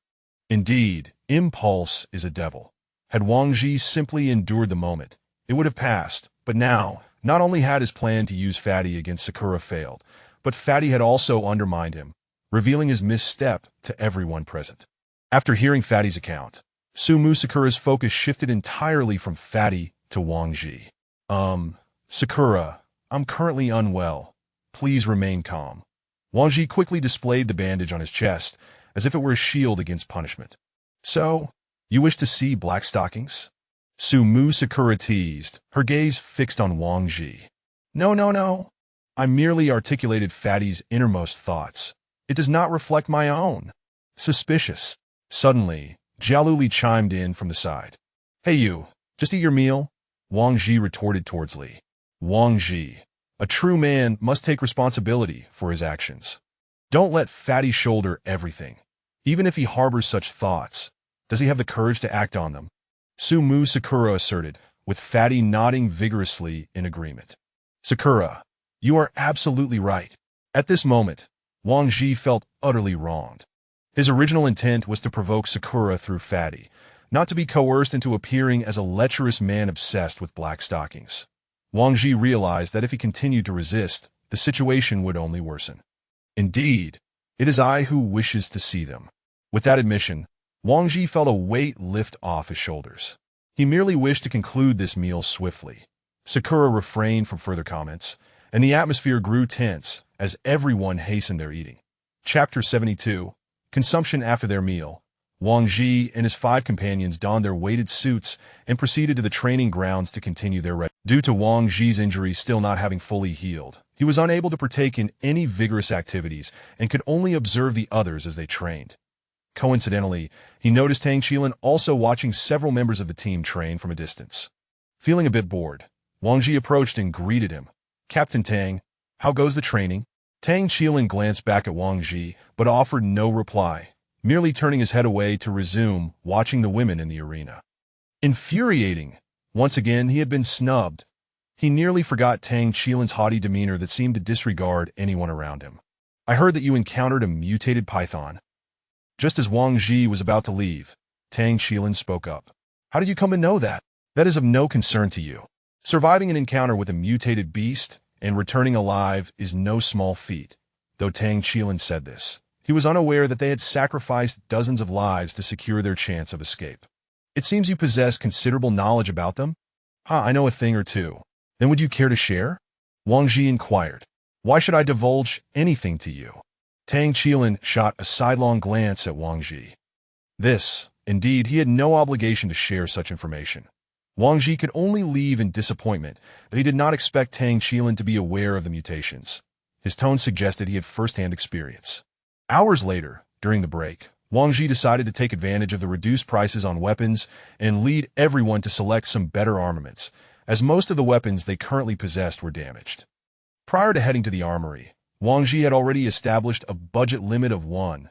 Indeed, impulse is a devil. Had Wang Ji simply endured the moment, it would have passed. But now, not only had his plan to use Fatty against Sakura failed, but Fatty had also undermined him, revealing his misstep to everyone present. After hearing Fatty's account, Sumu Sakura's focus shifted entirely from Fatty to Wang Ji. Sakura, I'm currently unwell. Please remain calm. Wang Ji quickly displayed the bandage on his chest, as if it were a shield against punishment. So, you wish to see black stockings? Sumu Sakura teased, her gaze fixed on Wang Ji. No. I merely articulated Fatty's innermost thoughts. It does not reflect my own. Suspicious. Suddenly, Jialuli chimed in from the side. Hey you, just eat your meal? Wang Ji retorted towards Li. Wang Ji, a true man must take responsibility for his actions. Don't let Fatty shoulder everything. Even if he harbors such thoughts, does he have the courage to act on them? Sumu Sakura asserted, with Fatty nodding vigorously in agreement. Sakura, you are absolutely right. At this moment, Wang Ji felt utterly wronged. His original intent was to provoke Sakura through Fatty, not to be coerced into appearing as a lecherous man obsessed with black stockings. Wang Ji realized that if he continued to resist, the situation would only worsen. Indeed, it is I who wishes to see them. With that admission, Wang Ji felt a weight lift off his shoulders. He merely wished to conclude this meal swiftly. Sakura refrained from further comments, and the atmosphere grew tense as everyone hastened their eating. Chapter 72. Consumption after their meal. Wang Ji and his 5 companions donned their weighted suits and proceeded to the training grounds to continue their rest. Due to Wang Ji's injuries still not having fully healed, he was unable to partake in any vigorous activities and could only observe the others as they trained. Coincidentally, he noticed Tang Qilin also watching several members of the team train from a distance. Feeling a bit bored, Wang Ji approached and greeted him. Captain Tang, how goes the training? Tang Qilin glanced back at Wang Ji, but offered no reply, merely turning his head away to resume watching the women in the arena. Infuriating. Once again, he had been snubbed. He nearly forgot Tang Qilin's haughty demeanor that seemed to disregard anyone around him. I heard that you encountered a mutated python. Just as Wang Ji was about to leave, Tang Qilin spoke up. How did you come to know that? That is of no concern to you. Surviving an encounter with a mutated beast and returning alive is no small feat. Though Tang Qilin said this, he was unaware that they had sacrificed dozens of lives to secure their chance of escape. It seems you possess considerable knowledge about them? I know a thing or two. Then would you care to share? Wang Ji inquired. Why should I divulge anything to you? Tang Qilin shot a sidelong glance at Wang Ji. Indeed, he had no obligation to share such information. Wang Ji could only leave in disappointment that he did not expect Tang Qilin to be aware of the mutations. His tone suggested he had first-hand experience. Hours later, during the break, Wang Ji decided to take advantage of the reduced prices on weapons and lead everyone to select some better armaments, as most of the weapons they currently possessed were damaged. Prior to heading to the armory, Wang Ji had already established a budget limit of 1,000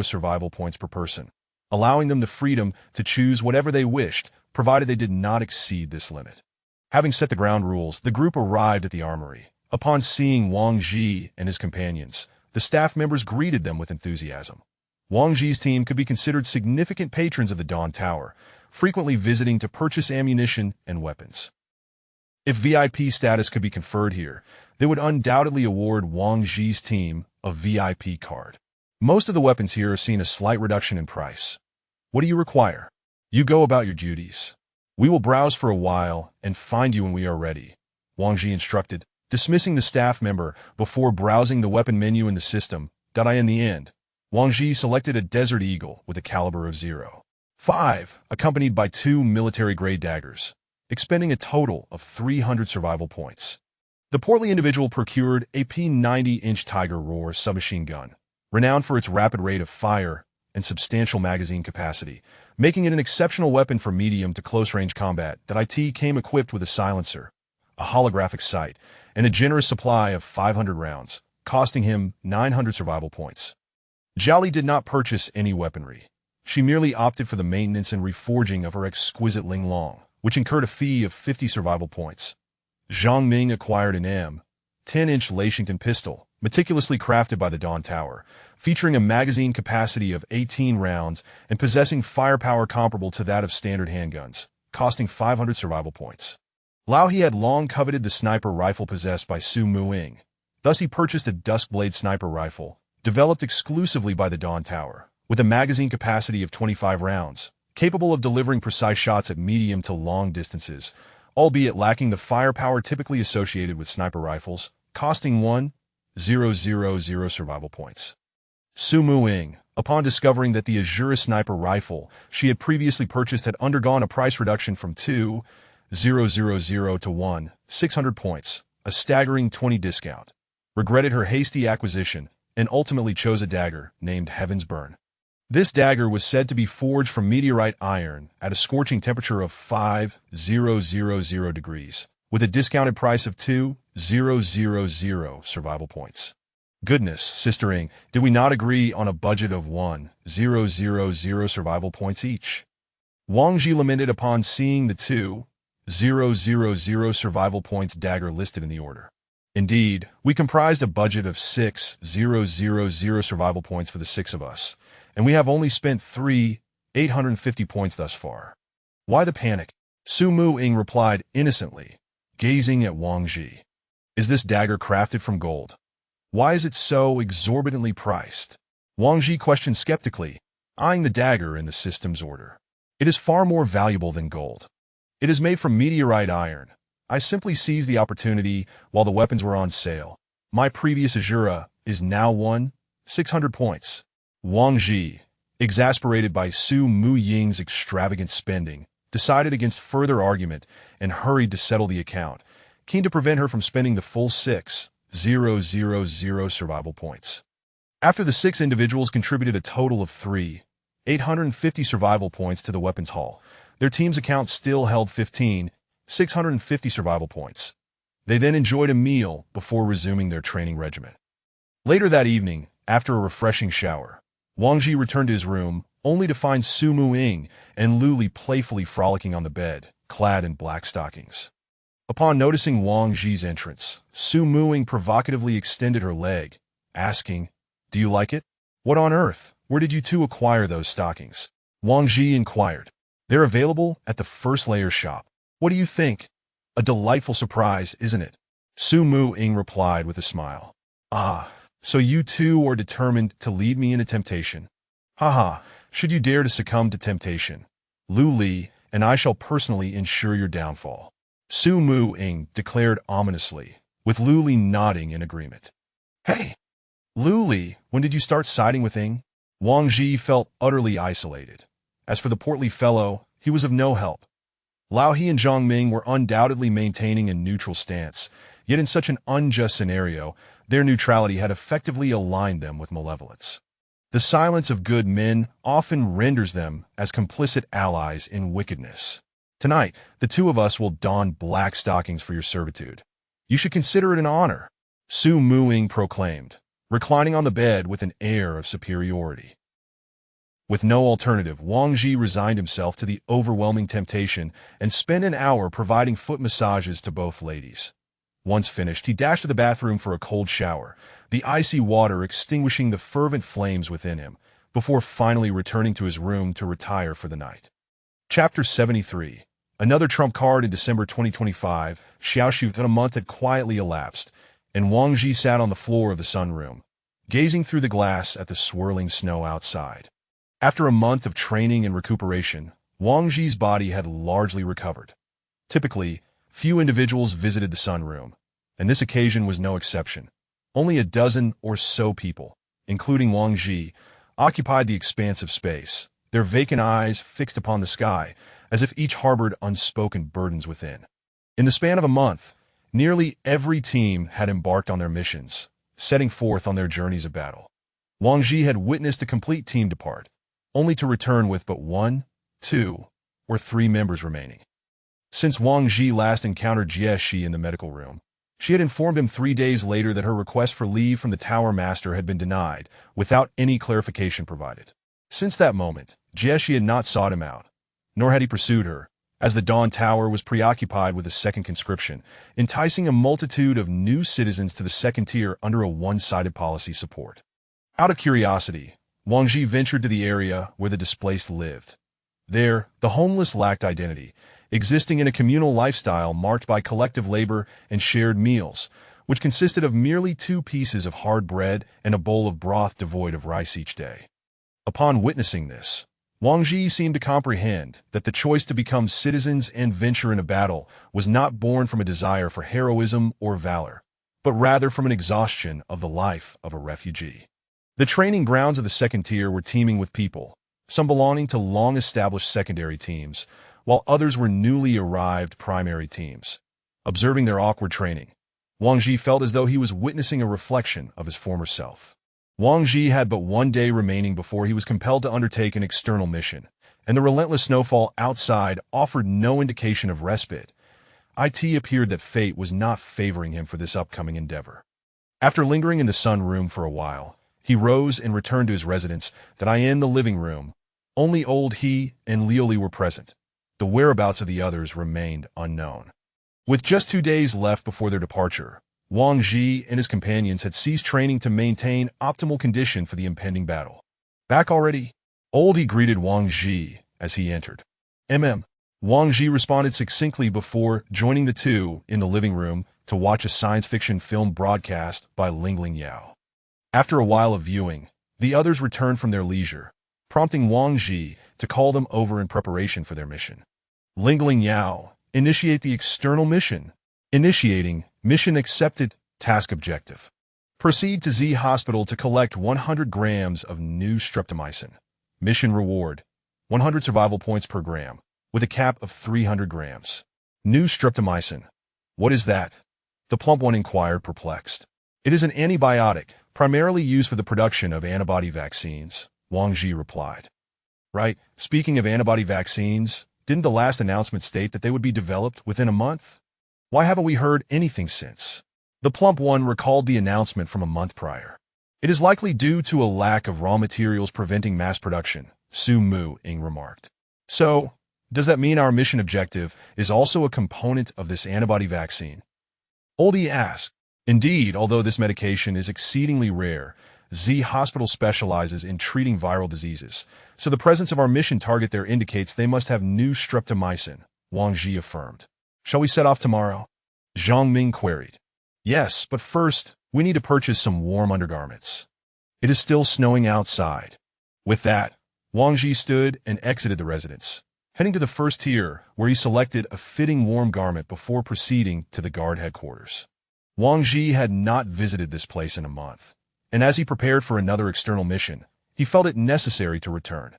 survival points per person, allowing them the freedom to choose whatever they wished, provided they did not exceed this limit. Having set the ground rules, the group arrived at the armory. Upon seeing Wang Ji and his companions, the staff members greeted them with enthusiasm. Wang Ji's team could be considered significant patrons of the Dawn Tower, frequently visiting to purchase ammunition and weapons. If VIP status could be conferred here, they would undoubtedly award Wang Ji's team a VIP card. Most of the weapons here have seen a slight reduction in price. What do you require? You go about your duties. We will browse for a while and find you when we are ready, Wang Ji instructed, dismissing the staff member before browsing the weapon menu in the system. In the end, Wang Ji selected a Desert Eagle with a caliber of 0.5, accompanied by 2 military-grade daggers, expending a total of 300 survival points. The portly individual procured a P90-inch Tiger Roar submachine gun, renowned for its rapid rate of fire and substantial magazine capacity, making it an exceptional weapon for medium to close-range combat. It came equipped with a silencer, a holographic sight, and a generous supply of 500 rounds, costing him 900 survival points. Jiali did not purchase any weaponry. She merely opted for the maintenance and reforging of her exquisite Ling Long, which incurred a fee of 50 survival points. Zhang Ming acquired an M10-inch Lashington pistol, meticulously crafted by the Dawn Tower, featuring a magazine capacity of 18 rounds and possessing firepower comparable to that of standard handguns. costing 500 survival points. Lao He had long coveted the sniper rifle possessed by Su Muing. Thus he purchased a Duskblade sniper rifle, developed exclusively by the Dawn Tower, with a magazine capacity of 25 rounds, capable of delivering precise shots at medium to long distances, albeit lacking the firepower typically associated with sniper rifles, costing 1,000 survival points. Su Muing, upon discovering that the Azura sniper rifle she had previously purchased had undergone a price reduction from 2,000 to 1,600 points, a staggering 20 discount, regretted her hasty acquisition and ultimately chose a dagger named Heaven's Burn. This dagger was said to be forged from meteorite iron at a scorching temperature of 5,000 degrees, with a discounted price of 2,000 survival points. Goodness, Sister Ing, did we not agree on a budget of 1,000 survival points each? Wang Ji lamented upon seeing the 2,000 survival points dagger listed in the order. Indeed, we comprised a budget of 6,000 survival points for the six of us, and we have only spent 3,850 points thus far. Why the panic? Su Muing replied innocently, gazing at Wang Ji. Is this dagger crafted from gold? Why is it so exorbitantly priced? Wang Ji questioned skeptically, eyeing the dagger in the system's order. It is far more valuable than gold. It is made from meteorite iron. I simply seized the opportunity while the weapons were on sale. My previous Azura is now 1,600 points. Wang Ji, exasperated by Su Muying's extravagant spending, decided against further argument and hurried to settle the account, keen to prevent her from spending the full 6,000 survival points. After the six individuals contributed a total of 3,850 survival points to the weapons haul, their team's account still held 15,650 survival points. They then enjoyed a meal before resuming their training regimen. Later that evening, after a refreshing shower, Wang Ji returned to his room, only to find Su Muing and Lu Li playfully frolicking on the bed, clad in black stockings. Upon noticing Wang Ji's entrance, Su Muing provocatively extended her leg, asking, "Do you like it? What on earth? Where did you two acquire those stockings?" Wang Ji inquired. "They're available at the first layer shop. What do you think? A delightful surprise, isn't it?" Su Muing replied with a smile. "Ah, so you two are determined to lead me into temptation. Haha, should you dare to succumb to temptation, Lu Li and I shall personally ensure your downfall," Su Muing declared ominously, with Lu Li nodding in agreement. "Hey, Lu Li, when did you start siding with Ing?" Wang Ji felt utterly isolated. As for the portly fellow, he was of no help. Lao He and Zhang Ming were undoubtedly maintaining a neutral stance, yet in such an unjust scenario, their neutrality had effectively aligned them with malevolence. The silence of good men often renders them as complicit allies in wickedness. Tonight, the two of us will don black stockings for your servitude. You should consider it an honor, Su Muing proclaimed, reclining on the bed with an air of superiority. With no alternative, Wang Ji resigned himself to the overwhelming temptation and spent an hour providing foot massages to both ladies. Once finished, he dashed to the bathroom for a cold shower, the icy water extinguishing the fervent flames within him, before finally returning to his room to retire for the night. Chapter 73. Another trump card in December 2025, Xiaoxu that a month had quietly elapsed, and Wang Ji sat on the floor of the sunroom, gazing through the glass at the swirling snow outside. After a month of training and recuperation, Wang Ji's body had largely recovered. Typically, few individuals visited the sunroom, and this occasion was no exception. Only a dozen or so people, including Wang Ji, occupied the expansive space, their vacant eyes fixed upon the sky, as if each harbored unspoken burdens within. In the span of a month, nearly every team had embarked on their missions, setting forth on their journeys of battle. Wang Ji had witnessed a complete team depart, only to return with but 1, 2, or 3 members remaining. Since Wang Ji last encountered Jie Shi in the medical room, she had informed him 3 days later that her request for leave from the Tower Master had been denied, without any clarification provided. Since that moment, Jie Shi had not sought him out, nor had he pursued her, as the Dawn Tower was preoccupied with a second conscription, enticing a multitude of new citizens to the second tier under a one-sided policy support. Out of curiosity, Wang Ji ventured to the area where the displaced lived. There, the homeless lacked identity, existing in a communal lifestyle marked by collective labor and shared meals, which consisted of merely 2 pieces of hard bread and a bowl of broth devoid of rice each day. Upon witnessing this, Wang Ji seemed to comprehend that the choice to become citizens and venture in a battle was not born from a desire for heroism or valor, but rather from an exhaustion of the life of a refugee. The training grounds of the second tier were teeming with people, some belonging to long-established secondary teams, while others were newly arrived primary teams. Observing their awkward training, Wang Ji felt as though he was witnessing a reflection of his former self. Wang Ji had but 1 day remaining before he was compelled to undertake an external mission, and the relentless snowfall outside offered no indication of respite. It appeared that fate was not favoring him for this upcoming endeavor. After lingering in the sunroom for a while, he rose and returned to his residence in the living room. Only old he and Lioli were present. The whereabouts of the others remained unknown. With just 2 days left before their departure, Wang Ji and his companions had ceased training to maintain optimal condition for the impending battle. Back already? Old he greeted Wang Ji as he entered. Wang Ji responded succinctly before joining the two in the living room to watch a science fiction film broadcast by Lingling Yao. After a while of viewing, the others returned from their leisure, prompting Wang Ji to call them over in preparation for their mission. Lingling Yao, initiate the external mission. Initiating, mission accepted, task objective. Proceed to Z Hospital to collect 100 grams of new streptomycin. Mission reward, 100 survival points per gram, with a cap of 300 grams. New streptomycin. What is that? The plump one inquired, perplexed. It is an antibiotic, primarily used for the production of antibody vaccines, Wang Ji replied. Right, speaking of antibody vaccines, didn't the last announcement state that they would be developed within a month? Why haven't we heard anything since? The plump one recalled the announcement from a month prior. It is likely due to a lack of raw materials preventing mass production, Su Mu Ing remarked. So, does that mean our mission objective is also a component of this antibody vaccine? Oldie asked. Indeed, although this medication is exceedingly rare, Z Hospital specializes in treating viral diseases, so the presence of our mission target there indicates they must have new streptomycin, Wang Ji affirmed. Shall we set off tomorrow? Zhang Ming queried. Yes, but first, we need to purchase some warm undergarments. It is still snowing outside. With that, Wang Ji stood and exited the residence, heading to the first tier, where he selected a fitting warm garment before proceeding to the guard headquarters. Wang Ji had not visited this place in a month, and as he prepared for another external mission, he felt it necessary to return.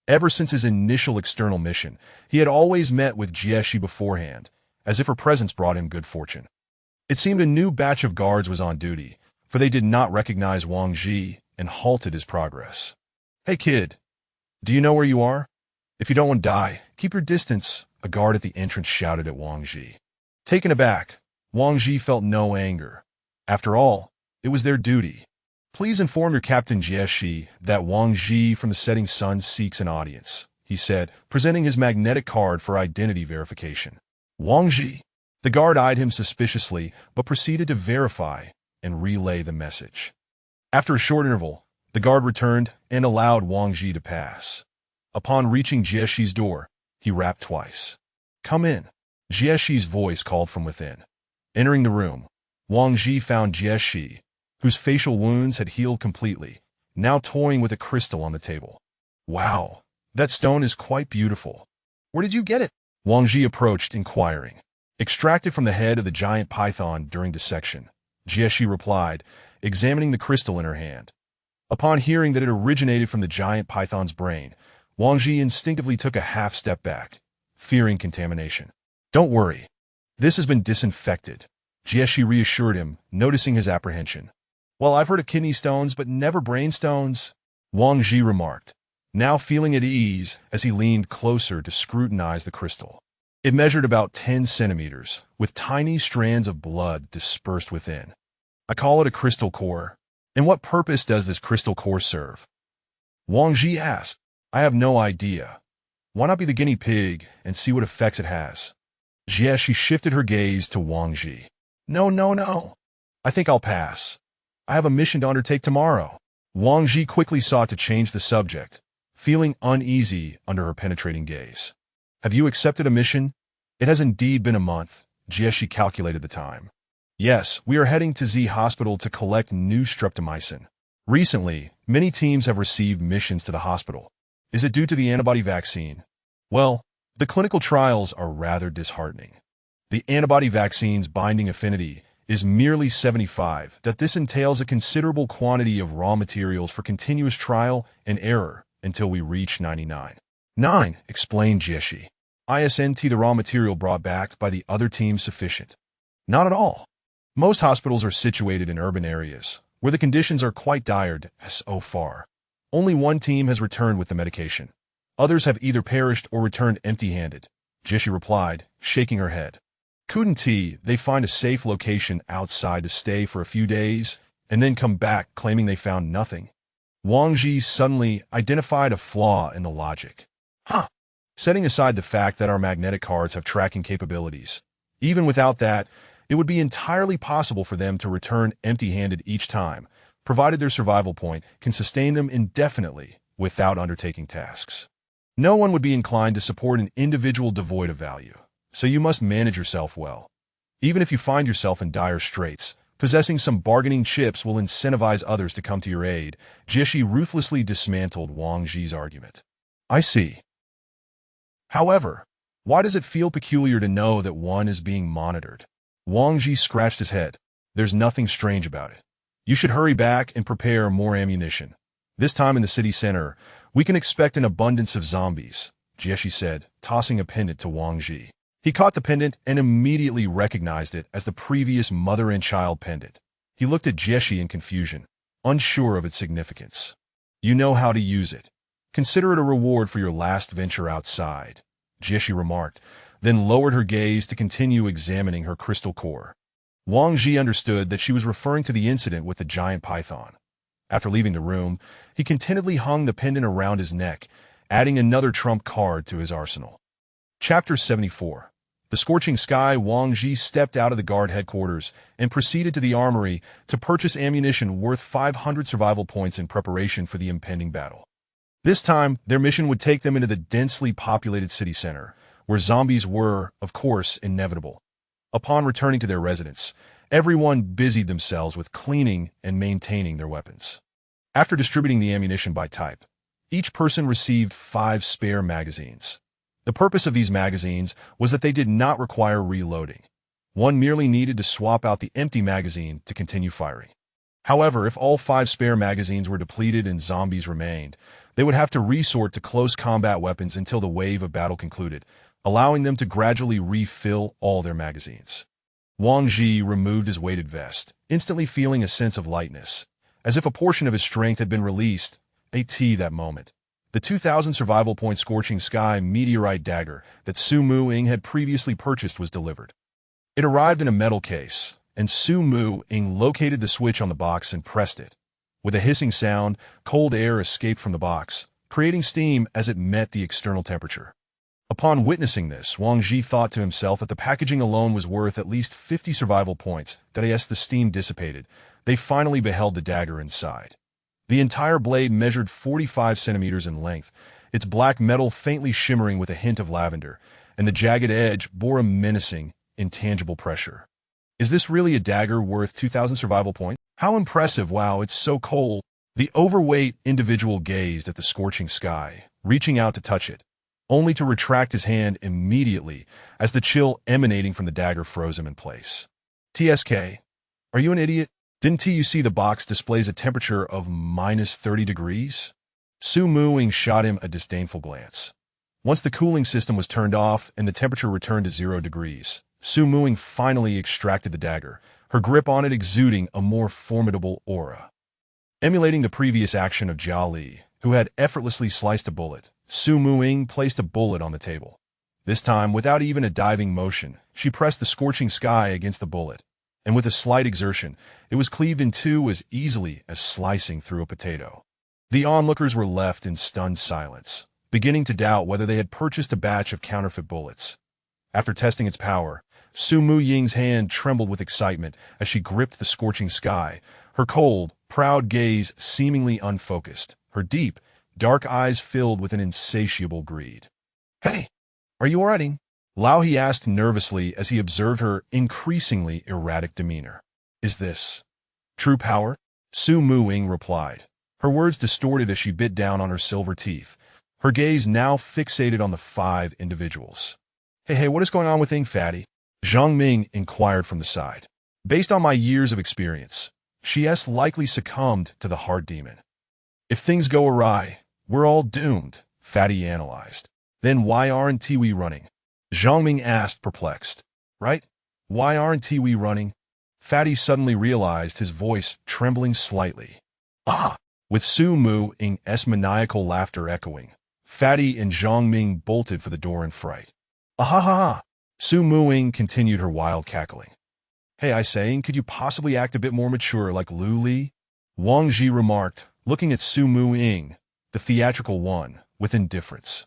Ever since his initial external mission, he had always met with Jieshi beforehand, as if her presence brought him good fortune. It seemed a new batch of guards was on duty, for they did not recognize Wang Ji and halted his progress. Hey kid, do you know where you are? If you don't want to die, keep your distance, a guard at the entrance shouted at Wang Ji. Taken aback, Wang Ji felt no anger. After all, it was their duty. Please inform your Captain Jieshi that Wang Ji from the Setting Sun seeks an audience, he said, presenting his magnetic card for identity verification. Wang Ji. The guard eyed him suspiciously, but proceeded to verify and relay the message. After a short interval, the guard returned and allowed Wang Ji to pass. Upon reaching Jieshi's door, he rapped twice. Come in. Jieshi's voice called from within. Entering the room, Wang Ji found Jieshi, whose facial wounds had healed completely, now toying with a crystal on the table. Wow, that stone is quite beautiful. Where did you get it? Wang Ji approached, inquiring. Extracted from the head of the giant python during dissection, Jieshi replied, examining the crystal in her hand. Upon hearing that it originated from the giant python's brain, Wang Ji instinctively took a half step back, fearing contamination. Don't worry. This has been disinfected, Jieshi reassured him, noticing his apprehension. Well, I've heard of kidney stones, but never brain stones, Wang Ji remarked, now feeling at ease as he leaned closer to scrutinize the crystal. It measured about 10 centimeters, with tiny strands of blood dispersed within. I call it a crystal core. And what purpose does this crystal core serve? Wang Ji asked. I have no idea. Why not be the guinea pig and see what effects it has? Jieshi shifted her gaze to Wang Ji. No. I think I'll pass. I have a mission to undertake tomorrow. Wang Ji quickly sought to change the subject, feeling uneasy under her penetrating gaze. Have you accepted a mission? It has indeed been a month. Jieshi calculated the time. Yes, we are heading to Z Hospital to collect new streptomycin. Recently, many teams have received missions to the hospital. Is it due to the antibody vaccine? Well, the clinical trials are rather disheartening. The antibody vaccine's binding affinity is merely 75. That this entails a considerable quantity of raw materials for continuous trial and error until we reach 99. 9. Explained Jieshi. Isn't the raw material brought back by the other team sufficient? Not at all. Most hospitals are situated in urban areas, where the conditions are quite dire so far. Only one team has returned with the medication. Others have either perished or returned empty-handed, Jieshi replied, shaking her head. Couldn't they find a safe location outside to stay for a few days, and then come back claiming they found nothing? Wang Ji suddenly identified a flaw in the logic. Setting aside the fact that our magnetic cards have tracking capabilities, even without that, it would be entirely possible for them to return empty-handed each time, provided their survival point can sustain them indefinitely without undertaking tasks. No one would be inclined to support an individual devoid of value, so you must manage yourself well. Even if you find yourself in dire straits, possessing some bargaining chips will incentivize others to come to your aid. Jieshi ruthlessly dismantled Wang Ji's argument. I see. However, why does it feel peculiar to know that one is being monitored? Wang Ji scratched his head. There's nothing strange about it. You should hurry back and prepare more ammunition. This time in the city center, we can expect an abundance of zombies, Jieshi said, tossing a pendant to Wang Ji. He caught the pendant and immediately recognized it as the previous mother and child pendant. He looked at Jieshi in confusion, unsure of its significance. You know how to use it. Consider it a reward for your last venture outside, Jieshi remarked, then lowered her gaze to continue examining her crystal core. Wang Ji understood that she was referring to the incident with the giant python. After leaving the room, he contentedly hung the pendant around his neck, adding another trump card to his arsenal. Chapter 74. The scorching sky. Wang Ji stepped out of the guard headquarters and proceeded to the armory to purchase ammunition worth 500 survival points in preparation for the impending battle. This time, their mission would take them into the densely populated city center, where zombies were, of course, inevitable. Upon returning to their residence, everyone busied themselves with cleaning and maintaining their weapons. After distributing the ammunition by type, each person received 5 spare magazines. The purpose of these magazines was that they did not require reloading. One merely needed to swap out the empty magazine to continue firing. However, if all 5 spare magazines were depleted and zombies remained, they would have to resort to close combat weapons until the wave of battle concluded, allowing them to gradually refill all their magazines. Wang Ji removed his weighted vest, instantly feeling a sense of lightness, as if a portion of his strength had been released. That moment, the 2,000 survival point scorching sky meteorite dagger that Su Mu Ying had previously purchased was delivered. It arrived in a metal case, and Su Mu Ying located the switch on the box and pressed it. With a hissing sound, cold air escaped from the box, creating steam as it met the external temperature. Upon witnessing this, Wang Ji thought to himself that the packaging alone was worth at least 50 survival points. That as the steam dissipated, they finally beheld the dagger inside. The entire blade measured 45 centimeters in length, its black metal faintly shimmering with a hint of lavender, and the jagged edge bore a menacing, intangible pressure. Is this really a dagger worth 2,000 survival points? How impressive! Wow, it's so cold. The overweight individual gazed at the scorching sky, reaching out to touch it, only to retract his hand immediately as the chill emanating from the dagger froze him in place. TSK, are you an idiot? Didn't you see the box displays a temperature of -30 degrees? Su Mu Ying shot him a disdainful glance. Once the cooling system was turned off and the temperature returned to 0 degrees, Su Mu Ying finally extracted the dagger, her grip on it exuding a more formidable aura. Emulating the previous action of Jia Li, who had effortlessly sliced a bullet, Su Mu Ying placed a bullet on the table. This time, without even a diving motion, she pressed the scorching sky against the bullet, and with a slight exertion, it was cleaved in two as easily as slicing through a potato. The onlookers were left in stunned silence, beginning to doubt whether they had purchased a batch of counterfeit bullets. After testing its power, Su Mu Ying's hand trembled with excitement as she gripped the scorching sky, her cold, proud gaze seemingly unfocused, her deep, dark eyes filled with an insatiable greed. Hey, are you alright? Lao He asked nervously as he observed her increasingly erratic demeanor. Is this true power? Su Muing replied. Her words distorted as she bit down on her silver teeth, her gaze now fixated on the 5 individuals. Hey, what is going on with Ing Fatty? Zhang Ming inquired from the side. Based on my years of experience, she has likely succumbed to the heart demon. If things go awry, we're all doomed, Fatty analyzed. Then why aren't we running? Zhang Ming asked, perplexed. Right? Why aren't we running? Fatty suddenly realized, his voice trembling slightly. Ah! With Su Muing's maniacal laughter echoing, Fatty and Zhang Ming bolted for the door in fright. Ah! Su Muing continued her wild cackling. Hey, I say, could you possibly act a bit more mature like Lu Li? Wang Ji remarked, looking at Su Muing, the theatrical one, with indifference.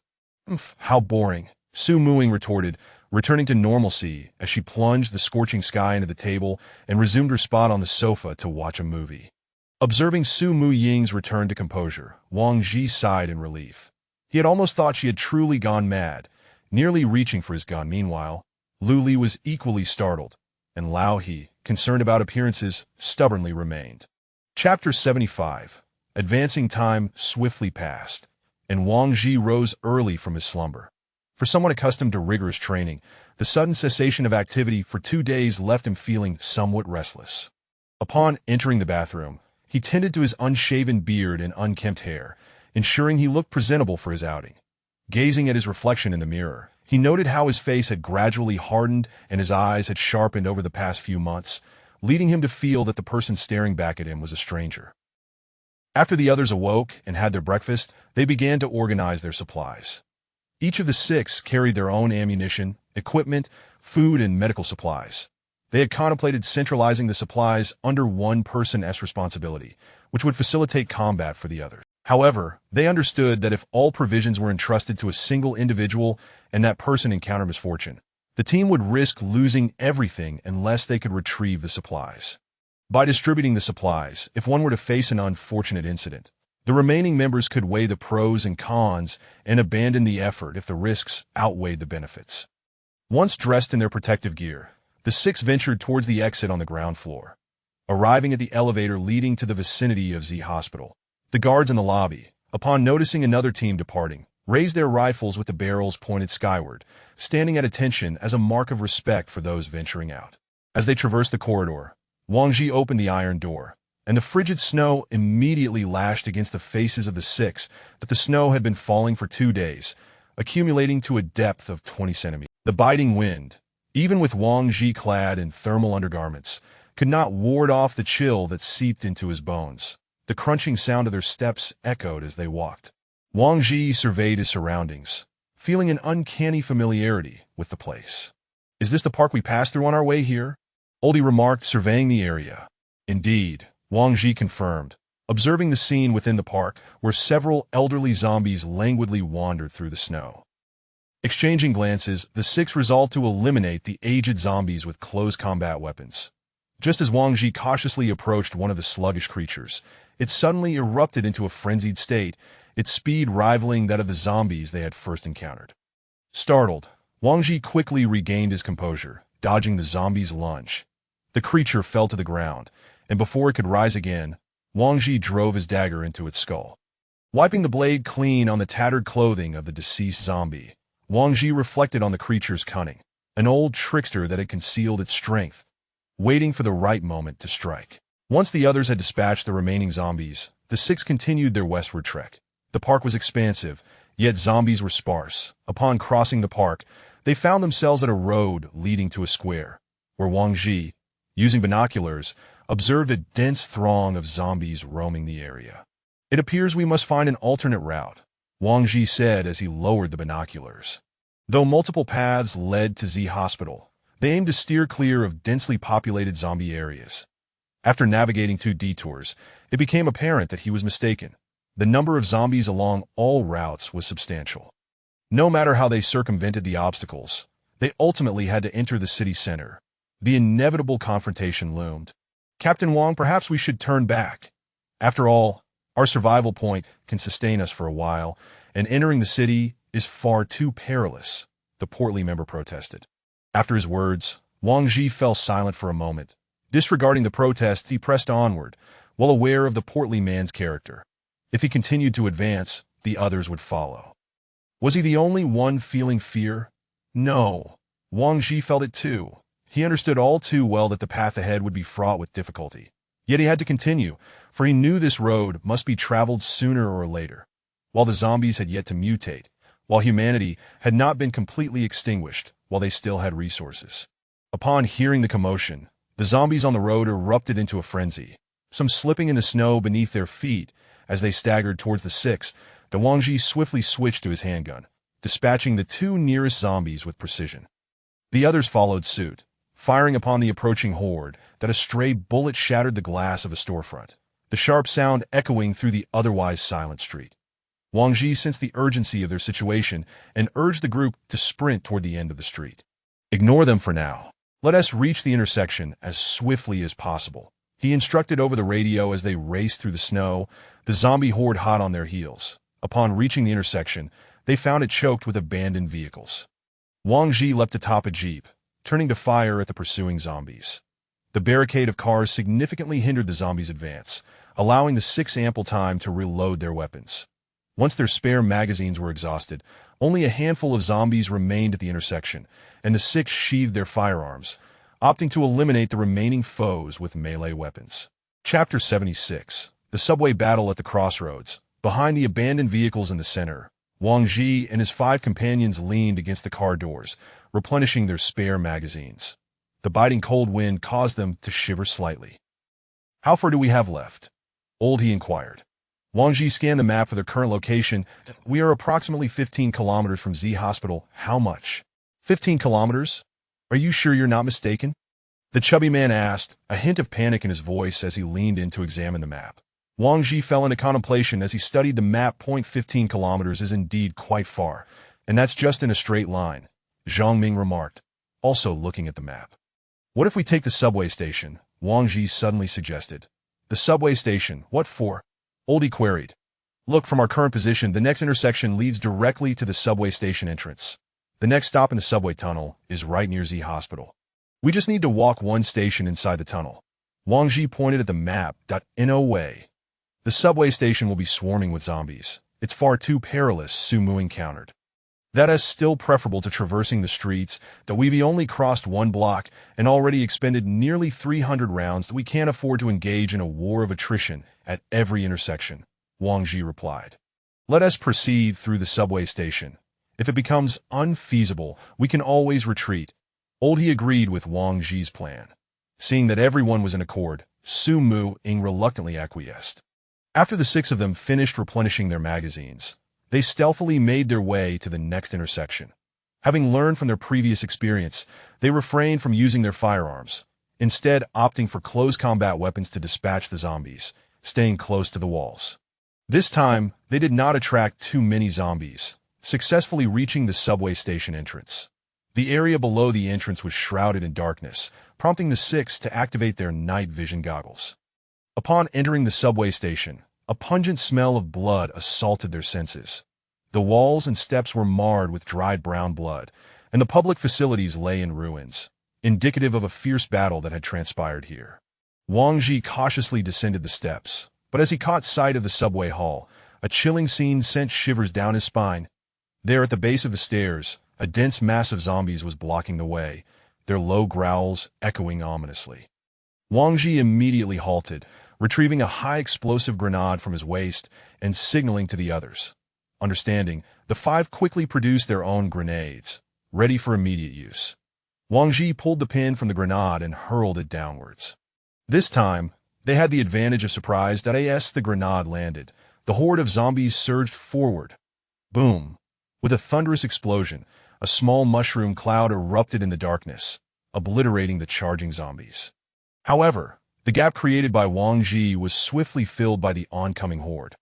How boring, Su Muing retorted, returning to normalcy as she plunged the scorching sky into the table and resumed her spot on the sofa to watch a movie. Observing Su Muying's return to composure, Wang Ji sighed in relief. He had almost thought she had truly gone mad, nearly reaching for his gun. Meanwhile, Lu Li was equally startled, and Lao He, concerned about appearances, stubbornly remained. Chapter 75. Advancing time swiftly passed, and Wang Ji rose early from his slumber. For someone accustomed to rigorous training, the sudden cessation of activity for 2 days left him feeling somewhat restless. Upon entering the bathroom, he tended to his unshaven beard and unkempt hair, ensuring he looked presentable for his outing. Gazing at his reflection in the mirror, he noted how his face had gradually hardened and his eyes had sharpened over the past few months, leading him to feel that the person staring back at him was a stranger. After the others awoke and had their breakfast, they began to organize their supplies. Each of the 6 carried their own ammunition, equipment, food, and medical supplies. They had contemplated centralizing the supplies under one person's responsibility, which would facilitate combat for the others. However, they understood that if all provisions were entrusted to a single individual and that person encountered misfortune, the team would risk losing everything unless they could retrieve the supplies. By distributing the supplies, if one were to face an unfortunate incident, the remaining members could weigh the pros and cons and abandon the effort if the risks outweighed the benefits. Once dressed in their protective gear, the 6 ventured towards the exit on the ground floor. Arriving at the elevator leading to the vicinity of Z Hospital, the guards in the lobby, upon noticing another team departing, raised their rifles with the barrels pointed skyward, standing at attention as a mark of respect for those venturing out. As they traversed the corridor, Wang Ji opened the iron door, and the frigid snow immediately lashed against the faces of the 6 that the snow had been falling for 2 days, accumulating to a depth of 20 centimeters. The biting wind, even with Wang Ji clad in thermal undergarments, could not ward off the chill that seeped into his bones. The crunching sound of their steps echoed as they walked. Wang Ji surveyed his surroundings, feeling an uncanny familiarity with the place. Is this the park we passed through on our way here? Oldie remarked, surveying the area. Indeed, Wang Ji confirmed, observing the scene within the park where several elderly zombies languidly wandered through the snow. Exchanging glances, the 6 resolved to eliminate the aged zombies with close combat weapons. Just as Wang Ji cautiously approached one of the sluggish creatures, it suddenly erupted into a frenzied state, its speed rivaling that of the zombies they had first encountered. Startled, Wang Ji quickly regained his composure, dodging the zombie's lunge. The creature fell to the ground, and before it could rise again, Wang Ji drove his dagger into its skull. Wiping the blade clean on the tattered clothing of the deceased zombie, Wang Ji reflected on the creature's cunning, an old trickster that had concealed its strength, waiting for the right moment to strike. Once the others had dispatched the remaining zombies, the 6 continued their westward trek. The park was expansive, yet zombies were sparse. Upon crossing the park, they found themselves at a road leading to a square, where Wang Ji, using binoculars, observed a dense throng of zombies roaming the area. It appears we must find an alternate route, Wang Ji said as he lowered the binoculars. Though multiple paths led to Z Hospital, they aimed to steer clear of densely populated zombie areas. After navigating 2 detours, it became apparent that he was mistaken. The number of zombies along all routes was substantial. No matter how they circumvented the obstacles, they ultimately had to enter the city center. The inevitable confrontation loomed. Captain Wang, perhaps we should turn back. After all, our survival point can sustain us for a while, and entering the city is far too perilous, the portly member protested. After his words, Wang Ji fell silent for a moment. Disregarding the protest, he pressed onward, well aware of the portly man's character. If he continued to advance, the others would follow. Was he the only one feeling fear? No. Wang Ji felt it too. He understood all too well that the path ahead would be fraught with difficulty. Yet he had to continue, for he knew this road must be traveled sooner or later. While the zombies had yet to mutate, while humanity had not been completely extinguished, while they still had resources. Upon hearing the commotion, the zombies on the road erupted into a frenzy, some slipping in the snow beneath their feet as they staggered towards the six. The Wang Ji swiftly switched to his handgun, dispatching the two nearest zombies with precision. The others followed suit, firing upon the approaching horde that a stray bullet shattered the glass of a storefront, the sharp sound echoing through the otherwise silent street. Wang Ji sensed the urgency of their situation and urged the group to sprint toward the end of the street. Ignore them for now. Let us reach the intersection as swiftly as possible, he instructed over the radio as they raced through the snow, the zombie horde hot on their heels. Upon reaching the intersection, they found it choked with abandoned vehicles. Wang Ji leapt atop a jeep, turning to fire at the pursuing zombies. The barricade of cars significantly hindered the zombies' advance, allowing the six ample time to reload their weapons. Once their spare magazines were exhausted, only a handful of zombies remained at the intersection, and the six sheathed their firearms, opting to eliminate the remaining foes with melee weapons. Chapter 76. The subway battle at the crossroads. Behind the abandoned vehicles in the center, Wang Ji and his 5 companions leaned against the car doors, replenishing their spare magazines. The biting cold wind caused them to shiver slightly. "How far do we have left?" He inquired. Wang Ji scanned the map for their current location. "We are approximately 15 kilometers from Z Hospital." "How much?" 15 kilometers? Are you sure you're not mistaken?" The chubby man asked, a hint of panic in his voice as he leaned in to examine the map. Wang Ji fell into contemplation as he studied the map. 15 kilometers is indeed quite far, and that's just in a straight line, Zhang Ming remarked, also looking at the map. "What if we take the subway station?" Wang Ji suddenly suggested. "The subway station? What for?" Oldie queried. "Look, from our current position, the next intersection leads directly to the subway station entrance. The next stop in the subway tunnel is right near Z Hospital. We just need to walk 1 station inside the tunnel." Wang Ji pointed at the map. "No way. The subway station will be swarming with zombies. It's far too perilous," Su Muing countered. "That is still preferable to traversing the streets that we've only crossed 1 block and already expended nearly 300 rounds that we can't afford to engage in a war of attrition at every intersection," Wang Ji replied. "Let us proceed through the subway station. If it becomes unfeasible, we can always retreat." He agreed with Wang Ji's plan. Seeing that everyone was in accord, Su Muing reluctantly acquiesced. After the 6 of them finished replenishing their magazines, they stealthily made their way to the next intersection. Having learned from their previous experience, they refrained from using their firearms, instead opting for close combat weapons to dispatch the zombies, staying close to the walls. This time, they did not attract too many zombies, successfully reaching the subway station entrance. The area below the entrance was shrouded in darkness, prompting the 6 to activate their night vision goggles. Upon entering the subway station, a pungent smell of blood assaulted their senses. The walls and steps were marred with dried brown blood, and the public facilities lay in ruins, indicative of a fierce battle that had transpired here. Wang Ji cautiously descended the steps, but as he caught sight of the subway hall, a chilling scene sent shivers down his spine. There at the base of the stairs, a dense mass of zombies was blocking the way, their low growls echoing ominously. Wang Ji immediately halted, retrieving a high-explosive grenade from his waist and signaling to the others. Understanding, the 5 quickly produced their own grenades, ready for immediate use. Wang Ji pulled the pin from the grenade and hurled it downwards. This time, they had the advantage of surprise. As the grenade landed, the horde of zombies surged forward. Boom! With a thunderous explosion, a small mushroom cloud erupted in the darkness, obliterating the charging zombies. However, the gap created by Wang Ji was swiftly filled by the oncoming horde.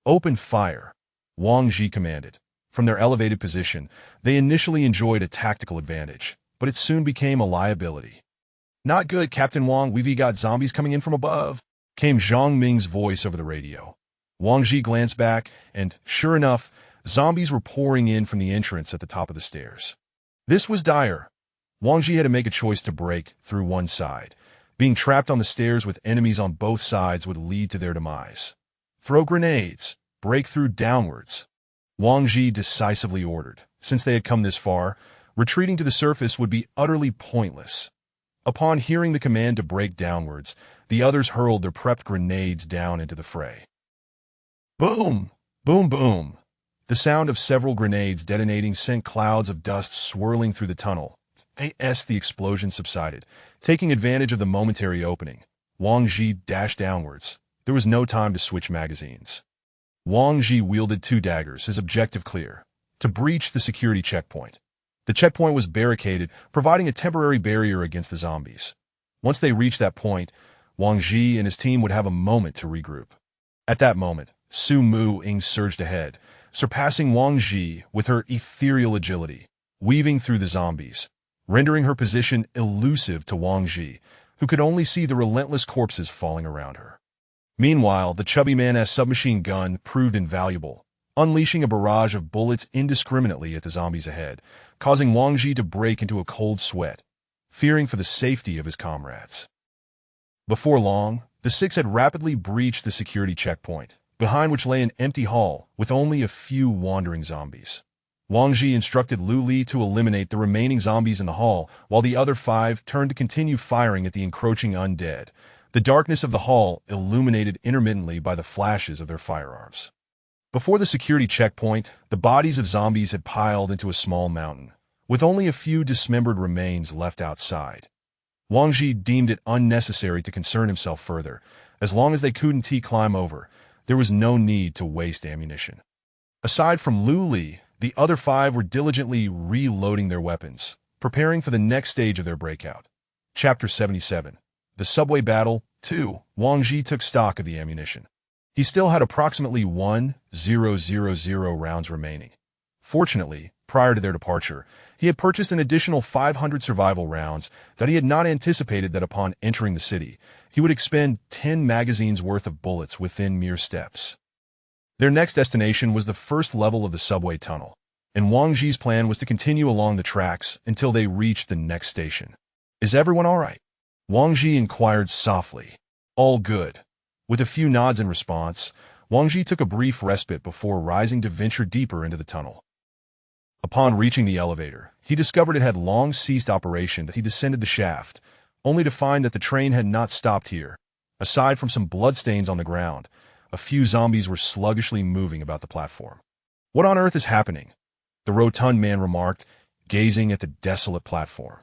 "Open fire," Wang Ji commanded. From their elevated position, they initially enjoyed a tactical advantage, but it soon became a liability. "Not good, Captain Wang. We've got zombies coming in from above," came Zhang Ming's voice over the radio. Wang Ji glanced back, and, sure enough, zombies were pouring in from the entrance at the top of the stairs. This was dire. Wang Ji had to make a choice to break through one side. Being trapped on the stairs with enemies on both sides would lead to their demise. Throw grenades. Break through downwards. Wang Ji decisively ordered. Since they had come this far, retreating to the surface would be utterly pointless. Upon hearing the command to break downwards, the others hurled their prepped grenades down into the fray. Boom! Boom, boom! The sound of several grenades detonating sent clouds of dust swirling through the tunnel. As the explosion subsided, taking advantage of the momentary opening, Wang Ji dashed downwards. There was no time to switch magazines. Wang Ji wielded 2 daggers, his objective clear: to breach the security checkpoint. The checkpoint was barricaded, providing a temporary barrier against the zombies. Once they reached that point, Wang Ji and his team would have a moment to regroup. At that moment, Su Mu-Ying surged ahead, surpassing Wang Ji with her ethereal agility, weaving through the zombies, rendering her position elusive to Wang Ji, who could only see the relentless corpses falling around her. Meanwhile, the chubby man's submachine gun proved invaluable, unleashing a barrage of bullets indiscriminately at the zombies ahead, causing Wang Ji to break into a cold sweat, fearing for the safety of his comrades. Before long, the 6 had rapidly breached the security checkpoint, behind which lay an empty hall with only a few wandering zombies. Wang Ji instructed Lu Li to eliminate the remaining zombies in the hall, while the other 5 turned to continue firing at the encroaching undead, the darkness of the hall illuminated intermittently by the flashes of their firearms. Before the security checkpoint, the bodies of zombies had piled into a small mountain, with only a few dismembered remains left outside. Wang Ji deemed it unnecessary to concern himself further. As long as they couldn't climb over, there was no need to waste ammunition. Aside from Lu Li, the other 5 were diligently reloading their weapons, preparing for the next stage of their breakout. Chapter 77. The Subway Battle 2. Wang Ji took stock of the ammunition. He still had approximately 1,000 rounds remaining. Fortunately, prior to their departure, he had purchased an additional 500 survival rounds that he had not anticipated that upon entering the city, he would expend 10 magazines worth of bullets within mere steps. Their next destination was the first level of the subway tunnel, and Wang Ji's plan was to continue along the tracks until they reached the next station. Is everyone all right? Wang Ji inquired softly. All good. With a few nods in response, Wang Ji took a brief respite before rising to venture deeper into the tunnel. Upon reaching the elevator, he discovered it had long ceased operation. He descended the shaft, only to find that the train had not stopped here. Aside from some bloodstains on the ground, a few zombies were sluggishly moving about the platform. What on earth is happening? The rotund man remarked, gazing at the desolate platform.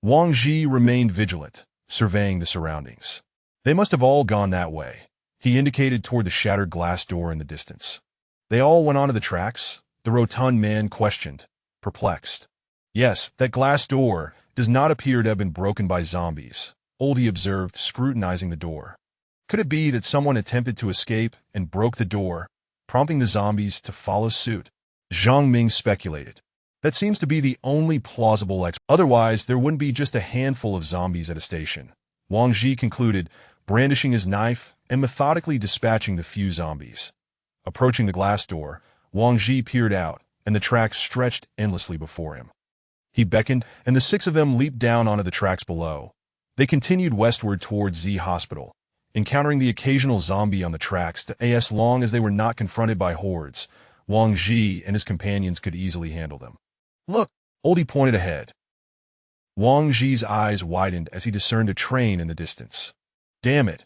Wang Ji remained vigilant, surveying the surroundings. They must have all gone that way. He indicated toward the shattered glass door in the distance. They all went onto the tracks? The rotund man questioned, perplexed. Yes, that glass door does not appear to have been broken by zombies, Oldie observed, scrutinizing the door. Could it be that someone attempted to escape and broke the door, prompting the zombies to follow suit? Zhang Ming speculated. That seems to be the only plausible explanation. Otherwise, there wouldn't be just a handful of zombies at a station. Wang Ji concluded, brandishing his knife and methodically dispatching the few zombies. Approaching the glass door, Wang Ji peered out, and the tracks stretched endlessly before him. He beckoned, and the 6 of them leaped down onto the tracks below. They continued westward towards Z Hospital, encountering the occasional zombie on the tracks. As long as they were not confronted by hordes, Wang Ji and his companions could easily handle them. Look, Oldie pointed ahead. Wang Ji's eyes widened as he discerned a train in the distance. Damn it!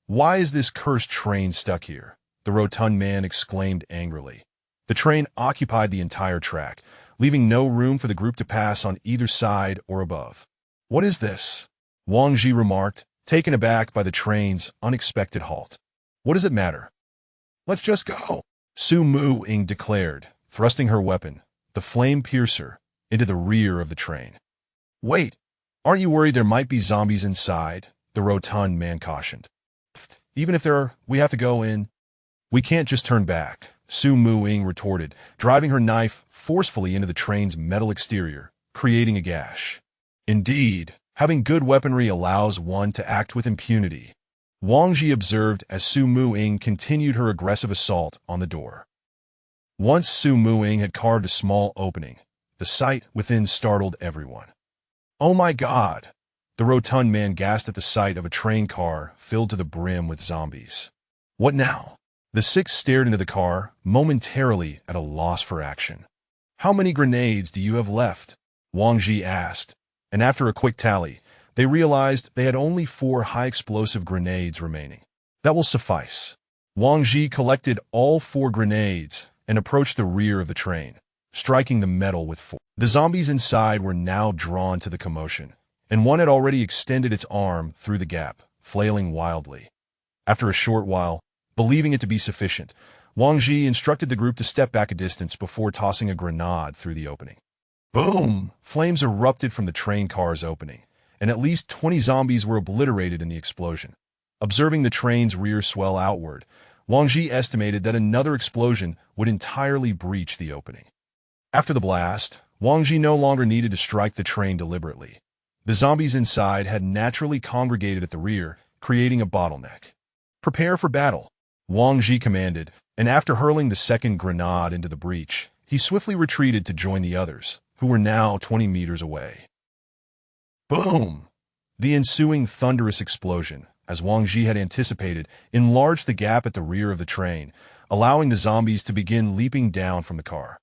Why is this cursed train stuck here? The rotund man exclaimed angrily. The train occupied the entire track, leaving no room for the group to pass on either side or above. What is this? Wang Ji remarked, taken aback by the train's unexpected halt. What does it matter? Let's just go, Su Mu-Ying declared, thrusting her weapon, the flame piercer, into the rear of the train. Wait, aren't you worried there might be zombies inside? The rotund man cautioned. Even if there are, we have to go in. We can't just turn back, Su Mu-Ying retorted, driving her knife forcefully into the train's metal exterior, creating a gash. Indeed, having good weaponry allows one to act with impunity, Wang Ji observed as Su Mu-Ying continued her aggressive assault on the door. Once Su Mu-Ying had carved a small opening, The sight within startled everyone. "Oh my God!" The rotund man gasped at the sight of a train car filled to the brim with zombies. "What now?" The six stared into the car, momentarily at a loss for action. "How many grenades do you have left?" Wang Ji asked, and after a quick tally, they realized they had only 4 high-explosive grenades remaining. "That will suffice." Wang Ji collected all 4 grenades and approached the rear of the train, striking the metal with force. The zombies inside were now drawn to the commotion, and one had already extended its arm through the gap, flailing wildly. After a short while, believing it to be sufficient, Wang Ji instructed the group to step back a distance before tossing a grenade through the opening. Boom! Flames erupted from the train car's opening, and at least 20 zombies were obliterated in the explosion. Observing the train's rear swell outward, Wang Ji estimated that another explosion would entirely breach the opening. After the blast, Wang Ji no longer needed to strike the train deliberately. The zombies inside had naturally congregated at the rear, creating a bottleneck. "Prepare for battle," Wang Ji commanded, and after hurling the second grenade into the breach, he swiftly retreated to join the others, who were now 20 meters away. Boom! The ensuing thunderous explosion, as Wang Ji had anticipated, enlarged the gap at the rear of the train, allowing the zombies to begin leaping down from the car.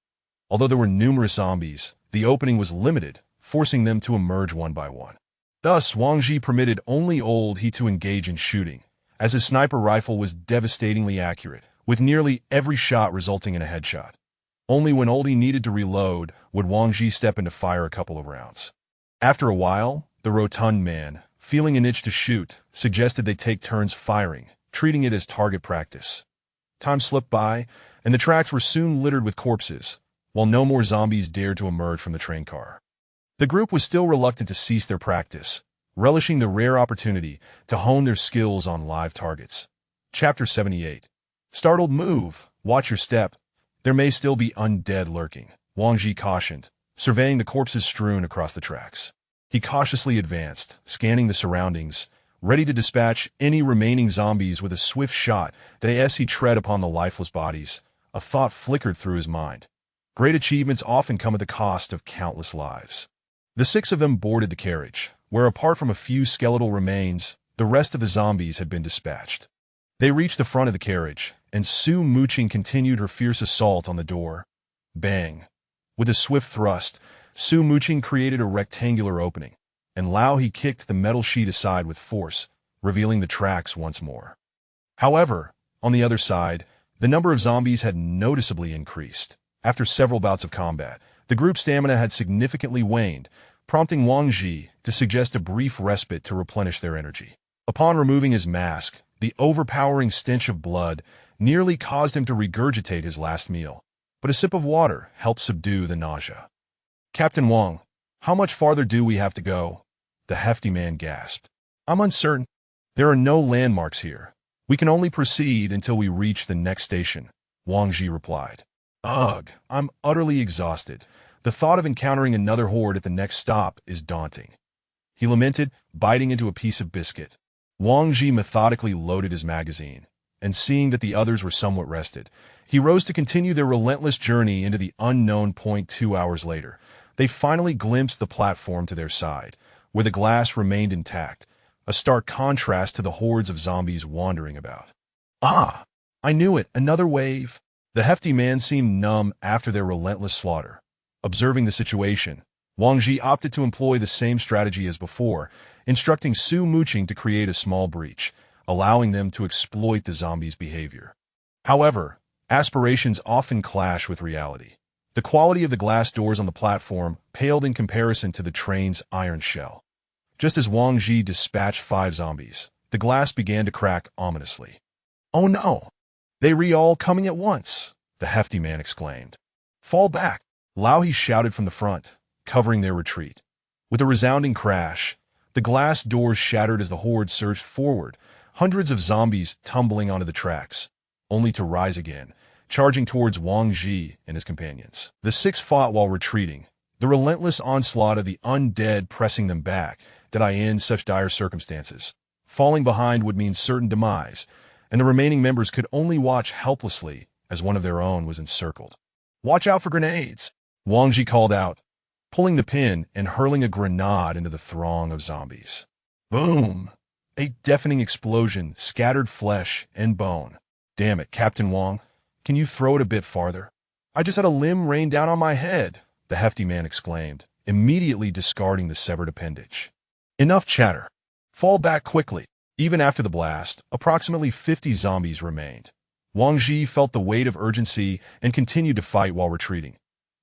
Although there were numerous zombies, the opening was limited, forcing them to emerge one by one. Thus, Wang Ji permitted only Old He to engage in shooting, as his sniper rifle was devastatingly accurate, with nearly every shot resulting in a headshot. Only when Old He needed to reload would Wang Ji step in to fire a couple of rounds. After a while, the rotund man, feeling an itch to shoot, suggested they take turns firing, treating it as target practice. Time slipped by, and the tracks were soon littered with corpses, while no more zombies dared to emerge from the train car. The group was still reluctant to cease their practice, relishing the rare opportunity to hone their skills on live targets. Chapter 78. Startled move, watch your step. There may still be undead lurking, Wang Ji cautioned, surveying the corpses strewn across the tracks. He cautiously advanced, scanning the surroundings, ready to dispatch any remaining zombies with a swift shot that as he tread upon the lifeless bodies. A thought flickered through his mind. Great achievements often come at the cost of countless lives. The 6 of them boarded the carriage, where apart from a few skeletal remains, the rest of the zombies had been dispatched. They reached the front of the carriage, and Su Muqing continued her fierce assault on the door. Bang! With a swift thrust, Su Muqing created a rectangular opening, and Lao He kicked the metal sheet aside with force, revealing the tracks once more. However, on the other side, the number of zombies had noticeably increased. After several bouts of combat, the group's stamina had significantly waned, prompting Wang Ji to suggest a brief respite to replenish their energy. Upon removing his mask, the overpowering stench of blood nearly caused him to regurgitate his last meal, but a sip of water helped subdue the nausea. "Captain Wang, how much farther do we have to go?" the hefty man gasped. "I'm uncertain. There are no landmarks here. We can only proceed until we reach the next station," Wang Ji replied. "Ugh, I'm utterly exhausted. The thought of encountering another horde at the next stop is daunting," he lamented, biting into a piece of biscuit. Wang Ji methodically loaded his magazine, and seeing that the others were somewhat rested, he rose to continue their relentless journey into the unknown point. 2 hours later, they finally glimpsed the platform to their side, where the glass remained intact, a stark contrast to the hordes of zombies wandering about. "Ah, I knew it, another wave." The hefty man seemed numb after their relentless slaughter. Observing the situation, Wang Ji opted to employ the same strategy as before, instructing Su Muqing to create a small breach, allowing them to exploit the zombies' behavior. However, aspirations often clash with reality. The quality of the glass doors on the platform paled in comparison to the train's iron shell. Just as Wang Ji dispatched 5 zombies, the glass began to crack ominously. "Oh no! They all coming at once!" the hefty man exclaimed. "Fall back!" Lao He shouted from the front, covering their retreat. With a resounding crash, the glass doors shattered as the horde surged forward, hundreds of zombies tumbling onto the tracks, only to rise again, charging towards Wang Ji and his companions. The 6 fought while retreating, the relentless onslaught of the undead pressing them back. Did I end such dire circumstances? Falling behind would mean certain demise, and the remaining members could only watch helplessly as one of their own was encircled. "Watch out for grenades!" Wang Ji called out, pulling the pin and hurling a grenade into the throng of zombies. Boom! A deafening explosion scattered flesh and bone. Damn it, Captain Wong. Can you throw it a bit farther? I just had a limb rain down on my head, the hefty man exclaimed, immediately discarding the severed appendage. Enough chatter. Fall back quickly. Even after the blast, approximately 50 zombies remained. Wang Ji felt the weight of urgency and continued to fight while retreating.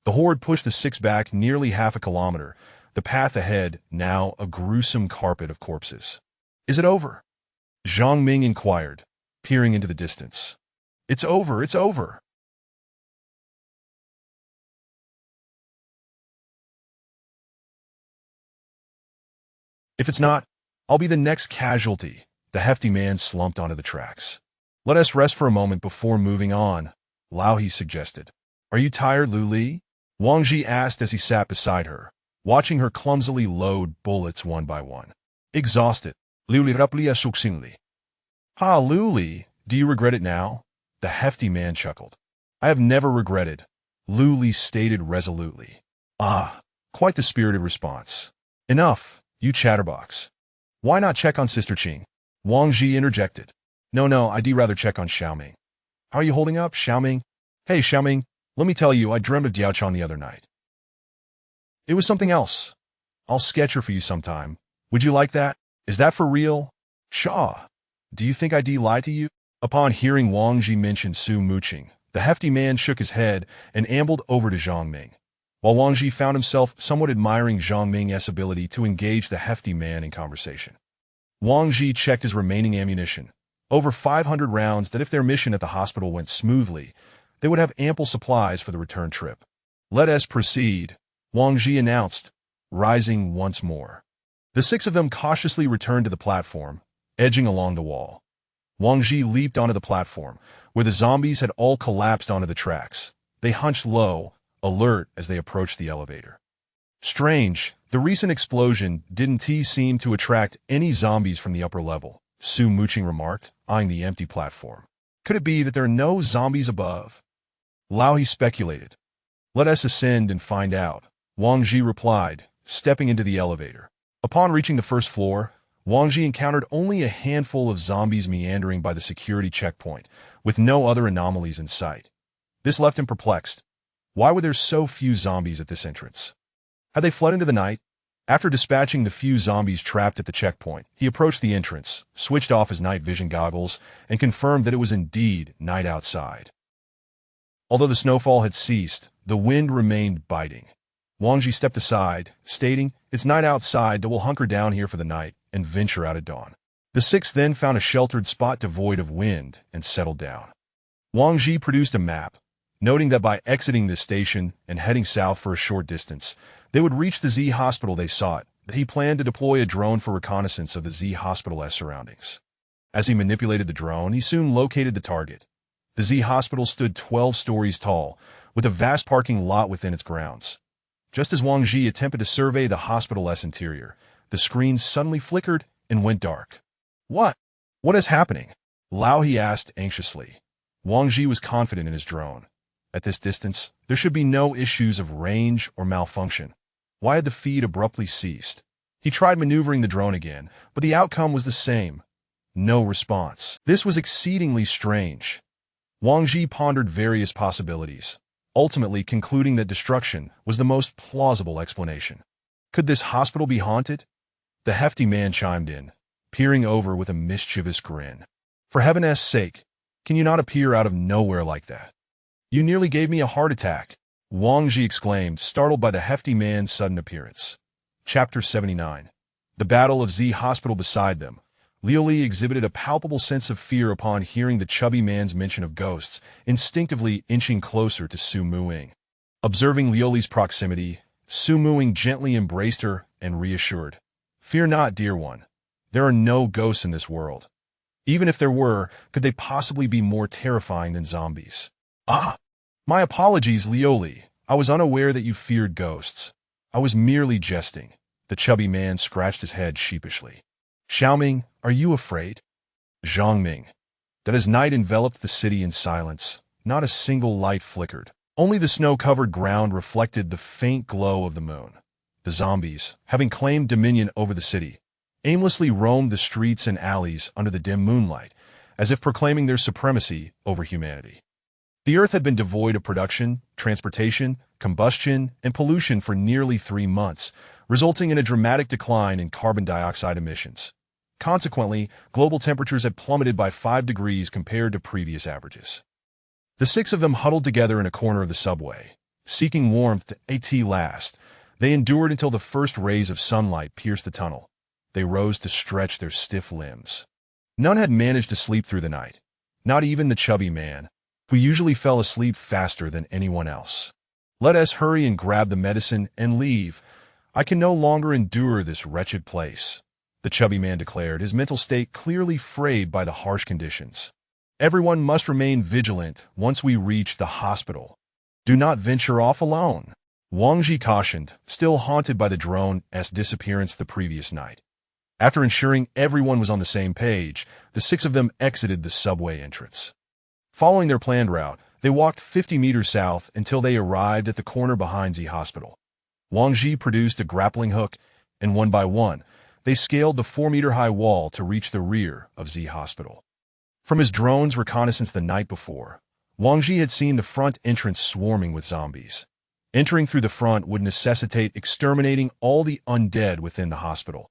The horde pushed the six back nearly half a kilometer, the path ahead now a gruesome carpet of corpses. Is it over? Zhang Ming inquired, peering into the distance. It's over, it's over. If it's not, I'll be the next casualty. The hefty man slumped onto the tracks. Let us rest for a moment before moving on, Lao He suggested. Are you tired, Lu Li? Wang Ji asked as he sat beside her, watching her clumsily load bullets one by one. Exhausted, Liu Li raplia succinctly. Ha, Lu Li, do you regret it now? The hefty man chuckled. I have never regretted, Lu Li stated resolutely. Ah, quite the spirited response. Enough, you chatterbox. Why not check on Sister Qing? Wang Ji interjected. No, I'd rather check on Xiaoming. How are you holding up, Xiaoming? Hey, Xiaoming, let me tell you, I dreamt of Diaochan the other night. It was something else. I'll sketch her for you sometime. Would you like that? Is that for real? Shaw, do you think I'd lie to you? Upon hearing Wang Ji mention Su Muqing, the hefty man shook his head and ambled over to Zhang Ming, while Wang Ji found himself somewhat admiring Zhang Ming's ability to engage the hefty man in conversation. Wang Ji checked his remaining ammunition, over 500 rounds that if their mission at the hospital went smoothly, they would have ample supplies for the return trip. Let us proceed, Wang Ji announced, rising once more. The six of them cautiously returned to the platform, edging along the wall. Wang Ji leaped onto the platform, where the zombies had all collapsed onto the tracks. They hunched low, alert as they approached the elevator. Strange, the recent explosion didn't seem to attract any zombies from the upper level, Su Muqing remarked, eyeing the empty platform. Could it be that there are no zombies above? Lao He speculated. Let us ascend and find out, Wang Ji replied, stepping into the elevator. Upon reaching the first floor, Wang Ji encountered only a handful of zombies meandering by the security checkpoint, with no other anomalies in sight. This left him perplexed. Why were there so few zombies at this entrance? Had they fled into the night? After dispatching the few zombies trapped at the checkpoint, he approached the entrance, switched off his night vision goggles, and confirmed that it was indeed night outside. Although the snowfall had ceased, the wind remained biting. Wang Ji stepped aside, stating, It's night outside, that we'll hunker down here for the night and venture out at dawn. The six then found a sheltered spot devoid of wind and settled down. Wang Ji produced a map, noting that by exiting this station and heading south for a short distance, they would reach the Z hospital they sought, but he planned to deploy a drone for reconnaissance of the Z hospital's surroundings. As he manipulated the drone, he soon located the target. The Z hospital stood 12 stories tall, with a vast parking lot within its grounds. Just as Wang Ji attempted to survey the hospital's interior, the screen suddenly flickered and went dark. What? What is happening? Lao He asked anxiously. Wang Ji was confident in his drone. At this distance, there should be no issues of range or malfunction. Why had the feed abruptly ceased? He tried maneuvering the drone again, but the outcome was the same. No response. This was exceedingly strange. Wang Ji pondered various possibilities, ultimately concluding that destruction was the most plausible explanation. Could this hospital be haunted? The hefty man chimed in, peering over with a mischievous grin. For heaven's sake, can you not appear out of nowhere like that? You nearly gave me a heart attack, Wang Ji exclaimed, startled by the hefty man's sudden appearance. Chapter 79. The Battle of Z Hospital. Beside them, Liu Li exhibited a palpable sense of fear upon hearing the chubby man's mention of ghosts, instinctively inching closer to Su Muing. Observing Liu Li's proximity, Su Muing gently embraced her and reassured. Fear not, dear one. There are no ghosts in this world. Even if there were, could they possibly be more terrifying than zombies? Ah! My apologies, Liu Li. I was unaware that you feared ghosts. I was merely jesting. The chubby man scratched his head sheepishly. Xiaoming, are you afraid? Zhang Ming. That as night enveloped the city in silence, not a single light flickered. Only the snow-covered ground reflected the faint glow of the moon. The zombies, having claimed dominion over the city, aimlessly roamed the streets and alleys under the dim moonlight, as if proclaiming their supremacy over humanity. The Earth had been devoid of production, transportation, combustion, and pollution for nearly 3 months, resulting in a dramatic decline in carbon dioxide emissions. Consequently, global temperatures had plummeted by 5 degrees compared to previous averages. The 6 of them huddled together in a corner of the subway, seeking warmth at last. They endured until the first rays of sunlight pierced the tunnel. They rose to stretch their stiff limbs. None had managed to sleep through the night, not even the chubby man, who usually fell asleep faster than anyone else. "Let us hurry and grab the medicine and leave. I can no longer endure this wretched place," the chubby man declared, his mental state clearly frayed by the harsh conditions. "Everyone must remain vigilant once we reach the hospital. Do not venture off alone," Wang Ji cautioned, still haunted by the drone's disappearance the previous night. After ensuring everyone was on the same page, the 6 of them exited the subway entrance. Following their planned route, they walked 50 meters south until they arrived at the corner behind Z Hospital. Wang Ji produced a grappling hook, and one by one, they scaled the 4-meter-high wall to reach the rear of Z Hospital. From his drone's reconnaissance the night before, Wang Ji had seen the front entrance swarming with zombies. Entering through the front would necessitate exterminating all the undead within the hospital.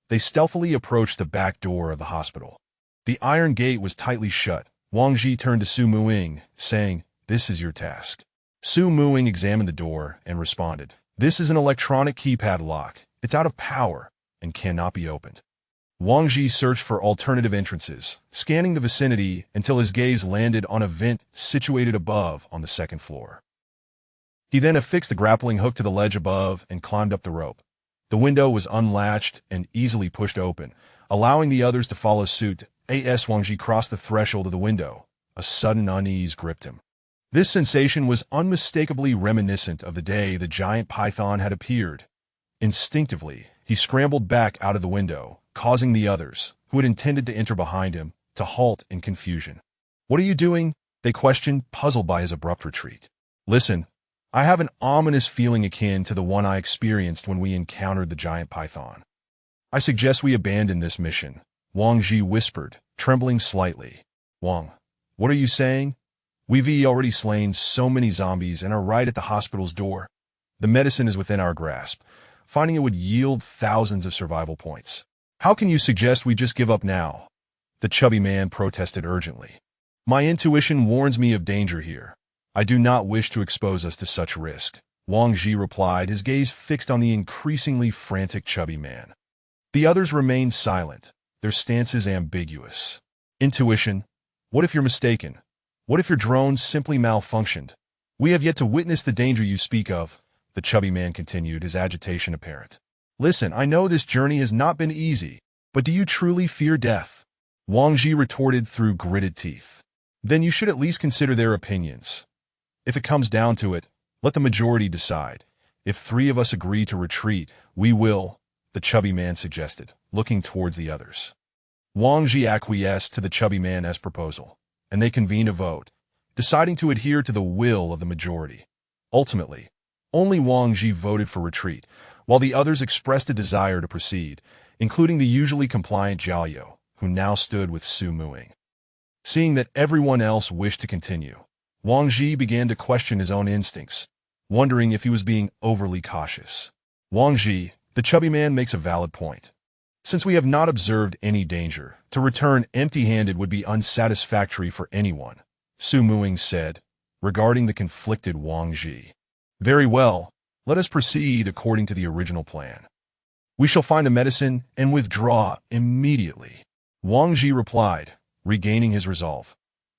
They stealthily approached the back door of the hospital. The iron gate was tightly shut. Wang Ji turned to Su Muing, saying, "This is your task." Su Muing examined the door and responded, "This is an electronic keypad lock. It's out of power and cannot be opened." Wang Ji searched for alternative entrances, scanning the vicinity until his gaze landed on a vent situated above on the 2nd floor. He then affixed the grappling hook to the ledge above and climbed up the rope. The window was unlatched and easily pushed open, allowing the others to follow suit. As Wang Ji crossed the threshold of the window, a sudden unease gripped him. This sensation was unmistakably reminiscent of the day the giant python had appeared. Instinctively, he scrambled back out of the window, causing the others, who had intended to enter behind him, to halt in confusion. "What are you doing?" they questioned, puzzled by his abrupt retreat. "Listen, I have an ominous feeling akin to the one I experienced when we encountered the giant python. I suggest we abandon this mission," Wang Ji whispered, trembling slightly. "Wang, what are you saying? We've already slain so many zombies and are right at the hospital's door. The medicine is within our grasp. Finding it would yield thousands of survival points. How can you suggest we just give up now?" The chubby man protested urgently. "My intuition warns me of danger here. I do not wish to expose us to such risk," Wang Ji replied, his gaze fixed on the increasingly frantic chubby man. The others remained silent, their stances ambiguous. "Intuition? What if you're mistaken? What if your drone simply malfunctioned? We have yet to witness the danger you speak of," the chubby man continued, his agitation apparent. "Listen, I know this journey has not been easy, but do you truly fear death?" Wang Ji retorted through gritted teeth. "Then you should at least consider their opinions. If it comes down to it, let the majority decide. If 3 of us agree to retreat, we will," the chubby man suggested, looking towards the others. Wang Ji acquiesced to the chubby man's proposal, and they convened a vote, deciding to adhere to the will of the majority. Ultimately, only Wang Ji voted for retreat, while the others expressed a desire to proceed, including the usually compliant Jiao, who now stood with Su Muing. Seeing that everyone else wished to continue, Wang Ji began to question his own instincts, wondering if he was being overly cautious. "Wang Ji, the chubby man makes a valid point. Since we have not observed any danger, to return empty-handed would be unsatisfactory for anyone," Su Muing said, regarding the conflicted Wang Ji. "Very well, let us proceed according to the original plan. We shall find the medicine and withdraw immediately," Wang Ji replied, regaining his resolve.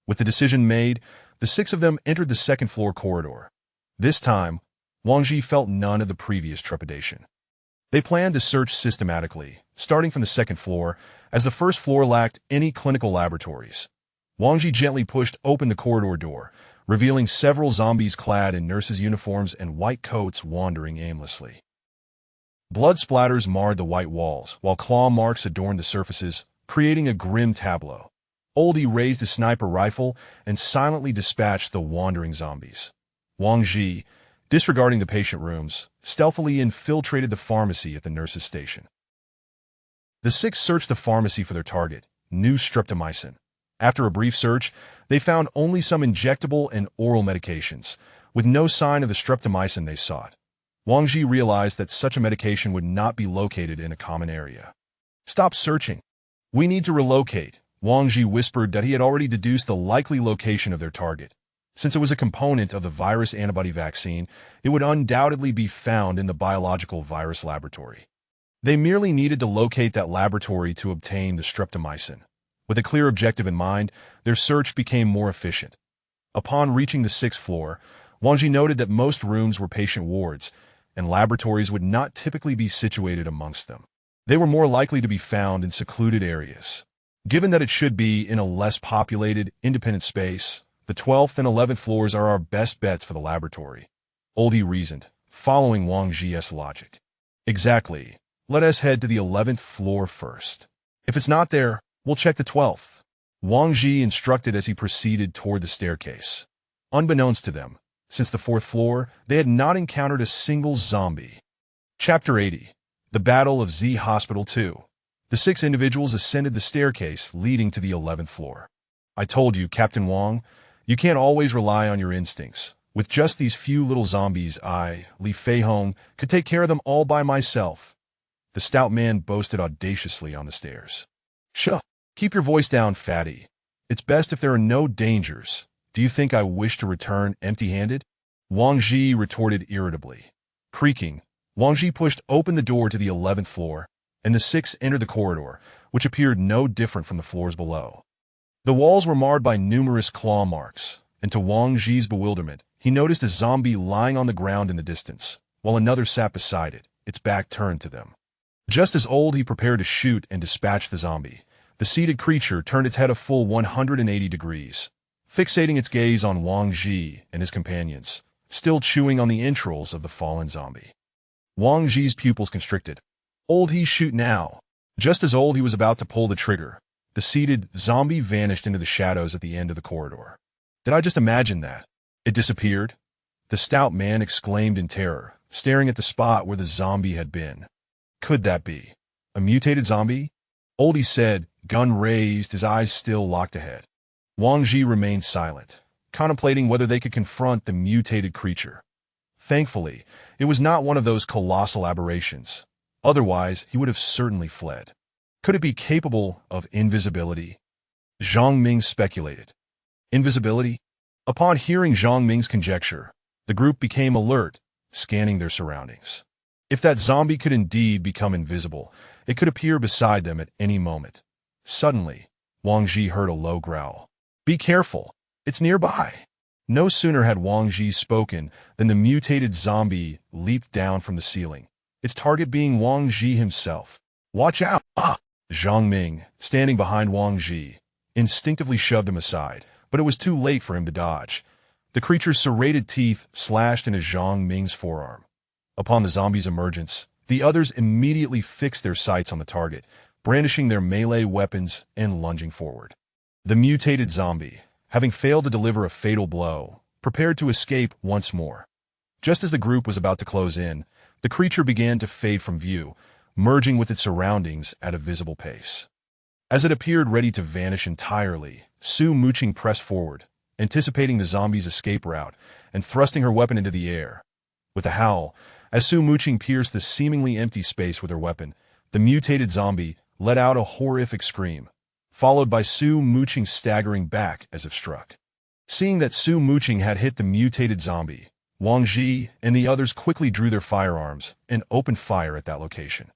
With the decision made, the 6 of them entered the 2nd-floor corridor. This time, Wang Ji felt none of the previous trepidation. They planned to search systematically, starting from the 2nd floor, as the 1st floor lacked any clinical laboratories. Wang Ji gently pushed open the corridor door, revealing several zombies clad in nurses' uniforms and white coats wandering aimlessly. Blood splatters marred the white walls, while claw marks adorned the surfaces, creating a grim tableau. Oldie raised his sniper rifle and silently dispatched the wandering zombies. Wang Ji, disregarding the patient rooms, stealthily infiltrated the pharmacy at the nurse's station. The six searched the pharmacy for their target, new streptomycin. After a brief search, they found only some injectable and oral medications, with no sign of the streptomycin they sought. Wang Ji realized that such a medication would not be located in a common area. "Stop searching. We need to relocate." Wang Ji whispered that he had already deduced the likely location of their target. Since it was a component of the virus antibody vaccine, it would undoubtedly be found in the biological virus laboratory. They merely needed to locate that laboratory to obtain the streptomycin. With a clear objective in mind, their search became more efficient. Upon reaching the 6th floor, Wang Ji noted that most rooms were patient wards, and laboratories would not typically be situated amongst them. They were more likely to be found in secluded areas. Given that it should be in a less populated, independent space, the 12th and 11th floors are our best bets for the laboratory. Oldie reasoned, following Wang Ji's logic. Exactly. Let us head to the 11th floor first. If it's not there, we'll check the 12th. Wang Ji instructed as he proceeded toward the staircase. Unbeknownst to them, since the 4th floor, they had not encountered a single zombie. Chapter 80. The Battle of Z Hospital 2. The 6 individuals ascended the staircase leading to the 11th floor. "I told you, Captain Wang, you can't always rely on your instincts. With just these few little zombies, Li Fei Hong, could take care of them all by myself." The stout man boasted audaciously on the stairs. "Shh! Keep your voice down, fatty. It's best if there are no dangers. Do you think I wish to return empty-handed?" Wang Ji retorted irritably. Creaking, Wang Ji pushed open the door to the 11th floor, and the 6 entered the corridor, which appeared no different from the floors below. The walls were marred by numerous claw marks, and to Wang Ji's bewilderment, he noticed a zombie lying on the ground in the distance, while another sat beside it, its back turned to them. Just as he prepared to shoot and dispatch the zombie, the seated creature turned its head a full 180 degrees, fixating its gaze on Wang Ji and his companions, still chewing on the entrails of the fallen zombie. Wang Ji's pupils constricted. He shoot now. Just as he was about to pull the trigger, the seated zombie vanished into the shadows at the end of the corridor. "Did I just imagine that? It disappeared?" The stout man exclaimed in terror, staring at the spot where the zombie had been. "Could that be a mutated zombie?" Oldie said, gun raised, his eyes still locked ahead. Wang Ji remained silent, contemplating whether they could confront the mutated creature. Thankfully, it was not one of those colossal aberrations. Otherwise, he would have certainly fled. Could it be capable of invisibility? Zhang Ming speculated. Invisibility? Upon hearing Zhang Ming's conjecture, the group became alert, scanning their surroundings. If that zombie could indeed become invisible, it could appear beside them at any moment. Suddenly, Wang Ji heard a low growl. "Be careful, it's nearby." No sooner had Wang Ji spoken than the mutated zombie leaped down from the ceiling, its target being Wang Ji himself. "Watch out!" Zhang Ming, standing behind Wang Ji, instinctively shoved him aside, but it was too late for him to dodge. The creature's serrated teeth slashed into Zhang Ming's forearm. Upon the zombie's emergence, the others immediately fixed their sights on the target, brandishing their melee weapons and lunging forward. The mutated zombie, having failed to deliver a fatal blow, prepared to escape once more. Just as the group was about to close in, the creature began to fade from view, merging with its surroundings at a visible pace. As it appeared ready to vanish entirely, Su Muqing pressed forward, anticipating the zombie's escape route, and thrusting her weapon into the air. With a howl, as Su Muqing pierced the seemingly empty space with her weapon, the mutated zombie let out a horrific scream, followed by Su Muqing staggering back as if struck. Seeing that Su Muqing had hit the mutated zombie, Wang Ji and the others quickly drew their firearms and opened fire at that location.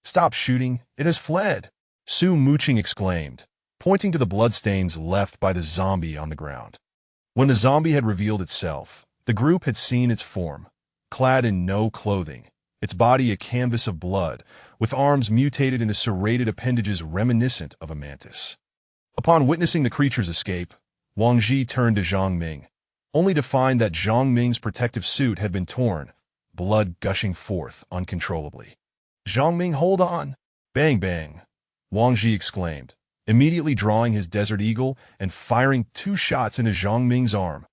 "Stop shooting, it has fled!" Su Muqing exclaimed, pointing to the bloodstains left by the zombie on the ground. When the zombie had revealed itself, the group had seen its form, clad in no clothing, its body a canvas of blood, with arms mutated into serrated appendages reminiscent of a mantis. Upon witnessing the creature's escape, Wang Ji turned to Zhang Ming, only to find that Zhang Ming's protective suit had been torn, blood gushing forth uncontrollably. "Zhang Ming, hold on!" "Bang, bang!" Wang Ji exclaimed, immediately drawing his Desert Eagle and firing 2 shots into Zhang Ming's arm.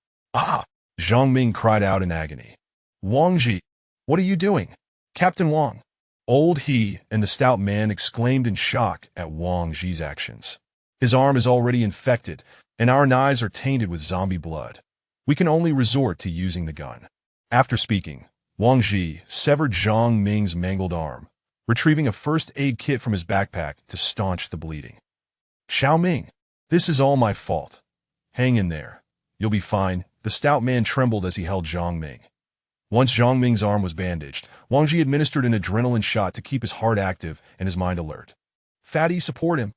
Zhang Ming cried out in agony. Wang Ji, what are you doing? Captain Wang. Old He and the stout man exclaimed in shock at Wang Ji's actions. His arm is already infected, and our knives are tainted with zombie blood. We can only resort to using the gun. After speaking, Wang Ji severed Zhang Ming's mangled arm, retrieving a first aid kit from his backpack to staunch the bleeding. Xiao Ming, this is all my fault. Hang in there. You'll be fine. The stout man trembled as he held Zhang Ming. Once Zhang Ming's arm was bandaged, Wang Ji administered an adrenaline shot to keep his heart active and his mind alert. Fatty, support him.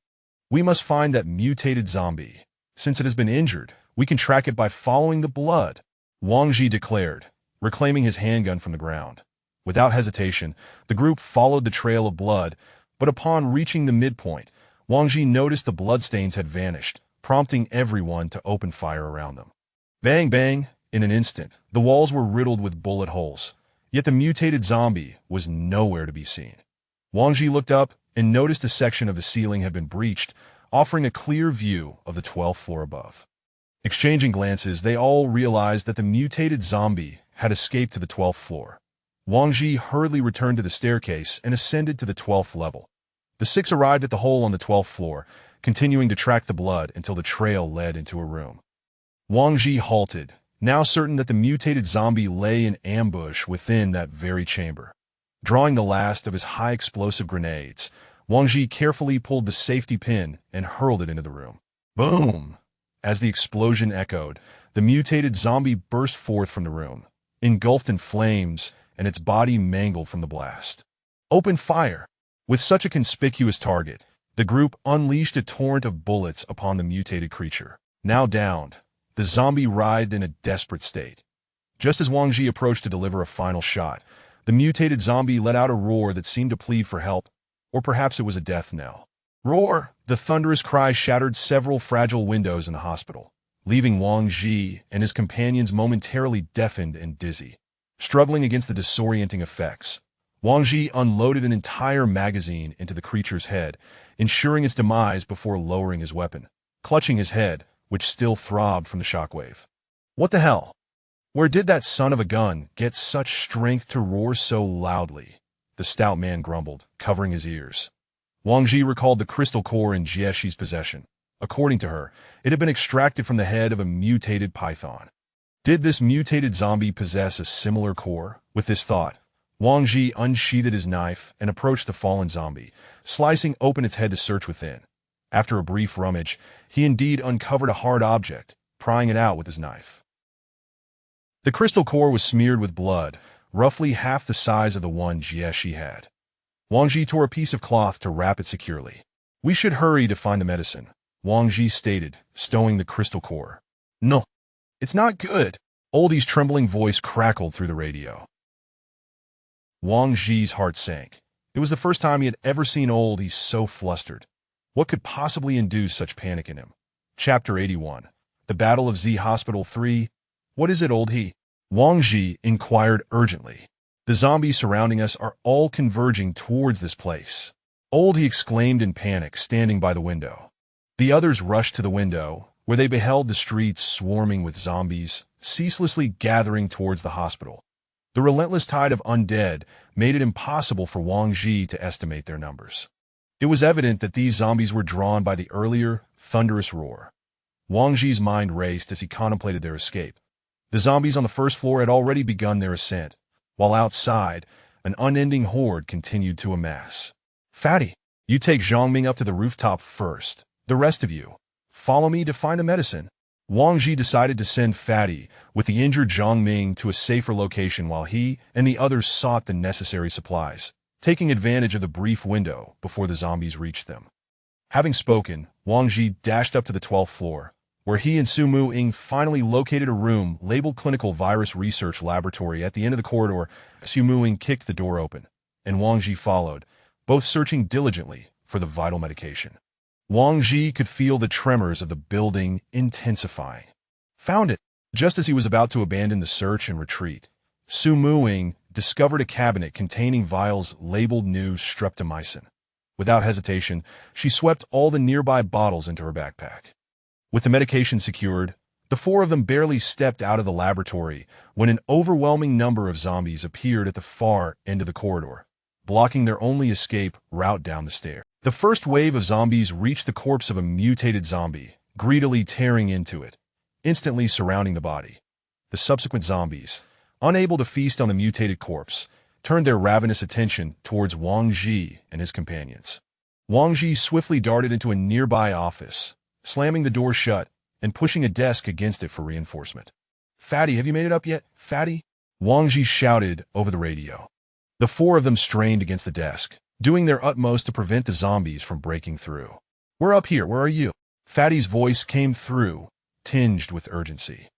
We must find that mutated zombie. Since it has been injured, we can track it by following the blood, Wang Ji declared, reclaiming his handgun from the ground. Without hesitation, the group followed the trail of blood, but upon reaching the midpoint, Wang Ji noticed the bloodstains had vanished, prompting everyone to open fire around them. Bang, bang! In an instant, the walls were riddled with bullet holes, yet the mutated zombie was nowhere to be seen. Wang Ji looked up and noticed a section of the ceiling had been breached, offering a clear view of the 12th floor above. Exchanging glances, they all realized that the mutated zombie had escaped to the 12th floor. Wang Ji hurriedly returned to the staircase and ascended to the 12th level. The six arrived at the hole on the 12th floor, continuing to track the blood until the trail led into a room. Wang Ji halted, now certain that the mutated zombie lay in ambush within that very chamber. Drawing the last of his high-explosive grenades, Wang Ji carefully pulled the safety pin and hurled it into the room. Boom! As the explosion echoed, the mutated zombie burst forth from the room, engulfed in flames, and its body mangled from the blast. Open fire! With such a conspicuous target, the group unleashed a torrent of bullets upon the mutated creature. Now downed, the zombie writhed in a desperate state. Just as Wang Ji approached to deliver a final shot, the mutated zombie let out a roar that seemed to plead for help, or perhaps it was a death knell. Roar! The thunderous cry shattered several fragile windows in the hospital, leaving Wang Ji and his companions momentarily deafened and dizzy. Struggling against the disorienting effects, Wang Ji unloaded an entire magazine into the creature's head, ensuring its demise before lowering his weapon, clutching his head, which still throbbed from the shockwave. What the hell? Where did that son of a gun get such strength to roar so loudly? The stout man grumbled, covering his ears. Wang Ji recalled the crystal core in Jieshi's possession. According to her, it had been extracted from the head of a mutated python. Did this mutated zombie possess a similar core? With this thought, Wang Ji unsheathed his knife and approached the fallen zombie, slicing open its head to search within. After a brief rummage, he indeed uncovered a hard object, prying it out with his knife. The crystal core was smeared with blood, roughly half the size of the one Jieshi had. Wang Ji tore a piece of cloth to wrap it securely. We should hurry to find the medicine, Wang Ji stated, stowing the crystal core. No, it's not good. Oldie's trembling voice crackled through the radio. Wang Ji's heart sank. It was the first time he had ever seen Oldie so flustered. What could possibly induce such panic in him? Chapter 81. The Battle of Z Hospital 3. What is it, Old He? Wang Ji inquired urgently. The zombies surrounding us are all converging towards this place. Old He exclaimed in panic, standing by the window. The others rushed to the window, where they beheld the streets swarming with zombies, ceaselessly gathering towards the hospital. The relentless tide of undead made it impossible for Wang Ji to estimate their numbers. It was evident that these zombies were drawn by the earlier, thunderous roar. Wang Ji's mind raced as he contemplated their escape. The zombies on the first floor had already begun their ascent, while outside, an unending horde continued to amass. Fatty, you take Zhang Ming up to the rooftop first. The rest of you, follow me to find the medicine. Wang Ji decided to send Fatty with the injured Zhang Ming to a safer location while he and the others sought the necessary supplies, taking advantage of the brief window before the zombies reached them. Having spoken, Wang Ji dashed up to the 12th floor, where he and Su Mu Ying finally located a room labeled Clinical Virus Research Laboratory at the end of the corridor. Su Mu Ying kicked the door open, and Wang Ji followed, both searching diligently for the vital medication. Wang Ji could feel the tremors of the building intensifying. Found it! Just as he was about to abandon the search and retreat, Su Mu Ying discovered a cabinet containing vials labeled new streptomycin. Without hesitation, she swept all the nearby bottles into her backpack. With the medication secured, The four of them barely stepped out of the laboratory when an overwhelming number of zombies appeared at the far end of the corridor, blocking their only escape route down the stair. The first wave of zombies reached the corpse of a mutated zombie, greedily tearing into it, instantly surrounding the body. The subsequent zombies, unable to feast on the mutated corpse, turned their ravenous attention towards Wang Ji and his companions. Wang Ji swiftly darted into a nearby office, slamming the door shut and pushing a desk against it for reinforcement. "Fatty, have you made it up yet, Fatty?" Wang Ji shouted over the radio. The four of them strained against the desk, doing their utmost to prevent the zombies from breaking through. "We're up here, where are you?" Fatty's voice came through, tinged with urgency.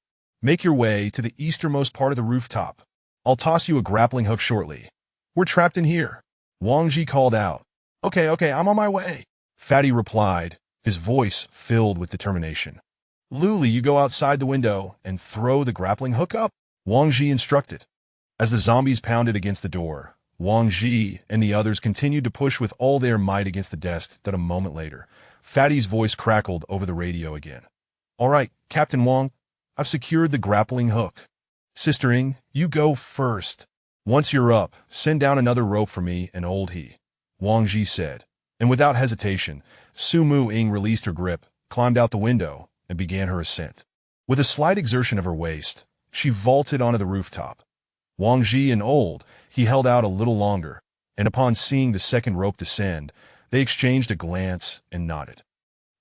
"Make your way to the easternmost part of the rooftop. I'll toss you a grappling hook shortly. We're trapped in here," Wang Ji called out. Okay, I'm on my way," Fatty replied, his voice filled with determination. "Luli, you go outside the window and throw the grappling hook up," Wang Ji instructed. As the zombies pounded against the door, Wang Ji and the others continued to push with all their might against the desk that a moment later, Fatty's voice crackled over the radio again. "All right, Captain Wang, I've secured the grappling hook. Sister Ing, you go first. Once you're up, send down another rope for me and old he," Wang Ji said, and without hesitation, Su Mu Ing released her grip, climbed out the window, and began her ascent. With a slight exertion of her waist, she vaulted onto the rooftop. Wang Ji and old he held out a little longer, and upon seeing the second rope descend, they exchanged a glance and nodded.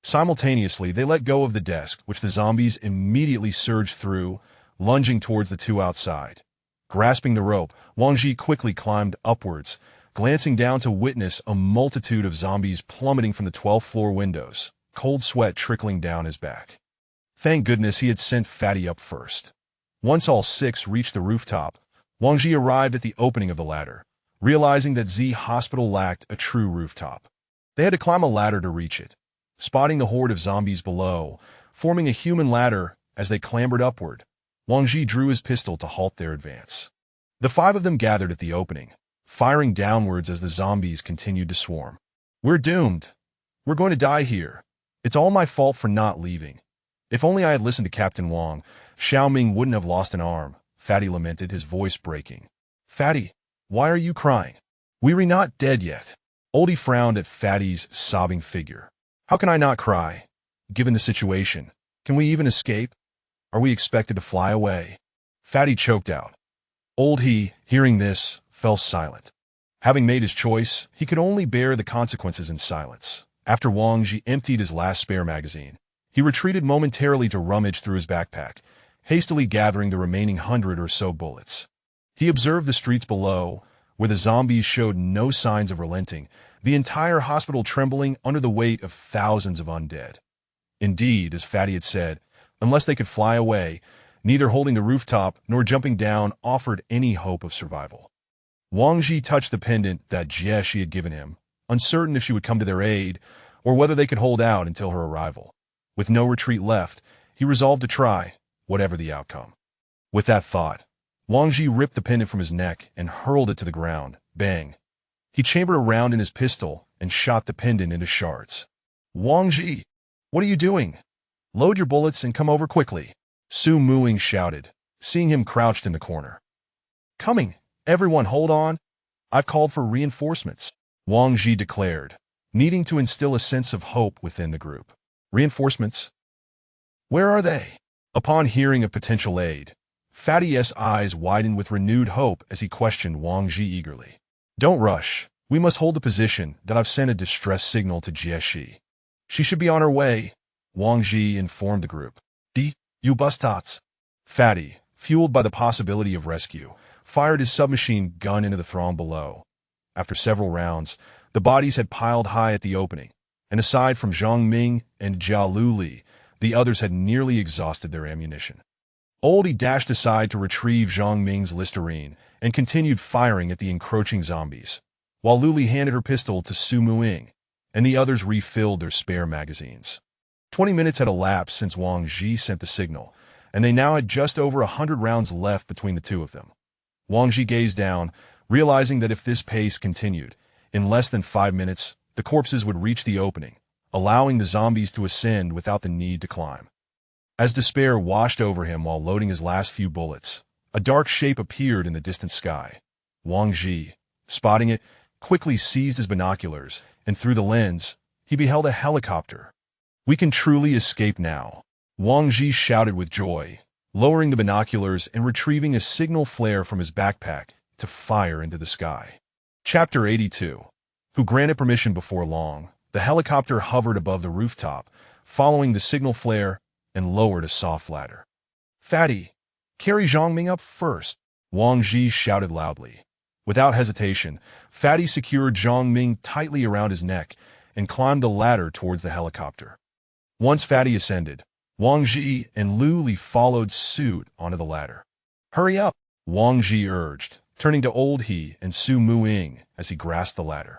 Simultaneously, they let go of the desk, which the zombies immediately surged through, lunging towards the two outside. Grasping the rope, Wang Ji quickly climbed upwards, glancing down to witness a multitude of zombies plummeting from the 12th floor windows, cold sweat trickling down his back. Thank goodness he had sent Fatty up first. Once all six reached the rooftop, Wang Ji arrived at the opening of the ladder, realizing that Z Hospital lacked a true rooftop. They had to climb a ladder to reach it, spotting the horde of zombies below, forming a human ladder as they clambered upward. Wang Ji drew his pistol to halt their advance. The five of them gathered at the opening, firing downwards as the zombies continued to swarm. "We're doomed. We're going to die here. It's all my fault for not leaving. If only I had listened to Captain Wang, Xiao Ming wouldn't have lost an arm," Fatty lamented, his voice breaking. "Fatty, why are you crying? We're not dead yet." Oldie frowned at Fatty's sobbing figure. "How can I not cry? Given the situation, can we even escape? Are we expected to fly away?" Fatty choked out. Old he, hearing this, fell silent. Having made his choice, he could only bear the consequences in silence. After Wang Ji emptied his last spare magazine, he retreated momentarily to rummage through his backpack, hastily gathering the remaining 100 or so bullets. He observed the streets below, where the zombies showed no signs of relenting, the entire hospital trembling under the weight of thousands of undead. Indeed, as Fatty had said, unless they could fly away, neither holding the rooftop nor jumping down offered any hope of survival. Wang Ji touched the pendant that Jie had given him, uncertain if she would come to their aid, or whether they could hold out until her arrival. With no retreat left, he resolved to try, whatever the outcome. With that thought, Wang Ji ripped the pendant from his neck and hurled it to the ground. Bang! He chambered a round in his pistol and shot the pendant into shards. "Wang Ji, what are you doing? Load your bullets and come over quickly," Su Muing shouted, seeing him crouched in the corner. "Coming! Everyone hold on! I've called for reinforcements," Wang Ji declared, needing to instill a sense of hope within the group. "Reinforcements? Where are they?" Upon hearing of potential aid, Fatty's eyes widened with renewed hope as he questioned Wang Ji eagerly. "Don't rush. We must hold the position that I've sent a distress signal to Jie. She should be on her way," Wang Ji informed the group. "You bustats." Fatty, fueled by the possibility of rescue, fired his submachine gun into the throng below. After several rounds, the bodies had piled high at the opening, and aside from Zhang Ming and Jia Luli, the others had nearly exhausted their ammunition. Oldie dashed aside to retrieve Zhang Ming's Listerine and continued firing at the encroaching zombies, while Luli handed her pistol to Su Muing, and the others refilled their spare magazines. 20 minutes had elapsed since Wang Ji sent the signal, and they now had just over 100 rounds left between the two of them. Wang Ji gazed down, realizing that if this pace continued, in less than 5 minutes, the corpses would reach the opening, allowing the zombies to ascend without the need to climb. As despair washed over him while loading his last few bullets, a dark shape appeared in the distant sky. Wang Ji, spotting it, quickly seized his binoculars, and through the lens, he beheld a helicopter. "We can truly escape now," Wang Ji shouted with joy, lowering the binoculars and retrieving a signal flare from his backpack to fire into the sky. Chapter 82. Who granted permission before long, the helicopter hovered above the rooftop, following the signal flare, and lowered a soft ladder. "Fatty, carry Zhongming up first," Wang Ji shouted loudly. Without hesitation, Fatty secured Zhongming tightly around his neck and climbed the ladder towards the helicopter. Once Fatty ascended, Wang Ji and Lu Li followed suit onto the ladder. "Hurry up," Wang Ji urged, turning to Old He and Su Muing as he grasped the ladder.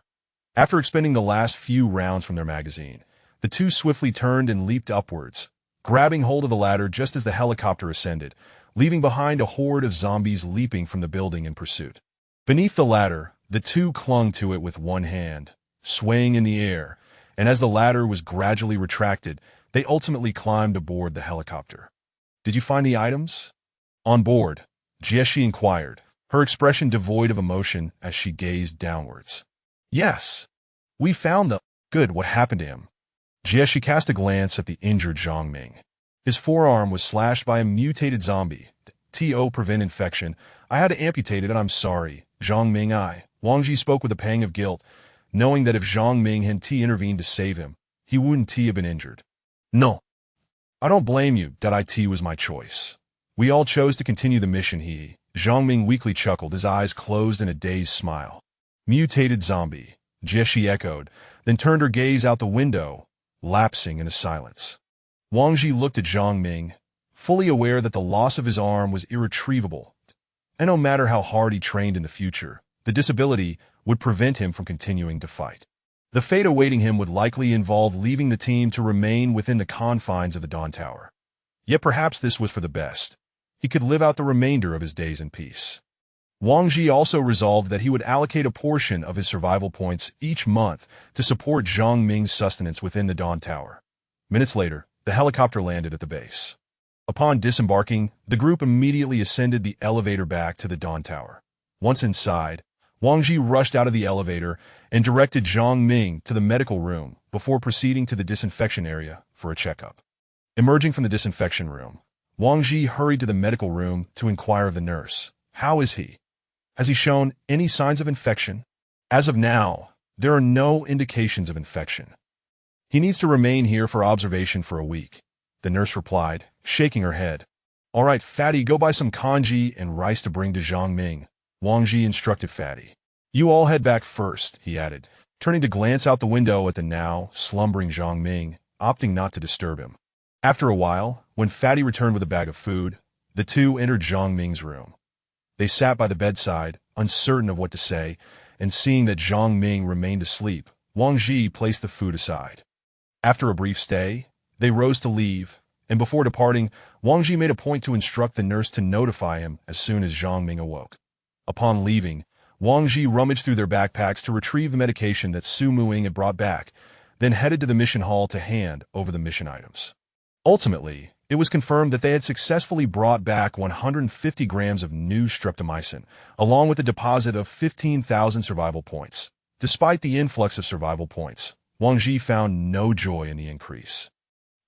After expending the last few rounds from their magazine, the two swiftly turned and leaped upwards, grabbing hold of the ladder just as the helicopter ascended, leaving behind a horde of zombies leaping from the building in pursuit. Beneath the ladder, the two clung to it with one hand, swaying in the air, and as the ladder was gradually retracted, they ultimately climbed aboard the helicopter. "Did you find the items?" "On board," Jieshi inquired, her expression devoid of emotion as she gazed downwards. "Yes. We found them." "Good, what happened to him?" Jieshi cast a glance at the injured Zhongming. His forearm was slashed by a mutated zombie. "To prevent infection, I had to amputate it and I'm sorry, Zhongming. Wang Ji spoke with a pang of guilt, knowing that if Zhongming had intervened to save him, he wouldn't have been injured. "No. I don't blame you, it was my choice. We all chose to continue the mission." Zhongming weakly chuckled, his eyes closed in a dazed smile. "Mutated zombie," Jieshi echoed, then turned her gaze out the window, lapsing into silence. Wang Ji looked at Zhongming, fully aware that the loss of his arm was irretrievable, and no matter how hard he trained in the future, the disability would prevent him from continuing to fight. The fate awaiting him would likely involve leaving the team to remain within the confines of the Dawn Tower. Yet perhaps this was for the best. He could live out the remainder of his days in peace. Wang Ji also resolved that he would allocate a portion of his survival points each month to support Zhang Ming's sustenance within the Dawn Tower. Minutes later, the helicopter landed at the base. Upon disembarking, the group immediately ascended the elevator back to the Dawn Tower. Once inside, Wang Ji rushed out of the elevator and directed Zhang Ming to the medical room before proceeding to the disinfection area for a checkup. Emerging from the disinfection room, Wang Ji hurried to the medical room to inquire of the nurse. "How is he? Has he shown any signs of infection?" "As of now, there are no indications of infection. He needs to remain here for observation for a week," the nurse replied, shaking her head. "All right, Fatty, go buy some congee and rice to bring to Zhang Ming," Wang Ji instructed Fatty. "You all head back first," he added, turning to glance out the window at the now slumbering Zhang Ming, opting not to disturb him. After a while, when Fatty returned with a bag of food, the two entered Zhang Ming's room. They sat by the bedside, uncertain of what to say, and seeing that Zhang Ming remained asleep, Wang Ji placed the food aside. After a brief stay, they rose to leave, and before departing, Wang Ji made a point to instruct the nurse to notify him as soon as Zhang Ming awoke. Upon leaving, Wang Ji rummaged through their backpacks to retrieve the medication that Su Muing had brought back, then headed to the mission hall to hand over the mission items. Ultimately, it was confirmed that they had successfully brought back 150 grams of new streptomycin, along with a deposit of 15,000 survival points. Despite the influx of survival points, Wang Ji found no joy in the increase.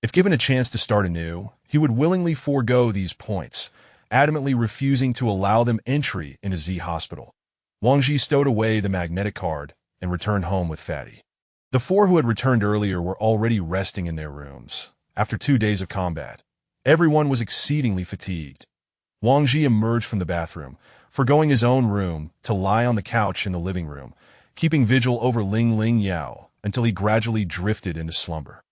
If given a chance to start anew, he would willingly forego these points, adamantly refusing to allow them entry into Z Hospital. Wang Ji stowed away the magnetic card and returned home with Fatty. The four who had returned earlier were already resting in their rooms. After 2 days of combat, everyone was exceedingly fatigued. Wang Ji emerged from the bathroom, forgoing his own room to lie on the couch in the living room, keeping vigil over Ling Ling Yao until he gradually drifted into slumber.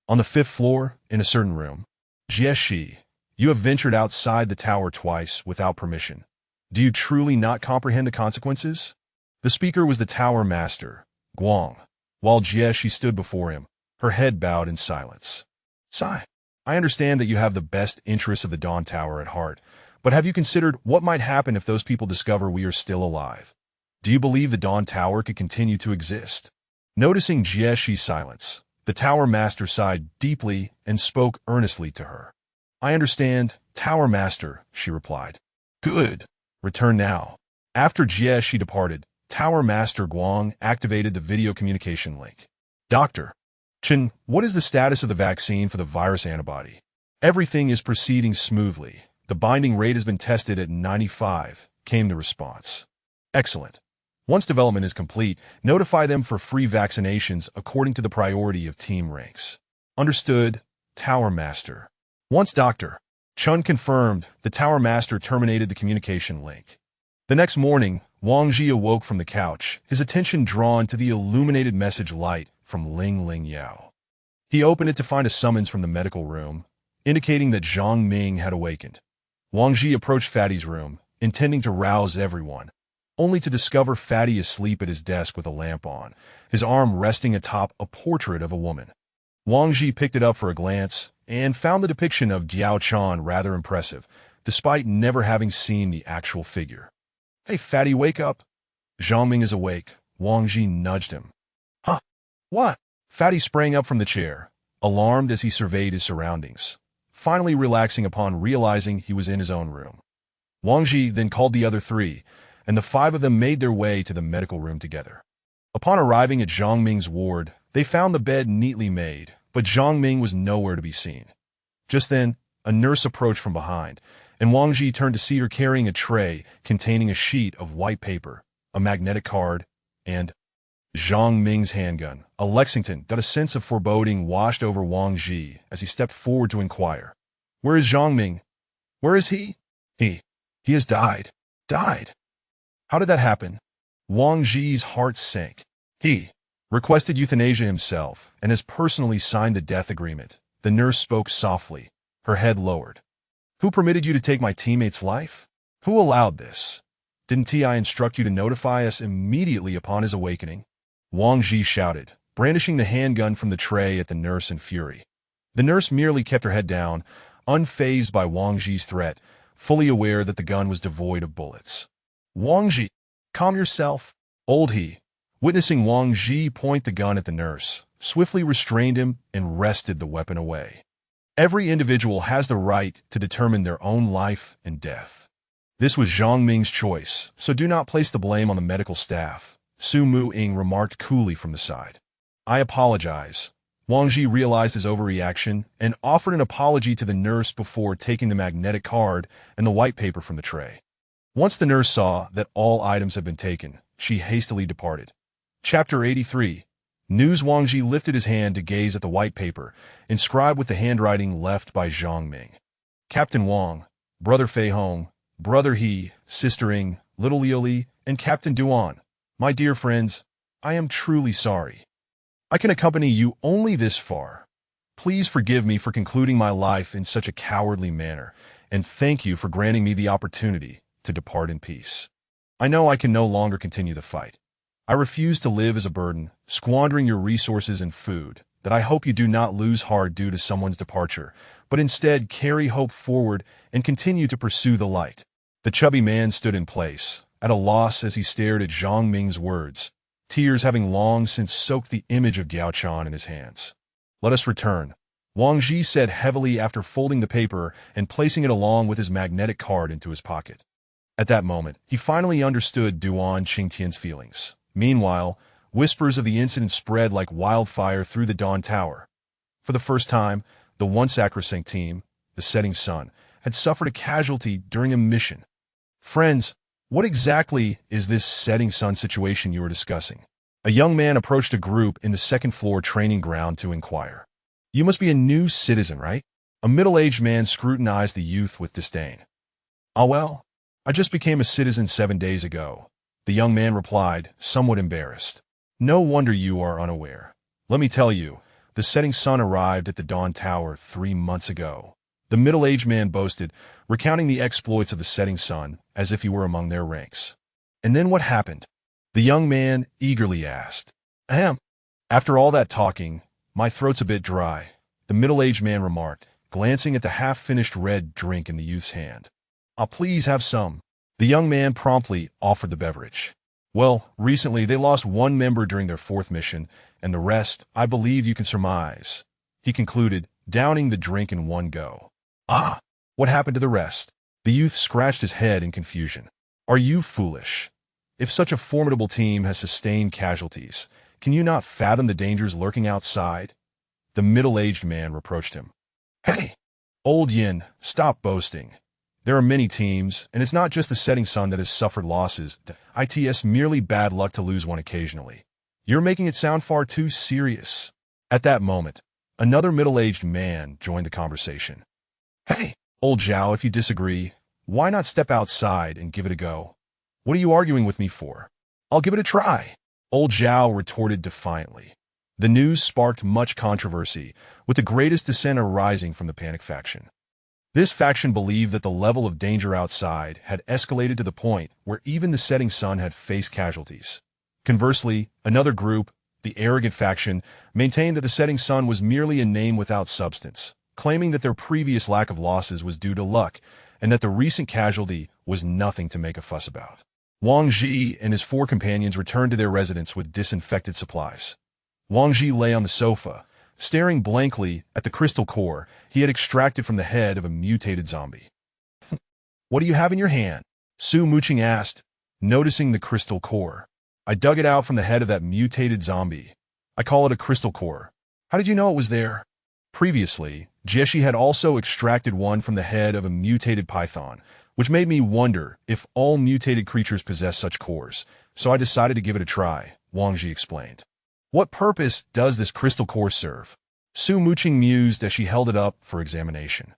On the 5th floor, in a certain room, Jieshi, you have ventured outside the tower twice without permission. Do you truly not comprehend the consequences? The speaker was the tower master, Guang, while Jieshi stood before him, her head bowed in silence. "Sigh. I understand that you have the best interests of the Dawn Tower at heart, but have you considered what might happen if those people discover we are still alive? Do you believe the Dawn Tower could continue to exist?" Noticing Jieshi's silence, the Tower Master sighed deeply and spoke earnestly to her. I understand, Tower Master, she replied. Good. Return now. After Jieshi departed, Tower Master Guang activated the video communication link. Dr. Chen, what is the status of the vaccine for the virus antibody? Everything is proceeding smoothly. The binding rate has been tested at 95, came the response. Excellent. Once development is complete, notify them for free vaccinations according to the priority of team ranks. Understood, Tower Master. Once Dr. Chun confirmed, the Tower Master terminated the communication link. The next morning, Wang Ji awoke from the couch, his attention drawn to the illuminated message light from Ling Ling Yao. He opened it to find a summons from the medical room, indicating that Zhang Ming had awakened. Wang Ji approached Fatty's room, intending to rouse everyone, only to discover Fatty asleep at his desk with a lamp on, his arm resting atop a portrait of a woman. Wang Ji picked it up for a glance and found the depiction of Diao Chan rather impressive, despite never having seen the actual figure. Hey, Fatty, wake up. Zhang Ming is awake. Wang Ji nudged him. Huh? What? Fatty sprang up from the chair, alarmed as he surveyed his surroundings, finally relaxing upon realizing he was in his own room. Wang Ji then called the other three, and the five of them made their way to the medical room together. Upon arriving at Zhang Ming's ward, they found the bed neatly made, but Zhang Ming was nowhere to be seen. Just then, a nurse approached from behind, and Wang Ji turned to see her carrying a tray containing a sheet of white paper, a magnetic card, and Zhang Ming's handgun, a Lexington. That a sense of foreboding washed over Wang Ji as he stepped forward to inquire. Where is Zhang Ming? Where is he? He has died. Died. How did that happen? Wang Ji's heart sank. He requested euthanasia himself and has personally signed the death agreement. The nurse spoke softly, her head lowered. Who permitted you to take my teammate's life? Who allowed this? Didn't Ti instruct you to notify us immediately upon his awakening? Wang Ji shouted, brandishing the handgun from the tray at the nurse in fury. The nurse merely kept her head down, unfazed by Wang Ji's threat, fully aware that the gun was devoid of bullets. Wang Ji, calm yourself. Old He, witnessing Wang Ji point the gun at the nurse, swiftly restrained him and wrested the weapon away. Every individual has the right to determine their own life and death. This was Zhang Ming's choice, so do not place the blame on the medical staff, Su Mu-ing remarked coolly from the side. I apologize. Wang Ji realized his overreaction and offered an apology to the nurse before taking the magnetic card and the white paper from the tray. Once the nurse saw that all items had been taken, she hastily departed. Chapter 83. News. Wang Ji lifted his hand to gaze at the white paper, inscribed with the handwriting left by Zhang Ming. Captain Wang, Brother Fei Hong, Brother He, Sister Ing, Little Liu Li, and Captain Duan. My dear friends, I am truly sorry. I can accompany you only this far. Please forgive me for concluding my life in such a cowardly manner, and thank you for granting me the opportunity to depart in peace. I know I can no longer continue the fight. I refuse to live as a burden, squandering your resources and food, that I hope you do not lose heart due to someone's departure, but instead carry hope forward and continue to pursue the light. The chubby man stood in place, at a loss as he stared at Zhang Ming's words, tears having long since soaked the image of Diao Chan in his hands. Let us return, Wang Ji said heavily after folding the paper and placing it along with his magnetic card into his pocket. At that moment, he finally understood Duan Qingtian's feelings. Meanwhile, whispers of the incident spread like wildfire through the Dawn Tower. For the first time, the once sacrosanct team, the Setting Sun, had suffered a casualty during a mission. Friends, what exactly is this Setting Sun situation you are discussing? A young man approached a group in the second-floor training ground to inquire. You must be a new citizen, right? A middle-aged man scrutinized the youth with disdain. Ah well, I just became a citizen 7 days ago, the young man replied, somewhat embarrassed. No wonder you are unaware. Let me tell you, the Setting Sun arrived at the Dawn Tower 3 months ago. The middle-aged man boasted, recounting the exploits of the Setting Sun as if he were among their ranks. And then what happened? The young man eagerly asked. Ahem. After all that talking, my throat's a bit dry, the middle-aged man remarked, glancing at the half-finished red drink in the youth's hand. I'll please have some. The young man promptly offered the beverage. Well, recently they lost one member during their 4th mission, and the rest, I believe you can surmise, he concluded, downing the drink in one go. Ah, what happened to the rest? The youth scratched his head in confusion. Are you foolish? If such a formidable team has sustained casualties, can you not fathom the dangers lurking outside? The middle-aged man reproached him. Hey, old Yin, stop boasting. There are many teams, and it's not just the setting sun that has suffered losses. It's merely bad luck to lose one occasionally. You're making it sound far too serious. At that moment, another middle-aged man joined the conversation. Hey, old Zhao, if you disagree, why not step outside and give it a go? What are you arguing with me for? I'll give it a try, old Zhao retorted defiantly. The news sparked much controversy, with the greatest dissent arising from the panic faction. This faction believed that the level of danger outside had escalated to the point where even the setting sun had faced casualties. Conversely, another group, the arrogant faction, maintained that the setting sun was merely a name without substance, claiming that their previous lack of losses was due to luck and that the recent casualty was nothing to make a fuss about. Wang Ji and his 4 companions returned to their residence with disinfected supplies. Wang Ji lay on the sofa, staring blankly at the crystal core he had extracted from the head of a mutated zombie. What do you have in your hand? Su Muqing asked, noticing the crystal core. I dug it out from the head of that mutated zombie. I call it a crystal core. How did you know it was there? Previously, Jieshi had also extracted one from the head of a mutated python, which made me wonder if all mutated creatures possess such cores, so I decided to give it a try, Wang Ji explained. What purpose does this crystal core serve? Su Muqing mused as she held it up for examination.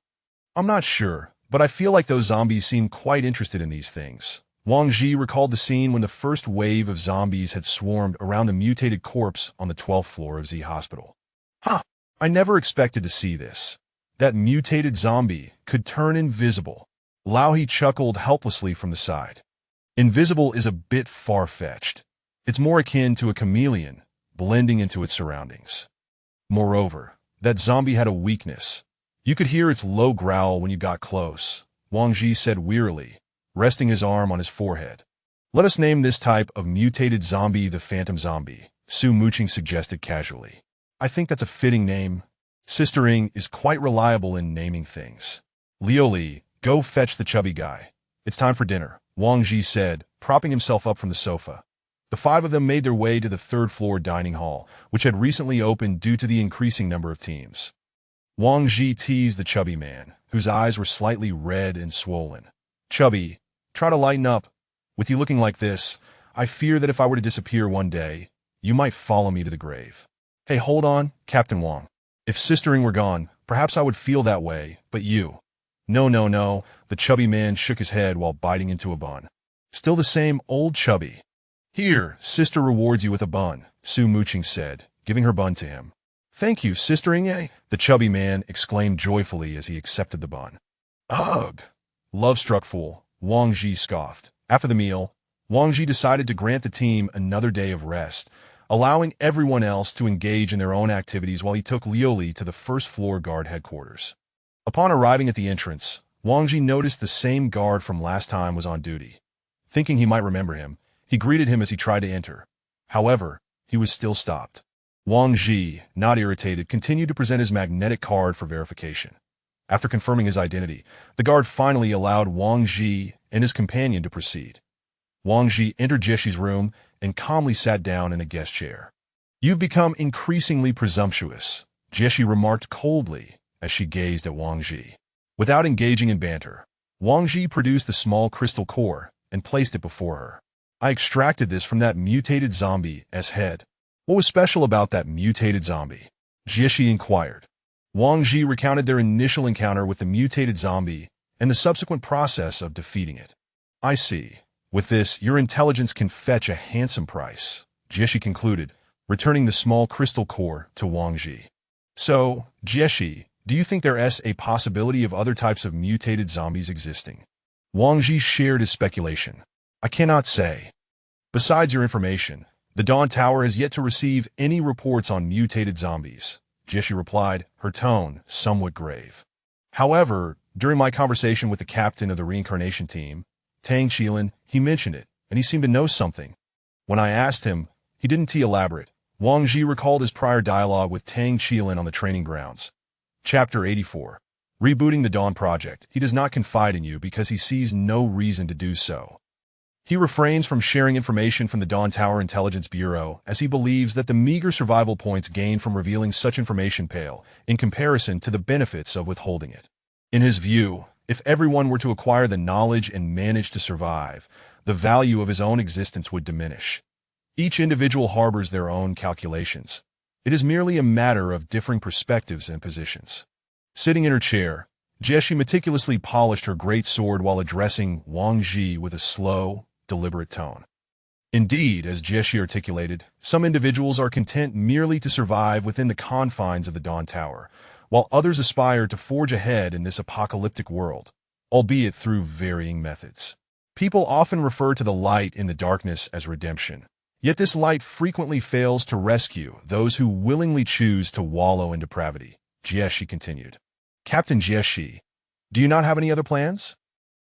I'm not sure, but I feel like those zombies seem quite interested in these things. Wang Ji recalled the scene when the first wave of zombies had swarmed around the mutated corpse on the 12th floor of Z Hospital. Huh, I never expected to see this. That mutated zombie could turn invisible. Lao He chuckled helplessly from the side. Invisible is a bit far-fetched. It's more akin to a chameleon, blending into its surroundings. Moreover, that zombie had a weakness. You could hear its low growl when you got close, Wang Ji said wearily, resting his arm on his forehead. Let us name this type of mutated zombie the Phantom Zombie, Su Muqing suggested casually. I think that's a fitting name. Sister Ing is quite reliable in naming things. Liu Li, go fetch the chubby guy. It's time for dinner, Wang Ji said, propping himself up from the sofa. The 5 of them made their way to the 3rd floor dining hall, which had recently opened due to the increasing number of teams. Wang Ji teased the chubby man, whose eyes were slightly red and swollen. Chubby, try to lighten up. With you looking like this, I fear that if I were to disappear one day, you might follow me to the grave. Hey, hold on, Captain Wang. If Sister Ing were gone, perhaps I would feel that way, but you. No, no, no, the chubby man shook his head while biting into a bun. Still the same old chubby. Here, Sister rewards you with a bun, Su Muqing said, giving her bun to him. Thank you, Sister Ing, the chubby man exclaimed joyfully as he accepted the bun. Ugh! Love-struck fool, Wang Ji scoffed. After the meal, Wang Ji decided to grant the team another day of rest, allowing everyone else to engage in their own activities while he took Liu Li to the 1st floor guard headquarters. Upon arriving at the entrance, Wang Ji noticed the same guard from last time was on duty. Thinking he might remember him, he greeted him as he tried to enter. However, he was still stopped. Wang Ji, not irritated, continued to present his magnetic card for verification. After confirming his identity, the guard finally allowed Wang Ji and his companion to proceed. Wang Ji entered Jieshi's room and calmly sat down in a guest chair. You've become increasingly presumptuous, Jieshi remarked coldly as she gazed at Wang Ji. Without engaging in banter, Wang Ji produced the small crystal core and placed it before her. I extracted this from that mutated zombie's head. What was special about that mutated zombie? Jieshi inquired. Wang Ji recounted their initial encounter with the mutated zombie and the subsequent process of defeating it. I see. With this, your intelligence can fetch a handsome price, Jieshi concluded, returning the small crystal core to Wang Ji. So, Jieshi, do you think there is a possibility of other types of mutated zombies existing? Wang Ji shared his speculation. I cannot say. Besides your information, the Dawn Tower has yet to receive any reports on mutated zombies, Jieshi replied, her tone somewhat grave. However, during my conversation with the captain of the reincarnation team, Tang Qilin, he mentioned it, and he seemed to know something. When I asked him, he didn't elaborate. Wang Ji recalled his prior dialogue with Tang Qilin on the training grounds. Chapter 84. Rebooting the Dawn Project, he does not confide in you because he sees no reason to do so. He refrains from sharing information from the Dawn Tower Intelligence Bureau as he believes that the meager survival points gained from revealing such information pale in comparison to the benefits of withholding it. In his view, if everyone were to acquire the knowledge and manage to survive, the value of his own existence would diminish. Each individual harbors their own calculations. It is merely a matter of differing perspectives and positions. Sitting in her chair, Jieshi meticulously polished her great sword while addressing Wang Ji with a slow, deliberate tone. Indeed, as Jieshi articulated, some individuals are content merely to survive within the confines of the Dawn Tower, while others aspire to forge ahead in this apocalyptic world, albeit through varying methods. People often refer to the light in the darkness as redemption, yet this light frequently fails to rescue those who willingly choose to wallow in depravity, Jieshi continued. Captain Jieshi, do you not have any other plans?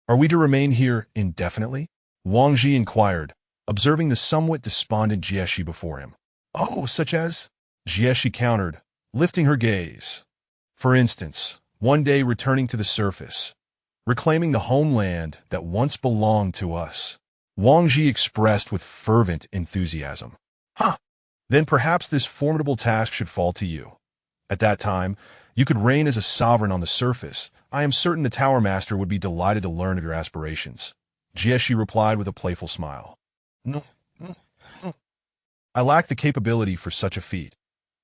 Are we to remain here indefinitely? Wang Ji inquired, observing the somewhat despondent Jieshi before him. Oh, such as? Jieshi countered, lifting her gaze. For instance, one day returning to the surface, reclaiming the homeland that once belonged to us. Wang Ji expressed with fervent enthusiasm. Then perhaps this formidable task should fall to you. At that time, you could reign as a sovereign on the surface. I am certain the Tower Master would be delighted to learn of your aspirations. Jieshi replied with a playful smile. No. I lack the capability for such a feat.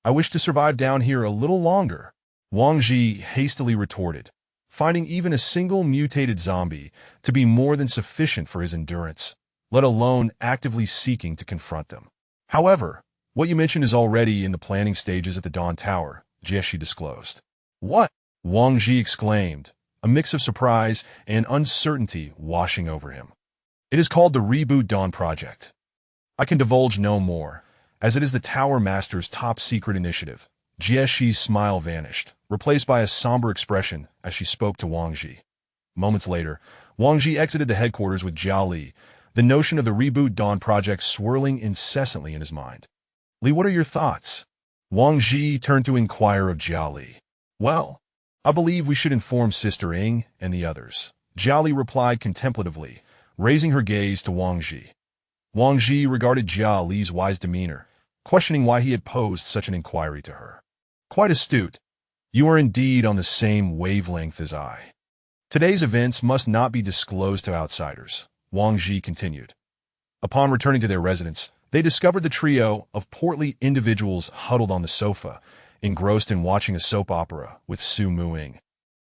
I wish to survive down here a little longer. Wang Ji hastily retorted, finding even a single mutated zombie to be more than sufficient for his endurance, let alone actively seeking to confront them. However, what you mentioned is already in the planning stages at the Dawn Tower, Jieshi disclosed. What? Wang Ji exclaimed, a mix of surprise and uncertainty washing over him. It is called the Reboot Dawn Project. I can divulge no more, as it is the Tower Master's top-secret initiative. Jieshi's smile vanished, replaced by a somber expression as she spoke to Wang Ji. Moments later, Wang Ji exited the headquarters with Jiao Li, the notion of the Reboot Dawn Project swirling incessantly in his mind. Li, what are your thoughts? Wang Ji turned to inquire of Jiao Li. Well, I believe we should inform Sister Ying and the others. Jiao Li replied contemplatively, raising her gaze to Wang Ji. Wang Ji regarded Jiao Li's wise demeanor, questioning why he had posed such an inquiry to her. Quite astute. You are indeed on the same wavelength as I. Today's events must not be disclosed to outsiders, Wang Ji continued. Upon returning to their residence, they discovered the trio of portly individuals huddled on the sofa, engrossed in watching a soap opera with Su Muing.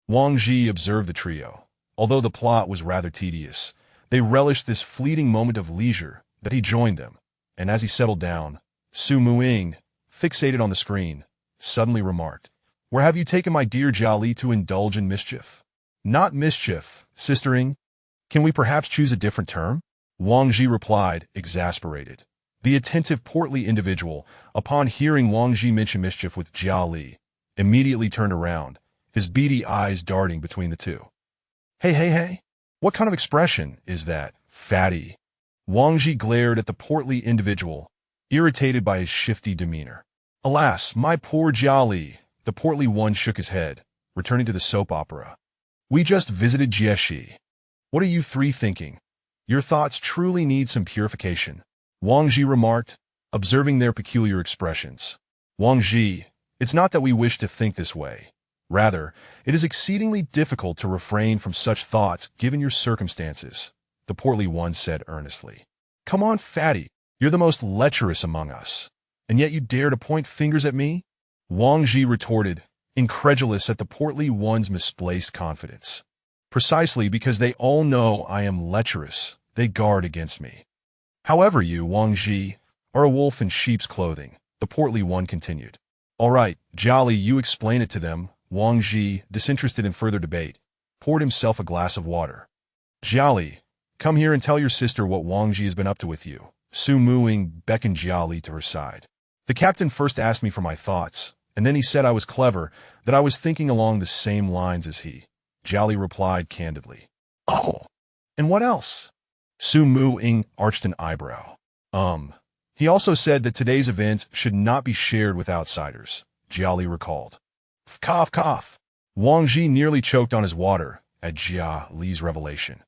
Wang Ji observed the trio. Although the plot was rather tedious, they relished this fleeting moment of leisure that he joined them, and as he settled down, Su Muing, fixated on the screen, suddenly remarked, Where have you taken my dear Jiao Li to indulge in mischief? Not mischief, Sister Ying. Can we perhaps choose a different term? Wang Ji replied, exasperated. The attentive portly individual, upon hearing Wang Ji mention mischief with Jiao Li, immediately turned around, his beady eyes darting between the two. Hey, what kind of expression is that, fatty? Wang Ji glared at the portly individual, irritated by his shifty demeanor. Alas, my poor Jiao Li, the portly one shook his head, returning to the soap opera. We just visited Jieshi. What are you three thinking? Your thoughts truly need some purification, Wang Ji remarked, observing their peculiar expressions. Wang Ji, it's not that we wish to think this way. Rather, it is exceedingly difficult to refrain from such thoughts given your circumstances, the portly one said earnestly. Come on, fatty, you're the most lecherous among us, and yet you dare to point fingers at me? Wang Ji retorted, incredulous at the portly one's misplaced confidence. Precisely because they all know I am lecherous, they guard against me. However, you, Wang Ji, are a wolf in sheep's clothing, the portly one continued. All right, Jiao Li, you explain it to them. Wang Ji, disinterested in further debate, poured himself a glass of water. Jiao Li, come here and tell your sister what Wang Ji has been up to with you. Su Muing beckoned Jiao Li to her side. The captain first asked me for my thoughts, and then he said I was clever, that I was thinking along the same lines as he. Jiao Li replied candidly. Oh, and what else? Su Muing arched an eyebrow. He also said that today's event should not be shared with outsiders, Jiao Li recalled. Cough. Wang Ji nearly choked on his water at Jia Li's revelation.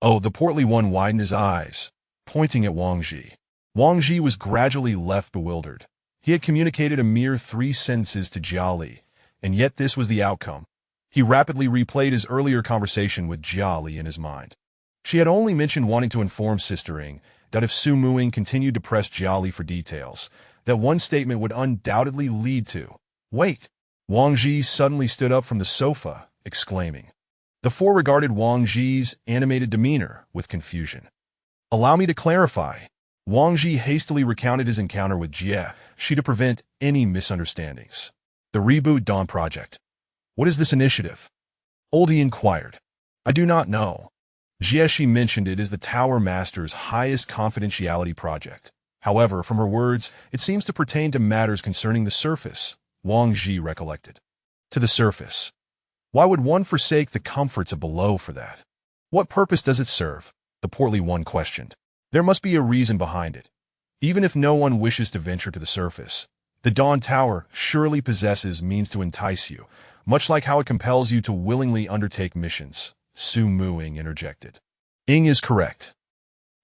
Oh, the portly one widened his eyes, pointing at Wang Ji. Wang Ji was gradually left bewildered. He had communicated a mere 3 sentences to Jia Li, and yet this was the outcome. He rapidly replayed his earlier conversation with Jia Li in his mind. She had only mentioned wanting to inform Sister Ying that if Su Muing continued to press Jia Li for details, that one statement would undoubtedly lead to. Wait! Wang Ji suddenly stood up from the sofa, exclaiming. The four regarded Wang Ji's animated demeanor with confusion. Allow me to clarify. Wang Ji hastily recounted his encounter with Jia Shi to prevent any misunderstandings. The Reboot Dawn Project. What is this initiative? Oldie inquired. I do not know. Jia Shi mentioned it as the Tower Master's highest confidentiality project. However, from her words, it seems to pertain to matters concerning the surface, Wang Ji recollected. To the surface. Why would one forsake the comforts of below for that? What purpose does it serve? The portly one questioned. There must be a reason behind it. Even if no one wishes to venture to the surface, the Dawn Tower surely possesses means to entice you, much like how it compels you to willingly undertake missions, Su Muing interjected. Ying is correct.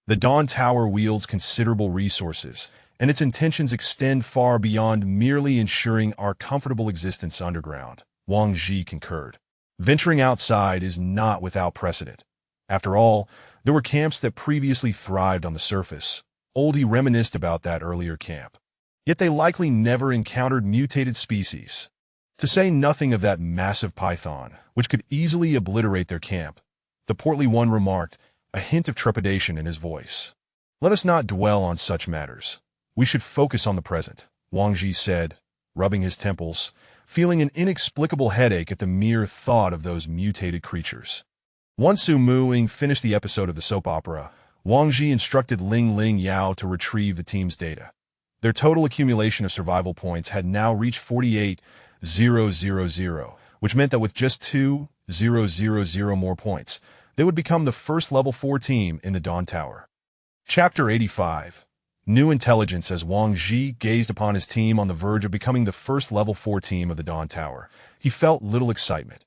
The Dawn Tower wields considerable resources, and its intentions extend far beyond merely ensuring our comfortable existence underground, Wang Ji concurred. Venturing outside is not without precedent. After all, there were camps that previously thrived on the surface. Oldie reminisced about that earlier camp. Yet they likely never encountered mutated species. To say nothing of that massive python, which could easily obliterate their camp, the portly one remarked, a hint of trepidation in his voice. Let us not dwell on such matters. We should focus on the present, Wang Ji said, rubbing his temples, feeling an inexplicable headache at the mere thought of those mutated creatures. Once Su Muing finished the episode of the soap opera, Wang Ji instructed Ling Ling Yao to retrieve the team's data. Their total accumulation of survival points had now reached 48,000, which meant that with just 2,000 more points, they would become the first level 4 team in the Dawn Tower. Chapter 85. New intelligence. As Wang Ji gazed upon his team on the verge of becoming the first level 4 team of the Dawn Tower, he felt little excitement.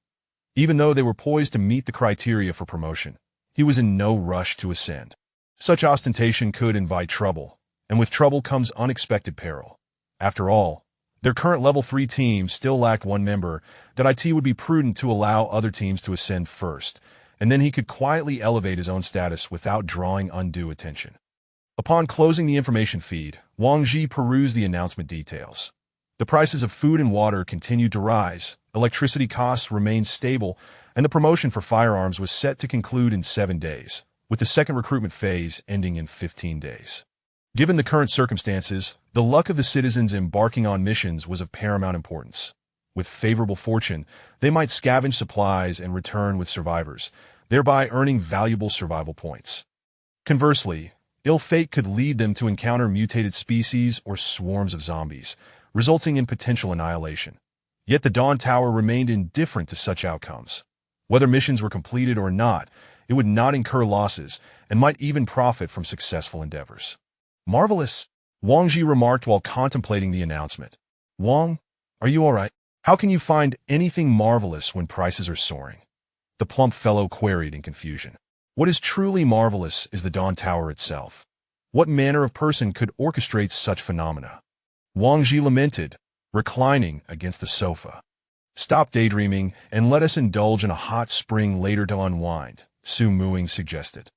Even though they were poised to meet the criteria for promotion, he was in no rush to ascend. Such ostentation could invite trouble, and with trouble comes unexpected peril. After all, their current level 3 team still lacked one member that IT would be prudent to allow other teams to ascend first, and then he could quietly elevate his own status without drawing undue attention. Upon closing the information feed, Wang Ji perused the announcement details. The prices of food and water continued to rise, electricity costs remained stable, and the promotion for firearms was set to conclude in 7 days, with the second recruitment phase ending in 15 days. Given the current circumstances, the luck of the citizens embarking on missions was of paramount importance. With favorable fortune, they might scavenge supplies and return with survivors, thereby earning valuable survival points. Conversely, ill fate could lead them to encounter mutated species or swarms of zombies, resulting in potential annihilation. Yet the Dawn Tower remained indifferent to such outcomes. Whether missions were completed or not, it would not incur losses and might even profit from successful endeavors. Marvelous, Wang Ji remarked while contemplating the announcement. Wang, are you all right? How can you find anything marvelous when prices are soaring? The plump fellow queried in confusion. What is truly marvelous is the Dawn Tower itself. What manner of person could orchestrate such phenomena? Wang Ji lamented, reclining against the sofa. Stop daydreaming and let us indulge in a hot spring later to unwind, Su Muing suggested.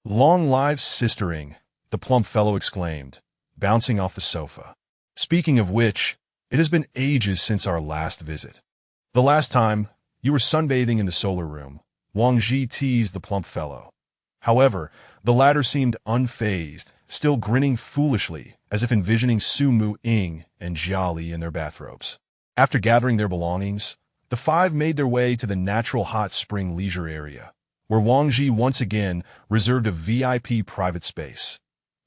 Long live Sister Ying, the plump fellow exclaimed, bouncing off the sofa. Speaking of which, it has been ages since our last visit. The last time, you were sunbathing in the solar room, Wang Ji teased the plump fellow. However, the latter seemed unfazed, still grinning foolishly, as if envisioning Su Muing and Jia Li in their bathrobes. After gathering their belongings, the 5 made their way to the natural hot spring leisure area, where Wang Ji once again reserved a VIP private space.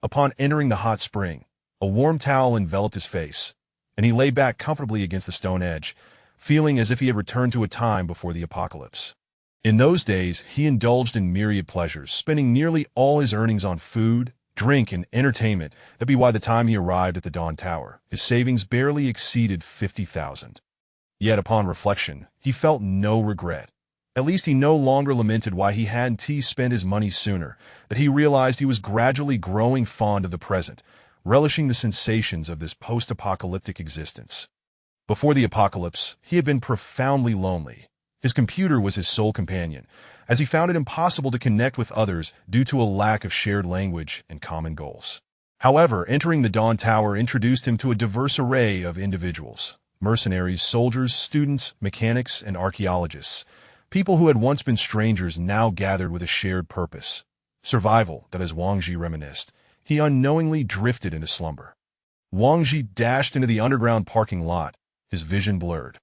Upon entering the hot spring, a warm towel enveloped his face, and he lay back comfortably against the stone edge, feeling as if he had returned to a time before the apocalypse. In those days, he indulged in myriad pleasures, spending nearly all his earnings on food, drink, and entertainment that by the time he arrived at the Dawn Tower, his savings barely exceeded 50,000. Yet upon reflection, he felt no regret. At least he no longer lamented why he hadn't spent his money sooner, but he realized he was gradually growing fond of the present, relishing the sensations of this post-apocalyptic existence. Before the apocalypse, he had been profoundly lonely. His computer was his sole companion, as he found it impossible to connect with others due to a lack of shared language and common goals. However, entering the Dawn Tower introduced him to a diverse array of individuals: mercenaries, soldiers, students, mechanics, and archaeologists. People who had once been strangers now gathered with a shared purpose. Survival, that as Wang Ji reminisced. He unknowingly drifted into slumber. Wang Ji dashed into the underground parking lot, his vision blurred.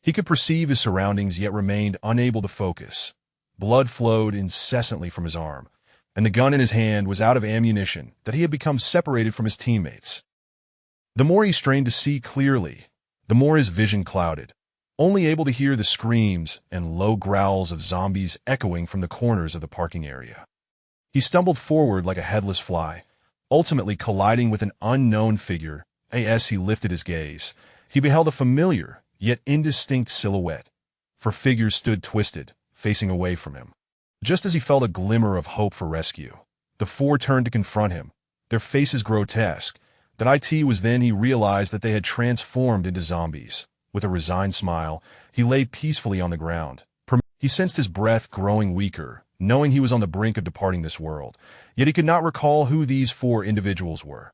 He could perceive his surroundings yet remained unable to focus. Blood flowed incessantly from his arm, and the gun in his hand was out of ammunition that he had become separated from his teammates. The more he strained to see clearly, the more his vision clouded, only able to hear the screams and low growls of zombies echoing from the corners of the parking area. He stumbled forward like a headless fly, ultimately colliding with an unknown figure. As he lifted his gaze, he beheld a familiar, yet indistinct silhouette. For figures stood twisted, facing away from him. Just as he felt a glimmer of hope for rescue, the four turned to confront him, their faces grotesque. That was then he realized that they had transformed into zombies. With a resigned smile, he lay peacefully on the ground. He sensed his breath growing weaker, knowing he was on the brink of departing this world, yet he could not recall who these four individuals were.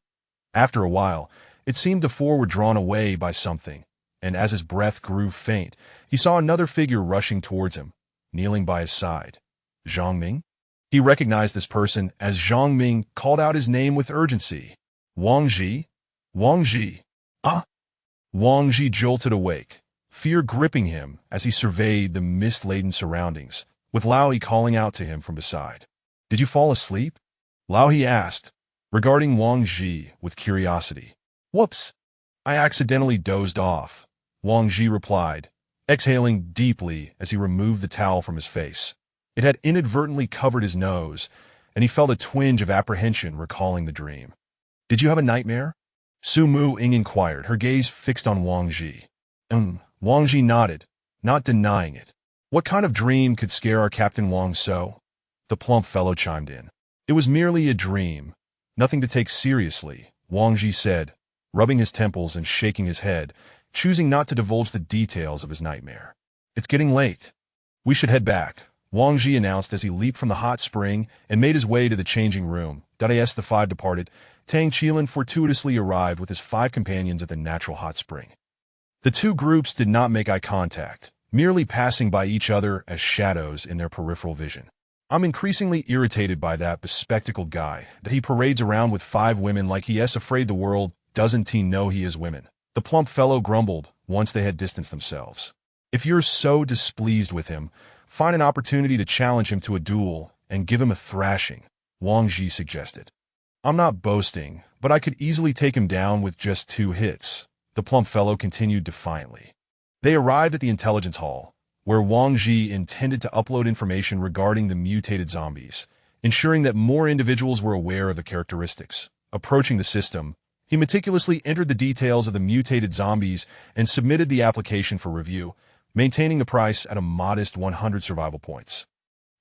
After a while, it seemed the four were drawn away by something, and as his breath grew faint, he saw another figure rushing towards him, kneeling by his side. Zhang Ming? He recognized this person as Zhang Ming called out his name with urgency. Wang Ji? Wang Ji? Ah! Wang Ji jolted awake, fear gripping him as he surveyed the mist-laden surroundings, with Lao He calling out to him from beside. Did you fall asleep? Lao He asked, regarding Wang Ji with curiosity. Whoops! I accidentally dozed off, Wang Ji replied, exhaling deeply as he removed the towel from his face. It had inadvertently covered his nose, and he felt a twinge of apprehension recalling the dream. Did you have a nightmare? Su Mu Ying inquired, her gaze fixed on Wang Ji. Wang Ji nodded, not denying it. What kind of dream could scare our Captain Wang so? The plump fellow chimed in. It was merely a dream, nothing to take seriously, Wang Ji said, rubbing his temples and shaking his head, choosing not to divulge the details of his nightmare. It's getting late. We should head back, Wang Ji announced as he leaped from the hot spring and made his way to the changing room. The five departed. Tang Qilin fortuitously arrived with his five companions at the natural hot spring. The two groups did not make eye contact, merely passing by each other as shadows in their peripheral vision. I'm increasingly irritated by that bespectacled guy, that he parades around with five women like he's afraid the world doesn't know he is women. The plump fellow grumbled once they had distanced themselves. If you're so displeased with him, find an opportunity to challenge him to a duel and give him a thrashing, Wang Ji suggested. I'm not boasting, but I could easily take him down with just 2 hits, the plump fellow continued defiantly. They arrived at the intelligence hall, where Wang Ji intended to upload information regarding the mutated zombies, ensuring that more individuals were aware of the characteristics. Approaching the system, he meticulously entered the details of the mutated zombies and submitted the application for review, maintaining the price at a modest 100 survival points.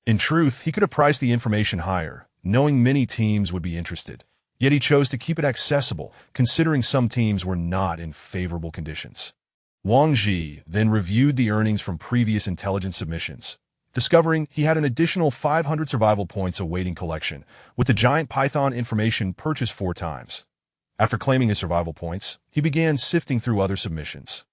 In truth, he could have priced the information higher, knowing many teams would be interested, yet he chose to keep it accessible, considering some teams were not in favorable conditions. Wang Ji then reviewed the earnings from previous intelligence submissions, discovering he had an additional 500 survival points awaiting collection, with the giant python information purchased 4 times. After claiming his survival points, he began sifting through other submissions.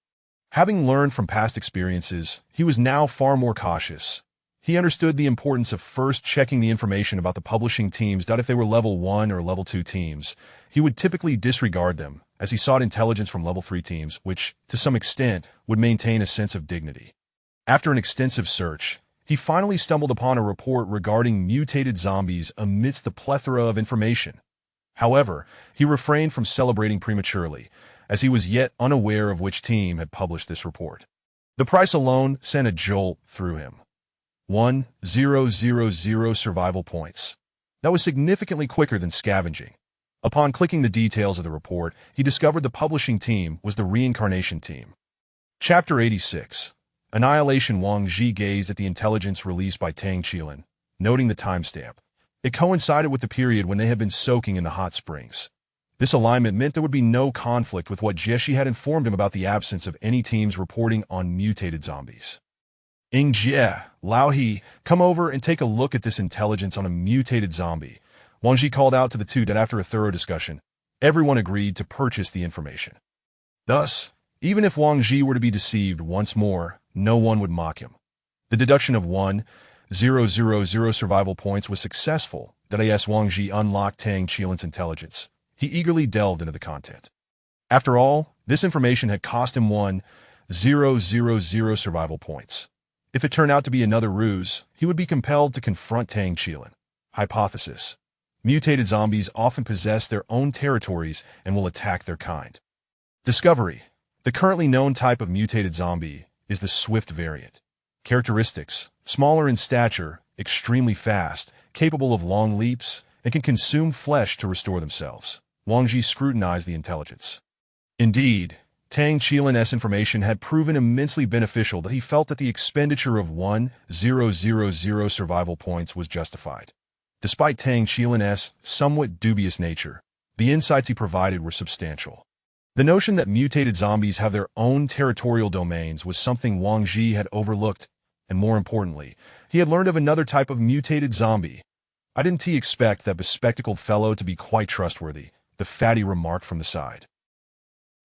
Having learned from past experiences, he was now far more cautious. He understood the importance of first checking the information about the publishing teams. If they were level 1 or level 2 teams, he would typically disregard them, as he sought intelligence from level 3 teams, which, to some extent, would maintain a sense of dignity. After an extensive search, he finally stumbled upon a report regarding mutated zombies amidst the plethora of information. However, he refrained from celebrating prematurely, as he was yet unaware of which team had published this report. The price alone sent a jolt through him. 1,000 survival points. That was significantly quicker than scavenging. Upon clicking the details of the report, he discovered the publishing team was the reincarnation team. Chapter 86. Annihilation. Wang Ji gazed at the intelligence released by Tang Qilin, noting the timestamp. It coincided with the period when they had been soaking in the hot springs. This alignment meant there would be no conflict with what Jieshi had informed him about the absence of any teams reporting on mutated zombies. Jie, Lao He, come over and take a look at this intelligence on a mutated zombie. Wang Ji called out to the two that after a thorough discussion, everyone agreed to purchase the information. Thus, even if Wang Ji were to be deceived once more, no one would mock him. The deduction of 1,000 survival points was successful. That as Wang Ji unlocked Tang Qilin's intelligence, he eagerly delved into the content. After all, this information had cost him 1,000 survival points. If it turned out to be another ruse, he would be compelled to confront Tang Qilin. Hypothesis. Mutated zombies often possess their own territories and will attack their kind. Discovery. The currently known type of mutated zombie is the Swift variant. Characteristics: smaller in stature, extremely fast, capable of long leaps, and can consume flesh to restore themselves. Wang Ji scrutinized the intelligence. Indeed, Tang Qilin's information had proven immensely beneficial that he felt that the expenditure of 1,000 survival points was justified. Despite Tang Qilin's somewhat dubious nature, the insights he provided were substantial. The notion that mutated zombies have their own territorial domains was something Wang Ji had overlooked, and more importantly, he had learned of another type of mutated zombie. I didn't expect that bespectacled fellow to be quite trustworthy, the fatty remarked from the side.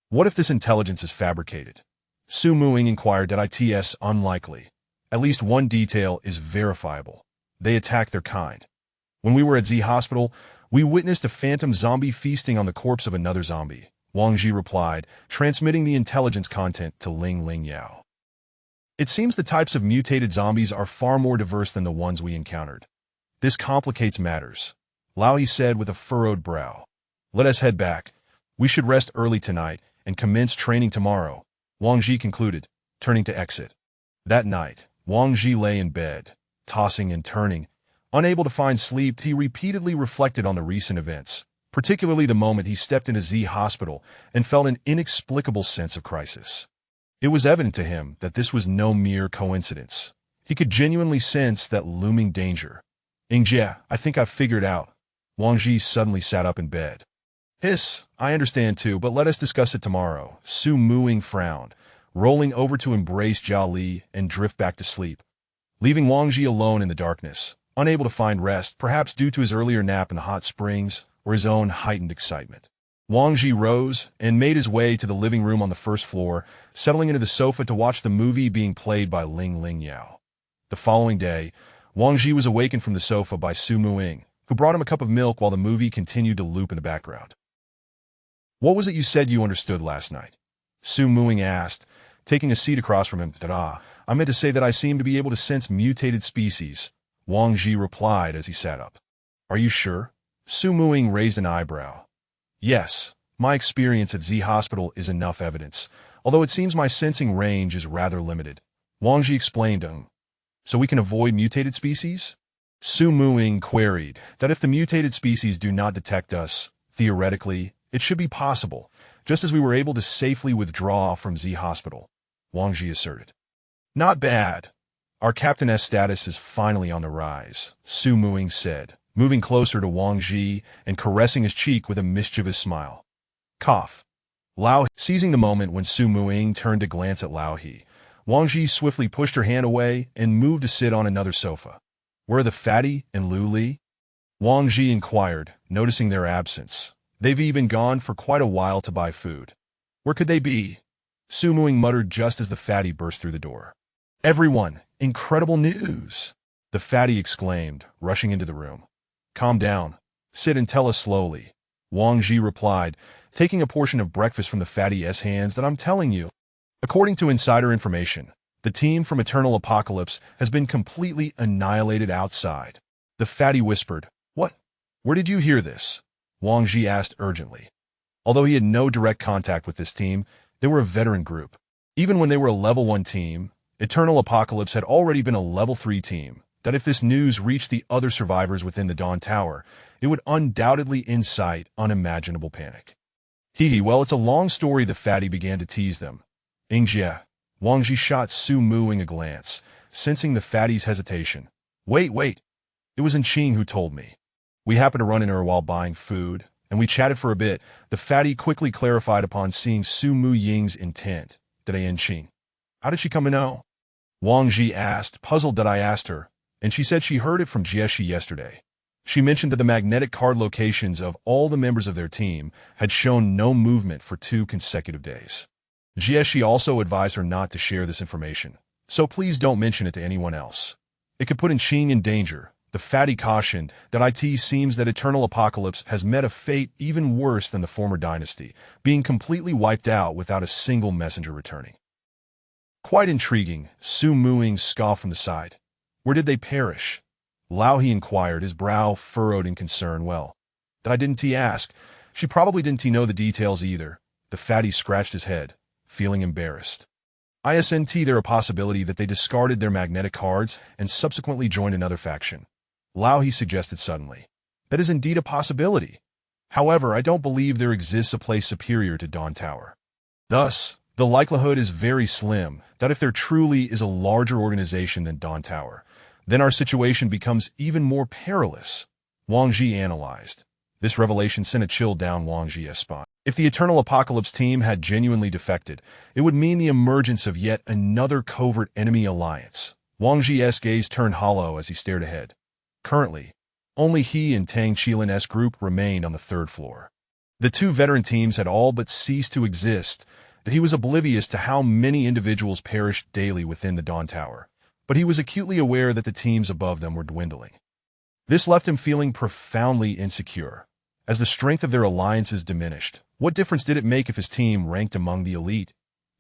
What if this intelligence is fabricated? Su Muing inquired. It's unlikely. At least one detail is verifiable. They attack their kind. When we were at Z Hospital, we witnessed a phantom zombie feasting on the corpse of another zombie, Wang Ji replied, transmitting the intelligence content to Ling Yao. It seems the types of mutated zombies are far more diverse than the ones we encountered. This complicates matters, Lao He said with a furrowed brow. Let us head back. We should rest early tonight and commence training tomorrow, Wang Ji concluded, turning to exit. That night, Wang Ji lay in bed, tossing and turning. Unable to find sleep, he repeatedly reflected on the recent events, particularly the moment he stepped into Z Hospital and felt an inexplicable sense of crisis. It was evident to him that this was no mere coincidence. He could genuinely sense that looming danger. Jie, I think I've figured out. Wang Ji suddenly sat up in bed. I understand too, but let us discuss it tomorrow. Su Muing frowned, rolling over to embrace Jia Li and drift back to sleep, leaving Wang Ji alone in the darkness, unable to find rest, perhaps due to his earlier nap in the hot springs or his own heightened excitement. Wang Ji rose and made his way to the living room on the first floor, settling into the sofa to watch the movie being played by Ling Yao. The following day, Wang Ji was awakened from the sofa by Su Muing, who brought him a cup of milk while the movie continued to loop in the background. What was it you said you understood last night? Su Muing asked, taking a seat across from him. I meant to say that I seem to be able to sense mutated species, Wang Ji replied as he sat up. Are you sure? Su Muing raised an eyebrow. Yes, my experience at Z Hospital is enough evidence, although it seems my sensing range is rather limited, Wang Ji explained. So we can avoid mutated species? Su Muing queried that if the mutated species do not detect us, theoretically, it should be possible, just as we were able to safely withdraw from Z Hospital, Wang Ji asserted. Not bad. Our Captain-S status is finally on the rise, Su Muing said, moving closer to Wang Ji and caressing his cheek with a mischievous smile. Cough. Lao, seizing the moment when Su Muing turned to glance at Lao He, Wang Ji swiftly pushed her hand away and moved to sit on another sofa. Where are the fatty and Lu Li? Wang Ji inquired, noticing their absence. They've been gone for quite a while to buy food. Where could they be? Su Muing muttered just as the fatty burst through the door. Everyone, incredible news! The fatty exclaimed, rushing into the room. Calm down. Sit and tell us slowly, Wang Ji replied, taking a portion of breakfast from the fatty's hands. That I'm telling you. According to insider information, the team from Eternal Apocalypse has been completely annihilated outside. The fatty whispered. What? Where did you hear this? Wang Ji asked urgently. Although he had no direct contact with this team, they were a veteran group. Even when they were a level 1 team, Eternal Apocalypse had already been a level 3 team, that if this news reached the other survivors within the Dawn Tower, it would undoubtedly incite unimaginable panic. Well, it's a long story, the fatty began to tease them. Jie, Wang Ji shot Su Muing a glance, sensing the fatty's hesitation. Wait. It was Qing who told me. We happened to run into her while buying food, and we chatted for a bit. The fatty quickly clarified upon seeing Su Mu Ying's intent. Did Qing? How did she come to know? Wang Ji asked, puzzled that I asked her, and she said she heard it from Jieshi yesterday. She mentioned that the magnetic card locations of all the members of their team had shown no movement for 2 consecutive days. Jieshi also advised her not to share this information, so please don't mention it to anyone else. It could put Qing in danger. The fatty cautioned that it seems that Eternal Apocalypse has met a fate even worse than the former dynasty, being completely wiped out without a single messenger returning. Quite intriguing, Su Muing scoffed from the side. Where did they perish? Lao He inquired, his brow furrowed in concern. Well, that didn't he ask? She probably didn't know the details either. The fatty scratched his head, feeling embarrassed. Isn't there a possibility that they discarded their magnetic cards and subsequently joined another faction? Lao He suggested suddenly. That is indeed a possibility. However, I don't believe there exists a place superior to Dawn Tower. Thus, the likelihood is very slim that if there truly is a larger organization than Dawn Tower, then our situation becomes even more perilous. Wang Ji analyzed. This revelation sent a chill down Wang Ji's spine. If the Eternal Apocalypse team had genuinely defected, it would mean the emergence of yet another covert enemy alliance. Wang Ji's gaze turned hollow as he stared ahead. Currently, only he and Tang Qilin's group remained on the 3rd floor. The 2 veteran teams had all but ceased to exist, but he was oblivious to how many individuals perished daily within the Dawn Tower, but he was acutely aware that the teams above them were dwindling. This left him feeling profoundly insecure. As the strength of their alliances diminished, what difference did it make if his team ranked among the elite?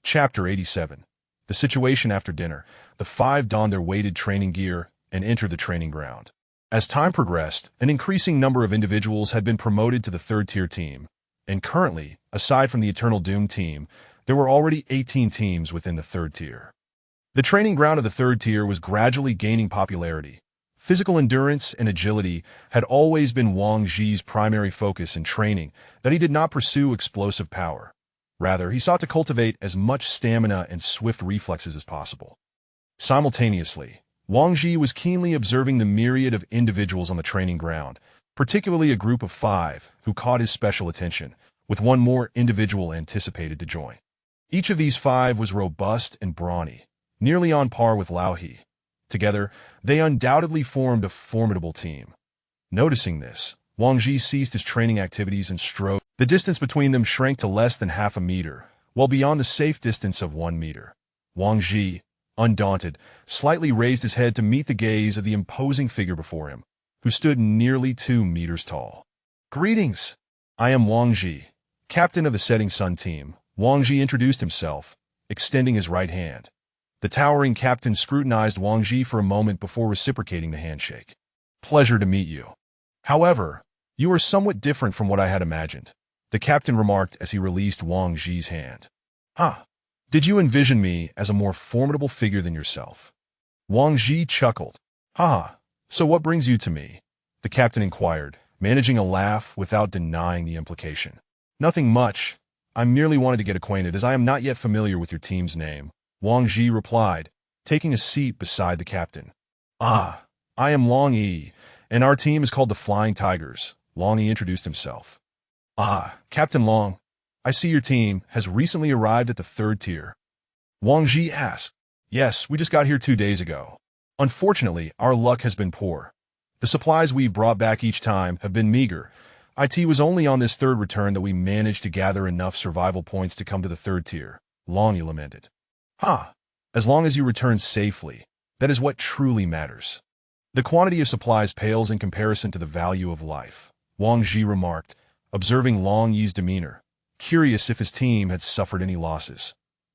Chapter 87. The situation after dinner. The 5 donned their weighted training gear and entered the training ground. As time progressed, an increasing number of individuals had been promoted to the 3rd-tier team, and currently, aside from the Eternal Doom team, there were already 18 teams within the 3rd tier. The training ground of the 3rd tier was gradually gaining popularity. Physical endurance and agility had always been Wang Ji's primary focus in training, that he did not pursue explosive power. Rather, he sought to cultivate as much stamina and swift reflexes as possible. Simultaneously, Wang Ji was keenly observing the myriad of individuals on the training ground, particularly a group of 5 who caught his special attention, with one more individual anticipated to join. Each of these 5 was robust and brawny, nearly on par with Lao He. Together, they undoubtedly formed a formidable team. Noticing this, Wang Ji ceased his training activities and strode. The distance between them shrank to less than half a meter, well beyond the safe distance of 1 meter. Wang Ji, undaunted, slightly raised his head to meet the gaze of the imposing figure before him, who stood nearly 2 meters tall. Greetings! I am Wang Ji, captain of the Setting Sun team. Wang Ji introduced himself, extending his right hand. The towering captain scrutinized Wang Ji for a moment before reciprocating the handshake. Pleasure to meet you. However, you are somewhat different from what I had imagined, the captain remarked as he released Wang Ji's hand. Huh. Did you envision me as a more formidable figure than yourself? Wang Ji chuckled. Haha, so what brings you to me? The captain inquired, managing a laugh without denying the implication. Nothing much. I merely wanted to get acquainted as I am not yet familiar with your team's name, Wang Ji replied, taking a seat beside the captain. I am Long Yi, and our team is called the Flying Tigers, Long Yi introduced himself. Captain Long, I see your team has recently arrived at the 3rd tier. Wang Ji asked. Yes, we just got here 2 days ago. Unfortunately, our luck has been poor. The supplies we've brought back each time have been meager. It was only on this 3rd return that we managed to gather enough survival points to come to the 3rd tier, Long Yi lamented. As long as you return safely, that is what truly matters. The quantity of supplies pales in comparison to the value of life, Wang Ji remarked, observing Long Yi's demeanor, curious if his team had suffered any losses.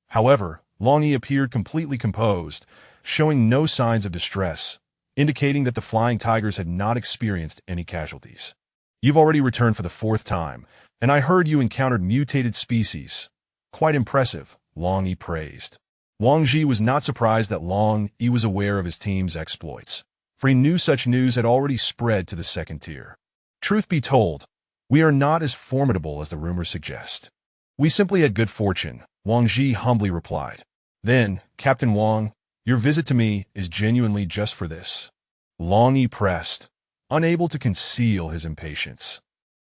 However, Long Yi appeared completely composed, showing no signs of distress, indicating that the Flying Tigers had not experienced any casualties. You've already returned for the 4th time, and I heard you encountered mutated species. Quite impressive, Long Yi praised. Wang Ji was not surprised that Long Yi was aware of his team's exploits, for he knew such news had already spread to the 2nd tier. Truth be told, we are not as formidable as the rumors suggest. We simply had good fortune, Wang Ji humbly replied. Then, Captain Wang, your visit to me is genuinely just for this. Long Yi pressed, unable to conceal his impatience.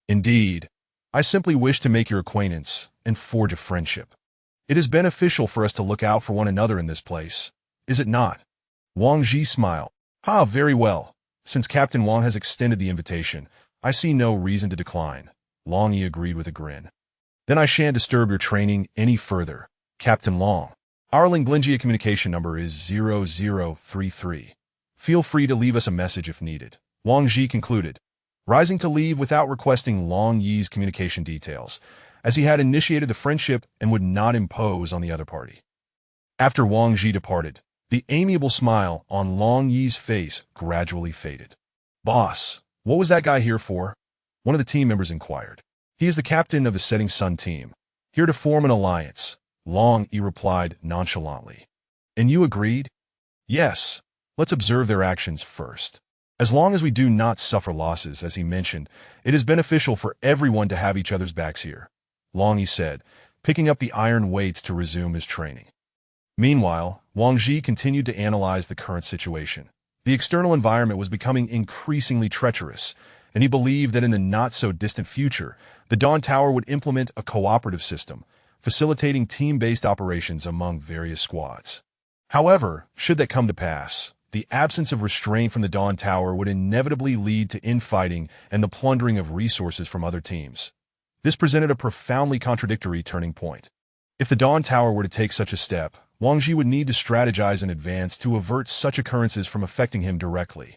Indeed, I simply wish to make your acquaintance and forge a friendship. It is beneficial for us to look out for one another in this place, is it not? Wang Ji smiled. Ah, very well. Since Captain Wang has extended the invitation, I see no reason to decline. Long Yi agreed with a grin. Then I shan't disturb your training any further, Captain Long. Our Linglingia communication number is 0033. Feel free to leave us a message if needed. Wang Ji concluded, rising to leave without requesting Long Yi's communication details, as he had initiated the friendship and would not impose on the other party. After Wang Ji departed, the amiable smile on Long Yi's face gradually faded. Boss, what was that guy here for? One of the team members inquired. He is the captain of the Setting Sun team, here to form an alliance. Long Yi replied nonchalantly. And you agreed? Yes. Let's observe their actions first. As long as we do not suffer losses, as he mentioned, it is beneficial for everyone to have each other's backs here, Long Yi said, picking up the iron weights to resume his training. Meanwhile, Wang Ji continued to analyze the current situation. The external environment was becoming increasingly treacherous, and he believed that in the not-so-distant future, the Dawn Tower would implement a cooperative system, facilitating team-based operations among various squads. However, should that come to pass, the absence of restraint from the Dawn Tower would inevitably lead to infighting and the plundering of resources from other teams. This presented a profoundly contradictory turning point. If the Dawn Tower were to take such a step, Wang Ji would need to strategize in advance to avert such occurrences from affecting him directly.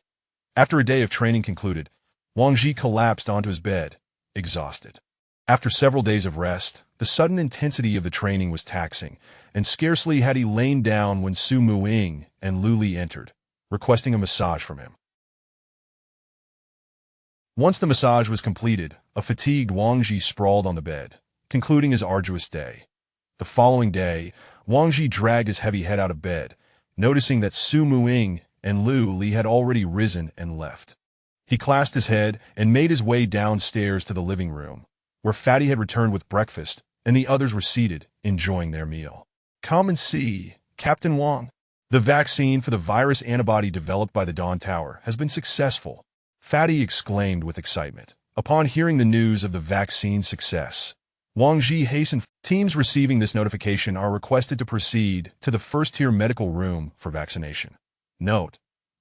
After a day of training concluded, Wang Ji collapsed onto his bed, exhausted. After several days of rest, the sudden intensity of the training was taxing, and scarcely had he lain down when Su Muing and Lu Li entered, requesting a massage from him. Once the massage was completed, a fatigued Wang Ji sprawled on the bed, concluding his arduous day. The following day, Wang Ji dragged his heavy head out of bed, noticing that Su Muing and Lu Li had already risen and left. He clasped his head and made his way downstairs to the living room, where Fatty had returned with breakfast, and the others were seated, enjoying their meal. Come and see, Captain Wang. The vaccine for the virus antibody developed by the Dawn Tower has been successful, Fatty exclaimed with excitement. Upon hearing the news of the vaccine's success, Wang Ji hastened. Teams receiving this notification are requested to proceed to the first-tier medical room for vaccination. Note: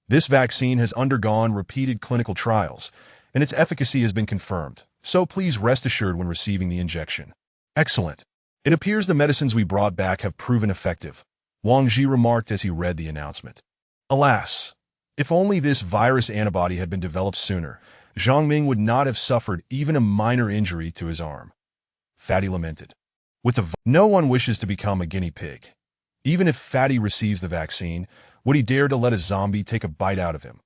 this vaccine has undergone repeated clinical trials, and its efficacy has been confirmed, so please rest assured when receiving the injection. Excellent. It appears the medicines we brought back have proven effective, Wang Ji remarked as he read the announcement. Alas, if only this virus antibody had been developed sooner, Zhang Ming would not have suffered even a minor injury to his arm. Fatty lamented. No one wishes to become a guinea pig. Even if Fatty receives the vaccine, would he dare to let a zombie take a bite out of him?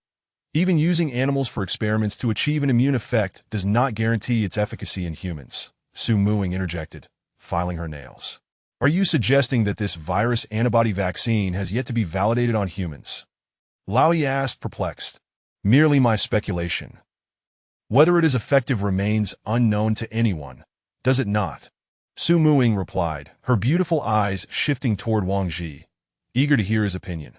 Even using animals for experiments to achieve an immune effect does not guarantee its efficacy in humans, Su Muing interjected, filing her nails. Are you suggesting that this virus antibody vaccine has yet to be validated on humans? Lao Yi asked, perplexed. Merely my speculation. Whether it is effective remains unknown to anyone, does it not? Su Muing replied, her beautiful eyes shifting toward Wang Ji, eager to hear his opinion.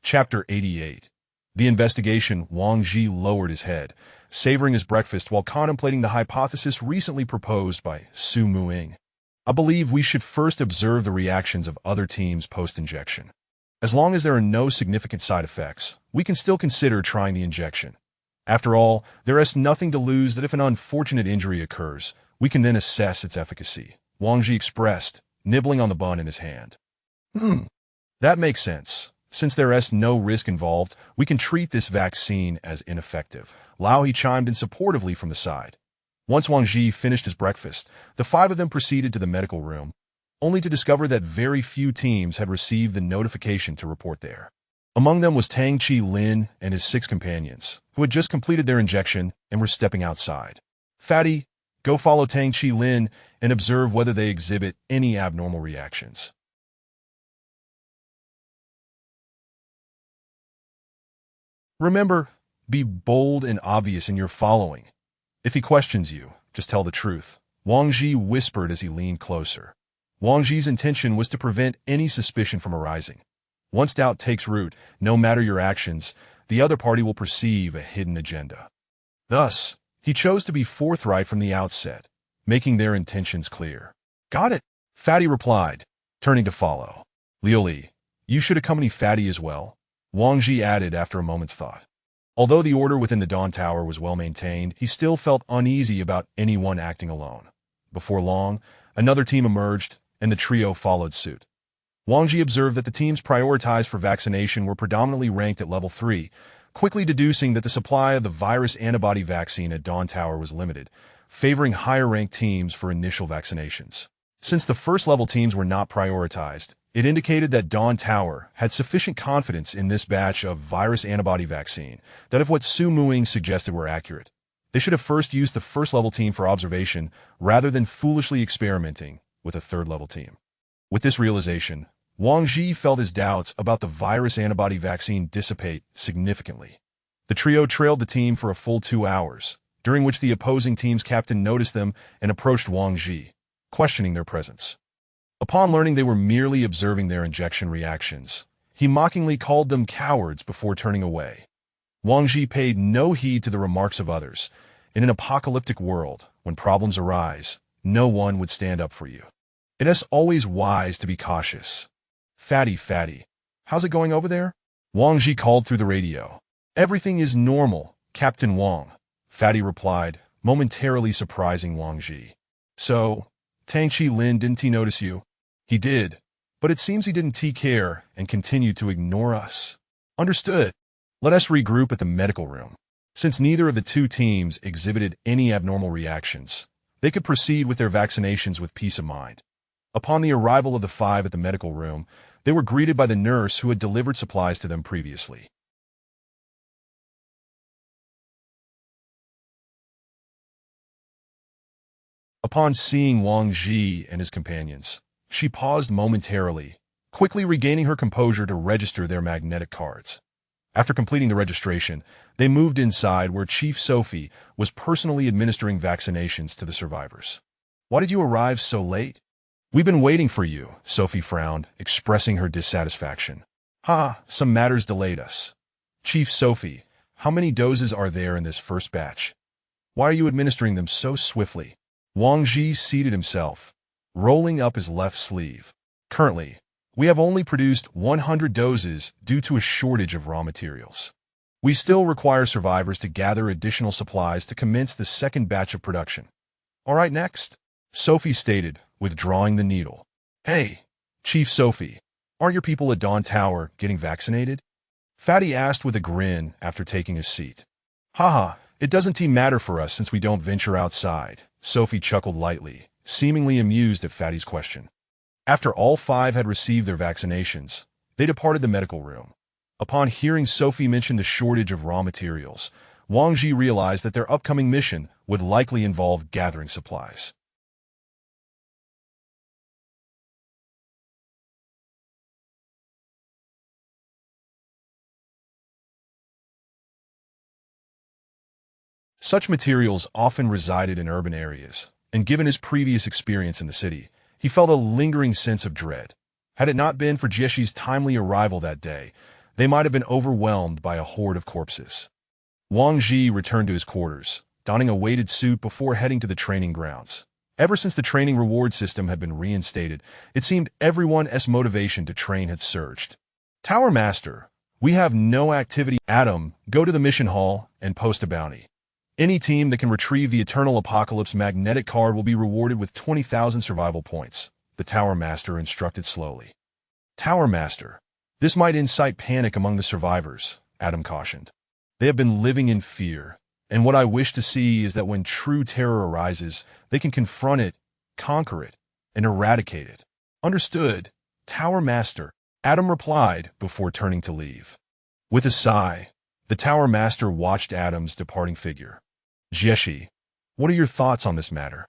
Chapter 88. The investigation. Wang Ji lowered his head, savoring his breakfast while contemplating the hypothesis recently proposed by Su Muing. I believe we should first observe the reactions of other teams post-injection. As long as there are no significant side effects, we can still consider trying the injection. After all, there is nothing to lose that if an unfortunate injury occurs, we can then assess its efficacy, Wang Ji expressed, nibbling on the bun in his hand. That makes sense. Since there is no risk involved, we can treat this vaccine as ineffective. Lao He chimed in supportively from the side. Once Wang Ji finished his breakfast, the five of them proceeded to the medical room, only to discover that very few teams had received the notification to report there. Among them was Tang Chi Lin and his 6 companions, who had just completed their injection and were stepping outside. Fatty, go follow Tang Chi Lin and observe whether they exhibit any abnormal reactions. Remember, be bold and obvious in your following. If he questions you, just tell the truth, Wang Ji whispered as he leaned closer. Wang Ji's intention was to prevent any suspicion from arising. Once doubt takes root, no matter your actions, the other party will perceive a hidden agenda. Thus, he chose to be forthright from the outset, making their intentions clear. Got it, Fatty replied, turning to follow. Liuli, you should accompany Fatty as well, Wang Ji added after a moment's thought. Although the order within the Dawn Tower was well maintained, he still felt uneasy about anyone acting alone. Before long, another team emerged, and the trio followed suit. Wang Ji observed that the teams prioritized for vaccination were predominantly ranked at level 3, quickly deducing that the supply of the virus antibody vaccine at Dawn Tower was limited, favoring higher-ranked teams for initial vaccinations. Since the first-level teams were not prioritized, it indicated that Dawn Tower had sufficient confidence in this batch of virus antibody vaccine that if what Su Muing suggested were accurate, they should have first used the first-level team for observation rather than foolishly experimenting with a third-level team. With this realization, Wang Ji felt his doubts about the virus antibody vaccine dissipate significantly. The trio trailed the team for a full 2 hours, during which the opposing team's captain noticed them and approached Wang Ji, questioning their presence. Upon learning they were merely observing their injection reactions, he mockingly called them cowards before turning away. Wang Ji paid no heed to the remarks of others. In an apocalyptic world, when problems arise, no one would stand up for you. It is always wise to be cautious. Fatty, how's it going over there? Wang Ji called through the radio. Everything is normal, Captain Wang, Fatty replied, momentarily surprising Wang Ji. So, Tang Chi Lin didn't he notice you? He did, but it seems he didn't take care and continued to ignore us. Understood. Let us regroup at the medical room. Since neither of the two teams exhibited any abnormal reactions, they could proceed with their vaccinations with peace of mind. Upon the arrival of the 5 at the medical room, they were greeted by the nurse who had delivered supplies to them previously. Upon seeing Wang Ji and his companions, she paused momentarily, quickly regaining her composure to register their magnetic cards. After completing the registration, they moved inside where Chief Sophie was personally administering vaccinations to the survivors. Why did you arrive so late? We've been waiting for you, Sophie frowned, expressing her dissatisfaction. Some matters delayed us. Chief Sophie, how many doses are there in this first batch? Why are you administering them so swiftly? Wang Ji seated himself, rolling up his left sleeve. Currently, we have only produced 100 doses due to a shortage of raw materials. We still require survivors to gather additional supplies to commence the second batch of production. All right, next, Sophie stated, withdrawing the needle. Hey, Chief Sophie, aren't your people at Dawn Tower getting vaccinated? Fatty asked with a grin after taking his seat. It doesn't matter for us since we don't venture outside, Sophie chuckled lightly, seemingly amused at Fatty's question. After all 5 had received their vaccinations, they departed the medical room. Upon hearing Sophie mention the shortage of raw materials, Wang Ji realized that their upcoming mission would likely involve gathering supplies. Such materials often resided in urban areas, and given his previous experience in the city, he felt a lingering sense of dread. Had it not been for Jieshi's timely arrival that day, they might have been overwhelmed by a horde of corpses. Wang Ji returned to his quarters, donning a weighted suit before heading to the training grounds. Ever since the training reward system had been reinstated, it seemed everyone's motivation to train had surged. Tower Master, we have no activity. Adam, go to the mission hall and post a bounty. Any team that can retrieve the Eternal Apocalypse magnetic card will be rewarded with 20,000 survival points, the Tower Master instructed slowly. Tower Master, this might incite panic among the survivors, Adam cautioned. They have been living in fear, and what I wish to see is that when true terror arises, they can confront it, conquer it, and eradicate it. Understood, Tower Master, Adam replied before turning to leave. With a sigh, the Tower Master watched Adam's departing figure. Jieshi, what are your thoughts on this matter?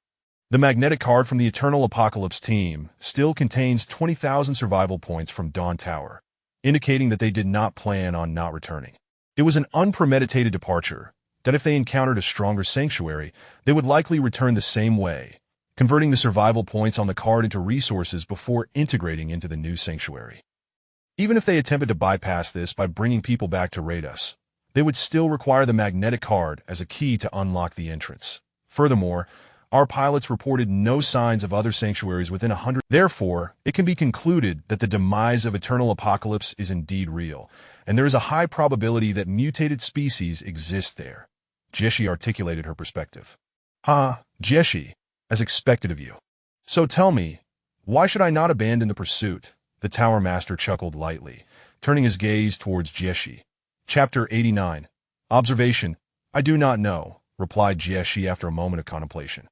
The magnetic card from the Eternal Apocalypse team still contains 20,000 survival points from Dawn Tower, indicating that they did not plan on not returning. It was an unpremeditated departure, that if they encountered a stronger sanctuary, they would likely return the same way, converting the survival points on the card into resources before integrating into the new sanctuary. Even if they attempted to bypass this by bringing people back to raid us, they would still require the magnetic card as a key to unlock the entrance. Furthermore, our pilots reported no signs of other sanctuaries within 100. Therefore, it can be concluded that the demise of Eternal Apocalypse is indeed real, and there is a high probability that mutated species exist there. Jeshi articulated her perspective. Jeshi, as expected of you. So tell me, why should I not abandon the pursuit? The Tower Master chuckled lightly, turning his gaze towards Jeshi. Chapter 89. Observation. I do not know, replied Jeshi after a moment of contemplation.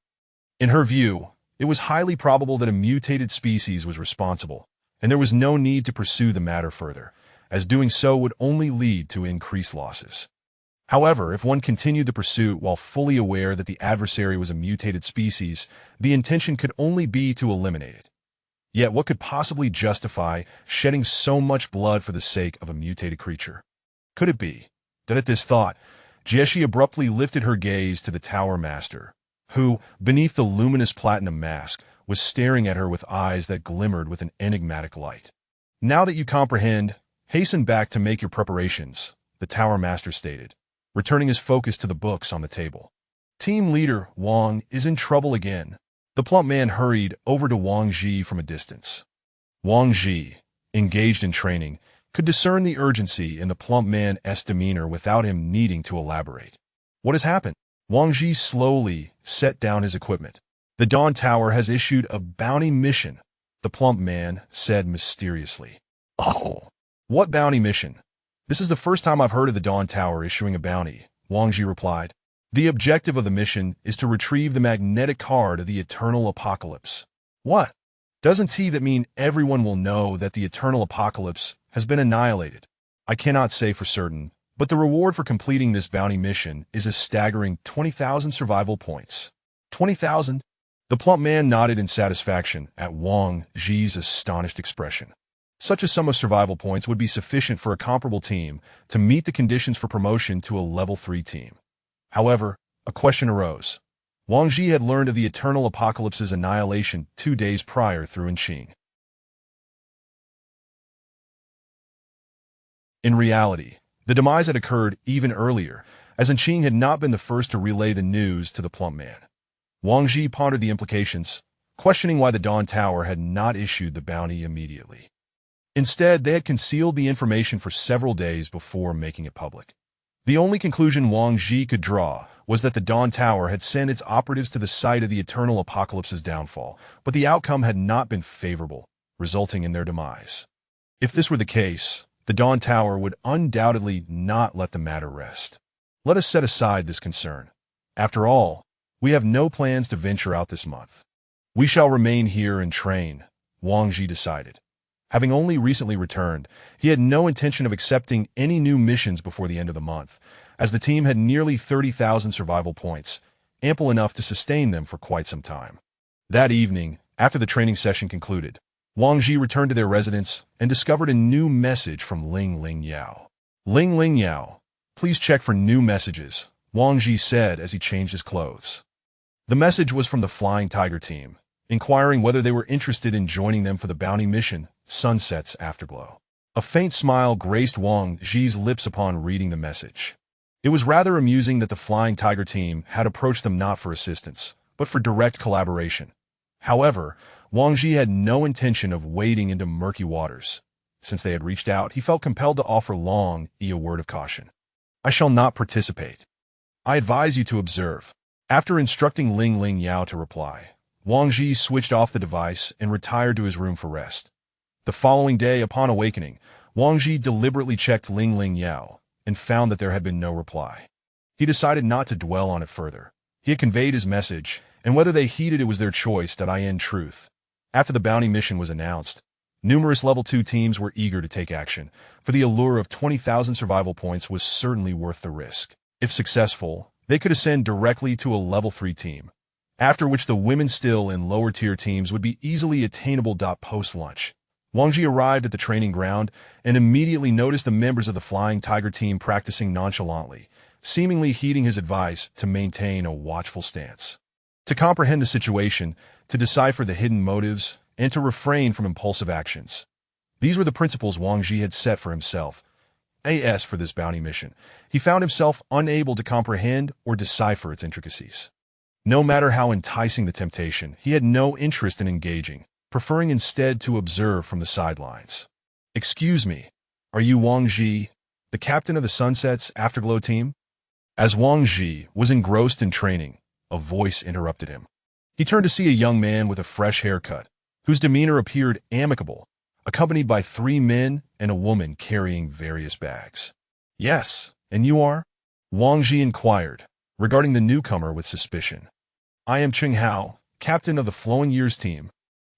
In her view, it was highly probable that a mutated species was responsible, and there was no need to pursue the matter further, as doing so would only lead to increased losses. However, if one continued the pursuit while fully aware that the adversary was a mutated species, the intention could only be to eliminate it. Yet what could possibly justify shedding so much blood for the sake of a mutated creature? Could it be that at this thought, Jeshi abruptly lifted her gaze to the Tower Master, who, beneath the luminous platinum mask, was staring at her with eyes that glimmered with an enigmatic light. Now that you comprehend, hasten back to make your preparations, the Tower Master stated, returning his focus to the books on the table. Team leader Wang is in trouble again. The plump man hurried over to Wang Ji from a distance. Wang Ji, engaged in training, could discern the urgency in the plump man's demeanor without him needing to elaborate. What has happened? Wang Ji slowly set down his equipment. The Dawn Tower has issued a bounty mission, the plump man said mysteriously. Oh, what bounty mission? This is the first time I've heard of the Dawn Tower issuing a bounty, Wang Ji replied. The objective of the mission is to retrieve the magnetic card of the Eternal Apocalypse. What? Doesn't that mean everyone will know that the Eternal Apocalypse has been annihilated? I cannot say for certain, but the reward for completing this bounty mission is a staggering 20,000 survival points. 20,000? The plump man nodded in satisfaction at Wang Ji's astonished expression. Such a sum of survival points would be sufficient for a comparable team to meet the conditions for promotion to a level 3 team. However, a question arose. Wang Ji had learned of the Eternal Apocalypse's annihilation 2 days prior through Enqing. In reality, the demise had occurred even earlier, as Enqing had not been the first to relay the news to the plump man. Wang Ji pondered the implications, questioning why the Dawn Tower had not issued the bounty immediately. Instead, they had concealed the information for several days before making it public. The only conclusion Wang Ji could draw was that the Dawn Tower had sent its operatives to the site of the Eternal Apocalypse's downfall, but the outcome had not been favorable, resulting in their demise. If this were the case, the Dawn Tower would undoubtedly not let the matter rest. Let us set aside this concern. After all, we have no plans to venture out this month. We shall remain here and train, Wang Ji decided. Having only recently returned, he had no intention of accepting any new missions before the end of the month, as the team had nearly 30,000 survival points, ample enough to sustain them for quite some time. That evening, after the training session concluded, Wang Ji returned to their residence and discovered a new message from Ling Yao. Ling Yao, please check for new messages, Wang Ji said as he changed his clothes. The message was from the Flying Tiger team, inquiring whether they were interested in joining them for the bounty mission, Sunset's Afterglow. A faint smile graced Wang Ji's lips upon reading the message. It was rather amusing that the Flying Tiger team had approached them not for assistance, but for direct collaboration. However, Wang Ji had no intention of wading into murky waters. Since they had reached out, he felt compelled to offer Long Yi a word of caution. I shall not participate. I advise you to observe. After instructing Ling Yao to reply, Wang Ji switched off the device and retired to his room for rest. The following day, upon awakening, Wang Ji deliberately checked Ling Yao and found that there had been no reply. He decided not to dwell on it further. He had conveyed his message, and whether they heeded it was their choice. In truth, after the bounty mission was announced, numerous level 2 teams were eager to take action, for the allure of 20,000 survival points was certainly worth the risk. If successful, they could ascend directly to a level 3 team, after which the women still in lower tier teams would be easily attainable. Post-lunch, Wang Ji arrived at the training ground and immediately noticed the members of the Flying Tiger team practicing nonchalantly, seemingly heeding his advice to maintain a watchful stance. To comprehend the situation, to decipher the hidden motives, and to refrain from impulsive actions. These were the principles Wang Ji had set for himself. As for this bounty mission, he found himself unable to comprehend or decipher its intricacies. No matter how enticing the temptation, he had no interest in engaging, preferring instead to observe from the sidelines. "Excuse me, are you Wang Ji, the captain of the Sunset's Afterglow team?" As Wang Ji was engrossed in training, a voice interrupted him. He turned to see a young man with a fresh haircut, whose demeanor appeared amicable, accompanied by 3 men and a woman carrying various bags. "Yes, and you are?" Wang Ji inquired, regarding the newcomer with suspicion. "I am Cheng Hao, captain of the Flowing Years team.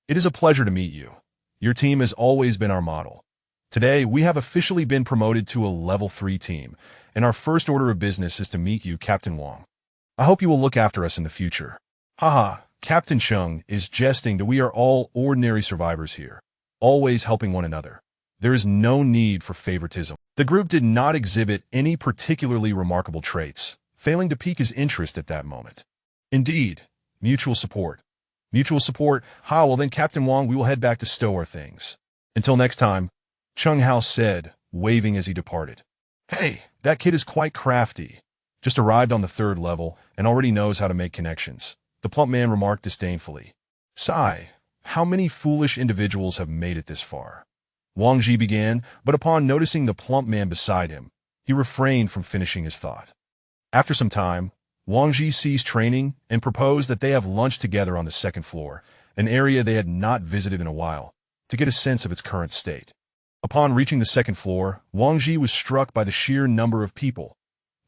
It is a pleasure to meet you. Your team has always been our model. Today, we have officially been promoted to a level 3 team, and our first order of business is to meet you, Captain Wang. I hope you will look after us in the future." "Haha, Captain Cheng is jesting that we are all ordinary survivors here, always helping one another. There is no need for favoritism." The group did not exhibit any particularly remarkable traits, failing to pique his interest at that moment. "Indeed, mutual support. Mutual support. Well then, Captain Wang, we will head back to stow our things. Until next time," Cheng Hao said, waving as he departed. "Hey, that kid is quite crafty. Just arrived on the 3rd level and already knows how to make connections," the plump man remarked disdainfully. "Sigh, how many foolish individuals have made it this far?" Wang Ji began, but upon noticing the plump man beside him, he refrained from finishing his thought. After some time, Wang Ji ceased training and proposed that they have lunch together on the 2nd floor, an area they had not visited in a while, to get a sense of its current state. Upon reaching the 2nd floor, Wang Ji was struck by the sheer number of people.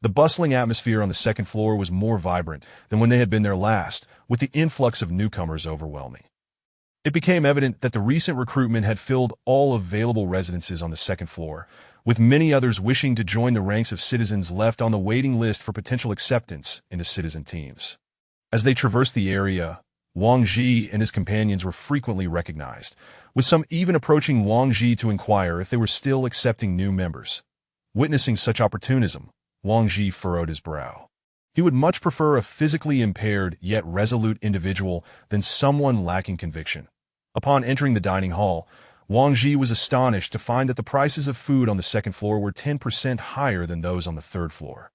The bustling atmosphere on the 2nd floor was more vibrant than when they had been there last, with the influx of newcomers overwhelming. It became evident that the recent recruitment had filled all available residences on the 2nd floor, with many others wishing to join the ranks of citizens left on the waiting list for potential acceptance into citizen teams. As they traversed the area, Wang Ji and his companions were frequently recognized, with some even approaching Wang Ji to inquire if they were still accepting new members. Witnessing such opportunism, Wang Ji furrowed his brow. He would much prefer a physically impaired yet resolute individual than someone lacking conviction. Upon entering the dining hall, Wang Ji was astonished to find that the prices of food on the 2nd floor were 10% higher than those on the 3rd floor.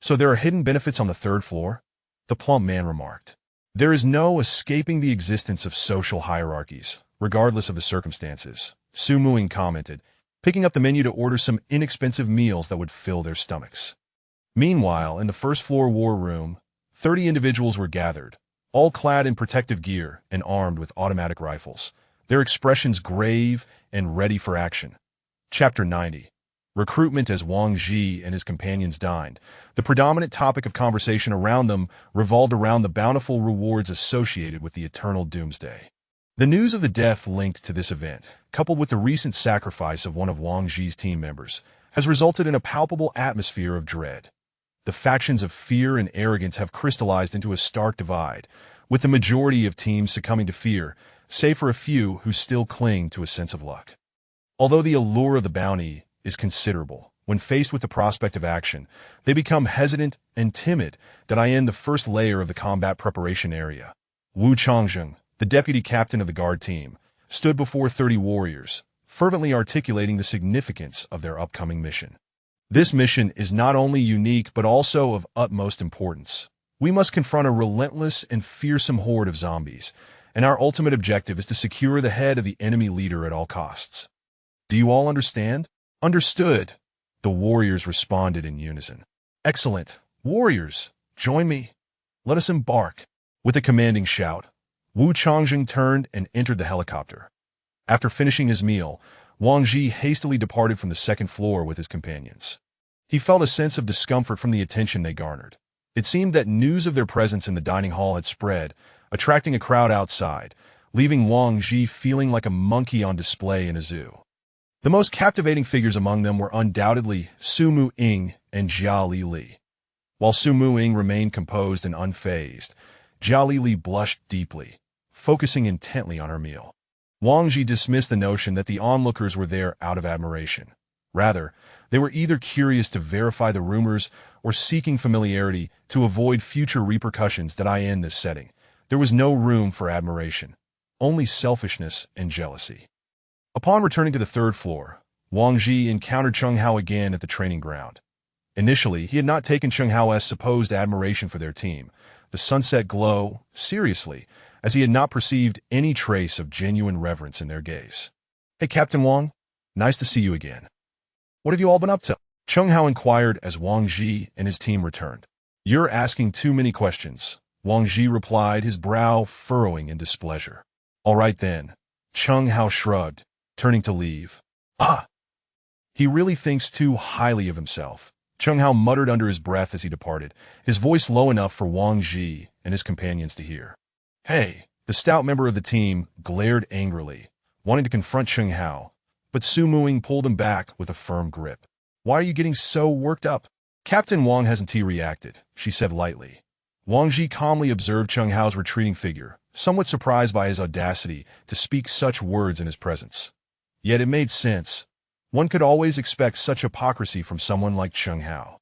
"So there are hidden benefits on the 3rd floor?" the plump man remarked. "There is no escaping the existence of social hierarchies, regardless of the circumstances," Su Muing commented, picking up the menu to order some inexpensive meals that would fill their stomachs. Meanwhile, in the 1st floor war room, 30 individuals were gathered, all clad in protective gear and armed with automatic rifles, their expressions grave and ready for action. Chapter 90. Recruitment. As Wang Ji and his companions dined, the predominant topic of conversation around them revolved around the bountiful rewards associated with the eternal doomsday. The news of the death linked to this event, coupled with the recent sacrifice of one of Wang Ji's team members, has resulted in a palpable atmosphere of dread. The factions of fear and arrogance have crystallized into a stark divide, with the majority of teams succumbing to fear, save for a few who still cling to a sense of luck. Although the allure of the bounty is considerable, when faced with the prospect of action, they become hesitant and timid. That I end the first layer of the combat preparation area. Wu Changzheng, the deputy captain of the guard team, stood before 30 warriors, fervently articulating the significance of their upcoming mission. This mission is not only unique but also of utmost importance. We must confront a relentless and fearsome horde of zombies, and our ultimate objective is to secure the head of the enemy leader at all costs. Do you all understand? Understood, the warriors responded in unison. Excellent. Warriors, join me. Let us embark. With a commanding shout, Wu Changzheng turned and entered the helicopter. After finishing his meal, Wang Ji hastily departed from the 2nd floor with his companions. He felt a sense of discomfort from the attention they garnered. It seemed that news of their presence in the dining hall had spread, attracting a crowd outside, leaving Wang Ji feeling like a monkey on display in a zoo. The most captivating figures among them were undoubtedly Su Muing and Jia Li. While Su Muing remained composed and unfazed, Jia Li blushed deeply, focusing intently on her meal. Wang Ji dismissed the notion that the onlookers were there out of admiration. Rather, they were either curious to verify the rumors or seeking familiarity to avoid future repercussions that I in this setting. There was no room for admiration, only selfishness and jealousy. Upon returning to the third floor, Wang Ji encountered Cheng Hao again at the training ground. Initially, he had not taken Cheng Hao's supposed admiration for their team, the sunset glow, seriously, as he had not perceived any trace of genuine reverence in their gaze. "Hey, Captain Wang, nice to see you again. What have you all been up to?" Cheng Hao inquired as Wang Ji and his team returned. "You're asking too many questions," Wang Ji replied, his brow furrowing in displeasure. "All right then," Cheng Hao shrugged, turning to leave. "Ah! He really thinks too highly of himself," Cheng Hao muttered under his breath as he departed, his voice low enough for Wang Ji and his companions to hear. "Hey!" The stout member of the team glared angrily, wanting to confront Cheng Hao, but Su Muing pulled him back with a firm grip. "Why are you getting so worked up?" "Captain Wang hasn't reacted," she said lightly. Wang Ji calmly observed Cheng Hao's retreating figure, somewhat surprised by his audacity to speak such words in his presence. Yet it made sense. One could always expect such hypocrisy from someone like Cheng Hao.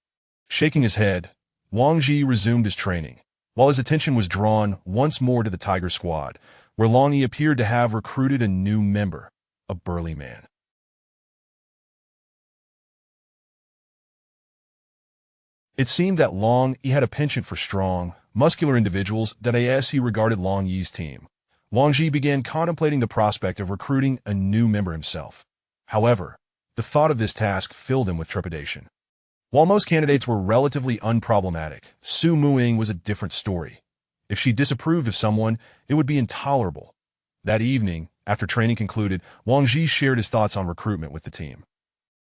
Shaking his head, Wang Ji resumed his training, while his attention was drawn once more to the Tiger Squad, where Long Yi appeared to have recruited a new member, a burly man. It seemed that Long Yi had a penchant for strong, muscular individuals that he regarded Long Yi's team. Wang Ji began contemplating the prospect of recruiting a new member himself. However, the thought of this task filled him with trepidation. While most candidates were relatively unproblematic, Su Muing was a different story. If she disapproved of someone, it would be intolerable. That evening, after training concluded, Wang Ji shared his thoughts on recruitment with the team.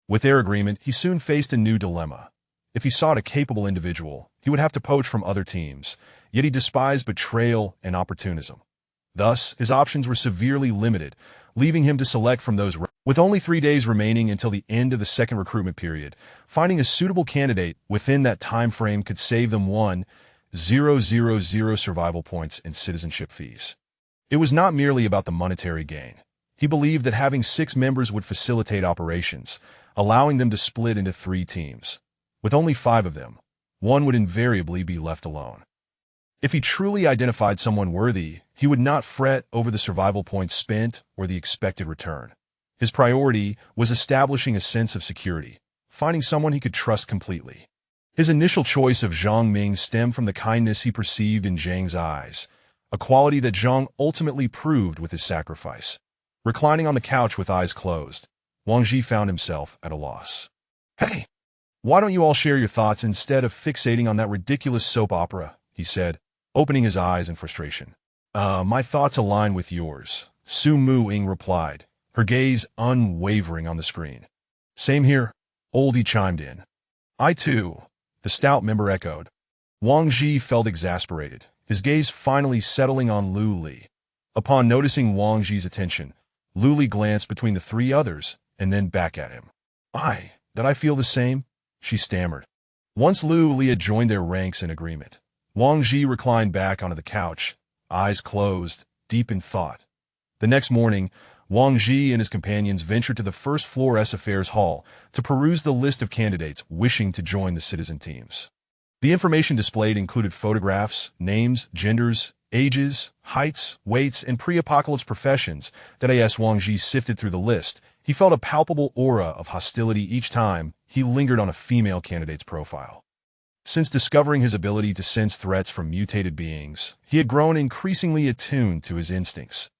With their agreement, he soon faced a new dilemma. If he sought a capable individual, he would have to poach from other teams, yet he despised betrayal and opportunism. Thus, his options were severely limited, leaving him to select from those. With only 3 days remaining until the end of the second recruitment period, finding a suitable candidate within that time frame could save them 1,000 survival points in citizenship fees. It was not merely about the monetary gain. He believed that having 6 members would facilitate operations, allowing them to split into 3 teams. With only 5 of them, one would invariably be left alone. If he truly identified someone worthy, he would not fret over the survival points spent or the expected return. His priority was establishing a sense of security, finding someone he could trust completely. His initial choice of Zhang Ming stemmed from the kindness he perceived in Zhang's eyes, a quality that Zhang ultimately proved with his sacrifice. Reclining on the couch with eyes closed, Wang Ji found himself at a loss. "Hey! Why don't you all share your thoughts instead of fixating on that ridiculous soap opera?" he said, opening his eyes in frustration. My thoughts align with yours," Su Muing replied, her gaze unwavering on the screen. "Same here," Oldie chimed in. "I too," the stout member echoed. Wang Ji felt exasperated, his gaze finally settling on Lu Li. Upon noticing Wang Ji's attention, Lu Li glanced between the 3 others and then back at him. Did I feel the same?" she stammered. Once Lu Li had joined their ranks in agreement, Wang Ji reclined back onto the couch, eyes closed, deep in thought. The next morning, Wang Ji and his companions ventured to the first floor Affairs Hall to peruse the list of candidates wishing to join the citizen teams. The information displayed included photographs, names, genders, ages, heights, weights, and pre-apocalypse professions. As Wang Ji sifted through the list, he felt a palpable aura of hostility each time he lingered on a female candidate's profile. Since discovering his ability to sense threats from mutated beings, he had grown increasingly attuned to his instincts.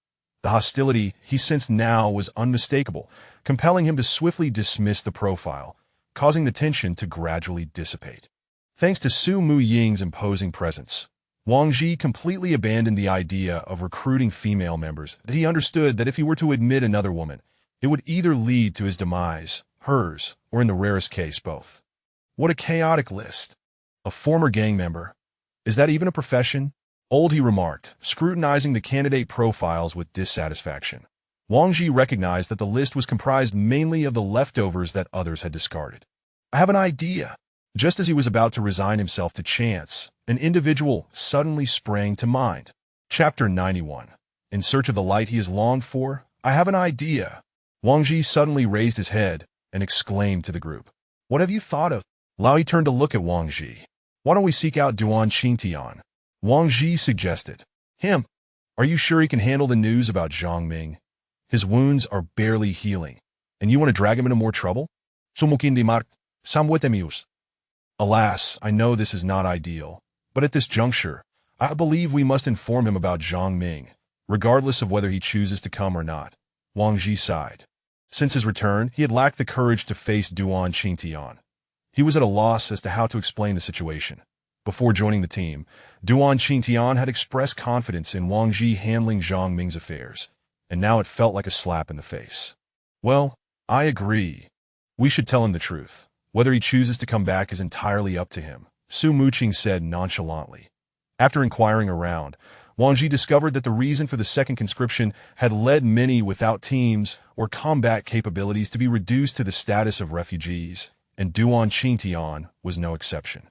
The hostility he sensed now was unmistakable, compelling him to swiftly dismiss the profile, causing the tension to gradually dissipate. Thanks to Su Muying's imposing presence, Wang Ji completely abandoned the idea of recruiting female members. He understood that if he were to admit another woman, it would either lead to his demise, hers, or in the rarest case, both. What a chaotic list. A former gang member. Is that even a profession? Oldie remarked, scrutinizing the candidate profiles with dissatisfaction. Wang Ji recognized that the list was comprised mainly of the leftovers that others had discarded. "I have an idea." Just as he was about to resign himself to chance, an individual suddenly sprang to mind. Chapter 91. In search of the light he has longed for, I have an idea. Wang Ji suddenly raised his head and exclaimed to the group. "What have you thought of?" Lao Yi turned to look at Wang Ji. "Why don't we seek out Duan Qingtian?" Wang Ji suggested. Him. Are you sure he can handle the news about Zhang Ming? His wounds are barely healing, and you want to drag him into more trouble? Sumukindi Mark, Samwetemius. Alas, I know this is not ideal, but at this juncture, I believe we must inform him about Zhang Ming, regardless of whether he chooses to come or not. Wang Ji sighed. Since his return, he had lacked the courage to face Duan Qingtian. He was at a loss as to how to explain the situation. Before joining the team, Duan Qingtian had expressed confidence in Wang Ji handling Zhang Ming's affairs, and now it felt like a slap in the face. Well, I agree. We should tell him the truth. Whether he chooses to come back is entirely up to him, Su Muqing said nonchalantly. After inquiring around, Wang Ji discovered that the reason for the second conscription had led many without teams or combat capabilities to be reduced to the status of refugees, and Duan Qingtian was no exception.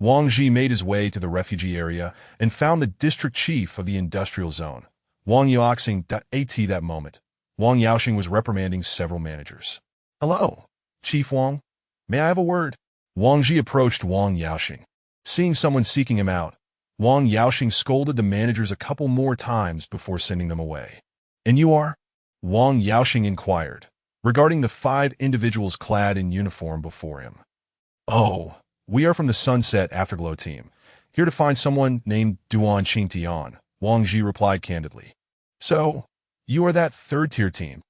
Wang Ji made his way to the refugee area and found the district chief of the industrial zone, Wang Yaoxing. At that moment, Wang Yaoxing was reprimanding several managers. Hello, Chief Wang. May I have a word? Wang Ji approached Wang Yaoxing. Seeing someone seeking him out, Wang Yaoxing scolded the managers a couple more times before sending them away. And you are? Wang Yaoxing inquired, regarding the 5 individuals clad in uniform before him. Oh, we are from the Sunset Afterglow team, here to find someone named Duan Qingtian, Wang Ji replied candidly. So, you are that third-tier team.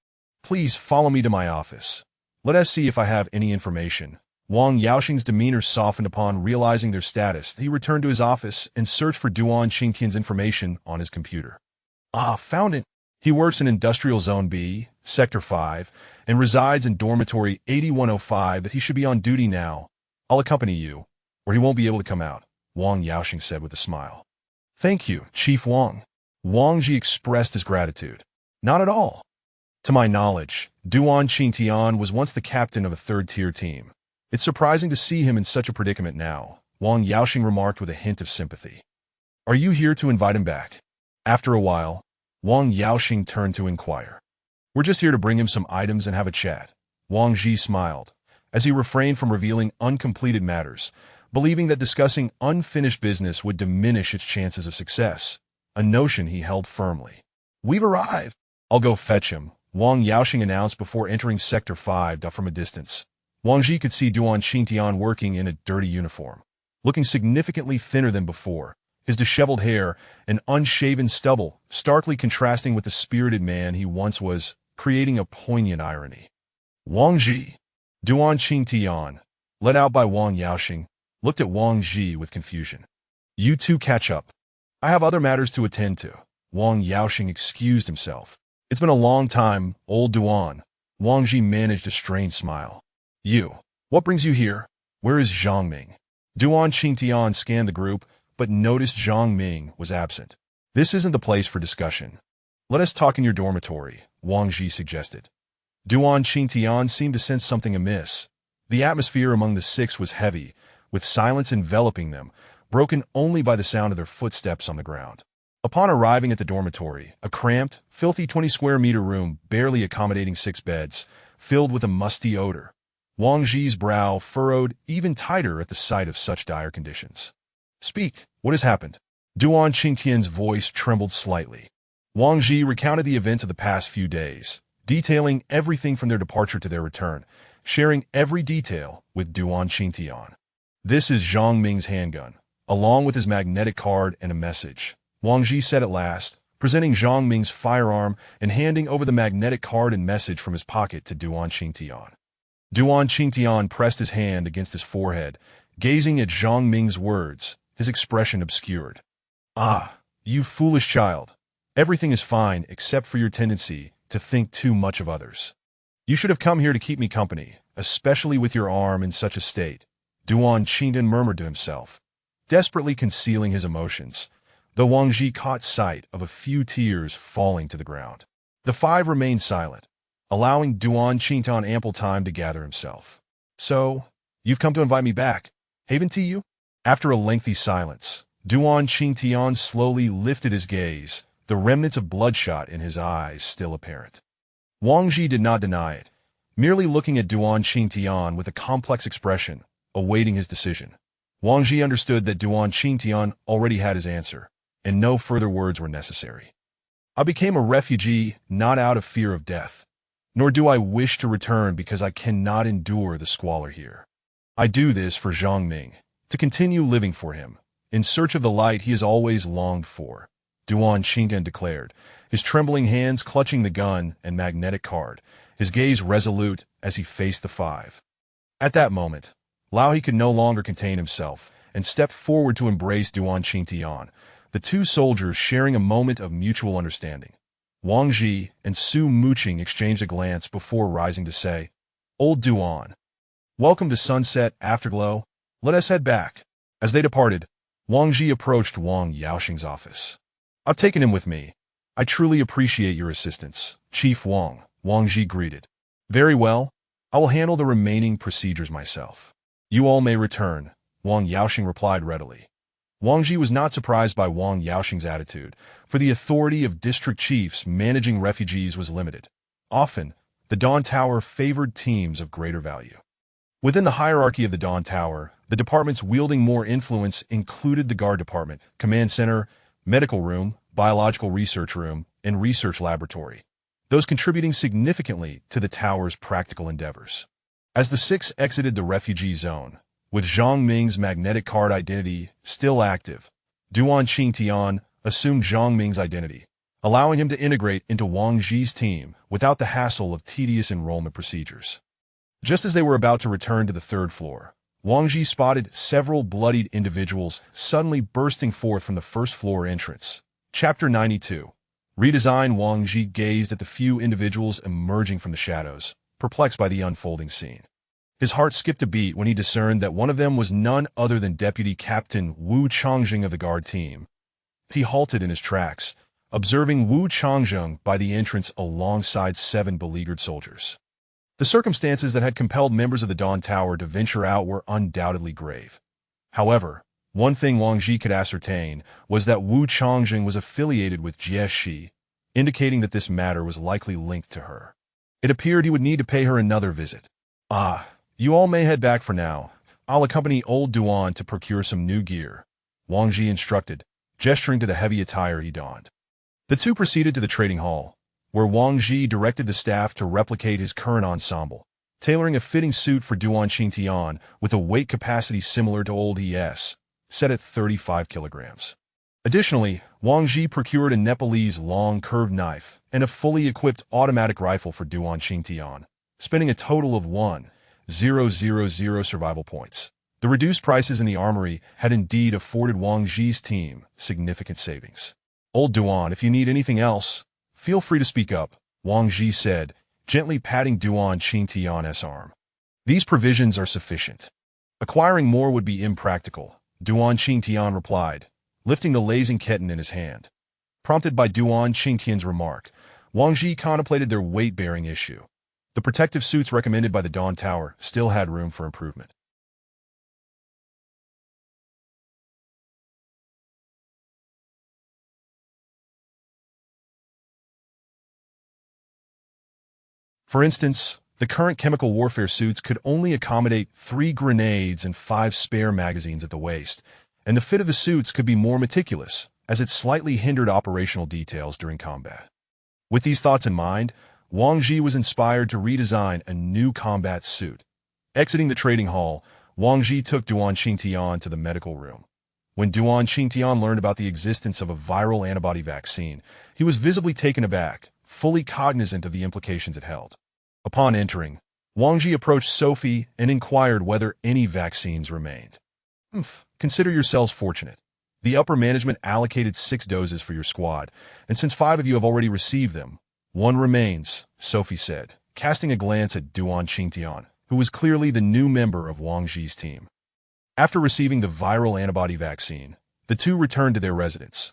Please follow me to my office. Let us see if I have any information. Wang Yaoxing's demeanor softened upon realizing their status. He returned to his office and searched for Duan Qingtian's information on his computer. Ah, found it. He works in Industrial Zone B, Sector 5, and resides in Dormitory 8105. That he should be on duty now. I'll accompany you, or he won't be able to come out, Wang Yaoxing said with a smile. Thank you, Chief Wang. Wang Ji expressed his gratitude. Not at all. To my knowledge, Duan Qingtian was once the captain of a third-tier team. It's surprising to see him in such a predicament now, Wang Yaoxing remarked with a hint of sympathy. Are you here to invite him back? After a while, Wang Yaoxing turned to inquire. We're just here to bring him some items and have a chat. Wang Ji smiled, as he refrained from revealing uncompleted matters, believing that discussing unfinished business would diminish its chances of success, a notion he held firmly. We've arrived. I'll go fetch him, Wang Yaoxing announced before entering Sector 5 from a distance. Wang Ji could see Duan Qingtian working in a dirty uniform, looking significantly thinner than before, his disheveled hair and unshaven stubble starkly contrasting with the spirited man he once was, creating a poignant irony. Wang Ji, Duan Qingtian, led out by Wang Yaoxing, looked at Wang Ji with confusion. You two catch up. I have other matters to attend to. Wang Yaoxing excused himself. It's been a long time, old Duan. Wang Ji managed a strained smile. You, what brings you here? Where is Zhang Ming? Duan Qingtian scanned the group, but noticed Zhang Ming was absent. This isn't the place for discussion. Let us talk in your dormitory, Wang Ji suggested. Duan Qingtian seemed to sense something amiss. The atmosphere among the 6 was heavy, with silence enveloping them, broken only by the sound of their footsteps on the ground. Upon arriving at the dormitory, a cramped, filthy 20-square-meter room barely accommodating 6 beds, filled with a musty odor, Wang Ji's brow furrowed even tighter at the sight of such dire conditions. Speak, what has happened? Duan Qingtian's voice trembled slightly. Wang Ji recounted the events of the past few days, detailing everything from their departure to their return, sharing every detail with Duan Qingtian. This is Zhang Ming's handgun, along with his magnetic card and a message, Wang Ji said at last, presenting Zhang Ming's firearm and handing over the magnetic card and message from his pocket to Duan Qingtian. Duan Qingtian pressed his hand against his forehead, gazing at Zhang Ming's words, his expression obscured. Ah, you foolish child. Everything is fine except for your tendency to think too much of others. You should have come here to keep me company, especially with your arm in such a state, Duan Qingtian murmured to himself, desperately concealing his emotions, though Wang Ji caught sight of a few tears falling to the ground. The 5 remained silent, allowing Duan Qingtian ample time to gather himself. So, you've come to invite me back, haven't you? After a lengthy silence, Duan Qingtian slowly lifted his gaze, the remnants of bloodshot in his eyes still apparent. Wang Ji did not deny it, merely looking at Duan Qingtian with a complex expression, awaiting his decision. Wang Ji understood that Duan Qingtian already had his answer. and no further words were necessary. I became a refugee not out of fear of death, nor do I wish to return because I cannot endure the squalor here. I do this for Zhang Ming, to continue living for him, in search of the light he has always longed for, Duan Qingtian declared, his trembling hands clutching the gun and magnetic card, his gaze resolute as he faced the five. At that moment, Lao He could no longer contain himself and stepped forward to embrace Duan Qingtian, the two soldiers sharing a moment of mutual understanding. Wang Ji and Su Muqing exchanged a glance before rising to say, "Old Duan, welcome to Sunset Afterglow. Let us head back." As they departed, Wang Ji approached Wang Yaoxing's office. "I've taken him with me. I truly appreciate your assistance, Chief Wang," Wang Ji greeted. "Very well. I will handle the remaining procedures myself. You all may return," Wang Yaoxing replied readily. Wang Ji was not surprised by Wang Yaoxing's attitude, for the authority of district chiefs managing refugees was limited. Often, the Dawn Tower favored teams of greater value. Within the hierarchy of the Dawn Tower, the departments wielding more influence included the Guard Department, Command Center, Medical Room, Biological Research Room, and Research Laboratory, those contributing significantly to the Tower's practical endeavors. As the six exited the refugee zone, with Zhang Ming's magnetic card identity still active, Duan Qingtian assumed Zhang Ming's identity, allowing him to integrate into Wang Ji's team without the hassle of tedious enrollment procedures. Just as they were about to return to the third floor, Wang Ji spotted several bloodied individuals suddenly bursting forth from the first floor entrance. Chapter 92. Redesign. Wang Ji gazed at the few individuals emerging from the shadows, perplexed by the unfolding scene. His heart skipped a beat when he discerned that one of them was none other than Deputy Captain Wu Changjing of the guard team. He halted in his tracks, observing Wu Changjing by the entrance alongside 7 beleaguered soldiers. The circumstances that had compelled members of the Dawn Tower to venture out were undoubtedly grave. However, one thing Wang Ji could ascertain was that Wu Changjing was affiliated with Jie Shi, indicating that this matter was likely linked to her. It appeared he would need to pay her another visit. You all may head back for now. I'll accompany old Duan to procure some new gear," Wang Ji instructed, gesturing to the heavy attire he donned. The two proceeded to the trading hall, where Wang Ji directed the staff to replicate his current ensemble, tailoring a fitting suit for Duan Qingtian with a weight capacity similar to old ES, set at 35 kilograms. Additionally, Wang Ji procured a Nepalese long curved knife and a fully equipped automatic rifle for Duan Qingtian, spending a total of 1,000 survival points. The reduced prices in the armory had indeed afforded Wang Ji's team significant savings. "Old Duan, if you need anything else, feel free to speak up," Wang Ji said, gently patting Duan Qingtian's arm. "These provisions are sufficient. Acquiring more would be impractical," Duan Qingtian replied, lifting the lazing keten in his hand. Prompted by Duan Qingtian's remark, Wang Ji contemplated their weight-bearing issue. The protective suits recommended by the Dawn Tower still had room for improvement. For instance, the current chemical warfare suits could only accommodate 3 grenades and 5 spare magazines at the waist, and the fit of the suits could be more meticulous, as it slightly hindered operational details during combat. With these thoughts in mind, Wang Ji was inspired to redesign a new combat suit. Exiting the trading hall, Wang Ji took Duan Qingtian to the medical room. When Duan Qingtian learned about the existence of a viral antibody vaccine, he was visibly taken aback, fully cognizant of the implications it held. Upon entering, Wang Ji approached Sophie and inquired whether any vaccines remained. Consider yourselves fortunate. The upper management allocated 6 doses for your squad, and since 5 of you have already received them, 1 remains," Sophie said, casting a glance at Duan Qingtian, who was clearly the new member of Wang Ji's team. After receiving the viral antibody vaccine, the two returned to their residence.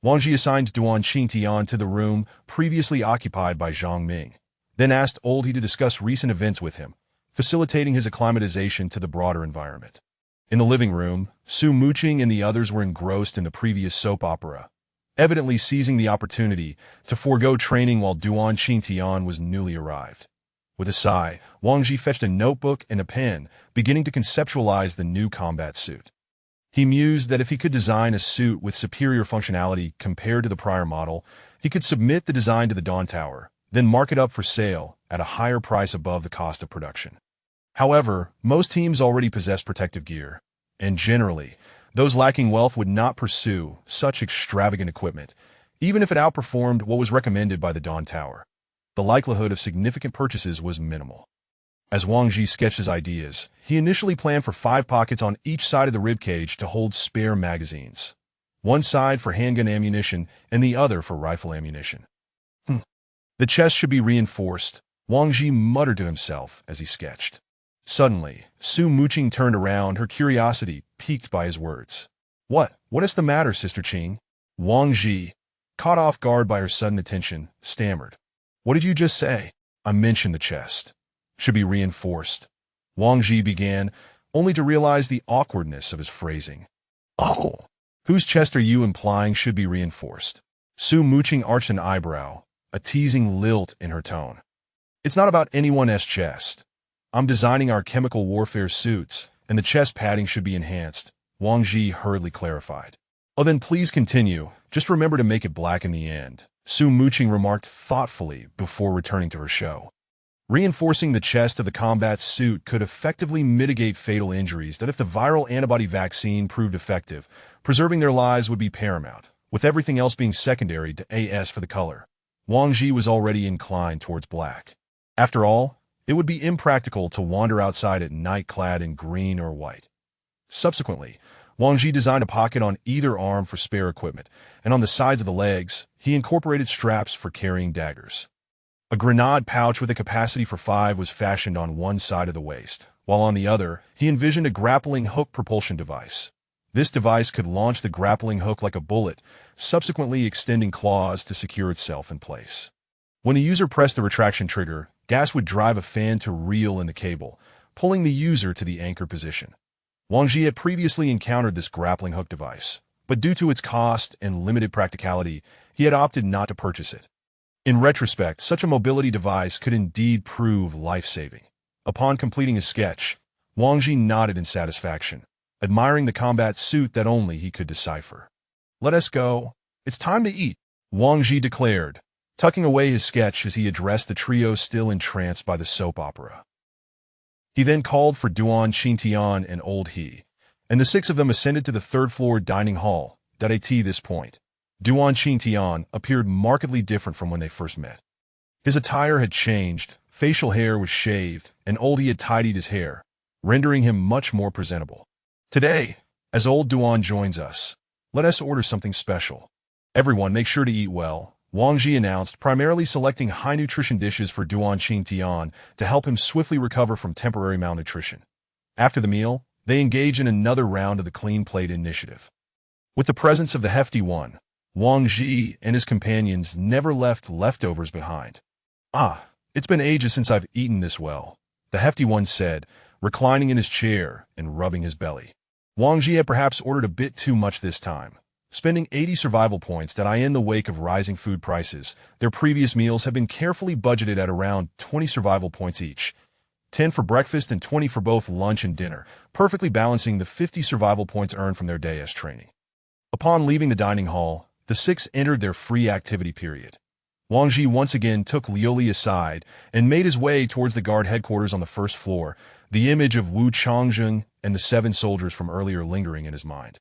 Wang Ji assigned Duan Qingtian to the room previously occupied by Zhang Ming, then asked Old He to discuss recent events with him, facilitating his acclimatization to the broader environment. In the living room, Su Muqing and the others were engrossed in the previous soap opera, evidently seizing the opportunity to forego training while Duan Qingtian was newly arrived. With a sigh, Wang Ji fetched a notebook and a pen, beginning to conceptualize the new combat suit. He mused that if he could design a suit with superior functionality compared to the prior model, he could submit the design to the Dawn Tower, then mark it up for sale at a higher price above the cost of production. However, most teams already possess protective gear, and generally, those lacking wealth would not pursue such extravagant equipment, even if it outperformed what was recommended by the Dawn Tower. The likelihood of significant purchases was minimal. As Wang Ji sketched his ideas, he initially planned for 5 pockets on each side of the ribcage to hold spare magazines. One side for handgun ammunition and the other for rifle ammunition. The chest should be reinforced, Wang Ji muttered to himself as he sketched. Suddenly, Su Muqing turned around, her curiosity piqued by his words. What is the matter, Sister Qing? Wang Ji, caught off guard by her sudden attention, stammered. What did you just say? I mentioned the chest should be reinforced. Wang Ji began, only to realize the awkwardness of his phrasing. Oh, whose chest are you implying should be reinforced? Su Muqing arched an eyebrow, a teasing lilt in her tone. It's not about anyone's chest. I'm designing our chemical warfare suits, and the chest padding should be enhanced, Wang Ji hurriedly clarified. Oh, then please continue. Just remember to make it black in the end, Su Muqing remarked thoughtfully before returning to her show. Reinforcing the chest of the combat suit could effectively mitigate fatal injuries that if the viral antibody vaccine proved effective, preserving their lives would be paramount, with everything else being secondary to AS for the color. Wang Ji was already inclined towards black. After all, it would be impractical to wander outside at night clad in green or white. Subsequently, Wang Ji designed a pocket on either arm for spare equipment, and on the sides of the legs, he incorporated straps for carrying daggers. A grenade pouch with a capacity for 5 was fashioned on one side of the waist, while on the other, he envisioned a grappling hook propulsion device. This device could launch the grappling hook like a bullet, subsequently extending claws to secure itself in place. When the user pressed the retraction trigger, gas would drive a fan to reel in the cable, pulling the user to the anchor position. Wang Ji had previously encountered this grappling hook device, but due to its cost and limited practicality, he had opted not to purchase it. In retrospect, such a mobility device could indeed prove life-saving. Upon completing his sketch, Wang Ji nodded in satisfaction, admiring the combat suit that only he could decipher. Let us go. It's time to eat, Wang Ji declared, tucking away his sketch as he addressed the trio still entranced by the soap opera. He then called for Duan Xingtian and Old He, and the 6 of them ascended to the 3rd-floor dining hall. At this point, Duan Xingtian appeared markedly different from when they first met. His attire had changed, facial hair was shaved, and Old He had tidied his hair, rendering him much more presentable. Today, as Old Duan joins us, let us order something special. Everyone make sure to eat well, Wang Ji announced, primarily selecting high-nutrition dishes for Duan Xingtian to help him swiftly recover from temporary malnutrition. After the meal, they engage in another round of the Clean Plate initiative. With the presence of the Hefty One, Wang Ji and his companions never left leftovers behind. It's been ages since I've eaten this well, the Hefty One said, reclining in his chair and rubbing his belly. Wang Ji had perhaps ordered a bit too much this time. Spending 80 survival points in the wake of rising food prices, their previous meals have been carefully budgeted at around 20 survival points each, 10 for breakfast and 20 for both lunch and dinner, perfectly balancing the 50 survival points earned from their day's training. Upon leaving the dining hall, the 6 entered their free activity period. Wang Ji once again took Liuli aside and made his way towards the guard headquarters on the 1st floor, the image of Wu Changzheng and the 7 soldiers from earlier lingering in his mind.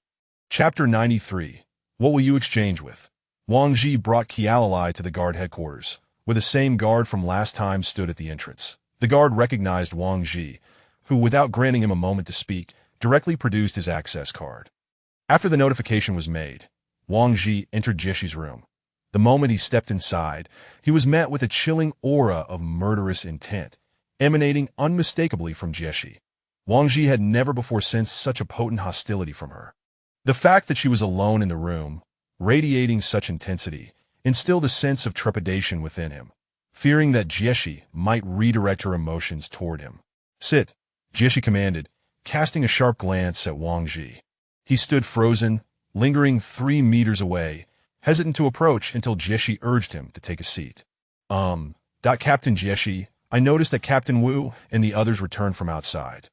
Chapter 93. What will you exchange with? Wang Ji brought Qialalai to the guard headquarters, where the same guard from last time stood at the entrance. The guard recognized Wang Ji, who, without granting him a moment to speak, directly produced his access card. After the notification was made, Wang Ji entered Jieshi's room. The moment he stepped inside, he was met with a chilling aura of murderous intent, emanating unmistakably from Jieshi. Wang Ji had never before sensed such a potent hostility from her. The fact that she was alone in the room, radiating such intensity, instilled a sense of trepidation within him, fearing that Jieshi might redirect her emotions toward him. Sit, Jieshi commanded, casting a sharp glance at Wang Ji. He stood frozen, lingering 3 meters away, hesitant to approach until Jieshi urged him to take a seat. Captain Jieshi, I noticed that Captain Wu and the others returned from outside.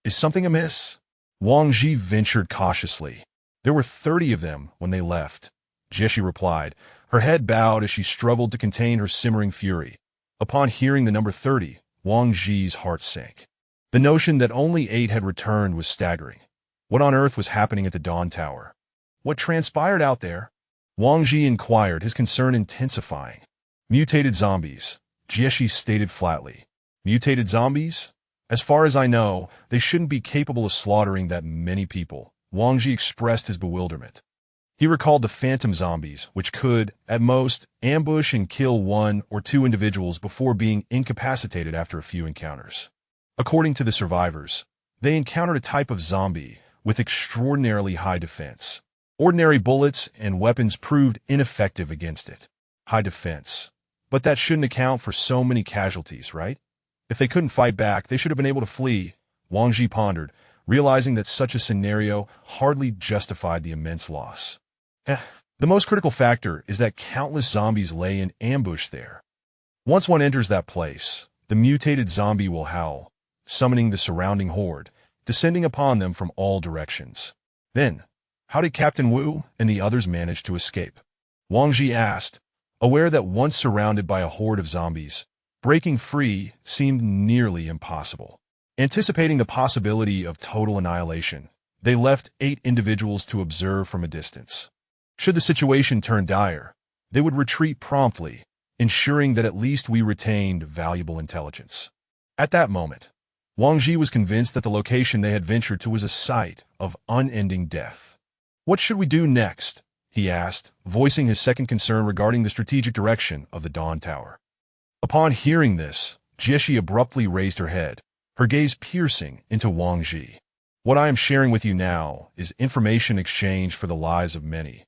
Is something amiss? Wang Ji ventured cautiously. There were 30 of them when they left, Jieshi replied, her head bowed as she struggled to contain her simmering fury. Upon hearing the number 30, Wang Ji's heart sank. The notion that only 8 had returned was staggering. What on earth was happening at the Dawn Tower? What transpired out there? Wang Ji inquired, his concern intensifying. Mutated zombies, Jieshi stated flatly. Mutated zombies? As far as I know, they shouldn't be capable of slaughtering that many people. Wang Ji expressed his bewilderment. He recalled the phantom zombies, which could, at most, ambush and kill 1 or 2 individuals before being incapacitated after a few encounters. According to the survivors, they encountered a type of zombie with extraordinarily high defense. Ordinary bullets and weapons proved ineffective against it. High defense. But that shouldn't account for so many casualties, right? If they couldn't fight back, they should have been able to flee, Wang Ji pondered, realizing that such a scenario hardly justified the immense loss. The most critical factor is that countless zombies lay in ambush there. Once one enters that place, the mutated zombie will howl, summoning the surrounding horde, descending upon them from all directions. Then, how did Captain Wu and the others manage to escape? Wang Ji asked, aware that once surrounded by a horde of zombies, breaking free seemed nearly impossible. Anticipating the possibility of total annihilation, they left 8 individuals to observe from a distance. Should the situation turn dire, they would retreat promptly, ensuring that at least we retained valuable intelligence. At that moment, Wang Ji was convinced that the location they had ventured to was a site of unending death. What should we do next? He asked, voicing his second concern regarding the strategic direction of the Dawn Tower. Upon hearing this, Jieshi abruptly raised her head, her gaze piercing into Wang Ji. What I am sharing with you now is information exchanged for the lives of many.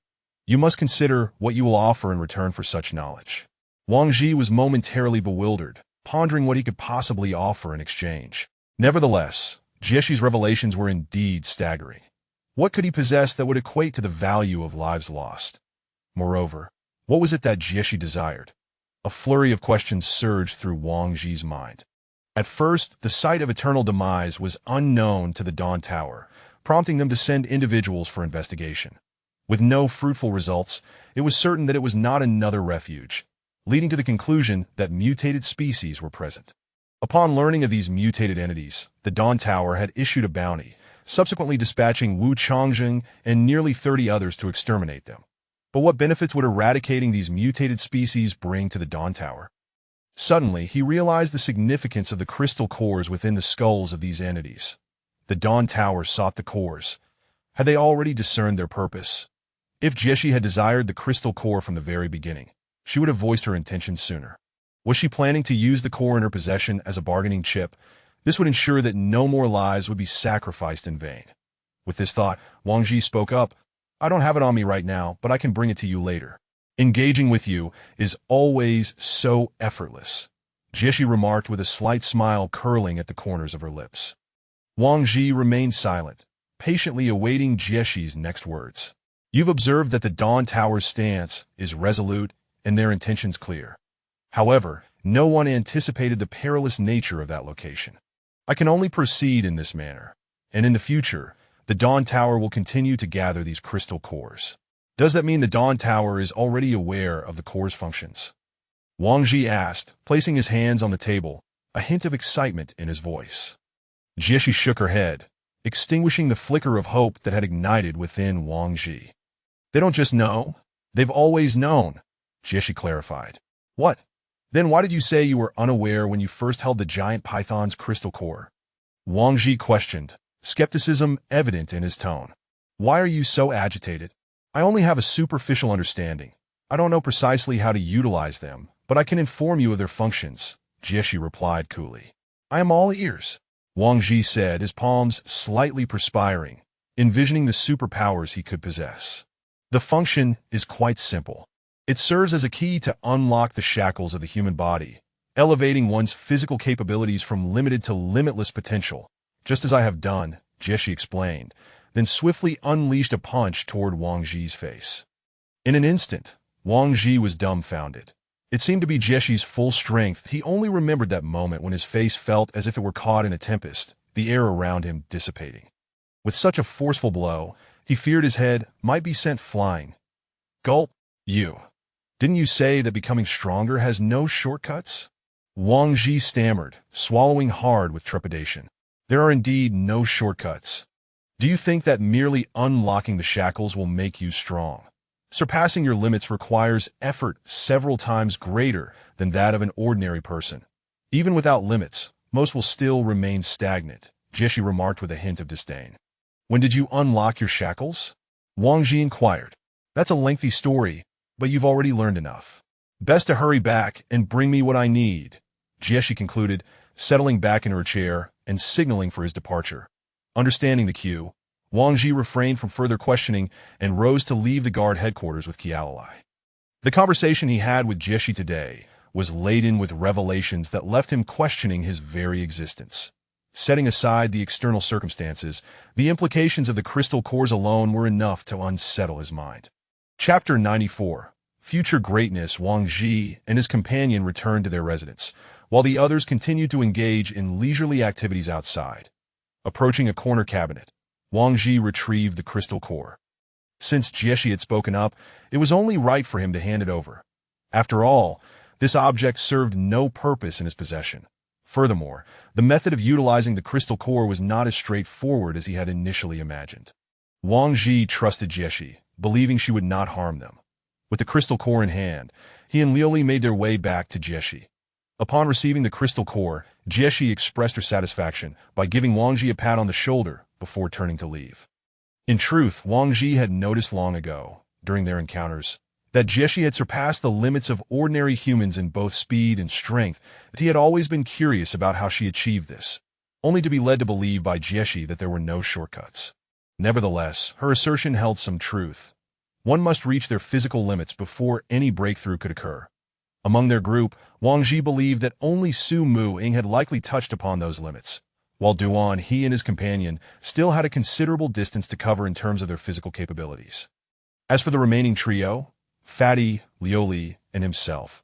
You must consider what you will offer in return for such knowledge. Wang Ji was momentarily bewildered, pondering what he could possibly offer in exchange. Nevertheless, Jieshi's revelations were indeed staggering. What could he possess that would equate to the value of lives lost? Moreover, what was it that Jieshi desired? A flurry of questions surged through Wang Ji's mind. At first, the site of eternal demise was unknown to the Dawn Tower, prompting them to send individuals for investigation. With no fruitful results, it was certain that it was not another refuge, leading to the conclusion that mutated species were present. Upon learning of these mutated entities, the Dawn Tower had issued a bounty, subsequently dispatching Wu Changzheng and nearly 30 others to exterminate them. But what benefits would eradicating these mutated species bring to the Dawn Tower? Suddenly, he realized the significance of the crystal cores within the skulls of these entities. The Dawn Tower sought the cores. Had they already discerned their purpose? If Jieshi had desired the crystal core from the very beginning, she would have voiced her intentions sooner. Was she planning to use the core in her possession as a bargaining chip? This would ensure that no more lives would be sacrificed in vain. With this thought, Wang Ji spoke up. I don't have it on me right now, but I can bring it to you later. Engaging with you is always so effortless, Jieshi remarked with a slight smile curling at the corners of her lips. Wang Ji remained silent, patiently awaiting Jieshi's next words. You've observed that the Dawn Tower's stance is resolute and their intentions clear. However, no one anticipated the perilous nature of that location. I can only proceed in this manner, and in the future, the Dawn Tower will continue to gather these crystal cores. Does that mean the Dawn Tower is already aware of the core's functions? Wang Ji asked, placing his hands on the table, a hint of excitement in his voice. Jieshi shook her head, extinguishing the flicker of hope that had ignited within Wang Ji. They don't just know, they've always known, Jieshi clarified. What? Then why did you say you were unaware when you first held the giant python's crystal core? Wang Ji questioned, skepticism evident in his tone. Why are you so agitated? I only have a superficial understanding. I don't know precisely how to utilize them, but I can inform you of their functions, Jieshi replied coolly. I am all ears, Wang Ji said, his palms slightly perspiring, envisioning the superpowers he could possess. The function is quite simple. It serves as a key to unlock the shackles of the human body, elevating one's physical capabilities from limited to limitless potential, just as I have done, Jieshi explained, then swiftly unleashed a punch toward Wang Ji's face. In an instant, Wang Ji was dumbfounded. It seemed to be Jieshi's full strength. He only remembered that moment when his face felt as if it were caught in a tempest, the air around him dissipating. With such a forceful blow, he feared his head might be sent flying. Gulp. You. Didn't you say that becoming stronger has no shortcuts? Wang Ji stammered, swallowing hard with trepidation. There are indeed no shortcuts. Do you think that merely unlocking the shackles will make you strong? Surpassing your limits requires effort several times greater than that of an ordinary person. Even without limits, most will still remain stagnant, Jieshi remarked with a hint of disdain. When did you unlock your shackles? Wang Ji inquired. That's a lengthy story, but you've already learned enough. Best to hurry back and bring me what I need, Jieshi concluded, settling back in her chair and signaling for his departure. Understanding the cue, Wang Ji refrained from further questioning and rose to leave the guard headquarters with Qiaolai. The conversation he had with Jieshi today was laden with revelations that left him questioning his very existence. Setting aside the external circumstances, the implications of the crystal cores alone were enough to unsettle his mind. Chapter 94. Future Greatness. Wang Ji and his companion returned to their residence, while the others continued to engage in leisurely activities outside. Approaching a corner cabinet, Wang Ji retrieved the crystal core. Since Jieshi had spoken up, it was only right for him to hand it over. After all, this object served no purpose in his possession. Furthermore, the method of utilizing the crystal core was not as straightforward as he had initially imagined. Wang Ji trusted Jieshi, believing she would not harm them. With the crystal core in hand, he and Liuli made their way back to Jieshi. Upon receiving the crystal core, Jieshi expressed her satisfaction by giving Wang Ji a pat on the shoulder before turning to leave. In truth, Wang Ji had noticed long ago, during their encounters, that Jieshi had surpassed the limits of ordinary humans in both speed and strength, but he had always been curious about how she achieved this, only to be led to believe by Jieshi that there were no shortcuts. Nevertheless, her assertion held some truth. One must reach their physical limits before any breakthrough could occur. Among their group, Wang Ji believed that only Su Mu-ing had likely touched upon those limits, while Duan, he and his companion, still had a considerable distance to cover in terms of their physical capabilities. As for the remaining trio, Fatty, Liuli, and himself,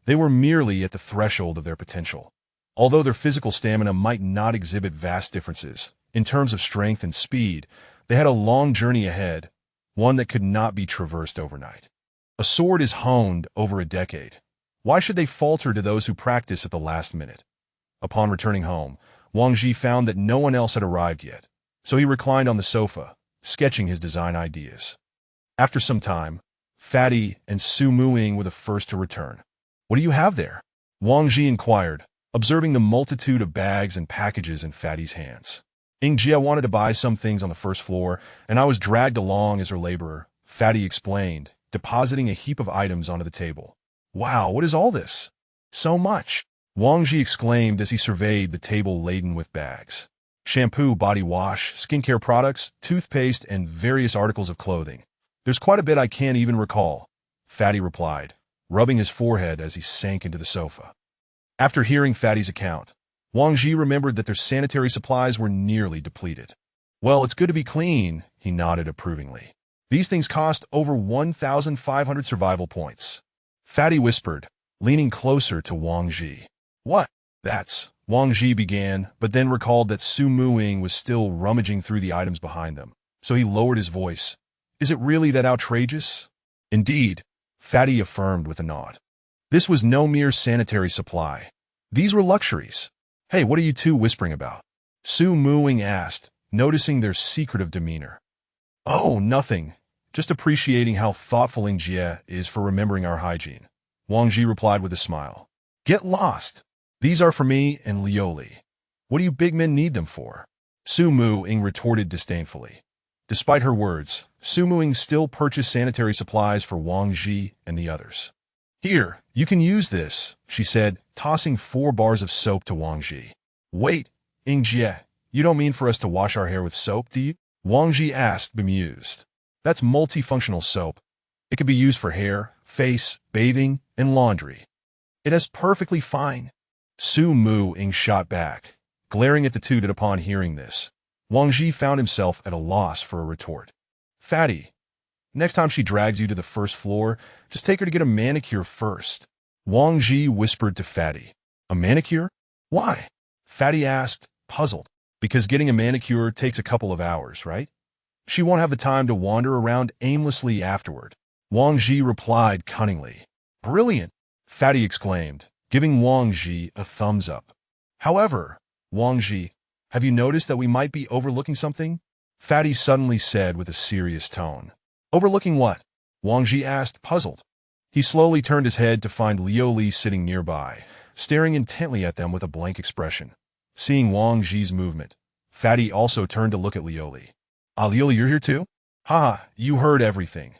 they were merely at the threshold of their potential. Although their physical stamina might not exhibit vast differences, in terms of strength and speed, they had a long journey ahead, one that could not be traversed overnight. A sword is honed over a decade. Why should they falter to those who practice at the last minute? Upon returning home, Wang Ji found that no one else had arrived yet, so he reclined on the sofa, sketching his design ideas. After some time, Fatty and Su Mu-ing were the first to return. What do you have there? Wang Ji inquired, observing the multitude of bags and packages in Fatty's hands. Jia wanted to buy some things on the first floor, and I was dragged along as her laborer, Fatty explained, depositing a heap of items onto the table. Wow, what is all this? So much! Wang Ji exclaimed as he surveyed the table laden with bags. Shampoo, body wash, skincare products, toothpaste, and various articles of clothing. There's quite a bit I can't even recall, Fatty replied, rubbing his forehead as he sank into the sofa. After hearing Fatty's account, Wang Ji remembered that their sanitary supplies were nearly depleted. Well, it's good to be clean, he nodded approvingly. These things cost over 1,500 survival points. Fatty whispered, leaning closer to Wang Ji. What? That's... Wang Ji began, but then recalled that Su Mu-ing was still rummaging through the items behind them, so he lowered his voice. Is it really that outrageous? Indeed, Fatty affirmed with a nod. This was no mere sanitary supply. These were luxuries. Hey, what are you two whispering about? Su Mu-ing asked, noticing their secretive demeanor. Oh, nothing. Just appreciating how thoughtful Jie is for remembering our hygiene. Wang Ji replied with a smile. Get lost. These are for me and Liuli. What do you big men need them for? Su Mu-ing retorted disdainfully. Despite her words, Su Mu-ing still purchased sanitary supplies for Wang Ji and the others. Here, you can use this, she said, tossing 4 bars of soap to Wang Ji. Wait, Jie, you don't mean for us to wash our hair with soap, do you? Wang Ji asked, bemused. That's multifunctional soap. It can be used for hair, face, bathing, and laundry. It is perfectly fine. Su Mu-ing shot back, glaring at the two that upon hearing this. Wang Ji found himself at a loss for a retort. Fatty, next time she drags you to the first floor, just take her to get a manicure first. Wang Ji whispered to Fatty. A manicure? Why? Fatty asked, puzzled. Because getting a manicure takes a couple of hours, right? She won't have the time to wander around aimlessly afterward. Wang Ji replied cunningly. Brilliant, Fatty exclaimed, giving Wang Ji a thumbs up. However, Wang Ji, have you noticed that we might be overlooking something? Fatty suddenly said with a serious tone. Overlooking what? Wang Ji asked, puzzled. He slowly turned his head to find Liu Li sitting nearby, staring intently at them with a blank expression. Seeing Wang Ji's movement, Fatty also turned to look at Liu Li. Ah, Liu Li, you're here too? Ha, you heard everything.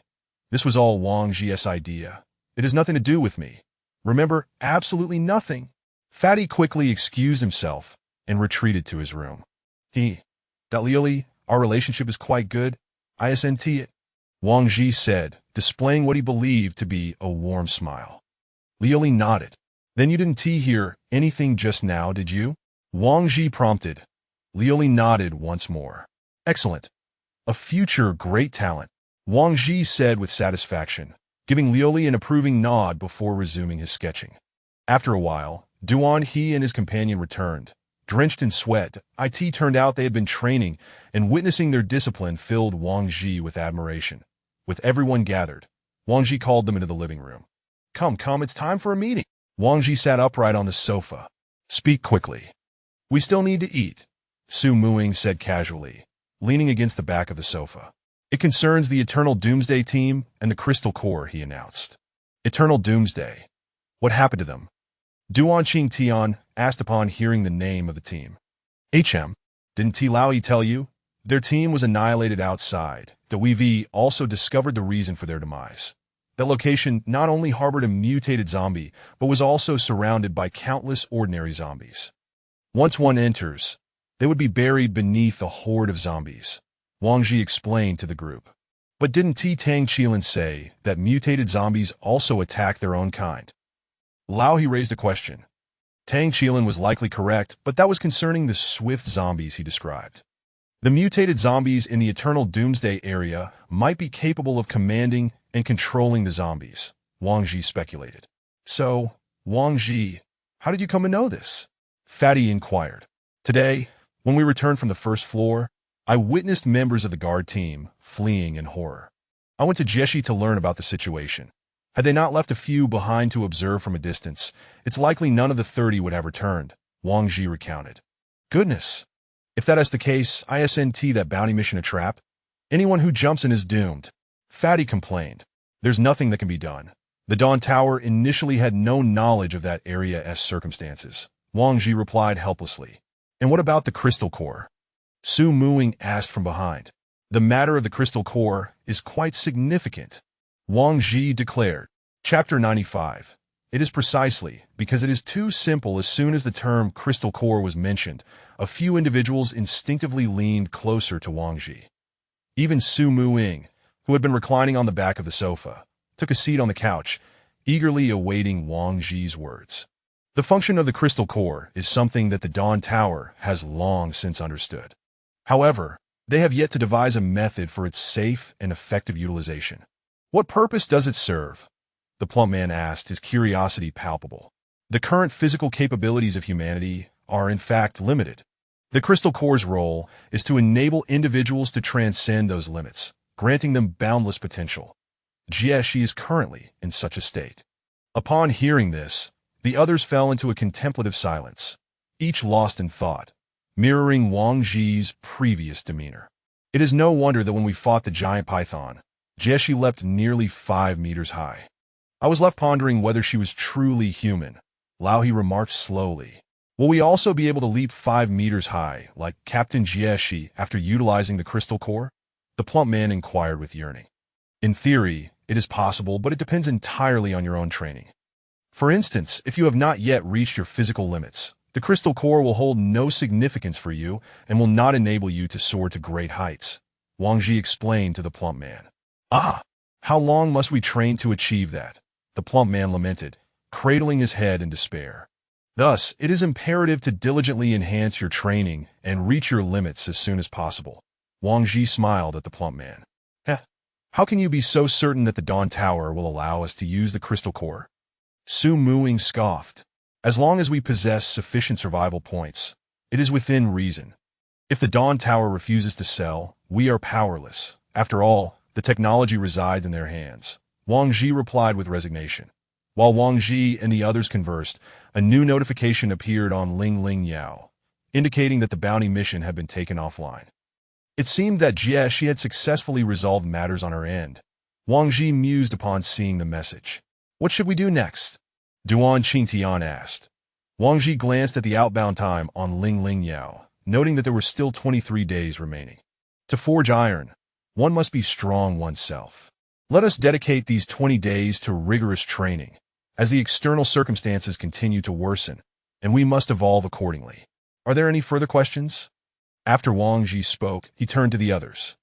This was all Wang Ji's idea. It has nothing to do with me. Remember, absolutely nothing. Fatty quickly excused himself and retreated to his room. Liu Li, our relationship is quite good. Isn't it? Wang Ji said, displaying what he believed to be a warm smile. Liu Li nodded. Then you didn't hear anything just now, did you? Wang Ji prompted. Liu Li nodded once more. Excellent. A future great talent, Wang Ji said with satisfaction, giving Liu Li an approving nod before resuming his sketching. After a while, Duan He and his companion returned. Drenched in sweat, it turned out they had been training, and witnessing their discipline filled Wang Ji with admiration. With everyone gathered, Wang Ji called them into the living room. Come, it's time for a meeting. Wang Ji sat upright on the sofa. Speak quickly. We still need to eat, Su Muing said casually, leaning against the back of the sofa. It concerns the Eternal Doomsday team and the Crystal Core, he announced. Eternal Doomsday. What happened to them? Duan Qingtian asked upon hearing the name of the team. Didn't Laoi tell you? Their team was annihilated outside. The WeV also discovered the reason for their demise. That location not only harbored a mutated zombie, but was also surrounded by countless ordinary zombies. Once one enters, they would be buried beneath a horde of zombies, Wang Ji explained to the group. But didn't Tang Qilin say that mutated zombies also attack their own kind? Lao He raised a question. Tang Qilin was likely correct, but that was concerning the swift zombies he described. The mutated zombies in the Eternal Doomsday area might be capable of commanding and controlling the zombies, Wang Ji speculated. So, Wang Ji, how did you come to know this? Fatty inquired. Today, when we returned from the first floor, I witnessed members of the guard team fleeing in horror. I went to Jeshi to learn about the situation. Had they not left a few behind to observe from a distance, it's likely none of the 30 would have returned, Wang Ji recounted. Goodness! If that is the case, isn't that bounty mission a trap? Anyone who jumps in is doomed. Fatty complained. There's nothing that can be done. The Dawn Tower initially had no knowledge of that area's circumstances, Wang Ji replied helplessly. And what about the Crystal Core? Su Muing asked from behind. The matter of the Crystal Core is quite significant, Wang Ji declared. Chapter 95. It is precisely because it is too simple. As soon as the term Crystal Core was mentioned, a few individuals instinctively leaned closer to Wang Ji. Even Su Muing, who had been reclining on the back of the sofa, took a seat on the couch, eagerly awaiting Wang Ji's words. The function of the Crystal Core is something that the Dawn Tower has long since understood. However, they have yet to devise a method for its safe and effective utilization. What purpose does it serve? The plump man asked, his curiosity palpable. The current physical capabilities of humanity are in fact limited. The Crystal Core's role is to enable individuals to transcend those limits, granting them boundless potential. Jieshi is currently in such a state. Upon hearing this, the others fell into a contemplative silence, each lost in thought, mirroring Wang Ji's previous demeanor. It is no wonder that when we fought the giant python, Jieshi leapt nearly 5 meters high. I was left pondering whether she was truly human. Lao He remarked slowly. Will we also be able to leap 5 meters high, like Captain Jieshi, after utilizing the Crystal Core? The plump man inquired with yearning. In theory, it is possible, but it depends entirely on your own training. For instance, if you have not yet reached your physical limits, the Crystal Core will hold no significance for you and will not enable you to soar to great heights, Wang Ji explained to the plump man. Ah, how long must we train to achieve that? The plump man lamented, cradling his head in despair. Thus, it is imperative to diligently enhance your training and reach your limits as soon as possible. Wang Ji smiled at the plump man. How can you be so certain that the Dawn Tower will allow us to use the Crystal Core? Su Muing scoffed. As long as we possess sufficient survival points, it is within reason. If the Dawn Tower refuses to sell, we are powerless. After all, the technology resides in their hands. Wang Ji replied with resignation. While Wang Ji and the others conversed, a new notification appeared on Ling Ling Yao, indicating that the bounty mission had been taken offline. It seemed that she had successfully resolved matters on her end. Wang Ji mused upon seeing the message. What should we do next? Duan Qingtian asked. Wang Ji glanced at the outbound time on Ling Ling Yao, noting that there were still 23 days remaining. To forge iron, one must be strong oneself. Let us dedicate these 20 days to rigorous training, as the external circumstances continue to worsen, and we must evolve accordingly. Are there any further questions? After Wang Ji spoke, he turned to the others.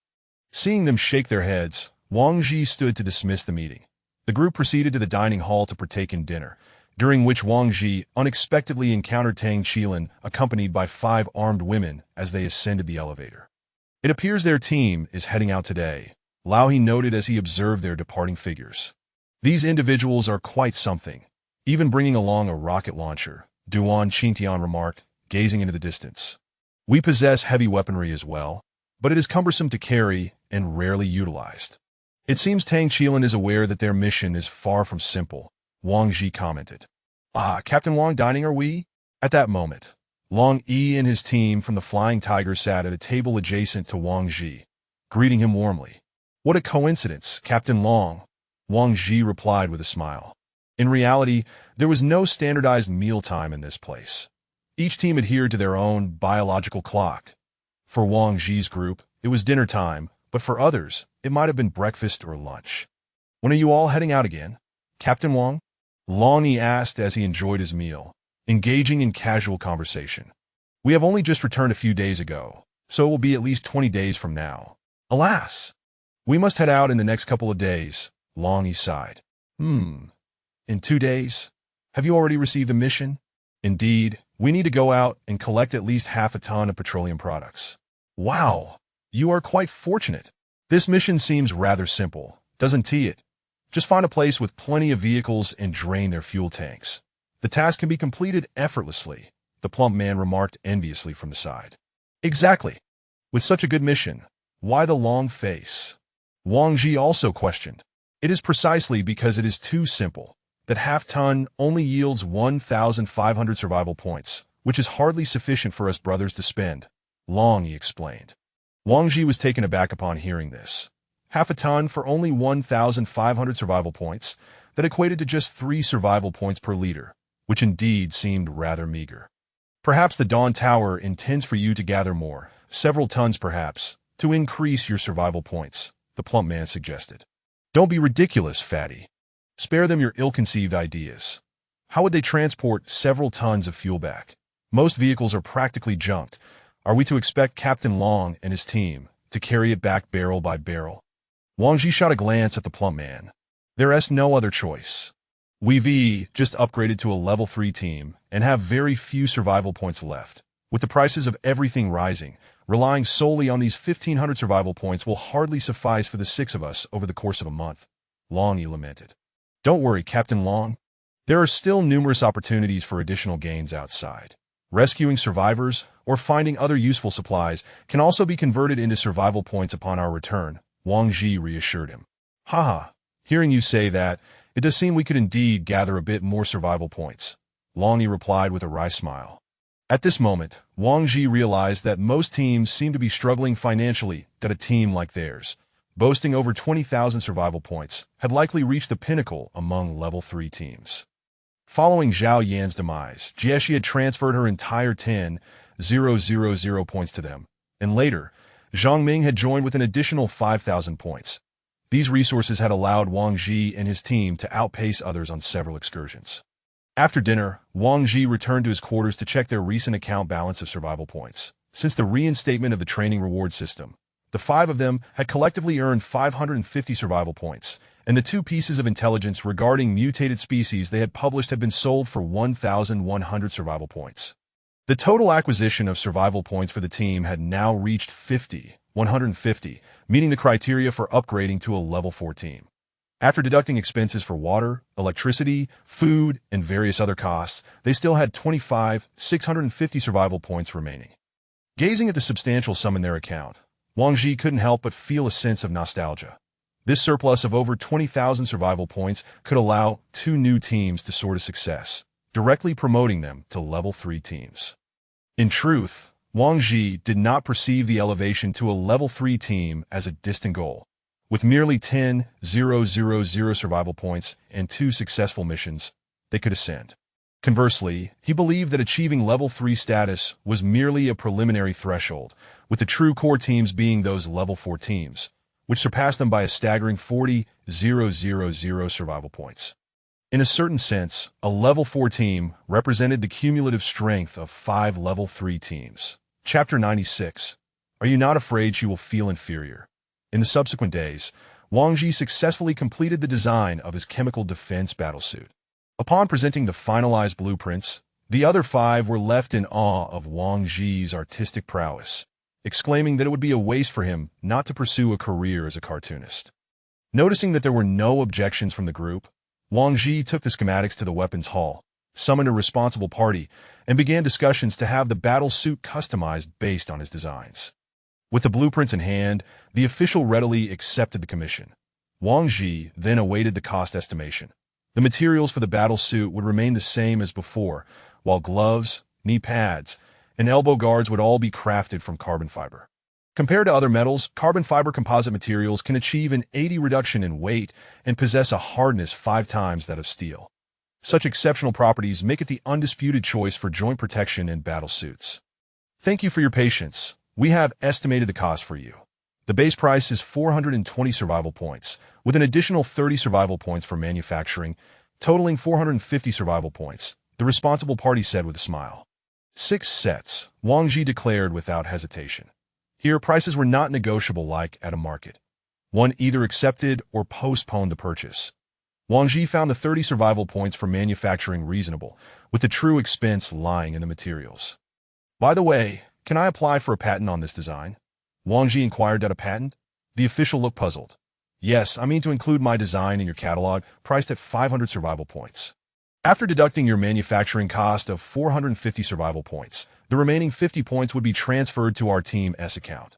Seeing them shake their heads, Wang Ji stood to dismiss the meeting. The group proceeded to the dining hall to partake in dinner, during which Wang Ji unexpectedly encountered Tang Qilin accompanied by 5 armed women as they ascended the elevator. It appears their team is heading out today, Lao He noted as he observed their departing figures. These individuals are quite something, even bringing along a rocket launcher, Duan Qingtian remarked, gazing into the distance. We possess heavy weaponry as well, but it is cumbersome to carry and rarely utilized. It seems Tang Qilin is aware that their mission is far from simple, Wang Ji commented. Captain Wang dining are we? At that moment, Long Yi and his team from the Flying Tiger sat at a table adjacent to Wang Ji, greeting him warmly. What a coincidence, Captain Long, Wang Ji replied with a smile. In reality, there was no standardized mealtime in this place. Each team adhered to their own biological clock. For Wang Ji's group, it was dinner time, but for others, it might have been breakfast or lunch. When are you all heading out again, Captain Wang? Long Yi asked as he enjoyed his meal, engaging in casual conversation. We have only just returned a few days ago, so it will be at least 20 days from now. Alas! We must head out in the next couple of days, Long Yi sighed. In 2 days? Have you already received a mission? Indeed, we need to go out and collect at least half a ton of petroleum products. Wow! You are quite fortunate. This mission seems rather simple, doesn't it? Just find a place with plenty of vehicles and drain their fuel tanks. The task can be completed effortlessly, the plump man remarked enviously from the side. Exactly. With such a good mission, why the long face? Wang Ji also questioned. It is precisely because it is too simple that half-ton only yields 1,500 survival points, which is hardly sufficient for us brothers to spend, Long Yi explained. Wang Ji was taken aback upon hearing this. Half a ton for only 1,500 survival points, that equated to just 3 survival points per liter, which indeed seemed rather meager. Perhaps the Dawn Tower intends for you to gather more, several tons perhaps, to increase your survival points, the plump man suggested. Don't be ridiculous, fatty. Spare them your ill-conceived ideas. How would they transport several tons of fuel back? Most vehicles are practically junked. Are we to expect Captain Long and his team to carry it back barrel by barrel? Wang Ji shot a glance at the plump man. There is no other choice. We've just upgraded to a level 3 team and have very few survival points left. With the prices of everything rising, relying solely on these 1,500 survival points will hardly suffice for the 6 of us over the course of a month, Long Yi lamented. Don't worry, Captain Long. There are still numerous opportunities for additional gains outside. Rescuing survivors or finding other useful supplies can also be converted into survival points upon our return, Wang Ji reassured him. Haha, hearing you say that, it does seem we could indeed gather a bit more survival points, Long Yi replied with a wry smile. At this moment, Wang Ji realized that most teams seem to be struggling financially, that a team like theirs, boasting over 20,000 survival points, had likely reached the pinnacle among level 3 teams. Following Zhao Yan's demise, Jieshi had transferred her entire 10,000 points to them, and later, Zhang Ming had joined with an additional 5,000 points. These resources had allowed Wang Ji and his team to outpace others on several excursions. After dinner, Wang Ji returned to his quarters to check their recent account balance of survival points. Since the reinstatement of the training reward system, the 5 of them had collectively earned 550 survival points, and the 2 pieces of intelligence regarding mutated species they had published had been sold for 1,100 survival points. The total acquisition of survival points for the team had now reached 150, meeting the criteria for upgrading to a level 4 team. After deducting expenses for water, electricity, food, and various other costs, they still had 650 survival points remaining. Gazing at the substantial sum in their account, Wang Ji couldn't help but feel a sense of nostalgia. This surplus of over 20,000 survival points could allow two new teams to soar to success, directly promoting them to level 3 teams. In truth, Wang Ji did not perceive the elevation to a level 3 team as a distant goal. With merely 10,000 survival points and 2 successful missions, they could ascend. Conversely, he believed that achieving level 3 status was merely a preliminary threshold, with the true core teams being those level 4 teams, which surpassed them by a staggering 40,000 survival points. In a certain sense, a level 4 team represented the cumulative strength of 5 level 3 teams. Chapter 96. Are you not afraid you will feel inferior? In the subsequent days, Wang Ji successfully completed the design of his chemical defense battlesuit. Upon presenting the finalized blueprints, the other 5 were left in awe of Wang Ji's artistic prowess, exclaiming that it would be a waste for him not to pursue a career as a cartoonist. Noticing that there were no objections from the group, Wang Ji took the schematics to the weapons hall, summoned a responsible party, and began discussions to have the battle suit customized based on his designs. With the blueprints in hand, the official readily accepted the commission. Wang Ji then awaited the cost estimation. The materials for the battle suit would remain the same as before, while gloves, knee pads, and elbow guards would all be crafted from carbon fiber. Compared to other metals, carbon fiber composite materials can achieve an 80% reduction in weight and possess a hardness 5 times that of steel. Such exceptional properties make it the undisputed choice for joint protection in battle suits. Thank you for your patience. We have estimated the cost for you. The base price is 420 survival points, with an additional 30 survival points for manufacturing, totaling 450 survival points, the responsible party said with a smile. 6 sets, Wang Ji declared without hesitation. Here, prices were not negotiable like at a market. One either accepted or postponed the purchase. Wang Ji found the 30 survival points for manufacturing reasonable, with the true expense lying in the materials. By the way, can I apply for a patent on this design? Wang Ji inquired. A patent? The official looked puzzled. Yes, I mean to include my design in your catalog, priced at 500 survival points. After deducting your manufacturing cost of 450 survival points, the remaining 50 points would be transferred to our Team S account.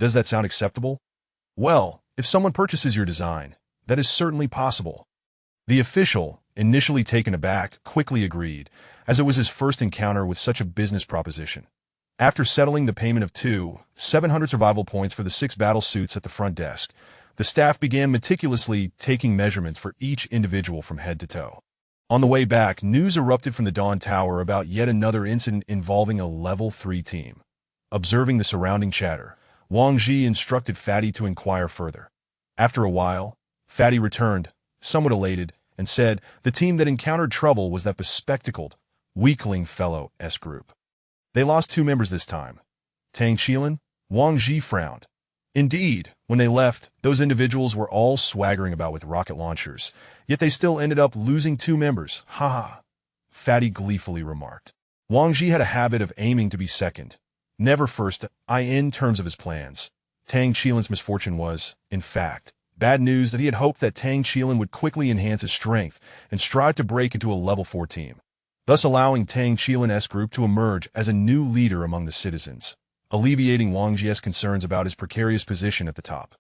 Does that sound acceptable? Well, if someone purchases your design, that is certainly possible. The official, initially taken aback, quickly agreed, as it was his first encounter with such a business proposition. After settling the payment of 700 survival points for the 6 battle suits at the front desk, the staff began meticulously taking measurements for each individual from head to toe. On the way back, news erupted from the Dawn Tower about yet another incident involving a level 3 team. Observing the surrounding chatter, Wang Ji instructed Fatty to inquire further. After a while, Fatty returned, somewhat elated, and said the team that encountered trouble was that bespectacled, weakling fellow S group. They lost 2 members this time. Tang Qilin? Wang Ji frowned. Indeed, when they left, those individuals were all swaggering about with rocket launchers, yet they still ended up losing 2 members. Ha ha, Fatty gleefully remarked. Wang Ji had a habit of aiming to be second, never first, in terms of his plans. Tang Qilin's misfortune was, in fact, bad news that he had hoped that Tang Qilin would quickly enhance his strength and strive to break into a level 4 team, thus allowing Tang Qilin's group to emerge as a new leader among the citizens, alleviating Wang Ji's concerns about his precarious position at the top.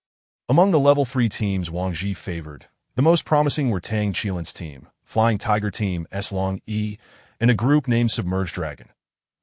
Among the level 3 teams Wang Ji favored, the most promising were Tang Qilin's team, Flying Tiger Team S Long E, and a group named Submerged Dragon.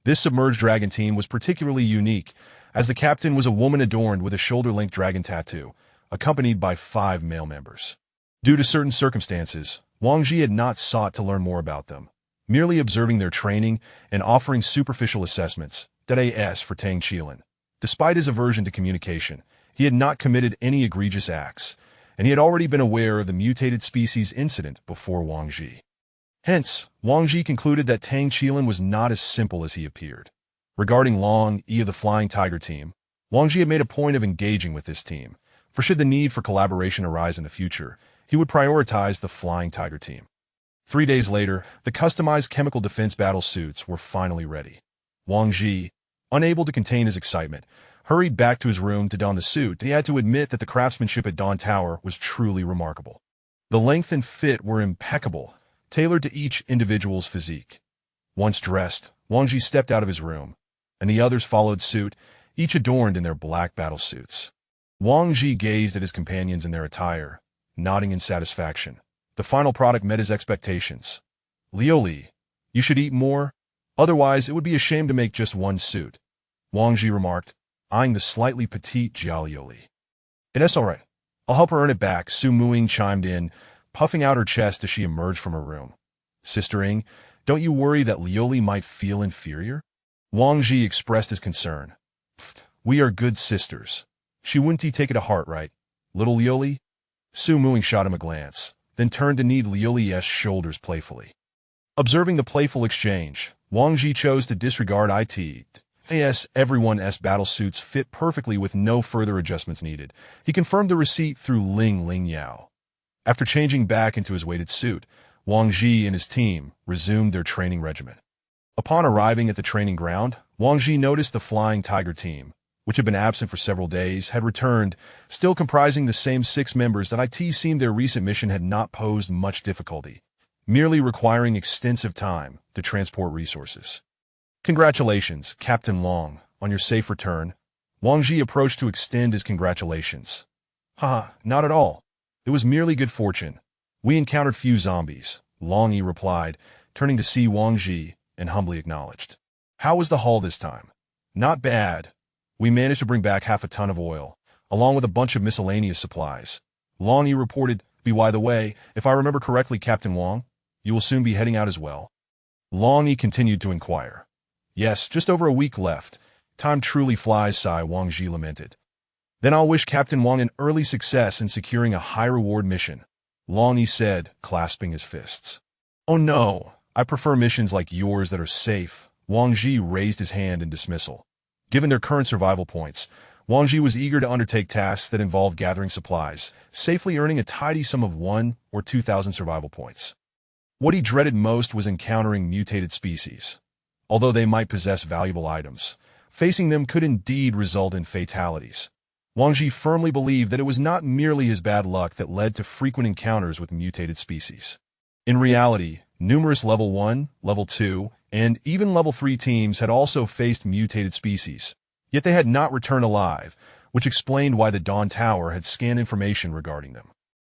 This Submerged Dragon team was particularly unique, as the captain was a woman adorned with a shoulder-length dragon tattoo, accompanied by 5 male members. Due to certain circumstances, Wang Ji had not sought to learn more about them, merely observing their training and offering superficial assessments, .as for Tang Qilin. Despite his aversion to communication, he had not committed any egregious acts, and he had already been aware of the mutated species incident before Wang Ji. Hence, Wang Ji concluded that Tang Qilin was not as simple as he appeared. Regarding Long E of the Flying Tiger team, Wang Ji had made a point of engaging with this team, for should the need for collaboration arise in the future, he would prioritize the Flying Tiger team. 3 days later, the customized chemical defense battle suits were finally ready. Wang Ji, unable to contain his excitement, hurried back to his room to don the suit, and he had to admit that the craftsmanship at Dawn Tower was truly remarkable. The length and fit were impeccable, tailored to each individual's physique. Once dressed, Wang Ji stepped out of his room. and the others followed suit, each adorned in their black battle suits. Wang Ji gazed at his companions in their attire, nodding in satisfaction. The final product met his expectations. Liu Li, you should eat more, otherwise it would be a shame to make just one suit, Wang Ji remarked, eyeing the slightly petite Jiao Liu Li. It's all right. I'll help her earn it back, Su Muing chimed in, puffing out her chest as she emerged from her room. Sister Ing, don't you worry that Liu Li might feel inferior? Wang Ji expressed his concern. We are good sisters. She wouldn't take it to heart, right? Little Liu Li? Su Muing shot him a glance, then turned to knead Liu Li's shoulders playfully. Observing the playful exchange, Wang Ji chose to disregard it. Everyone's battle suits fit perfectly with no further adjustments needed. He confirmed the receipt through Ling Yao. After changing back into his weighted suit, Wang Ji and his team resumed their training regimen. Upon arriving at the training ground, Wang Ji noticed the Flying Tiger team, which had been absent for several days, had returned, still comprising the same 6 members that it seemed their recent mission had not posed much difficulty, merely requiring extensive time to transport resources. Congratulations, Captain Long, on your safe return. Wang Ji approached to extend his congratulations. Haha, not at all. It was merely good fortune. We encountered few zombies, Long Yi replied, turning to see Wang Ji and humbly acknowledged. How was the haul this time? Not bad. We managed to bring back half a ton of oil, along with a bunch of miscellaneous supplies. Long Yi reported, by the way, if I remember correctly, Captain Wang, you will soon be heading out as well. Long Yi continued to inquire. Yes, just over a week left. Time truly flies, sigh, Wang Ji lamented. Then I'll wish Captain Wang an early success in securing a high-reward mission, Long Yi said, clasping his fists. Oh no, I prefer missions like yours that are safe. Wang Ji raised his hand in dismissal. Given their current survival points, Wang Ji was eager to undertake tasks that involved gathering supplies, safely earning a tidy sum of 1,000 or 2,000 survival points. What he dreaded most was encountering mutated species. Although they might possess valuable items, facing them could indeed result in fatalities. Wang Ji firmly believed that it was not merely his bad luck that led to frequent encounters with mutated species. In reality, numerous Level 1, Level 2, and even Level 3 teams had also faced mutated species, yet they had not returned alive, which explained why the Dawn Tower had scanned information regarding them.